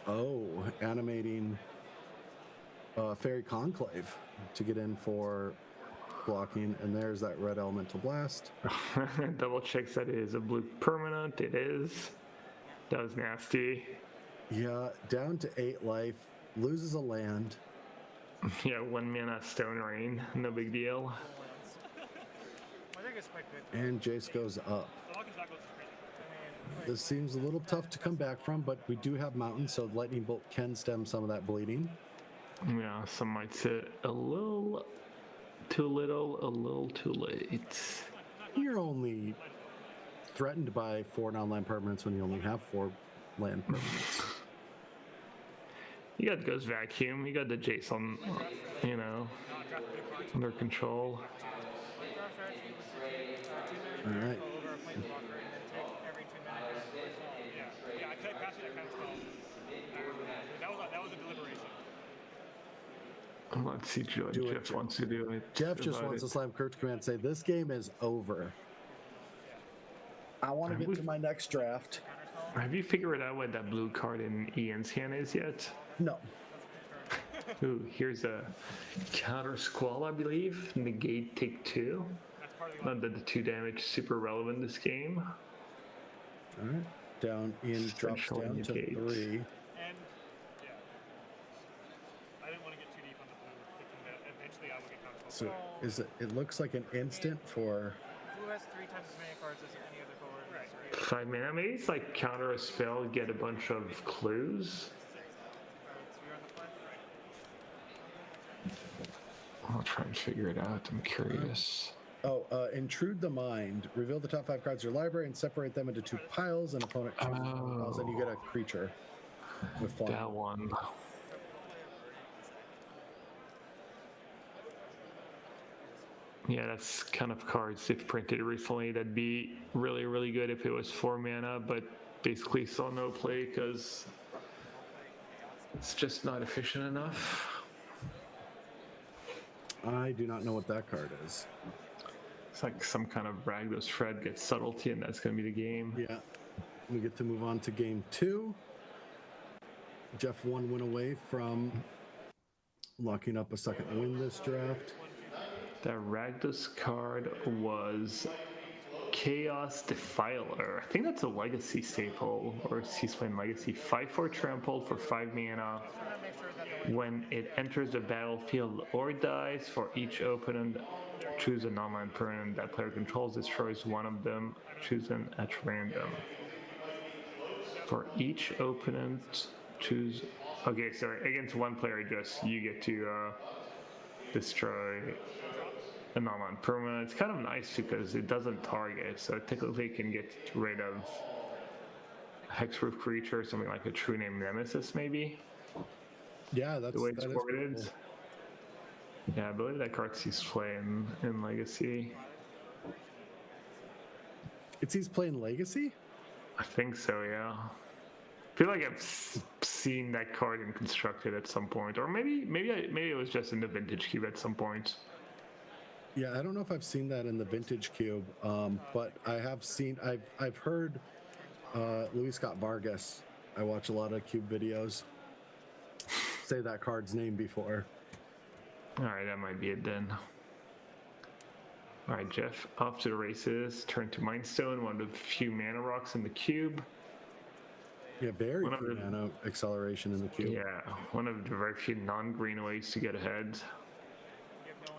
Oh, animating Fairy Conclave to get in for blocking, and there's that red Elemental Blast. Double checks that it is a blue permanent. It is. That was nasty. Yeah, down to 8 life, loses a land. Yeah, 1 mana Stone Rain, no big deal. And Jace goes up. This seems a little tough to come back from, but we do have Mountain, so Lightning Bolt can stem some of that bleeding. Yeah, some might say a little too little, a little too late. You're only threatened by 4 non-land permanents when you only have 4 land permanents. You got Ghost Vacuum, you got the Jason, you know, under control. All right. Let's see what Jeff wants to do. Jeff just wants to slam Cryptic Command and say, this game is over. I want to get to my next draft. Have you figured out what that blue card in Ian's hand is yet? No. Ooh, here's a Counter Squall, I believe. Negate, take 2. Not that the 2 damage is super relevant this game. All right. Down, Ian drops down to 3. So is it looks like an instant for... Blue has 3 times as many cards as any other color. 5 mana. Maybe it's like counter a spell, get a bunch of clues. I'll try and figure it out. I'm curious. Oh, Intrude the Mind. Reveal the top 5 cards of your library and separate them into 2 piles. An opponent chooses 2 piles, and you get a creature with flying. That one. Yeah, that's kind of cards they've printed recently. That'd be really, really good if it was 4 mana, but basically saw no play because it's just not efficient enough. I do not know what that card is. It's like some kind of Ragdos Fred gets subtlety, and that's going to be the game. Yeah. We get to move on to game 2. Jeff 1 win away from locking up a second win this draft. That Ragdos card was Chaos Defiler. I think that's a Legacy staple, or he's playing Legacy. 5/4 trampled for 5 mana. When it enters the battlefield or dies, for each opponent, choose a non-land permanent that player controls, destroys one of them, chosen at random. For each opponent, choose... Okay, sorry, against one player, just you get to destroy a non-land permanent. It's kind of nice because it doesn't target, so technically it can get rid of Hexproof creature, something like a True Name Nemesis, maybe. Yeah, that's the way it's that worded. cool. Yeah, I believe that card sees play in Legacy. It sees play in Legacy? I think so, yeah. I feel like I've seen that card in Constructed at some point, or maybe it was just in the Vintage Cube at some point. Yeah, I don't know if I've seen that in the Vintage Cube, but I have seen. I've heard Luis Scott Vargas. I watch a lot of Cube videos. Say that card's name before. All right, that might be it then. All right, Jeff, off to the races. Turn to Mindstone, one of the few mana rocks in the cube. Yeah, very few mana acceleration in the cube. Yeah, one of the very few non-green ways to get ahead.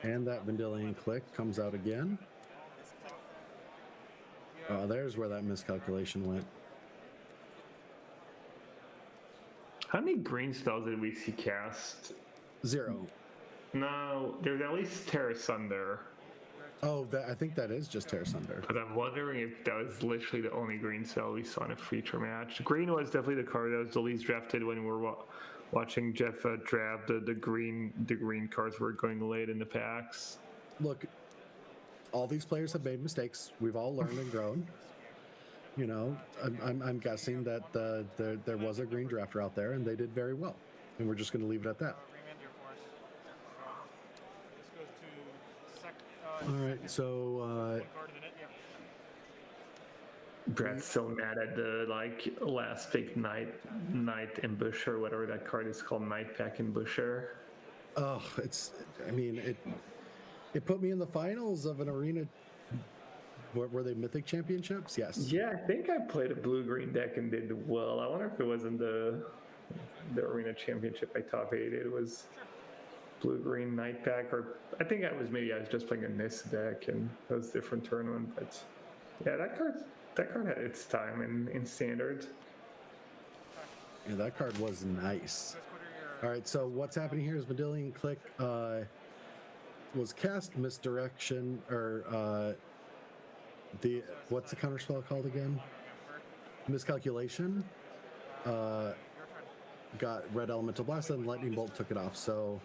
And that Vendilion Click comes out again. There's where that miscalculation went. How many green spells did we see cast? 0. No, there's at least Terra Sunder. Oh, I think that is just Terra Sunder. But I'm wondering if that was literally the only green cell we saw in a feature match. Green was definitely the card that was the least drafted when we were watching Jeff draft. The green cards were going late in the packs. Look, all these players have made mistakes. We've all learned and grown. You know, I'm guessing that there was a green drafter out there, and they did very well. And we're just going to leave it at that. All right, so Brad's still mad at the last big night embusher, or whatever that card is called, Night Pack Embusher. Oh, it put me in the finals of an arena. Were they Mythic Championships? Yes. Yeah, I think I played a blue-green deck and did well. I wonder if it wasn't the Arena Championship I top 8. It was blue-green Night Pack, or I think I was just playing a NIST deck and it was a different tournament. But yeah, that card had its time in Standard. Yeah, that card was nice. All right, so what's happening here is Vendilion Click was cast Misdirection, or what's the counterspell called again? Miscalculation. Got Red Elemental Blast, and Lightning Bolt took it off. So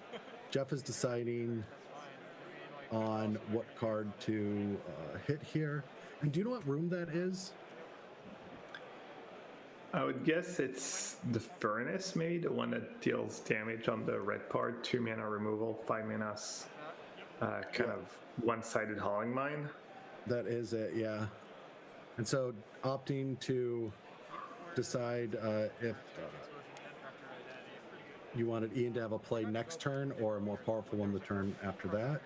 Jeff is deciding on what card to hit here. And do you know what room that is? I would guess it's the Furnace, maybe the one that deals damage on the red part. 2 mana removal, 5 mana, kind of one-sided Hauling Mine. That is it, yeah. And so opting to decide if you wanted Ian to have a play next turn or a more powerful one the turn after that.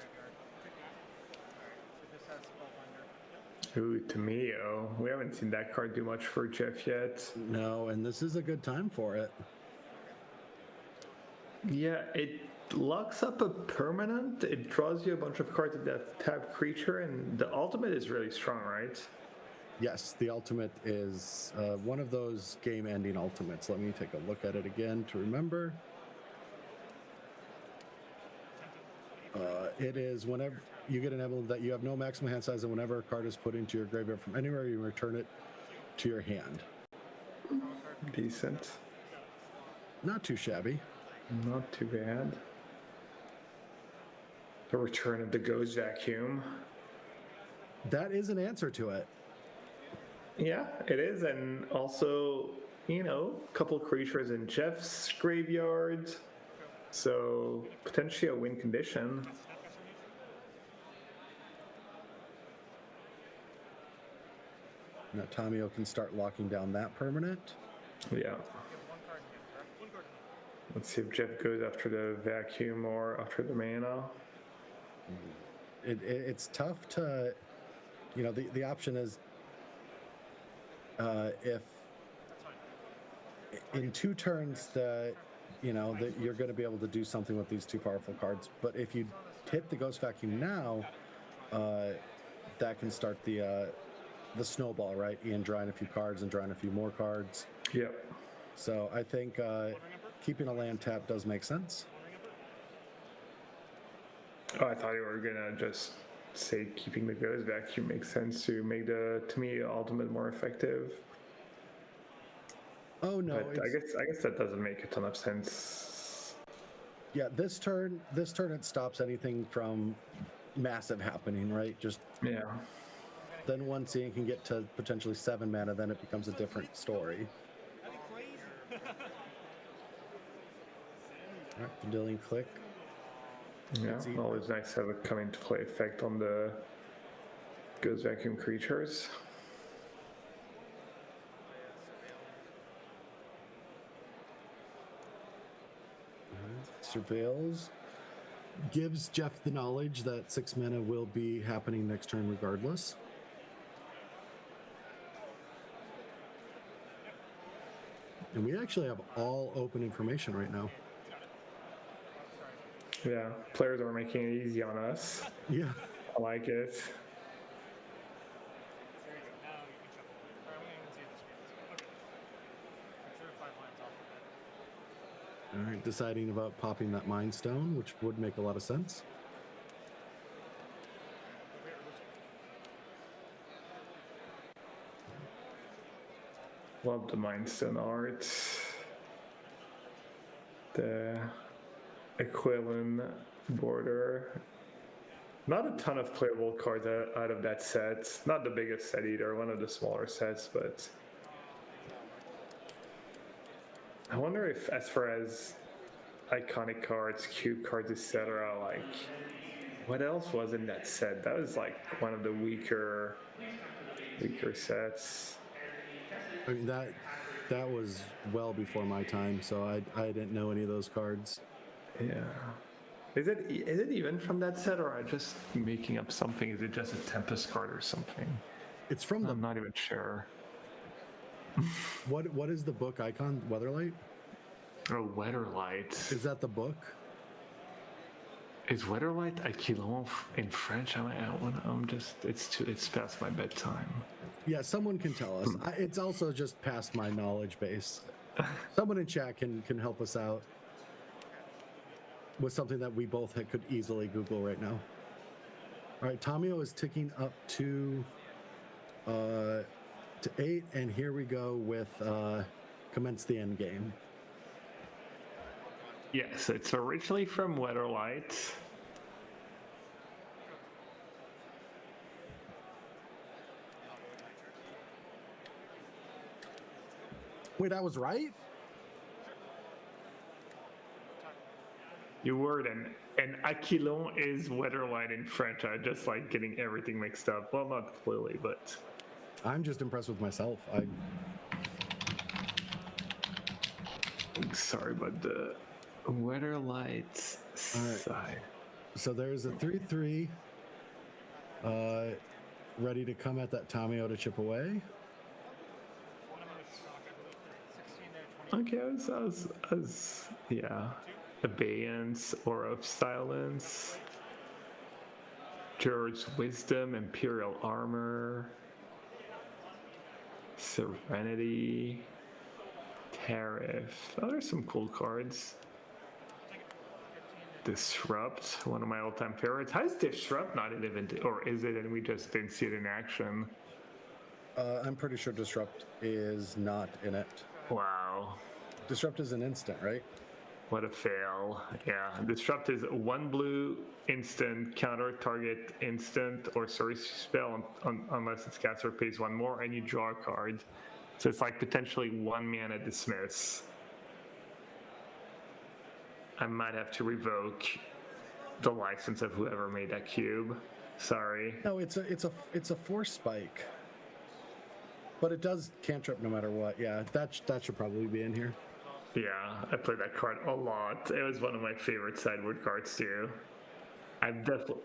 Ooh, Tameo. We haven't seen that card do much for Jeff yet. No, and this is a good time for it. Yeah, it locks up a permanent. It draws you a bunch of cards that tap creature, and the ultimate is really strong, right? Yes, the ultimate is one of those game-ending ultimates. Let me take a look at it again to remember. It is whenever you get an emblem that you have no maximum hand size, and whenever a card is put into your graveyard from anywhere, you return it to your hand. Decent. Not too shabby. Not too bad. The return of the Ghost Vacuum. That is an answer to it. Yeah, it is. And also, a couple creatures in Jeff's graveyard. So, potentially a win condition. Now Tamio can start locking down that permanent. Yeah. Let's see if Jeff goes after the vacuum or after the mana. It's tough to, the option is if in 2 turns that you're going to be able to do something with these 2 powerful cards. But if you hit the Ghost Vacuum now, that can start the snowball, right? Ian drawing a few cards and drawing a few more cards. Yep. So I think keeping a land tap does make sense. Oh, I thought you were gonna just say keeping the Ghost Vacuum makes sense to make to me ultimate more effective. Oh no! But I guess that doesn't make a ton of sense. Yeah, this turn it stops anything from massive happening, right? Just yeah. Then once Ian can get to potentially 7 mana, then it becomes a different story. All right, Vendilion Click. Yeah, always nice to have a come into play effect on the Ghost Vacuum creatures. Surveils. Gives Jeff the knowledge that 6 mana will be happening next turn regardless. And we actually have all open information right now. Yeah, players are making it easy on us. Yeah. I like it. All right, deciding about popping that Mind Stone, which would make a lot of sense. Love the Mindstone art. The Aquilin border. Not a ton of playable cards out of that set. Not the biggest set either, one of the smaller sets, but I wonder if, as far as iconic cards, cube cards, etc., like, what else was in that set? That was like one of the weaker sets. I mean, that was well before my time, so I didn't know any of those cards. Yeah. Is it even from that set, or am I just making up something? Is it just a Tempest card or something? It's from I'm not even sure. What is the book icon? Weatherlight? Oh, Weatherlight. Is that the book? Is Weatherlight Aquilon in French? It's past my bedtime. Yeah, someone can tell us. It's also just past my knowledge base. Someone in chat can help us out with something that we both could easily Google right now. All right, Tamio is ticking up to 8, and here we go with commence the end game. Yes, it's originally from Weatherlight. Wait, I was right? You were then. And Aquilon is Weatherlight in French. I just like getting everything mixed up. Well, not clearly, but I'm just impressed with myself. Sorry, but the Weatherlight side. So there's a 3/3 ready to come at that Tamio to chip away. Okay, yeah. Abeyance, Aura of Silence, George's Wisdom, Imperial Armor, Serenity, Tariff. Oh, there's some cool cards. Disrupt, one of my all-time favorites. How is Disrupt not in event, or is it and we just didn't see it in action? I'm pretty sure Disrupt is not in it. Wow. Disrupt is an instant, right? What a fail. Yeah, Disrupt is 1 blue instant, counter target instant or sorcery spell unless its caster pays 1 more and you draw a card. So it's like potentially 1 mana dismiss. I might have to revoke the license of whoever made that cube. Sorry. No, it's a force spike. But it does cantrip no matter what. Yeah, that should probably be in here. Yeah, I played that card a lot. It was one of my favorite sideboard cards too. I'm definitely.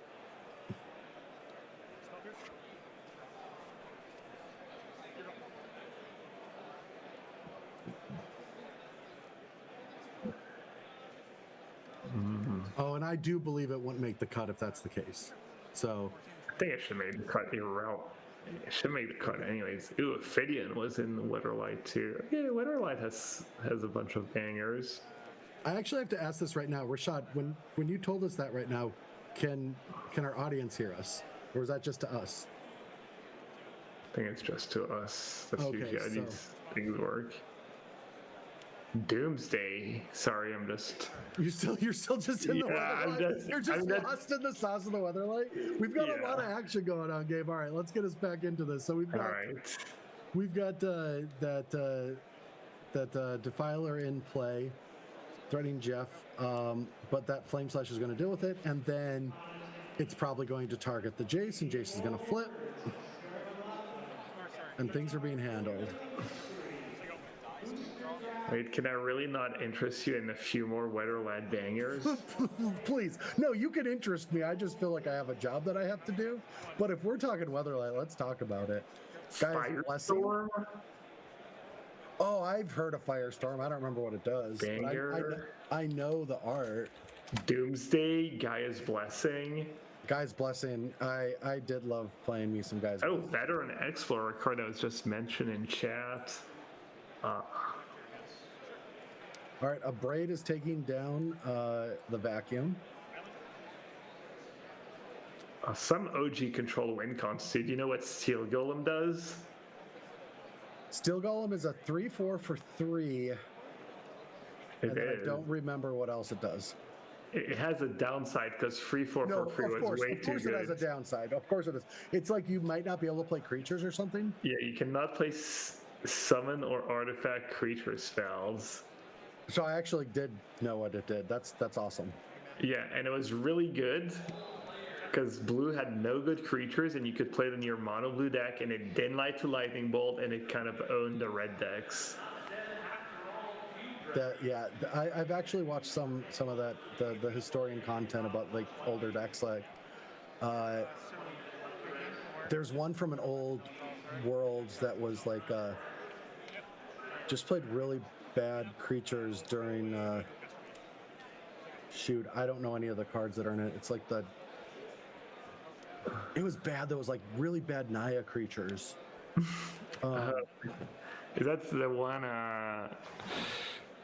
Oh, and I do believe it wouldn't make the cut if that's the case. So I think it should have made the cut irrelevant. It should make the cut anyways. Ooh, Ophidian was in the Weatherlight too. Yeah, Weatherlight has a bunch of bangers. I actually have to ask this right now, Rashad. When you told us that right now, can our audience hear us, or is that just to us? I think it's just to us. That's Okay, usually how so- these things work. Doomsday. Sorry, I'm just. You're still just in the Weatherlight. You're just lost in the sauce of the Weatherlight. We've got a lot of action going on, Gabe. All right, let's get us back into this. So we've got that Defiler in play, threatening Jeff, but that Flame Slash is going to deal with it, and then it's probably going to target the Jace, and Jace is going to flip, and things are being handled. Wait, can I really not interest you in a few more Weatherlight bangers? Please. No, you can interest me. I just feel like I have a job that I have to do. But if we're talking Weatherlight, let's talk about it. Firestorm? Oh, I've heard of Firestorm. I don't remember what it does. Banger. But I know the art. Doomsday, Gaia's Blessing. Gaia's Blessing. I did love playing me some Gaia's Blessing. Veteran Explorer card that was just mentioned in chat. All right, Abrade is taking down the Vacuum. Some OG control win cons too. Do you know what Steel Golem does? Steel Golem is a 3/4 for 3. And then I don't remember what else it does. It has a downside because free 4 No, for free of was course, way of too course good. it has a downside. Of course it is. It's like you might not be able to play creatures or something. Yeah, you cannot play summon or artifact creature spells. So I actually did know what it did. That's awesome. Yeah, and it was really good because blue had no good creatures, and you could play it in your mono blue deck, and it didn't light to lightning bolt, and it kind of owned the red decks. I've actually watched some of that the historian content about like older decks. Like, there's one from an old Worlds that was like just played really bad creatures during. Shoot, I don't know any of the cards that are in it. It's like it was bad. There was like really bad Naya creatures. That's the one.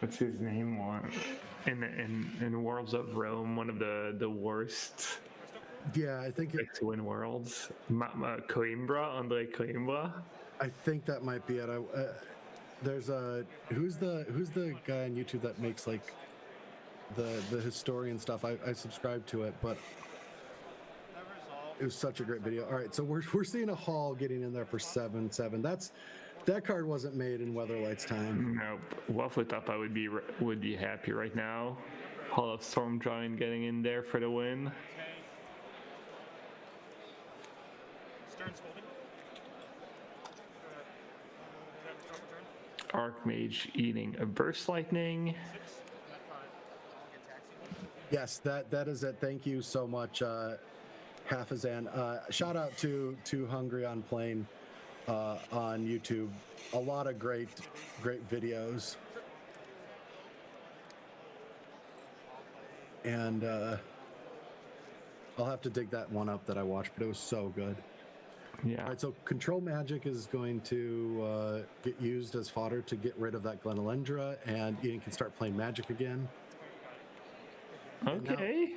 What's his name? One in Worlds of Rome, one of the worst. Yeah, I think it's to win Worlds. Coimbra, Andre Coimbra. I think that might be it. There's who's the guy on YouTube that makes like the historian stuff. I subscribe to it, but it was such a great video. All right, so we're seeing a Hall getting in there for 7/7. That card wasn't made in Weatherlight's time. Nope. Waffletop, I would be happy right now. Hall of Storm Giant getting in there for the win. Archmage eating a Burst Lightning. Yes, that is it. Thank you so much, Hafizan. Shout out to Hungry on Plane on YouTube. A lot of great videos. And I'll have to dig that one up that I watched, but it was so good. Yeah. All right, so Control Magic is going to get used as fodder to get rid of that Glenelendra, and Eden can start playing Magic again. Okay.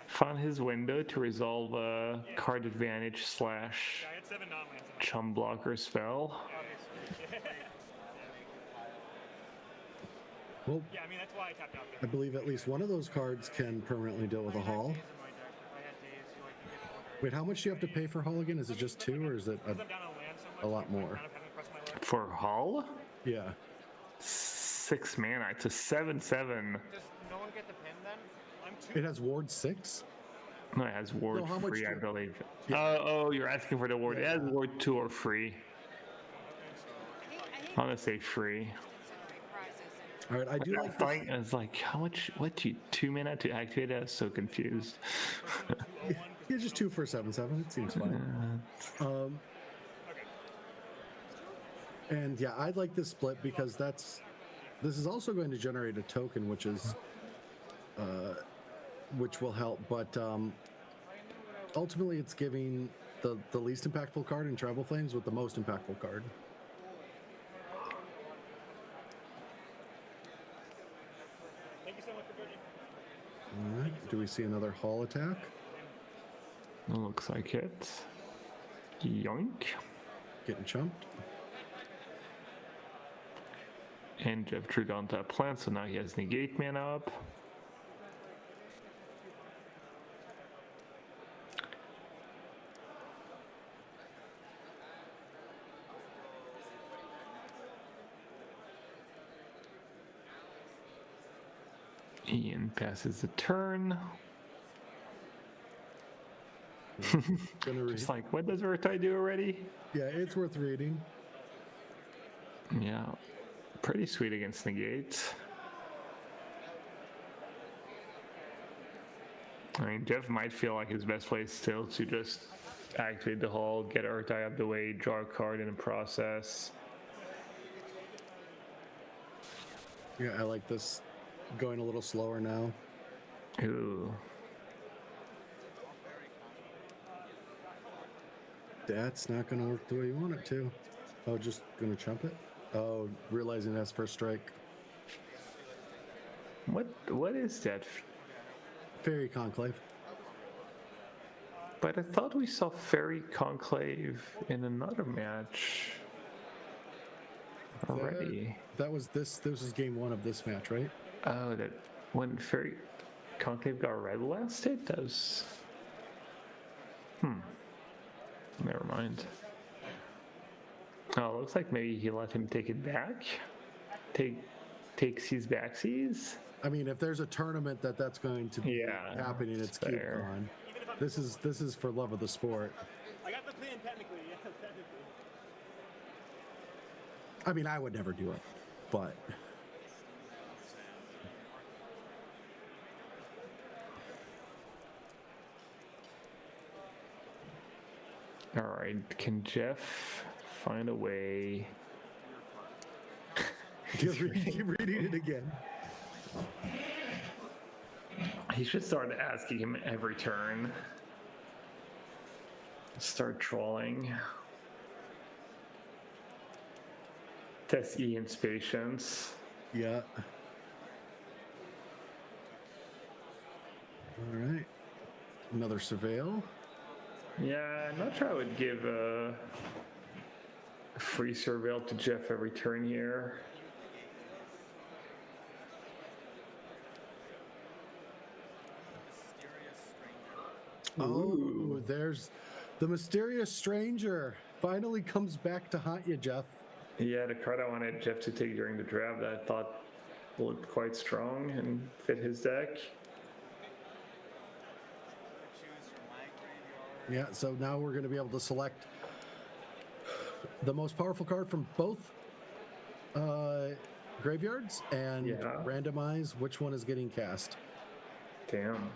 Found his window to resolve a card advantage / chum blocker spell. Well, I believe at least one of those cards can permanently deal with a Hall. Wait, how much do you have to pay for Hall again? Is it just 2, or is it a lot more? For Hall? Yeah. 6 mana. It's a 7/7. It has Ward 6? No, it has Ward how much 3, I do- believe. Oh, you're asking for the Ward. It has Ward 2 or free. I'm gonna say free. All right, I do like this. I was like, how much? What? 2 mana to activate it? I was so confused. Yeah, just 2 for 7/7. It seems fine. And yeah, I'd like this split because this is also going to generate a token, which will help. But ultimately, it's giving the least impactful card in Travel Flames with the most impactful card. All right. Do we see another Hall attack? Looks like it. Yoink. Getting chumped. And Jeff drew down that plant, so now he has negate mana up. Ian passes the turn. Just like, what does Urtai do already? Yeah, it's worth reading. Yeah, pretty sweet against negate. I mean, Jeff might feel like his best play is still to just activate the Hall, get Urtai out of the way, draw a card in the process. Yeah, I like this going a little slower now. Ooh. That's not going to work the way you want it to. Oh, just going to chump it? Oh, realizing that's first strike. What is that? Fairy Conclave. But I thought we saw Fairy Conclave in another match. already. That was this. This was game 1 of this match, right? Oh, that when Fairy Conclave got red last hit? That was... Never mind. Oh, it looks like maybe he let him take it back? Take C's backsies? I mean, if there's a tournament that's going to be happening, it's CubeCon. This is for love of the sport. I got the pin technically, yeah, technically. I mean, I would never do it, but All right, can Jeff find a way? keep reading it again. He should start asking him every turn. Start trolling. Test Ian's patience. Yeah. All right. Another surveil. Yeah, I'm not sure I would give a free surveil to Jeff every turn here. Oh, there's the mysterious stranger. Finally comes back to haunt you, Jeff. Yeah, the card I wanted Jeff to take during the draft that I thought looked quite strong and fit his deck. Yeah, so now we're going to be able to select the most powerful card from both graveyards and randomize which one is getting cast. Damn.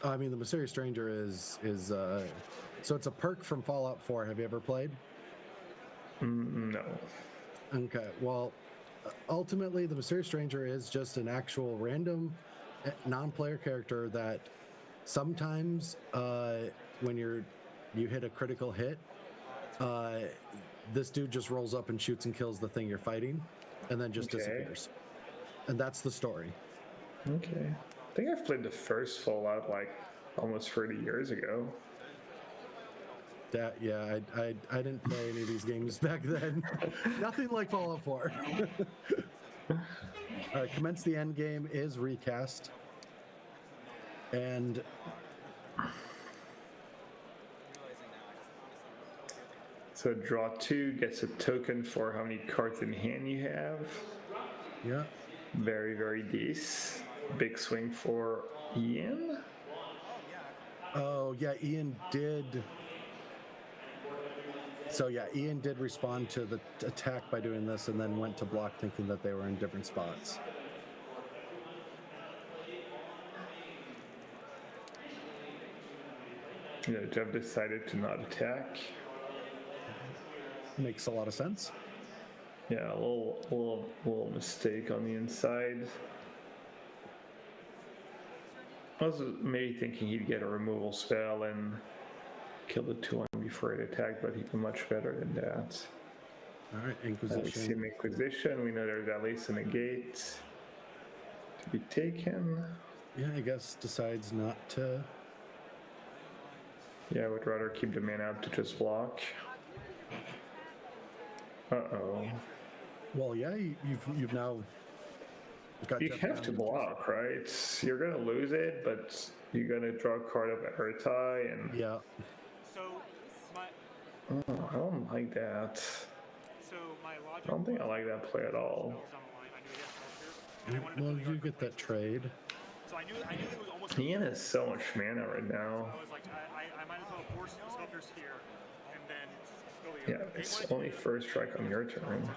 I mean, the Mysterious Stranger is so it's a perk from Fallout 4. Have you ever played? No. Okay, well, ultimately, the Mysterious Stranger is just an actual random non-player character that sometimes when you hit a critical hit, this dude just rolls up and shoots and kills the thing you're fighting, and then just disappears. And that's the story. Okay. I think I've played the first Fallout like almost 30 years ago. Yeah, I didn't play any of these games back then. Nothing like Fallout 4. All right, Commence the End Game is recast. And so draw 2 gets a token for how many cards in hand you have. Yeah. Very, very decent. Big swing for Ian. Oh, yeah, Ian did. So, yeah, Ian did respond to the attack by doing this and then went to block thinking that they were in different spots. Yeah, Jeff decided to not attack. Makes a lot of sense. Yeah, a little mistake on the inside. I was maybe thinking he'd get a removal spell and kill the 2-1 before it attacked, but he did much better than that. All right, Inquisition. We see an Inquisition. We know there's at least a negate to be taken. Yeah, I guess decides not to. Yeah, I would rather keep the mana up to just block. Uh-oh. Well, yeah, you've now got. You have to block, right? You're gonna lose it, but you're gonna draw a card up at Urtai, and yeah. So my. Oh, I don't like that. So my logic. I don't think I like that play at all. Well, you get that trade. So I knew it was almost. Ian has so much mana right now. I was like, I might as well force Sculptors here, and then go here. Yeah, it's only first strike on your turn.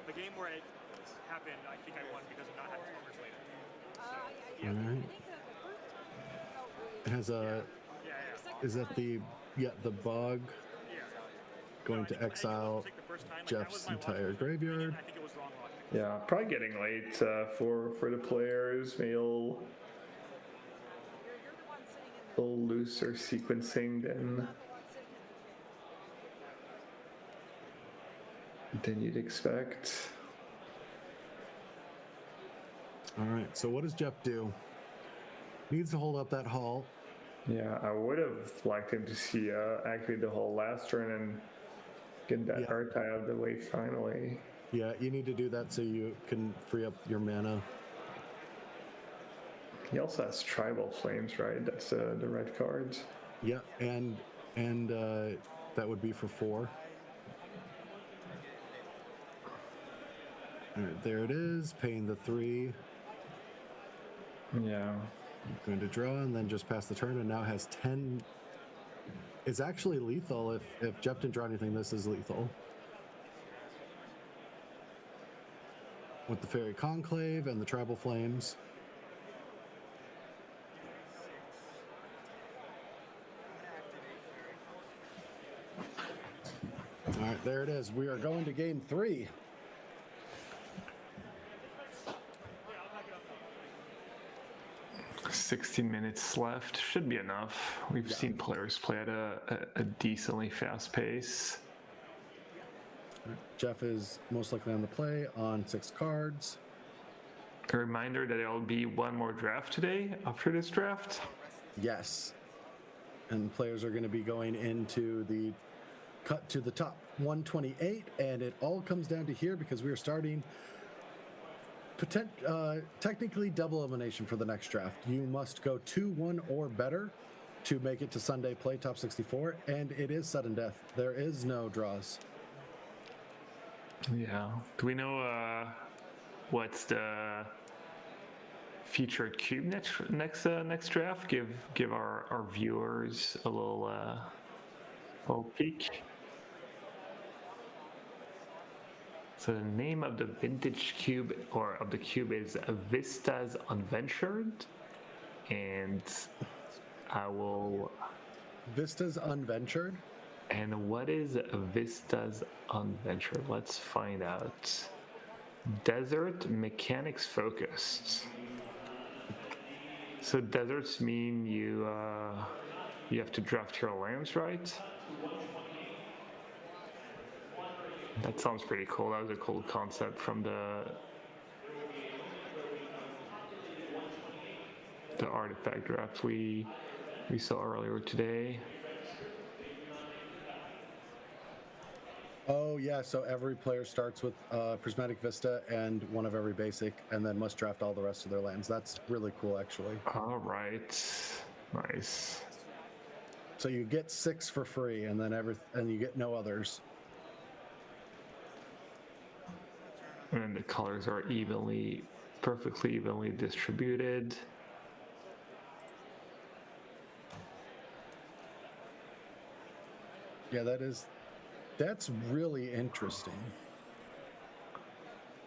The game where it happened, I think I won because of not having Sculptors later. So, All right. It has a. Is that the bog? Going to exile Jeff's entire graveyard. Yeah, probably getting late for the players. Maybe a little looser sequencing than you'd expect. All right, so what does Jeff do? Needs to hold up that hull. Yeah, I would have liked him to see activate the whole last turn and get that Urtai out of the way finally. Yeah, you need to do that so you can free up your mana. He also has Tribal Flames, right? That's the red cards. Yeah, and that would be for 4. All right, there it is, paying the 3. Yeah. Going to draw and then just pass the turn, and now has 10. It's actually lethal. If Jeff didn't draw anything, this is lethal. With the Fairy Conclave and the Tribal Flames. All right, there it is. We are going to game 3. $16 minutes left. Should be enough. We've seen players play at a decently fast pace. Jeff is most likely on the play on 6 cards. A reminder that there'll be one more draft today after this draft. Yes. And players are going to be going into the cut to the top 128, and it all comes down to here because we are starting technically double elimination for the next draft. You must go 2-1 or better to make it to Sunday play top 64, and it is sudden death. There is no draws. Yeah. Do we know what's the featured cube next draft? Give our viewers a little peek. So the name of the vintage cube, or of the cube, is Vistas Unventured, and I will... Vistas Unventured? And what is Vistas Unventured? Let's find out. Desert mechanics focused. So deserts mean you have to draft your lands, right? That sounds pretty cool. That was a cool concept from the artifact draft we saw earlier today. Oh yeah, so every player starts with Prismatic Vista and one of every basic, and then must draft all the rest of their lands. That's really cool, actually. All right, nice. So you get 6 for free, and then you get no others. And the colors are perfectly evenly distributed. Yeah, that's really interesting.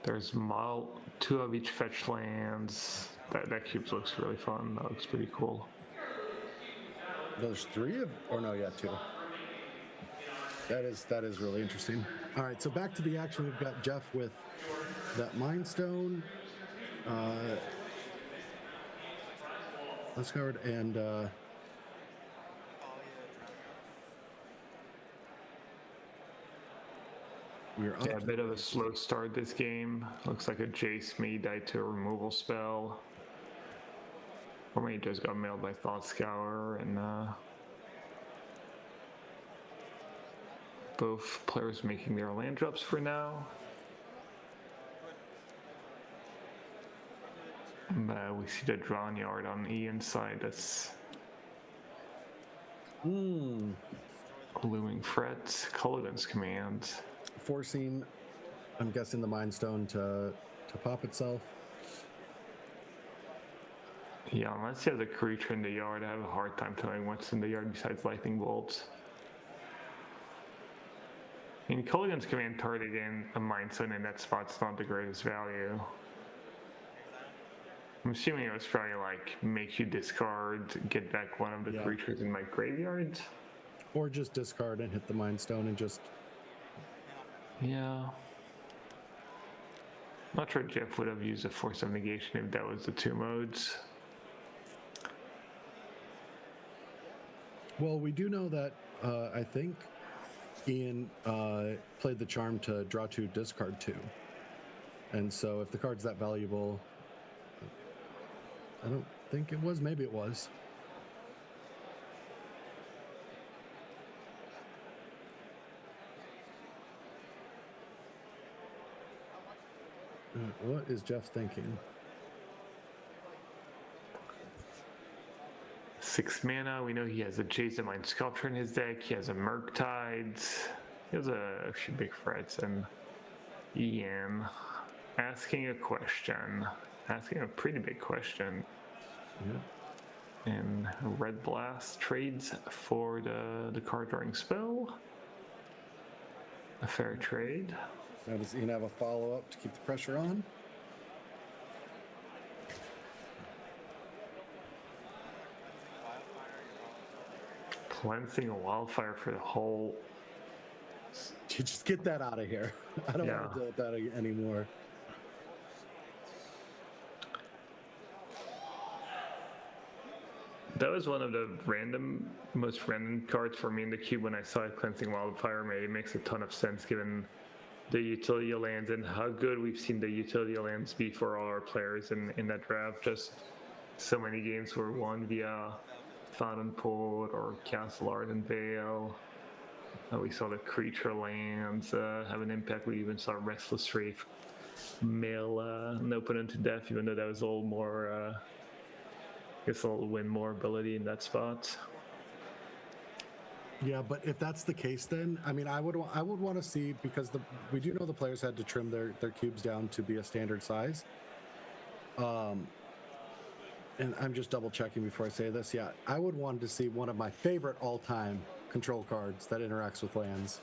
There's 2 of each fetch lands. That cube looks really fun. That looks pretty cool. There's 3 or no, yeah, 2. That is really interesting. All right, so back to the action. We've got Jeff with that Mind Stone, let's go and we're up. Yeah, a bit of a slow start this game. Looks like a Jace may die to a removal spell. Or maybe just got mailed by Thought Scour, and both players making their land drops for now. We see the drawn yard on Ian's side. That's Looming Threat, Culligan's Command. Forcing, I'm guessing, the Mind Stone to pop itself. Yeah, unless you have a creature in the yard, I have a hard time telling what's in the yard besides Lightning Bolts. I mean, Culligan's Command targeting a Mind Stone in that spot's not the greatest value. I'm assuming it was probably like, make you discard, get back one of the creatures in my graveyard. Or just discard and hit the Mind Stone and just... Yeah. Not sure Jeff would have used a Force of Negation if that was the 2 modes. Well, we do know that I think Ian played the charm to draw 2, discard 2. And so if the card's that valuable, I don't think it was. Maybe it was. What is Jeff thinking? 6 mana. We know he has a Jason Mind Sculpture in his deck. He has a Murktide. He has a few big threats. And Ian asking a question. Asking a pretty big question. Yeah. And Red Blast trades for the card drawing spell. A fair trade. Now does Ian have a follow-up to keep the pressure on? Cleansing a Wildfire for the whole... Just get that out of here. I don't want to deal with that anymore. That was one of the most random cards for me in the cube when I saw it. Cleansing Wildfire. It makes a ton of sense given the utility lands and how good we've seen the utility lands be for all our players in that draft. Just so many games were won via Fountain Port or Castle Arden Vale. We saw the creature lands have an impact. We even saw Restless Wraith mail an opponent to death, even though that was a little more, I guess a little win more ability in that spot. Yeah, but if that's the case, then I mean, I would want to see, because we do know the players had to trim their cubes down to be a standard size. And I'm just double checking before I say this. Yeah, I would want to see one of my favorite all-time control cards that interacts with lands.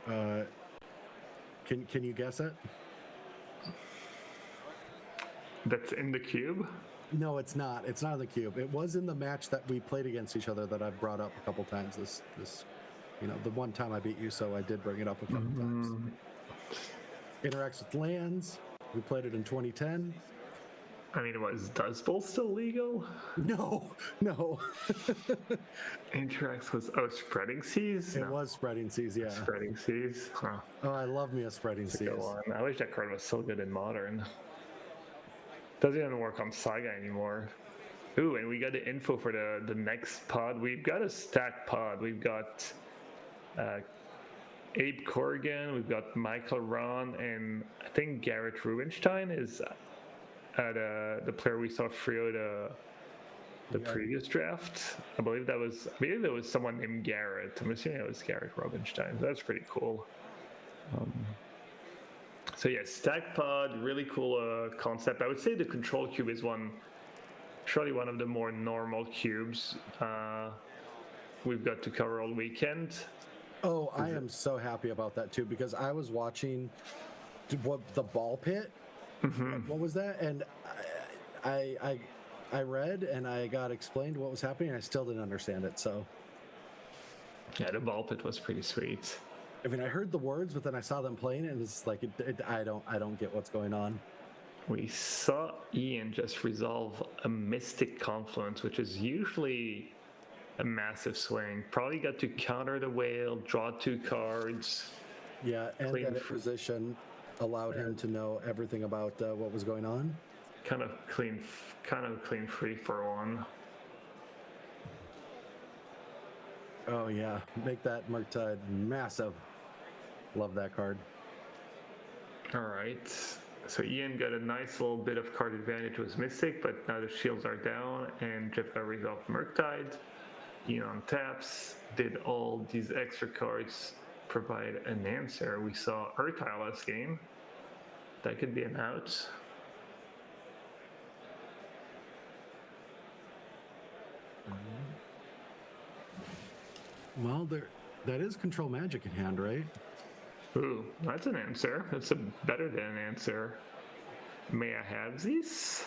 Can you guess it? That's in the cube? No, it's not. It's not in the cube. It was in the match that we played against each other that I've brought up a couple times. This, the one time I beat you, so I did bring it up a couple times. Interacts with lands. We played it in 2010. I mean, was Dustbowl still legal? No. Interacts with Spreading Seas? It was Spreading Seas, yeah. Spreading Seas. Huh. Oh, I love me a Spreading Seas. I wish that card was so good in Modern. Doesn't even work on Saga anymore. Ooh, and we got the info for the next pod. We've got a stacked pod. We've got Abe Corrigan, we've got Michael Ron, and I think Garrett Rubinstein is the player we saw Frio the previous draft. I believe there was someone named Garrett. I'm assuming it was Garrett Rubinstein. That's pretty cool. So yeah, stacked pod, really cool concept. I would say the control cube is surely one of the more normal cubes we've got to cover all weekend. Oh, I am so happy about that too, because I was watching the ball pit. What was that? And I read and I got explained what was happening, and I still didn't understand it. So yeah, the ball pit was pretty sweet. I mean, I heard the words, but then I saw them playing it, and it's like I don't get what's going on. We saw Ian just resolve a Mystic Confluence, which is usually a massive swing. Probably got to counter the whale, draw 2 cards. Yeah, and that position allowed him to know everything about what was going on. Kind of clean free for one. Oh yeah, make that Murktide massive. Love that card. All right, so Ian got a nice little bit of card advantage with Mystic, but now the shields are down, and Jeff got resolved Murktide. Ian on taps. Did all these extra cards provide an answer? We saw Eartile last game. That could be an out. Well, that is control magic in hand, right? Ooh, that's an answer. That's better than an answer. May I have these?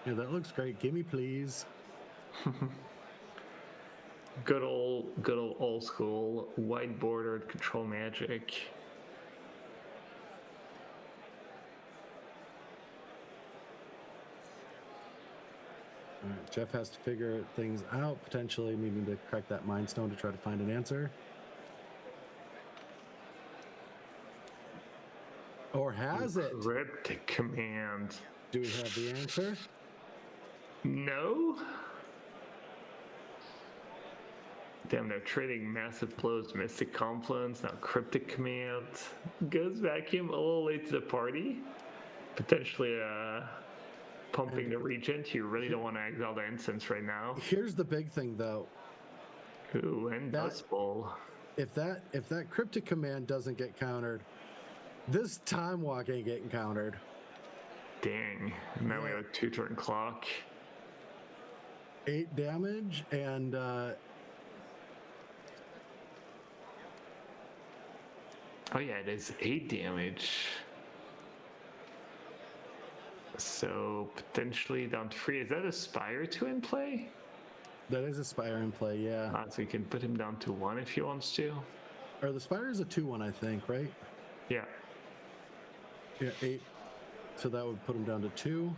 Yeah, that looks great. Gimme, please. Good old old school white bordered control magic. All right, Jeff has to figure things out, potentially needing to crack that Mind Stone to try to find an answer. Or has it? Cryptic Command. Do we have the answer? No. Damn, they're trading massive blows. Mystic Confluence, now Cryptic Command. Goes Vacuum a little late to the party. Potentially pumping the Regent. You really don't want to exile the Instance right now. Here's the big thing, though. Ooh, and Dust Bowl. If that Cryptic Command doesn't get countered, this Time Walk ain't getting countered. Dang. And now we have a 2-turn clock. 8 damage, and oh yeah, it is 8 damage. So potentially down to 3. Is that a Spire 2 in play? That is a Spire in play, yeah. So you can put him down to 1 if he wants to. Or the Spire is a 2-1, I think, right? Yeah. Yeah, 8. So that would put him down to 2.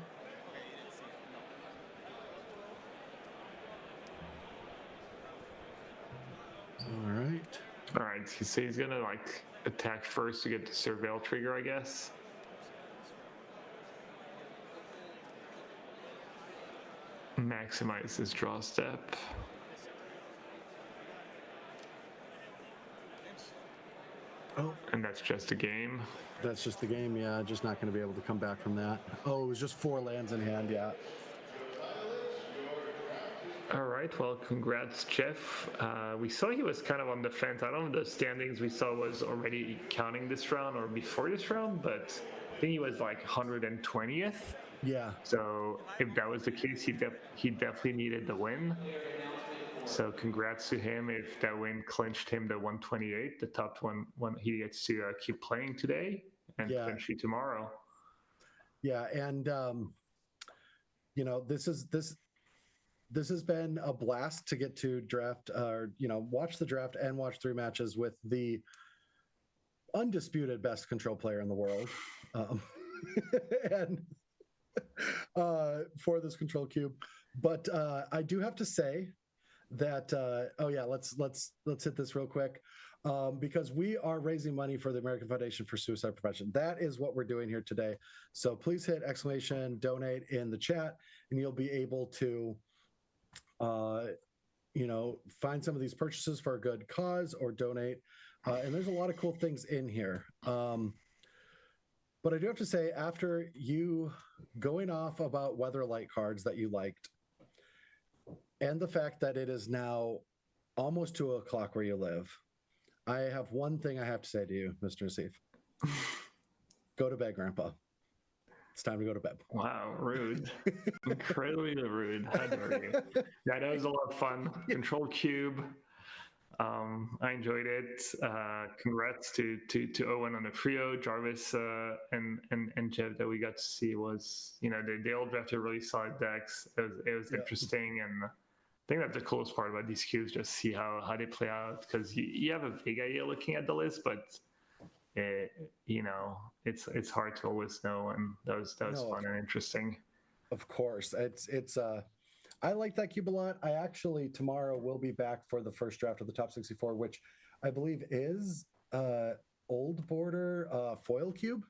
All right, so he's gonna like attack first to get the Surveil trigger, I guess. Maximize his draw step. Oh. And that's just a game. That's just the game, yeah. Just not going to be able to come back from that. Oh, it was just 4 lands in hand, yeah. All right, well, congrats, Jeff. We saw he was kind of on the fence. I don't know if the standings we saw was already counting this round or before this round, but I think he was like 120th. Yeah. So if that was the case, he definitely needed the win. So congrats to him if that win clinched him the 128, the top one he gets to keep playing today and potentially tomorrow. Yeah, and you know, this has been a blast to get to draft, watch the draft and watch 3 matches with the undisputed best control player in the world, and for this control cube. But I do have to say that let's hit this real quick, because we are raising money for the American Foundation for Suicide Prevention. That is what we're doing here today. So please hit ! donate in the chat, and you'll be able to find some of these purchases for a good cause or donate. And there's a lot of cool things in here. But I do have to say, after you going off about Weatherlight cards that you liked, and the fact that it is now almost 2 o'clock where you live, I have one thing I have to say to you, Mr. Nassif. Go to bed, Grandpa. It's time to go to bed. Wow, rude. Incredibly rude. Yeah, that was a lot of fun. Control Cube. I enjoyed it. Congrats to Owen on the trio. Jarvis and Jeff that we got to see was, they all drafted really solid decks. It was interesting, and I think that's the coolest part about these cubes, just see how they play out, because you have a vague idea looking at the list, but it's hard to always know, and that was fun and interesting. Of course, it's I like that cube a lot. I actually tomorrow will be back for the first draft of the top 64, which I believe is old border foil cube.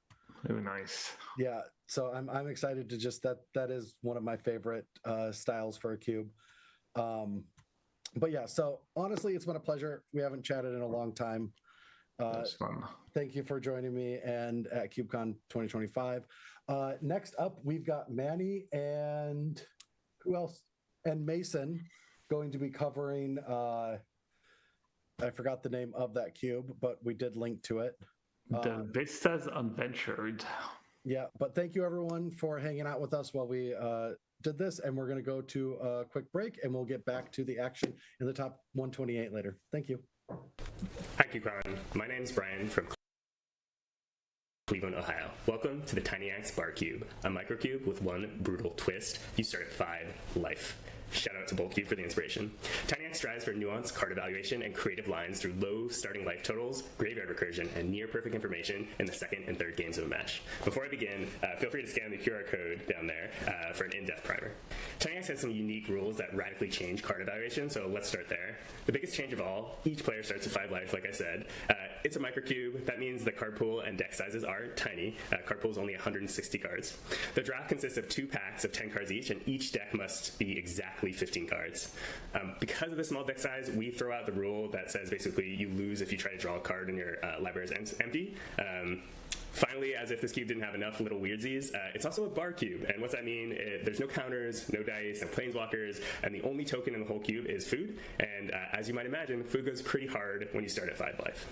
Oh, nice. Yeah, so I'm excited to just that is one of my favorite styles for a cube. But yeah, so honestly, it's been a pleasure. We haven't chatted in a long time. That's fun. Thank you for joining me and at CubeCon 2025. Next up, we've got Manny and who else? And Mason going to be covering. I forgot the name of that cube, but we did link to it. The Vistas Unventured. Yeah, but thank you everyone for hanging out with us while we did this, and we're going to go to a quick break, and we'll get back to the action in the top 128 later. Thank you. Hi, CubeCon. My name's Brian from Cleveland, Ohio. Welcome to the Tiny Axe Bar Cube, a microcube with one brutal twist. You start at 5 life. Shout out to BoltCube for the inspiration. Tiny Axe strives for nuanced card evaluation and creative lines through low starting life totals, graveyard recursion, and near perfect information in the second and third games of a match. Before I begin, feel free to scan the QR code down there for an in-depth primer. Tiny Axe has some unique rules that radically change card evaluation, so let's start there. The biggest change of all, each player starts at 5 life, like I said. It's a microcube. That means the card pool and deck sizes are tiny. Card pool is only 160 cards. The draft consists of 2 packs of 10 cards each, and each deck must be exactly 15 cards. Because of the small deck size, we throw out the rule that says basically you lose if you try to draw a card and your library is empty. Finally, as if this cube didn't have enough little weirdsies, it's also a bar cube. And what's that mean? There's no counters, no dice, no planeswalkers, and the only token in the whole cube is food. And as you might imagine, food goes pretty hard when you start at 5 life.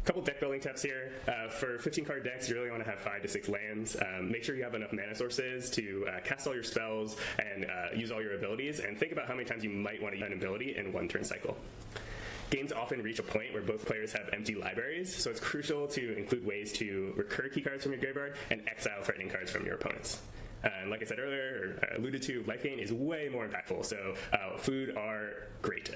Couple deck building tips here. For 15 card decks, you really want to have 5 to 6 lands. Make sure you have enough mana sources to cast all your spells and use all your abilities, and think about how many times you might want to use an ability in one turn cycle. Games often reach a point where both players have empty libraries, so it's crucial to include ways to recur key cards from your graveyard and exile threatening cards from your opponents. And like I said earlier, or alluded to, life gain is way more impactful, so food are great.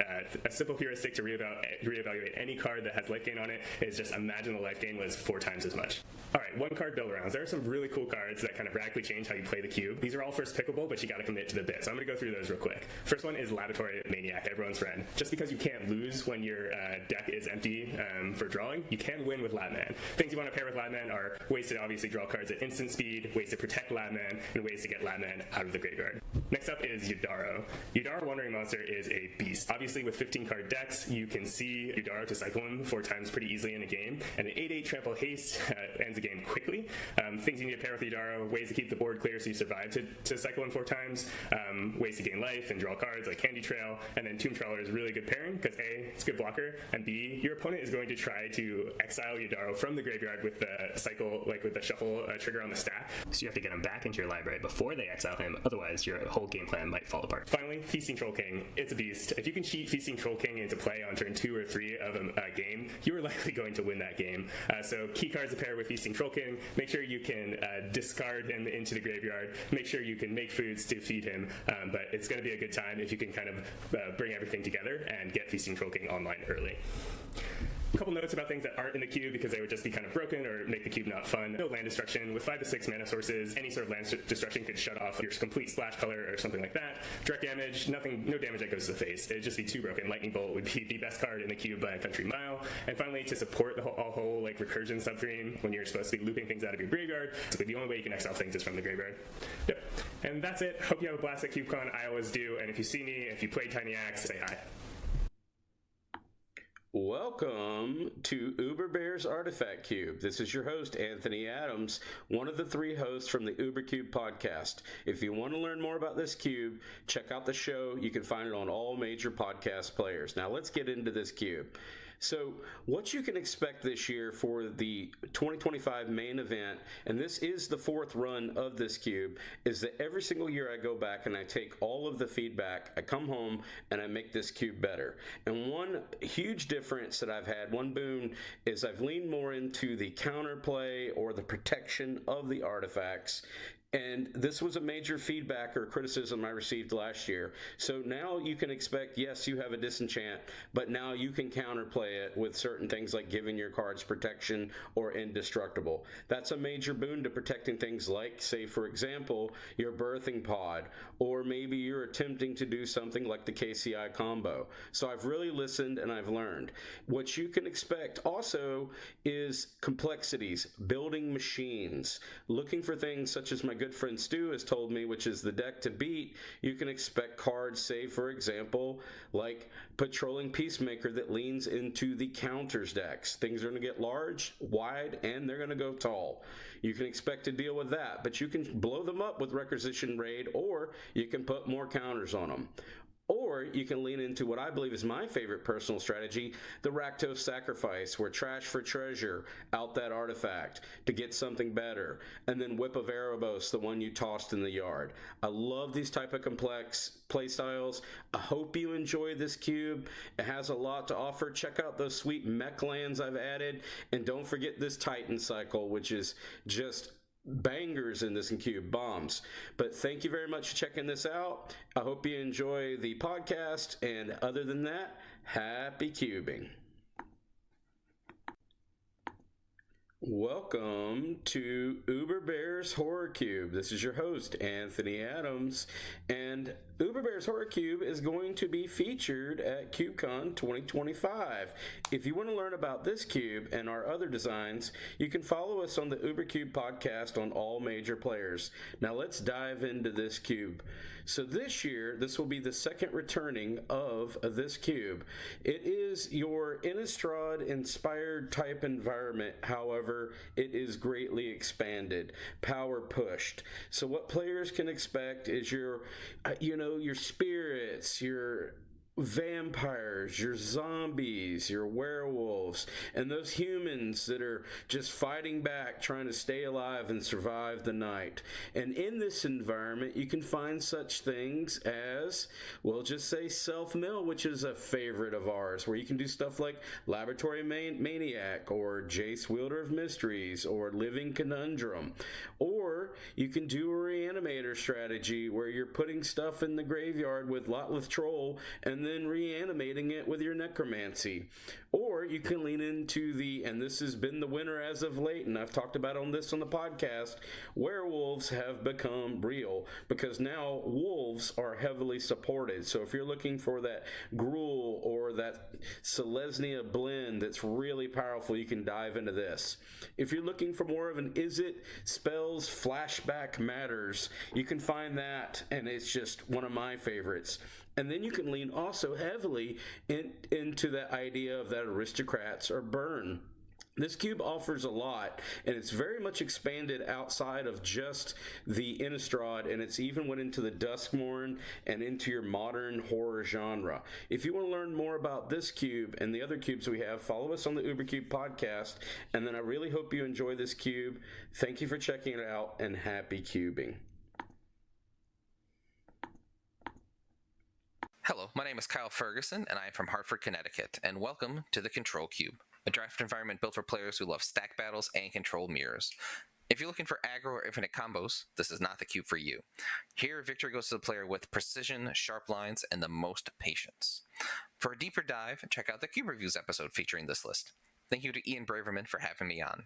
A simple heuristic to reevaluate any card that has life gain on it is just imagine the life gain was 4 times as much. All right, 1 card build arounds. There are some really cool cards that kind of radically change how you play the cube. These are all first pickable, but you got to commit to the bit, so I'm going to go through those real quick. First one is Laboratory Maniac, everyone's friend. Just because you can't lose when your deck is empty for drawing, you can win with Labman. Things you want to pair with Labman are ways to obviously draw cards at instant speed, ways to protect Labman, and ways to get Labman out of the graveyard. Next up is Yudaro. Yudaro Wandering Monster is a beast. Obviously, with 15 card decks, you can see Yudaro to cycle him 4 times pretty easily in a game, and an 8/8 trample haste ends a game quickly. Things you need to pair with Yudaro, ways to keep the board clear so you survive to cycle him 4 times, ways to gain life and draw cards like Candy Trail, and then Tomb Trawler is a really good pairing because A, it's a good blocker, and B, your opponent is going to try to exile Yudaro from the graveyard with the cycle, like with the shuffle trigger on the stack, so you have to get him back into your library before they exile him, otherwise your whole game plan might fall apart. Finally, Feasting Troll King. It's a beast. If you can cheat Feasting Troll King into play on turn 2 or 3 of a game, you are likely going to win that game. So key cards to pair with Feasting Troll King. Make sure you can discard him into the graveyard. Make sure you can make foods to feed him, but it's going to be a good time if you can kind of bring everything together and get Feasting Troll King online early. A couple notes about things that aren't in the cube because they would just be kind of broken or make the cube not fun. No land destruction. With 5 to 6 mana sources, any sort of land destruction could shut off your complete splash color or something like that. Direct damage, no damage that goes to the face. It'd just be too broken. Lightning Bolt would be the best card in the cube by a country mile. And finally, to support the whole like recursion subtheme when you're supposed to be looping things out of your graveyard, so the only way you can exile things is from the graveyard. Yep. And that's it. Hope you have a blast at CubeCon. I always do. And if you see me, if you play Tiny Axe, say hi. Welcome to Uber Bears Artifact Cube. This is your host, Anthony Adams, one of the 3 hosts from the Uber Cube podcast. If you want to learn more about this cube, check out the show. You can find it on all major podcast players. Now let's get into this cube. So what you can expect this year for the 2025 main event, and this is the 4th run of this cube, is that every single year I go back and I take all of the feedback, I come home and I make this cube better. And one huge difference that I've had, one boon, is I've leaned more into the counterplay or the protection of the artifacts. And this was a major feedback or criticism I received last year. So now you can expect, yes, you have a disenchant, but now you can counterplay it with certain things like giving your cards protection or indestructible. That's a major boon to protecting things like, say, for example, your birthing pod, or maybe you're attempting to do something like the KCI combo. So I've really listened and I've learned. What you can expect also is complexities, building machines, looking for things such as my good friend Stu has told me, which is the deck to beat. You can expect cards, say, for example, like Patrolling Peacemaker that leans into the counters decks. Things are going to get large, wide, and they're going to go tall. You can expect to deal with that, but you can blow them up with Requisition Raid, or you can put more counters on them. Or you can lean into what I believe is my favorite personal strategy, the Rakdos Sacrifice, where trash for treasure out that artifact to get something better, and then Whip of Erebos, the one you tossed in the yard. I love these type of complex playstyles. I hope you enjoy this cube. It has a lot to offer. Check out those sweet mech lands I've added, and don't forget this Titan cycle, which is just bangers in this cube, bombs. But thank you very much for checking this out. I hope you enjoy the podcast, and other than that, happy cubing. Welcome to Uber Bears Horror Cube. This is your host, Anthony Adams, and Uber Bears Horror Cube is going to be featured at CubeCon 2025. If you want to learn about this cube and our other designs, you can follow us on the Uber Cube podcast on all major players. Now let's dive into this cube. So this year, this will be the second returning of this cube. It is your Innistrad inspired type environment. However, it is greatly expanded, power pushed. So what players can expect is your spirits, your vampires, your zombies, your werewolves, and those humans that are just fighting back, trying to stay alive and survive the night. And in this environment, you can find such things as, we'll just say Self-Mill, which is a favorite of ours, where you can do stuff like Laboratory Maniac, or Jace Wielder of Mysteries, or Living Conundrum. Or you can do a Reanimator strategy, where you're putting stuff in the graveyard with Lotleth Troll, and then reanimating it with your necromancy. Or you can lean into and this has been the winner as of late, and I've talked about on the podcast, werewolves have become real, because now wolves are heavily supported. So if you're looking for that Gruul or that Selesnya blend that's really powerful, you can dive into this. If you're looking for more of an Izzet spells flashback matters, you can find that, and it's just one of my favorites. And then you can lean also heavily into that idea of that aristocrats or burn. This cube offers a lot, and it's very much expanded outside of just the Innistrad, and it's even went into the Duskmourn and into your modern horror genre. If you want to learn more about this cube and the other cubes we have, follow us on the UberCube podcast, and then I really hope you enjoy this cube. Thank you for checking it out, and happy cubing. Hello, my name is Kyle Ferguson, and I am from Hartford, Connecticut, and welcome to the Control Cube, a draft environment built for players who love stack battles and control mirrors. If you're looking for aggro or infinite combos, this is not the cube for you. Here, victory goes to the player with precision, sharp lines, and the most patience. For a deeper dive, check out the Cube Reviews episode featuring this list. Thank you to Ian Braverman for having me on.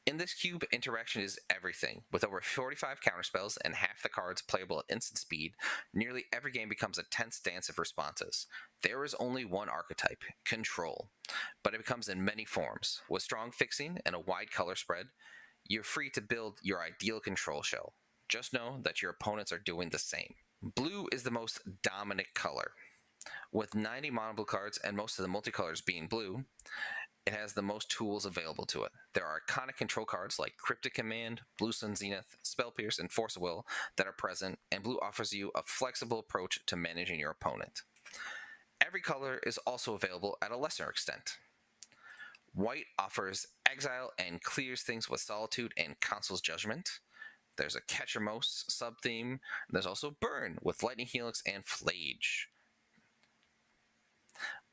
In this cube, interaction is everything. With over 45 counterspells and half the cards playable at instant speed, nearly every game becomes a tense dance of responses. There is only one archetype, control, but it becomes in many forms. With strong fixing and a wide color spread, you're free to build your ideal control shell. Just know that your opponents are doing the same. Blue is the most dominant color. With 90 mono blue cards and most of the multicolors being blue, it has the most tools available to it. There are iconic control cards like Cryptic Command, Blue Sun Zenith, Spell Pierce, and Force of Will that are present, and blue offers you a flexible approach to managing your opponent. Every color is also available at a lesser extent. White offers exile and clears things with Solitude and Council's Judgment. There's a Ketchermos sub-theme. There's also Burn with Lightning Helix and Flage.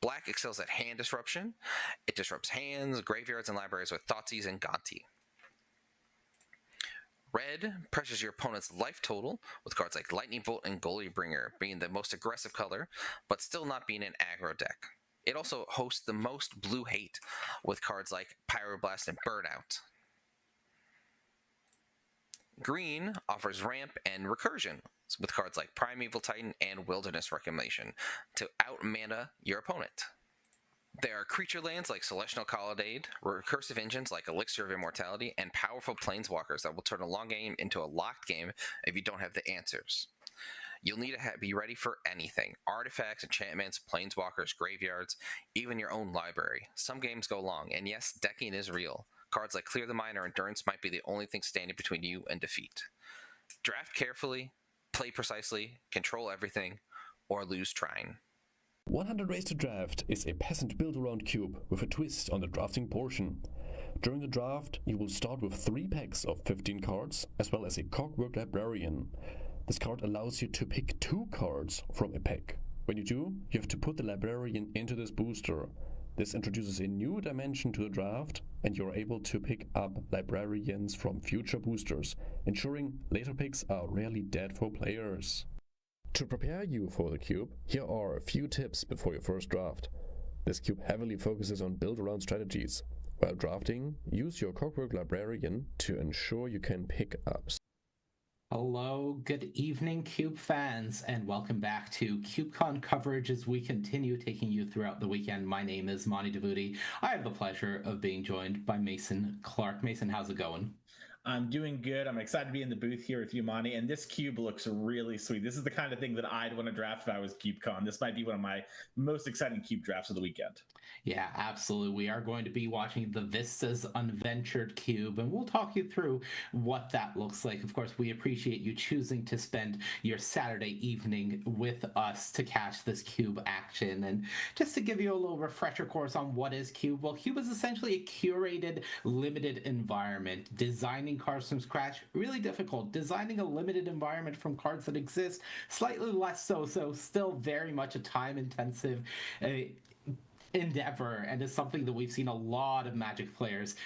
Black excels at hand disruption. It disrupts hands, graveyards, and libraries with Thoughtseize and Gonti. Red pressures your opponent's life total, with cards like Lightning Bolt and Goalie-Bringer being the most aggressive color, but still not being an aggro deck. It also hosts the most blue hate, with cards like Pyroblast and Burnout. Green offers ramp and recursion, with cards like Primeval Titan and Wilderness Reclamation to out-mana your opponent. There are creature lands like Celestial Colonnade, recursive engines like Elixir of Immortality, and powerful planeswalkers that will turn a long game into a locked game if you don't have the answers. You'll need to be ready for anything. Artifacts, enchantments, planeswalkers, graveyards, even your own library. Some games go long, and yes, decking is real. Cards like Clear the Mind or Endurance might be the only thing standing between you and defeat. Draft carefully, play precisely, control everything, or lose trying. 100 Ways to Draft is a peasant build-around cube with a twist on the drafting portion. During the draft, you will start with 3 packs of 15 cards, as well as a Cogwork Librarian. This card allows you to pick 2 cards from a pack. When you do, you have to put the Librarian into this booster. This introduces a new dimension to the draft, and you're able to pick up librarians from future boosters, ensuring later picks are rarely dead for players. To prepare you for the cube, here are a few tips before your first draft. This cube heavily focuses on build-around strategies. While drafting, use your Clockwork Librarian to ensure you can pick up. Hello, good evening, CUBE fans, and welcome back to CubeCon coverage as we continue taking you throughout the weekend. My name is Monty Devuti. I have the pleasure of being joined by Mason Clark. Mason, how's it going? I'm doing good. I'm excited to be in the booth here with you, Monty. And this cube looks really sweet. This is the kind of thing that I'd want to draft if I was CubeCon. This might be one of my most exciting cube drafts of the weekend. Yeah, absolutely. We are going to be watching the Vistas Unventured Cube, and we'll talk you through what that looks like. Of course, we appreciate you choosing to spend your Saturday evening with us to catch this cube action. And just to give you a little refresher course on what is Cube, well, Cube is essentially a curated, limited environment. Designing cards from scratch, really difficult. Designing a limited environment from cards that exist, slightly less so, so still very much a time-intensive endeavor, and is something that we've seen a lot of Magic players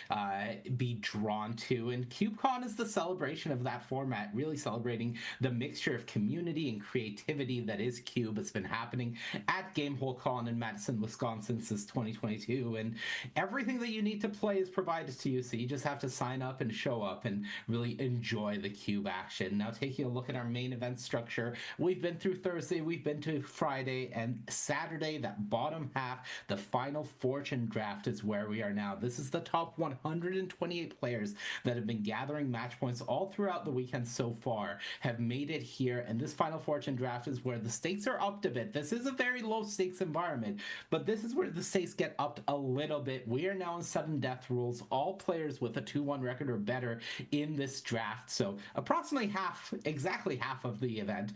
be drawn to. And CubeCon is the celebration of that format, really celebrating the mixture of community and creativity that is Cube. It's been happening at Gamehole Con in Madison, Wisconsin since 2022, and everything that you need to play is provided to you, so you just have to sign up and show up and really enjoy the Cube action. Now, taking a look at our main event structure, we've been through Thursday, we've been to Friday, and Saturday, that bottom half, the final fortune draft is where we are now. This is the top 128 players that have been gathering match points all throughout the weekend so far, have made it here, and this final fortune draft is where the stakes are upped a bit. This is a very low stakes environment, but this is where the stakes get upped a little bit. We are now in sudden death rules. All players with a 2-1 record or better in this draft, so approximately half, exactly half of the event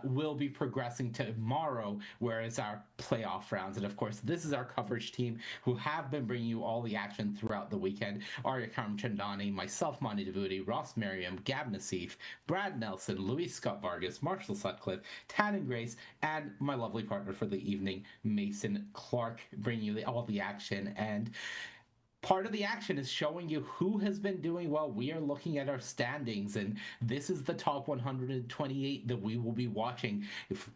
will be progressing tomorrow, whereas our playoff rounds, and of course this is our coverage team who have been bringing you all the action throughout the weekend. Arya Karamchandani, myself, Monty Devuti, Ross Merriam, Gab Nassif, Brad Nelson, Luis Scott Vargas, Marshall Sutcliffe, Tannen Grace, and my lovely partner for the evening, Mason Clark, bringing you all the action. And part of the action is showing you who has been doing well. We are looking at our standings, and this is the top 128 that we will be watching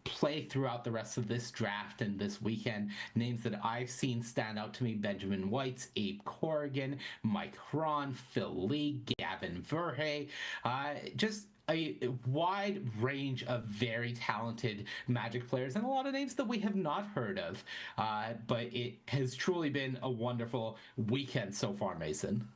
play throughout the rest of this draft and this weekend. Names that I've seen stand out to me: Benjamin Whites, Abe Corrigan, Mike Hron, Phil Lee, Gavin Verhey, just a wide range of very talented Magic players, and a lot of names that we have not heard of. But it has truly been a wonderful weekend so far, Mason.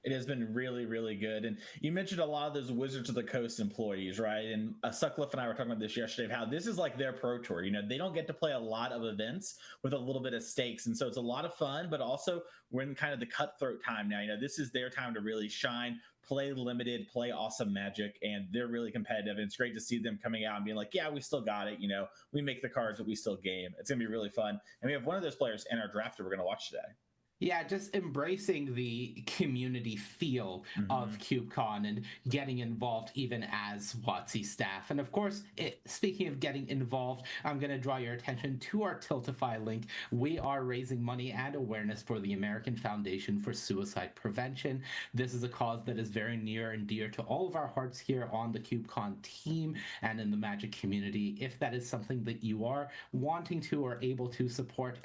It has been really, really good. And you mentioned a lot of those Wizards of the Coast employees, right? And Sutcliffe and I were talking about this yesterday, how this is like their pro tour. You know, they don't get to play a lot of events with a little bit of stakes. And so it's a lot of fun, but also we're in kind of the cutthroat time now. You know, this is their time to really shine, play limited, play awesome Magic, and they're really competitive. And it's great to see them coming out and being like, yeah, we still got it. You know, we make the cards, but we still game. It's going to be really fun. And we have one of those players in our draft that we're going to watch today. Yeah, just embracing the community feel of CubeCon and getting involved even as WotC staff. And of course, speaking of getting involved, I'm going to draw your attention to our Tiltify link. We are raising money and awareness for the American Foundation for Suicide Prevention. This is a cause that is very near and dear to all of our hearts here on the CubeCon team and in the Magic community. If that is something that you are wanting to or able to support,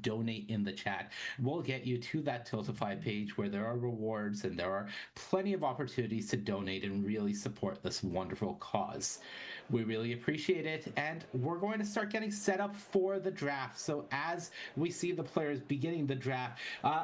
!donate in the chat. We'll get you to that Tiltify page where there are rewards and there are plenty of opportunities to donate and really support this wonderful cause. We really appreciate it, and we're going to start getting set up for the draft. So as we see the players beginning the draft,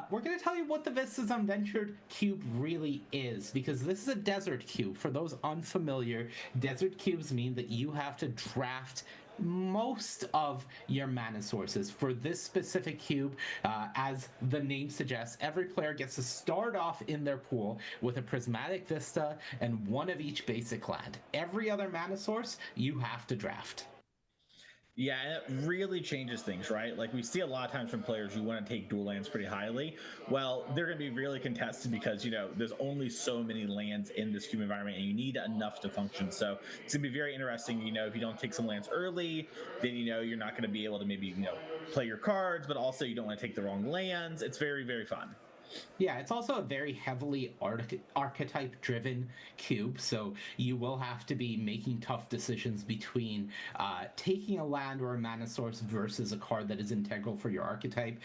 we're going to tell you what the Vistas Unventured Cube really is, because this is a desert cube. For those unfamiliar, desert cubes mean that you have to draft most of your mana sources. For this specific cube, as the name suggests, every player gets to start off in their pool with a Prismatic Vista and one of each basic land. Every other mana source you have to draft. Yeah, and it really changes things, right? Like we see a lot of times from players who want to take dual lands pretty highly. Well, they're going to be really contested because, you know, there's only so many lands in this cube environment and you need enough to function. So it's going to be very interesting. You know, if you don't take some lands early, then, you know, you're not going to be able to maybe, you know, play your cards, but also you don't want to take the wrong lands. It's very, very fun. Yeah, it's also a very heavily archetype-driven cube, so you will have to be making tough decisions between taking a land or a mana source versus a card that is integral for your archetype.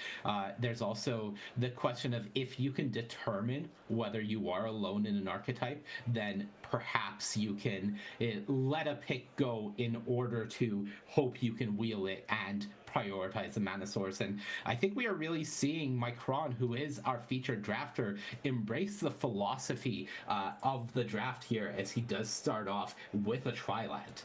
There's also the question of if you can determine whether you are alone in an archetype, then perhaps you can let a pick go in order to hope you can wheel it and prioritize the mana source. And I think we are really seeing Micron, who is our featured drafter, embrace the philosophy of the draft here as he does start off with a Tri-Land.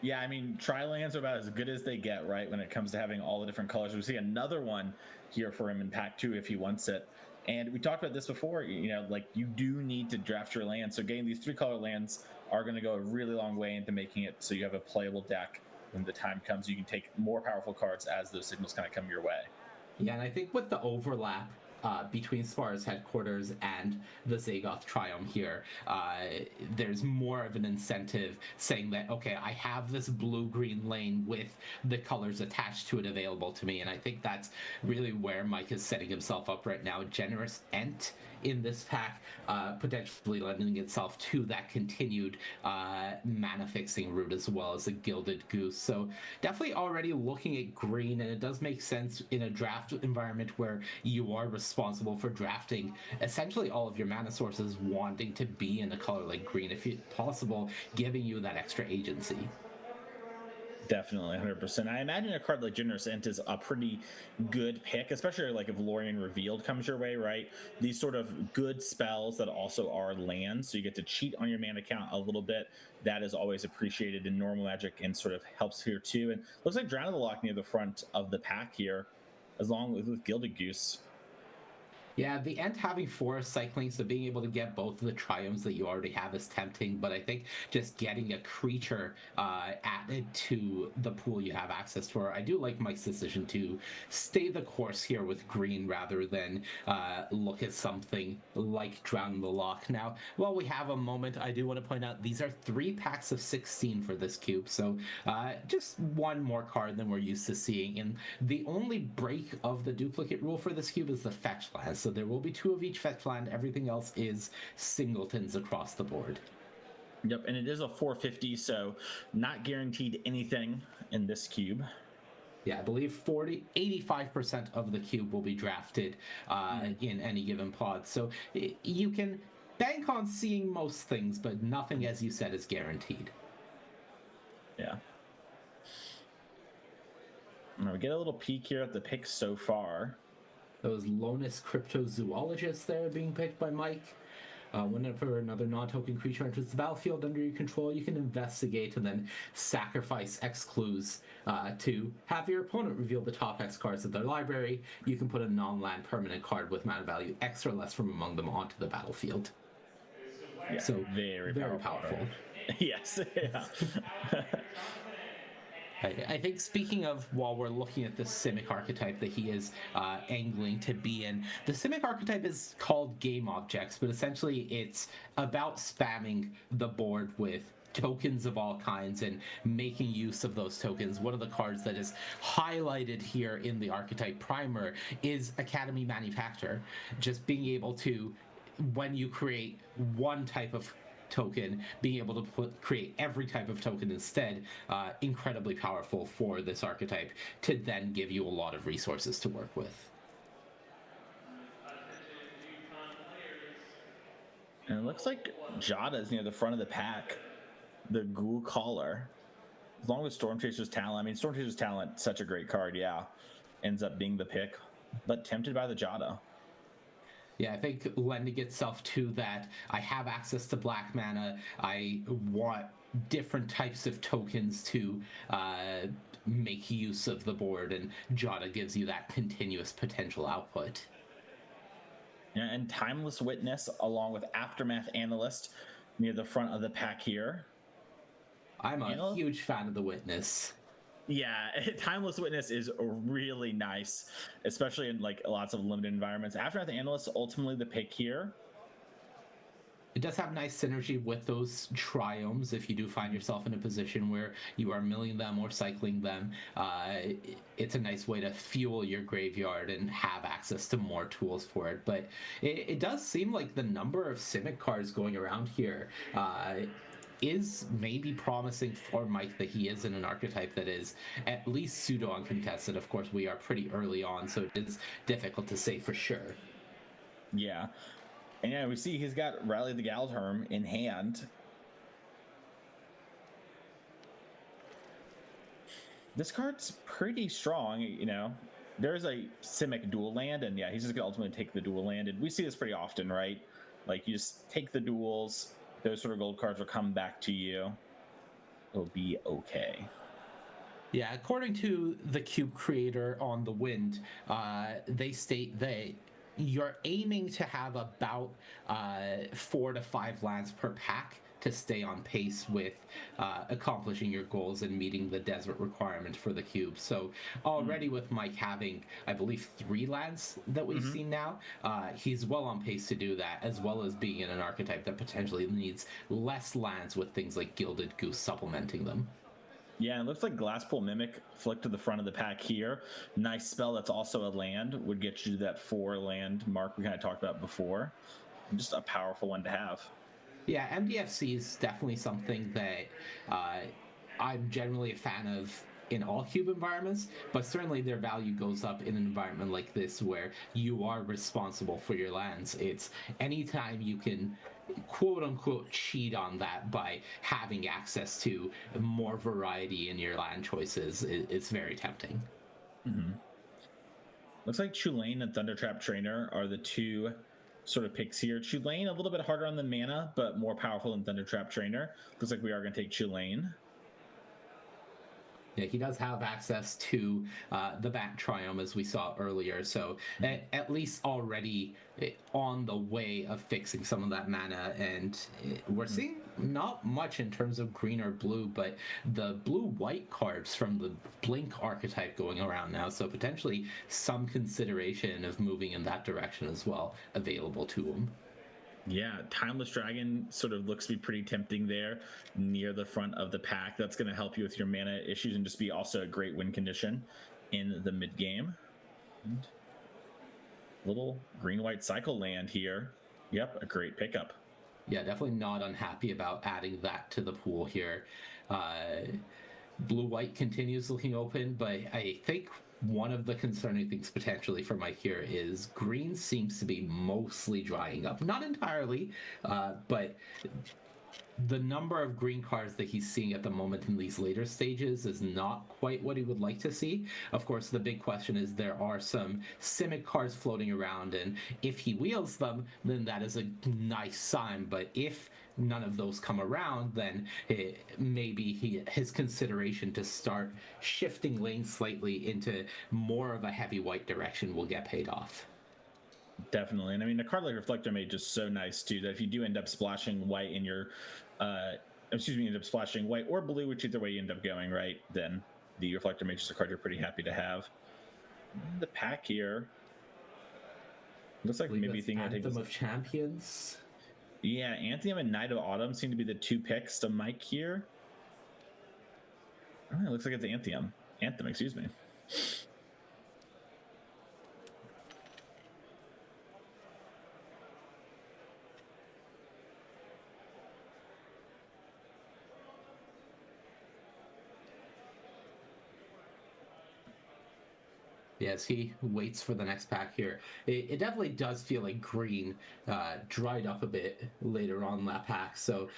Yeah, I mean, Tri-Lands are about as good as they get, right, when it comes to having all the different colors. We see another one here for him in Pack 2 if he wants it. And we talked about this before, you know, like you do need to draft your lands. So getting these 3-color lands are going to go a really long way into making it so you have a playable deck. When the time comes, you can take more powerful cards as those signals kind of come your way. Yeah, and I think with the overlap between Spara's headquarters and the Zagoth Triome here, there's more of an incentive saying that, okay, I have this blue-green lane with the colors attached to it available to me, and I think that's really where Mike is setting himself up right now. Generous Ent in this pack, potentially lending itself to that continued mana fixing route as well as a Gilded Goose. So definitely already looking at green, and it does make sense in a draft environment where you are responsible for drafting essentially all of your mana sources wanting to be in a color like green, if possible, giving you that extra agency. Definitely, 100%. I imagine a card like Generous Ent is a pretty good pick, especially like if Lorien Revealed comes your way, right? These sort of good spells that also are lands, so you get to cheat on your mana count a little bit. That is always appreciated in normal Magic and sort of helps here too. And looks like Drown of the Loch near the front of the pack here, as long as with Gilded Goose. Yeah, the Ent having forest cycling, so being able to get both of the Triomes that you already have is tempting, but I think just getting a creature added to the pool you have access for, I do like Mike's decision to stay the course here with green rather than look at something like Drown the Loch. Now, while we have a moment, I do want to point out these are 3 packs of 16 for this cube, so just one more card than we're used to seeing, and the only break of the duplicate rule for this cube is the fetch land. So there will be 2 of each fetch land. Everything else is singletons across the board. Yep, and it is a 450, so not guaranteed anything in this cube. Yeah, I believe 85% of the cube will be drafted in any given pod. So you can bank on seeing most things, but nothing, as you said, is guaranteed. Yeah. Now we get a little peek here at the picks so far. Those Lonus Cryptozoologists there being picked by Mike. Whenever another non-token creature enters the battlefield under your control, you can investigate and then sacrifice X clues to have your opponent reveal the top X cards of their library. You can put a non-land permanent card with mana value X or less from among them onto the battlefield. Yeah, so very powerful. Yes. Yeah. I think speaking of, while we're looking at the Simic archetype that he is angling to be in, the Simic archetype is called Game Objects, but essentially it's about spamming the board with tokens of all kinds and making use of those tokens. One of the cards that is highlighted here in the archetype primer is Academy Manufactor. Just being able to, when you create one type of token, being able to create every type of token instead, incredibly powerful for this archetype to then give you a lot of resources to work with. And it looks like Jada is near the front of the pack. The Ghoul Caller. As long as Storm Chaser's Talent, I mean, Storm Chaser's Talent, such a great card, yeah. Ends up being the pick, but tempted by the Jada. Yeah, I think lending itself to that, I have access to black mana, I want different types of tokens to make use of the board, and Jada gives you that continuous potential output. Yeah, and Timeless Witness, along with Aftermath Analyst, near the front of the pack here. I'm a huge fan of the Witness. Yeah, Timeless Witness is really nice, especially in like lots of limited environments. Aftermath Analyst, ultimately the pick here. it does have nice synergy with those triomes. If you do find yourself in a position where you are milling them or cycling them, it's a nice way to fuel your graveyard and have access to more tools for it. But it does seem like the number of Simic cards going around here is maybe promising for Mike, that he is in an archetype that is at least pseudo uncontested. Of course, we are pretty early on, so it is difficult to say for sure. Yeah. And yeah, we see he's got Rally the Galdherm in hand. This card's pretty strong, you know. There's a Simic dual land, and yeah, he's just gonna ultimately take the dual land. And we see this pretty often, right? Like, you just take the duels, those sort of gold cards will come back to you. It'll be okay. Yeah, according to the Cube creator on the Wind, they state that you're aiming to have about 4 to 5 lands per pack to stay on pace with accomplishing your goals and meeting the desert requirement for the cube. So already with Mike having, I believe, 3 lands that we've seen now, he's well on pace to do that, as well as being in an archetype that potentially needs less lands with things like Gilded Goose supplementing them. Yeah, it looks like Glasspool Mimic flicked to the front of the pack here. Nice spell that's also a land, would get you to that 4 land mark we kind of talked about before. Just a powerful one to have. Yeah, MDFC is definitely something that I'm generally a fan of in all cube environments, but certainly their value goes up in an environment like this where you are responsible for your lands. It's anytime you can quote unquote cheat on that by having access to more variety in your land choices, it's very tempting. Looks like Chulane and Thundertrap Trainer are the 2 sort of picks here. Chulane a little bit harder on the mana, but more powerful than Thundertrap Trainer. Looks like we are going to take Chulane. Yeah, he does have access to the Bat Triome, as we saw earlier, so at least already on the way of fixing some of that mana, and we're seeing not much in terms of green or blue, but the blue-white cards from the Blink archetype going around now, so potentially some consideration of moving in that direction as well available to him. Yeah, Timeless Dragon sort of looks to be pretty tempting there near the front of the pack. That's going to help you with your mana issues and just be also a great win condition in the mid game. And little green-white cycle land here. Yep, a great pickup. Yeah, definitely not unhappy about adding that to the pool here. Blue-white continues looking open, but I think one of the concerning things potentially for Mike here is green seems to be mostly drying up. Not entirely, but the number of green cards that he's seeing at the moment in these later stages is not quite what he would like to see. Of course, the big question is there are some Simic cards floating around, and if he wields them, then that is a nice sign. But if none of those come around, then maybe his consideration to start shifting lanes slightly into more of a heavy white direction will get paid off. Definitely. And I mean, a card like Reflector Mage is so nice too, that if you do end up splashing white in your end up splashing white or blue, which either way you end up going, right, then the Reflector Mage is a card you're pretty happy to have. The pack here looks like maybe thinking Anthem of Champions. Yeah, Anthem and Knight of Autumn seem to be the 2 picks to Mike here. Oh, it looks like it's Anthem. Excuse me. Yes, he waits for the next pack here. It definitely does feel like green dried up a bit later on that pack. So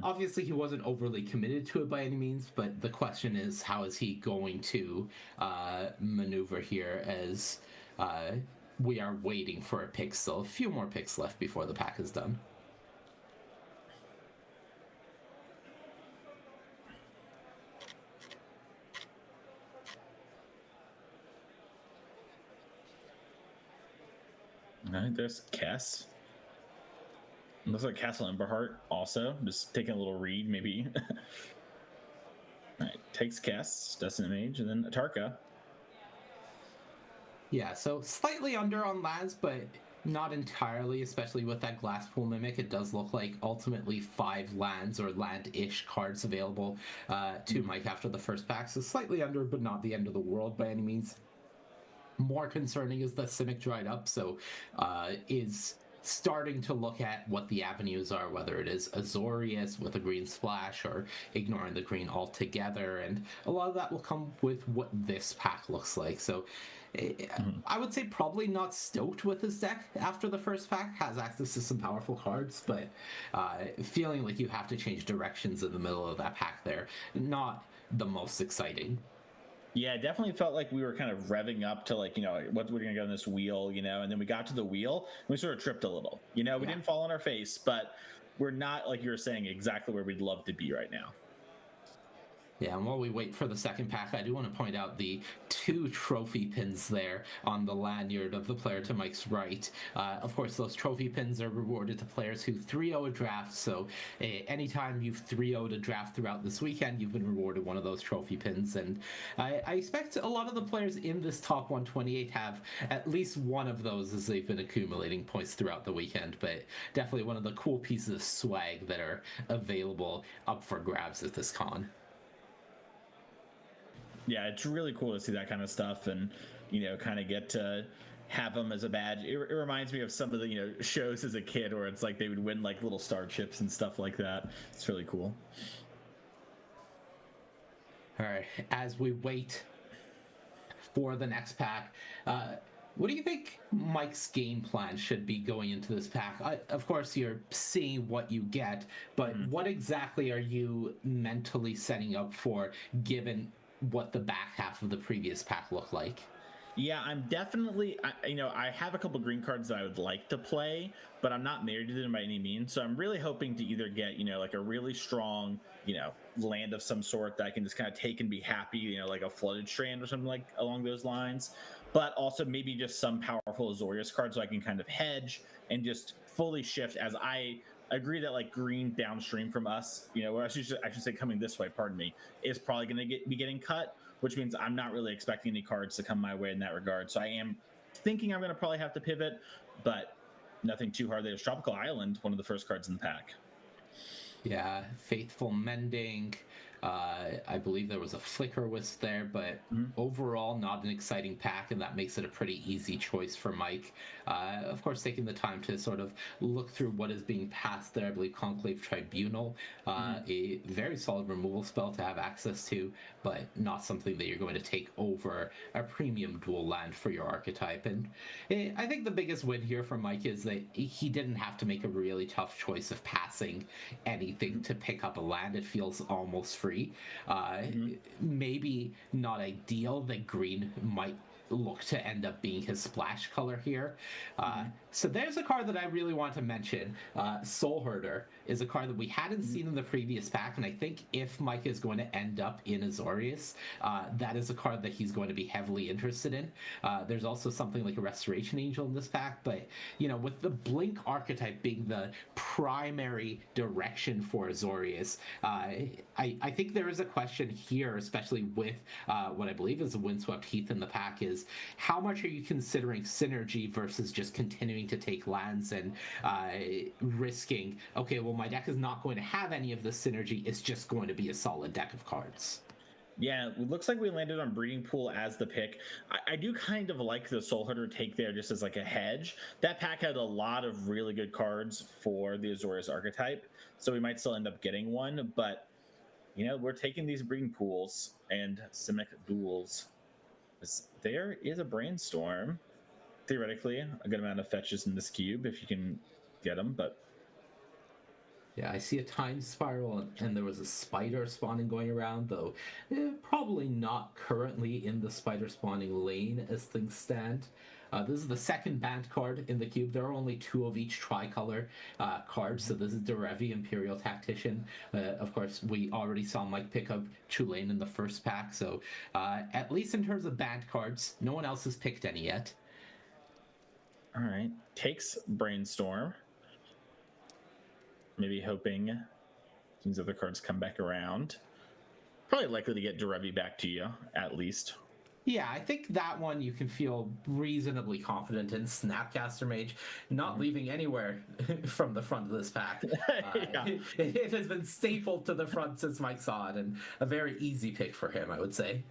obviously he wasn't overly committed to it by any means, but the question is, how is he going to maneuver here as we are waiting for a pick still. A few more picks left before the pack is done. All right, there's Kess. Looks like Castle Emberheart also. Just taking a little read, maybe. All right, takes Kess, Destined Mage, and then Atarka. Yeah, so slightly under on lands, but Not entirely, especially with that Glasspool Mimic. It does look like ultimately 5 lands or land-ish cards available to Mike after the first pack. So slightly under, but not the end of the world by any means. More concerning is that Simic dried up, so is starting to look at what the avenues are, whether it is Azorius with a green splash or ignoring the green altogether, and a lot of that will come with what this pack looks like. So I would say probably not stoked with his deck after the first pack. Has access to some powerful cards, but feeling like you have to change directions in the middle of that pack there, not the most exciting. Yeah, it definitely felt like we were kind of revving up to like, what we're going to go on this wheel, and then we got to the wheel and we sort of tripped a little. We didn't fall on our face, but we're not, like you were saying, exactly where we'd love to be right now. Yeah, and while we wait for the second pack, I do want to point out the 2 trophy pins there on the lanyard of the player to Mike's right. Of course, those trophy pins are rewarded to players who 3-0 a draft, so anytime you've 3-0'd a draft throughout this weekend, you've been rewarded one of those trophy pins. And I expect a lot of the players in this top 128 have at least one of those as they've been accumulating points throughout the weekend, but definitely one of the cool pieces of swag that are available up for grabs at this con. Yeah, it's really cool to see that kind of stuff and, kind of get to have them as a badge. It reminds me of some of the, shows as a kid where it's like they would win like little star chips and stuff like that. It's really cool. All right, as we wait for the next pack, what do you think Mike's game plan should be going into this pack? Of course, you're seeing what you get, but what exactly are you mentally setting up for, given what the back half of the previous pack looked like? Yeah, I'm definitely, I have a couple green cards that I would like to play, but I'm not married to them by any means. So I'm really hoping to either get, like a really strong, land of some sort that I can just kind of take and be happy, like a Flooded Strand or something like along those lines. But also maybe just some powerful Azorius cards so I can kind of hedge and just fully shift, as I agree that like green downstream from us, or I should say coming this way, pardon me, is probably going to be getting cut, which means I'm not really expecting any cards to come my way in that regard. So I am thinking I'm going to probably have to pivot, but nothing too hard. There's Tropical Island, one of the first cards in the pack. Yeah, Faithful Mending. I believe there was a Flicker Wisp there, but overall not an exciting pack, and that makes it a pretty easy choice for Mike. Of course, taking the time to sort of look through what is being passed there. I believe Conclave Tribunal, a very solid removal spell to have access to, but not something that you're going to take over a premium dual land for your archetype. And I think the biggest win here for Mike is that he didn't have to make a really tough choice of passing anything to pick up a land. It feels almost free. Maybe not ideal that green might look to end up being his splash color here. So there's a card that I really want to mention. Soul Herder is a card that we hadn't seen in the previous pack, and I think if Mike is going to end up in Azorius, that is a card that he's going to be heavily interested in. There's also something like a Restoration Angel in this pack, but with the Blink archetype being the primary direction for Azorius, I think there is a question here, especially with what I believe is a Windswept Heath in the pack, is how much are you considering synergy versus just continuing to take lands and risking, okay, well, my deck is not going to have any of the synergy, it's just going to be a solid deck of cards. Yeah, it looks like we landed on Breeding Pool as the pick. I do kind of like the Soul Herder take there just as like a hedge. That pack had a lot of really good cards for the Azorius archetype, so we might still end up getting one, but we're taking these Breeding Pools and Simic Duels. There is a Brainstorm. Theoretically, a good amount of fetches in this cube if you can get them, but yeah, I see a Time Spiral, and there was a Spider spawning going around, though probably not currently in the Spider spawning lane as things stand. This is the second banned card in the cube. There are only 2 of each tricolor card, so this is Derevi, Imperial Tactician. Of course, we already saw Mike pick up Chulane in the first pack, so at least in terms of banned cards, no one else has picked any yet. All right, takes Brainstorm. Maybe hoping these other cards come back around. Probably likely to get Derevi back to you, at least. Yeah, I think that one you can feel reasonably confident in. Snapcaster Mage not leaving anywhere from the front of this pack. It has been stapled to the front since Mike saw it, and a very easy pick for him, I would say.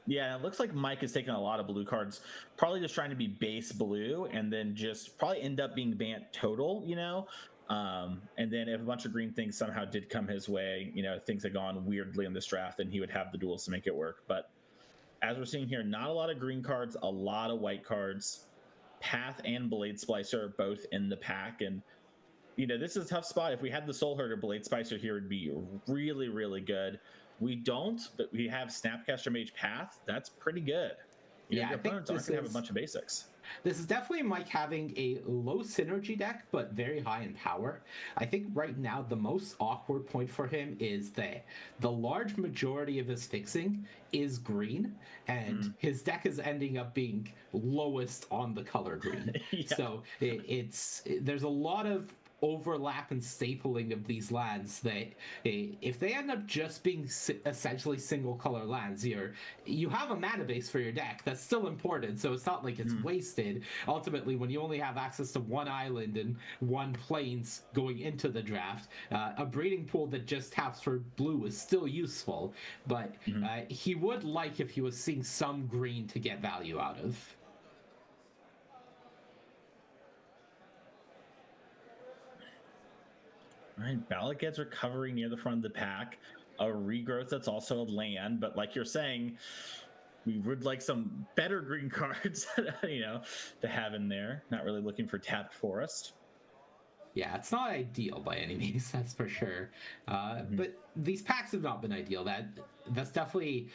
Yeah, it looks like Mike has taken a lot of blue cards, probably just trying to be base blue, and then just probably end up being Bant total, you know? And then if a bunch of green things somehow did come his way, you know, things had gone weirdly in this draft, then he would have the duels to make it work. But as we're seeing here, not a lot of green cards, a lot of white cards. Path and Blade Splicer are both in the pack, and you know, this is a tough spot. If we had the Soul Herder, Blade Splicer here would be really, really good. We don't, but we have Snapcaster Mage Path. That's pretty good. You know, your opponents aren't going to have a bunch of basics. This is definitely Mike having a low synergy deck, but very high in power. I think right now the most awkward point for him is that the large majority of his fixing is green, and his deck is ending up being lowest on the color green. So there's a lot of overlap and stapling of these lands that if they end up just being essentially single color lands, you have a mana base for your deck. That's still important, so it's not like it's wasted. Ultimately, when you only have access to one island and one plains going into the draft, a breeding pool that just taps for blue is still useful, but he would like if he was seeing some green to get value out of. All right, Ballot gets Recovery near the front of the pack. A Regrowth that's also a land, but like you're saying, we would like some better green cards, you know, to have in there. Not really looking for Tapped Forest. Yeah, it's not ideal by any means, that's for sure. But these packs have not been ideal. That's definitely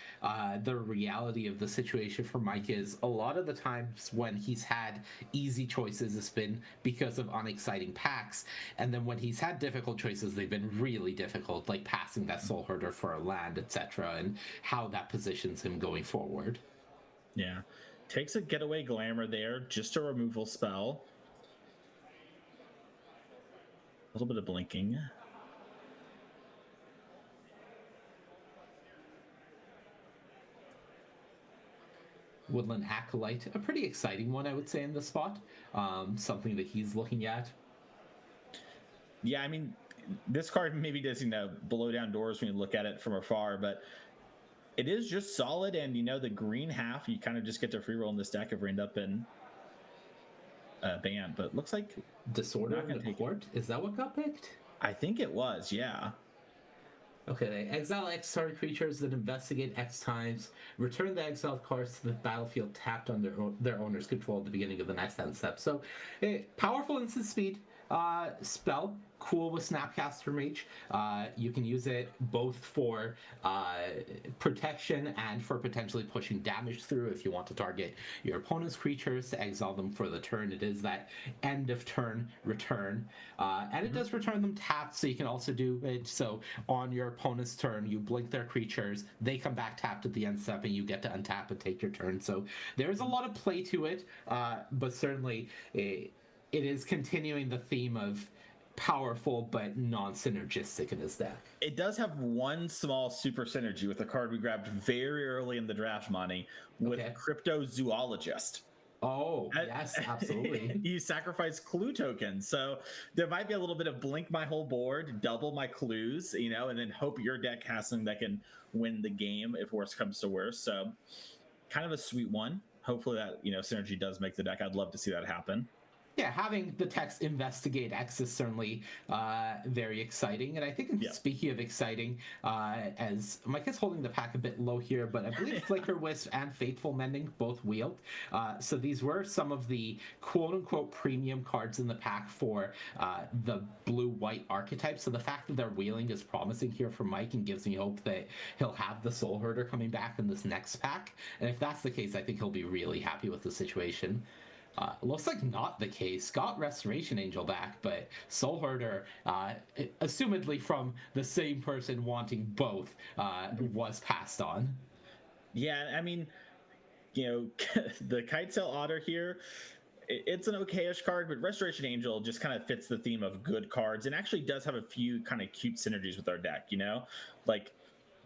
the reality of the situation for Mike. Is a lot of the times when he's had easy choices, it's been because of unexciting packs, and then when he's had difficult choices, they've been really difficult, like passing that Soul Herder for a land, etc., and how that positions him going forward. Yeah, takes a Getaway Glamour there, just a removal spell. A little bit of blinking. Woodland Acolyte, a pretty exciting one, I would say, in this spot. Something that he's looking at. Yeah, I mean, this card maybe does, you know, blow down doors when you look at it from afar, but it is just solid, and, you know, the green half, you kind of just get to free roll in this deck if we end up in Bant, but looks like Disorder in the Court? Is that what got picked? I think it was, yeah. Okay, they exile X target creatures that investigate X times, return the exiled cards to the battlefield tapped on their owner's control at the beginning of the next end step. So, powerful instant speed spell, cool with Snapcaster Mage. You can use it both for protection and for potentially pushing damage through if you want to target your opponent's creatures to exile them for the turn. It is that end of turn return. And it does return them tapped, so you can also do it so on your opponent's turn, you blink their creatures, they come back tapped at the end step, and you get to untap and take your turn. So there's a lot of play to it, but certainly it is continuing the theme of powerful but non-synergistic in his deck. It does have one small super synergy with a card we grabbed very early in the draft, Monty, with Cryptozoologist. Oh, yes, absolutely. You sacrifice clue tokens. So there might be a little bit of blink my whole board, double my clues, you know, and then hope your deck has something that can win the game if worse comes to worse. So kind of a sweet one. Hopefully that, you know, synergy does make the deck. I'd love to see that happen. Yeah, having the text Investigate X is certainly very exciting. And I think, speaking of exciting, as Mike is holding the pack a bit low here, but I believe Flicker Wisp and Fateful Mending both wheeled. So these were some of the quote-unquote premium cards in the pack for the blue-white archetype. So the fact that they're wheeling is promising here for Mike and gives me hope that he'll have the Soul Herder coming back in this next pack. And if that's the case, I think he'll be really happy with the situation. Looks like not the case. Got Restoration Angel back, but Soul Herder, assumedly from the same person wanting both, was passed on. Yeah, I mean, you know, the Kitesail Otter here, it's an okay-ish card, but Restoration Angel just kind of fits the theme of good cards and actually does have a few kind of cute synergies with our deck, you know? Like,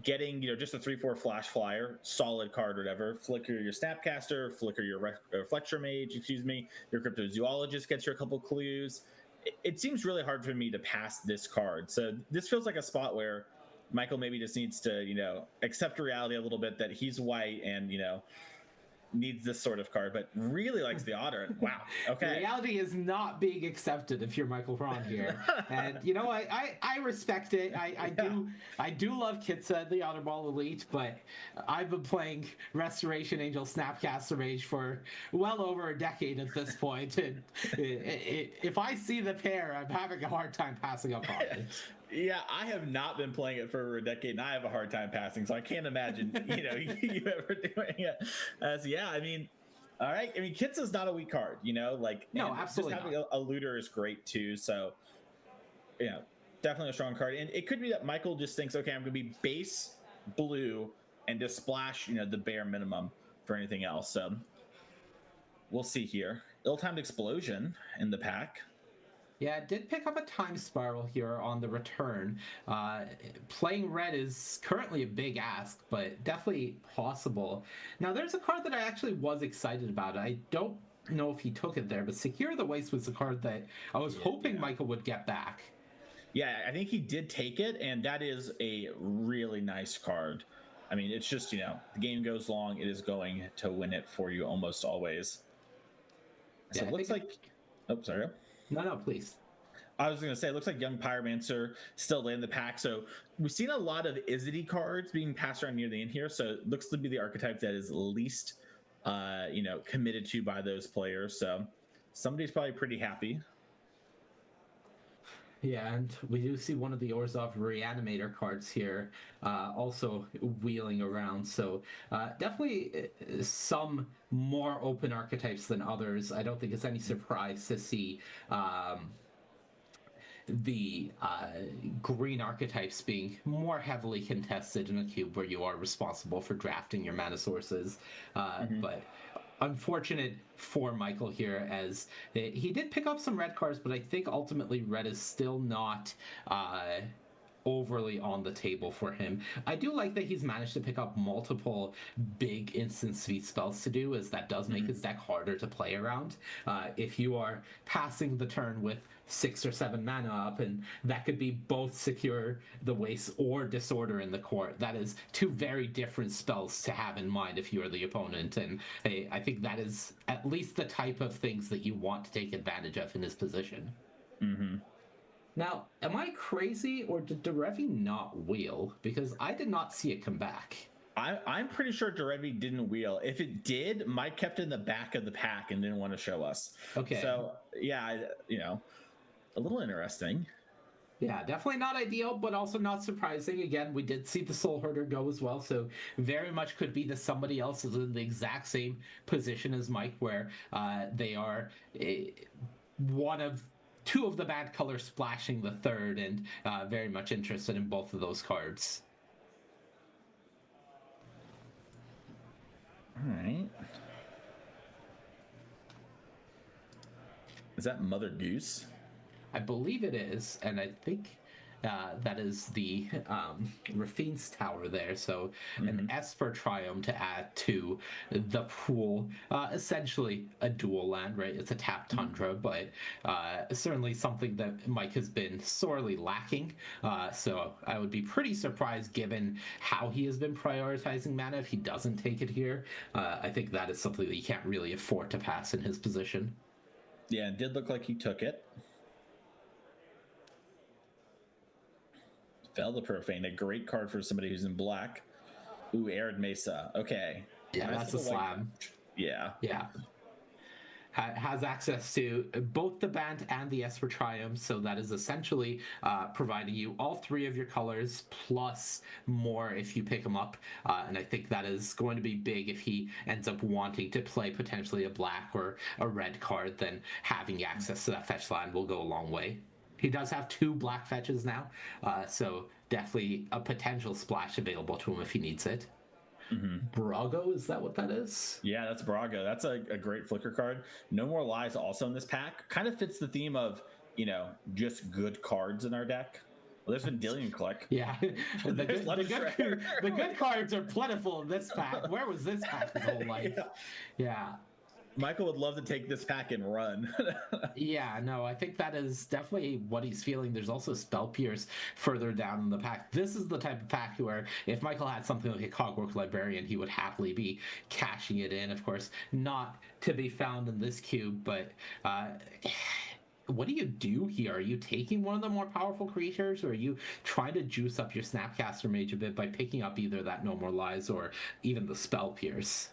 getting, just a 3/4 flash flyer, solid card, whatever. Flicker your Snapcaster, flicker your Reflector Mage, your Cryptozoologist gets you a couple clues. It seems really hard for me to pass this card. So this feels like a spot where Michael maybe just needs to, accept reality a little bit that he's white and, needs this sort of card, but really likes the Otter. Wow. Okay. Reality is not being accepted if you're Michael Braun here. And I respect it. I do love Kitsa, the Otter Ball Elite, but I've been playing Restoration Angel Snapcaster Mage for well over a decade at this point. And if I see the pair, I'm having a hard time passing up on it. Yeah, I have not been playing it for over a decade, and I have a hard time passing, so I can't imagine, you ever doing it. All right. I mean, Kitsa's not a weak card, No, absolutely just having a looter is great, too, so, definitely a strong card. And it could be that Michael just thinks, okay, I'm going to be base blue and just splash, the bare minimum for anything else, so we'll see here. Ill-timed Explosion in the pack. Yeah, it did pick up a Time Spiral here on the return. Playing red is currently a big ask, but definitely possible. Now, there's a card that I actually was excited about. I don't know if he took it there, but Secure the Waste was the card that I was hoping Michael would get back. Yeah, I think he did take it, and that is a really nice card. I mean, it's just, the game goes long, it is going to win it for you almost always. So Yeah, it looks like... Oh, sorry. No, please. I was going to say, it looks like Young Pyromancer still in the pack. So we've seen a lot of Izzety cards being passed around near the end here. So it looks to be the archetype that is least, committed to by those players. So somebody's probably pretty happy. Yeah, and we do see one of the Orzhov Reanimator cards here also wheeling around. So definitely some more open archetypes than others. I don't think it's any surprise to see the green archetypes being more heavily contested in a cube where you are responsible for drafting your mana sources. But unfortunate for Michael here, as he did pick up some red cards, but I think ultimately red is still not overly on the table for him. I do like that he's managed to pick up multiple big instant speed spells to do, as that does make his deck harder to play around. If you are passing the turn with 6 or 7 mana up, and that could be both Secure the Waste or Disorder in the Court. That is two very different spells to have in mind if you are the opponent, and I think that is at least the type of things that you want to take advantage of in his position. Now, am I crazy, or did Derevi not wheel? Because I did not see it come back. I'm pretty sure Derevi didn't wheel. If it did, Mike kept it in the back of the pack and didn't want to show us. Okay. So, yeah, a little interesting. Yeah, definitely not ideal, but also not surprising. Again, we did see the Soul Herder go as well, so very much could be that somebody else is in the exact same position as Mike, where they are two of the bad colors splashing the third, and very much interested in both of those cards. All right. Is that Mother Goose? I believe it is, and I think that is the Rafine's Tower there. So an Esper Triome to add to the pool. Essentially a dual land, right? It's a tap Tundra, but certainly something that Mike has been sorely lacking. So I would be pretty surprised, given how he has been prioritizing mana, if he doesn't take it here. I think that is something that you can't really afford to pass in his position. Yeah, it did look like he took it. Fel the Profane, a great card for somebody who's in black. Ooh, Arid Mesa. Okay. Yeah, that's a slam. Yeah. Yeah. Has access to both the Bant and the Esper Triumph, so that is essentially providing you all three of your colors plus more if you pick them up. And I think that is going to be big if he ends up wanting to play potentially a black or a red card. Then having access to that fetch land will go a long way. He does have 2 black fetches now, so definitely a potential splash available to him if he needs it. Brago, is that what that is? Yeah, that's Brago. That's a great flicker card. No More Lies also in this pack. Kind of fits the theme of, just good cards in our deck. Well, there's Vendilion Click. Yeah, the There's Letter Shredder. the good cards are plentiful in this pack. Where was this pack his whole life? Yeah. Michael would love to take this pack and run. Yeah, no, I think that is definitely what he's feeling. There's also Spell Pierce further down in the pack. This is the type of pack where if Michael had something like a Cogwork Librarian, he would happily be cashing it in. Of course, not to be found in this cube, but what do you do here? Are you taking one of the more powerful creatures, or are you trying to juice up your Snapcaster Mage a bit by picking up either that No More Lies or even the Spell Pierce?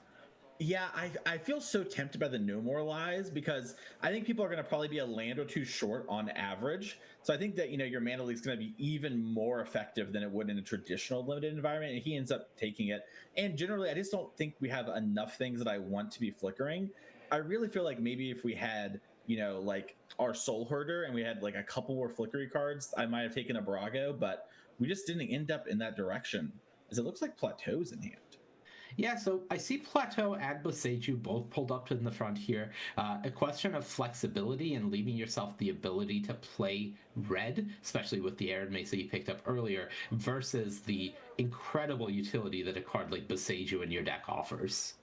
Yeah, I feel so tempted by the No More Lies because I think people are going to probably be a land or two short on average. So I think that, your Mana Leak is going to be even more effective than it would in a traditional limited environment, and he ends up taking it. And generally, I just don't think we have enough things that I want to be flickering. I really feel like maybe if we had, like our Soul Herder and we had like a couple more flickery cards, I might have taken a Brago, but we just didn't end up in that direction, as it looks like Plateau's in hand. Yeah, so I see Plateau and Boseiju both pulled up in the front here. A question of flexibility and leaving yourself the ability to play red, especially with the Arid Mesa you picked up earlier, versus the incredible utility that a card like Boseiju in your deck offers.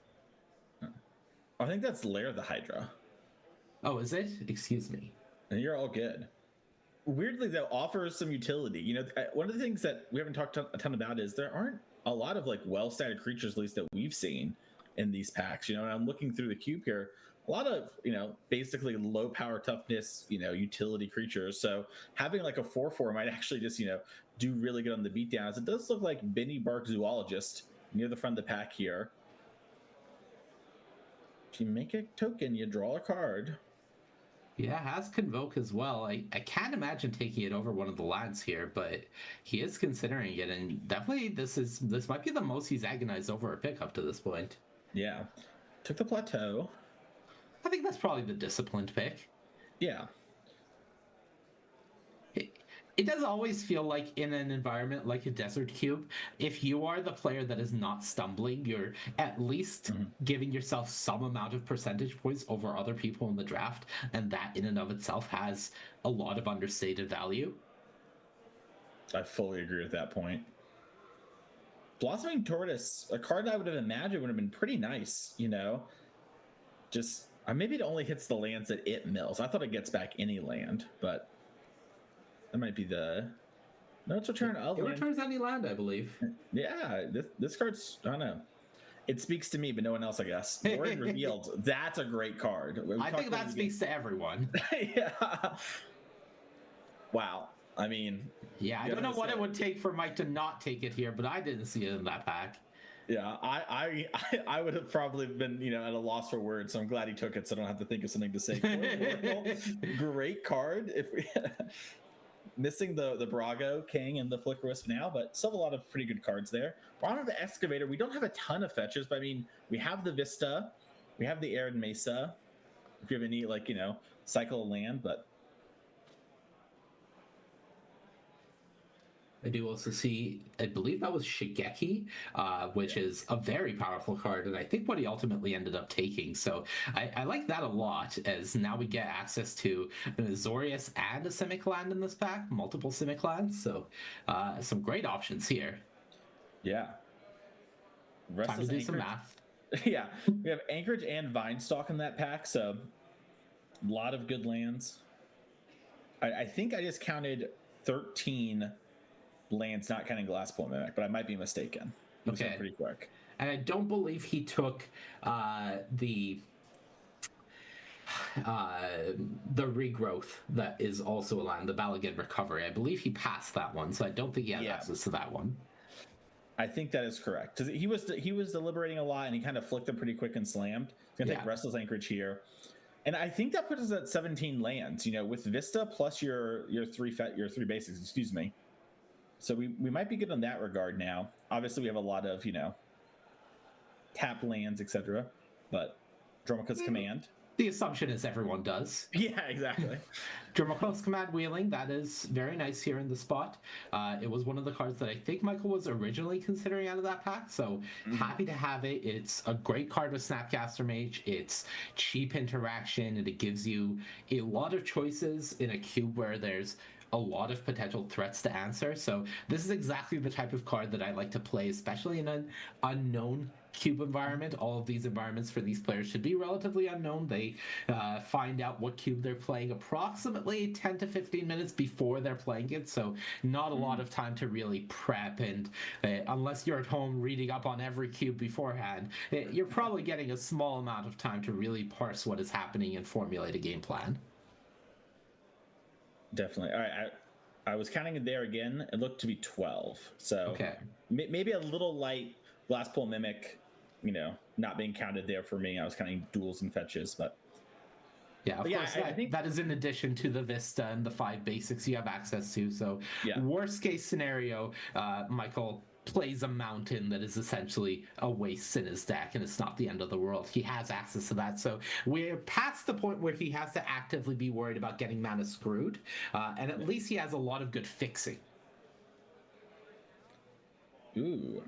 I think that's Lair the Hydra. Oh, is it? Excuse me. And you're all good. Weirdly, though, offers some utility. One of the things that we haven't talked a ton about is there aren't a lot of like well-statted creatures, at least that we've seen in these packs. And I'm looking through the cube here, a lot of basically low power toughness, utility creatures. So having like a 4/4 might actually just do really good on the beatdowns. It does look like Benny Bark Zoologist near the front of the pack here. If you make a token, you draw a card. Yeah, has Convoke as well. I can't imagine taking it over one of the lands here, but he is considering it, and definitely this might be the most he's agonized over a pickup to this point. Yeah. Took the Plateau. I think that's probably the disciplined pick. Yeah. It does always feel like in an environment like a Desert Cube, if you are the player that is not stumbling, you're at least giving yourself some amount of percentage points over other people in the draft, and that in and of itself has a lot of understated value. I fully agree with that point. Blossoming Tortoise, a card I would have imagined would have been pretty nice, Just, maybe it only hits the lands that it mills. I thought it gets back any land, but that might be no, it's return of It land. returns any land, I believe. Yeah, this card's, I don't know. It speaks to me, but no one else, I guess. Lord Revealed, that's a great card. I think that speaks to everyone. Yeah. Wow. I mean... Yeah, I don't know what it would take for Mike to not take it here, but I didn't see it in that pack. Yeah, I would have probably been, at a loss for words, so I'm glad he took it so I don't have to think of something to say. Great card. If we... Missing the Brago King and the Flicker Wisp now, but still a lot of pretty good cards there. We're on the Excavator. We don't have a ton of fetches, but I mean, we have the Vista, we have the Arid Mesa. If you have any, cycle of land, but I do also see, I believe that was Shigeki, which is a very powerful card, and I think what he ultimately ended up taking. So I like that a lot, as now we get access to an Azorius and a Simic land in this pack, multiple Simic lands, so some great options here. Yeah. Time to do some math. Yeah, we have Anchorage and Vinestalk in that pack, so a lot of good lands. I think I just counted 13 lands, not counting Glasspool Mimic, but I might be mistaken. Okay. Pretty quick. And I don't believe he took the regrowth that is also a land, the Balagan Recovery. I believe he passed that one, so I don't think he has access to that one. I think that is correct, because he was deliberating a lot, and he kind of flicked them pretty quick and slammed. He's gonna take Restless Anchorage here, and I think that puts us at 17 lands. With Vista plus your three basics. Excuse me. So we might be good on that regard now. Obviously, we have a lot of tap lands, etc. But Dromoka's Command. The assumption is everyone does. Yeah, exactly. Dromoka's Command Wheeling, that is very nice here in the spot. It was one of the cards that I think Michael was originally considering out of that pack, so happy to have it. It's a great card with Snapcaster Mage. It's cheap interaction, and it gives you a lot of choices in a cube where there's a lot of potential threats to answer. So this is exactly the type of card that I like to play, especially in an unknown cube environment. All of these environments for these players should be relatively unknown. They find out what cube they're playing approximately 10 to 15 minutes before they're playing it, so not a lot of time to really prep, and unless you're at home reading up on every cube beforehand, you're probably getting a small amount of time to really parse what is happening and formulate a game plan. Definitely. All right, I was counting it there again. It looked to be 12, so okay. Maybe a little light. Glasspool Mimic, not being counted there for me. I was counting duels and fetches, but yeah, of course, I think that is in addition to the Vista and the 5 basics you have access to. So worst case scenario, Michael plays a mountain that is essentially a waste in his deck, and it's not the end of the world. He has access to that, so we're past the point where he has to actively be worried about getting mana screwed, and at least he has a lot of good fixing. Ooh.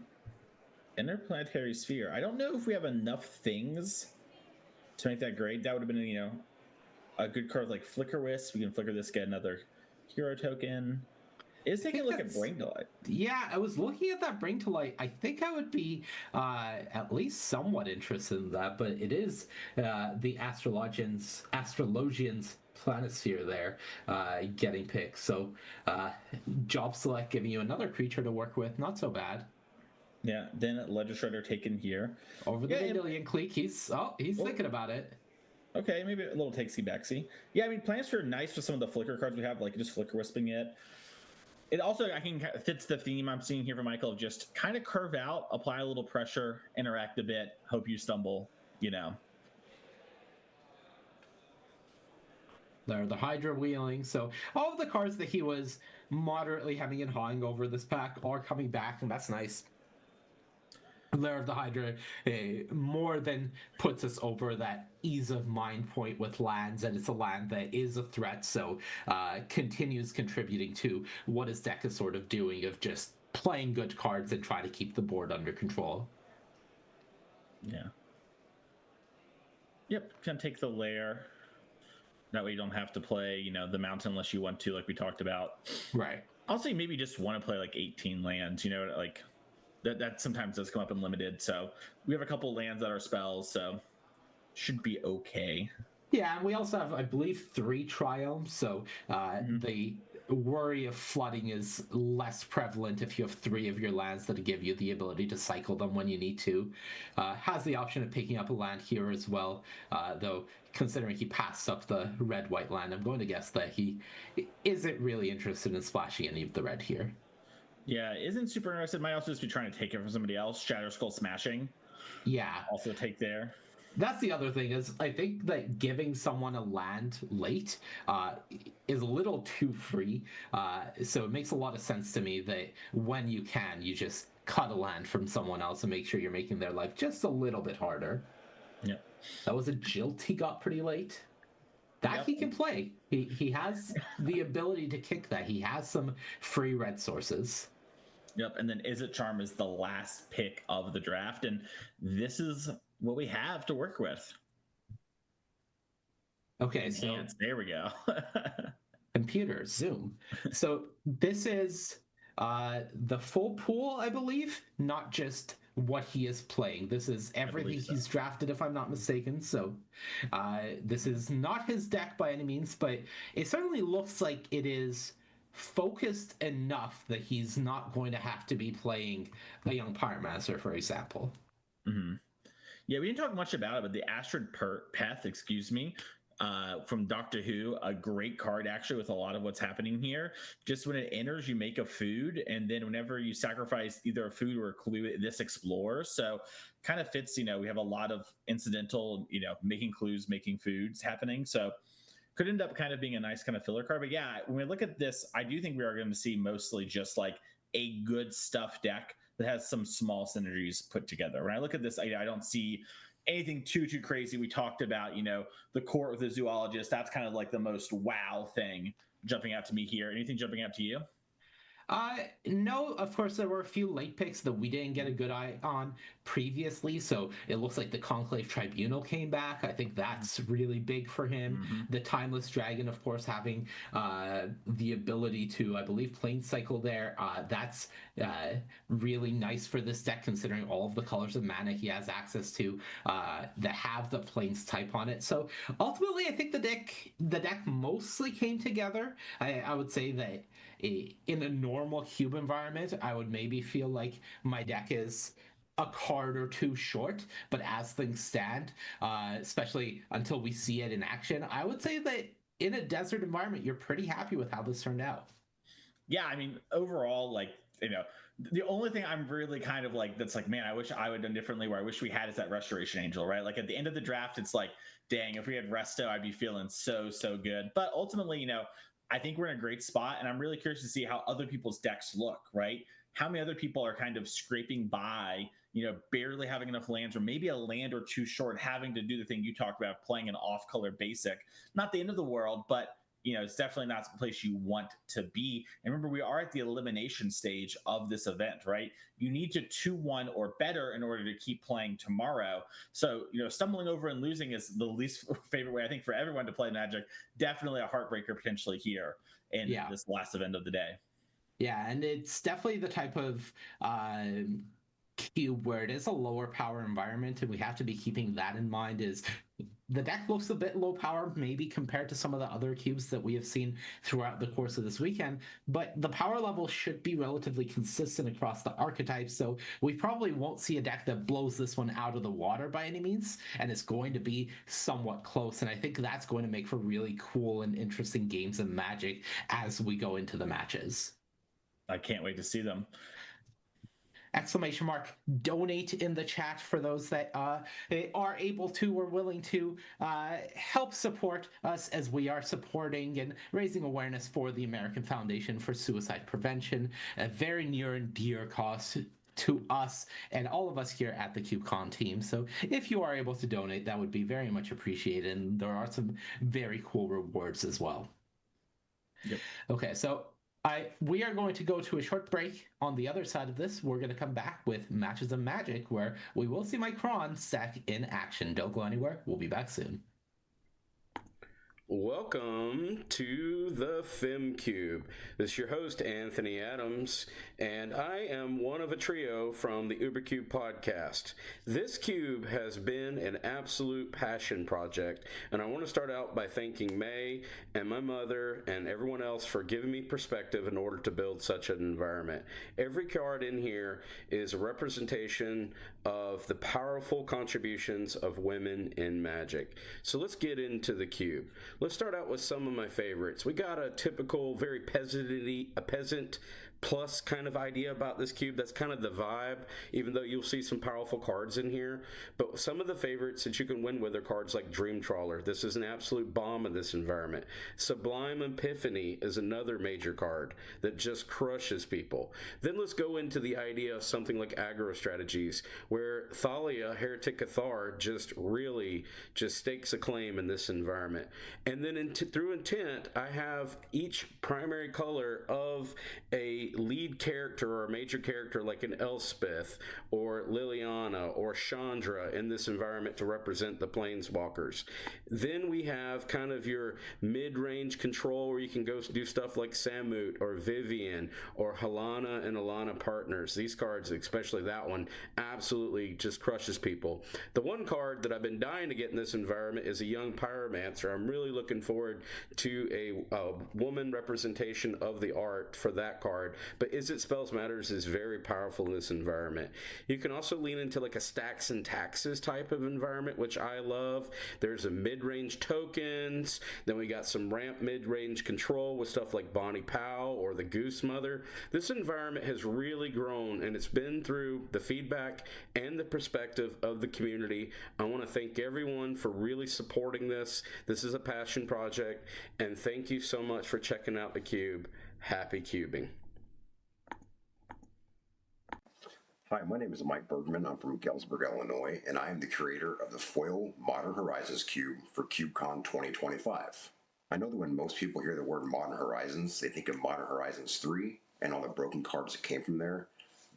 Interplanetary Sphere. I don't know if we have enough things to make that great. That would have been, a good card like Flicker Wisp. We can flicker this, get another hero token. Is taking a look at Bring to Light. Yeah, I was looking at that Bring to Light. I think I would be at least somewhat interested in that, but it is the Astrologians Planetsphere there getting picked. So Job Select giving you another creature to work with. Not so bad. Yeah, then Ledger Shredder taken here. Over the Dandelion Clique, he's thinking about it. Okay, maybe a little takesy backsy. Yeah, I mean, Planetsphere are nice for some of the flicker cards we have, like just Flicker Wisping it. It also, I think, fits the theme I'm seeing here for Michael of just kind of curve out, apply a little pressure, interact a bit, hope you stumble, There, the Hydra wheeling. So all of the cards that he was moderately hemming and hawing over this pack are coming back, and that's nice. Lair of the Hydra more than puts us over that ease of mind point with lands, and it's a land that is a threat, so continues contributing to what his deck is sort of doing of just playing good cards and try to keep the board under control. Yeah. Yep, can take the Lair. That way you don't have to play, the mountain unless you want to, like we talked about. Right. I'll say maybe just want to play like 18 lands, like that sometimes does come up in limited. So we have a couple lands that are spells, so should be okay. Yeah, and we also have, I believe, 3 Triomes, so the worry of flooding is less prevalent if you have 3 of your lands that give you the ability to cycle them when you need to. Has the option of picking up a land here as well, though considering he passed up the red-white land, I'm going to guess that he isn't really interested in splashing any of the red here. Yeah, isn't super interested. Might also just be trying to take it from somebody else. Shatter Skull Smashing. Yeah. Also take there. That's the other thing is I think that giving someone a land late is a little too free. So it makes a lot of sense to me that when you can, you just cut a land from someone else and make sure you're making their life just a little bit harder. Yeah. That was a Jilt he got pretty late. That he can play. He has the ability to kick that. He has some free red sources. Yep, and then Izzet Charm is the last pick of the draft, and this is what we have to work with. Okay, so there we go. Computer, zoom. So this is the full pool, I believe, not just what he is playing. This is everything he's drafted, if I'm not mistaken. So this is not his deck by any means, but it certainly looks like it is focused enough that he's not going to have to be playing a Young Pyromancer, for example. Mm-hmm. Yeah, we didn't talk much about it, but the Astrid Peth, from Doctor Who, a great card actually with a lot of what's happening here. Just when it enters, you make a food, and then whenever you sacrifice either a food or a clue, this explores. So kind of fits, we have a lot of incidental, making clues, making foods happening. So could end up kind of being a nice kind of filler card. But yeah, when we look at this, I do think we are going to see mostly just like a good stuff deck that has some small synergies put together. When I look at this, I don't see anything too crazy. We talked about, the court with the zoologist. That's kind of like the most wow thing jumping out to me here. Anything jumping out to you? No, of course, there were a few late picks that we didn't get a good eye on previously. So it looks like the Conclave Tribunal came back. I think that's really big for him. The Timeless Dragon, of course, having the ability to, I believe, plane cycle there. That's really nice for this deck, considering all of the colors of mana he has access to that have the planes type on it. So ultimately, I think the deck mostly came together. I would say that in a normal cube environment, I would maybe feel like my deck is a card or two short, but as things stand, especially until we see it in action, I would say that in a desert environment, you're pretty happy with how this turned out. Yeah, I mean, overall, like, you know, the only thing I'm really kind of like, that's like, man, I wish I would have done differently, where I wish we had, is that Restoration Angel, right? Like at the end of the draft, it's like, dang, if we had Resto, I'd be feeling so good. But ultimately, you know, I think we're in a great spot, and I'm really curious to see how other people's decks look, right? How many other people are kind of scraping by, you know, barely having enough lands, or maybe a land or two short, having to do the thing you talked about, playing an off-color basic. Not the end of the world, but, you know, it's definitely not the place you want to be. And remember, we are at the elimination stage of this event, right? You need to 2-1 or better in order to keep playing tomorrow. So, you know, stumbling over and losing is the least favorite way, I think, for everyone to play Magic. Definitely a heartbreaker potentially here in this last event of the day. Yeah, and it's definitely the type of cube where it is a lower power environment, and we have to be keeping that in mind. Is the deck looks a bit low power maybe compared to some of the other cubes that we have seen throughout the course of this weekend, but the power level should be relatively consistent across the archetypes, so we probably won't see a deck that blows this one out of the water by any means, and it's going to be somewhat close, and I think that's going to make for really cool and interesting games of Magic as we go into the matches. I can't wait to see them. Exclamation mark donate in the chat for those that are able to or willing to help support us as we are supporting and raising awareness for the American Foundation for Suicide Prevention, a very near and dear cause to us and all of us here at the KubeCon team. So if you are able to donate, that would be very much appreciated, and there are some very cool rewards as well. Yep. Okay, so we are going to go to a short break. On the other side of this, we're going to come back with Matches of Magic, where we will see my Kron stack in action. Don't go anywhere. We'll be back soon. Welcome to the FemCube. This is your host, Anthony Adams, and I am one of a trio from the UberCube podcast. This cube has been an absolute passion project, and I want to start out by thanking May and my mother and everyone else for giving me perspective in order to build such an environment. Every card in here is a representation of the powerful contributions of women in Magic. So let's get into the cube. Let's start out with some of my favorites. We got a typical, very peasant plus kind of idea about this cube. That's kind of the vibe, even though you'll see some powerful cards in here. But some of the favorites that you can win with are cards like Dream Trawler. This is an absolute bomb in this environment. Sublime Epiphany is another major card that just crushes people. Then let's go into the idea of something like aggro strategies, where Thalia, Heretic Cathar, just really stakes a claim in this environment. And then through intent, I have each primary color of a lead character or a major character like an Elspeth or Liliana or Chandra in this environment to represent the Planeswalkers. Then we have kind of your mid-range control, where you can go do stuff like Samut or Vivian or Halana and Alana Partners. These cards, especially that one, absolutely just crushes people. The one card that I've been dying to get in this environment is a Young Pyromancer. I'm really looking forward to a woman representation of the art for that card. But Izzet Spells Matters is very powerful in this environment. You can also lean into like a Stacks and Taxes type of environment, which I love. There's a mid-range tokens. Then we got some ramp mid-range control with stuff like Bonnie Powell or the Goose Mother. This environment has really grown, and it's been through the feedback and the perspective of the community. I want to thank everyone for really supporting this. This is a passion project, and thank you so much for checking out the Cube. Happy cubing. Hi, my name is Mike Bergman. I'm from Galesburg, Illinois, and I am the creator of the Foil Modern Horizons Cube for KubeCon 2025. I know that when most people hear the word Modern Horizons, they think of Modern Horizons 3 and all the broken cards that came from there.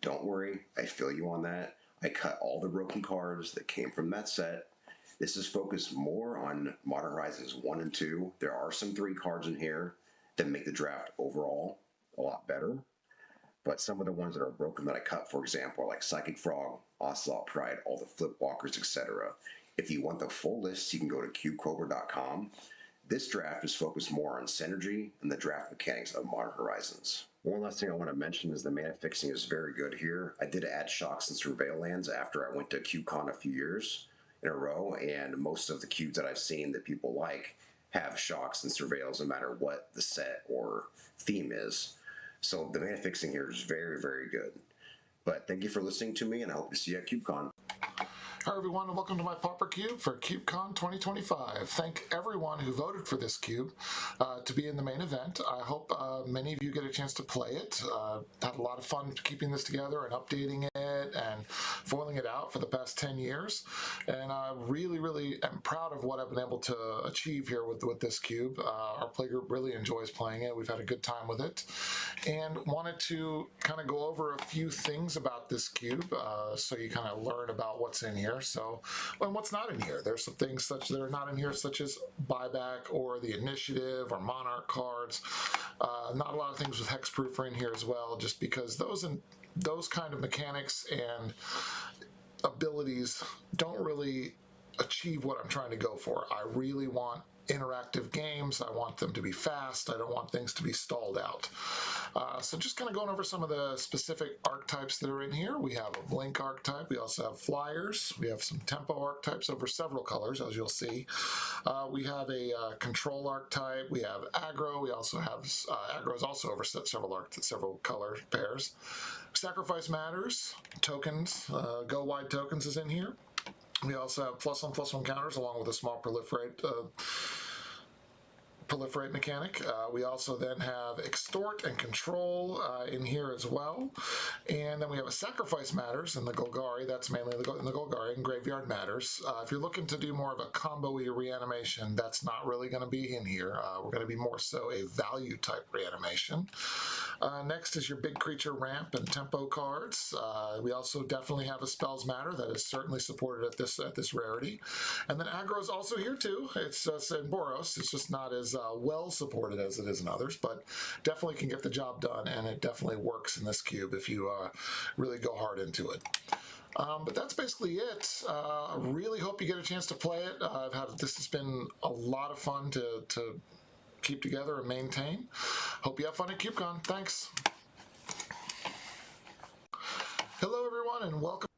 Don't worry, I feel you on that. I cut all the broken cards that came from that set. This is focused more on Modern Horizons 1 and 2. There are some 3 cards in here that make the draft overall a lot better. But some of the ones that are broken that I cut, for example, are like Psychic Frog, Ocelot Pride, all the Flip Walkers, etc. If you want the full list, you can go to cubecobra.com. This draft is focused more on synergy and the draft mechanics of Modern Horizons. One last thing I want to mention is the mana fixing is very good here. I did add Shocks and Surveil lands after I went to CubeCon a few years in a row, and most of the cubes that I've seen that people like have Shocks and Surveils no matter what the set or theme is. So the mana fixing here is very, very good. But thank you for listening to me, and I hope to see you at CubeCon. Hi everyone, and welcome to my Pauper Cube for CubeCon 2025. Thank everyone who voted for this cube to be in the main event. I hope many of you get a chance to play it. Had a lot of fun keeping this together and updating it and foiling it out for the past 10 years. And I really, really am proud of what I've been able to achieve here with this cube. Our playgroup really enjoys playing it. We've had a good time with it. And wanted to kind of go over a few things about this cube so you kind of learn about what's in here. So, and what's not in here? There's some things that are not in here, such as buyback or the initiative or monarch cards. Not a lot of things with hexproof are in here as well, just because those kind of mechanics and abilities don't really achieve what I'm trying to go for. I really want interactive games. I want them to be fast. I don't want things to be stalled out. So just kind of going over some of the specific archetypes that are in here. We have a Blink archetype. We also have Flyers. We have some Tempo archetypes over several colors, as you'll see. We have a Control archetype. We have Aggro. We also have Aggro is also over several color pairs. Sacrifice Matters. Tokens. Go Wide Tokens is in here. We also have +1/+1 counters along with a small proliferate mechanic. We also then have Extort and Control in here as well. And then we have a Sacrifice Matters in the Golgari. That's mainly in the Golgari, and Graveyard Matters. If you're looking to do more of a combo-y reanimation, that's not really going to be in here. We're going to be more so a value type reanimation. Next is your Big Creature Ramp and Tempo cards. We also definitely have a Spells Matter that is certainly supported at this rarity. And then Aggro is also here too. It's just in Boros. It's just not as well supported as it is in others, but definitely can get the job done, and it definitely works in this cube if you really go hard into it. But that's basically it. I really hope you get a chance to play it. This has been a lot of fun to keep together and maintain. Hope you have fun at CubeCon. Thanks. Hello, everyone, and welcome.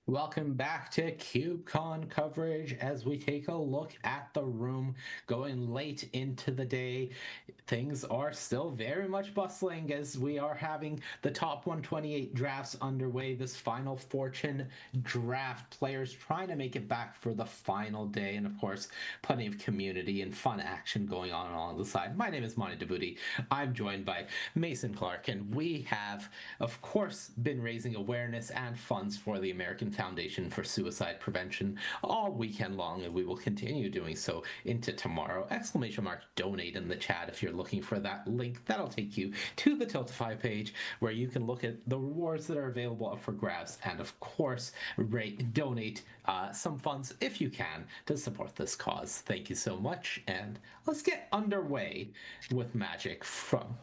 Welcome back to CubeCon coverage as we take a look at the room going late into the day. Things are still very much bustling as we are having the top 128 drafts underway. This Final Fortune draft, players trying to make it back for the final day, and of course, plenty of community and fun action going on along the side. My name is Monty Devuti. I'm joined by Mason Clark, and we have, of course, been raising awareness and funds for the American Foundation for Suicide Prevention all weekend long, and we will continue doing so into tomorrow. !donate in the chat if you're looking for that link. That'll take you to the Tiltify page where you can look at the rewards that are available up for grabs, and of course donate some funds if you can to support this cause. Thank you so much, and let's get underway with Magic from...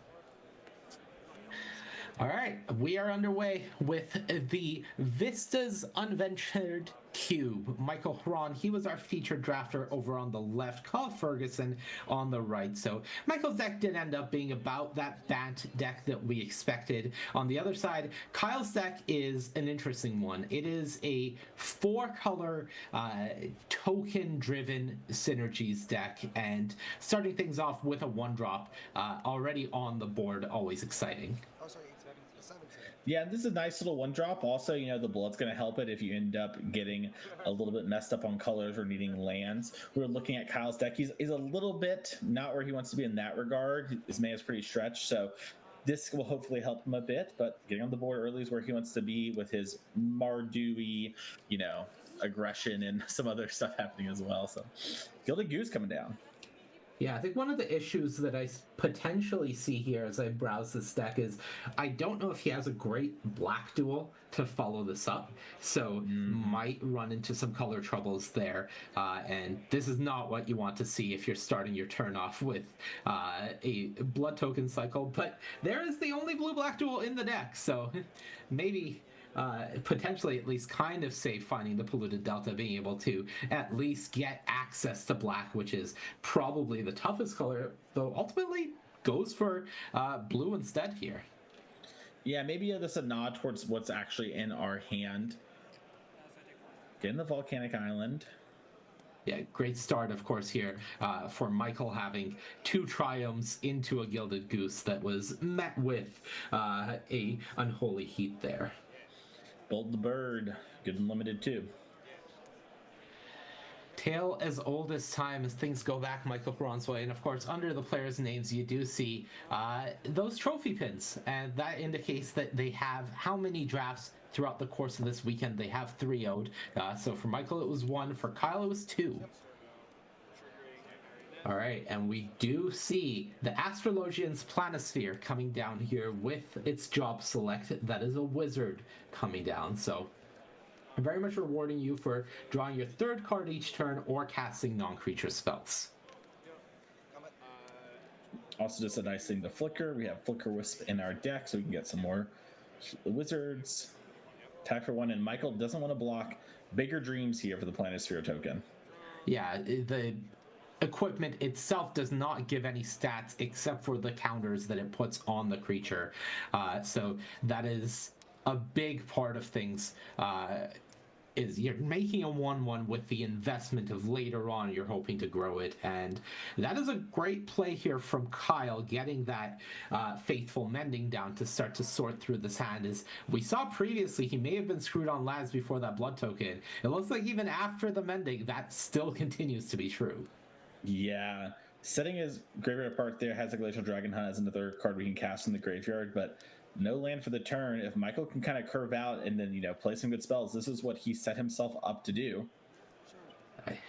All right, we are underway with the Vistas Unventured Cube. Michael Hron, he was our featured drafter over on the left, Kyle Ferguson on the right. So Michael's deck did end up being about that Bant deck that we expected. On the other side, Kyle's deck is an interesting one. It is a 4-color token-driven synergies deck, and starting things off with a 1-drop already on the board, always exciting. Yeah, this is a nice little 1-drop. Also, you know, the blood's going to help it if you end up getting a little bit messed up on colors or needing lands. We were looking at Kyle's deck. He's a little bit not where he wants to be in that regard. His mana is pretty stretched, so this will hopefully help him a bit. But getting on the board early is where he wants to be with his Mardu-y, you know, aggression and some other stuff happening as well. So Gilded Goose coming down. Yeah, I think one of the issues that I potentially see here as I browse this deck is I don't know if he has a great black duel to follow this up, so might run into some color troubles there. And this is not what you want to see if you're starting your turn off with a blood token cycle, but there is the only blue-black duel in the deck, so maybe potentially at least kind of safe finding the polluted delta, being able to at least get access to black, which is probably the toughest color, though ultimately goes for blue instead here. Yeah, maybe this a nod towards what's actually in our hand. Get in the volcanic island. Yeah, great start, of course, here for Michael, having 2 triumphs into a Gilded Goose that was met with a unholy heat there. Bold the Bird, good and limited too. Tale as old as time, as things go back, Michael Perron's way. And of course, under the players' names, you do see those trophy pins. And that indicates that they have how many drafts throughout the course of this weekend. They have 3-0'd. So for Michael, it was 1. For Kyle, it was 2. All right, and we do see the Astrologian's Planisphere coming down here with its job select. That is a wizard coming down. So very much rewarding you for drawing your 3rd card each turn or casting non-creature spells. Also just a nice thing to flicker. We have Flicker Wisp in our deck, so we can get some more wizards. Attack for 1, and Michael doesn't want to block. Bigger dreams here for the Planisphere token. Yeah, the equipment itself does not give any stats except for the counters that it puts on the creature. So that is a big part of things. Is you're making a 1/1 with the investment of later on you're hoping to grow it, and that is a great play here from Kyle, getting that Faithful Mending down to start to sort through this hand. As we saw previously, he may have been screwed on lands before that blood token. It looks like even after the Mending, that still continues to be true. Yeah, setting his graveyard apart there has a Glacial Dragon Hunt as another card we can cast in the graveyard, but no land for the turn. If Michael can kind of curve out and then, play some good spells, this is what he set himself up to do.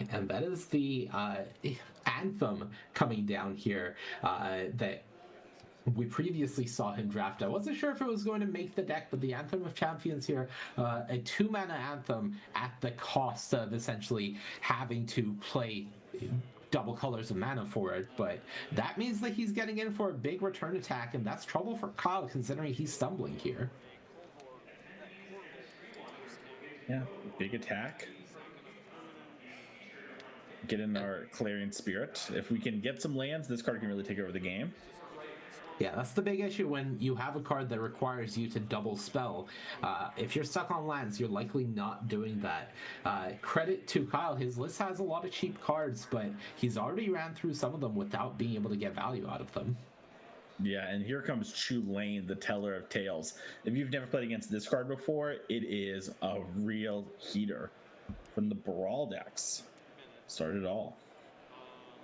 And that is the Anthem coming down here that we previously saw him draft. I wasn't sure if it was going to make the deck, but the Anthem of Champions here, a 2-mana Anthem at the cost of essentially having to play double colors of mana for it, but that means that he's getting in for a big return attack, and that's trouble for Kyle considering he's stumbling here. Yeah, big attack. Get in our Clarion Spirit. If we can get some lands, this card can really take over the game. Yeah, that's the big issue when you have a card that requires you to double spell. If you're stuck on lands, you're likely not doing that. Credit to Kyle, his list has a lot of cheap cards, but he's already ran through some of them without being able to get value out of them. Yeah, and here comes Chulane, the Teller of Tales. If you've never played against this card before, it is a real heater from the Brawl decks. Start it all.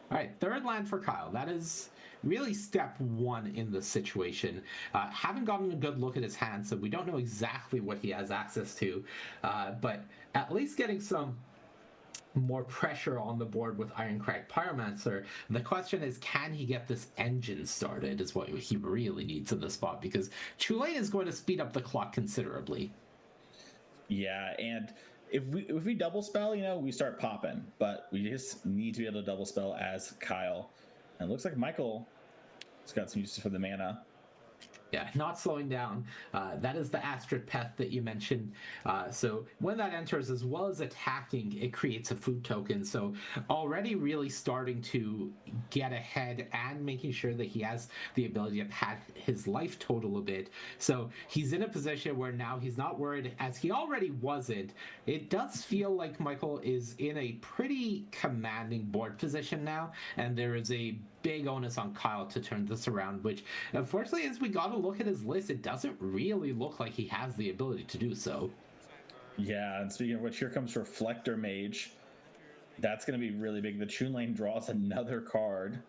All right, 3rd land for Kyle. That is really step 1 in the situation. Haven't gotten a good look at his hand, so we don't know exactly what he has access to, but at least getting some more pressure on the board with Ironcrag Pyromancer. The question is, can he get this engine started is what he really needs in this spot, because Chulane is going to speed up the clock considerably. Yeah, and if we double spell, we start popping, but we just need to be able to double spell as Kyle. And it looks like Michael has got some uses for the mana. Yeah, not slowing down. That is the Astrid Peth that you mentioned. So when that enters, as well as attacking, it creates a food token. So already really starting to get ahead and making sure that he has the ability to pad his life total a bit. So he's in a position where now he's not worried, as he already wasn't. It does feel like Michael is in a pretty commanding board position now, and there is a big onus on Kyle to turn this around, which unfortunately, as we got to look at his list, it doesn't really look like he has the ability to do so. Yeah, and speaking of which, here comes Reflector Mage. That's going to be really big. The Chulane draws another card.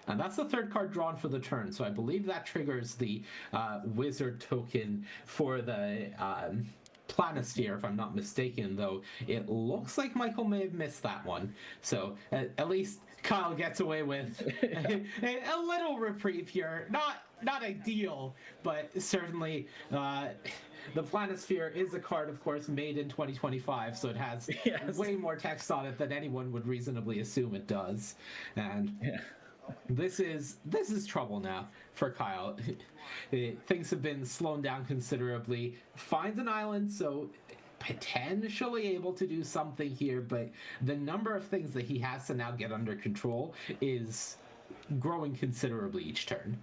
And that's the 3rd card drawn for the turn, so I believe that triggers the wizard token for the Planisphere, if I'm not mistaken, though it looks like Michael may have missed that one. So at least Kyle gets away with a little reprieve here. Not ideal, but certainly the Planisphere is a card, of course, made in 2025, so it has way more text on it than anyone would reasonably assume it does. And this is trouble now for Kyle. Things have been slowed down considerably. Finds an island, so potentially able to do something here, but the number of things that he has to now get under control is growing considerably each turn.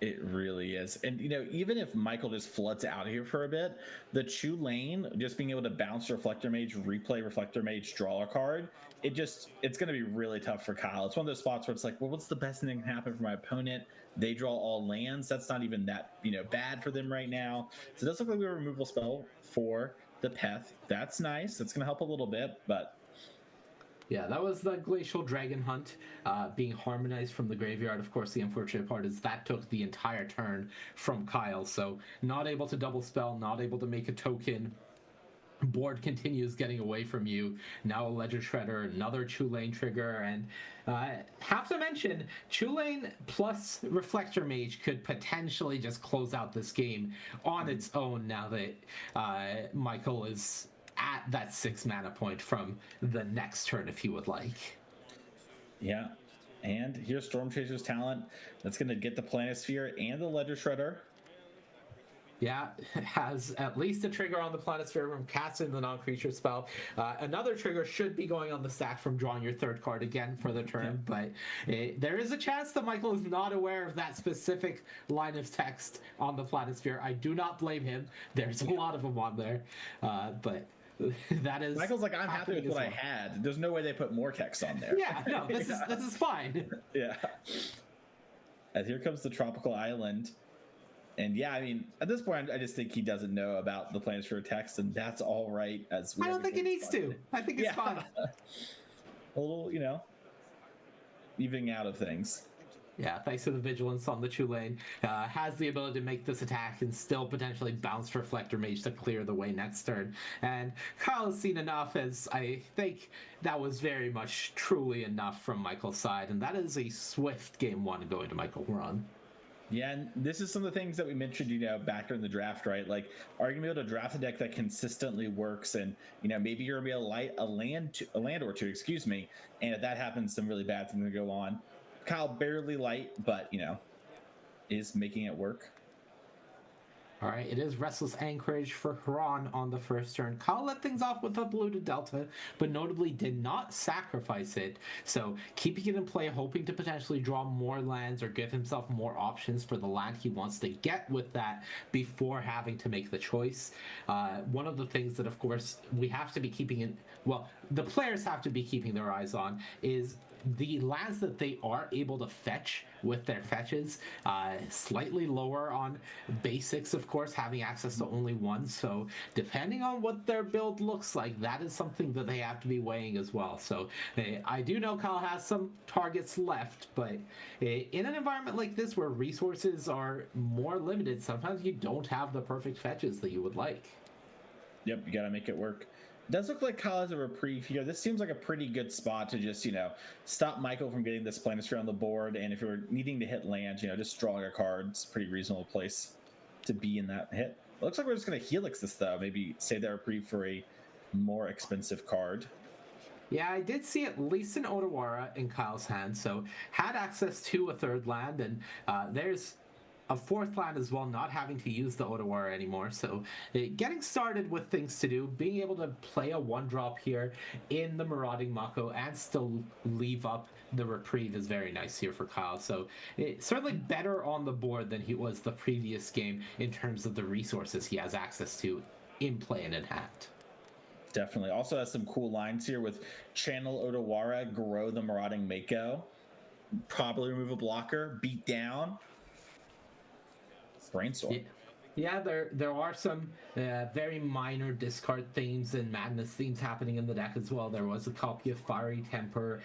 It really is. And, you know, even if Michael just floods out of here for a bit, the Chu Lane, just being able to bounce Reflector Mage, replay Reflector Mage, draw a card, it's going to be really tough for Kyle. It's one of those spots where it's like, well, what's the best thing that can happen for my opponent? They draw all lands. That's not even that, bad for them right now. So it does look like we have a removal spell for the Peth. That's nice. That's going to help a little bit, but... Yeah, that was the Glacial Dragon Hunt being harmonized from the graveyard. Of course, the unfortunate part is that took the entire turn from Kyle, so not able to double spell, not able to make a token. Board continues getting away from you. Now a Ledger Shredder, another Chu Lane trigger, and have to mention, Chu Lane plus Reflector Mage could potentially just close out this game on its own now that Michael is at that 6 mana point from the next turn if he would like. Yeah, and here's Storm Chaser's talent. That's going to get the Planisphere and the Ledger Shredder. Yeah, has at least a trigger on the Planisphere from casting the non-creature spell. Another trigger should be going on the stack from drawing your third card again for the turn, but there is a chance that Michael is not aware of that specific line of text on the Planisphere. I do not blame him. There's a lot of them on there, but that is... Michael's like, I'm happy with what I had. There's no way they put more text on there. Yeah, no, this is fine. Yeah. And here comes the Tropical Island. And yeah, I mean, at this point, I just think he doesn't know about the Planisphere text, and that's all right. As I don't think he needs to. I think it's fine. A little, evening out of things. Yeah, thanks to the vigilance on the Chu Lane, has the ability to make this attack and still potentially bounce Reflector Mage to clear the way next turn. And Kyle has seen enough, as I think that was very much truly enough from Michael's side, and that is a swift game one going to Michael run. Yeah, and this is some of the things that we mentioned, back during the draft, right? Like, are you going to be able to draft a deck that consistently works, and maybe you're going to be able to light a land or two, and if that happens, some really bad things are going to go on. Kyle barely light, but is making it work. All right, it is Restless Anchorage for Huron on the first turn. Kyle let things off with a Polluted Delta, but notably did not sacrifice it. So keeping it in play, hoping to potentially draw more lands or give himself more options for the land he wants to get with that before having to make the choice. One of the things that, of course, we have to be keeping in, well, the players have to be keeping their eyes on is the lands that they are able to fetch with their fetches, slightly lower on basics, of course, having access to only one. So depending on what their build looks like, that is something that they have to be weighing as well. So I do know Kyle has some targets left, but in an environment like this where resources are more limited, sometimes you don't have the perfect fetches that you would like. Yep, you got to make it work. It does look like Kyle has a reprieve here. This seems like a pretty good spot to just, stop Michael from getting this Planisphere on the board. And if you're needing to hit lands, just drawing a card. It's a pretty reasonable place to be in that hit. It looks like we're just going to Helix this, though. Maybe save that reprieve for a more expensive card. Yeah, I did see at least an Otawara in Kyle's hand, so had access to a third land, and there's a fourth land as well, not having to use the Otawara anymore. So getting started with things to do, being able to play a 1-drop here in the Marauding Mako and still leave up the reprieve is very nice here for Kyle. So it's certainly better on the board than he was the previous game in terms of the resources he has access to in play and in hand. Definitely. Also has some cool lines here with Channel Otawara, grow the Marauding Mako, probably remove a blocker, beat down. Brainstorm. Yeah, there are some very minor discard themes and madness themes happening in the deck as well. There was a copy of Fiery Temper.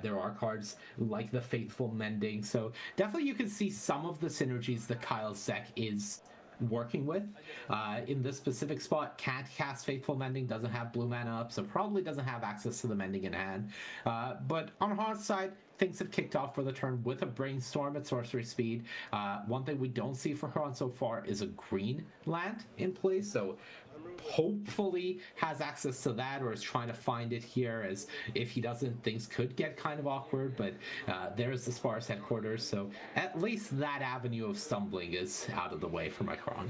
There are cards like the Faithful Mending. So definitely you can see some of the synergies that Kyle's deck is working with. In this specific spot, can't cast Faithful Mending, doesn't have blue mana up, so probably doesn't have access to the Mending in hand. But on Haun's side, things have kicked off for the turn with a Brainstorm at sorcery speed. One thing we don't see for Huron so far is a green land in play, so hopefully has access to that or is trying to find it here, as if he doesn't, things could get kind of awkward. But there's the Sparse headquarters, so at least that avenue of stumbling is out of the way for Micron.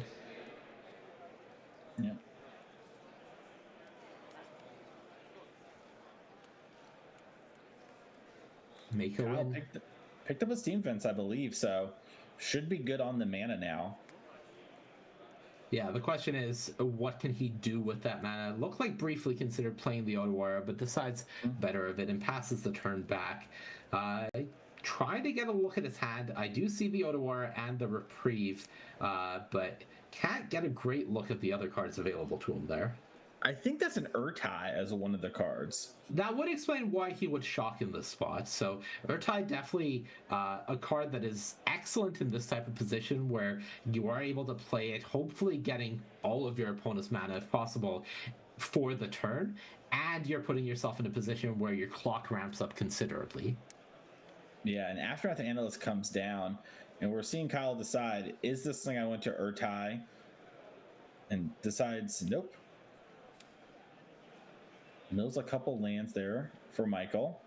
Yeah. Make a win. Picked up a Steam Fence, I believe, so should be good on the mana now. Yeah, the question is, what can he do with that mana? Looked like briefly considered playing the Otawara, but decides better of it and passes the turn back. Trying to get a look at his hand. I do see the Otawara and the Reprieve, but can't get a great look at the other cards available to him there. I think that's an Urtai as one of the cards. That would explain why he would shock in this spot. So Urtai definitely a card that is excellent in this type of position where you are able to play it, hopefully getting all of your opponent's mana if possible for the turn, and you're putting yourself in a position where your clock ramps up considerably. Yeah, and Aftermath Analyst comes down, and we're seeing Kyle decide, is this thing I went to Urtai? And decides, nope. Mills a couple lands there for Michael.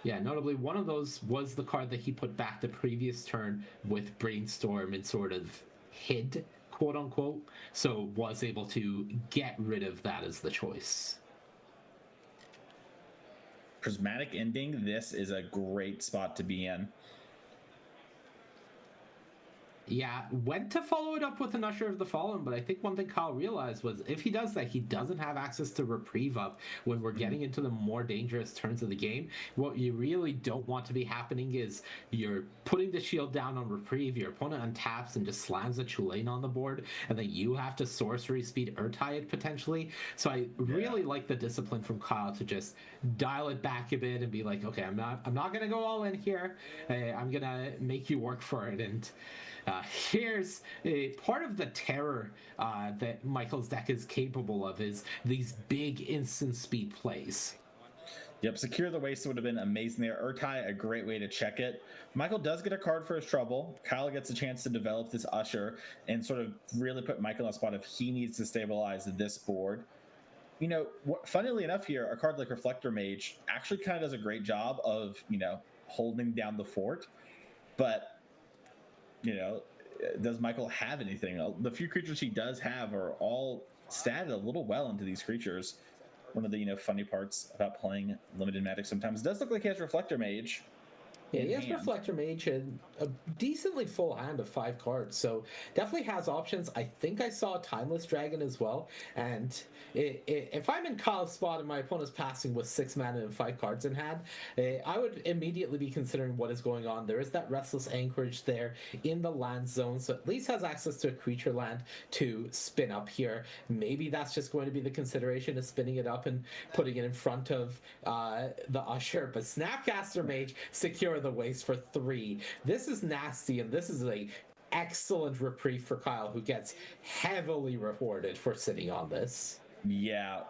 Yeah, notably one of those was the card that he put back the previous turn with Brainstorm and sort of hid, quote unquote, so was able to get rid of that as the choice. Prismatic Ending, this is a great spot to be in. Yeah, went to follow it up with an Usher of the Fallen, but I think one thing Kyle realized was if he does that, he doesn't have access to Reprieve up when we're getting into the more dangerous turns of the game. What you really don't want to be happening is you're putting the shield down on Reprieve, your opponent untaps and just slams a Chulane on the board, and then you have to sorcery speed Urtai it potentially. So I really like the discipline from Kyle to just dial it back a bit and be like, okay, I'm not gonna go all in here. I'm gonna make you work for it. And here's part of the terror that Michael's deck is capable of is these big instant speed plays. Yep, Secure the Waste would have been amazing there. Urtai, a great way to check it. Michael does get a card for his trouble. Kyle gets a chance to develop this Usher and sort of really put Michael on a spot if he needs to stabilize this board. You know, funnily enough here, a card like Reflector Mage actually kind of does a great job of, you know, holding down the fort. But, you know, does Michael have anything? The few creatures he does have are all statted a little well into these creatures. One of the, you know, funny parts about playing limited Magic sometimes. It does look like he has Reflector Mage. Yeah, he has Reflector Mage and a decently full hand of 5 cards, so definitely has options. I think I saw Timeless Dragon as well, and if I'm in Kyle's spot and my opponent's passing with 6 mana and 5 cards in hand, I would immediately be considering what is going on. There is that Restless Anchorage there in the land zone, so at least has access to a creature land to spin up here. Maybe that's just going to be the consideration of spinning it up and putting it in front of the Usher, but Snapcaster Mage, Secure the Waste for 3. This is nasty, and this is a excellent reprieve for Kyle, who gets heavily rewarded for sitting on this. Yeah,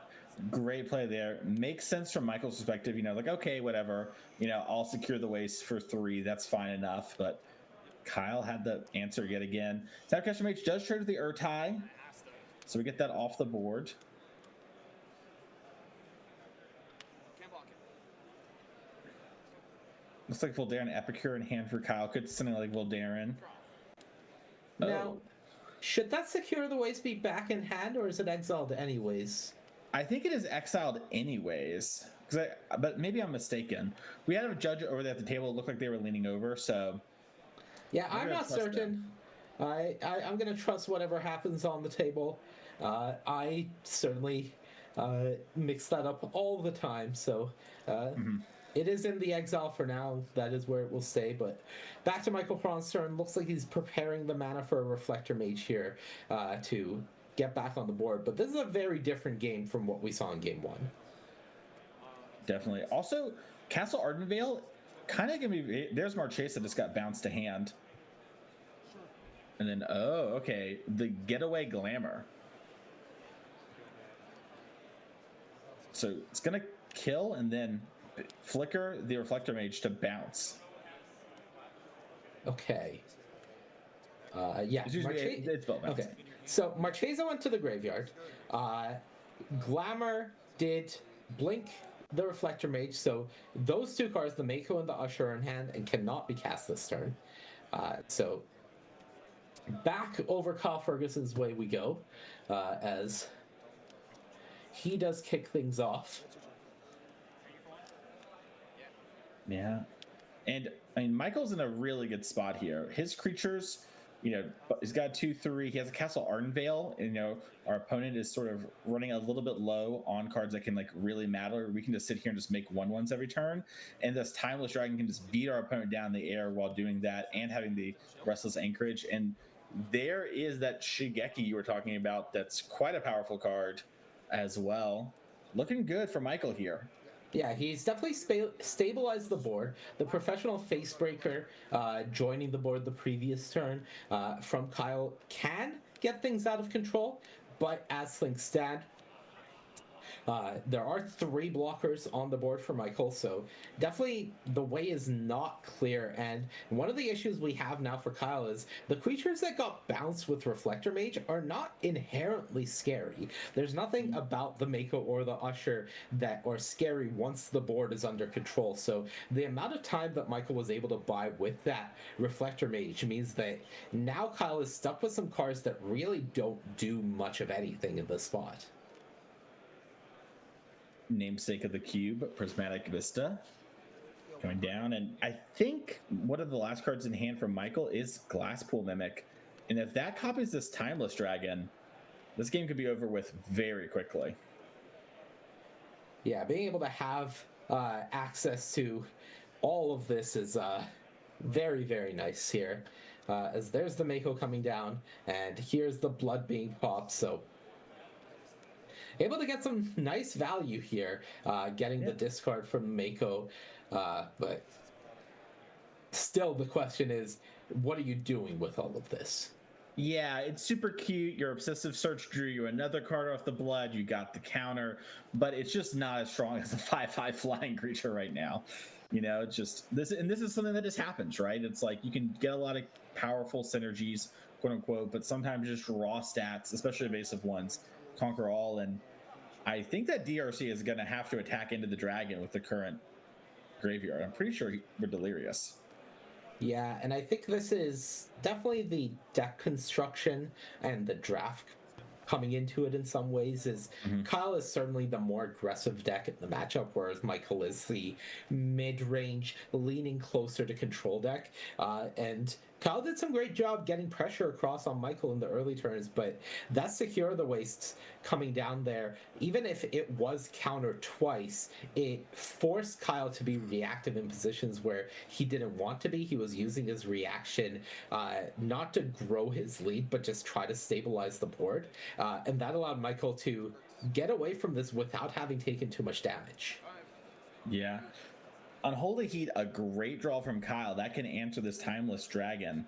great play there. Makes sense from Michael's perspective. You know, like, okay, whatever. You know, I'll Secure the Waste for 3. That's fine enough. But Kyle had the answer yet again. Snapcaster Mage does trade with the Urtai, so we get that off the board. Looks like Voldaren Epicure in hand for Kyle. Could something like Voldaren. Now, should that Secure the Waste be back in hand, or is it exiled anyways? I think it is exiled anyways. But maybe I'm mistaken. We had a judge over there at the table. It looked like they were leaning over, so... Yeah, I'm not certain. I'm going to trust whatever happens on the table. I certainly mix that up all the time, so... It is in the exile for now. That is where it will stay. But back to Michael Cron's turn. Looks like he's preparing the mana for a Reflector Mage here to get back on the board. But this is a very different game from what we saw in Game 1. Definitely. Also, Castle Ardenvale kind of going to be... There's Marchesa just got bounced to hand. And then, oh, okay, the Getaway Glamour. So it's going to kill and then flicker the Reflector Mage to bounce. Okay. Yeah. It's both. Okay. So Marchesa went to the graveyard. Glamour did blink the Reflector Mage. So those two cards, the Mako and the Usher, are in hand and cannot be cast this turn. So back over Kyle Ferguson's way we go, as he does kick things off. Yeah. And I mean, Michael's in a really good spot here. His creatures, you know, he's got 2/3. He has a Castle Ardenvale. And, you know, our opponent is sort of running a little bit low on cards that can like really matter. We can just sit here and just make 1/1s every turn. And this Timeless Dragon can just beat our opponent down in the air while doing that and having the Restless Anchorage. And there is that Shigeki you were talking about. That's quite a powerful card as well. Looking good for Michael here. Yeah, he's definitely stabilized the board. The Professional Facebreaker joining the board the previous turn from Kyle can get things out of control, but as things stand, there are 3 blockers on the board for Michael, so definitely the way is not clear. And one of the issues we have now for Kyle is the creatures that got bounced with Reflector Mage are not inherently scary. There's nothing about the Mako or the Usher that are scary once the board is under control. So the amount of time that Michael was able to buy with that Reflector Mage means that now Kyle is stuck with some cards that really don't do much of anything in this spot. Namesake of the Cube, Prismatic Vista, going down. And I think one of the last cards in hand from Michael is Glasspool Mimic. And if that copies this Timeless Dragon, this game could be over with very quickly. Yeah, being able to have access to all of this is very, very nice here. As there's the Mako coming down, and here's the blood being popped, so able to get some nice value here, getting the discard from Mako, but still the question is, what are you doing with all of this? Yeah, it's super cute. Your Obsessive Search drew you another card off the blood. You got the counter, but it's just not as strong as a 5/5 flying creature right now. You know, it's just this, and this is something that just happens, right? It's like you can get a lot of powerful synergies, quote unquote, but sometimes just raw stats, especially evasive ones, conquer all. And I think that DRC is going to have to attack into the dragon with the current graveyard. I'm pretty sure we're Delirious. Yeah, and I think this is definitely the deck construction and the draft coming into it in some ways. Is Kyle is certainly the more aggressive deck in the matchup, whereas Michael is the mid-range, leaning closer to control deck. And Kyle did some great job getting pressure across on Michael in the early turns, but that Secure the Wastes coming down there, even if it was countered twice, it forced Kyle to be reactive in positions where he didn't want to be. He was using his reaction not to grow his lead, but just try to stabilize the board. And that allowed Michael to get away from this without having taken too much damage. Yeah. Unholy Heat, a great draw from Kyle. That can answer this Timeless Dragon.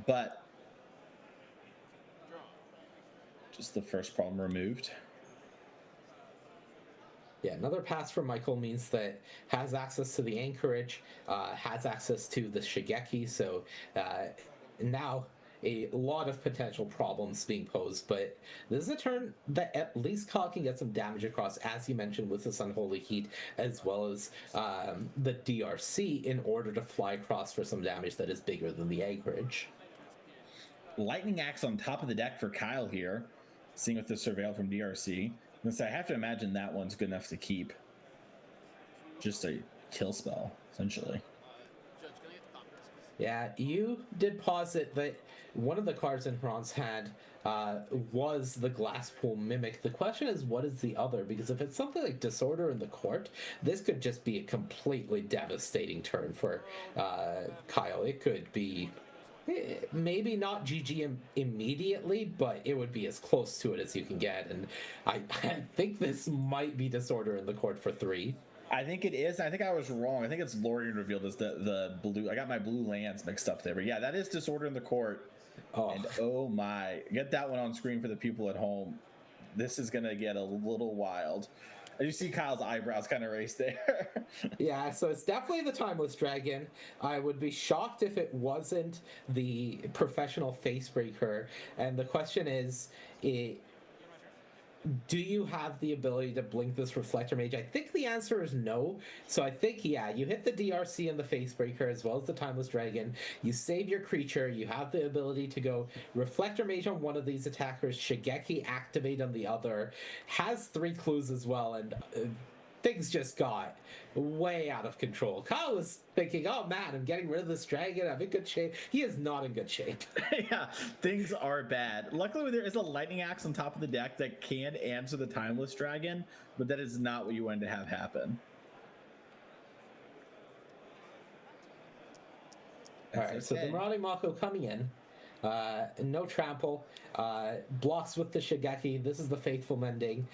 But just the first problem removed. Yeah, another pass from Michael means that has access to the Anchorage, has access to the Shigeki, so now a lot of potential problems being posed, but this is a turn that at least Kyle can get some damage across, as you mentioned, with this Unholy Heat, as well as the DRC in order to fly across for some damage that is bigger than the Anchorage. Lightning Axe on top of the deck for Kyle here, seeing with the Surveil from DRC. And so I have to imagine that one's good enough to keep. Just a kill spell, essentially. Yeah, you did posit that one of the cards in Ron's hand was the Glasspool Mimic. The question is, what is the other? Because if it's something like Disorder in the Court, this could just be a completely devastating turn for Kyle. It could be maybe not GG immediately, but it would be as close to it as you can get. And I think this might be Disorder in the Court for 3. I think it is. I think I was wrong. I think it's Lorien revealed as the blue. I got my blue lands mixed up there. But yeah, that is Disorder in the Court. And oh my, get that one on screen for the people at home. This is going to get a little wild. You see Kyle's eyebrows kind of raise there. Yeah, so it's definitely the Timeless Dragon. I would be shocked if it wasn't the professional Facebreaker. And the question is, do you have the ability to blink this Reflector Mage? I think the answer is no. So I think, yeah, you hit the DRC and the Facebreaker as well as the Timeless Dragon. You save your creature. You have the ability to go Reflector Mage on one of these attackers, Shigeki activate on the other. Has 3 clues as well, and things just got way out of control. Kyle was thinking, oh man, I'm getting rid of this dragon. I'm in good shape. He is not in good shape. Yeah, things are bad. Luckily, there is a Lightning Axe on top of the deck that can answer the Timeless Dragon, but that is not what you wanted to have happen. Alright, so the Marauding Mako coming in. No trample. Blocks with the Shigeki. This is the Faithful Mending.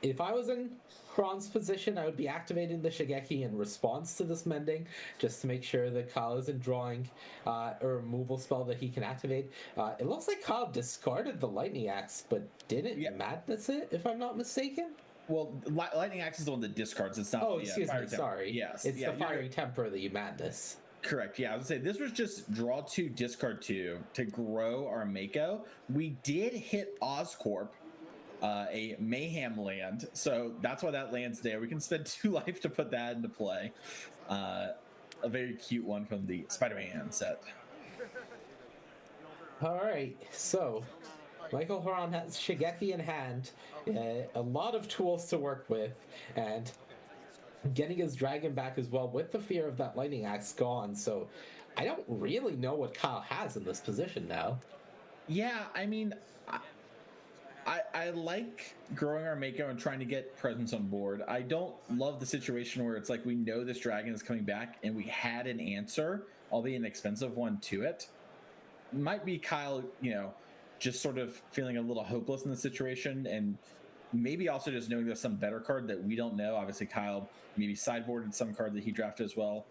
If I was in Kron's position, I would be activating the Shigeki in response to this Mending, just to make sure that Kyle isn't drawing a removal spell that he can activate. It looks like Kyle discarded the Lightning Axe, but didn't Madness it, if I'm not mistaken? Well, Lightning Axe is the one that discards. It's not. Oh, excuse me. Sorry. Yes, it's the Firing Temper that you Madness. Correct. Yeah, I was gonna say this was just draw 2, discard 2 to grow our Mako. We did hit Oscorp, a Mayhem land, so that's why that land's there. We can spend 2 life to put that into play. A very cute one from the Spider-Man set. All right, so Michael Horan has Shigeki in hand, a lot of tools to work with, and getting his dragon back as well with the fear of that Lightning Axe gone. So I don't really know what Kyle has in this position now. Yeah, I mean, I like growing our Mako and trying to get presence on board. I don't love the situation where it's like we know this dragon is coming back and we had an answer, albeit an expensive one, to it. Might be Kyle, just sort of feeling a little hopeless in the situation, and maybe also just knowing there's some better card that we don't know. Obviously, Kyle maybe sideboarded some card that he drafted as well.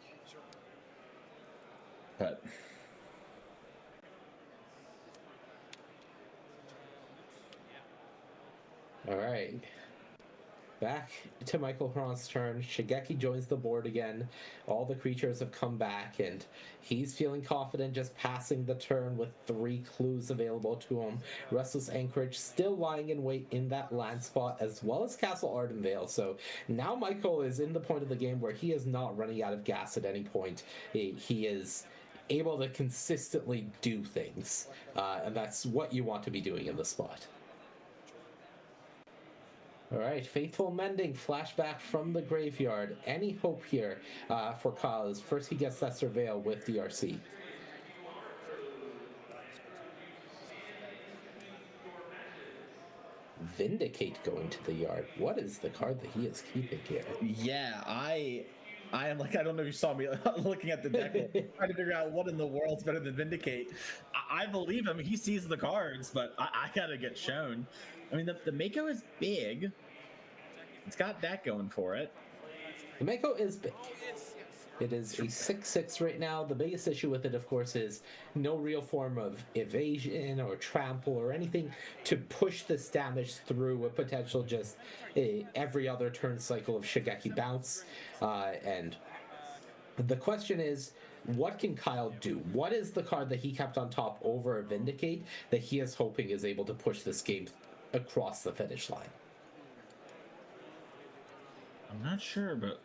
But all right. Back to Michael Horan's turn. Shigeki joins the board again. All the creatures have come back, and he's feeling confident just passing the turn with 3 clues available to him. Restless Anchorage still lying in wait in that land spot, as well as Castle Ardenvale. So now Michael is in the point of the game where he is not running out of gas at any point. He is able to consistently do things, and that's what you want to be doing in the spot. All right, Faithful Mending, flashback from the graveyard. Any hope here for Kyle as first he gets that Surveil with DRC? Vindicate going to the yard. What is the card that he is keeping here? Yeah, I am like, I don't know if you saw me looking at the deck, trying to figure out what in the world's better than Vindicate. I believe him. He sees the cards, but I gotta get shown. I mean, the Mako is big. It's got that going for it. The Mako is big. It is a 6/6 right now. The biggest issue with it, of course, is no real form of evasion or trample or anything to push this damage through a potential just every other turn cycle of Shigeki bounce. And the question is, what can Kyle do? What is the card that he kept on top over Vindicate that he is hoping is able to push this game across the finish line? I'm not sure, but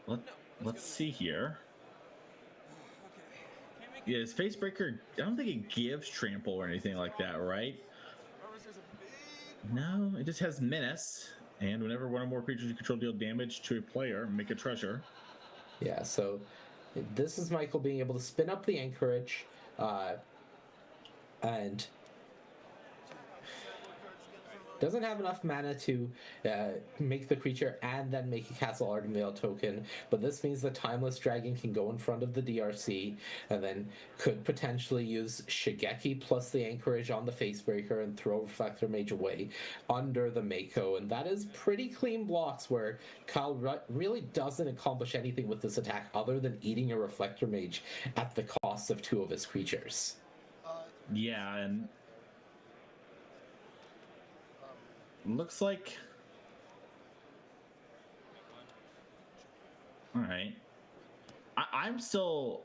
let's see here. Yeah, his Facebreaker, I don't think it gives trample or anything like that, right? No, it just has menace, and whenever one or more creatures you control deal damage to a player, make a treasure. Yeah, so this is Michael being able to spin up the Anchorage, and doesn't have enough mana to make the creature and then make a Castle Ardenvale token, but this means the Timeless Dragon can go in front of the DRC and then could potentially use Shigeki plus the Anchorage on the Facebreaker and throw Reflector Mage away under the Mako, and that is pretty clean blocks where Kyle really doesn't accomplish anything with this attack other than eating a Reflector Mage at the cost of 2 of his creatures. Yeah, and looks like. All right. I'm still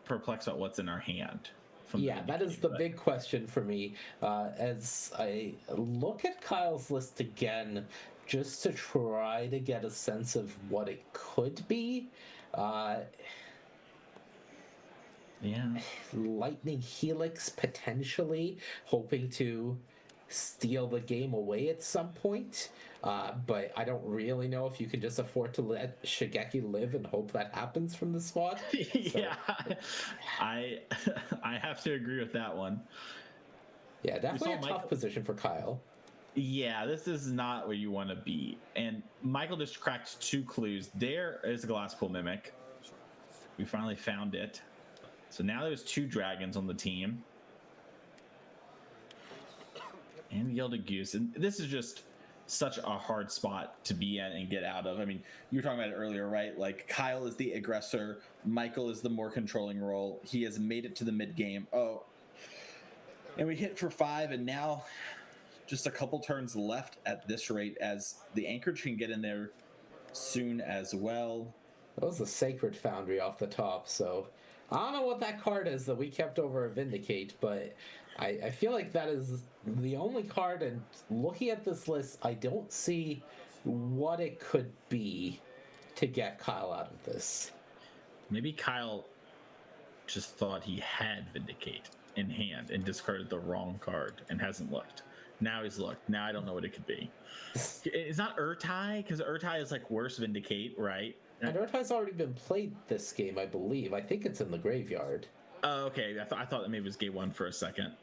perplexed about what's in our hand. Yeah, that is the big question for me. As I look at Kyle's list again, just to try to get a sense of what it could be. Yeah. Lightning Helix potentially, hoping to steal the game away at some point. But I don't really know if you can just afford to let Shigeki live and hope that happens from the spot. Yeah, I have to agree with that one. Yeah, definitely a tough position for Kyle. Yeah, this is not where you want to be. And Michael just cracked 2 clues. There is a Glasspool Mimic. We finally found it. So now there's 2 dragons on the team. And Gilded Goose. And this is just such a hard spot to be in and get out of. I mean, you were talking about it earlier, right? Like, Kyle is the aggressor. Michael is the more controlling role. He has made it to the mid game. Oh. And we hit for 5, and now just a couple turns left at this rate as the Anchorage can get in there soon as well. That was a Sacred Foundry off the top, so I don't know what that card is that we kept over a Vindicate, but I feel like that is the only card, and looking at this list, I don't see what it could be to get Kyle out of this. Maybe Kyle just thought he had Vindicate in hand and discarded the wrong card and hasn't looked. Now he's looked. Now I don't know what it could be. It's not Urtai, because Urtai is like worse Vindicate, right? And Urtai's already been played this game, I believe. I think it's in the graveyard. Oh, okay. I thought that maybe it was game 1 for a second.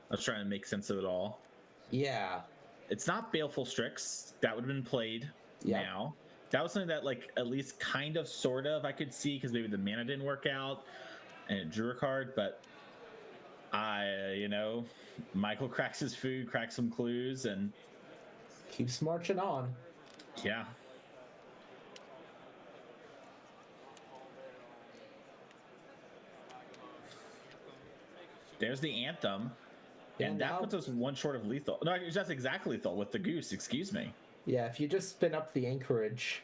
I was trying to make sense of it all. Yeah. It's not Baleful Strix. That would have been played now. That was something that, like, at least kind of, sort of, I could see, because maybe the mana didn't work out and it drew a card, but Michael cracks his food, cracks some clues, and keeps marching on. Yeah. There's the Anthem. And that puts us 1 short of lethal. No, that's exactly lethal with the Goose, excuse me. Yeah, if you just spin up the Anchorage,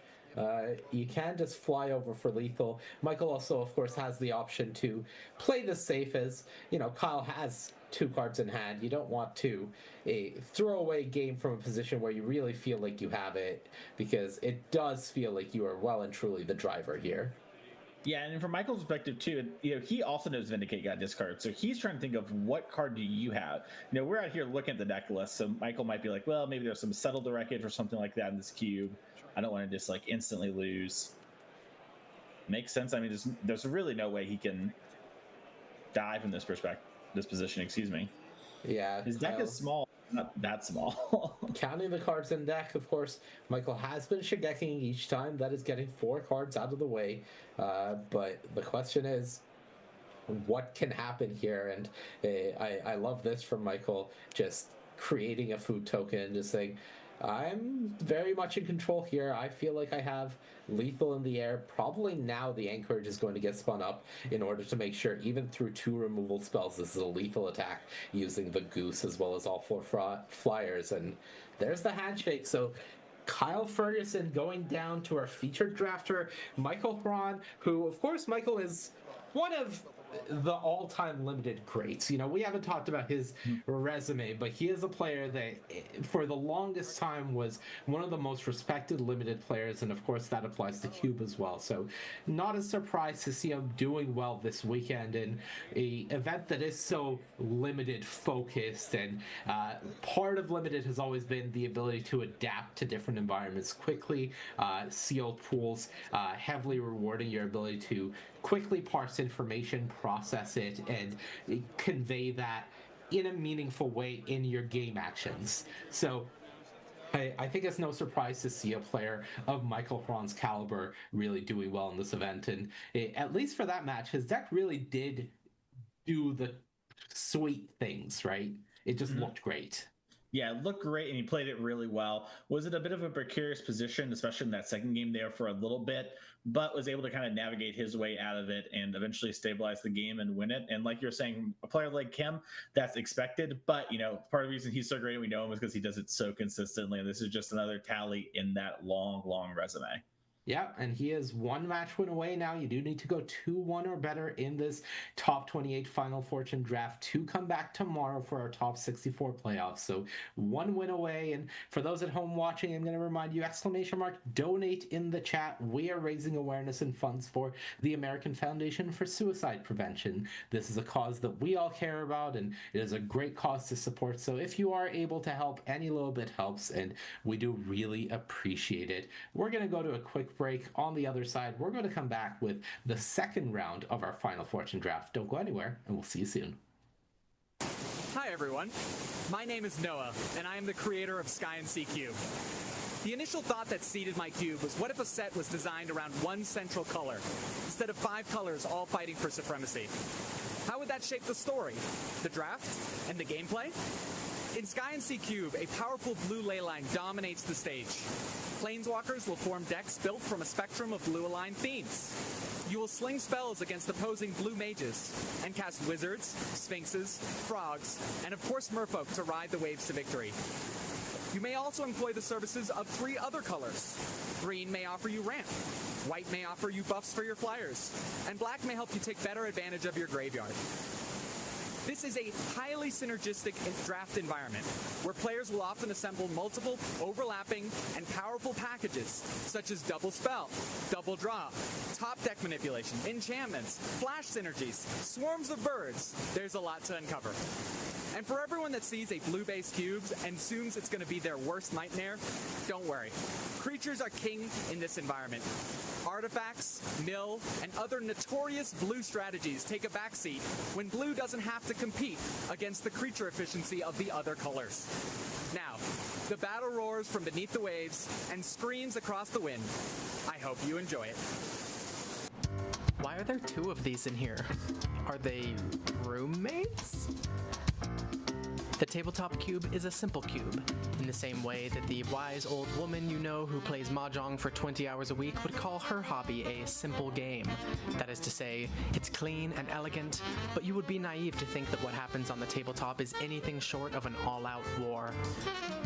you can just fly over for lethal. Michael also, of course, has the option to play this safe as, Kyle has 2 cards in hand. You don't want to throw away game from a position where you really feel like you have it, because it does feel like you are well and truly the driver here. Yeah, and from Michael's perspective too, he also knows Vindicate got discarded, so he's trying to think of what card do you have. We're out here looking at the deck list, so Michael might be like, well, maybe there's some Settled Wreckage or something like that in this cube. I don't want to just like instantly lose. Makes sense. I mean, there's really no way he can die from this position. Excuse me. Yeah, his deck is small. Not that small. Counting the cards in deck, of course, Michael has been Shigeking each time. That is getting 4 cards out of the way. But the question is, what can happen here? And I love this from Michael, just creating a food token, just saying, I'm very much in control here. I feel like I have lethal in the air. Probably now the Anchorage is going to get spun up in order to make sure, even through 2 removal spells, this is a lethal attack using the Goose as well as all 4 flyers. And there's the handshake. So Kyle Ferguson going down to our featured drafter, Michael Hron, who, of course, Michael is one of the all-time limited greats. We haven't talked about his resume, but he is a player that for the longest time was one of the most respected limited players, and of course that applies to Cube as well. So not a surprise to see him doing well this weekend in a event that is so limited focused, and part of limited has always been the ability to adapt to different environments quickly. Sealed pools heavily rewarding your ability to quickly parse information, process it, and convey that in a meaningful way in your game actions. So I think it's no surprise to see a player of Michael Hron's caliber really doing well in this event. And at least for that match, his deck really did do the sweet things, right? It just looked great. Yeah, it looked great, and he played it really well. Was it a bit of a precarious position, especially in that second game there for a little bit, but was able to kind of navigate his way out of it and eventually stabilize the game and win it. And like you're saying, a player like him, that's expected. But, part of the reason he's so great and we know him is because he does it so consistently. And this is just another tally in that long, long resume. Yeah, and he is one match win away now. You do need to go 2-1 or better in this top 28 Final Fortune draft to come back tomorrow for our top 64 playoffs. So 1 win away. And for those at home watching, I'm going to remind you, !donate in the chat. We are raising awareness and funds for the American Foundation for Suicide Prevention. This is a cause that we all care about, and it is a great cause to support. So if you are able to help, any little bit helps, and we do really appreciate it. We're going to go to a quick break. On the other side, we're going to come back with the second round of our Final Fortune draft. Don't go anywhere, and we'll see you soon. Hi everyone, my name is Noah, and I am the creator of Sky and Sea Cube. The initial thought that seeded my cube was, what if a set was designed around one central color, instead of 5 colors all fighting for supremacy? How would that shape the story, the draft, and the gameplay? In Sky and Sea Cube, a powerful blue ley line dominates the stage. Planeswalkers will form decks built from a spectrum of blue-aligned themes. You will sling spells against opposing blue mages, and cast wizards, sphinxes, frogs, and of course merfolk to ride the waves to victory. You may also employ the services of 3 other colors. Green may offer you ramp, white may offer you buffs for your flyers, and black may help you take better advantage of your graveyard. This is a highly synergistic draft environment, where players will often assemble multiple, overlapping, and powerful packages, such as double spell, double draw, top deck manipulation, enchantments, flash synergies, swarms of birds. There's a lot to uncover. And for everyone that sees a blue-based cube and assumes it's going to be their worst nightmare, don't worry. Creatures are king in this environment. Artifacts, mill, and other notorious blue strategies take a backseat when blue doesn't have to compete against the creature efficiency of the other colors. Now, the battle roars from beneath the waves and screams across the wind. I hope you enjoy it. Why are there 2 of these in here? Are they roommates? The tabletop cube is a simple cube, in the same way that the wise old woman you know who plays mahjong for 20 hours a week would call her hobby a simple game. That is to say, it's clean and elegant, but you would be naive to think that what happens on the tabletop is anything short of an all-out war.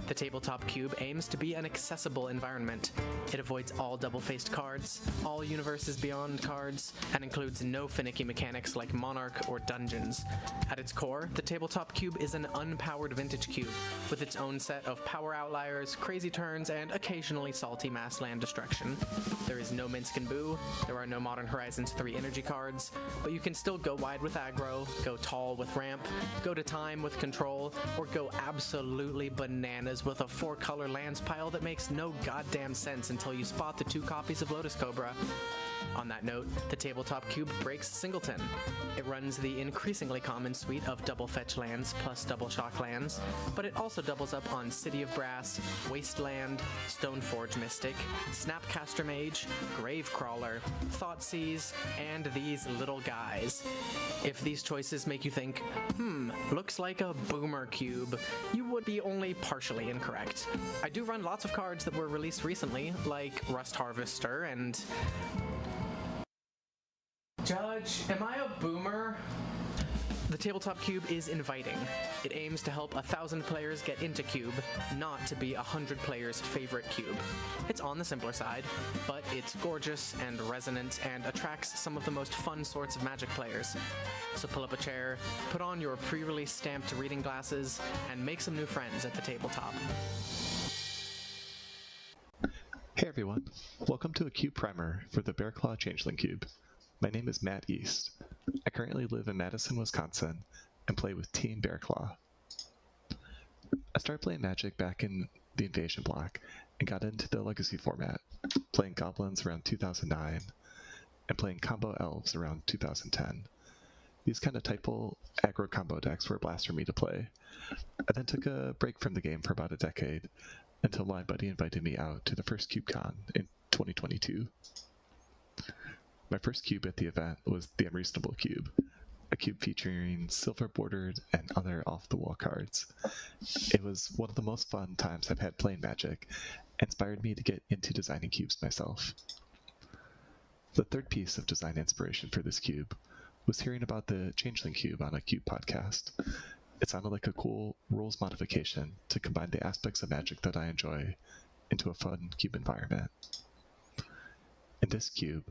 The tabletop cube aims to be an accessible environment. It avoids all double-faced cards, all Universes Beyond cards, and includes no finicky mechanics like Monarch or Dungeons. At its core, the tabletop cube is an unpowered vintage cube, with its own set of power outliers, crazy turns, and occasionally salty mass land destruction. There is no Minsc and Boo, there are no Modern Horizons 3 energy cards, but you can still go wide with aggro, go tall with ramp, go to time with control, or go absolutely bananas with a 4-color lands pile that makes no goddamn sense until you spot the 2 copies of Lotus Cobra. On that note, the tabletop cube breaks Singleton. It runs the increasingly common suite of double fetch lands plus double shock lands, but it also doubles up on City of Brass, Wasteland, Stoneforge Mystic, Snapcaster Mage, Gravecrawler, Thoughtseize, and these little guys. If these choices make you think, looks like a boomer cube, you would be only partially incorrect. I do run lots of cards that were released recently, like Rust Harvester and... Judge, am I a boomer? The tabletop cube is inviting. It aims to help 1,000 players get into cube, not to be 100 players' favorite cube. It's on the simpler side, but it's gorgeous and resonant and attracts some of the most fun sorts of Magic players. So pull up a chair, put on your pre-release stamped reading glasses, and make some new friends at the tabletop. Hey everyone, welcome to a cube primer for the Bearclaw Changeling Cube. My name is Matt East. I currently live in Madison, Wisconsin, and play with Team Bearclaw. I started playing Magic back in the Invasion block, and got into the Legacy format, playing Goblins around 2009, and playing Combo Elves around 2010. These kind of typo aggro combo decks were a blast for me to play. I then took a break from the game for about a decade, until my buddy invited me out to the first CubeCon in 2022. My first cube at the event was the Unreasonable Cube, a cube featuring silver bordered and other off-the-wall cards. It was one of the most fun times I've had playing Magic, and inspired me to get into designing cubes myself. The third piece of design inspiration for this cube was hearing about the Changeling Cube on a Cube podcast. It sounded like a cool rules modification to combine the aspects of Magic that I enjoy into a fun cube environment. In this cube,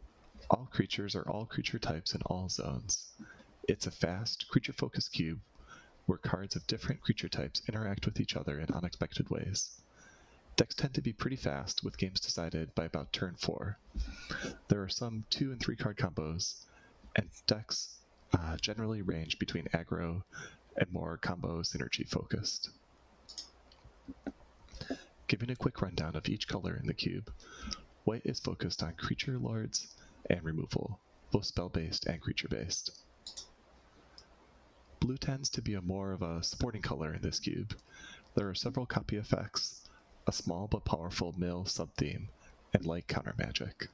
all creatures are all creature types in all zones. It's a fast, creature-focused cube where cards of different creature types interact with each other in unexpected ways. Decks tend to be pretty fast, with games decided by about turn 4. There are some 2 and 3 card combos, and decks generally range between aggro and more combo synergy focused. Giving a quick rundown of each color in the cube, white is focused on creature lords and removal, both spell-based and creature-based. Blue tends to be more of a supporting color in this cube. There are several copy effects, a small but powerful mill sub-theme, and light counter magic.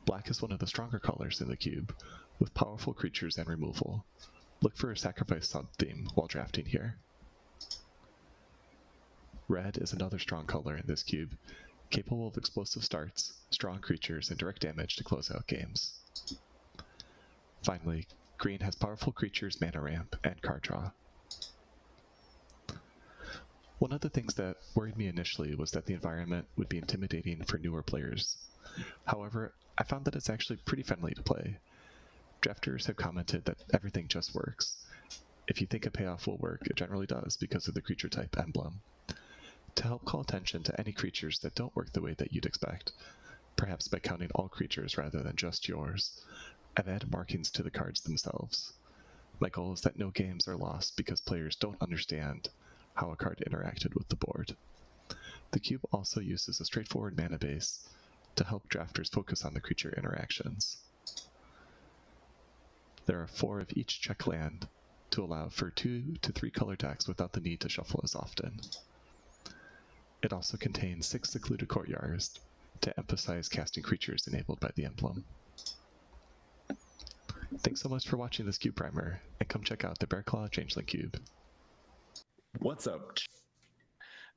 Black is one of the stronger colors in the cube, with powerful creatures and removal. Look for a sacrifice sub-theme while drafting here. Red is another strong color in this cube, capable of explosive starts, strong creatures, and direct damage to close out games. Finally, green has powerful creatures, mana ramp, and card draw. One of the things that worried me initially was that the environment would be intimidating for newer players. However, I found that it's actually pretty friendly to play. Drafters have commented that everything just works. If you think a payoff will work, it generally does because of the creature type emblem. To help call attention to any creatures that don't work the way that you'd expect, perhaps by counting all creatures rather than just yours, I've added markings to the cards themselves. My goal is that no games are lost because players don't understand how a card interacted with the board. The cube also uses a straightforward mana base to help drafters focus on the creature interactions. There are 4 of each check land to allow for 2 to 3 color decks without the need to shuffle as often. It also contains 6 secluded courtyards to emphasize casting creatures enabled by the emblem. Thanks so much for watching this cube primer, and come check out the Bearclaw Changeling Cube. What's up?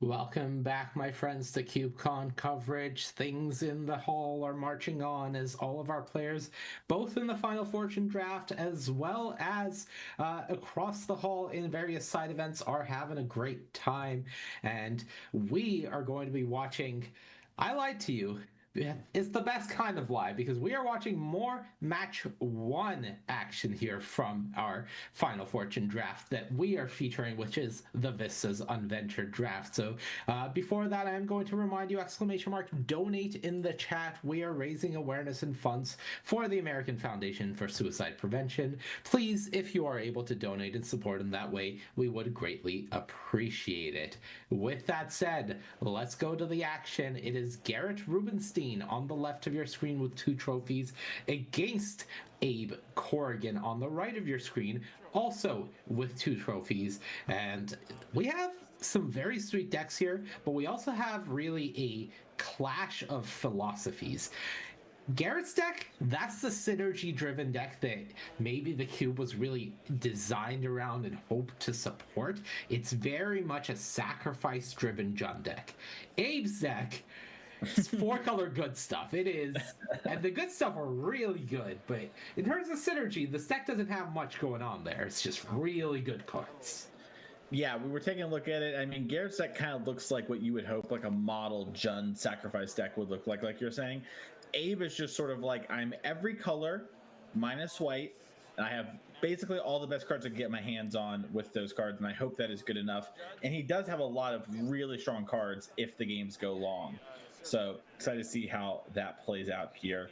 Welcome back, my friends, to CubeCon coverage. Things in the hall are marching on as all of our players, both in the Final Fortune draft as well as across the hall in various side events, are having a great time. And we are going to be watching, I lied to you, it's the best kind of lie, because we are watching more match 1 action here from our Final Fortune draft that we are featuring, which is the Vistas Unventured draft. So before that, I am going to remind you, !donate in the chat. We are raising awareness and funds for the American Foundation for Suicide Prevention. Please, if you are able to donate and support in that way, we would greatly appreciate it. With that said, let's go to the action. It is Garrett Rubenstein on the left of your screen with 2 trophies against Abe Corrigan on the right of your screen, also with 2 trophies. And we have some very sweet decks here, but we also have really a clash of philosophies. Garrett's deck, that's the synergy-driven deck that maybe the cube was really designed around and hoped to support. It's very much a sacrifice-driven Jund deck. Abe's deck, it's 4-color good stuff. It is. And the good stuff are really good. But in terms of synergy, this deck doesn't have much going on there. It's just really good cards. Yeah, we were taking a look at it. I mean, Garrett's deck kind of looks like what you would hope like a model Jund sacrifice deck would look like you're saying. Abe is just sort of like, I'm every color minus white, and I have basically all the best cards I can get my hands on with those cards, and I hope that is good enough. And he does have a lot of really strong cards if the games go long. So excited to see how that plays out here.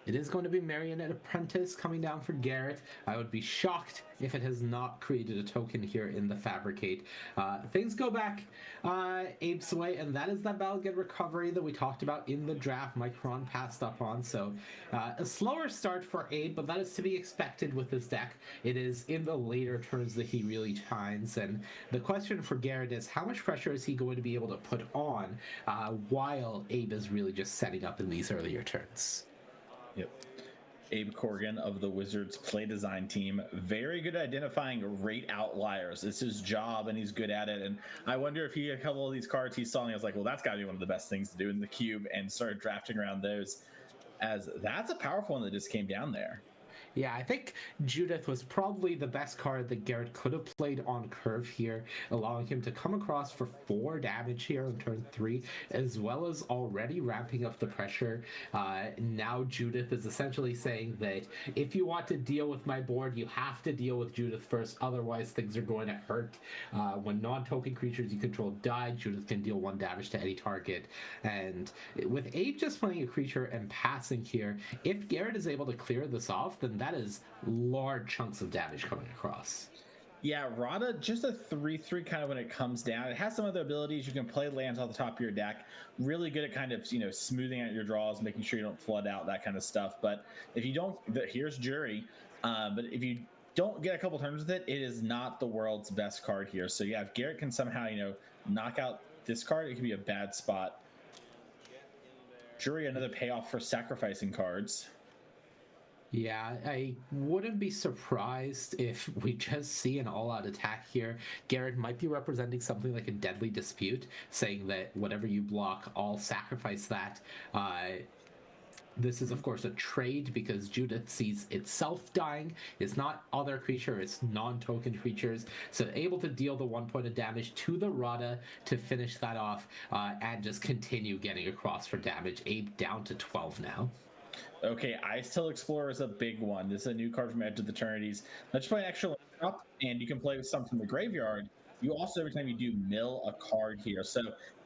It is going to be Marionette Apprentice coming down for Garrett. I would be shocked if it has not created a token here in the Fabricate. Things go back Abe's way, and that is that Balged Recovery that we talked about in the draft. Micron passed up on, so a slower start for Abe, but that is to be expected with this deck. It is in the later turns that he really shines, and the question for Garrett is how much pressure is he going to be able to put on while Abe is really just setting up in these earlier turns? Yep. Abe Corrigan of the Wizards play design team. Very good at identifying rate outliers. It's his job and he's good at it. And I wonder if he had a couple of these cards he saw and he was like, well, that's got to be one of the best things to do in the cube, and started drafting around those, as that's a powerful one that just came down there. Yeah, I think Judith was probably the best card that Garrett could have played on curve here, allowing him to come across for 4 damage here on turn 3, as well as already ramping up the pressure. Now Judith is essentially saying that if you want to deal with my board, you have to deal with Judith first, otherwise things are going to hurt. When non-token creatures you control die, Judith can deal 1 damage to any target. And with Abe just playing a creature and passing here, if Garrett is able to clear this off, then that is large chunks of damage coming across. Yeah, Rada, just a 3/3 kind of when it comes down. It has some other abilities. You can play lands off the top of your deck. Really good at kind of, smoothing out your draws, making sure you don't flood out, that kind of stuff. But if you don't, here's Jury. But if you don't get a couple turns with it, it is not the world's best card here. So yeah, if Garrett can somehow, knock out this card, it could be a bad spot. Jury, another payoff for sacrificing cards. Yeah, I wouldn't be surprised if we just see an all-out attack here. Garrett might be representing something like a Deadly Dispute, saying that whatever you block, I'll sacrifice that. This is, of course, a trade because Judith sees itself dying. It's not other creature, it's non-token creatures. So able to deal the 1 point of damage to the Rada to finish that off and just continue getting across for damage. Abe down to 12 now. Okay, Ice-Tail Explorer is a big one. This is a new card from Edge of the Eternities. Let's play an extra drop, and you can play with some from the graveyard. You also, every time you do, mill a card here. So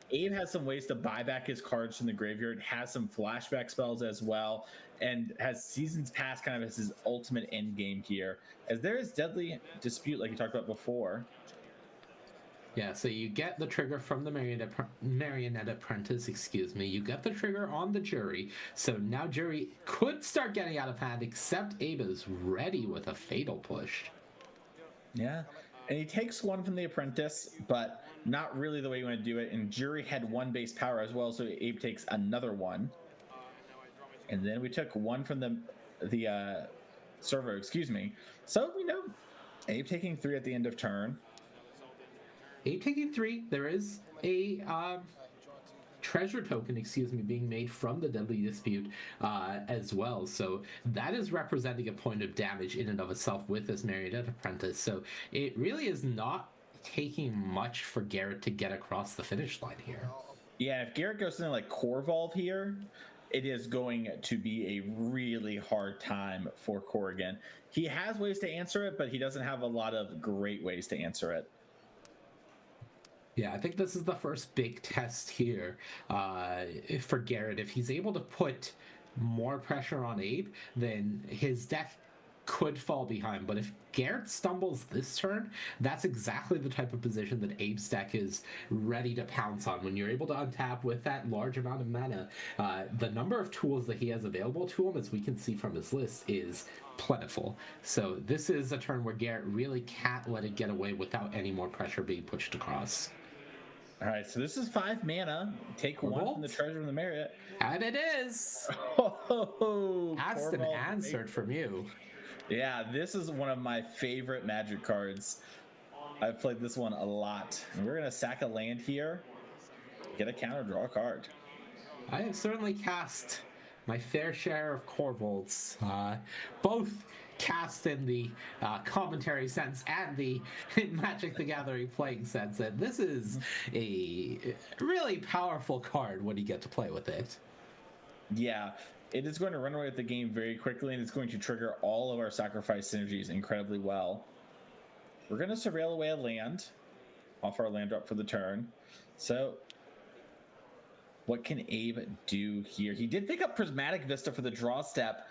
Abe has some ways to buy back his cards from the graveyard, has some flashback spells as well, and has Seasons Past kind of as his ultimate end game here. As there is Deadly Dispute, like you talked about before. Yeah, so you get the trigger from the Marionette Apprentice, You get the trigger on the Jury. So now Jury could start getting out of hand, except Abe is ready with a Fatal Push. Yeah, and he takes 1 from the Apprentice, but not really the way you want to do it. And Jury had 1 base power as well, so Abe takes another 1. And then we took 1 from the server, So, Abe taking 3 at the end of turn. Abe taking 3. There is a treasure token, being made from the Deadly Dispute as well. So that is representing a point of damage in and of itself with this Marionette Apprentice. So it really is not taking much for Garrett to get across the finish line here. Yeah, if Garrett goes something like Corvolve here, it is going to be a really hard time for Corrigan. He has ways to answer it, but he doesn't have a lot of great ways to answer it. Yeah, I think this is the first big test here for Garrett. If he's able to put more pressure on Abe, then his deck could fall behind. But if Garrett stumbles this turn, that's exactly the type of position that Abe's deck is ready to pounce on. When you're able to untap with that large amount of mana, the number of tools that he has available to him, as we can see from his list, is plentiful. So this is a turn where Garrett really can't let it get away without any more pressure being pushed across. All right, so this is 5 mana. Take 1 from the treasure of the Marionette. And it is! Oh, that's an answer from you. Yeah, this is one of my favorite Magic cards. I've played this one a lot. And we're going to sack a land here, get a counter, draw a card. I have certainly cast my fair share of Corvolts, both cast in the commentary sense and the Magic the Gathering playing sense, and this is a really powerful card when you get to play with it. Yeah, it is going to run away with the game very quickly, and it's going to trigger all of our sacrifice synergies incredibly well. We're going to surveil away a land off our land drop for the turn. So what can Abe do here? He did pick up Prismatic Vista for the draw step.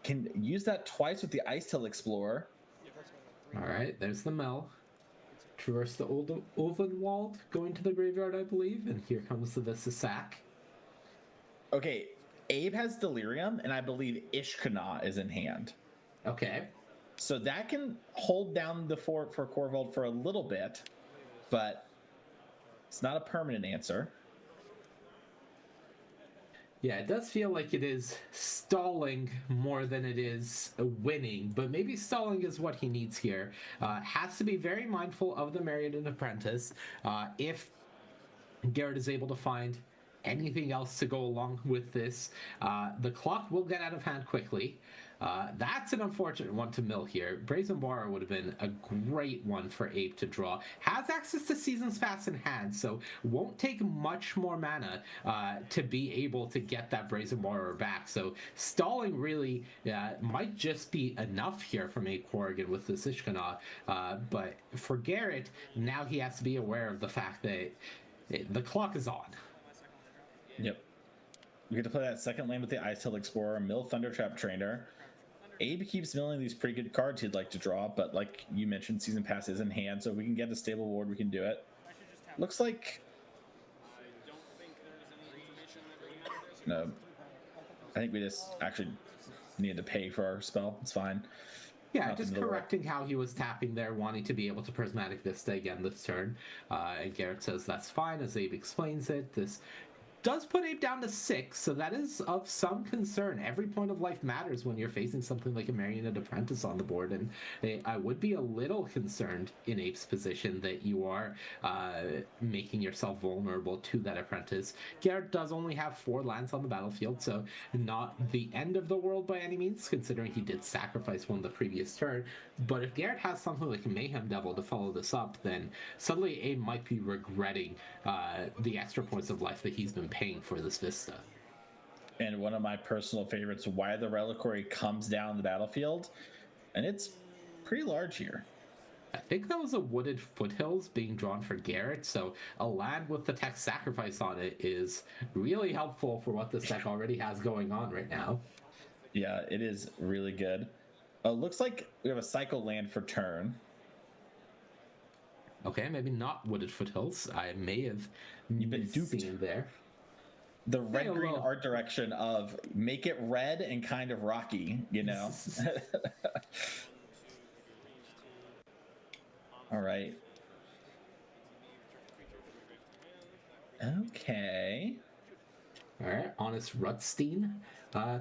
Can use that twice with the Ice-Tail Explorer. All right, there's the Mel. Traverse the Ulvenwald, going to the graveyard, I believe, and here comes the Vista sack. Okay, Abe has Delirium, and I believe Ishkana is in hand. Okay. So that can hold down the fort for Corvold for a little bit, but it's not a permanent answer. Yeah, it does feel like it is stalling more than it is winning, but maybe stalling is what he needs here. Has to be very mindful of the Marionette Apprentice. If Garrett is able to find anything else to go along with this, the clock will get out of hand quickly. That's an unfortunate one to mill here. Brazen Borrower would have been a great one for Ape to draw. Has access to Seasons Pass in hand, so won't take much more mana to be able to get that Brazen Borrower back. So stalling really might just be enough here from Ape Corrigan with the Ishkana. But for Garrett, now he has to be aware of the fact that the clock is on. Yep. We get to play that second lane with the Ice Hill Explorer, mill Thundertrap Trainer. Abe keeps milling these pretty good cards he'd like to draw, but like you mentioned, Season Pass is in hand, so if we can get a stable ward, we can do it. Looks like... No. I think we just actually needed to pay for our spell. It's fine. Yeah, just correcting how he was tapping there, wanting to be able to Prismatic Vista again this turn. And Garrett says that's fine, as Abe explains it. This does put Abe down to 6, so that is of some concern. Every point of life matters when you're facing something like a Marionette Apprentice on the board, and I would be a little concerned in Abe's position that you are making yourself vulnerable to that Apprentice. Garrett does only have 4 lands on the battlefield, so not the end of the world by any means, considering he did sacrifice one the previous turn. But if Garrett has something like Mayhem Devil to follow this up, then suddenly Abe might be regretting the extra points of life that he's been paying for this Vista. And one of my personal favorites, Why the Reliquary comes down the battlefield, and it's pretty large here. I think that was a Wooded Foothills being drawn for Garrett, so a land with the text Sacrifice on it is really helpful for what this deck already has going on right now. Yeah, it is really good. Looks like we have a cycle land for turn. Okay, maybe not Wooded Foothills. I may have seen there. The red-green art direction of make it red and kind of rocky, you know? All right. Okay. All right, Honest Rutstein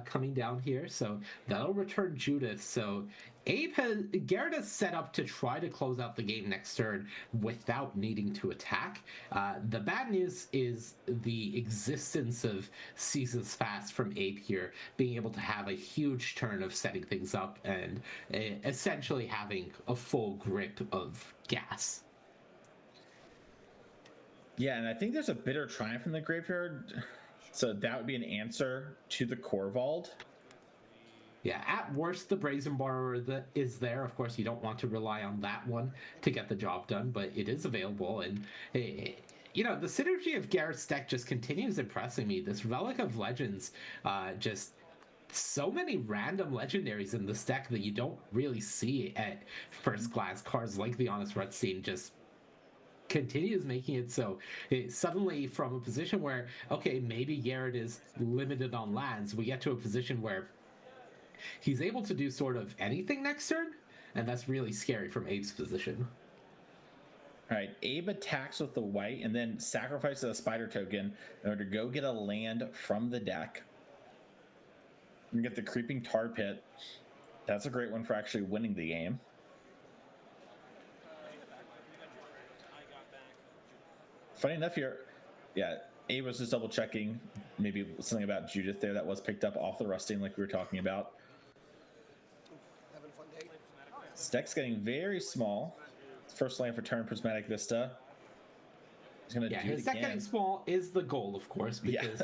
coming down here, so that'll return Judith. So Garrett has set up to try to close out the game next turn without needing to attack. The bad news is the existence of Seasons Fast from Ape here, being able to have a huge turn of setting things up and essentially having a full grip of gas. Yeah, and I think there's a Bitter Triumph in the graveyard. So that would be an answer to the Korvald. Yeah, at worst, the Brazen Borrower is there. Of course, you don't want to rely on that one to get the job done, but it is available. And, you know, the synergy of Garrett's deck just continues impressing me. This Relic of Legends, just so many random legendaries in this deck that you don't really see at first glance. Cards like the Honest Rutstein just continues making it so suddenly from a position where, okay, maybe Garrett is limited on lands, we get to a position where he's able to do sort of anything next turn, and that's really scary from Abe's position. All right, Abe attacks with the white and then sacrifices a spider token in order to go get a land from the deck. And get the Creeping Tar Pit. That's a great one for actually winning the game. Funny enough here, yeah, Abe was just double checking maybe something about Judith there that was picked up off the Rusting like we were talking about. This deck's getting very small. First land for turn, Prismatic Vista. He's gonna do his it deck again. getting small is the goal, of course, because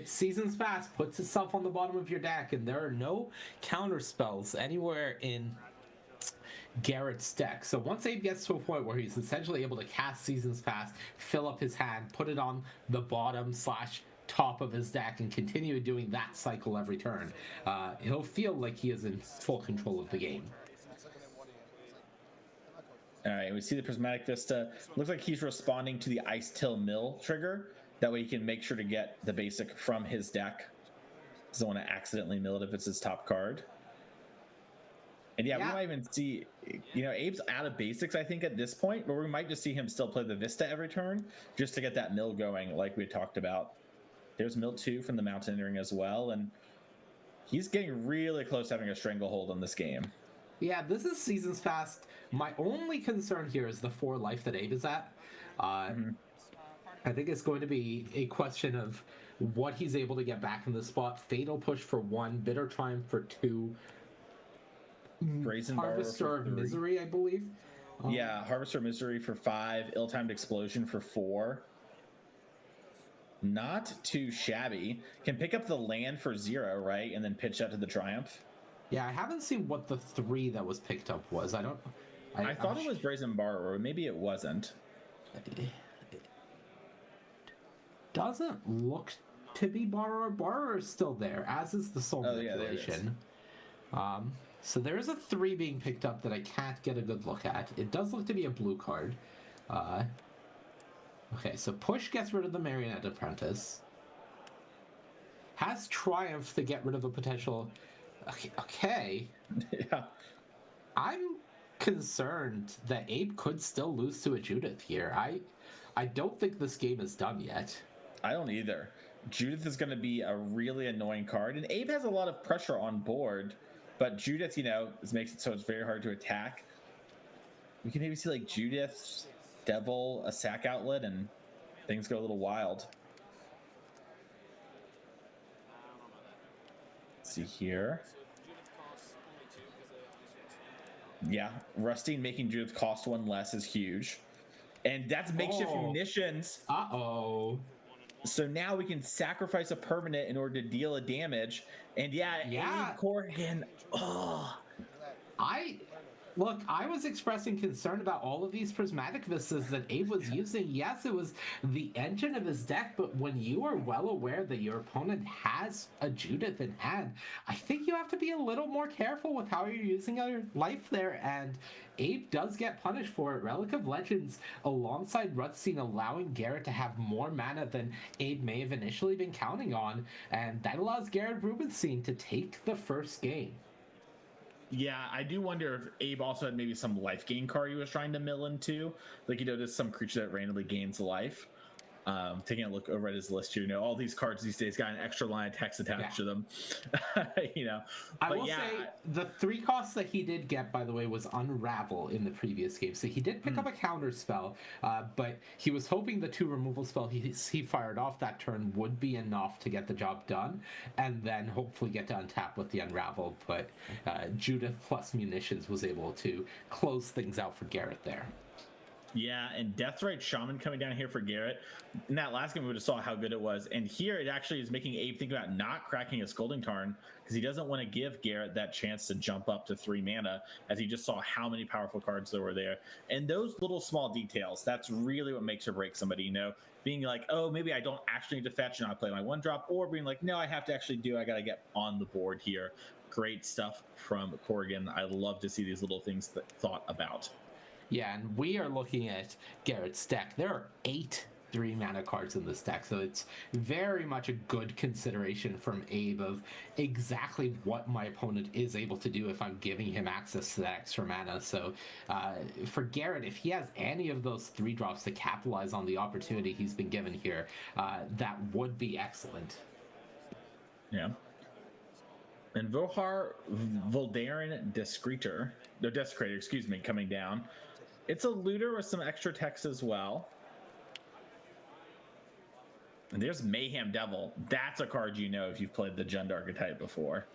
Seasons Fast puts itself on the bottom of your deck, and there are no counter spells anywhere in Garrett's deck. So once Abe gets to a point where he's essentially able to cast Seasons Fast, fill up his hand, put it on the bottom / top of his deck, and continue doing that cycle every turn, he'll feel like he is in full control of the game. All right, we see the Prismatic Vista. Looks like he's responding to the Ice Till Mill trigger. That way he can make sure to get the basic from his deck. Doesn't want to accidentally mill it if it's his top card. And yeah, we might even see, you know, Abe's out of basics, I think, at this point, but we might just see him still play the Vista every turn just to get that mill going like we talked about. There's Miltu from the Mountaineering as well, and he's getting really close to having a stranglehold on this game. Yeah, this is Seasons Fast. My only concern here is the 4 life that Abe is at. I think it's going to be a question of what he's able to get back in the spot. Fatal Push for 1, Bitter Triumph for 2, Brazen Harvester of Misery, I believe. Yeah, Harvester of Misery for 5, Ill-Timed Explosion for 4. Not too shabby. Can pick up the land for 0, right? And then pitch out to the Triumph. Yeah, I haven't seen what the 3 that was picked up was. I thought it was Brazen Borrower. Maybe it wasn't. It doesn't look to be Borrower. Borrower is still there, as is the Soul Manipulation. So there is a 3 being picked up that I can't get a good look at. It does look to be a blue card. Okay, so Push gets rid of the Marionette Apprentice. Has Triumph to get rid of a potential... Okay. Yeah. I'm concerned that Abe could still lose to a Judith here. I don't think this game is done yet. I don't either. Judith is going to be a really annoying card, and Abe has a lot of pressure on board, but Judith, makes it so it's very hard to attack. We can maybe see like Judith, Devil, a sack outlet, and things go a little wild. Let's see here. Yeah, Rustine making Judith cost 1 less is huge. And that's makeshift munitions. Uh-oh. So now we can sacrifice a permanent in order to deal a damage. And yeah. Corrigan. Oh. Look, I was expressing concern about all of these Prismatic Vistas that Abe was using. Yes, it was the engine of his deck, but when you are well aware that your opponent has a Judith in hand, I think you have to be a little more careful with how you're using your life there, and Abe does get punished for it. Relic of Legends alongside Rustine allowing Garrett to have more mana than Abe may have initially been counting on, and that allows Garrett Rubenstein to take the first game. Yeah, I do wonder if Abe also had maybe some life gain card he was trying to mill into. Like, just some creature that randomly gains life. Taking a look over at his list here, all these cards these days got an extra line of text attached to them. I will say the 3 costs that he did get, by the way, was Unravel in the previous game. So he did pick up a counter spell, but he was hoping the 2 removal spell he fired off that turn would be enough to get the job done, and then hopefully get to untap with the Unravel. But Judith plus Munitions was able to close things out for Garrett there. Yeah, and Deathrite Shaman coming down here for Garrett. In that last game, we just saw how good it was. And here, it actually is making Abe think about not cracking a Scolding Tarn, because he doesn't want to give Garrett that chance to jump up to 3 mana, as he just saw how many powerful cards there were there. And those little small details, that's really what makes or breaks somebody, Being like, oh, maybe I don't actually need to fetch and I play my 1-drop, or being like, no, I have to actually I got to get on the board here. Great stuff from Corrigan. I love to see these little things thought about. Yeah, and we are looking at Garrett's deck. There are 8 3-mana cards in this deck, so it's very much a good consideration from Abe of exactly what my opponent is able to do if I'm giving him access to that extra mana. So for Garrett, if he has any of those 3 drops to capitalize on the opportunity he's been given here, that would be excellent. Yeah. And Vohar Voldaren Desecrator, coming down. It's a looter with some extra text as well. And there's Mayhem Devil. That's a card if you've played the Jund archetype before.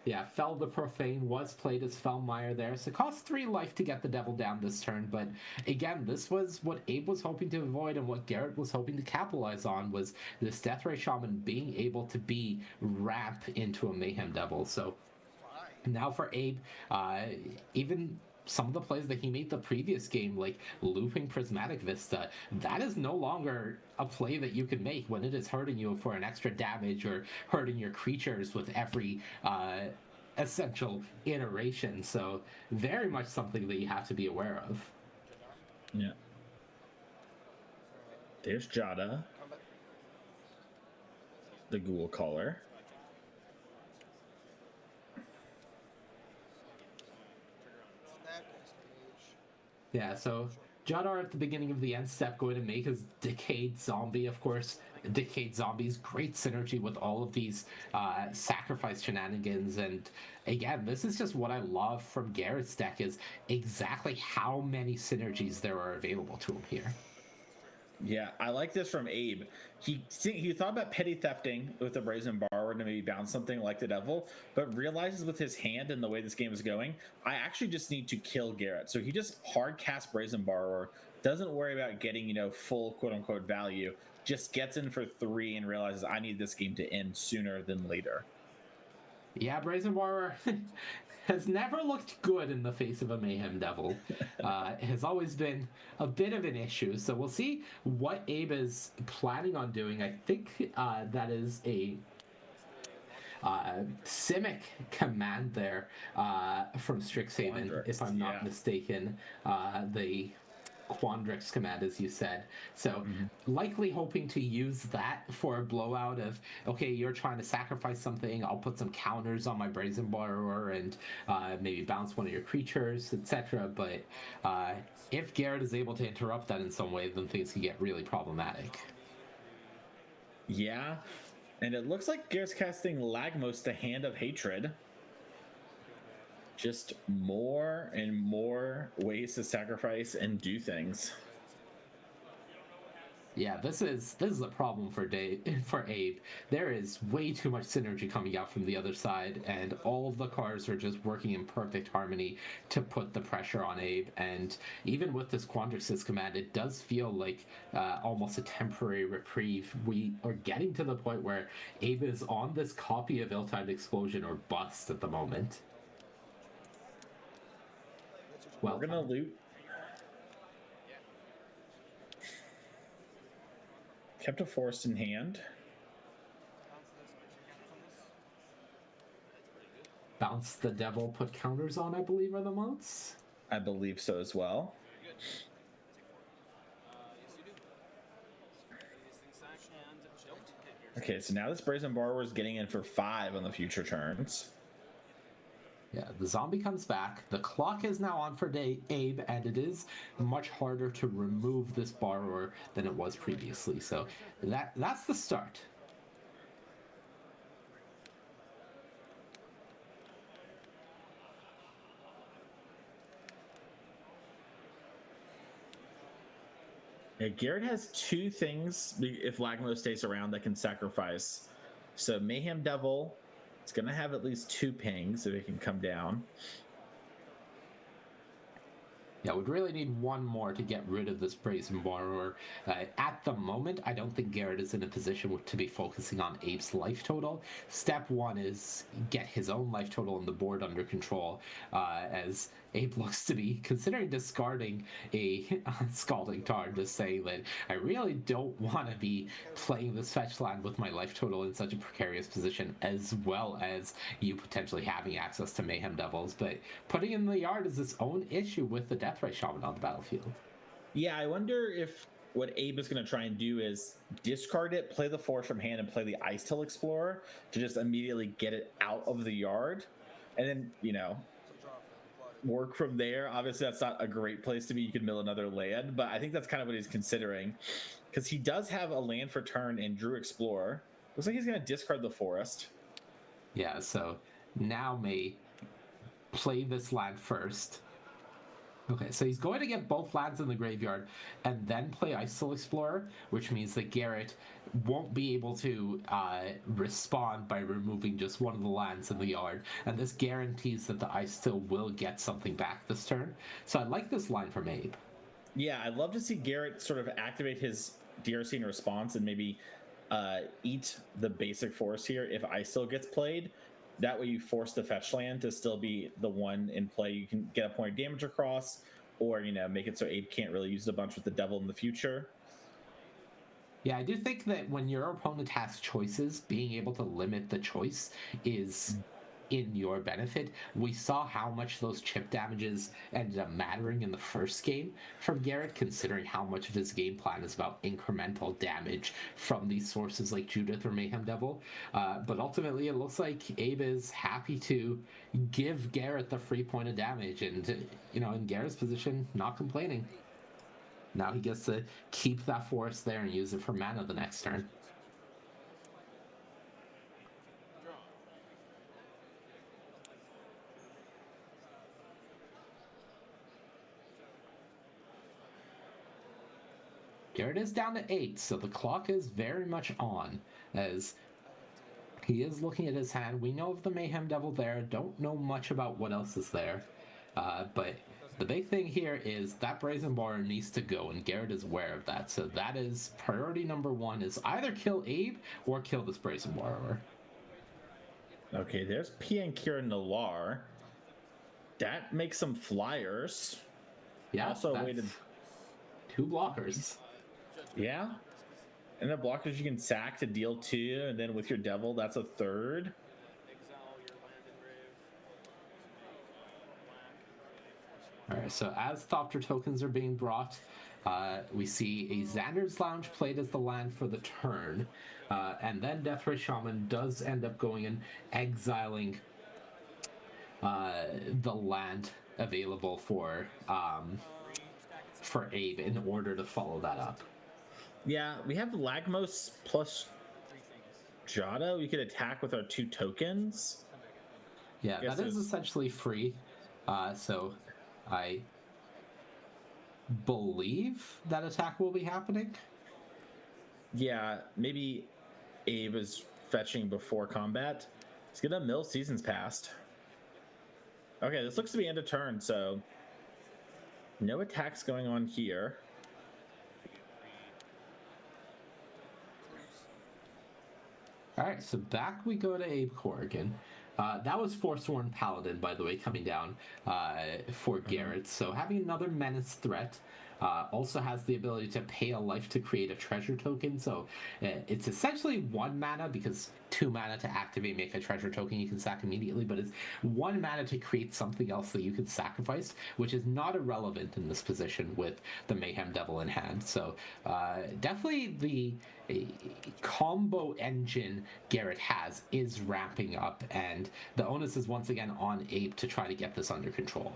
Yeah, Fel the Profane was played as Felmire there, so it costs 3 life to get the Devil down this turn, but again, this was what Abe was hoping to avoid and what Garrett was hoping to capitalize on, was this Deathray Shaman being able to be ramp into a Mayhem Devil. So now for Abe, even some of the plays that he made the previous game, like looping Prismatic Vista, that is no longer a play that you can make when it is hurting you for an extra damage or hurting your creatures with every essential iteration. So very much something that you have to be aware of. Yeah. There's Jada, the Ghoul Caller. Yeah, so Jadar at the beginning of the end step going to make his Decayed Zombie, of course. Decayed Zombie's great synergy with all of these sacrifice shenanigans. And again, this is just what I love from Garrett's deck, is exactly how many synergies there are available to him here. Yeah, I like this from Abe. He thought about petty thefting with the Brazen Borrower to maybe bounce something like the Devil, but realizes with his hand and the way this game is going, I actually just need to kill Garrett. So he just hard casts Brazen Borrower, doesn't worry about getting, full quote unquote value, just gets in for 3 and realizes I need this game to end sooner than later. Yeah, Brazen Borrower has never looked good in the face of a Mayhem Devil. Has always been a bit of an issue. So we'll see what Abe is planning on doing. I think that is a Simic command there from Strixhaven, Quandrix, if I'm not mistaken. The Quandrix command, as you said. So likely hoping to use that for a blowout of, okay, you're trying to sacrifice something, I'll put some counters on my Brazen Borrower and maybe bounce one of your creatures, etc. But if Garrett is able to interrupt that in some way, then things can get really problematic. Yeah, and it looks like Garrett's casting Lagmos, the Hand of Hatred. Just more and more ways to sacrifice and do things. Yeah, this is a problem for Abe. There is way too much synergy coming out from the other side, and all of the cards are just working in perfect harmony to put the pressure on Abe. And even with this Quandrix's command, it does feel like almost a temporary reprieve. We are getting to the point where Abe is on this copy of Ill-Timed Explosion or bust at the moment. Well, we're gonna loot. Kept a forest in hand. Bounce the Devil, put counters on, I believe, are the modes? I believe so as well. Okay, so now this Brazen Borrower is getting in for 5 on the future turns. Yeah, the zombie comes back. The clock is now on for Abe, and it is much harder to remove this borrower than it was previously. So that's the start. Yeah, Garrett has 2 things, if Lagmos stays around, that can sacrifice. So Mayhem Devil, it's going to have at least 2 pings if it can come down. Yeah, we'd really need one more to get rid of this Brazen Borrower. At the moment, I don't think Garrett is in a position to be focusing on Abe's life total. Step 1 is get his own life total on the board under control, as Abe looks to be considering discarding a Scalding Tarn, just saying that I really don't want to be playing this fetch land with my life total in such a precarious position, as well as you potentially having access to Mayhem Devils. But putting in the yard is its own issue with the Deathrite Shaman on the battlefield. Yeah, I wonder if what Abe is going to try and do is discard it, play the Force from hand, and play the Icetail Explorer to just immediately get it out of the yard. And then, work from there. Obviously, that's not a great place to be. You could mill another land, but I think that's kind of what he's considering, because he does have a land for turn in Druid Explorer. Looks like he's going to discard the forest. Yeah, so now may play this land first. Okay, so he's going to get both lands in the graveyard and then play Icetail Explorer, which means that Garrett won't be able to respond by removing just one of the lands in the yard, and this guarantees that the Icetail will get something back this turn. So I like this line from Abe. Yeah, I'd love to see Garrett sort of activate his DRC in response and maybe eat the basic forest here if Icetail gets played. That way you force the fetch land to still be the one in play. You can get a point of damage across, or, make it so Abe can't really use a bunch with the Devil in the future. Yeah, I do think that when your opponent has choices, being able to limit the choice is in your benefit. We saw how much those chip damages ended up mattering in the first game from Garrett, considering how much of his game plan is about incremental damage from these sources like Judith or Mayhem Devil. But ultimately, it looks like Abe is happy to give Garrett the free point of damage, and, in Garrett's position, not complaining. Now he gets to keep that forest there and use it for mana the next turn. Garrett is down to 8, so the clock is very much on, as he is looking at his hand. We know of the Mayhem Devil there, don't know much about what else is there, but the big thing here is that Brazen Borrower needs to go, and Garrett is aware of that, so that is priority number 1, is either kill Abe or kill this Brazen Borrower. Okay, there's Piankir Nalar. That makes some flyers. Yeah, also that's waited 2 blockers. Yeah. And the blockers you can sack to deal 2, and then with your devil, that's a 3rd. Alright, so as Thopter tokens are being brought, we see a Xander's Lounge played as the land for the turn, and then Deathray Shaman does end up going and exiling the land available for Abe in order to follow that up. Yeah, we have Lagmos plus Jada. We could attack with our 2 tokens. Yeah, that is essentially free. So I believe that attack will be happening. Yeah, maybe Abe is fetching before combat. He's gonna mill Seasons Past. Okay, this looks to be end of turn, so no attacks going on here. All right, so back we go to Abe Corrigan. That was Forsworn Paladin, by the way, coming down for Garrett. So having another menace threat, also has the ability to pay a life to create a treasure token. So it's essentially 1 mana, because 2 mana to activate, make a treasure token you can sack immediately, but it's 1 mana to create something else that you can sacrifice, which is not irrelevant in this position with the Mayhem Devil in hand. So definitely the combo engine Garrett has is ramping up, and the onus is once again on Abe to try to get this under control.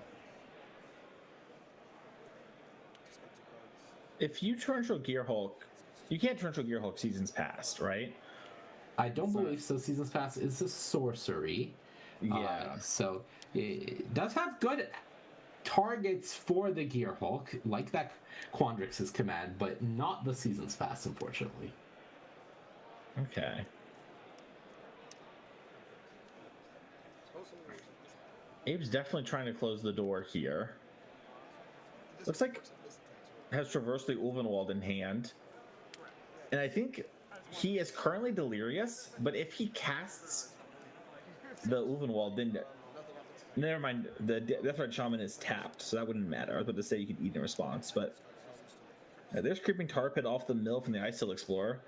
If you Torrential Gearhulk, you can't Torrential Gearhulk Seasons Past, right? I don't believe so. Seasons Past is a sorcery. Yeah. So it does have good targets for the Gearhulk, like that Quandrix's command, but not the Seasons Past, unfortunately. Okay. Abe's definitely trying to close the door here. Looks like has traversed the Ulvenwald in hand. And I think he is currently delirious, but if he casts the Ulvenwald, then never mind, the Deathrite Shaman is tapped, so that wouldn't matter. I was about to say you could eat in response, but there's Creeping Tar Pit off the mill from the Icehill Explorer.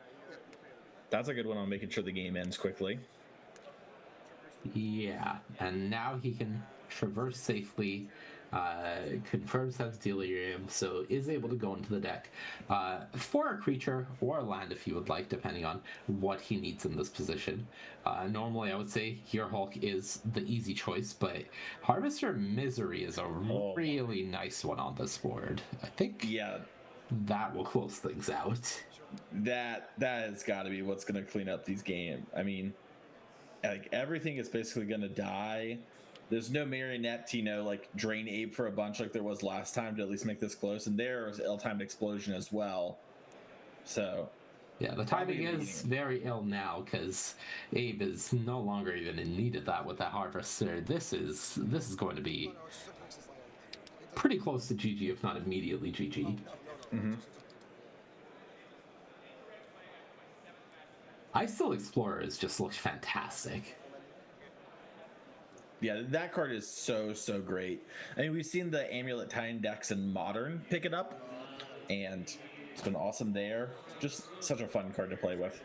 That's a good one on making sure the game ends quickly. Yeah, and now he can traverse safely, confirms has Delirium, so is able to go into the deck for a creature or a land if you would like, depending on what he needs in this position. Normally I would say Gearhulk is the easy choice, but Harvester Misery is a really nice one on this board. I think that will close things out. That has got to be what's going to clean up these games. I mean, like everything is basically going to die. There's no marionette to, like drain Abe for a bunch like there was last time to at least make this close. And there's ill-timed explosion as well. So yeah, the timing is very ill now because Abe is no longer even in need of that with that Harvester. This is going to be pretty close to GG, if not immediately GG. Mm-hmm. Icehill Explorers just looks fantastic. Yeah, that card is so great. I mean, we've seen the Amulet Titan decks in Modern pick it up, and it's been awesome there. Just such a fun card to play with.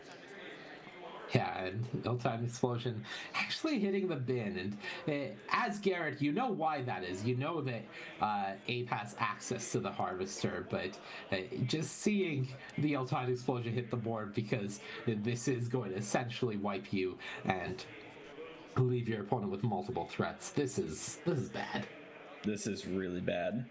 Yeah, and Ill-Timed Explosion actually hitting the bin. And as Garrett, you know why that is. You know that Abe has access to the Harvester, but just seeing the Ill-Timed Explosion hit the board, because this is going to essentially wipe you and leave your opponent with multiple threats. This is bad. This is really bad.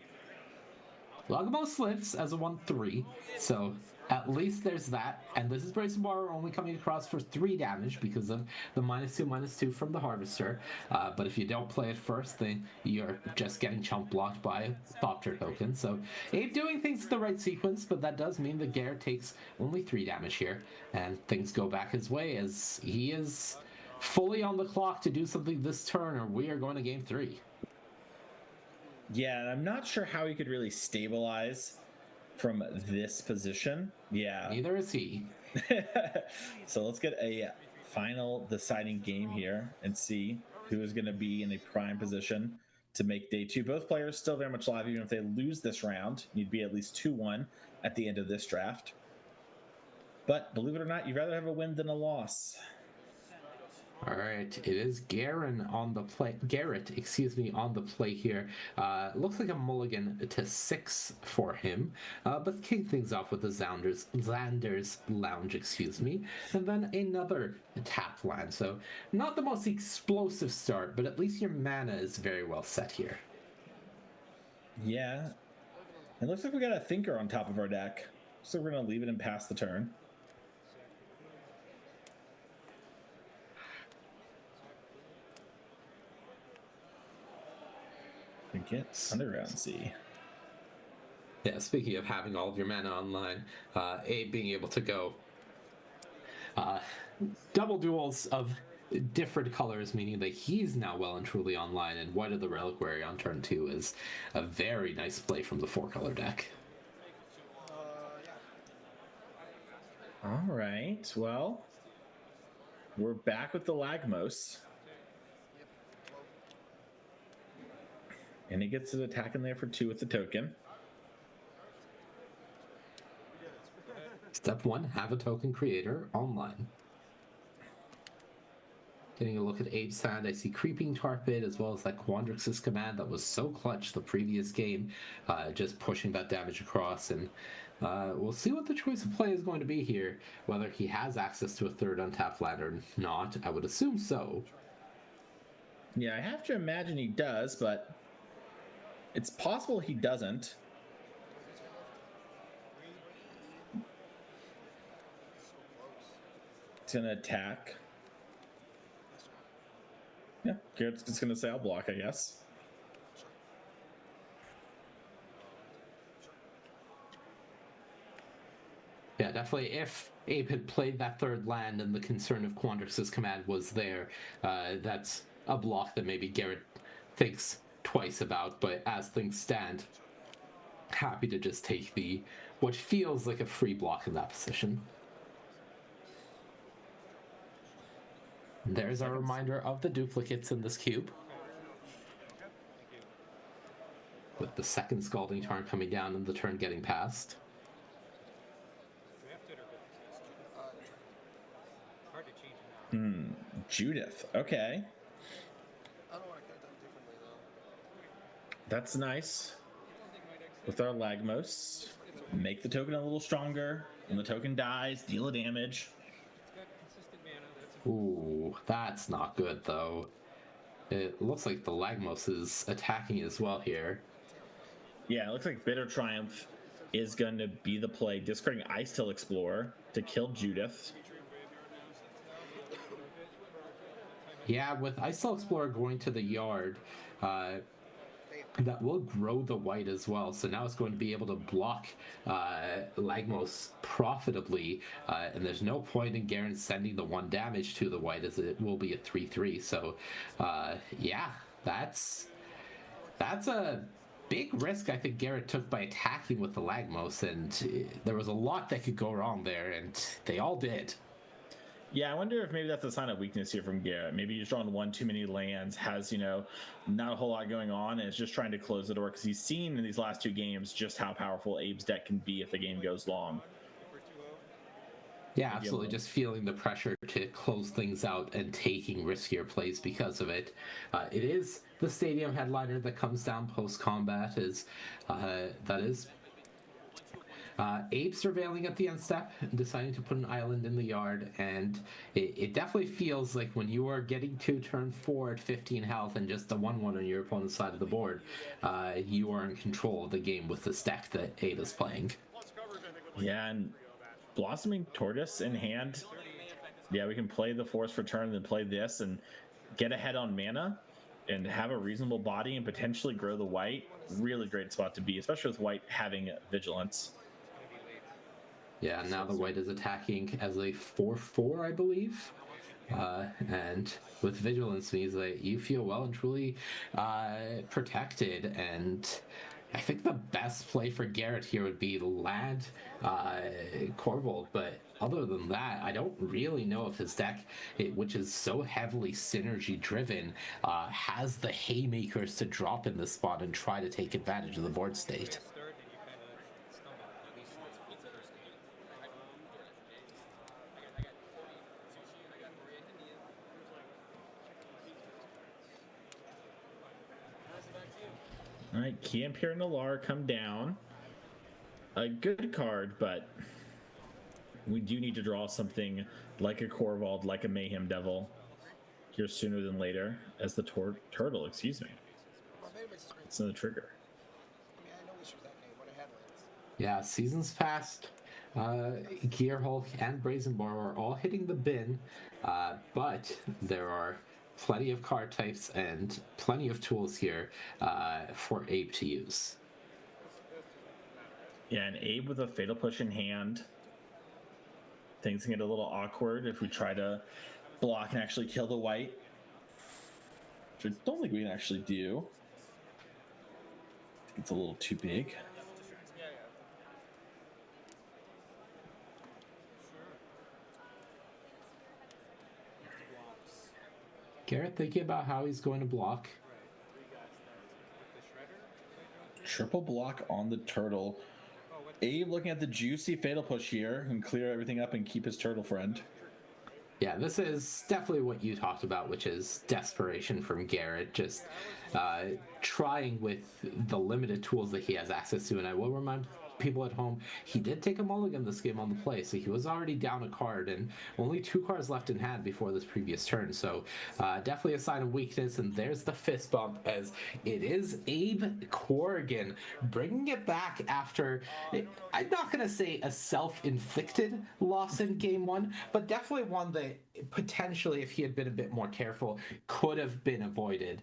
Lagomos lives as a 1/3, so at least there's that. And this is Brazen Bar only coming across for 3 damage because of the -2/-2 from the Harvester. But if you don't play it first, then you're just getting chump blocked by a Thopter token. So Abe doing things in the right sequence, but that does mean that Garrett takes only 3 damage here, and things go back his way as he is fully on the clock to do something this turn, or we are going to game 3. Yeah, and I'm not sure how he could really stabilize from this position. Yeah. Neither is he. So let's get a final deciding game here and see who is going to be in a prime position to make day 2. Both players still very much alive, even if they lose this round. You'd be at least 2-1 at the end of this draft. But believe it or not, you'd rather have a win than a loss. All right, it is Garrett on the play here. Looks like a mulligan to 6 for him, but kick things off with the Xander's Lounge, and then another tap land. So not the most explosive start, but at least your mana is very well set here. Yeah, it looks like we got a Thinker on top of our deck, so we're gonna leave it and pass the turn. Get Underground Sea. Yeah, speaking of having all of your mana online, Abe being able to go double duels of different colors, meaning that he's now well and truly online, and White of the Reliquary on turn 2 is a very nice play from the 4-color deck. All right, well, we're back with the Lagmos. And he gets an attack in there for 2 with the token. Step 1, have a token creator online. Getting a look at Abe's hand, I see Creeping Tar Pit as well as that Quandrix's command that was so clutch the previous game, just pushing that damage across. And we'll see what the choice of play is going to be here, whether he has access to a 3rd untapped land or not. I would assume so. Yeah, I have to imagine he does, but it's possible he doesn't. It's gonna attack. Yeah, Garrett's just gonna say I'll block, I guess. Yeah, definitely. If Abe had played that 3rd land and the concern of Quandrix's command was there, that's a block that maybe Garrett thinks twice about, but as things stand, happy to just take what feels like a free block in that position. There's our reminder of the duplicates in this cube, with the 2nd Scalding Tarn coming down and the turn getting passed. Judith, okay. That's nice. With our Lagmos, make the token a little stronger. When the token dies, deal a damage. Ooh, that's not good though. It looks like the Lagmos is attacking as well here. Yeah, it looks like Bitter Triumph is going to be the play, discarding Icetail Explorer to kill Judith. Yeah, with Icetail Explorer going to the yard, that will grow the white as well, so now it's going to be able to block Lagmos profitably, and there's no point in Garen sending the 1 damage to the white, as it will be a 3/3. So yeah, that's a big risk I think Garrett took by attacking with the Lagmos, and there was a lot that could go wrong there, and they all did. Yeah, I wonder if maybe that's a sign of weakness here from Garrett. Maybe he's drawn 1 too many lands, has, not a whole lot going on, and is just trying to close the door because he's seen in these last 2 games just how powerful Abe's deck can be if the game goes long. Yeah, absolutely. Just feeling the pressure to close things out and taking riskier plays because of it. It is the stadium headliner that comes down post-combat. That is Abe surveilling at the end step, deciding to put an island in the yard, and it definitely feels like when you are getting to turn 4 at 15 health and just a 1-1 on your opponent's side of the board, you are in control of the game with the stack that Abe is playing. Yeah, and Blossoming Tortoise in hand. Yeah, we can play the Force for turn and then play this and get ahead on mana and have a reasonable body and potentially grow the white. Really great spot to be, especially with white having vigilance. Yeah, now the white is attacking as a 4/4, I believe. And with vigilance means that you feel well and truly protected. And I think the best play for Garrett here would be Lad Corvold, but other than that, I don't really know if his deck, which is so heavily synergy driven, has the haymakers to drop in this spot and try to take advantage of the board state. All right, Camp here and Nalar come down. A good card, but we do need to draw something like a Corvold, like a Mayhem Devil here sooner than later as the turtle, excuse me. It's not a trigger. Yeah, seasons past, Gearhulk and Brazen Boar are all hitting the bin, but there are plenty of card types and plenty of tools here for Abe to use. Yeah, and Abe with a Fatal Push in hand. Things can get a little awkward if we try to block and actually kill the white. Which I don't think we can actually do. I think it's a little too big. Garrett thinking about how he's going to block. Triple block on the turtle. Abe looking at the juicy Fatal Push here and clear everything up and keep his turtle friend. Yeah, this is definitely what you talked about, which is desperation from Garrett, just trying with the limited tools that he has access to. And I will remind people at home, he did take a mulligan this game on the play, so he was already down a card and only 2 cards left in hand before this previous turn. So definitely a sign of weakness, and there's the fist bump as it is Abe Corrigan bringing it back after, I'm not going to say a self-inflicted loss in game 1, but definitely one that potentially, if he had been a bit more careful, could have been avoided.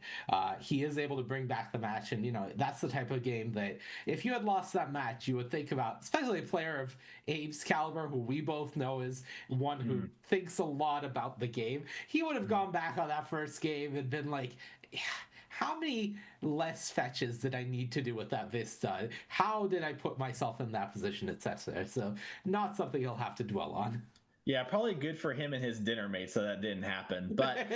He is able to bring back the match, and that's the type of game that if you had lost that match, you would think about, especially a player of Abe's caliber, who we both know is one who thinks a lot about the game. He would have gone back on that first game and been like, how many less fetches did I need to do with that Vista? How did I put myself in that position, etc.? So not something he'll have to dwell on. Yeah, probably good for him and his dinner mate, so that didn't happen. But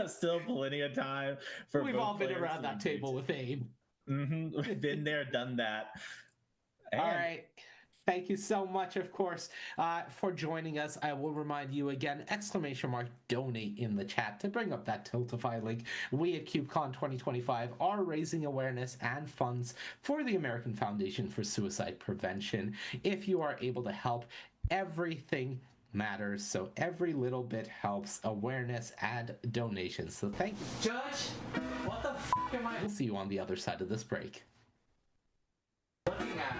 still plenty of time for We've all been around that table with Abe. We've been there, done that. All right. Thank you so much, of course, for joining us. I will remind you again, !donate in the chat to bring up that Tiltify link. We at KubeCon 2025 are raising awareness and funds for the American Foundation for Suicide Prevention. If you are able to help, everything matters, so every little bit helps. Awareness and donations. So thank you. Judge, what the f*** am I? We'll see you on the other side of this break. Looking at.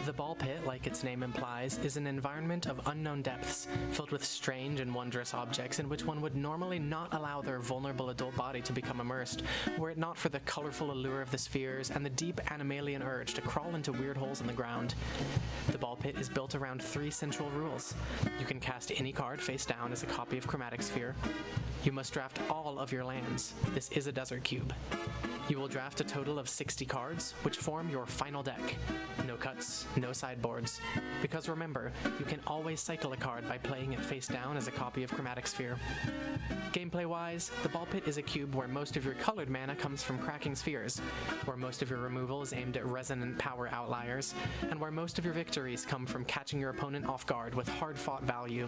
The ball pit, like its name implies, is an environment of unknown depths, filled with strange and wondrous objects in which one would normally not allow their vulnerable adult body to become immersed, were it not for the colorful allure of the spheres and the deep animalian urge to crawl into weird holes in the ground. The ball pit is built around 3 central rules. You can cast any card face down as a copy of Chromatic Sphere. You must draft all of your lands. This is a desert cube. You will draft a total of 60 cards, which form your final deck. No cuts, no sideboards. Because remember, you can always cycle a card by playing it face down as a copy of Chromatic Sphere. Gameplay-wise, the Ball Pit is a cube where most of your colored mana comes from cracking spheres, where most of your removal is aimed at resonant power outliers, and where most of your victories come from catching your opponent off guard with hard-fought value.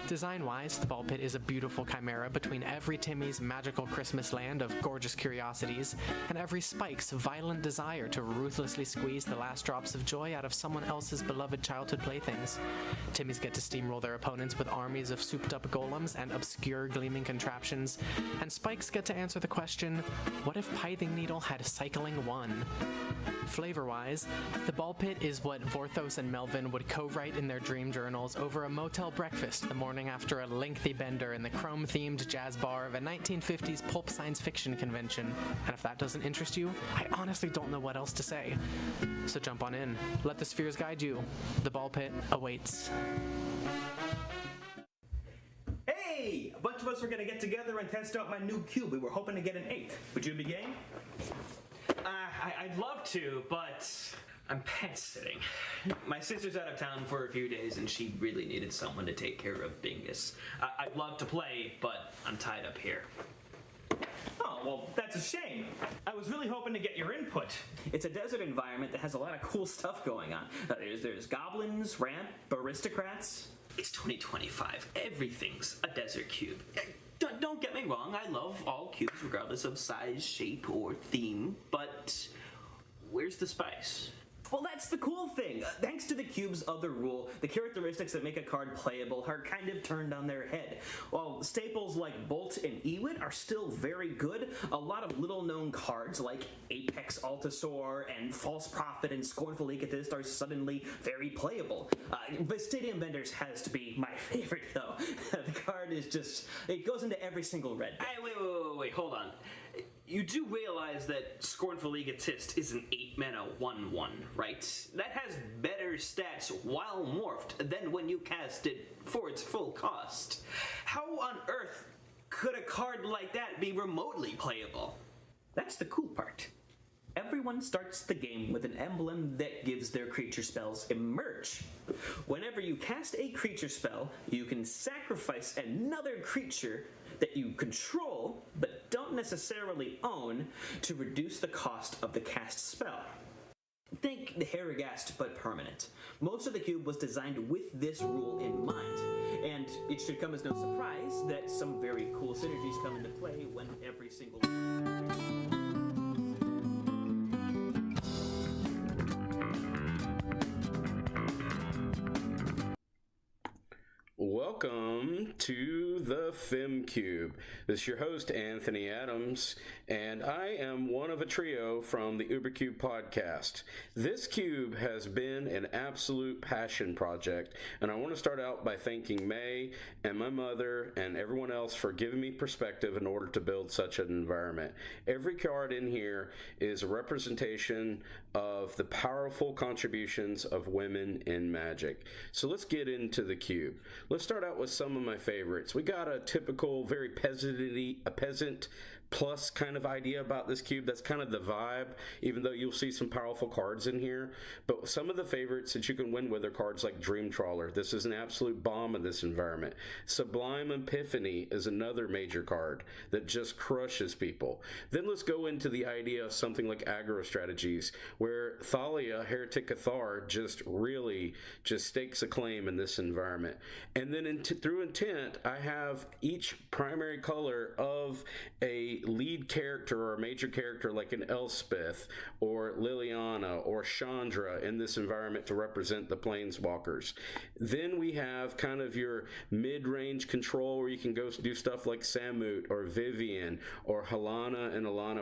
Design-wise, the Ball Pit is a beautiful chimera between every Timmy's magical Christmas land of gorgeous curiosities and every Spike's violent desire to ruthlessly squeeze the last drops of joy out of someone else's beloved childhood playthings. Timmy's get to steamroll their opponents with armies of souped-up golems and obscure gleaming contraptions, and Spikes get to answer the question, what if Pithing Needle had Cycling 1? Flavor-wise, the Ball Pit is what Vorthos and Melvin would co-write in their dream journals over a motel breakfast the morning after a lengthy bender in the chrome-themed jazz bar of a 1950s pulp science fiction convention. And if that doesn't interest you, I honestly don't know what else to say. So jump on in. Let the spheres guide you. The Ball Pit awaits. Hey! A bunch of us were gonna get together and test out my new cube. We were hoping to get an 8th. Would you be game? I'd love to, but I'm pet sitting. My sister's out of town for a few days and she really needed someone to take care of Bingus. I'd love to play, but I'm tied up here. Oh, well, that's a shame. I was really hoping to get your input. It's a desert environment that has a lot of cool stuff going on. There's goblins, ramp, aristocrats. It's 2025. Everything's a desert cube. Don't get me wrong, I love all cubes regardless of size, shape, or theme, but where's the spice? Well, that's the cool thing. Thanks to the cube's other rule, the characteristics that make a card playable are kind of turned on their head. While staples like Bolt and Ewit are still very good, a lot of little-known cards like Apex Altasaur and False Prophet and Scornful Egotist are suddenly very playable. Stadium Benders has to be my favorite, though. The card is just... it goes into every single red. Hey, wait, hold on. You do realize that Scornful Egotist is an 8-mana 1/1, right? That has better stats while morphed than when you cast it for its full cost. How on earth could a card like that be remotely playable? That's the cool part. Everyone starts the game with an emblem that gives their creature spells emerge. Whenever you cast a creature spell, you can sacrifice another creature that you control but don't necessarily own to reduce the cost of the cast spell. Think the Harrogast but permanent. Most of the cube was designed with this rule in mind, and it should come as no surprise that some very cool synergies come into play when every single Welcome to the FemCube. This is your host, Anthony Adams, and I am one of a trio from the UberCube podcast. This cube has been an absolute passion project, and I want to start out by thanking May and my mother and everyone else for giving me perspective in order to build such an environment. Every card in here is a representation of the powerful contributions of women in Magic. So let's get into the cube. Let's start out with some of my favorites. We got a typical, very peasant plus kind of idea about this cube. That's kind of the vibe, even though you'll see some powerful cards in here. But some of the favorites that you can win with are cards like Dream Trawler. This is an absolute bomb in this environment. Sublime Epiphany is another major card that just crushes people. Then let's go into the idea of something like aggro strategies, where Thalia, Heretic Cathar, just really stakes a claim in this environment. And then through intent, I have each primary color of a lead character or a major character like an Elspeth or Liliana or Chandra in this environment to represent the Planeswalkers. Then we have kind of your mid-range control where you can go do stuff like Samut or Vivian or Halana and Alana